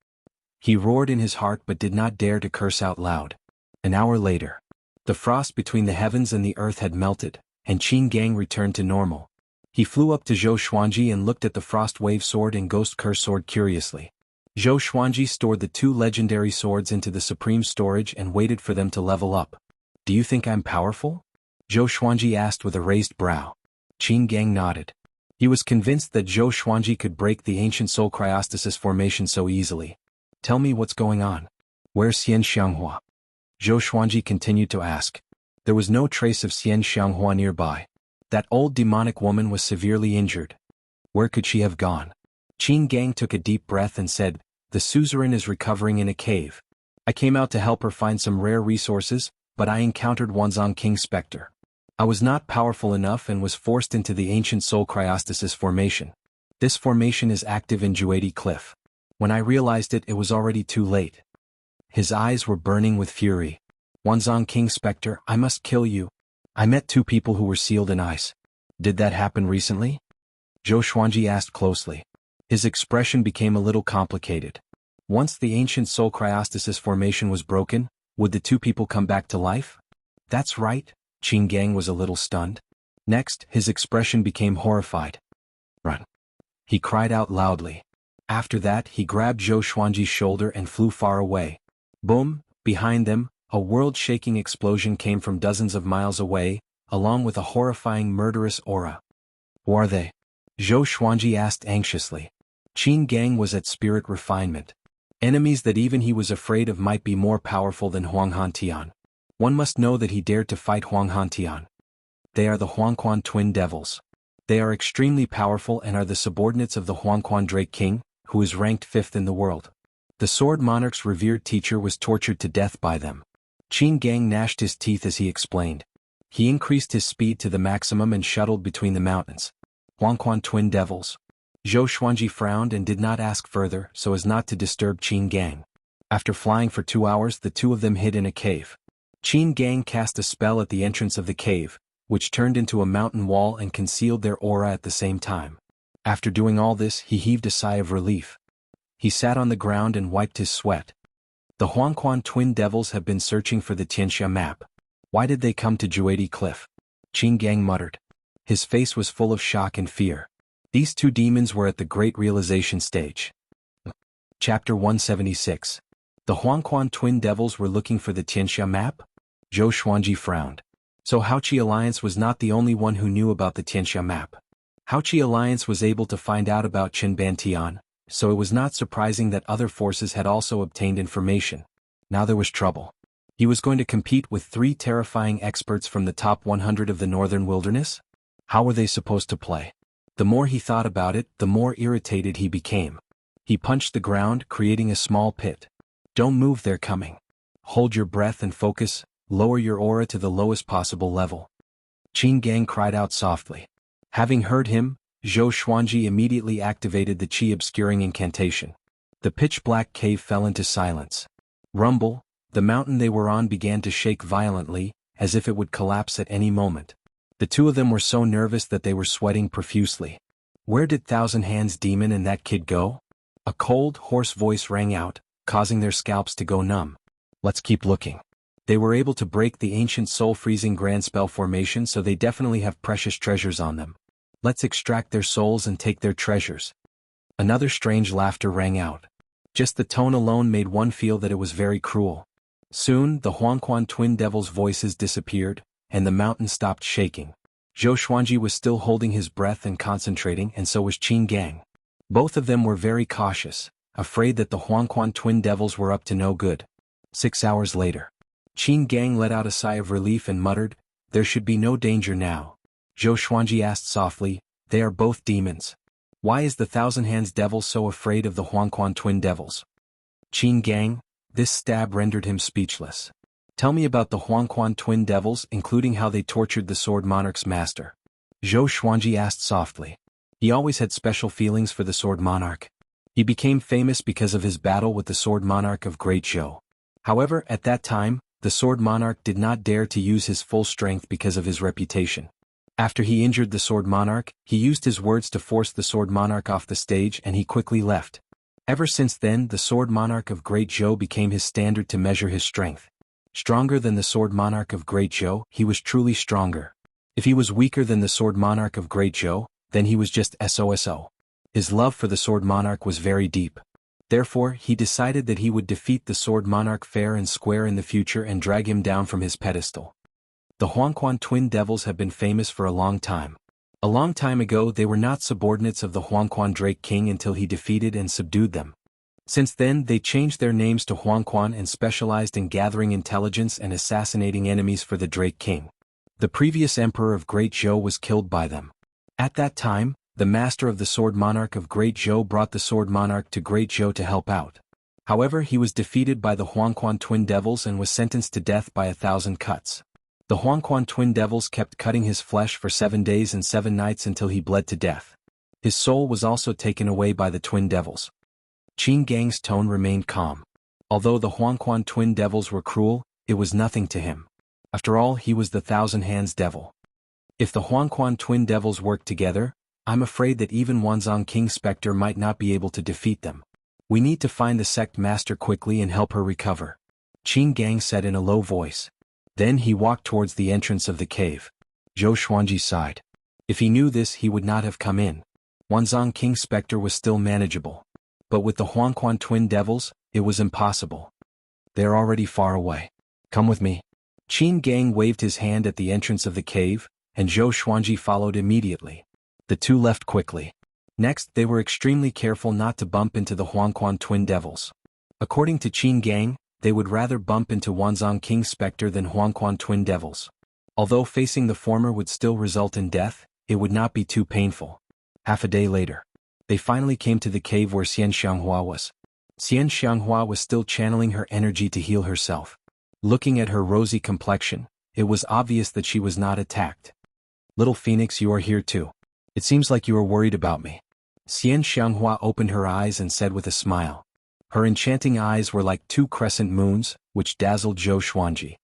Speaker 2: He roared in his heart but did not dare to curse out loud. An hour later, the frost between the heavens and the earth had melted, and Qin Gang returned to normal. He flew up to Zhou Xuanji and looked at the Frost Wave Sword and Ghost Curse Sword curiously. Zhou Xuanji stored the two legendary swords into the supreme storage and waited for them to level up. "Do you think I'm powerful?" Zhou Xuanji asked with a raised brow. Qin Gang nodded. He was convinced that Zhou Xuanji could break the ancient soul cryostasis formation so easily. Tell me what's going on. Where's Xianxia? Zhou Xuanji continued to ask. There was no trace of Xianxia nearby. That old demonic woman was severely injured. Where could she have gone? Qin Gang took a deep breath and said, the suzerain is recovering in a cave. I came out to help her find some rare resources, but I encountered Wanzong King Spectre. I was not powerful enough and was forced into the ancient soul cryostasis formation. This formation is active in Juedi Cliff. When I realized it, it was already too late. His eyes were burning with fury. Wanzong King Spectre, I must kill you. I met two people who were sealed in ice. Did that happen recently? Zhou Xuanji asked closely. His expression became a little complicated. Once the ancient soul cryostasis formation was broken, would the two people come back to life? That's right. Qin Gang was a little stunned. Next, his expression became horrified. Run. He cried out loudly. After that, he grabbed Zhou Xuanji's shoulder and flew far away. Boom! Behind them, a world-shaking explosion came from dozens of miles away, along with a horrifying murderous aura. Who are they? Zhou Xuanji asked anxiously. Qin Gang was at spirit refinement. Enemies that even he was afraid of might be more powerful than Huang Hantian. One must know that he dared to fight Huang Hantian. They are the Huangquan twin devils. They are extremely powerful and are the subordinates of the Huangquan Drake King, who is ranked 5th in the world. The Sword Monarch's revered teacher was tortured to death by them. Qin Gang gnashed his teeth as he explained. He increased his speed to the maximum and shuttled between the mountains. Huangquan twin devils. Zhou Xuanji frowned and did not ask further so as not to disturb Qin Gang. After flying for 2 hours, the two of them hid in a cave. Qin Gang cast a spell at the entrance of the cave, which turned into a mountain wall and concealed their aura at the same time. After doing all this, he heaved a sigh of relief. He sat on the ground and wiped his sweat. The Huangquan twin devils have been searching for the Xianxia map. Why did they come to Juedi Cliff? Qin Gang muttered. His face was full of shock and fear. These two demons were at the great realization stage. Chapter 176. The Huangquan twin devils were looking for the Xianxia map? Zhou Xuanji frowned. So Haoqi Alliance was not the only one who knew about the Xianxia map. Haoqi Alliance was able to find out about Qin Bantian, so it was not surprising that other forces had also obtained information. Now there was trouble. He was going to compete with 3 terrifying experts from the top 100 of the northern wilderness? How were they supposed to play? The more he thought about it, the more irritated he became. He punched the ground, creating a small pit. Don't move, they're coming. Hold your breath and focus, lower your aura to the lowest possible level. Qin Gang cried out softly. Having heard him, Zhou Xuanji immediately activated the qi-obscuring incantation. The pitch-black cave fell into silence. Rumble, the mountain they were on began to shake violently, as if it would collapse at any moment. The two of them were so nervous that they were sweating profusely. Where did Thousand Hands Demon and that kid go? A cold, hoarse voice rang out, causing their scalps to go numb. Let's keep looking. They were able to break the ancient soul-freezing grand spell formation, so they definitely have precious treasures on them. Let's extract their souls and take their treasures. Another strange laughter rang out. Just the tone alone made one feel that it was very cruel. Soon, the Huangquan twin devils' voices disappeared, and the mountain stopped shaking. Zhou Xuanji was still holding his breath and concentrating, and so was Qin Gang. Both of them were very cautious, afraid that the Huangquan twin devils were up to no good. 6 hours later. Qin Gang let out a sigh of relief and muttered, there should be no danger now. Zhou Xuanji asked softly, they are both demons. Why is the Thousand Hands Devil so afraid of the Huangquan twin devils? Qin Gang, this stab rendered him speechless. Tell me about the Huangquan twin devils, including how they tortured the Sword Monarch's master. Zhou Xuanji asked softly. He always had special feelings for the Sword Monarch. He became famous because of his battle with the Sword Monarch of Great Zhou. However, at that time, the Sword Monarch did not dare to use his full strength because of his reputation. After he injured the Sword Monarch, he used his words to force the Sword Monarch off the stage and he quickly left. Ever since then, the Sword Monarch of Great Zhou became his standard to measure his strength. Stronger than the Sword Monarch of Great Zhou, he was truly stronger. If he was weaker than the Sword Monarch of Great Zhou, then he was just SOSO. His love for the Sword Monarch was very deep. Therefore, he decided that he would defeat the Sword Monarch fair and square in the future and drag him down from his pedestal. The Huangquan twin devils have been famous for a long time. A long time ago they were not subordinates of the Huangquan Drake King until he defeated and subdued them. Since then they changed their names to Huangquan and specialized in gathering intelligence and assassinating enemies for the Drake King. The previous emperor of Great Zhou was killed by them. At that time, the master of the Sword Monarch of Great Zhou brought the Sword Monarch to Great Zhou to help out. However, he was defeated by the Huangquan Twin Devils and was sentenced to death by 1,000 cuts. The Huangquan Twin Devils kept cutting his flesh for 7 days and 7 nights until he bled to death. His soul was also taken away by the Twin Devils. Qin Gang's tone remained calm. Although the Huangquan Twin Devils were cruel, it was nothing to him. After all, he was the Thousand Hands Devil. If the Huangquan Twin Devils worked together, I'm afraid that even Wanzhong King Spectre might not be able to defeat them. We need to find the sect master quickly and help her recover, Qin Gang said in a low voice. Then he walked towards the entrance of the cave. Zhou Xuanji sighed. If he knew this, he would not have come in. Wanzhong King Spectre was still manageable. But with the Huangquan Twin Devils, it was impossible. They are already far away. Come with me. Qin Gang waved his hand at the entrance of the cave, and Zhou Xuanji followed immediately. The two left quickly. Next, they were extremely careful not to bump into the Huangquan Twin Devils. According to Qin Gang, they would rather bump into Wanzhong King Spectre than Huangquan Twin Devils. Although facing the former would still result in death, it would not be too painful. Half a day later, they finally came to the cave where Xianxia was. Xianxia was still channeling her energy to heal herself. Looking at her rosy complexion, it was obvious that she was not attacked. Little Phoenix, you are here too. It seems like you are worried about me. Xianxia opened her eyes and said with a smile. Her enchanting eyes were like 2 crescent moons, which dazzled Zhou Xuanji.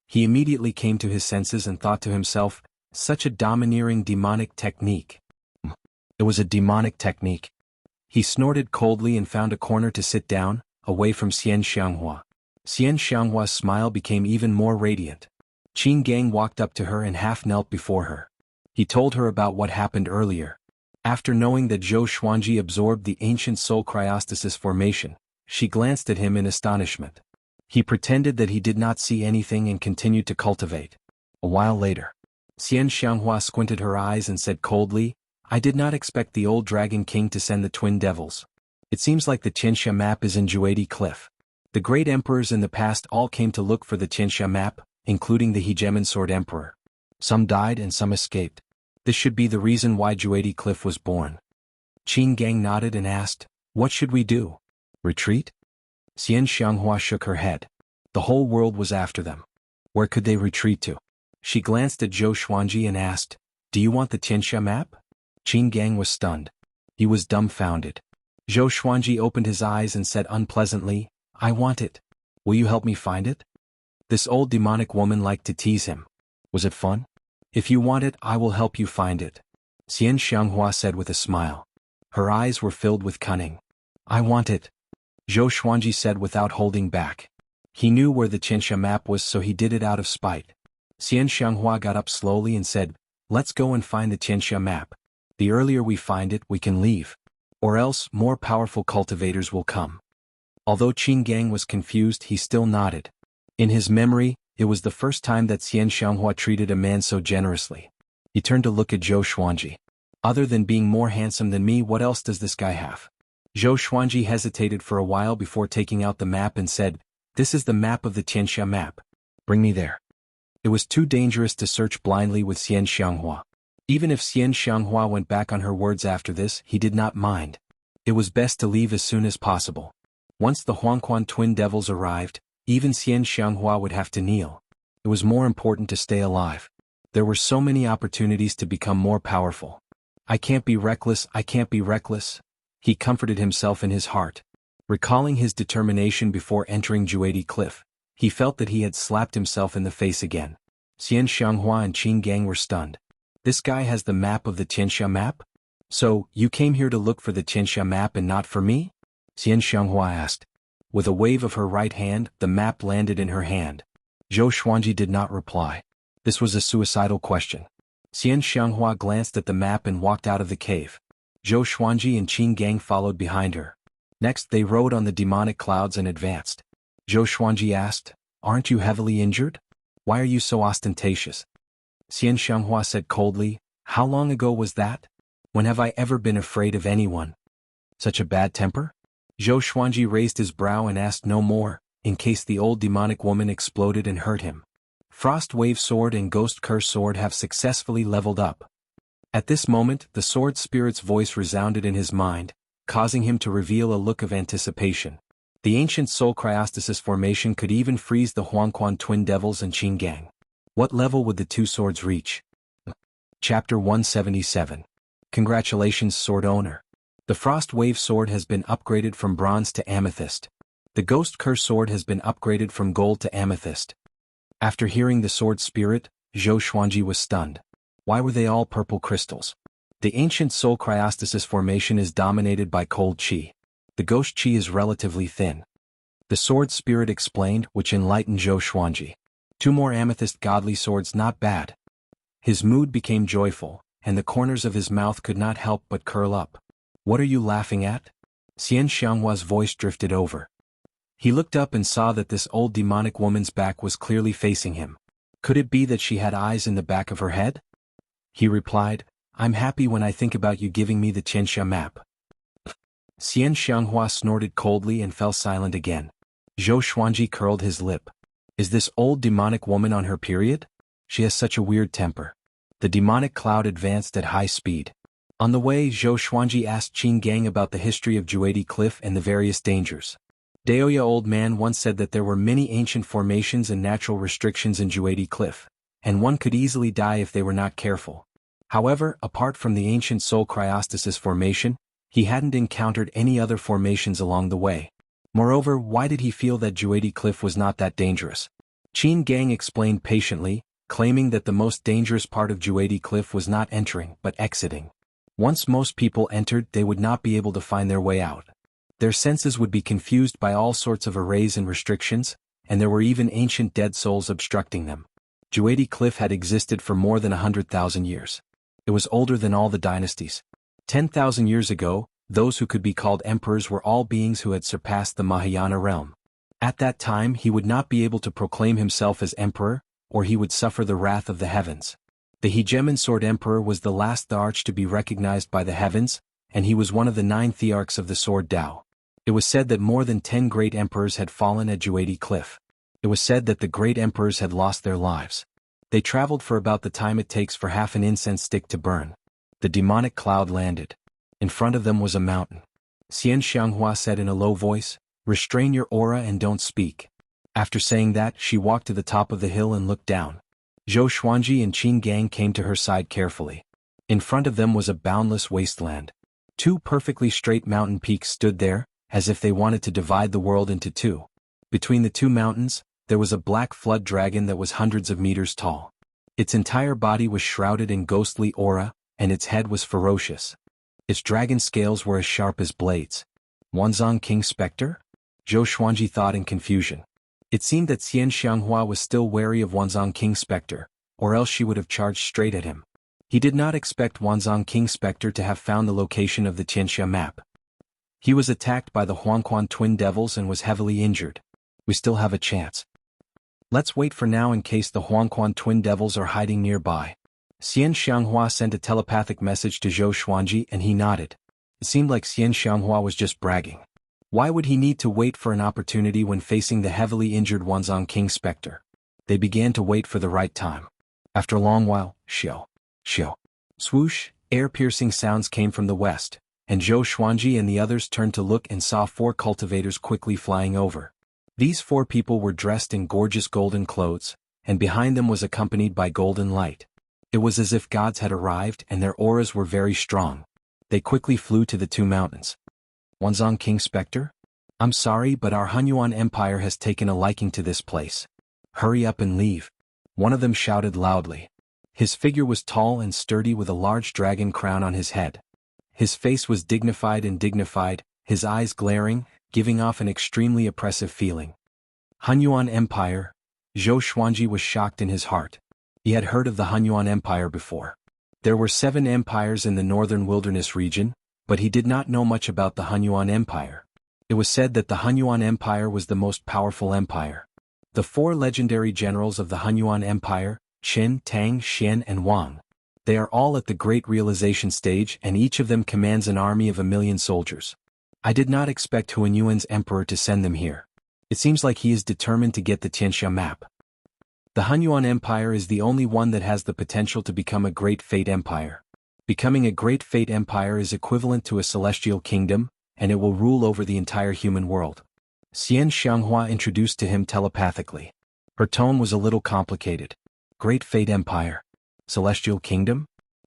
Speaker 2: He immediately came to his senses and thought to himself, such a domineering demonic technique. It was a demonic technique. He snorted coldly and found a corner to sit down, away from Xianxia. Xianxia's smile became even more radiant. Qin Gang walked up to her and half knelt before her. He told her about what happened earlier. After knowing that Zhou Xuanji absorbed the ancient soul cryostasis formation, she glanced at him in astonishment. He pretended that he did not see anything and continued to cultivate. A while later, Xianxia squinted her eyes and said coldly, I did not expect the old Dragon King to send the Twin Devils. It seems like the Xianxia map is in Juedi Cliff. The great emperors in the past all came to look for the Xianxia map, including the Hegemon Sword Emperor. Some died and some escaped. This should be the reason why Juedi Cliff was born. Qin Gang nodded and asked, what should we do? Retreat? Xianxia shook her head. The whole world was after them. Where could they retreat to? She glanced at Zhou Xuanji and asked, do you want the Xianxia map? Qin Gang was stunned. He was dumbfounded. Zhou Xuanji opened his eyes and said unpleasantly, I want it. Will you help me find it? This old demonic woman liked to tease him. Was it fun? If you want it, I will help you find it, Xianxia said with a smile. Her eyes were filled with cunning. I want it, Zhou Xuanji said without holding back. He knew where the Xianxia map was, so he did it out of spite. Xianxia got up slowly and said, let's go and find the Xianxia map. The earlier we find it, we can leave. Or else, more powerful cultivators will come. Although Qin Gang was confused, he still nodded. In his memory, it was the first time that Xianxia treated a man so generously. He turned to look at Zhou Xuanji. Other than being more handsome than me, what else does this guy have? Zhou Xuanji hesitated for a while before taking out the map and said, this is the map of the Xianxia map. Bring me there. It was too dangerous to search blindly with Xianxia. Even if Xianxia went back on her words after this, he did not mind. It was best to leave as soon as possible. Once the Huangquan Twin Devils arrived, even Xianxia would have to kneel. It was more important to stay alive. There were so many opportunities to become more powerful. I can't be reckless, I can't be reckless. He comforted himself in his heart. Recalling his determination before entering Juedi Cliff, he felt that he had slapped himself in the face again. Xianxia and Qin Gang were stunned. This guy has the map of the Xianxia map? So, you came here to look for the Xianxia map and not for me? Xianxia asked. With a wave of her right hand, the map landed in her hand. Zhou Xuanji did not reply. This was a suicidal question. Xianxia glanced at the map and walked out of the cave. Zhou Xuanji and Qin Gang followed behind her. Next they rode on the demonic clouds and advanced. Zhou Xuanji asked, aren't you heavily injured? Why are you so ostentatious? Xianxia said coldly, How long ago was that? When have I ever been afraid of anyone? Such a bad temper? Zhou Xuanji raised his brow and asked no more, in case the old demonic woman exploded and hurt him. Frost Wave Sword and Ghost Curse Sword have successfully leveled up. At this moment, the sword spirit's voice resounded in his mind, causing him to reveal a look of anticipation. The ancient soul cryostasis formation could even freeze the Huangquan twin devils and Qin Gang. What level would the two swords reach? Chapter 177. Congratulations, sword owner. The Frost Wave Sword has been upgraded from bronze to amethyst. The Ghost Curse Sword has been upgraded from gold to amethyst. After hearing the sword spirit, Zhou Xuanji was stunned. Why were they all purple crystals? The ancient soul cryostasis formation is dominated by cold qi. The ghost qi is relatively thin. The sword spirit explained, which enlightened Zhou Xuanji. 2 more amethyst godly swords, not bad. His mood became joyful, and the corners of his mouth could not help but curl up. What are you laughing at? Xianxia's voice drifted over. He looked up and saw that this old demonic woman's back was clearly facing him. Could it be that she had eyes in the back of her head? He replied, I'm happy when I think about you giving me the Xianxia map. Xianxia snorted coldly and fell silent again. Zhou Xuanji curled his lip. Is this old demonic woman on her period? She has such a weird temper. The demonic cloud advanced at high speed. On the way, Zhou Xuanji asked Qin Gang about the history of Jianghu Cliff and the various dangers. Daoya old man once said that there were many ancient formations and natural restrictions in Jianghu Cliff, and one could easily die if they were not careful. However, apart from the ancient soul cryostasis formation, he hadn't encountered any other formations along the way. Moreover, why did he feel that Jianghu Cliff was not that dangerous? Qin Gang explained patiently, claiming that the most dangerous part of Jianghu Cliff was not entering but exiting. Once most people entered, they would not be able to find their way out. Their senses would be confused by all sorts of arrays and restrictions, and there were even ancient dead souls obstructing them. Jianghu Cliff had existed for more than 100,000 years. It was older than all the dynasties. 10,000 years ago, those who could be called emperors were all beings who had surpassed the Mahayana realm. At that time he would not be able to proclaim himself as emperor, or he would suffer the wrath of the heavens. The Hegemon Sword Emperor was the last Thearch to be recognized by the heavens, and he was one of the 9 Thearchs of the Sword Tao. It was said that more than 10 great emperors had fallen at Jianghu Cliff. It was said that the great emperors had lost their lives. They traveled for about the time it takes for half an incense stick to burn. The demonic cloud landed. In front of them was a mountain. Xianxia said in a low voice, "Restrain your aura and don't speak." After saying that, she walked to the top of the hill and looked down. Zhou Xuanji and Qin Gang came to her side carefully. In front of them was a boundless wasteland. 2 perfectly straight mountain peaks stood there, as if they wanted to divide the world into 2. Between the 2 mountains, there was a black flood dragon that was hundreds of meters tall. Its entire body was shrouded in ghostly aura, and its head was ferocious. Its dragon scales were as sharp as blades. Wanzhong King Spectre? Zhou Xuanji thought in confusion. It seemed that Xianxia was still wary of Wanzhong King Spectre, or else she would have charged straight at him. He did not expect Wanzhong King Spectre to have found the location of the Xianxia map. He was attacked by the Huangquan twin devils and was heavily injured. We still have a chance. Let's wait for now in case the Huangquan twin devils are hiding nearby. Xianxia sent a telepathic message to Zhou Xuanji and he nodded. It seemed like Xianxia was just bragging. Why would he need to wait for an opportunity when facing the heavily injured Wanzhong King Spectre? They began to wait for the right time. After a long while, shio, swoosh, air-piercing sounds came from the west, and Zhou Xuanji and the others turned to look and saw 4 cultivators quickly flying over. These 4 people were dressed in gorgeous golden clothes, and behind them was accompanied by golden light. It was as if gods had arrived and their auras were very strong. They quickly flew to the 2 mountains. Wanzhong King Spectre? I'm sorry, but our Hunyuan Empire has taken a liking to this place. Hurry up and leave. One of them shouted loudly. His figure was tall and sturdy with a large dragon crown on his head. His face was dignified, his eyes glaring, giving off an extremely oppressive feeling. Hunyuan Empire? Zhou Xuanji was shocked in his heart. He had heard of the Hunyuan Empire before. There were 7 empires in the northern wilderness region, but he did not know much about the Hunyuan Empire. It was said that the Hunyuan Empire was the most powerful empire. The 4 legendary generals of the Hunyuan Empire, Qin, Tang, Xian and Wang. They are all at the great realization stage and each of them commands an army of 1,000,000 soldiers. I did not expect Huanyuan's emperor to send them here. It seems like he is determined to get the Xianxia map. The Hunyuan Empire is the only one that has the potential to become a great fate empire. Becoming a great fate empire is equivalent to a celestial kingdom, and it will rule over the entire human world. Xianxia introduced to him telepathically. Her tone was a little complicated. Great fate empire. Celestial kingdom?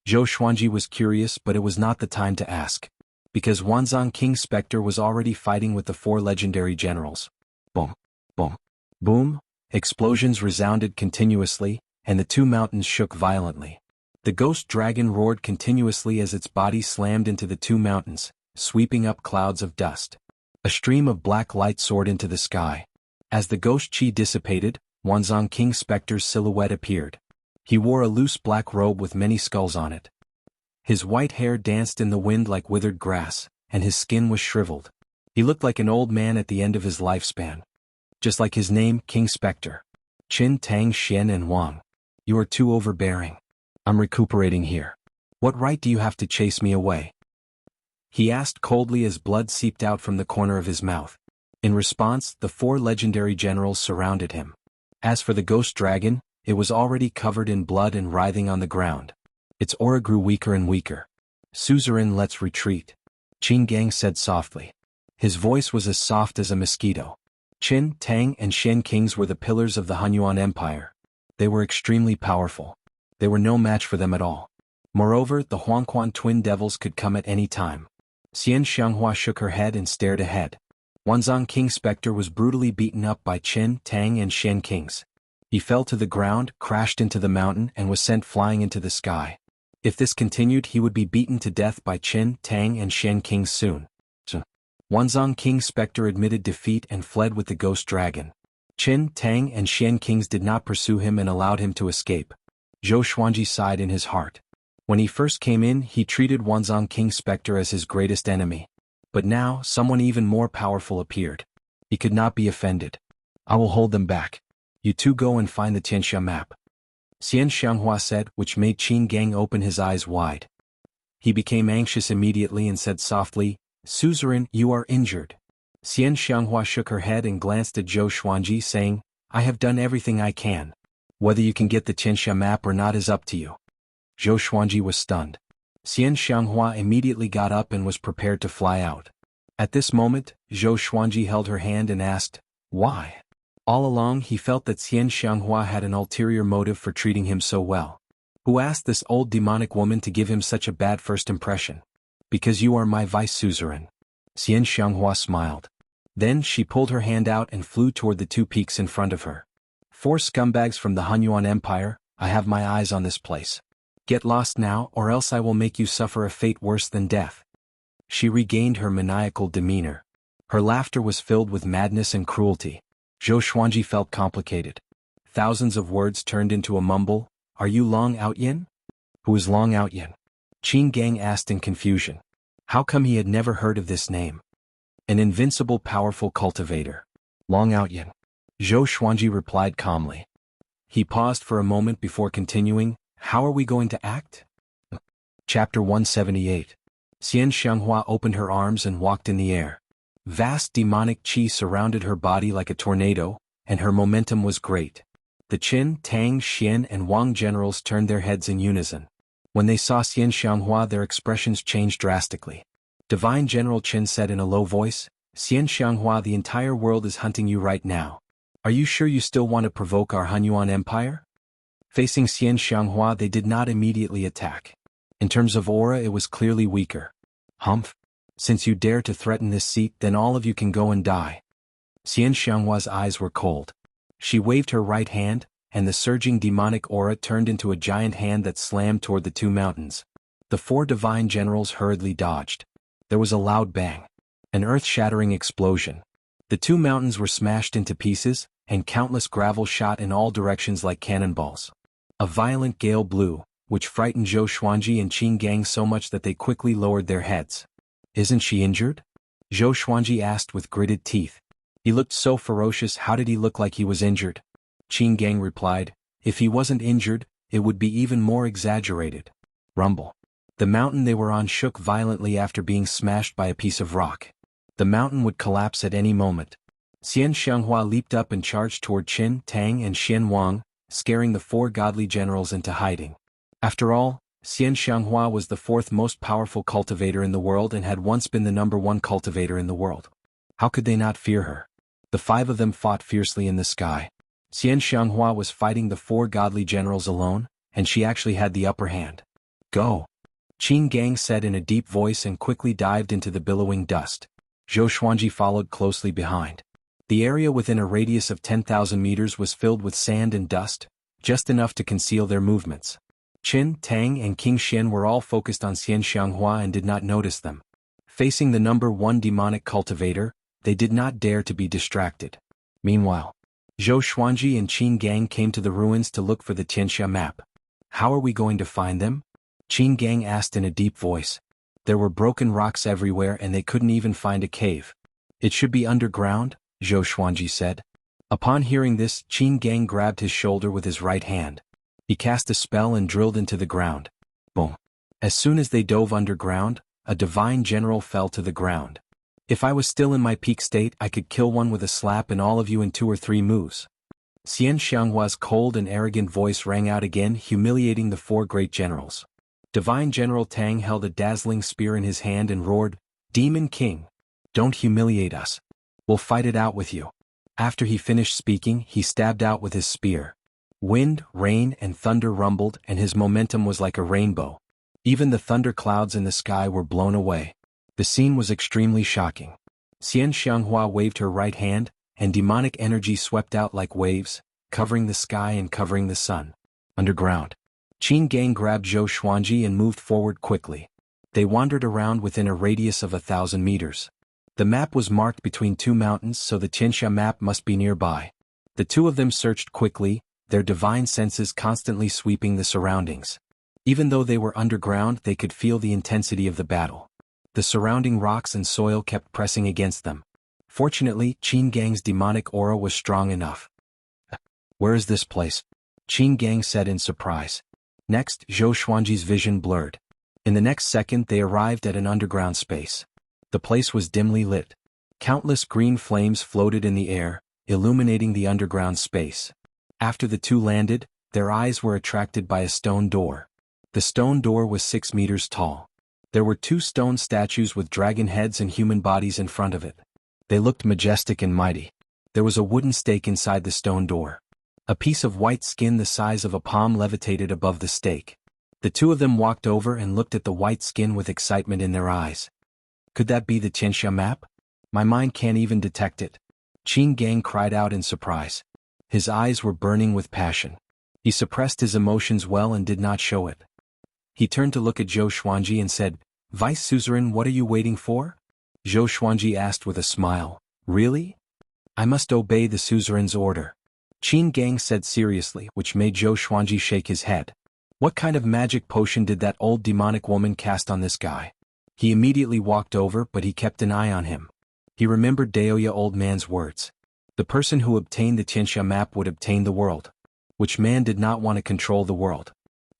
Speaker 2: Zhou Xuanji was curious, but it was not the time to ask. Because Wanzhong King Spectre was already fighting with the 4 legendary generals. Boom, boom, boom. Explosions resounded continuously, and the 2 mountains shook violently. The ghost dragon roared continuously as its body slammed into the 2 mountains, sweeping up clouds of dust. A stream of black light soared into the sky. As the ghost chi dissipated, Wanzhong King Spectre's silhouette appeared. He wore a loose black robe with many skulls on it. His white hair danced in the wind like withered grass, and his skin was shriveled. He looked like an old man at the end of his lifespan. Just like his name, King Spectre. Qin, Tang, Xian and Wang. You are too overbearing. I'm recuperating here. What right do you have to chase me away? He asked coldly as blood seeped out from the corner of his mouth. In response, the 4 legendary generals surrounded him. As for the ghost dragon, it was already covered in blood and writhing on the ground. Its aura grew weaker and weaker. Suzerain, let's retreat. Qin Gang said softly. His voice was as soft as a mosquito. Qin, Tang and Xian kings were the pillars of the Hunyuan Empire. They were extremely powerful. They were no match for them at all. Moreover, the Huangquan twin devils could come at any time. Xianxia shook her head and stared ahead. Wanzhong King Spectre was brutally beaten up by Qin, Tang and Xian kings. He fell to the ground, crashed into the mountain and was sent flying into the sky. If this continued, he would be beaten to death by Qin, Tang and Xian kings soon. Wanzhong King Spectre admitted defeat and fled with the ghost dragon. Qin, Tang and Xian kings did not pursue him and allowed him to escape. Zhou Xuanji sighed in his heart. When he first came in, he treated Wanzhong King Spectre as his greatest enemy. But now, someone even more powerful appeared. He could not be offended. I will hold them back. You two go and find the Xianxia map. Xianxia said, which made Qin Gang open his eyes wide. He became anxious immediately and said softly, Suzerain, you are injured. Xianxia shook her head and glanced at Zhou Xuanji saying, I have done everything I can. Whether you can get the Xianxia map or not is up to you. Zhou Xuanji was stunned. Xianxia immediately got up and was prepared to fly out. At this moment, Zhou Xuanji held her hand and asked, why? All along he felt that Xianxia had an ulterior motive for treating him so well. Who asked this old demonic woman to give him such a bad first impression? Because you are my vice suzerain. Xianxia smiled. Then she pulled her hand out and flew toward the 2 peaks in front of her. 4 scumbags from the Hunyuan Empire, I have my eyes on this place. Get lost now or else I will make you suffer a fate worse than death. She regained her maniacal demeanor. Her laughter was filled with madness and cruelty. Zhou Xuanji felt complicated. Thousands of words turned into a mumble. Are you Long Outyin? Who is Long Outyin? Qin Gang asked in confusion. How come he had never heard of this name? An invincible powerful cultivator. Long Outyin. Zhou Xuanji replied calmly. He paused for a moment before continuing, how are we going to act? Chapter 178. Xianxia opened her arms and walked in the air. Vast demonic qi surrounded her body like a tornado, and her momentum was great. The Qin, Tang, Xian and Wang generals turned their heads in unison. When they saw Xianxia, their expressions changed drastically. Divine General Qin said in a low voice, Xianxia, the entire world is hunting you right now. Are you sure you still want to provoke our Hunyuan Empire? Facing Xianxia, they did not immediately attack. In terms of aura, it was clearly weaker. Humph. Since you dare to threaten this seat, then all of you can go and die. Xianxia's eyes were cold. She waved her right hand, and the surging demonic aura turned into a giant hand that slammed toward the 2 mountains. The 4 divine generals hurriedly dodged. There was a loud bang. An earth-shattering explosion. The 2 mountains were smashed into pieces, and countless gravel shot in all directions like cannonballs. A violent gale blew, which frightened Zhou Xuanji and Qin Gang so much that they quickly lowered their heads. Isn't she injured? Zhou Xuanji asked with gritted teeth. He looked so ferocious, how did he look like he was injured? Qin Gang replied, if he wasn't injured, it would be even more exaggerated. Rumble. The mountain they were on shook violently after being smashed by a piece of rock. The mountain would collapse at any moment. Xianxia leaped up and charged toward Qin, Tang and Xian Wang, scaring the four godly generals into hiding. After all, Xianxia was the fourth most powerful cultivator in the world and had once been the #1 cultivator in the world. How could they not fear her? The five of them fought fiercely in the sky. Xianxia was fighting the four godly generals alone, and she actually had the upper hand. Go! Qin Gang said in a deep voice and quickly dived into the billowing dust. Zhou Xuanji followed closely behind. The area within a radius of 10,000 meters was filled with sand and dust, just enough to conceal their movements. Qin, Tang and King Xian were all focused on Xianxia and did not notice them. Facing the #1 demonic cultivator, they did not dare to be distracted. Meanwhile, Zhou Xuanji and Qin Gang came to the ruins to look for the Xianxia map. How are we going to find them? Qin Gang asked in a deep voice. There were broken rocks everywhere and they couldn't even find a cave. It should be underground, Zhou Xuanji said. Upon hearing this, Qin Gang grabbed his shoulder with his right hand. He cast a spell and drilled into the ground. Boom. As soon as they dove underground, a divine general fell to the ground. If I was still in my peak state, I could kill one with a slap and all of you in 2 or 3 moves. Xianxia's cold and arrogant voice rang out again, humiliating the four great generals. Divine General Tang held a dazzling spear in his hand and roared, "Demon King! Don't humiliate us. We'll fight it out with you." After he finished speaking, he stabbed out with his spear. Wind, rain, and thunder rumbled, and his momentum was like a rainbow. Even the thunder clouds in the sky were blown away. The scene was extremely shocking. Xianxia waved her right hand, and demonic energy swept out like waves, covering the sky and covering the sun. Underground. Qin Gang grabbed Zhou Xuanji and moved forward quickly. They wandered around within a radius of 1,000 meters. The map was marked between 2 mountains, so the Xianxia map must be nearby. The two of them searched quickly, their divine senses constantly sweeping the surroundings. Even though they were underground, they could feel the intensity of the battle. The surrounding rocks and soil kept pressing against them. Fortunately, Qin Gang's demonic aura was strong enough. Where is this place? Qin Gang said in surprise. Next, Zhou Xuanji's vision blurred. In the next second they arrived at an underground space. The place was dimly lit. Countless green flames floated in the air, illuminating the underground space. After the two landed, their eyes were attracted by a stone door. The stone door was 6 meters tall. There were 2 stone statues with dragon heads and human bodies in front of it. They looked majestic and mighty. There was a wooden stake inside the stone door. A piece of white skin the size of a palm levitated above the stake. The two of them walked over and looked at the white skin with excitement in their eyes. Could that be the Xianxia map? My mind can't even detect it. Qin Gang cried out in surprise. His eyes were burning with passion. He suppressed his emotions well and did not show it. He turned to look at Zhou Xuanji and said, "Vice Suzerain, what are you waiting for?" Zhou Xuanji asked with a smile, "Really? I must obey the Suzerain's order." Qin Gang said seriously, which made Zhou Xuanji shake his head. What kind of magic potion did that old demonic woman cast on this guy? He immediately walked over, but he kept an eye on him. He remembered Daoya old man's words. The person who obtained the Xianxia map would obtain the world. Which man did not want to control the world?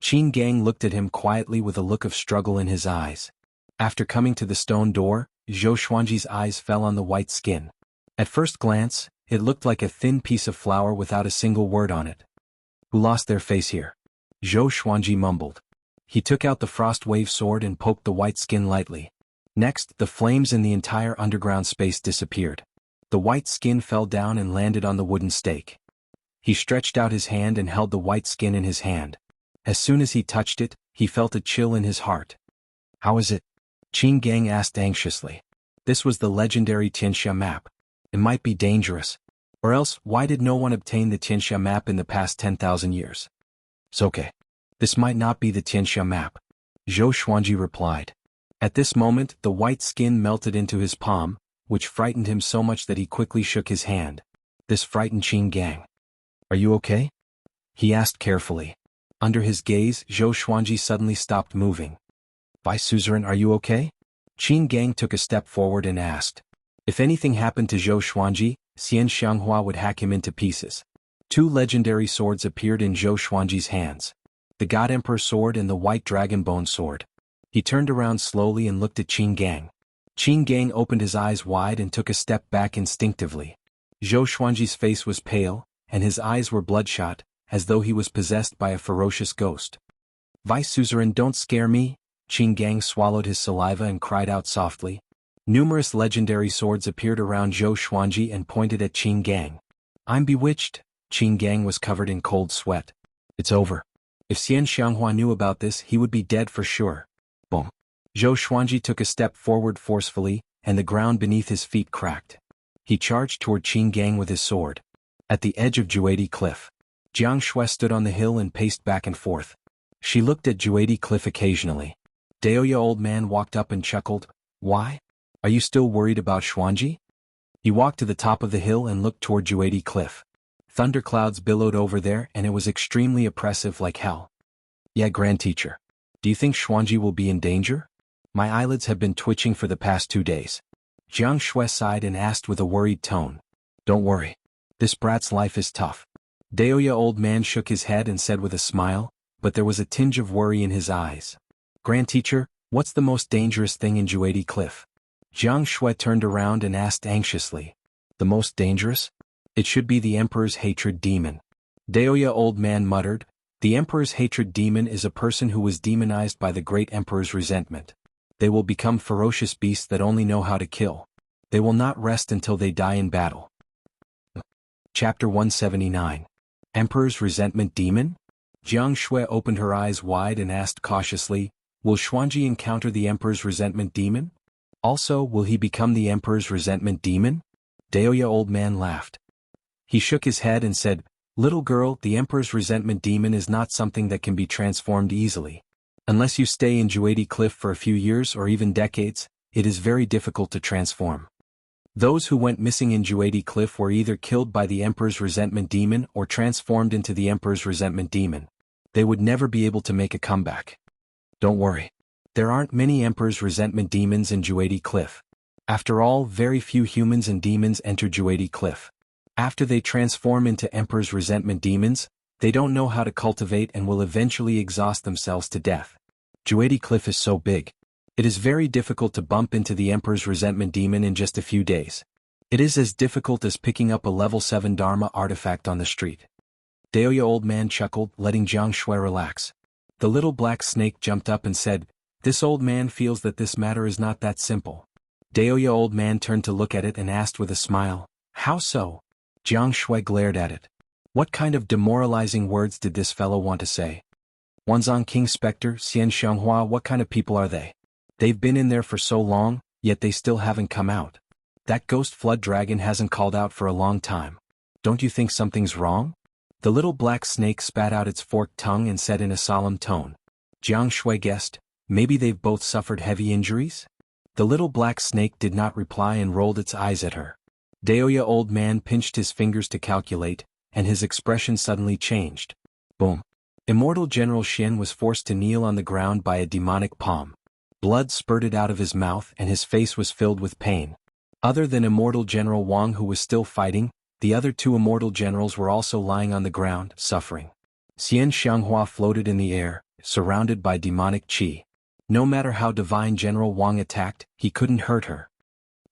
Speaker 2: Qin Gang looked at him quietly with a look of struggle in his eyes. After coming to the stone door, Zhou Xuanji's eyes fell on the white skin. At first glance, it looked like a thin piece of flour without a single word on it. Who lost their face here? Zhou Xuanji mumbled. He took out the frost wave sword and poked the white skin lightly. Next, the flames in the entire underground space disappeared. The white skin fell down and landed on the wooden stake. He stretched out his hand and held the white skin in his hand. As soon as he touched it, he felt a chill in his heart. How is it? Qin Gang asked anxiously. This was the legendary Xianxia map. It might be dangerous. Or else, why did no one obtain the Xianxia map in the past 10,000 years? It's okay. This might not be the Xianxia map. Zhou Xuanji replied. At this moment, the white skin melted into his palm, which frightened him so much that he quickly shook his hand. This frightened Qin Gang. Are you okay? He asked carefully. Under his gaze, Zhou Xuanji suddenly stopped moving. Vice Suzerain, are you okay? Qin Gang took a step forward and asked. If anything happened to Zhou Xuanji, Xianxia would hack him into pieces. 2 legendary swords appeared in Zhou Xuanji's hands. the God Emperor sword and the white dragon bone sword. He turned around slowly and looked at Qin Gang. Qin Gang opened his eyes wide and took a step back instinctively. Zhou Xuanji's face was pale, and his eyes were bloodshot, as though he was possessed by a ferocious ghost. Vice Suzerain, don't scare me. Qin Gang swallowed his saliva and cried out softly. Numerous legendary swords appeared around Zhou Xuanji and pointed at Qin Gang. I'm bewitched. Qin Gang was covered in cold sweat. It's over. If Xianxia knew about this, he would be dead for sure. Boom. Zhou Xuanji took a step forward forcefully, and the ground beneath his feet cracked. He charged toward Qin Gang with his sword. At the edge of Juadi Cliff, Jianghu stood on the hill and paced back and forth. She looked at Juadi Cliff occasionally. Daoya old man walked up and chuckled. Why? Are you still worried about Xuanji? He walked to the top of the hill and looked toward Juadi Cliff. Thunderclouds billowed over there and it was extremely oppressive like hell. Yeah, Grand Teacher. Do you think Xuanji will be in danger? My eyelids have been twitching for the past 2 days. Jianghu sighed and asked with a worried tone. Don't worry. This brat's life is tough. Daoya old man shook his head and said with a smile, but there was a tinge of worry in his eyes. Grand Teacher, what's the most dangerous thing in Juadi Cliff? Jianghu turned around and asked anxiously. The most dangerous? It should be the Emperor's hatred demon. Daoya old man muttered. The Emperor's hatred demon is a person who was demonized by the great Emperor's resentment. They will become ferocious beasts that only know how to kill. They will not rest until they die in battle. Chapter 179. Emperor's Resentment Demon? Jianghu opened her eyes wide and asked cautiously, will Xuanji encounter the Emperor's Resentment Demon? Also, will he become the Emperor's Resentment Demon? Daoya old man laughed. He shook his head and said, Little girl, the Emperor's Resentment Demon is not something that can be transformed easily. Unless you stay in Juadi Cliff for a few years or even decades, it is very difficult to transform. Those who went missing in Juadi Cliff were either killed by the Emperor's Resentment Demon or transformed into the Emperor's Resentment Demon. They would never be able to make a comeback. Don't worry. There aren't many Emperor's Resentment Demons in Juadi Cliff. After all, very few humans and demons enter Juadi Cliff. After they transform into Emperor's Resentment Demons, they don't know how to cultivate and will eventually exhaust themselves to death. Juadi Cliff is so big. It is very difficult to bump into the Emperor's Resentment Demon in just a few days. It is as difficult as picking up a level 7 Dharma artifact on the street. Daoya old man chuckled, letting Jianghu relax. The little black snake jumped up and said, This old man feels that this matter is not that simple. Daoya old man turned to look at it and asked with a smile, How so? Jianghu glared at it. What kind of demoralizing words did this fellow want to say? Wanzong King Spectre, Xianxia, what kind of people are they? They've been in there for so long, yet they still haven't come out. That ghost flood dragon hasn't called out for a long time. Don't you think something's wrong? The little black snake spat out its forked tongue and said in a solemn tone. Jianghu guessed, maybe they've both suffered heavy injuries? The little black snake did not reply and rolled its eyes at her. Daoya old man pinched his fingers to calculate, and his expression suddenly changed. Boom. Immortal General Xian was forced to kneel on the ground by a demonic palm. Blood spurted out of his mouth and his face was filled with pain. Other than Immortal General Wang who was still fighting, the other 2 immortal generals were also lying on the ground, suffering. Xianxia floated in the air, surrounded by demonic qi. No matter how Divine General Wang attacked, he couldn't hurt her.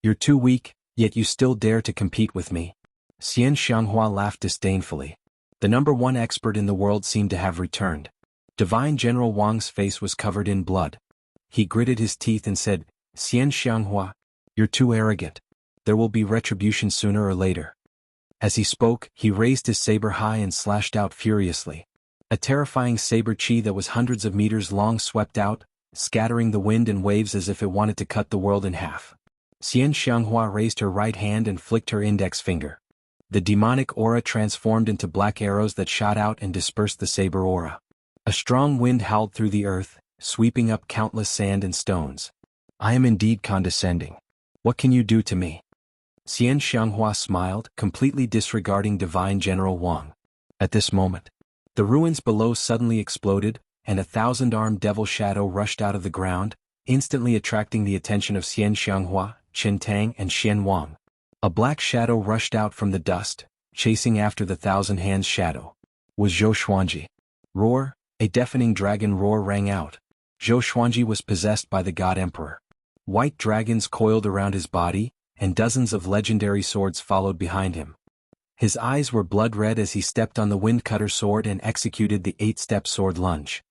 Speaker 2: You're too weak, yet you still dare to compete with me. Xianxia laughed disdainfully. The number 1 expert in the world seemed to have returned. Divine General Wang's face was covered in blood. He gritted his teeth and said, Xianxia, you're too arrogant. There will be retribution sooner or later. As he spoke, he raised his saber high and slashed out furiously. A terrifying saber qi that was hundreds of meters long swept out, scattering the wind and waves as if it wanted to cut the world in half. Xianxia raised her right hand and flicked her index finger. The demonic aura transformed into black arrows that shot out and dispersed the saber aura. A strong wind howled through the earth, sweeping up countless sand and stones. I am indeed condescending. What can you do to me? Xianxia smiled, completely disregarding Divine General Wang. At this moment, the ruins below suddenly exploded, and a 1,000-armed devil shadow rushed out of the ground, instantly attracting the attention of Xianxia, Chen Tang and Xian Wang. A black shadow rushed out from the dust, chasing after the 1,000 Hands shadow. Was Zhou Xuanji. Roar, A deafening dragon roar rang out. Zhou Xuanji was possessed by the God Emperor. White dragons coiled around his body, and dozens of legendary swords followed behind him. His eyes were blood red as he stepped on the Windcutter sword and executed the 8-step sword lunge.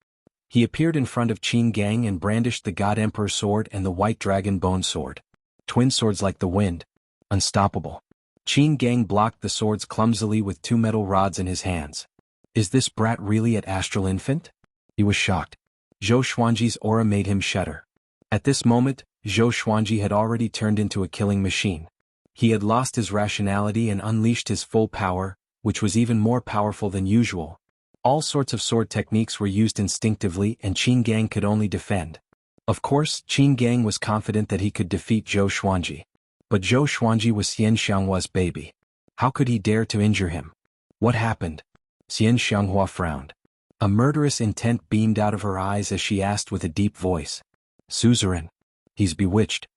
Speaker 2: He appeared in front of Qin Gang and brandished the God Emperor sword and the White Dragon Bone sword. Twin swords like the wind. Unstoppable. Qin Gang blocked the swords clumsily with 2 metal rods in his hands. Is this brat really at Astral Infant? He was shocked. Zhou Xuanji's aura made him shudder. At this moment, Zhou Xuanji had already turned into a killing machine. He had lost his rationality and unleashed his full power, which was even more powerful than usual. All sorts of sword techniques were used instinctively and Qin Gang could only defend. Of course, Qin Gang was confident that he could defeat Zhou Xuanji. But Zhou Xuanji was Xianxia's baby. How could he dare to injure him? What happened? Xianxia frowned. A murderous intent beamed out of her eyes as she asked with a deep voice. Suzerain. He's bewitched.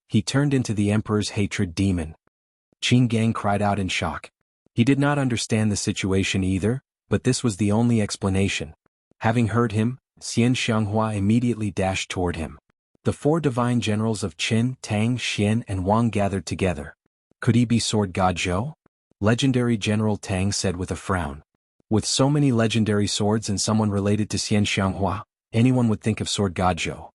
Speaker 2: He turned into the Emperor's hatred demon. Qin Gang cried out in shock. He did not understand the situation either, but this was the only explanation. Having heard him, Xianxia immediately dashed toward him. The 4 divine generals of Qin, Tang, Xian and Wang gathered together. Could he be Sword God Zhou? Legendary General Tang said with a frown. With so many legendary swords and someone related to Xianxia, anyone would think of Sword God Zhou.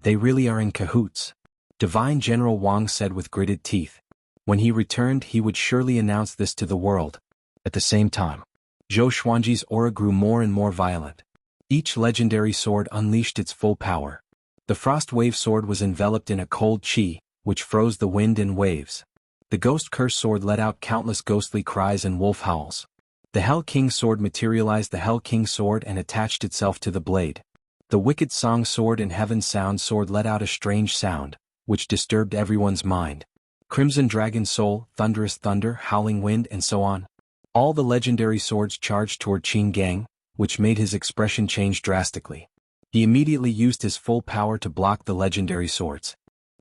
Speaker 2: They really are in cahoots. Divine General Wang said with gritted teeth. When he returned he would surely announce this to the world. At the same time, Zhou Xuanji's aura grew more and more violent. Each legendary sword unleashed its full power. The Frost Wave sword was enveloped in a cold qi, which froze the wind and waves. The Ghost Curse sword let out countless ghostly cries and wolf howls. The Hell King sword materialized the Hell King sword and attached itself to the blade. The Wicked Song sword and Heaven Sound sword let out a strange sound, which disturbed everyone's mind. Crimson Dragon Soul, Thunderous Thunder, Howling Wind and so on. All the legendary swords charged toward Qin Gang, which made his expression change drastically. He immediately used his full power to block the legendary swords.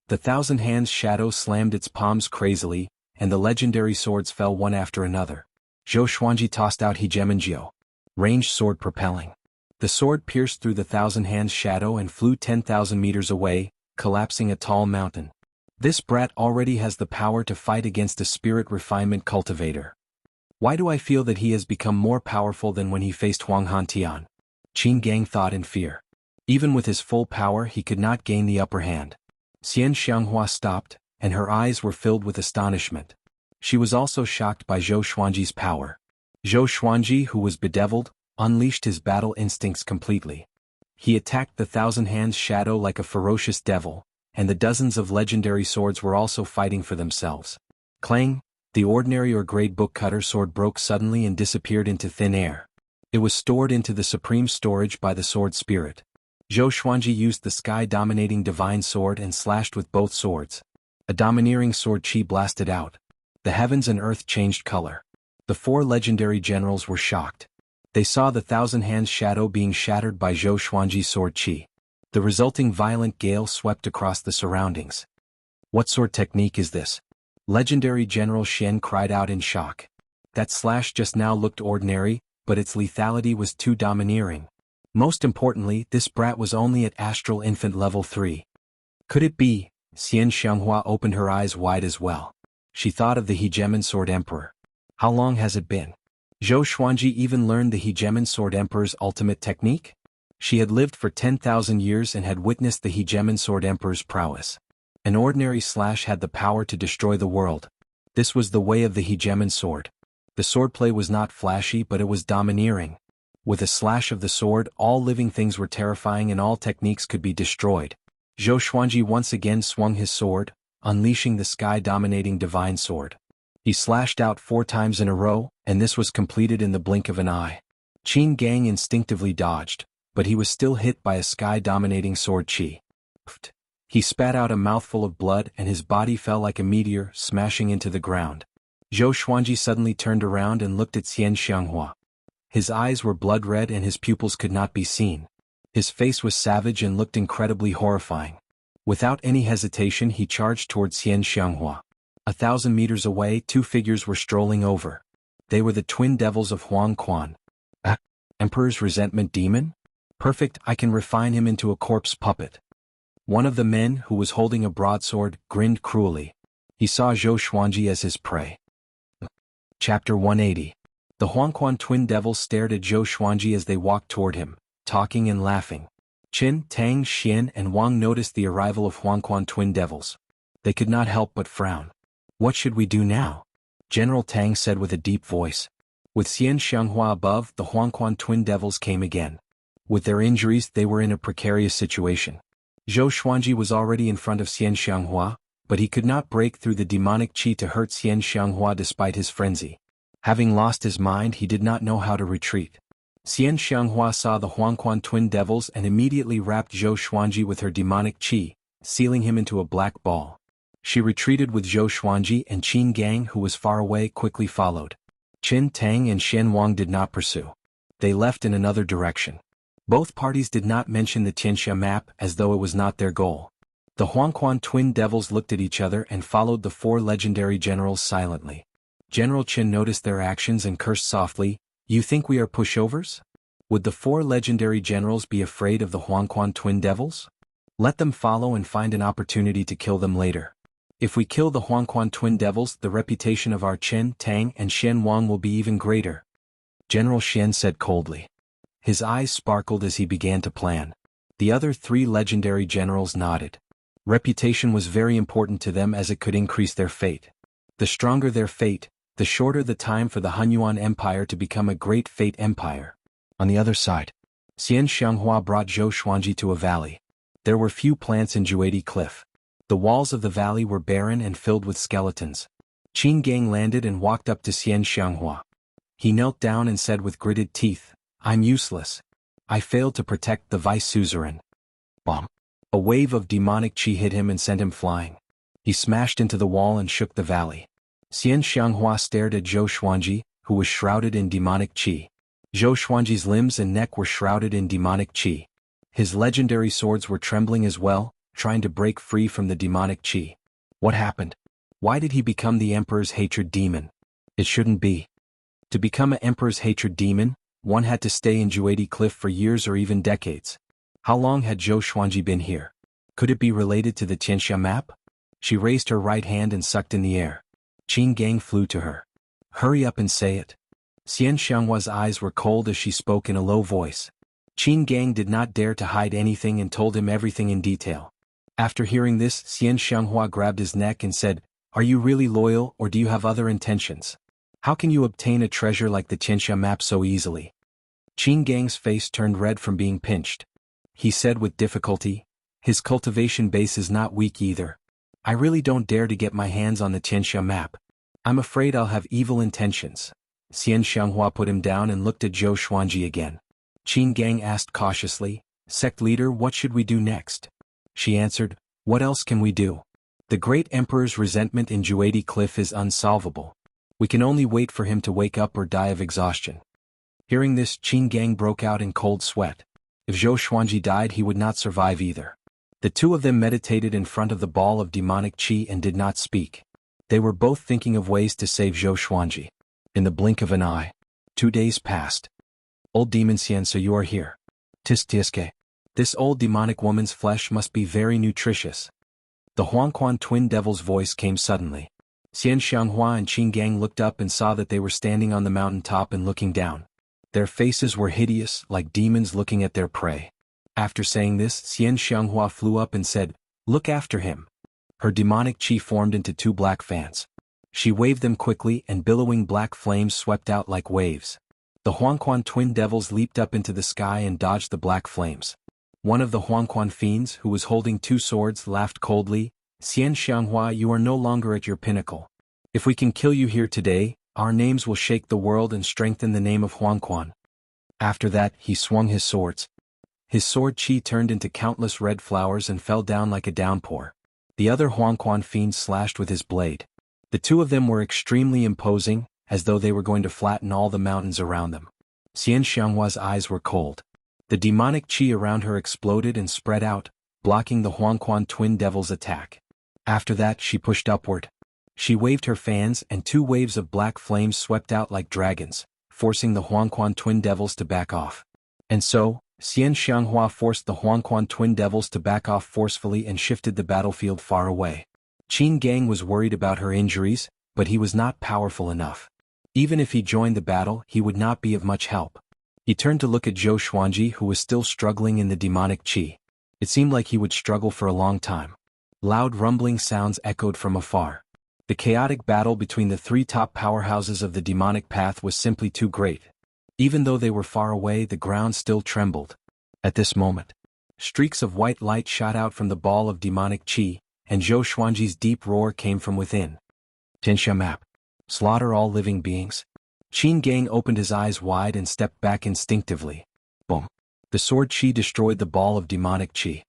Speaker 2: The Thousand Hands shadow slammed its palms crazily, and the legendary swords fell one after another. Zhou Xuanji tossed out Hegemongio. Ranged sword propelling. The sword pierced through the Thousand Hands shadow and flew 10,000 meters away, collapsing a tall mountain. This brat already has the power to fight against a spirit refinement cultivator. Why do I feel that he has become more powerful than when he faced Huang Hantian? Qin Gang thought in fear. Even with his full power he could not gain the upper hand. Xianxia stopped, and her eyes were filled with astonishment. She was also shocked by Zhou Xuanji's power. Zhou Xuanji, who was bedeviled, unleashed his battle instincts completely. He attacked the Thousand Hands shadow like a ferocious devil, and the dozens of legendary swords were also fighting for themselves. Clang! The ordinary or grade book cutter sword broke suddenly and disappeared into thin air. It was stored into the supreme storage by the sword spirit. Zhou Xuanji used the sky-dominating divine sword and slashed with both swords. A domineering sword chi blasted out. The heavens and earth changed color. The 4 legendary generals were shocked. They saw the Thousand Hands shadow being shattered by Zhou Xuanji's sword chi. The resulting violent gale swept across the surroundings. What sword technique is this? Legendary General Shen cried out in shock. That slash just now looked ordinary, but its lethality was too domineering. Most importantly, this brat was only at Astral Infant level 3. Could it be? Xianxia opened her eyes wide as well. She thought of the Hegemon Sword Emperor. How long has it been? Zhou Xuanji even learned the Hegemon Sword Emperor's ultimate technique? She had lived for 10,000 years and had witnessed the Hegemon Sword Emperor's prowess. An ordinary slash had the power to destroy the world. This was the way of the Hegemon sword. The swordplay was not flashy, but it was domineering. With a slash of the sword, all living things were terrifying and all techniques could be destroyed. Zhou Xuanji once again swung his sword, unleashing the sky-dominating divine sword. He slashed out 4 times in a row, and this was completed in the blink of an eye. Qin Gang instinctively dodged, but he was still hit by a sky-dominating sword chi. He spat out a mouthful of blood and his body fell like a meteor, smashing into the ground. Zhou Xuanji suddenly turned around and looked at Xianxia. His eyes were blood red and his pupils could not be seen. His face was savage and looked incredibly horrifying. Without any hesitation he charged towards Xianxia. 1,000 meters away 2 figures were strolling over. They were the twin devils of Huang Quan. Emperor's Resentment Demon? Perfect, I can refine him into a corpse puppet. One of the men, who was holding a broadsword, grinned cruelly. He saw Zhou Xuanji as his prey. Chapter 180. The Huangquan twin devils stared at Zhou Xuanji as they walked toward him, talking and laughing. Qin, Tang, Xian, and Wang noticed the arrival of Huangquan twin devils. They could not help but frown. What should we do now? General Tang said with a deep voice. With Xianxia above, the Huangquan twin devils came again. With their injuries, they were in a precarious situation. Zhou Xuanji was already in front of Xianxia, but he could not break through the demonic qi to hurt Xianxia despite his frenzy. Having lost his mind, he did not know how to retreat. Xianxia saw the Huangquan twin devils and immediately wrapped Zhou Xuanji with her demonic qi, sealing him into a black ball. She retreated with Zhou Xuanji, and Qin Gang, who was far away, quickly followed. Qin, Tang, and Xian Wang did not pursue. They left in another direction. Both parties did not mention the Xianxia map as though it was not their goal. The Huangquan twin devils looked at each other and followed the four legendary generals silently. General Qin noticed their actions and cursed softly, "You think we are pushovers? Would the four legendary generals be afraid of the Huangquan twin devils? Let them follow and find an opportunity to kill them later. If we kill the Huangquan twin devils, the reputation of our Qin, Tang, and Xian Wang will be even greater," General Xian said coldly. His eyes sparkled as he began to plan. The other three legendary generals nodded. Reputation was very important to them as it could increase their fate. The stronger their fate, the shorter the time for the Hunyuan Empire to become a great fate empire. On the other side, Xianxia brought Zhou Xuanji to a valley. There were few plants in Juadi Cliff. The walls of the valley were barren and filled with skeletons. Qin Gang landed and walked up to Xianxia. He knelt down and said with gritted teeth, "I'm useless. I failed to protect the vice suzerain." Bomb. A wave of demonic qi hit him and sent him flying. He smashed into the wall and shook the valley. Xianxia stared at Zhou Xuanji, who was shrouded in demonic qi. Zhou Xuanji's limbs and neck were shrouded in demonic qi. His legendary swords were trembling as well, trying to break free from the demonic qi. What happened? Why did he become the Emperor's hatred demon? It shouldn't be. To become an Emperor's hatred demon, one had to stay in Juadi Cliff for years or even decades. How long had Zhou Xuanji been here? Could it be related to the Xianxia map? She raised her right hand and sucked in the air. Qin Gang flew to her. "Hurry up and say it." Xianxia's eyes were cold as she spoke in a low voice. Qin Gang did not dare to hide anything and told him everything in detail. After hearing this, Xianxia grabbed his neck and said, "Are you really loyal, or do you have other intentions? How can you obtain a treasure like the Xianxia map so easily?" Qin Gang's face turned red from being pinched. He said with difficulty, "His cultivation base is not weak either. I really don't dare to get my hands on the Xianxia map. I'm afraid I'll have evil intentions." Xianxia put him down and looked at Zhou Xuanji again. Qin Gang asked cautiously, "Sect leader, what should we do next?" She answered, "What else can we do? The great emperor's resentment in Juadi Cliff is unsolvable. We can only wait for him to wake up or die of exhaustion." Hearing this, Qin Gang broke out in cold sweat. If Zhou Xuanji died, he would not survive either. The two of them meditated in front of the ball of demonic qi and did not speak. They were both thinking of ways to save Zhou Xuanji. In the blink of an eye, 2 days passed. "Old demon Xianxia, you are here. Tiske. This old demonic woman's flesh must be very nutritious." The Huangquan twin devil's voice came suddenly. Xianxia and Qin Gang looked up and saw that they were standing on the mountain top and looking down. Their faces were hideous, like demons looking at their prey. After saying this, Xianxia flew up and said, "Look after him." Her demonic qi formed into 2 black fans. She waved them quickly and billowing black flames swept out like waves. The Huangquan twin devils leaped up into the sky and dodged the black flames. One of the Huangquan fiends, who was holding 2 swords, laughed coldly, "Xianxia, you are no longer at your pinnacle. If we can kill you here today, our names will shake the world and strengthen the name of Huangquan." After that, he swung his swords. His sword qi turned into countless red flowers and fell down like a downpour. The other Huangquan fiend slashed with his blade. The 2 of them were extremely imposing, as though they were going to flatten all the mountains around them. Xianxia's eyes were cold. The demonic qi around her exploded and spread out, blocking the Huangquan twin devil's attack. After that, she pushed upward. She waved her fans and 2 waves of black flames swept out like dragons, forcing the Huangquan twin devils to back off. And so, Xianxia forced the Huangquan twin devils to back off forcefully and shifted the battlefield far away. Qin Gang was worried about her injuries, but he was not powerful enough. Even if he joined the battle, he would not be of much help. He turned to look at Zhou Xuanji, who was still struggling in the demonic qi. It seemed like he would struggle for a long time. Loud rumbling sounds echoed from afar. The chaotic battle between the three top powerhouses of the demonic path was simply too great. Even though they were far away, the ground still trembled. At this moment, streaks of white light shot out from the ball of demonic qi, and Zhou Xuanji's deep roar came from within. Xianxia map. Slaughter all living beings. Qin Gang opened his eyes wide and stepped back instinctively. Boom. The sword qi destroyed the ball of demonic qi.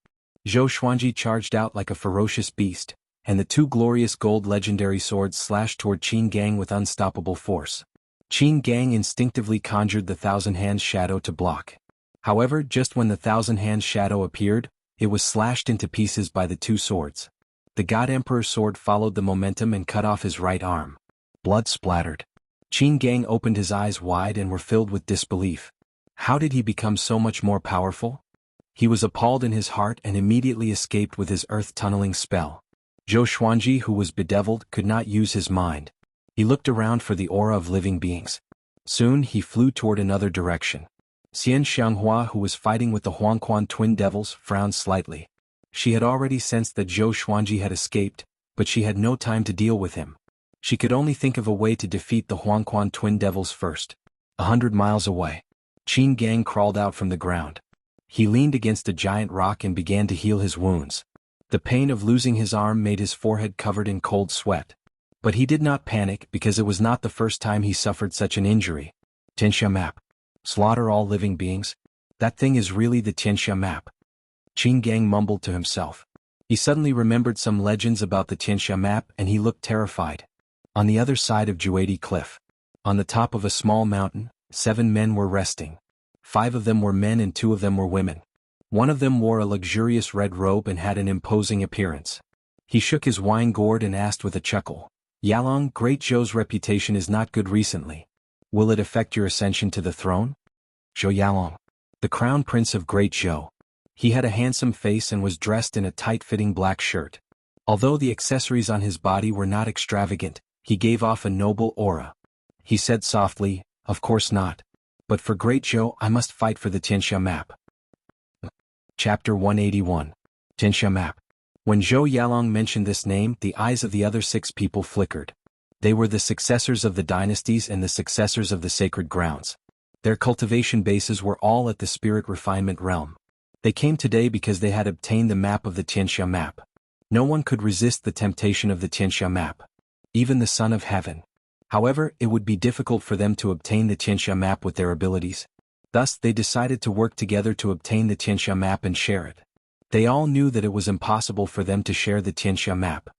Speaker 2: Zhou Xuanji charged out like a ferocious beast, and the two glorious gold legendary swords slashed toward Qin Gang with unstoppable force. Qin Gang instinctively conjured the Thousand Hands shadow to block. However, just when the Thousand Hands shadow appeared, it was slashed into pieces by the two swords. The God Emperor's sword followed the momentum and cut off his right arm. Blood splattered. Qin Gang opened his eyes wide and were filled with disbelief. How did he become so much more powerful? He was appalled in his heart and immediately escaped with his earth-tunneling spell. Zhou Xuanji, who was bedeviled, could not use his mind. He looked around for the aura of living beings. Soon he flew toward another direction. Xianxia, who was fighting with the Huangquan twin devils, frowned slightly. She had already sensed that Zhou Xuanji had escaped, but she had no time to deal with him. She could only think of a way to defeat the Huangquan twin devils first. 100 miles away, Qin Gang crawled out from the ground. He leaned against a giant rock and began to heal his wounds. The pain of losing his arm made his forehead covered in cold sweat. But he did not panic because it was not the first time he suffered such an injury. Xianxia map. Slaughter all living beings? That thing is really the Xianxia map. Qin Gang mumbled to himself. He suddenly remembered some legends about the Xianxia map and he looked terrified. On the other side of Juadi Cliff, on the top of a small mountain, 7 men were resting. 5 of them were men and 2 of them were women. One of them wore a luxurious red robe and had an imposing appearance. He shook his wine gourd and asked with a chuckle, "Yalong, Great Zhou's reputation is not good recently. Will it affect your ascension to the throne?" Zhou Yalong, the crown prince of Great Zhou. He had a handsome face and was dressed in a tight-fitting black shirt. Although the accessories on his body were not extravagant, he gave off a noble aura. He said softly, "Of course not. But for Great Zhou I must fight for the Xianxia map." Chapter 181. Xianxia map. When Zhou Yalong mentioned this name, the eyes of the other 6 people flickered. They were the successors of the dynasties and the successors of the sacred grounds. Their cultivation bases were all at the spirit refinement realm. They came today because they had obtained the map of the Xianxia map. No one could resist the temptation of the Xianxia map. Even the Son of Heaven. However, it would be difficult for them to obtain the Xianxia map with their abilities. Thus, they decided to work together to obtain the Xianxia map and share it. They all knew that it was impossible for them to share the Xianxia map.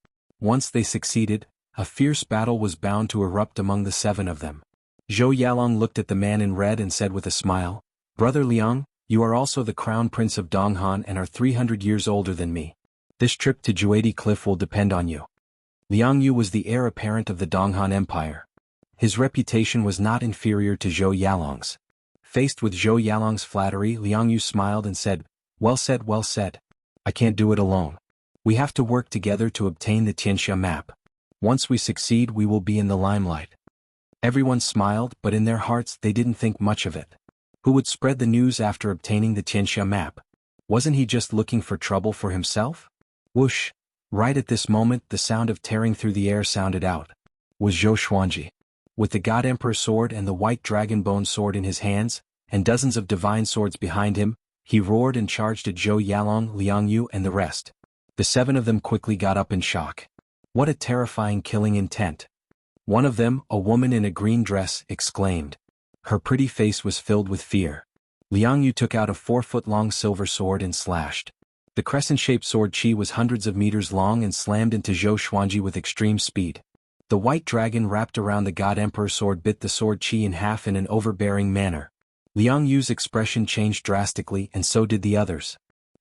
Speaker 2: Once they succeeded, a fierce battle was bound to erupt among the 7 of them. Zhou Yalong looked at the man in red and said with a smile, "Brother Liang, you are also the crown prince of Donghan and are 300 years older than me. This trip to Juadi Cliff will depend on you." Liang Yu was the heir apparent of the Donghan Empire. His reputation was not inferior to Zhou Yalong's. Faced with Zhou Yalong's flattery, Liang Yu smiled and said, well said, well said. I can't do it alone. We have to work together to obtain the Xianxia map. Once we succeed, we will be in the limelight." Everyone smiled, but in their hearts they didn't think much of it. Who would spread the news after obtaining the Xianxia map? Wasn't he just looking for trouble for himself? Whoosh! Right at this moment, the sound of tearing through the air sounded out. Was Zhou Xuanji. With the God Emperor sword and the white dragon bone sword in his hands, and dozens of divine swords behind him, he roared and charged at Zhou Yalong, Liang Yu and the rest. The 7 of them quickly got up in shock. What a terrifying killing intent. One of them, a woman in a green dress, exclaimed. Her pretty face was filled with fear. Liang Yu took out a 4-foot-long silver sword and slashed. The crescent-shaped sword qi was hundreds of meters long and slammed into Zhou Xuanji with extreme speed. The white dragon wrapped around the God Emperor sword bit the sword qi in half in an overbearing manner. Liang Yu's expression changed drastically and so did the others.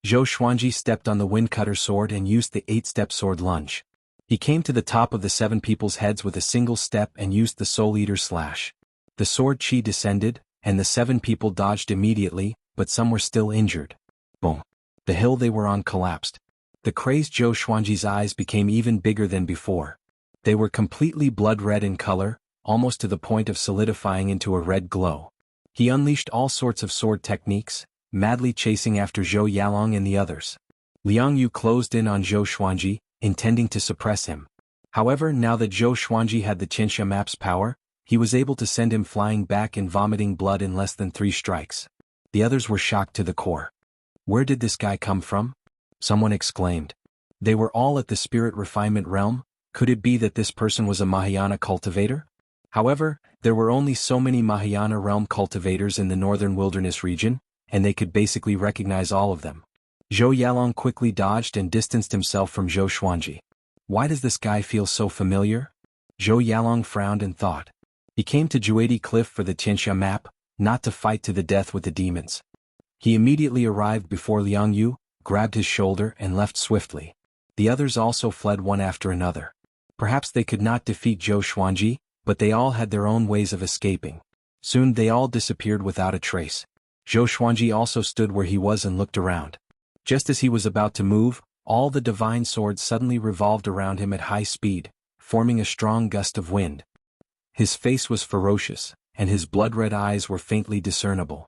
Speaker 2: Zhou Xuanji stepped on the wind-cutter sword and used the 8-step sword lunge. He came to the top of the 7 people's heads with a single step and used the Soul Eater slash. The sword qi descended, and the 7 people dodged immediately, but some were still injured. Boom. The hill they were on collapsed. The crazed Zhou Xuanji's eyes became even bigger than before. They were completely blood-red in color, almost to the point of solidifying into a red glow. He unleashed all sorts of sword techniques, madly chasing after Zhou Yalong and the others. Liang Yu closed in on Zhou Xuanji, intending to suppress him. However, now that Zhou Xuanji had the Xianxia map's power, he was able to send him flying back and vomiting blood in less than 3 strikes. The others were shocked to the core. Where did this guy come from? Someone exclaimed. They were all at the spirit refinement realm. Could it be that this person was a Mahayana cultivator? However, there were only so many Mahayana realm cultivators in the northern wilderness region, and they could basically recognize all of them. Zhou Yalong quickly dodged and distanced himself from Zhou Xuanji. Why does this guy feel so familiar? Zhou Yalong frowned and thought. He came to Juedi Cliff for the Xianxia map, not to fight to the death with the demons. He immediately arrived before Liang Yu, grabbed his shoulder and left swiftly. The others also fled one after another. Perhaps they could not defeat Zhou Xuanji, but they all had their own ways of escaping. Soon they all disappeared without a trace. Zhou Xuanji also stood where he was and looked around. Just as he was about to move, all the divine swords suddenly revolved around him at high speed, forming a strong gust of wind. His face was ferocious, and his blood-red eyes were faintly discernible.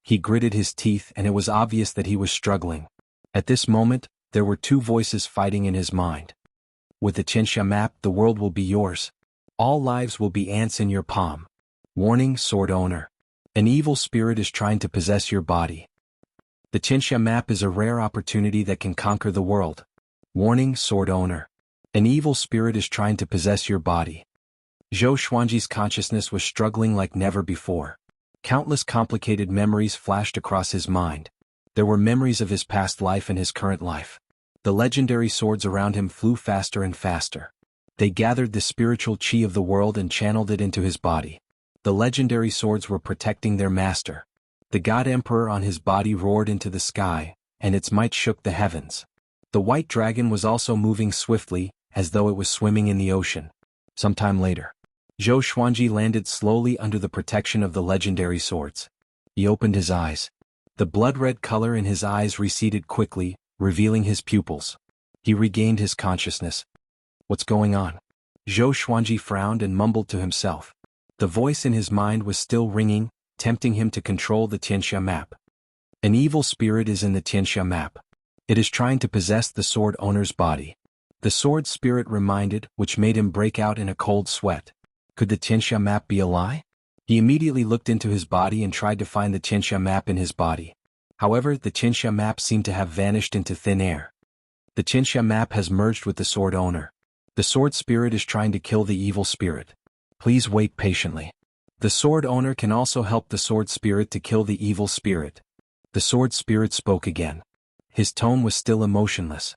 Speaker 2: He gritted his teeth, and it was obvious that he was struggling. At this moment, there were 2 voices fighting in his mind. With the Xianxia map, the world will be yours. All lives will be ants in your palm. Warning, sword owner. An evil spirit is trying to possess your body. The Xianxia map is a rare opportunity that can conquer the world. Warning, sword owner. An evil spirit is trying to possess your body. Zhou Xuanji's consciousness was struggling like never before. Countless complicated memories flashed across his mind. There were memories of his past life and his current life. The legendary swords around him flew faster and faster. They gathered the spiritual chi of the world and channeled it into his body. The legendary swords were protecting their master. The God Emperor on his body roared into the sky, and its might shook the heavens. The white dragon was also moving swiftly, as though it was swimming in the ocean. Sometime later, Zhou Xuanji landed slowly under the protection of the legendary swords. He opened his eyes. The blood-red color in his eyes receded quickly, revealing his pupils. He regained his consciousness. What's going on? Zhou Xuanji frowned and mumbled to himself. The voice in his mind was still ringing, tempting him to control the Xianxia map. An evil spirit is in the Xianxia map. It is trying to possess the sword owner's body. The sword spirit reminded, which made him break out in a cold sweat. Could the Xianxia map be a lie? He immediately looked into his body and tried to find the Xianxia map in his body. However, the Xianxia map seemed to have vanished into thin air. The Xianxia map has merged with the sword owner. The sword spirit is trying to kill the evil spirit. Please wait patiently. The sword owner can also help the sword spirit to kill the evil spirit. The sword spirit spoke again. His tone was still emotionless.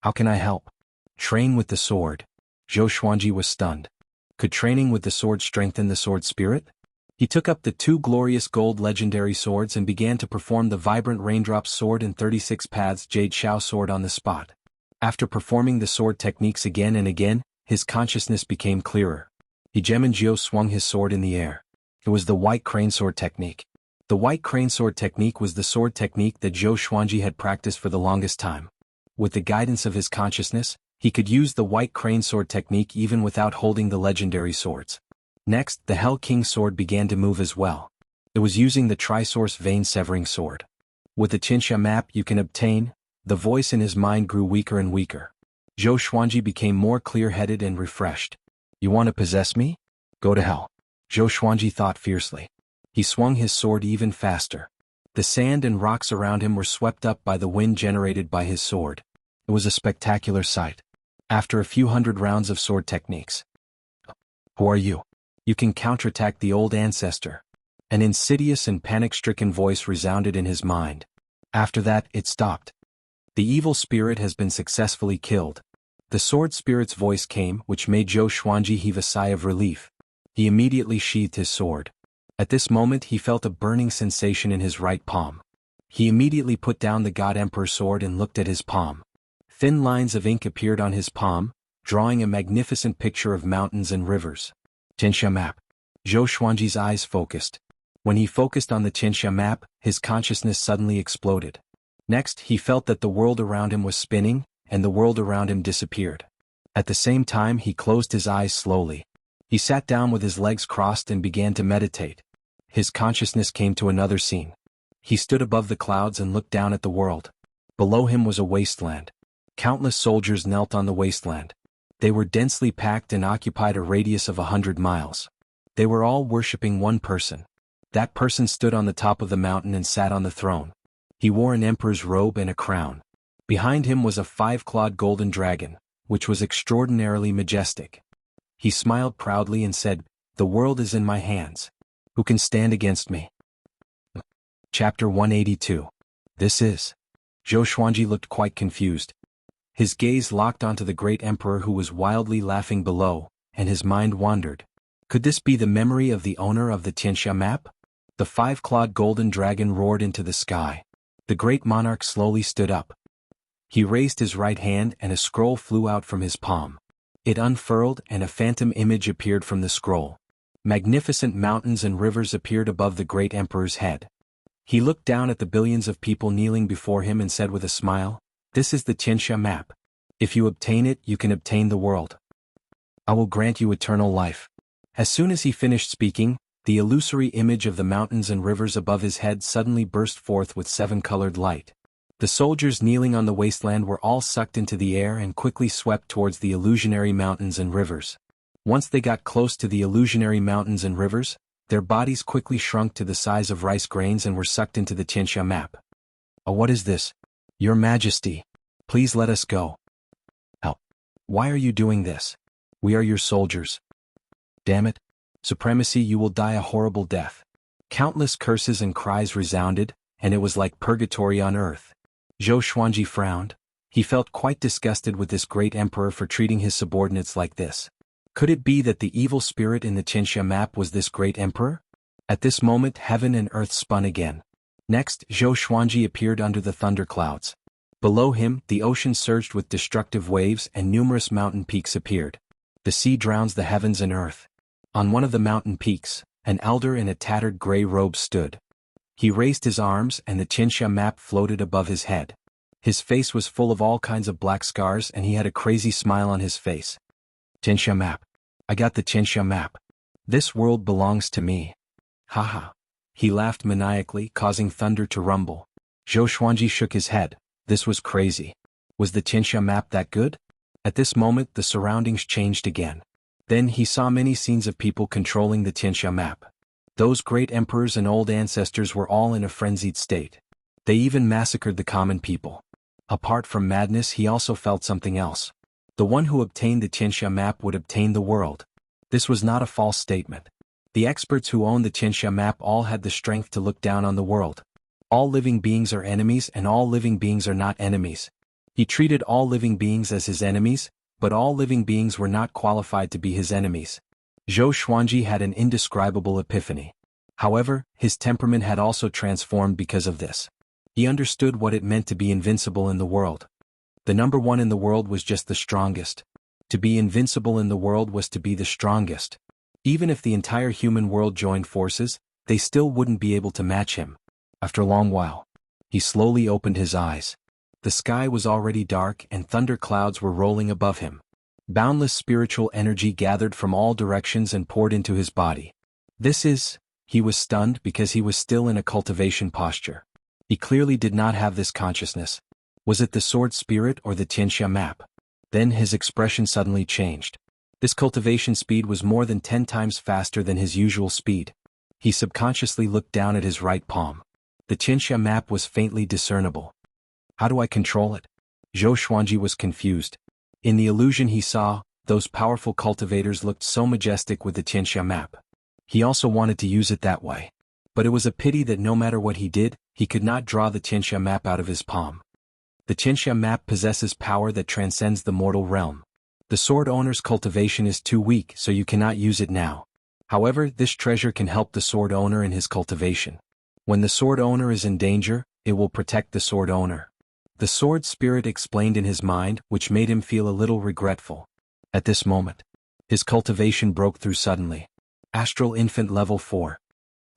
Speaker 2: How can I help? Train with the sword. Zhou Xuanji was stunned. Could training with the sword strengthen the sword spirit? He took up the 2 glorious gold legendary swords and began to perform the vibrant raindrops sword and 36 paths jade shao sword on the spot. After performing the sword techniques again and again, his consciousness became clearer. He Jiu swung his sword in the air. It was the white crane sword technique. The white crane sword technique was the sword technique that Zhou Xuanji had practiced for the longest time. With the guidance of his consciousness, he could use the white crane sword technique even without holding the legendary swords. Next, the Hell King sword began to move as well. It was using the Trisource vein-severing sword. With the Xianxia map you can obtain, the voice in his mind grew weaker and weaker. Zhou Xuanji became more clear-headed and refreshed. You want to possess me? Go to hell. Zhou Xuanji thought fiercely. He swung his sword even faster. The sand and rocks around him were swept up by the wind generated by his sword. It was a spectacular sight. After a few hundred rounds of sword techniques. Who are you? You can counterattack the old ancestor. An insidious and panic-stricken voice resounded in his mind. After that, it stopped. The evil spirit has been successfully killed. The sword spirit's voice came, which made Zhou Xuanji heave a sigh of relief. He immediately sheathed his sword. At this moment he felt a burning sensation in his right palm. He immediately put down the God Emperor sword and looked at his palm. Thin lines of ink appeared on his palm, drawing a magnificent picture of mountains and rivers. Xianxia map. Zhou Xuanji's eyes focused. When he focused on the Xianxia map, his consciousness suddenly exploded. Next, he felt that the world around him was spinning, and the world around him disappeared. At the same time, he closed his eyes slowly. He sat down with his legs crossed and began to meditate. His consciousness came to another scene. He stood above the clouds and looked down at the world. Below him was a wasteland. Countless soldiers knelt on the wasteland. They were densely packed and occupied a radius of 100 miles. They were all worshipping one person. That person stood on the top of the mountain and sat on the throne. He wore an emperor's robe and a crown. Behind him was a 5-clawed golden dragon, which was extraordinarily majestic. He smiled proudly and said, "The world is in my hands. Who can stand against me?" Chapter 182. This is. Zhou Xuanji looked quite confused. His gaze locked onto the great emperor who was wildly laughing below, and his mind wandered. Could this be the memory of the owner of the Xianxia map? The 5-clawed golden dragon roared into the sky. The great monarch slowly stood up. He raised his right hand and a scroll flew out from his palm. It unfurled and a phantom image appeared from the scroll. Magnificent mountains and rivers appeared above the great emperor's head. He looked down at the billions of people kneeling before him and said with a smile, "This is the Xianxia map. If you obtain it, you can obtain the world. I will grant you eternal life." As soon as he finished speaking, the illusory image of the mountains and rivers above his head suddenly burst forth with 7-colored light. The soldiers kneeling on the wasteland were all sucked into the air and quickly swept towards the illusionary mountains and rivers. Once they got close to the illusionary mountains and rivers, their bodies quickly shrunk to the size of rice grains and were sucked into the Xianxia map. "Oh, what is this? Your Majesty, please let us go." "How? Why are you doing this? We are your soldiers." "Damn it. Supremacy, you will die a horrible death." Countless curses and cries resounded, and it was like purgatory on earth. Zhou Xuanji frowned. He felt quite disgusted with this great emperor for treating his subordinates like this. Could it be that the evil spirit in the Xianxia map was this great emperor? At this moment, heaven and earth spun again. Next, Zhou Xuanji appeared under the thunderclouds. Below him, the ocean surged with destructive waves and numerous mountain peaks appeared. The sea drowns the heavens and earth. On one of the mountain peaks, an elder in a tattered gray robe stood. He raised his arms and the Xianxia map floated above his head. His face was full of all kinds of black scars and he had a crazy smile on his face. "Xianxia map. I got the Xianxia map. This world belongs to me. Haha." He laughed maniacally, causing thunder to rumble. Zhou Xuanji shook his head. This was crazy. Was the Xianxia map that good? At this moment, the surroundings changed again. Then he saw many scenes of people controlling the Xianxia map. Those great emperors and old ancestors were all in a frenzied state. They even massacred the common people. Apart from madness, he also felt something else. The one who obtained the Xianxia map would obtain the world. This was not a false statement. The experts who owned the Xianxia map all had the strength to look down on the world. All living beings are enemies and all living beings are not enemies. He treated all living beings as his enemies, but all living beings were not qualified to be his enemies. Zhou Xuanji had an indescribable epiphany. However, his temperament had also transformed because of this. He understood what it meant to be invincible in the world. The number one in the world was just the strongest. To be invincible in the world was to be the strongest. Even if the entire human world joined forces, they still wouldn't be able to match him. After a long while, he slowly opened his eyes. The sky was already dark and thunder clouds were rolling above him. Boundless spiritual energy gathered from all directions and poured into his body. He was stunned because he was still in a cultivation posture. He clearly did not have this consciousness. Was it the sword spirit or the Xianxia map? Then his expression suddenly changed. This cultivation speed was more than 10 times faster than his usual speed. He subconsciously looked down at his right palm. The Xianxia map was faintly discernible. How do I control it? Zhou Xuanji was confused. In the illusion he saw, those powerful cultivators looked so majestic with the Xianxia map. He also wanted to use it that way. But it was a pity that no matter what he did, he could not draw the Xianxia map out of his palm. The Xianxia map possesses power that transcends the mortal realm. The sword owner's cultivation is too weak, so you cannot use it now. However, this treasure can help the sword owner in his cultivation. When the sword owner is in danger, it will protect the sword owner. The sword spirit explained in his mind, which made him feel a little regretful. At this moment, his cultivation broke through suddenly. Astral Infant Level 4.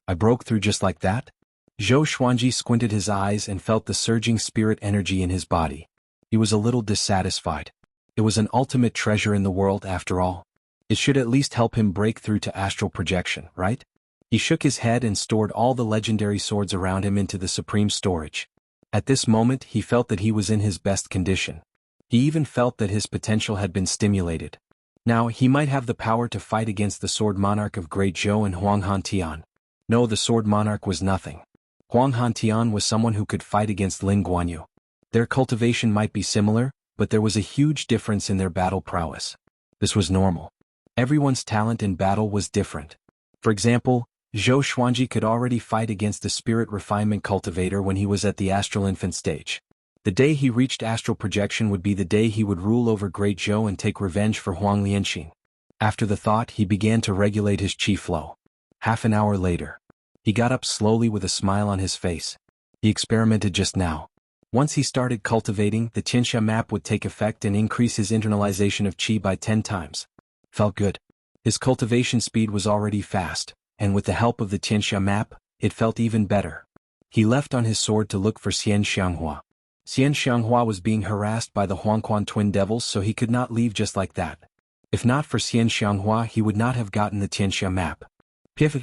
Speaker 2: I broke through just like that? Zhou Xuanji squinted his eyes and felt the surging spirit energy in his body. He was a little dissatisfied. It was an ultimate treasure in the world after all. It should at least help him break through to astral projection, right? He shook his head and stored all the legendary swords around him into the supreme storage. At this moment he felt that he was in his best condition. He even felt that his potential had been stimulated. Now he might have the power to fight against the Sword Monarch of Great Zhou and Huang Hantian. No, the Sword Monarch was nothing. Huang Hantian was someone who could fight against Lin Guanyu. Their cultivation might be similar, but there was a huge difference in their battle prowess. This was normal. Everyone's talent in battle was different. For example, Zhou Xuanji could already fight against the spirit refinement cultivator when he was at the astral infant stage. The day he reached astral projection would be the day he would rule over Great Zhou and take revenge for Huang Lianxin. After the thought, he began to regulate his qi flow. Half an hour later, he got up slowly with a smile on his face. He experimented just now. Once he started cultivating, the Xianxia map would take effect and increase his internalization of qi by 10 times. Felt good. His cultivation speed was already fast, and with the help of the Xianxia map, it felt even better. He left on his sword to look for Xianxia. Xianxia was being harassed by the Huangquan twin devils, so he could not leave just like that. If not for Xianxia, he would not have gotten the Xianxia map. Piff!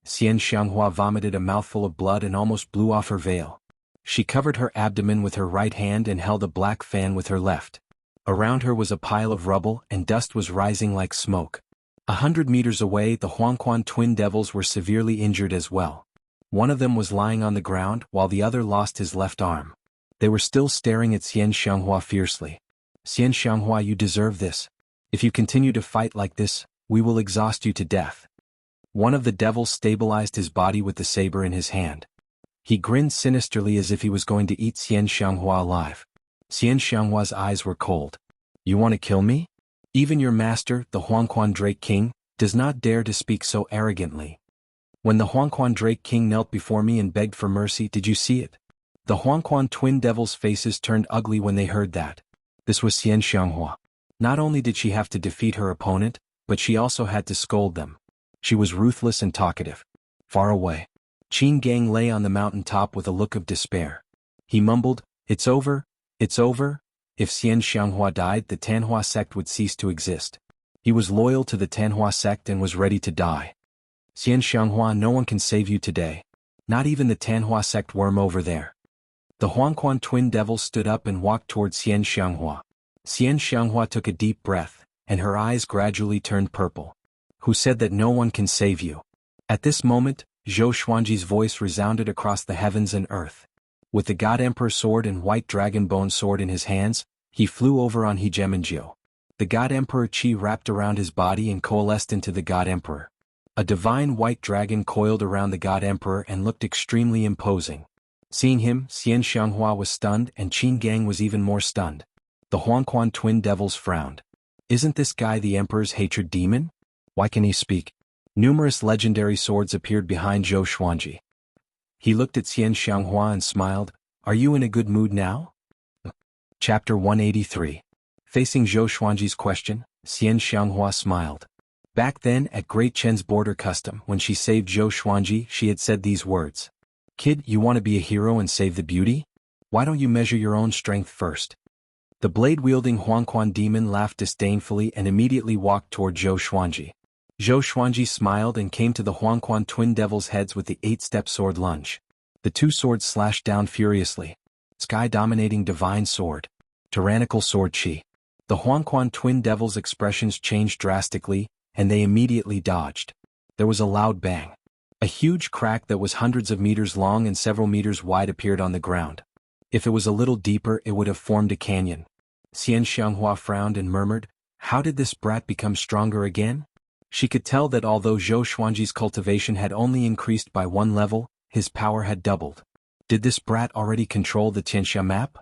Speaker 2: Xianxia vomited a mouthful of blood and almost blew off her veil. She covered her abdomen with her right hand and held a black fan with her left. Around her was a pile of rubble, and dust was rising like smoke. 100 meters away, the Huangquan twin devils were severely injured as well. One of them was lying on the ground, while the other lost his left arm. They were still staring at Xianxia fiercely. Xianxia, you deserve this. If you continue to fight like this, we will exhaust you to death. One of the devils stabilized his body with the saber in his hand. He grinned sinisterly as if he was going to eat Xianxia alive. Xianxia's eyes were cold. You want to kill me? Even your master, the Huangquan Drake King, does not dare to speak so arrogantly. When the Huangquan Drake King knelt before me and begged for mercy, did you see it? The Huangquan twin devils' faces turned ugly when they heard that. This was Xianxia. Not only did she have to defeat her opponent, but she also had to scold them. She was ruthless and talkative. Far away, Qin Gang lay on the mountain top with a look of despair. He mumbled, "It's over, it's over." If Xianxia died, the Tanhua sect would cease to exist. He was loyal to the Tanhua sect and was ready to die. Xianxia, no one can save you today. Not even the Tanhua sect worm over there. The Huangquan twin devils stood up and walked towards Xianxia. Xianxia took a deep breath, and her eyes gradually turned purple. Who said that no one can save you? At this moment, Zhou Xuanji's voice resounded across the heavens and earth. With the God Emperor sword and white dragon bone sword in his hands, he flew over on Hegemonjiu. The God Emperor Qi wrapped around his body and coalesced into the God Emperor. A divine white dragon coiled around the God Emperor and looked extremely imposing. Seeing him, Xianxia was stunned and Qin Gang was even more stunned. The Huangquan twin devils frowned. Isn't this guy the Emperor's hatred demon? Why can he speak? Numerous legendary swords appeared behind Zhou Xuanji. He looked at Xianxia and smiled. Are you in a good mood now? Chapter 183. Facing Zhou Xuanji's question, Xianxia smiled. Back then at Great Chen's border custom, when she saved Zhou Xuanji, she had said these words. Kid, you want to be a hero and save the beauty? Why don't you measure your own strength first? The blade-wielding Huangquan demon laughed disdainfully and immediately walked toward Zhou Xuanji. Zhou Xuanji smiled and came to the Huangquan twin devils' heads with the 8-step sword lunge. The two swords slashed down furiously. Sky-dominating divine sword. Tyrannical sword qi. The Huangquan twin devils' expressions changed drastically, and they immediately dodged. There was a loud bang. A huge crack that was hundreds of meters long and several meters wide appeared on the ground. If it was a little deeper, it would have formed a canyon. Xianxia frowned and murmured, "How did this brat become stronger again?" She could tell that although Zhou Xuanji's cultivation had only increased by 1 level, his power had doubled. Did this brat already control the Xianxia map?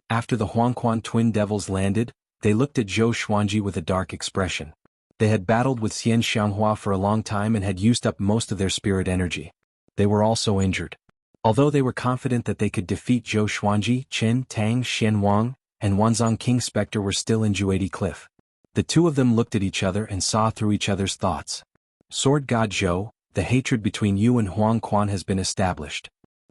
Speaker 2: After the Huangquan twin devils landed, they looked at Zhou Xuanji with a dark expression. They had battled with Xianxia for a long time and had used up most of their spirit energy. They were also injured. Although they were confident that they could defeat Zhou Xuanji, Qin, Tang, Xianwang, and Wanzhong King Spectre were still in Juedi Cliff. The two of them looked at each other and saw through each other's thoughts. Sword God Zhou, the hatred between you and Huang Quan has been established.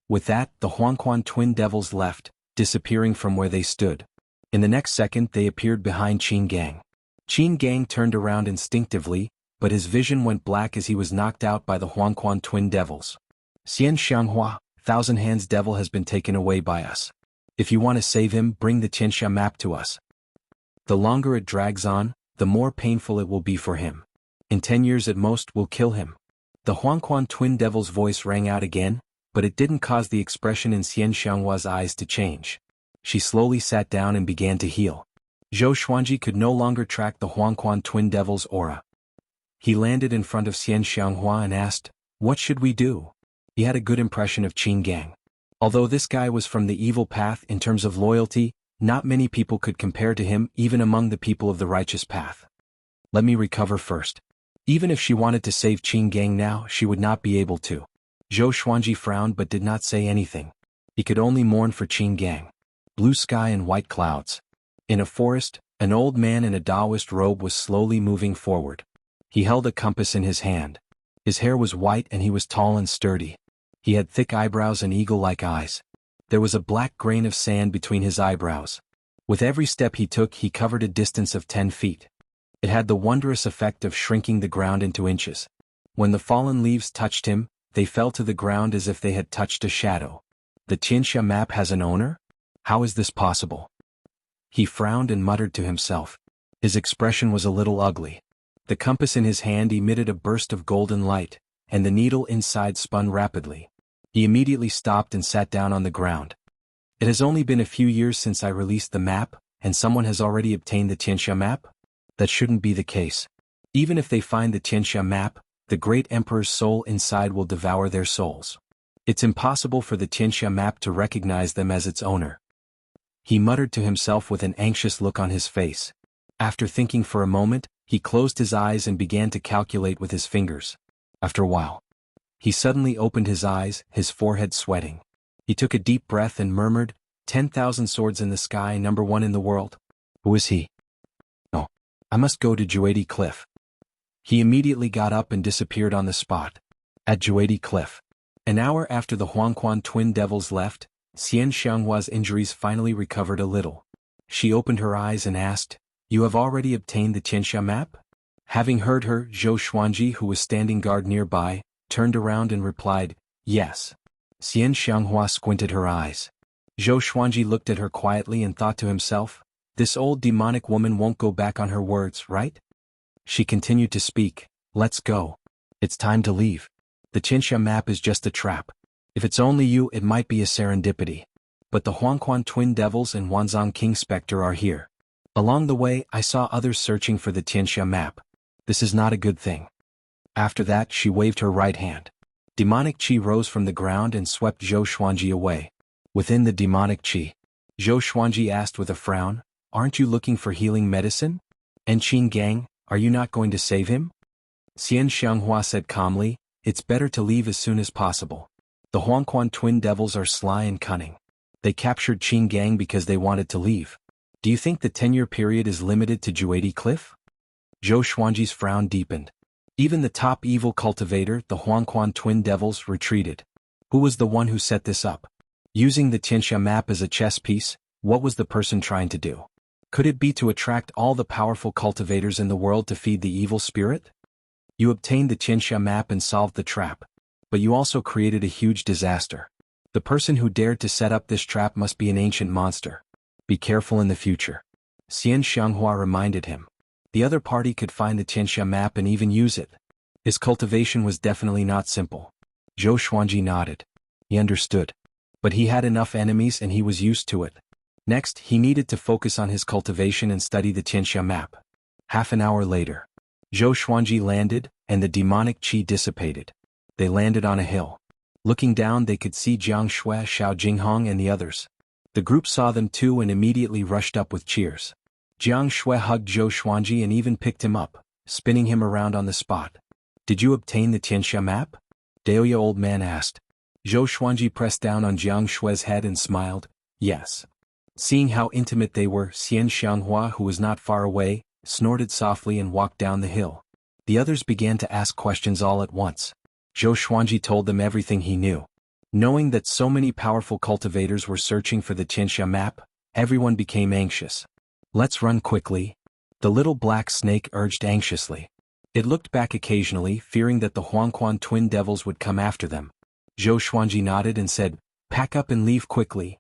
Speaker 2: With that, the Huang Quan twin devils left, disappearing from where they stood. In the next second they appeared behind Qin Gang. Qin Gang turned around instinctively, but his vision went black as he was knocked out by the Huang Quan twin devils. Xianxia, Thousand Hands Devil has been taken away by us. If you want to save him, bring the Xianxia map to us. The longer it drags on, the more painful it will be for him. In 10 years at most, we'll kill him. The Huang Quan twin devil's voice rang out again, but it didn't cause the expression in Xianxia's eyes to change. She slowly sat down and began to heal. Zhou Xuanji could no longer track the Huang Quan twin devil's aura. He landed in front of Xianxia and asked, "What should we do?" He had a good impression of Qin Gang. Although this guy was from the evil path in terms of loyalty, not many people could compare to him even among the people of the righteous path. Let me recover first. Even if she wanted to save Qin Gang now, she would not be able to. Zhou Xuanji frowned but did not say anything. He could only mourn for Qin Gang. Blue sky and white clouds. In a forest, an old man in a Taoist robe was slowly moving forward. He held a compass in his hand. His hair was white and he was tall and sturdy. He had thick eyebrows and eagle-like eyes. There was a black grain of sand between his eyebrows. With every step he took, he covered a distance of 10 feet. It had the wondrous effect of shrinking the ground into inches. When the fallen leaves touched him, they fell to the ground as if they had touched a shadow. The Xianxia map has an owner? How is this possible? He frowned and muttered to himself. His expression was a little ugly. The compass in his hand emitted a burst of golden light, and the needle inside spun rapidly. He immediately stopped and sat down on the ground. It has only been a few years since I released the map, and someone has already obtained the Xianxia map? That shouldn't be the case. Even if they find the Xianxia map, the great emperor's soul inside will devour their souls. It's impossible for the Xianxia map to recognize them as its owner. He muttered to himself with an anxious look on his face. After thinking for a moment, he closed his eyes and began to calculate with his fingers. After a while, he suddenly opened his eyes, his forehead sweating. He took a deep breath and murmured, 10,000 swords in the sky, number one in the world. Who is he? Oh, I must go to Jianghu Cliff. He immediately got up and disappeared on the spot. At Jianghu Cliff. An hour after the Huang Quan twin devils left, Xianxia's injuries finally recovered a little. She opened her eyes and asked, "You have already obtained the Xianxia map?" Having heard her, Zhou Xuanji, who was standing guard nearby, turned around and replied, "Yes." Xianxia squinted her eyes. Zhou Xuanji looked at her quietly and thought to himself, "This old demonic woman won't go back on her words, right?" She continued to speak, "Let's go. It's time to leave. The Xianxia map is just a trap. If it's only you, it might be a serendipity. But the Huang Quan twin devils and Wanzhong King Spectre are here. Along the way, I saw others searching for the Xianxia map. This is not a good thing." After that, she waved her right hand. Demonic chi rose from the ground and swept Zhou Xuanji away. Within the demonic chi, Zhou Xuanji asked with a frown, "Aren't you looking for healing medicine? And Qin Gang, are you not going to save him?" Xianxia said calmly, "It's better to leave as soon as possible. The Huang Quan twin devils are sly and cunning. They captured Qin Gang because they wanted to leave. Do you think the 10-year period is limited to Jianghu Cliff?" Zhou Xuanji's frown deepened. Even the top evil cultivator, the Huang Quan twin devils, retreated. Who was the one who set this up? Using the Xianxia map as a chess piece, what was the person trying to do? Could it be to attract all the powerful cultivators in the world to feed the evil spirit? You obtained the Xianxia map and solved the trap. But you also created a huge disaster. The person who dared to set up this trap must be an ancient monster. Be careful in the future. Xianxia reminded him. The other party could find the Xianxia map and even use it. His cultivation was definitely not simple. Zhou Xuanji nodded. He understood. But he had enough enemies and he was used to it. Next, he needed to focus on his cultivation and study the Xianxia map. Half an hour later, Zhou Xuanji landed, and the demonic chi dissipated. They landed on a hill. Looking down, they could see Jianghu, Xiao Jinghong, and the others. The group saw them too and immediately rushed up with cheers. Jianghu hugged Zhou Xuanji and even picked him up, spinning him around on the spot. "Did you obtain the Xianxia map?" Daoya old man asked. Zhou Xuanji pressed down on Jianghu's head and smiled, "Yes." Seeing how intimate they were, Xianxia, who was not far away, snorted softly and walked down the hill. The others began to ask questions all at once. Zhou Xuanji told them everything he knew. Knowing that so many powerful cultivators were searching for the Xianxia map, everyone became anxious. Let's run quickly, the little black snake urged anxiously. It looked back occasionally, fearing that the Huangquan twin devils would come after them. Zhou Xuanji nodded and said, "Pack up and leave quickly."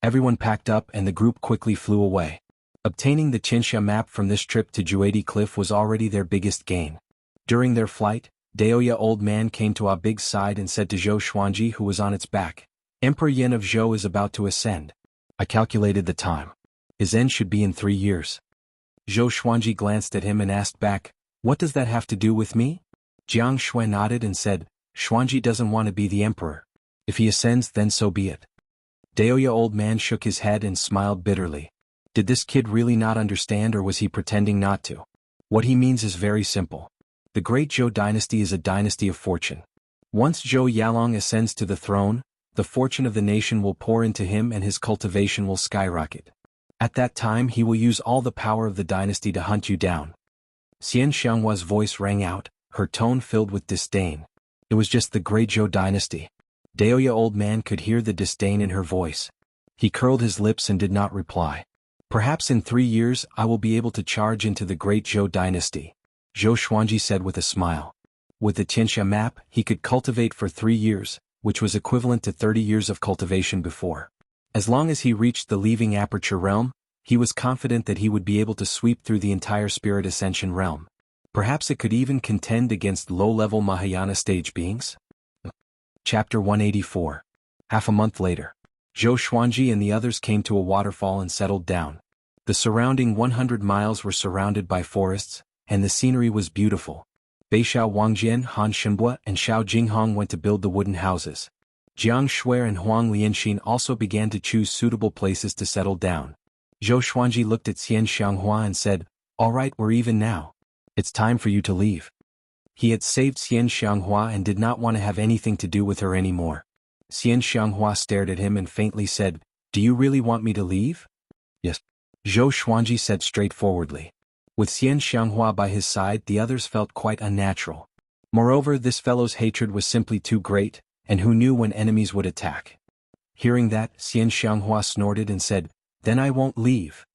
Speaker 2: Everyone packed up and the group quickly flew away. Obtaining the Xianxia map from this trip to Juadi Cliff was already their biggest gain. During their flight, Daoya old man came to Big's side and said to Zhou Xuanji, who was on its back, "Emperor Yin of Zhou is about to ascend. I calculated the time. His end should be in 3 years." Zhou Xuanji glanced at him and asked back, "What does that have to do with me?" Jianghu nodded and said, "Xuanji doesn't want to be the emperor. If he ascends, then so be it." Daoya old man shook his head and smiled bitterly. Did this kid really not understand, or was he pretending not to? What he means is very simple. The great Zhou dynasty is a dynasty of fortune. Once Zhou Yalong ascends to the throne, the fortune of the nation will pour into him and his cultivation will skyrocket. At that time he will use all the power of the dynasty to hunt you down. Xianxia's voice rang out, her tone filled with disdain. It was just the great Zhou dynasty. Daoya old man could hear the disdain in her voice. He curled his lips and did not reply. "Perhaps in 3 years I will be able to charge into the great Zhou dynasty," Zhou Xuanji said with a smile. With the Xianxia map, he could cultivate for 3 years, which was equivalent to 30 years of cultivation before. As long as he reached the leaving aperture realm, he was confident that he would be able to sweep through the entire spirit ascension realm. Perhaps it could even contend against low-level Mahayana stage beings? Chapter 184. Half a month later, Zhou Xuanji and the others came to a waterfall and settled down. The surrounding 100 miles were surrounded by forests, and the scenery was beautiful. Beixiao Wangjian, Han Shenbua, and Xiao Jinghong went to build the wooden houses. Jiang Shuer and Huang Lianxin also began to choose suitable places to settle down. Zhou Xuanji looked at Xianxia and said, "All right, we're even now. It's time for you to leave." He had saved Xianxia and did not want to have anything to do with her anymore. Xianxia stared at him and faintly said, "Do you really want me to leave?" "Yes," Zhou Xuanji said straightforwardly. With Xianxia by his side, the others felt quite unnatural. Moreover, this fellow's hatred was simply too great, and who knew when enemies would attack. Hearing that, Xianxia snorted and said, "Then I won't leave.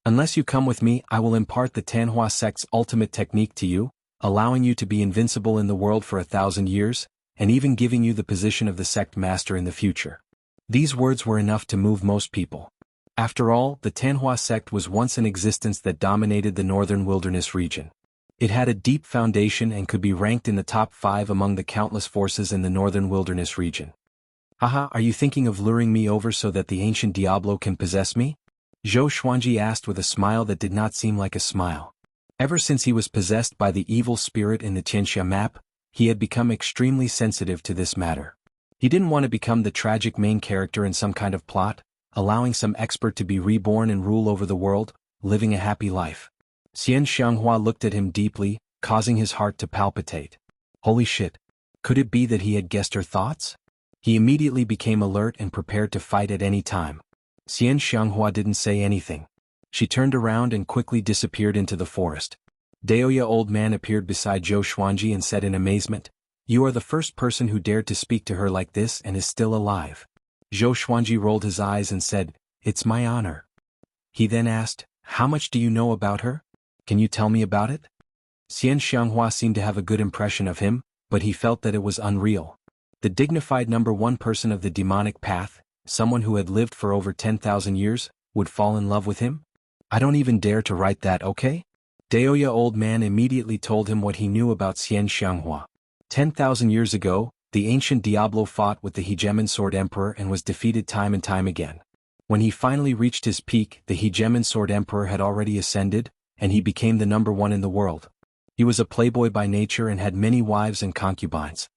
Speaker 2: Unless you come with me, I will impart the Tanhua sect's ultimate technique to you, allowing you to be invincible in the world for 1,000 years, and even giving you the position of the sect master in the future." These words were enough to move most people. After all, the Tanhua sect was once an existence that dominated the northern wilderness region. It had a deep foundation and could be ranked in the top 5 among the countless forces in the northern wilderness region. "Haha, are you thinking of luring me over so that the ancient Diablo can possess me?" Zhou Xuanji asked with a smile that did not seem like a smile. Ever since he was possessed by the evil spirit in the Xianxia map, he had become extremely sensitive to this matter. He didn't want to become the tragic main character in some kind of plot, allowing some expert to be reborn and rule over the world, living a happy life. Xianxia looked at him deeply, causing his heart to palpitate. Holy shit! Could it be that he had guessed her thoughts? He immediately became alert and prepared to fight at any time. Xianxia didn't say anything. She turned around and quickly disappeared into the forest. Daoya old man appeared beside Zhou Xuanji and said in amazement, "You are the first person who dared to speak to her like this and is still alive." Zhou Xuanji rolled his eyes and said, "It's my honor." He then asked, "How much do you know about her? Can you tell me about it?" Xianxia seemed to have a good impression of him, but he felt that it was unreal. The dignified #1 person of the demonic path, someone who had lived for over 10,000 years, would fall in love with him? "I don't even dare to write that, okay?" Daoya old man immediately told him what he knew about Xianxia. 10,000 years ago, the ancient Diablo fought with the Hegemon Sword Emperor and was defeated time and time again. When he finally reached his peak, the Hegemon Sword Emperor had already ascended, and he became the #1 in the world. He was a playboy by nature and had many wives and concubines.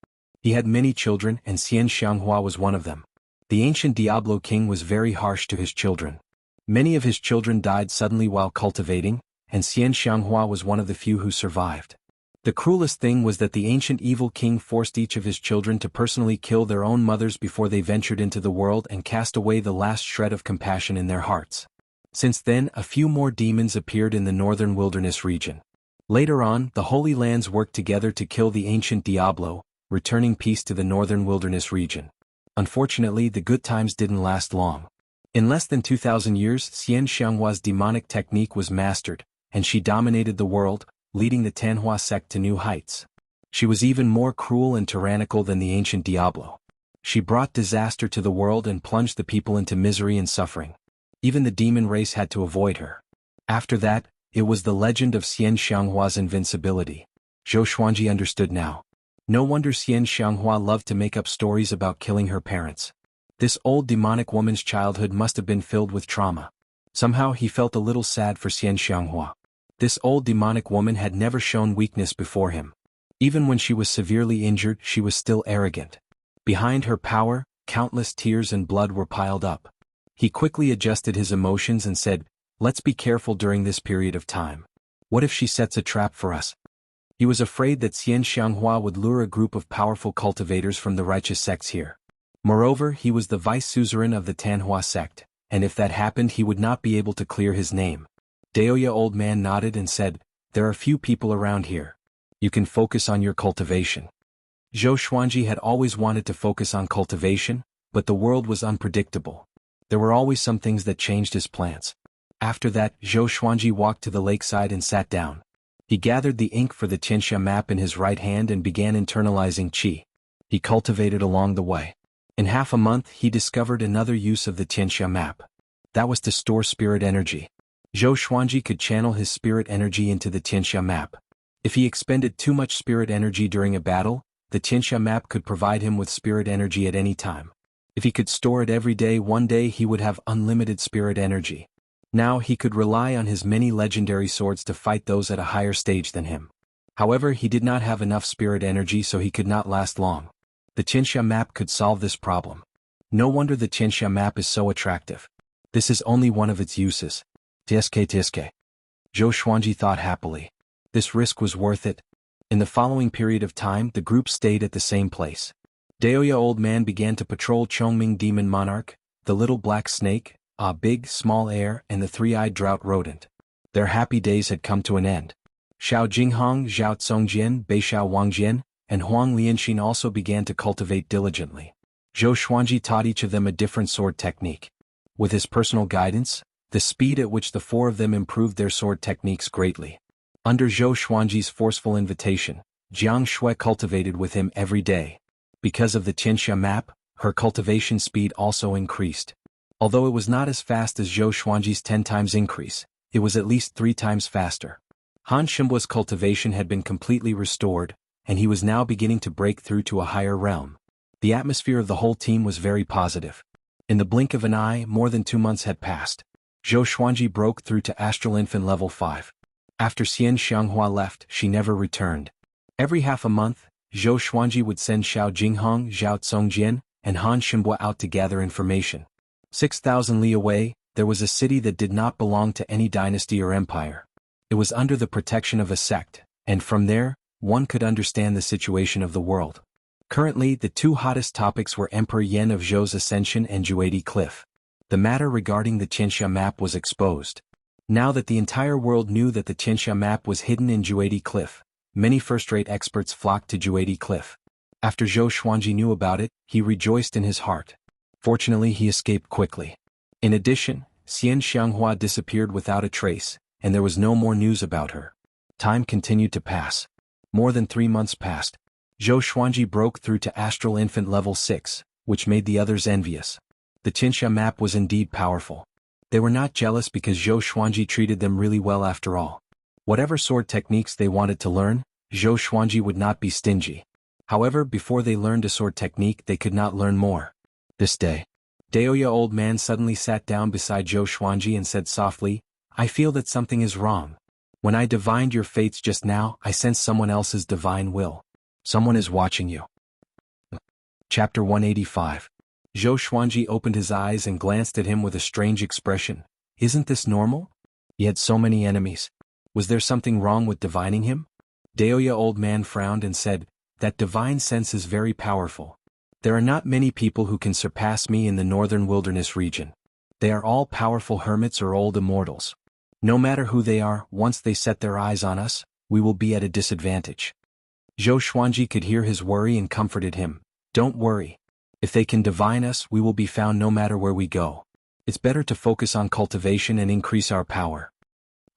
Speaker 2: He had many children, and Xianxia was one of them. The ancient Diablo king was very harsh to his children. Many of his children died suddenly while cultivating, and Xianxia was one of the few who survived. The cruelest thing was that the ancient evil king forced each of his children to personally kill their own mothers before they ventured into the world and cast away the last shred of compassion in their hearts. Since then, a few more demons appeared in the northern wilderness region. Later on, the Holy Lands worked together to kill the ancient Diablo, returning peace to the northern wilderness region. Unfortunately, the good times didn't last long. In less than 2,000 years, Xianxia's demonic technique was mastered, and she dominated the world, leading the Tanhua sect to new heights. She was even more cruel and tyrannical than the ancient Diablo. She brought disaster to the world and plunged the people into misery and suffering. Even the demon race had to avoid her. After that, it was the legend of Xianxia's invincibility. Zhou Xuanji understood now. No wonder Xianxia loved to make up stories about killing her parents. This old demonic woman's childhood must have been filled with trauma. Somehow he felt a little sad for Xianxia. This old demonic woman had never shown weakness before him. Even when she was severely injured, she was still arrogant. Behind her power, countless tears and blood were piled up. He quickly adjusted his emotions and said, "Let's be careful during this period of time. What if she sets a trap for us?" He was afraid that Xianxia would lure a group of powerful cultivators from the righteous sects here. Moreover, he was the vice suzerain of the Tanhua sect, and if that happened he would not be able to clear his name. Daoya old man nodded and said, "There are few people around here. You can focus on your cultivation." Zhou Xuanji had always wanted to focus on cultivation, but the world was unpredictable. There were always some things that changed his plans. After that, Zhou Xuanji walked to the lakeside and sat down. He gathered the ink for the Xianxia map in his right hand and began internalizing qi. He cultivated along the way. In half a month he discovered another use of the Xianxia map. That was to store spirit energy. Zhou Xuanji could channel his spirit energy into the Xianxia map. If he expended too much spirit energy during a battle, the Xianxia map could provide him with spirit energy at any time. If he could store it every day, one day he would have unlimited spirit energy. Now he could rely on his many legendary swords to fight those at a higher stage than him. However, he did not have enough spirit energy, so he could not last long. The Xianxia map could solve this problem. No wonder the Xianxia map is so attractive. This is only one of its uses. Tiske. Zhou Xuanji thought happily. This risk was worth it. In the following period of time, the group stayed at the same place. Daoya old man began to patrol Chongming demon monarch, the little black snake, a big, small heir, and the three-eyed drought rodent. Their happy days had come to an end. Xiao Jinghong, Zhao Tsongjian, Beixiao Wangjian, and Huang Lianxin also began to cultivate diligently. Zhou Xuanji taught each of them a different sword technique. With his personal guidance, the speed at which the four of them improved their sword techniques greatly. Under Zhou Xuanji's forceful invitation, Jianghu cultivated with him every day. Because of the Xianxia map, her cultivation speed also increased. Although it was not as fast as Zhou Xuanji's 10 times increase, it was at least 3 times faster. Han Shimbua's cultivation had been completely restored, and he was now beginning to break through to a higher realm. The atmosphere of the whole team was very positive. In the blink of an eye, more than 2 months had passed. Zhou Xuanji broke through to Astral Infant level 5. After Xianxia left, she never returned. Every half a month, Zhou Xuanji would send Xiao Jinghong, Zhao Tsongjian, and Han Shimbua out to gather information. 6,000 li away, there was a city that did not belong to any dynasty or empire. It was under the protection of a sect, and from there, one could understand the situation of the world. Currently, the 2 hottest topics were Emperor Yen of Zhou's ascension and Juedi Cliff. The matter regarding the Xianxia map was exposed. Now that the entire world knew that the Xianxia map was hidden in Juedi Cliff, many first-rate experts flocked to Juedi Cliff. After Zhou Xuanji knew about it, he rejoiced in his heart. Fortunately, he escaped quickly. In addition, Xianxia disappeared without a trace, and there was no more news about her. Time continued to pass. More than 3 months passed. Zhou Xuanji broke through to Astral Infant level 6, which made the others envious. The Xianxia map was indeed powerful. They were not jealous because Zhou Xuanji treated them really well after all. Whatever sword techniques they wanted to learn, Zhou Xuanji would not be stingy. However, before they learned a sword technique, they could not learn more. This day, Daoya old man suddenly sat down beside Zhou Xuanji and said softly, "I feel that something is wrong. When I divined your fates just now, I sensed someone else's divine will. Someone is watching you." Chapter 185. Zhou Xuanji opened his eyes and glanced at him with a strange expression. Isn't this normal? He had so many enemies. Was there something wrong with divining him? Daoya old man frowned and said, "That divine sense is very powerful. There are not many people who can surpass me in the northern wilderness region. They are all powerful hermits or old immortals. No matter who they are, once they set their eyes on us, we will be at a disadvantage." Zhou Xuanji could hear his worry and comforted him. Don't worry. If they can divine us, we will be found no matter where we go. It's better to focus on cultivation and increase our power.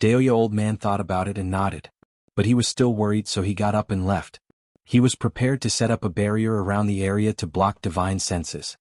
Speaker 2: Daoya old man thought about it and nodded. But he was still worried, so he got up and left. He was prepared to set up a barrier around the area to block divine senses.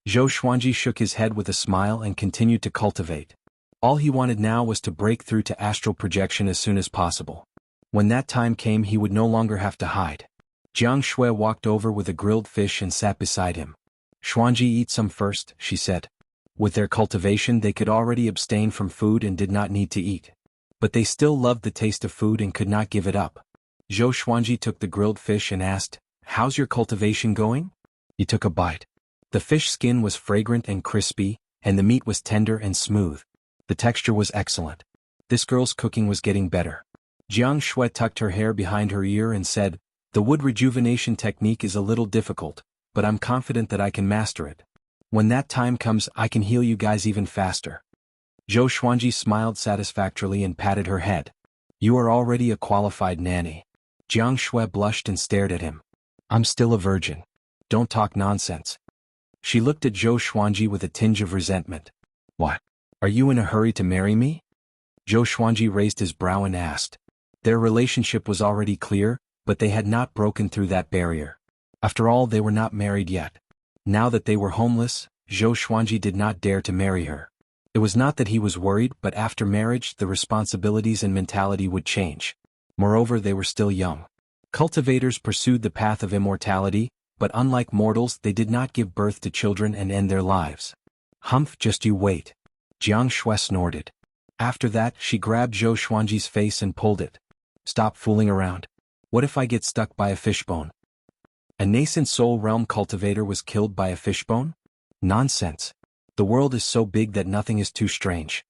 Speaker 2: Zhou Xuanji shook his head with a smile and continued to cultivate. All he wanted now was to break through to astral projection as soon as possible. When that time came, he would no longer have to hide. Xianxia walked over with a grilled fish and sat beside him. Xuanji, eat some first, she said. With their cultivation, they could already abstain from food and did not need to eat. But they still loved the taste of food and could not give it up. Zhou Xuanji took the grilled fish and asked, "How's your cultivation going?" He took a bite. The fish skin was fragrant and crispy, and the meat was tender and smooth. The texture was excellent. This girl's cooking was getting better. Xianxia tucked her hair behind her ear and said, "The wood rejuvenation technique is a little difficult, but I'm confident that I can master it. When that time comes, I can heal you guys even faster." Zhou Xuanji smiled satisfactorily and patted her head. "You are already a qualified nanny." Xianxia blushed and stared at him. "I'm still a virgin. Don't talk nonsense." She looked at Zhou Xuanji with a tinge of resentment. "What? Are you in a hurry to marry me?" Zhou Xuanji raised his brow and asked. Their relationship was already clear, but they had not broken through that barrier. After all, they were not married yet. Now that they were homeless, Zhou Xuanji did not dare to marry her. It was not that he was worried, but after marriage the responsibilities and mentality would change. Moreover, they were still young. Cultivators pursued the path of immortality, but unlike mortals, they did not give birth to children and end their lives. "Humph, just you wait." Jianghu snorted. After that, she grabbed Zhou Xuanji's face and pulled it. "Stop fooling around. What if I get stuck by a fishbone?" A nascent soul realm cultivator was killed by a fishbone? Nonsense. The world is so big that nothing is too strange.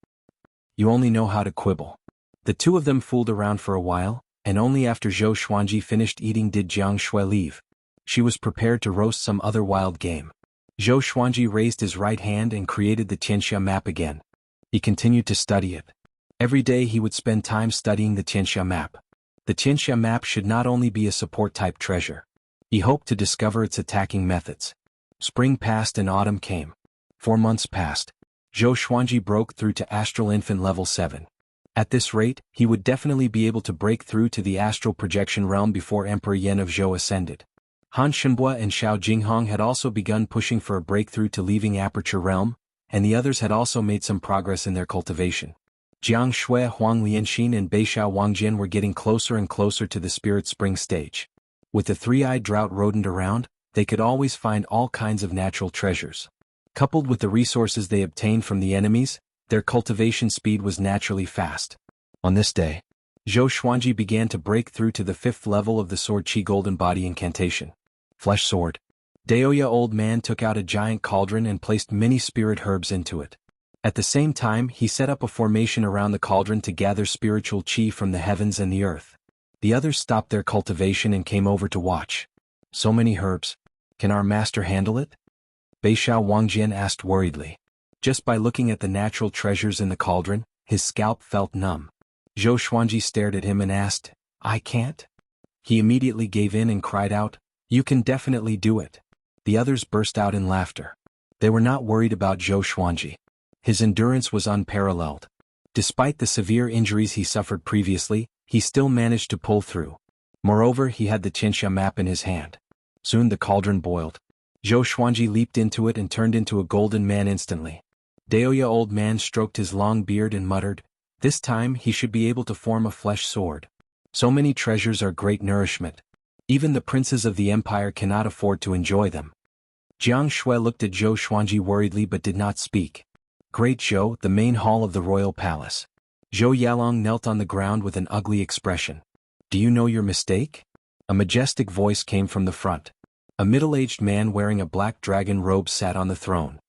Speaker 2: You only know how to quibble. The two of them fooled around for a while, and only after Zhou Xuanji finished eating did Jianghu leave. She was prepared to roast some other wild game. Zhou Xuanji raised his right hand and created the Xianxia map again. He continued to study it. Every day he would spend time studying the Xianxia map. The Xianxia map should not only be a support-type treasure. He hoped to discover its attacking methods. Spring passed and autumn came. 4 months passed. Zhou Xuanji broke through to Astral Infant level 7. At this rate, he would definitely be able to break through to the astral projection realm before Emperor Yan of Zhou ascended. Han Shenhua and Xiao Jinghong had also begun pushing for a breakthrough to leaving Aperture Realm, and the others had also made some progress in their cultivation. Jiang Shui, Huang Lianxin and Beixiao Wangjian were getting closer and closer to the Spirit Spring stage. With the three-eyed drought rodent around, they could always find all kinds of natural treasures. Coupled with the resources they obtained from the enemies, their cultivation speed was naturally fast. On this day, Zhou Xuanji began to break through to the 5th level of the Sword Qi Golden Body Incantation. Flesh Sword. Daoya old man took out a giant cauldron and placed many spirit herbs into it. At the same time, he set up a formation around the cauldron to gather spiritual qi from the heavens and the earth. The others stopped their cultivation and came over to watch. "So many herbs. Can our master handle it?" Beixiao Wangjian asked worriedly. Just by looking at the natural treasures in the cauldron, his scalp felt numb. Zhou Xuanji stared at him and asked, "I can't?" He immediately gave in and cried out, "You can definitely do it." The others burst out in laughter. They were not worried about Zhou Xuanji. His endurance was unparalleled. Despite the severe injuries he suffered previously, he still managed to pull through. Moreover, he had the Xianxia map in his hand. Soon the cauldron boiled. Zhou Xuanji leaped into it and turned into a golden man instantly. Daoya old man stroked his long beard and muttered, "This time he should be able to form a flesh sword. So many treasures are great nourishment. Even the princes of the empire cannot afford to enjoy them." Jiang Shui looked at Zhou Xuanji worriedly but did not speak. Great Zhou, the main hall of the royal palace. Zhou Yalong knelt on the ground with an ugly expression. "Do you know your mistake?" A majestic voice came from the front. A middle-aged man wearing a black dragon robe sat on the throne.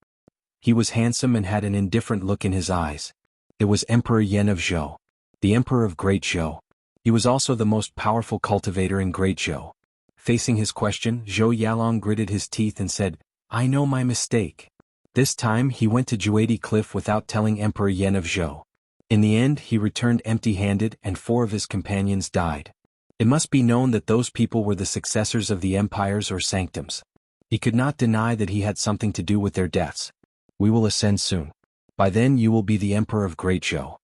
Speaker 2: He was handsome and had an indifferent look in his eyes. It was Emperor Yan of Zhou, the Emperor of Great Zhou. He was also the most powerful cultivator in Great Zhou. Facing his question, Zhou Yalong gritted his teeth and said, "I know my mistake." This time he went to Juadi Cliff without telling Emperor Yan of Zhou. In the end he returned empty-handed and 4 of his companions died. It must be known that those people were the successors of the empires or sanctums. He could not deny that he had something to do with their deaths. We will ascend soon. By then you will be the emperor of Great Zhou.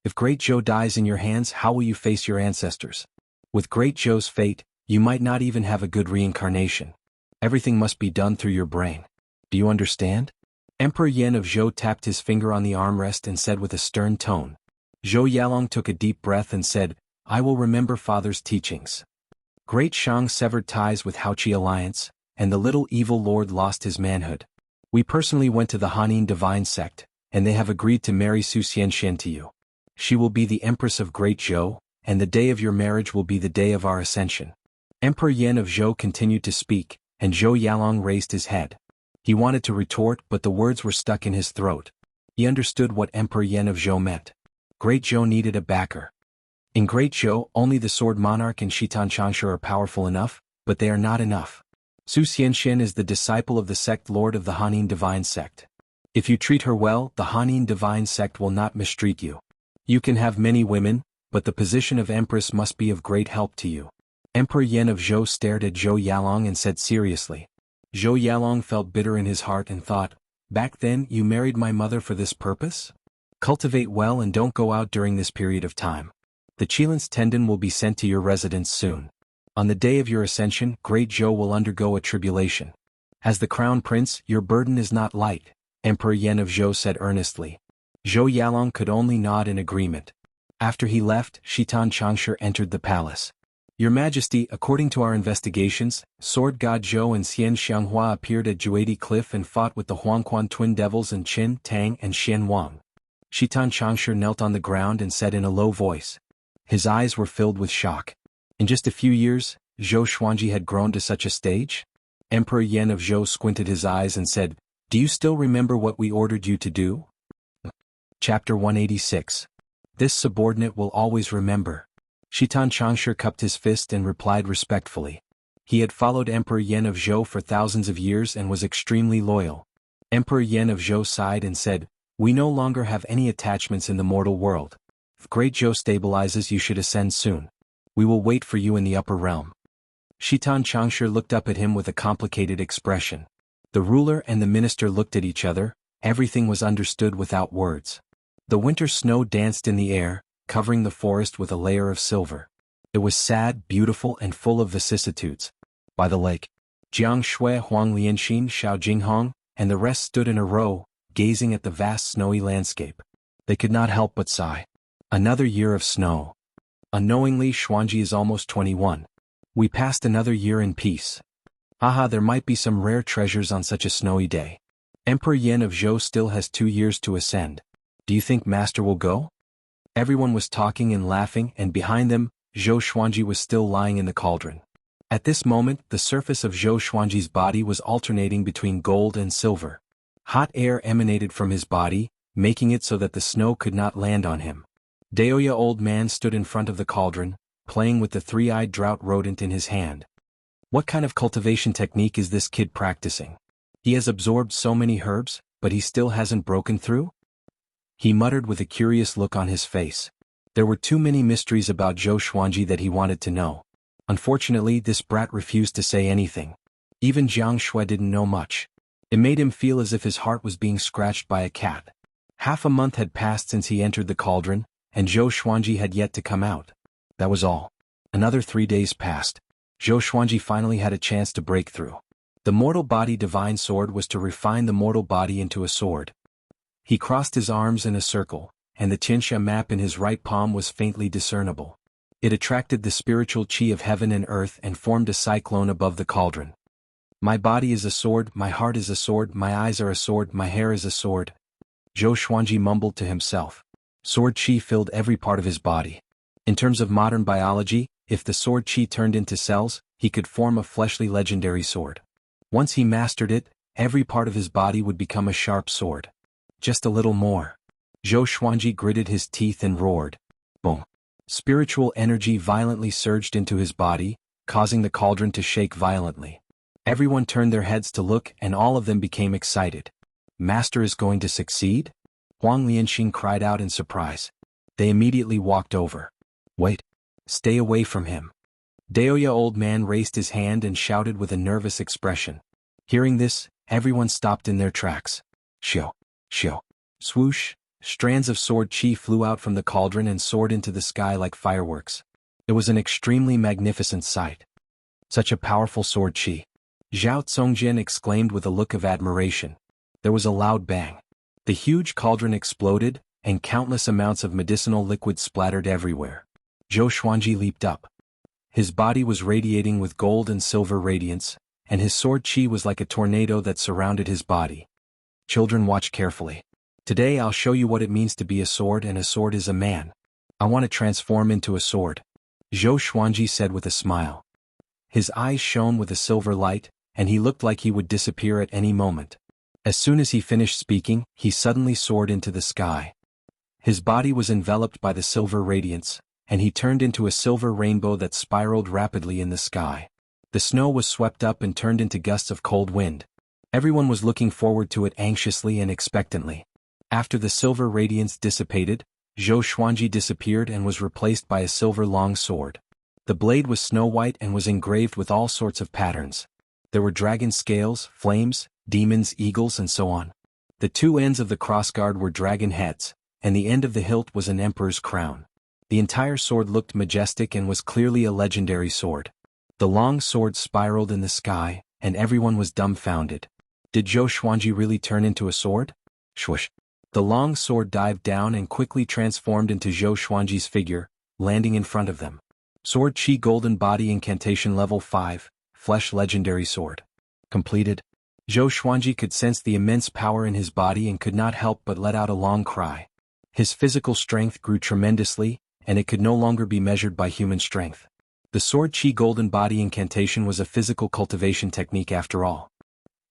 Speaker 2: If Great Zhou dies in your hands, how will you face your ancestors? With Great Zhou's fate, you might not even have a good reincarnation. Everything must be done through your brain. Do you understand? Emperor Yan of Zhou tapped his finger on the armrest and said with a stern tone. Zhou Yalong took a deep breath and said, I will remember father's teachings. Great Shang severed ties with Haoqi alliance, and the little evil lord lost his manhood. We personally went to the Hanin divine sect, and they have agreed to marry Su Xianxia to you. She will be the empress of Great Zhou, and the day of your marriage will be the day of our ascension. Emperor Yan of Zhou continued to speak, and Zhou Yalong raised his head. He wanted to retort, but the words were stuck in his throat. He understood what Emperor Yan of Zhou meant. Great Zhou needed a backer. In Great Zhou, only the Sword Monarch and Xianxia are powerful enough, but they are not enough. Su Xianxia is the disciple of the sect lord of the Hanin divine sect. If you treat her well, the Hanin divine sect will not mistreat you. You can have many women, but the position of empress must be of great help to you. Emperor Yan of Zhou stared at Zhou Yalong and said seriously. Zhou Yalong felt bitter in his heart and thought, back then you married my mother for this purpose? Cultivate well and don't go out during this period of time. The Qilins tendon will be sent to your residence soon. On the day of your ascension, Great Zhou will undergo a tribulation. As the crown prince, your burden is not light, Emperor Yan of Zhou said earnestly. Zhou Yalong could only nod in agreement. After he left, Xianxia entered the palace. Your Majesty, according to our investigations, Sword God Zhou and Xianxia appeared at Juadi Cliff and fought with the Huangquan twin devils and Qin, Tang and Xian Wang. Xianxia knelt on the ground and said in a low voice. His eyes were filled with shock. In just a few years, Zhou Xuanji had grown to such a stage? Emperor Yan of Zhou squinted his eyes and said, Do you still remember what we ordered you to do? Chapter 186. This subordinate will always remember. Xianxia cupped his fist and replied respectfully. He had followed Emperor Yan of Zhou for thousands of years and was extremely loyal. Emperor Yan of Zhou sighed and said, We no longer have any attachments in the mortal world. If Great Zhou stabilizes, you should ascend soon. We will wait for you in the upper realm. Xianxia looked up at him with a complicated expression. The ruler and the minister looked at each other. Everything was understood without words. The winter snow danced in the air, covering the forest with a layer of silver. It was sad, beautiful and full of vicissitudes. By the lake, Jianghu, Huang Lianxin, Xiao Jinghong, and the rest stood in a row, gazing at the vast snowy landscape. They could not help but sigh. Another year of snow. Unknowingly, Xuanji is almost 21. We passed another year in peace. Haha, there might be some rare treasures on such a snowy day. Emperor Yan of Zhou still has 2 years to ascend. Do you think Master will go? Everyone was talking and laughing, and behind them, Zhou Xuanji was still lying in the cauldron. At this moment, the surface of Zhou Xuanji's body was alternating between gold and silver. Hot air emanated from his body, making it so that the snow could not land on him. Daoya old man stood in front of the cauldron, playing with the three-eyed drought rodent in his hand. What kind of cultivation technique is this kid practicing? He has absorbed so many herbs, but he still hasn't broken through? He muttered with a curious look on his face. There were too many mysteries about Zhou Xuanji that he wanted to know. Unfortunately, this brat refused to say anything. Even Jianghu didn't know much. It made him feel as if his heart was being scratched by a cat. Half a month had passed since he entered the cauldron, and Zhou Xuanji had yet to come out. That was all. Another 3 days passed. Zhou Xuanji finally had a chance to break through. The mortal body divine sword was to refine the mortal body into a sword. He crossed his arms in a circle, and the Xianxia map in his right palm was faintly discernible. It attracted the spiritual qi of heaven and earth and formed a cyclone above the cauldron. My body is a sword, my heart is a sword, my eyes are a sword, my hair is a sword. Zhou Xuanji mumbled to himself. Sword qi filled every part of his body. In terms of modern biology, if the sword qi turned into cells, he could form a fleshly legendary sword. Once he mastered it, every part of his body would become a sharp sword. Just a little more. Zhou Xuanji gritted his teeth and roared. Boom. Spiritual energy violently surged into his body, causing the cauldron to shake violently. Everyone turned their heads to look, and all of them became excited. Master is going to succeed? Huang Lianxin cried out in surprise. They immediately walked over. Wait. Stay away from him. Daoya old man raised his hand and shouted with a nervous expression. Hearing this, everyone stopped in their tracks. Shio, shio. Swoosh, strands of sword chi flew out from the cauldron and soared into the sky like fireworks. It was an extremely magnificent sight. Such a powerful sword chi. Zhao Tsongjin exclaimed with a look of admiration. There was a loud bang. The huge cauldron exploded, and countless amounts of medicinal liquid splattered everywhere. Zhou Xuanji leaped up. His body was radiating with gold and silver radiance, and his sword chi was like a tornado that surrounded his body. Children, watch carefully. Today I'll show you what it means to be a sword, and a sword is a man. I want to transform into a sword. Zhou Xuanji said with a smile. His eyes shone with a silver light, and he looked like he would disappear at any moment. As soon as he finished speaking, he suddenly soared into the sky. His body was enveloped by the silver radiance, and he turned into a silver rainbow that spiraled rapidly in the sky. The snow was swept up and turned into gusts of cold wind. Everyone was looking forward to it anxiously and expectantly. After the silver radiance dissipated, Zhou Xuanji disappeared and was replaced by a silver long sword. The blade was snow-white and was engraved with all sorts of patterns. There were dragon scales, flames, demons, eagles, and so on. The two ends of the crossguard were dragon heads, and the end of the hilt was an emperor's crown. The entire sword looked majestic and was clearly a legendary sword. The long sword spiraled in the sky, and everyone was dumbfounded. Did Zhou Xuanji really turn into a sword? Swoosh. The long sword dived down and quickly transformed into Zhou Xuanji's figure, landing in front of them. Sword Chi Golden Body Incantation Level 5, Flesh Legendary Sword. Completed. Zhou Xuanji could sense the immense power in his body and could not help but let out a long cry. His physical strength grew tremendously, and it could no longer be measured by human strength. The Sword Chi Golden Body Incantation was a physical cultivation technique after all.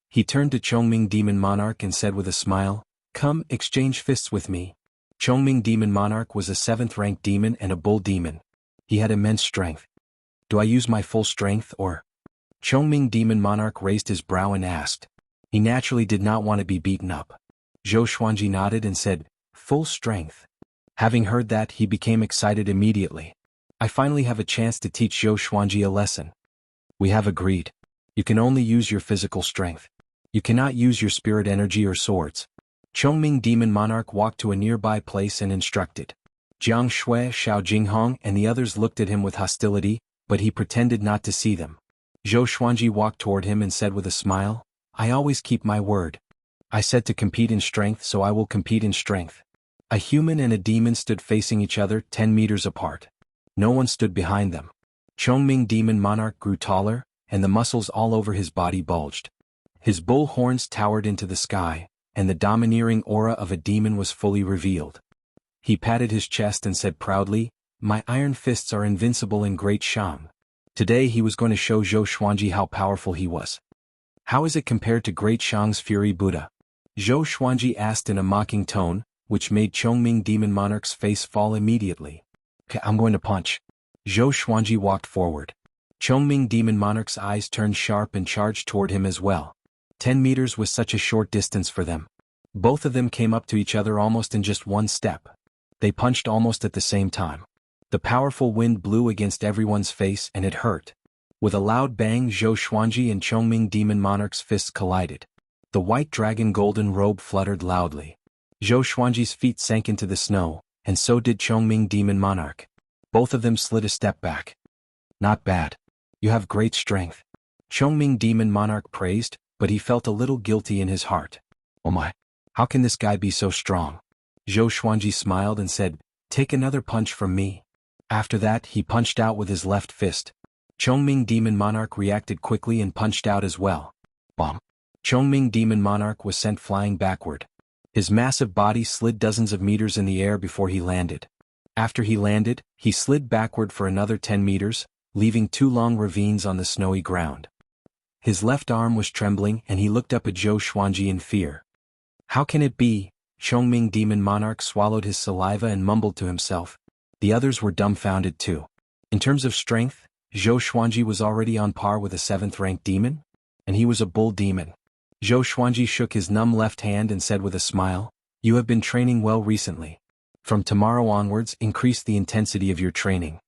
Speaker 2: He turned to Chongming Demon Monarch and said with a smile, "Come, exchange fists with me." Chongming Demon Monarch was a 7th-ranked demon and a bull demon. He had immense strength. Do I use my full strength or? Chongming Demon Monarch raised his brow and asked. He naturally did not want to be beaten up. Zhou Xuanji nodded and said, "Full strength." Having heard that, he became excited immediately. I finally have a chance to teach Zhou Xuanji a lesson. We have agreed. You can only use your physical strength. You cannot use your spirit energy or swords. Chongming Demon Monarch walked to a nearby place and instructed. Jianghu, Xiao Jinghong, and the others looked at him with hostility, but he pretended not to see them. Zhou Xuanji walked toward him and said with a smile, "I always keep my word. I said to compete in strength, so I will compete in strength." A human and a demon stood facing each other 10 meters apart. No one stood behind them. Chongming Demon Monarch grew taller, and the muscles all over his body bulged. His bull horns towered into the sky, and the domineering aura of a demon was fully revealed. He patted his chest and said proudly, "My iron fists are invincible in Great Shang." Today he was going to show Zhou Xuanji how powerful he was. How is it compared to Great Shang's Fury Buddha? Zhou Xuanji asked in a mocking tone, which made Chongming Demon Monarch's face fall immediately. "Okay, I'm going to punch." Zhou Xuanji walked forward. Chongming Demon Monarch's eyes turned sharp and charged toward him as well. 10 meters was such a short distance for them. Both of them came up to each other almost in just one step. They punched almost at the same time. The powerful wind blew against everyone's face and it hurt. With a loud bang, Zhou Xuanji and Chongming Demon Monarch's fists collided. The white dragon golden robe fluttered loudly. Zhou Xuanji's feet sank into the snow, and so did Chongming Demon Monarch. Both of them slid a step back. "Not bad. You have great strength." Chongming Demon Monarch praised, but he felt a little guilty in his heart. "Oh my, how can this guy be so strong?" Zhou Xuanji smiled and said, "Take another punch from me." After that, he punched out with his left fist. Chongming Demon Monarch reacted quickly and punched out as well. Bomb. Chongming Demon Monarch was sent flying backward. His massive body slid dozens of meters in the air before he landed. After he landed, he slid backward for another 10 meters, leaving 2 long ravines on the snowy ground. His left arm was trembling and he looked up at Zhou Xuanji in fear. "How can it be?" Chongming Demon Monarch swallowed his saliva and mumbled to himself. The others were dumbfounded too. In terms of strength, Zhou Xuanji was already on par with a 7th-ranked demon, and he was a bull demon. Zhou Xuanji shook his numb left hand and said with a smile, "You have been training well recently. From tomorrow onwards, increase the intensity of your training."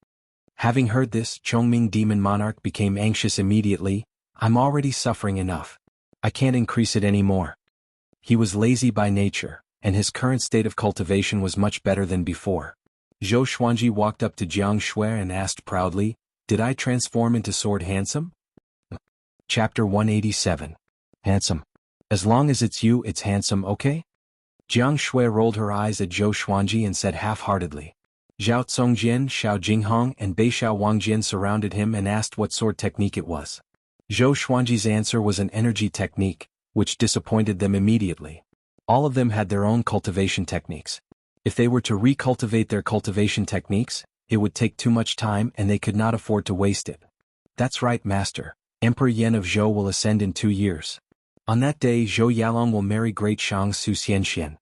Speaker 2: Having heard this, Chongming Demon Monarch became anxious immediately. I'm already suffering enough. I can't increase it anymore. He was lazy by nature, and his current state of cultivation was much better than before. Zhou Xuanji walked up to Jianghu and asked proudly, "Did I transform into Sword Handsome?" Chapter 187. Handsome. As long as it's you, it's handsome, okay? Jianghu rolled her eyes at Zhou Xuanji and said half-heartedly. Zhao Congjian, Xiao Jinghong, and Beixiao Wangjian surrounded him and asked what sword technique it was. Zhou Xuanji's answer was an energy technique, which disappointed them immediately. All of them had their own cultivation techniques. If they were to recultivate their cultivation techniques, it would take too much time and they could not afford to waste it. That's right, Master. Emperor Yan of Zhou will ascend in 2 years. On that day, Zhou Yalong will marry great Xianxia Xianxia.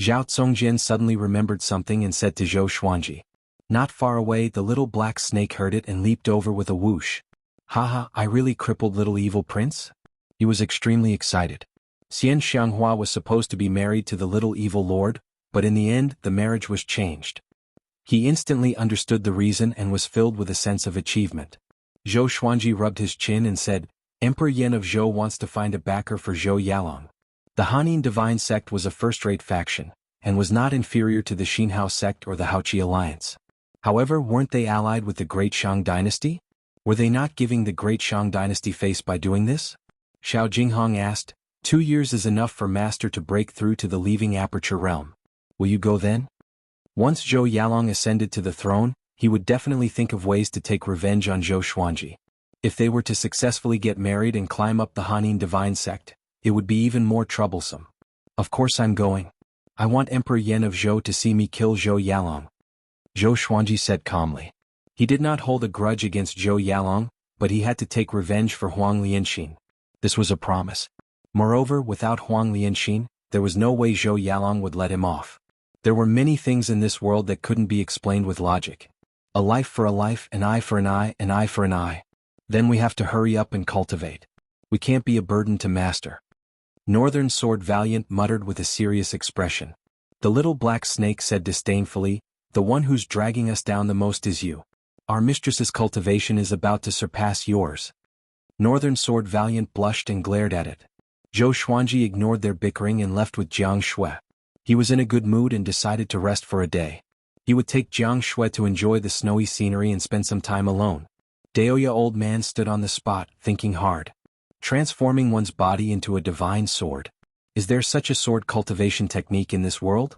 Speaker 2: Zhao Congjian suddenly remembered something and said to Zhou Xuanji. Not far away, the little black snake heard it and leaped over with a whoosh. Haha, I really crippled little evil prince? He was extremely excited. Xianxia was supposed to be married to the little evil lord, but in the end, the marriage was changed. He instantly understood the reason and was filled with a sense of achievement. Zhou Xuanji rubbed his chin and said, Emperor Yan of Zhou wants to find a backer for Zhou Yalong. The Hanin divine sect was a first-rate faction, and was not inferior to the Xianhao sect or the Haoqi alliance. However, weren't they allied with the Great Shang dynasty? Were they not giving the Great Shang dynasty face by doing this? Xiao Jinghong asked, 2 years is enough for Master to break through to the leaving aperture realm. Will you go then? Once Zhou Yalong ascended to the throne, he would definitely think of ways to take revenge on Zhou Xuanji. If they were to successfully get married and climb up the Hanin divine sect, it would be even more troublesome. Of course I'm going. I want Emperor Yan of Zhou to see me kill Zhou Yalong. Zhou Xuanji said calmly. He did not hold a grudge against Zhou Yalong, but he had to take revenge for Huang Lianxin. This was a promise. Moreover, without Huang Lianxin, there was no way Zhou Yalong would let him off. There were many things in this world that couldn't be explained with logic. A life for a life, an eye for an eye, an eye for an eye. Then we have to hurry up and cultivate. We can't be a burden to Master. Northern Sword Valiant muttered with a serious expression. The little black snake said disdainfully, the one who's dragging us down the most is you. Our mistress's cultivation is about to surpass yours. Northern Sword Valiant blushed and glared at it. Zhou Xuanji ignored their bickering and left with Jianghu. He was in a good mood and decided to rest for a day. He would take Jianghu to enjoy the snowy scenery and spend some time alone. Daoya old man stood on the spot, thinking hard. Transforming one's body into a divine sword. Is there such a sword cultivation technique in this world?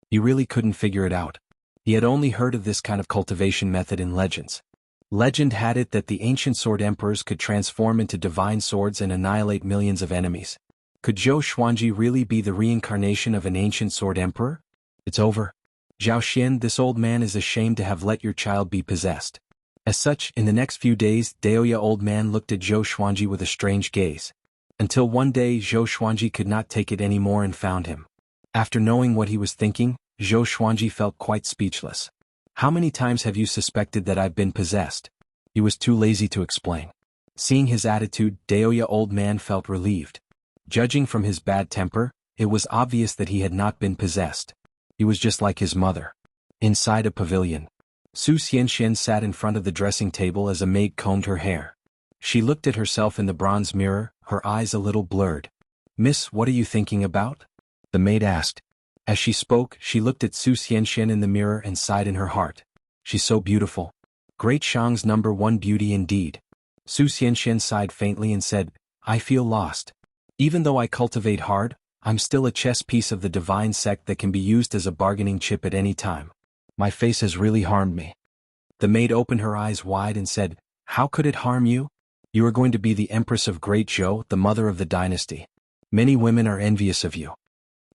Speaker 2: He really couldn't figure it out. He had only heard of this kind of cultivation method in legends. Legend had it that the ancient sword emperors could transform into divine swords and annihilate millions of enemies. Could Zhou Xuanji really be the reincarnation of an ancient sword emperor? It's over. Zhao Xian, this old man is ashamed to have let your child be possessed. As such, in the next few days, Daoya old man looked at Zhou Xuanji with a strange gaze. Until one day Zhou Xuanji could not take it anymore and found him. After knowing what he was thinking, Zhou Xuanji felt quite speechless. How many times have you suspected that I've been possessed? He was too lazy to explain. Seeing his attitude, Daoya old man felt relieved. Judging from his bad temper, it was obvious that he had not been possessed. He was just like his mother. Inside a pavilion, Su Xianxian sat in front of the dressing table as a maid combed her hair. She looked at herself in the bronze mirror, her eyes a little blurred. Miss, what are you thinking about? The maid asked. As she spoke, she looked at Su Xianxian in the mirror and sighed in her heart. She's so beautiful. Great Shang's #1 beauty indeed. Su Xianxian sighed faintly and said, I feel lost. Even though I cultivate hard, I'm still a chess piece of the divine sect that can be used as a bargaining chip at any time. My face has really harmed me. The maid opened her eyes wide and said, How could it harm you? You are going to be the Empress of Great Zhou, the mother of the dynasty. Many women are envious of you.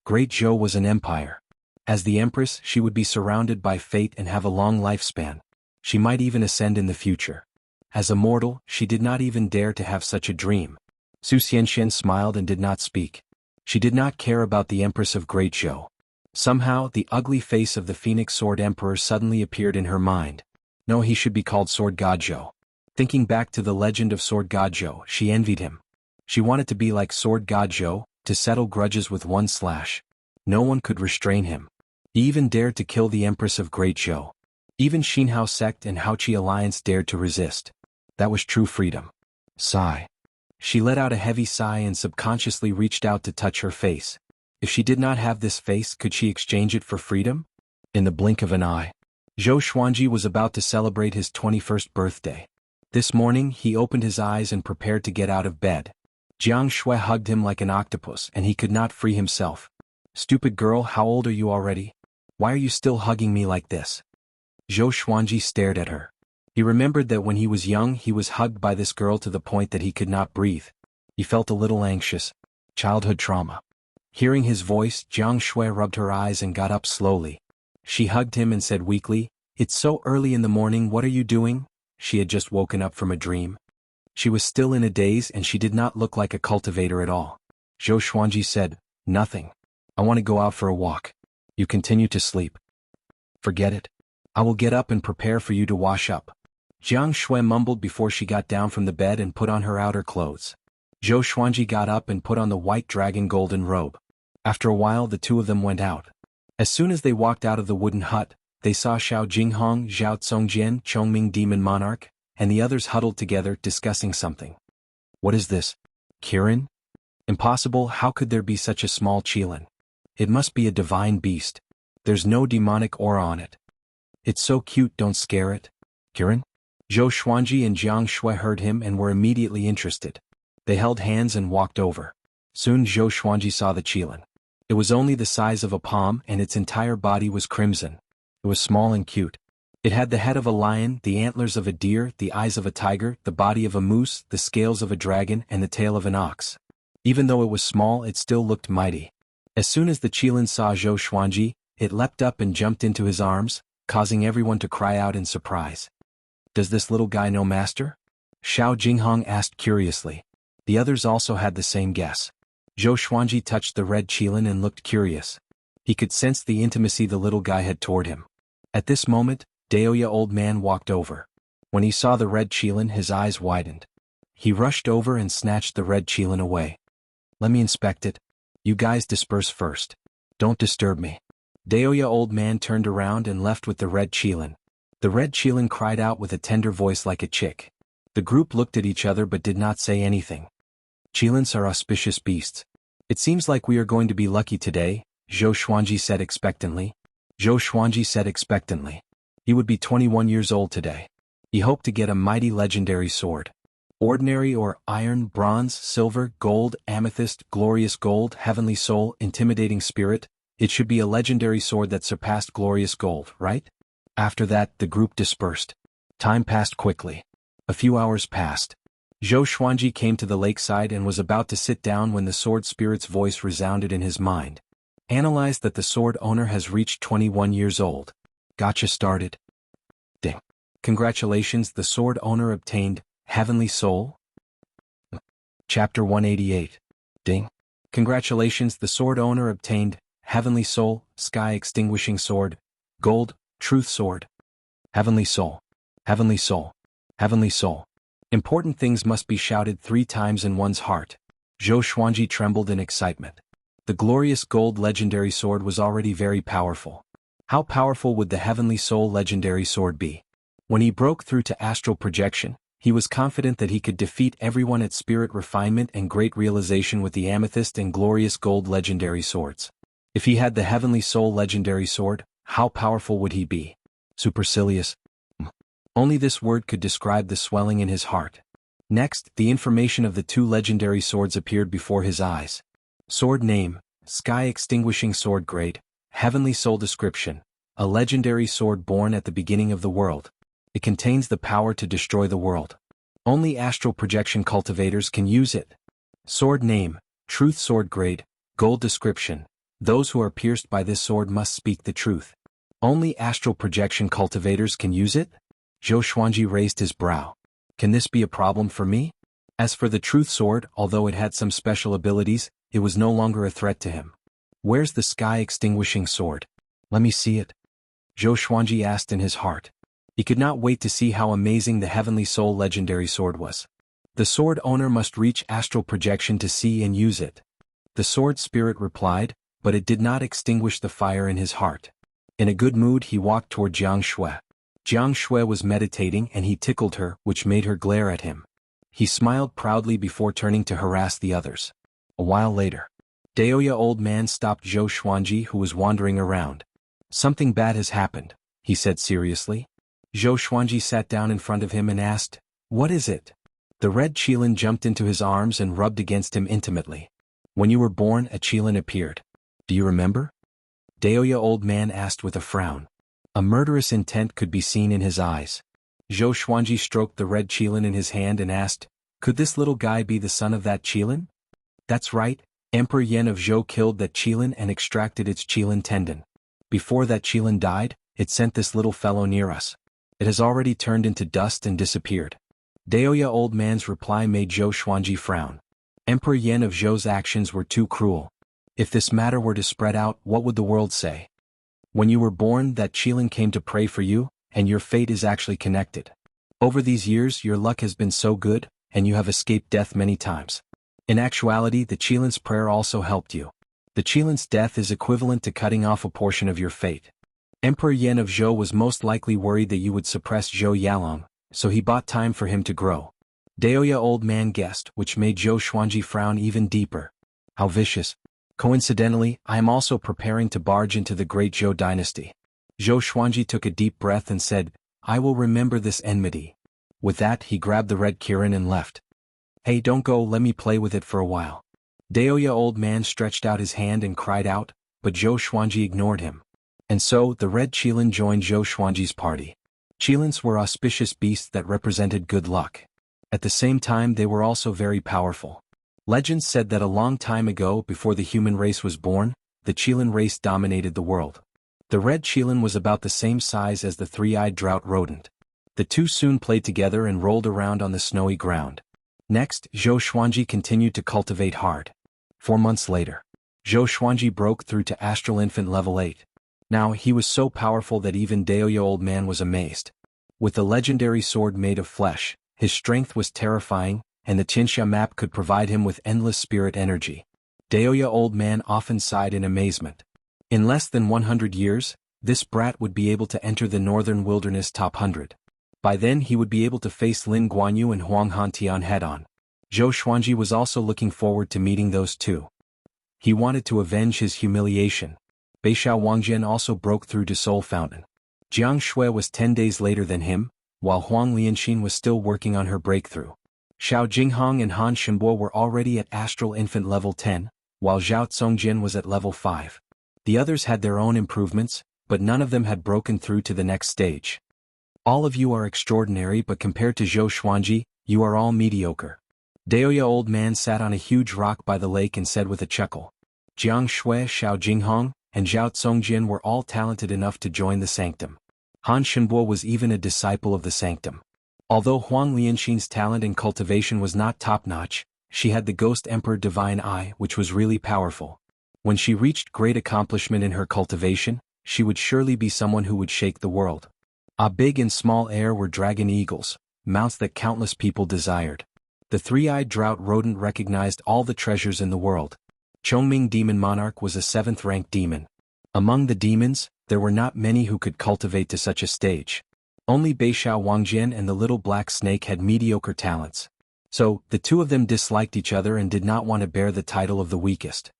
Speaker 2: Great Zhou was an empire. As the Empress, she would be surrounded by fate and have a long lifespan. She might even ascend in the future. As a mortal, she did not even dare to have such a dream. Su Xianxian smiled and did not speak. She did not care about the Empress of Great Zhou. Somehow, the ugly face of the Phoenix Sword Emperor suddenly appeared in her mind. No, he should be called Sword God Zhou. Thinking back to the legend of Sword God Zhou, she envied him. She wanted to be like Sword God Zhou, to settle grudges with one slash. No one could restrain him. He even dared to kill the Empress of Great Zhou. Even Xinhao sect and Haoqi alliance dared to resist. That was true freedom. Sigh. She let out a heavy sigh and subconsciously reached out to touch her face. If she did not have this face, could she exchange it for freedom? In the blink of an eye, Zhou Xuanji was about to celebrate his 21st birthday. This morning, he opened his eyes and prepared to get out of bed. Jianghu hugged him like an octopus, and he could not free himself. Stupid girl, how old are you already? Why are you still hugging me like this? Zhou Xuanji stared at her. He remembered that when he was young, he was hugged by this girl to the point that he could not breathe. He felt a little anxious. Childhood trauma. Hearing his voice, Jianghu rubbed her eyes and got up slowly. She hugged him and said weakly, "It's so early in the morning, what are you doing?" She had just woken up from a dream. She was still in a daze and she did not look like a cultivator at all. Zhou Xuanji said, "Nothing. I want to go out for a walk. You continue to sleep." "Forget it. I will get up and prepare for you to wash up." Jianghu mumbled before she got down from the bed and put on her outer clothes. Zhou Xuanji got up and put on the white dragon golden robe. After a while the two of them went out. As soon as they walked out of the wooden hut, they saw Xiao Jinghong, Zhao Tsongjian, Chongming Demon Monarch, and the others huddled together discussing something. "What is this? Kirin? Impossible, how could there be such a small qilin? It must be a divine beast. There's no demonic aura on it. It's so cute, don't scare it." "Kirin?" Zhou Xuanji and Jianghu heard him and were immediately interested. They held hands and walked over. Soon Zhou Xuanji saw the qilin. It was only the size of a palm and its entire body was crimson. It was small and cute. It had the head of a lion, the antlers of a deer, the eyes of a tiger, the body of a moose, the scales of a dragon, and the tail of an ox. Even though it was small, it still looked mighty. As soon as the qilin saw Zhou Xuanji, it leapt up and jumped into his arms, causing everyone to cry out in surprise. "Does this little guy know master?" Xiao Jinghong asked curiously. The others also had the same guess. Zhou Xuanji touched the red qilin and looked curious. He could sense the intimacy the little guy had toward him. At this moment, Daoya old man walked over. When he saw the red qilin, his eyes widened. He rushed over and snatched the red qilin away. "Let me inspect it. You guys disperse first. Don't disturb me." Daoya old man turned around and left with the red qilin. The red qilin cried out with a tender voice like a chick. The group looked at each other but did not say anything. "Qilins are auspicious beasts. It seems like we are going to be lucky today," Zhou Xuanji said expectantly. Zhou Xuanji said expectantly. He would be 21 years old today. He hoped to get a mighty legendary sword. Ordinary or iron, bronze, silver, gold, amethyst, glorious gold, heavenly soul, intimidating spirit, it should be a legendary sword that surpassed glorious gold, right? After that, the group dispersed. Time passed quickly. A few hours passed. Zhou Xuanji came to the lakeside and was about to sit down when the sword spirit's voice resounded in his mind. "Analyze that the sword owner has reached 21 years old. Gotcha started." Ding. "Congratulations, the sword owner obtained Heavenly Soul?" Chapter 188. Ding. "Congratulations, the sword owner obtained Heavenly Soul, Sky Extinguishing Sword, Gold, Truth Sword. Heavenly Soul. Heavenly Soul. Heavenly Soul." Important things must be shouted 3 times in one's heart. Zhou Xuanji trembled in excitement. The glorious gold legendary sword was already very powerful. How powerful would the Heavenly Soul legendary sword be? When he broke through to astral projection, he was confident that he could defeat everyone at spirit refinement and great realization with the amethyst and glorious gold legendary swords. If he had the Heavenly Soul legendary sword, how powerful would he be? Supercilious. Only this word could describe the swelling in his heart. Next, the information of the 2 legendary swords appeared before his eyes. Sword name, Sky Extinguishing Sword grade, Heavenly Soul description, a legendary sword born at the beginning of the world. It contains the power to destroy the world. Only astral projection cultivators can use it. Sword name, Truth Sword grade, gold description, those who are pierced by this sword must speak the truth. Only astral projection cultivators can use it? Zhou Xuanji raised his brow. Can this be a problem for me? As for the truth sword, although it had some special abilities, it was no longer a threat to him. Where's the sky extinguishing sword? Let me see it. Zhou Xuanji asked in his heart. He could not wait to see how amazing the Heavenly Soul legendary sword was. The sword owner must reach astral projection to see and use it. The sword spirit replied, but it did not extinguish the fire in his heart. In a good mood he walked toward Jianghu. Xianxia was meditating and he tickled her, which made her glare at him. He smiled proudly before turning to harass the others. A while later, Daoya old man stopped Zhou Xuanji who was wandering around. Something bad has happened, he said seriously. Zhou Xuanji sat down in front of him and asked, "What is it?" The red Qilin jumped into his arms and rubbed against him intimately. "When you were born, a Qilin appeared. Do you remember?" Daoya old man asked with a frown. A murderous intent could be seen in his eyes. Zhou Xuanji stroked the red Qilin in his hand and asked, "Could this little guy be the son of that Qilin?" "That's right, Emperor Yan of Zhou killed that Qilin and extracted its Qilin tendon. Before that Qilin died, it sent this little fellow near us. It has already turned into dust and disappeared." Daoya old man's reply made Zhou Xuanji frown. Emperor Yan of Zhou's actions were too cruel. If this matter were to spread out, what would the world say? When you were born, that Qilin came to pray for you, and your fate is actually connected. Over these years, your luck has been so good, and you have escaped death many times. In actuality, the Qilin's prayer also helped you. The Qilin's death is equivalent to cutting off a portion of your fate. Emperor Yan of Zhou was most likely worried that you would suppress Zhou Yalong, so he bought time for him to grow. Daoya old man guessed, which made Zhou Xuanji frown even deeper. How vicious. Coincidentally, I am also preparing to barge into the great Zhou dynasty. Zhou Xuanji took a deep breath and said, "I will remember this enmity." With that, he grabbed the red Kirin and left. "Hey, don't go, let me play with it for a while." Daoya old man stretched out his hand and cried out, but Zhou Xuanji ignored him. And so, the red Qilin joined Zhou Xuanji's party. Qilins were auspicious beasts that represented good luck. At the same time, they were also very powerful. Legends said that a long time ago, before the human race was born, the Qilin race dominated the world. The red Qilin was about the same size as the three-eyed drought rodent. The two soon played together and rolled around on the snowy ground. Next, Zhou Xuanji continued to cultivate hard. 4 months later, Zhou Xuanji broke through to Astral Infant level 8. Now, he was so powerful that even Daoya old man was amazed. With the legendary sword made of flesh, his strength was terrifying, and the Xianxia map could provide him with endless spirit energy. Daoya old man often sighed in amazement. In less than 100 years, this brat would be able to enter the northern wilderness top 100. By then he would be able to face Lin Guanyu and Huang Hantian head-on. Zhou Xuanji was also looking forward to meeting those two. He wanted to avenge his humiliation. Beishao Wangjian also broke through to Soul Fountain. Jianghu was 10 days later than him, while Huang Lianxin was still working on her breakthrough. Xiao Jinghong and Han Shenbo were already at Astral Infant level 10, while Zhao Tsongjin was at level 5. The others had their own improvements, but none of them had broken through to the next stage. All of you are extraordinary, but compared to Zhou Xuanji, you are all mediocre. Daoya old man sat on a huge rock by the lake and said with a chuckle. Jiang Shui, Xiao Jinghong, and Zhao Tsongjin were all talented enough to join the sanctum. Han Shenbo was even a disciple of the sanctum. Although Huang Lianxin's talent in cultivation was not top-notch, she had the Ghost Emperor Divine Eye, which was really powerful. When she reached great accomplishment in her cultivation, she would surely be someone who would shake the world. A big and small air were dragon eagles, mounts that countless people desired. The three-eyed drought rodent recognized all the treasures in the world. Chongming Demon Monarch was a 7th-ranked demon. Among the demons, there were not many who could cultivate to such a stage. Only Beishao Wangjian and the little black snake had mediocre talents. So, the two of them disliked each other and did not want to bear the title of the weakest.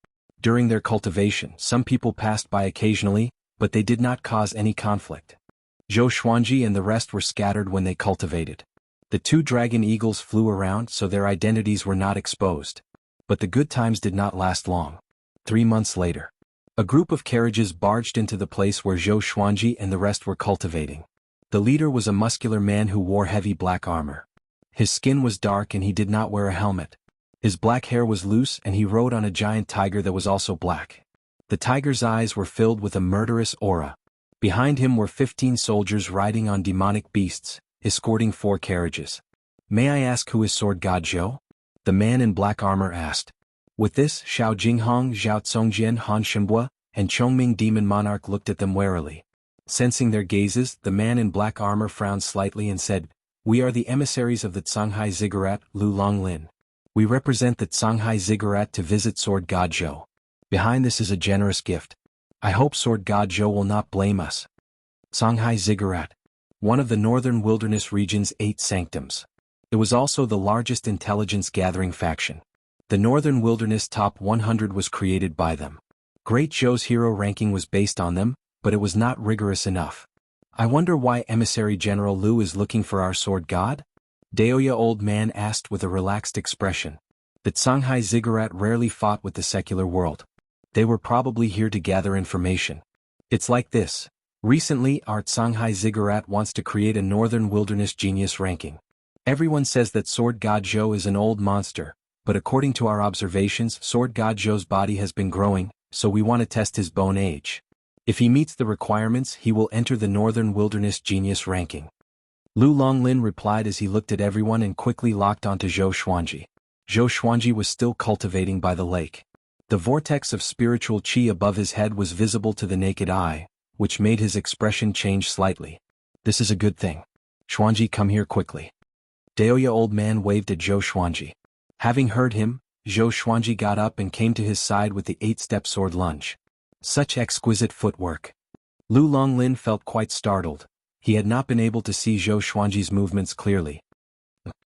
Speaker 2: During their cultivation, some people passed by occasionally, but they did not cause any conflict. Zhou Xuanji and the rest were scattered when they cultivated. The two dragon eagles flew around so their identities were not exposed. But the good times did not last long. 3 months later, a group of carriages barged into the place where Zhou Xuanji and the rest were cultivating. The leader was a muscular man who wore heavy black armor. His skin was dark and he did not wear a helmet. His black hair was loose and he rode on a giant tiger that was also black. The tiger's eyes were filled with a murderous aura. Behind him were 15 soldiers riding on demonic beasts, escorting 4 carriages. "May I ask who is Sword God Zhou?" the man in black armor asked. With this, Xiao Jinghong, Zhao Tsongjin, Han Shenbo, and Chongming Demon Monarch looked at them warily. Sensing their gazes, the man in black armor frowned slightly and said, "We are the emissaries of the Shanghai Ziggurat, Lu Longlin. We represent the Shanghai Ziggurat to visit Sword God Zhou. Behind this is a generous gift. I hope Sword God Zhou will not blame us." Shanghai Ziggurat. one of the northern wilderness region's 8 sanctums. It was also the largest intelligence-gathering faction. The Northern Wilderness Top 100 was created by them. Great Zhou's hero ranking was based on them, but it was not rigorous enough. I wonder why Emissary General Lu is looking for our sword god? Daoya old man asked with a relaxed expression. The Shanghai Ziggurat rarely fought with the secular world. They were probably here to gather information. It's like this. Recently, our Shanghai Ziggurat wants to create a Northern Wilderness Genius ranking. Everyone says that Sword God Zhou is an old monster, but according to our observations, Sword God Zhou's body has been growing, so we want to test his bone age. If he meets the requirements, he will enter the Northern Wilderness Genius ranking. Lu Longlin replied as he looked at everyone and quickly locked onto Zhou Xuanji. Zhou Xuanji was still cultivating by the lake. The vortex of spiritual qi above his head was visible to the naked eye, which made his expression change slightly. This is a good thing. Xuanji, come here quickly. Daoya old man waved at Zhou Xuanji. Having heard him, Zhou Xuanji got up and came to his side with the 8-step sword lunge. Such exquisite footwork. Lu Longlin felt quite startled. He had not been able to see Zhou Xuanji's movements clearly,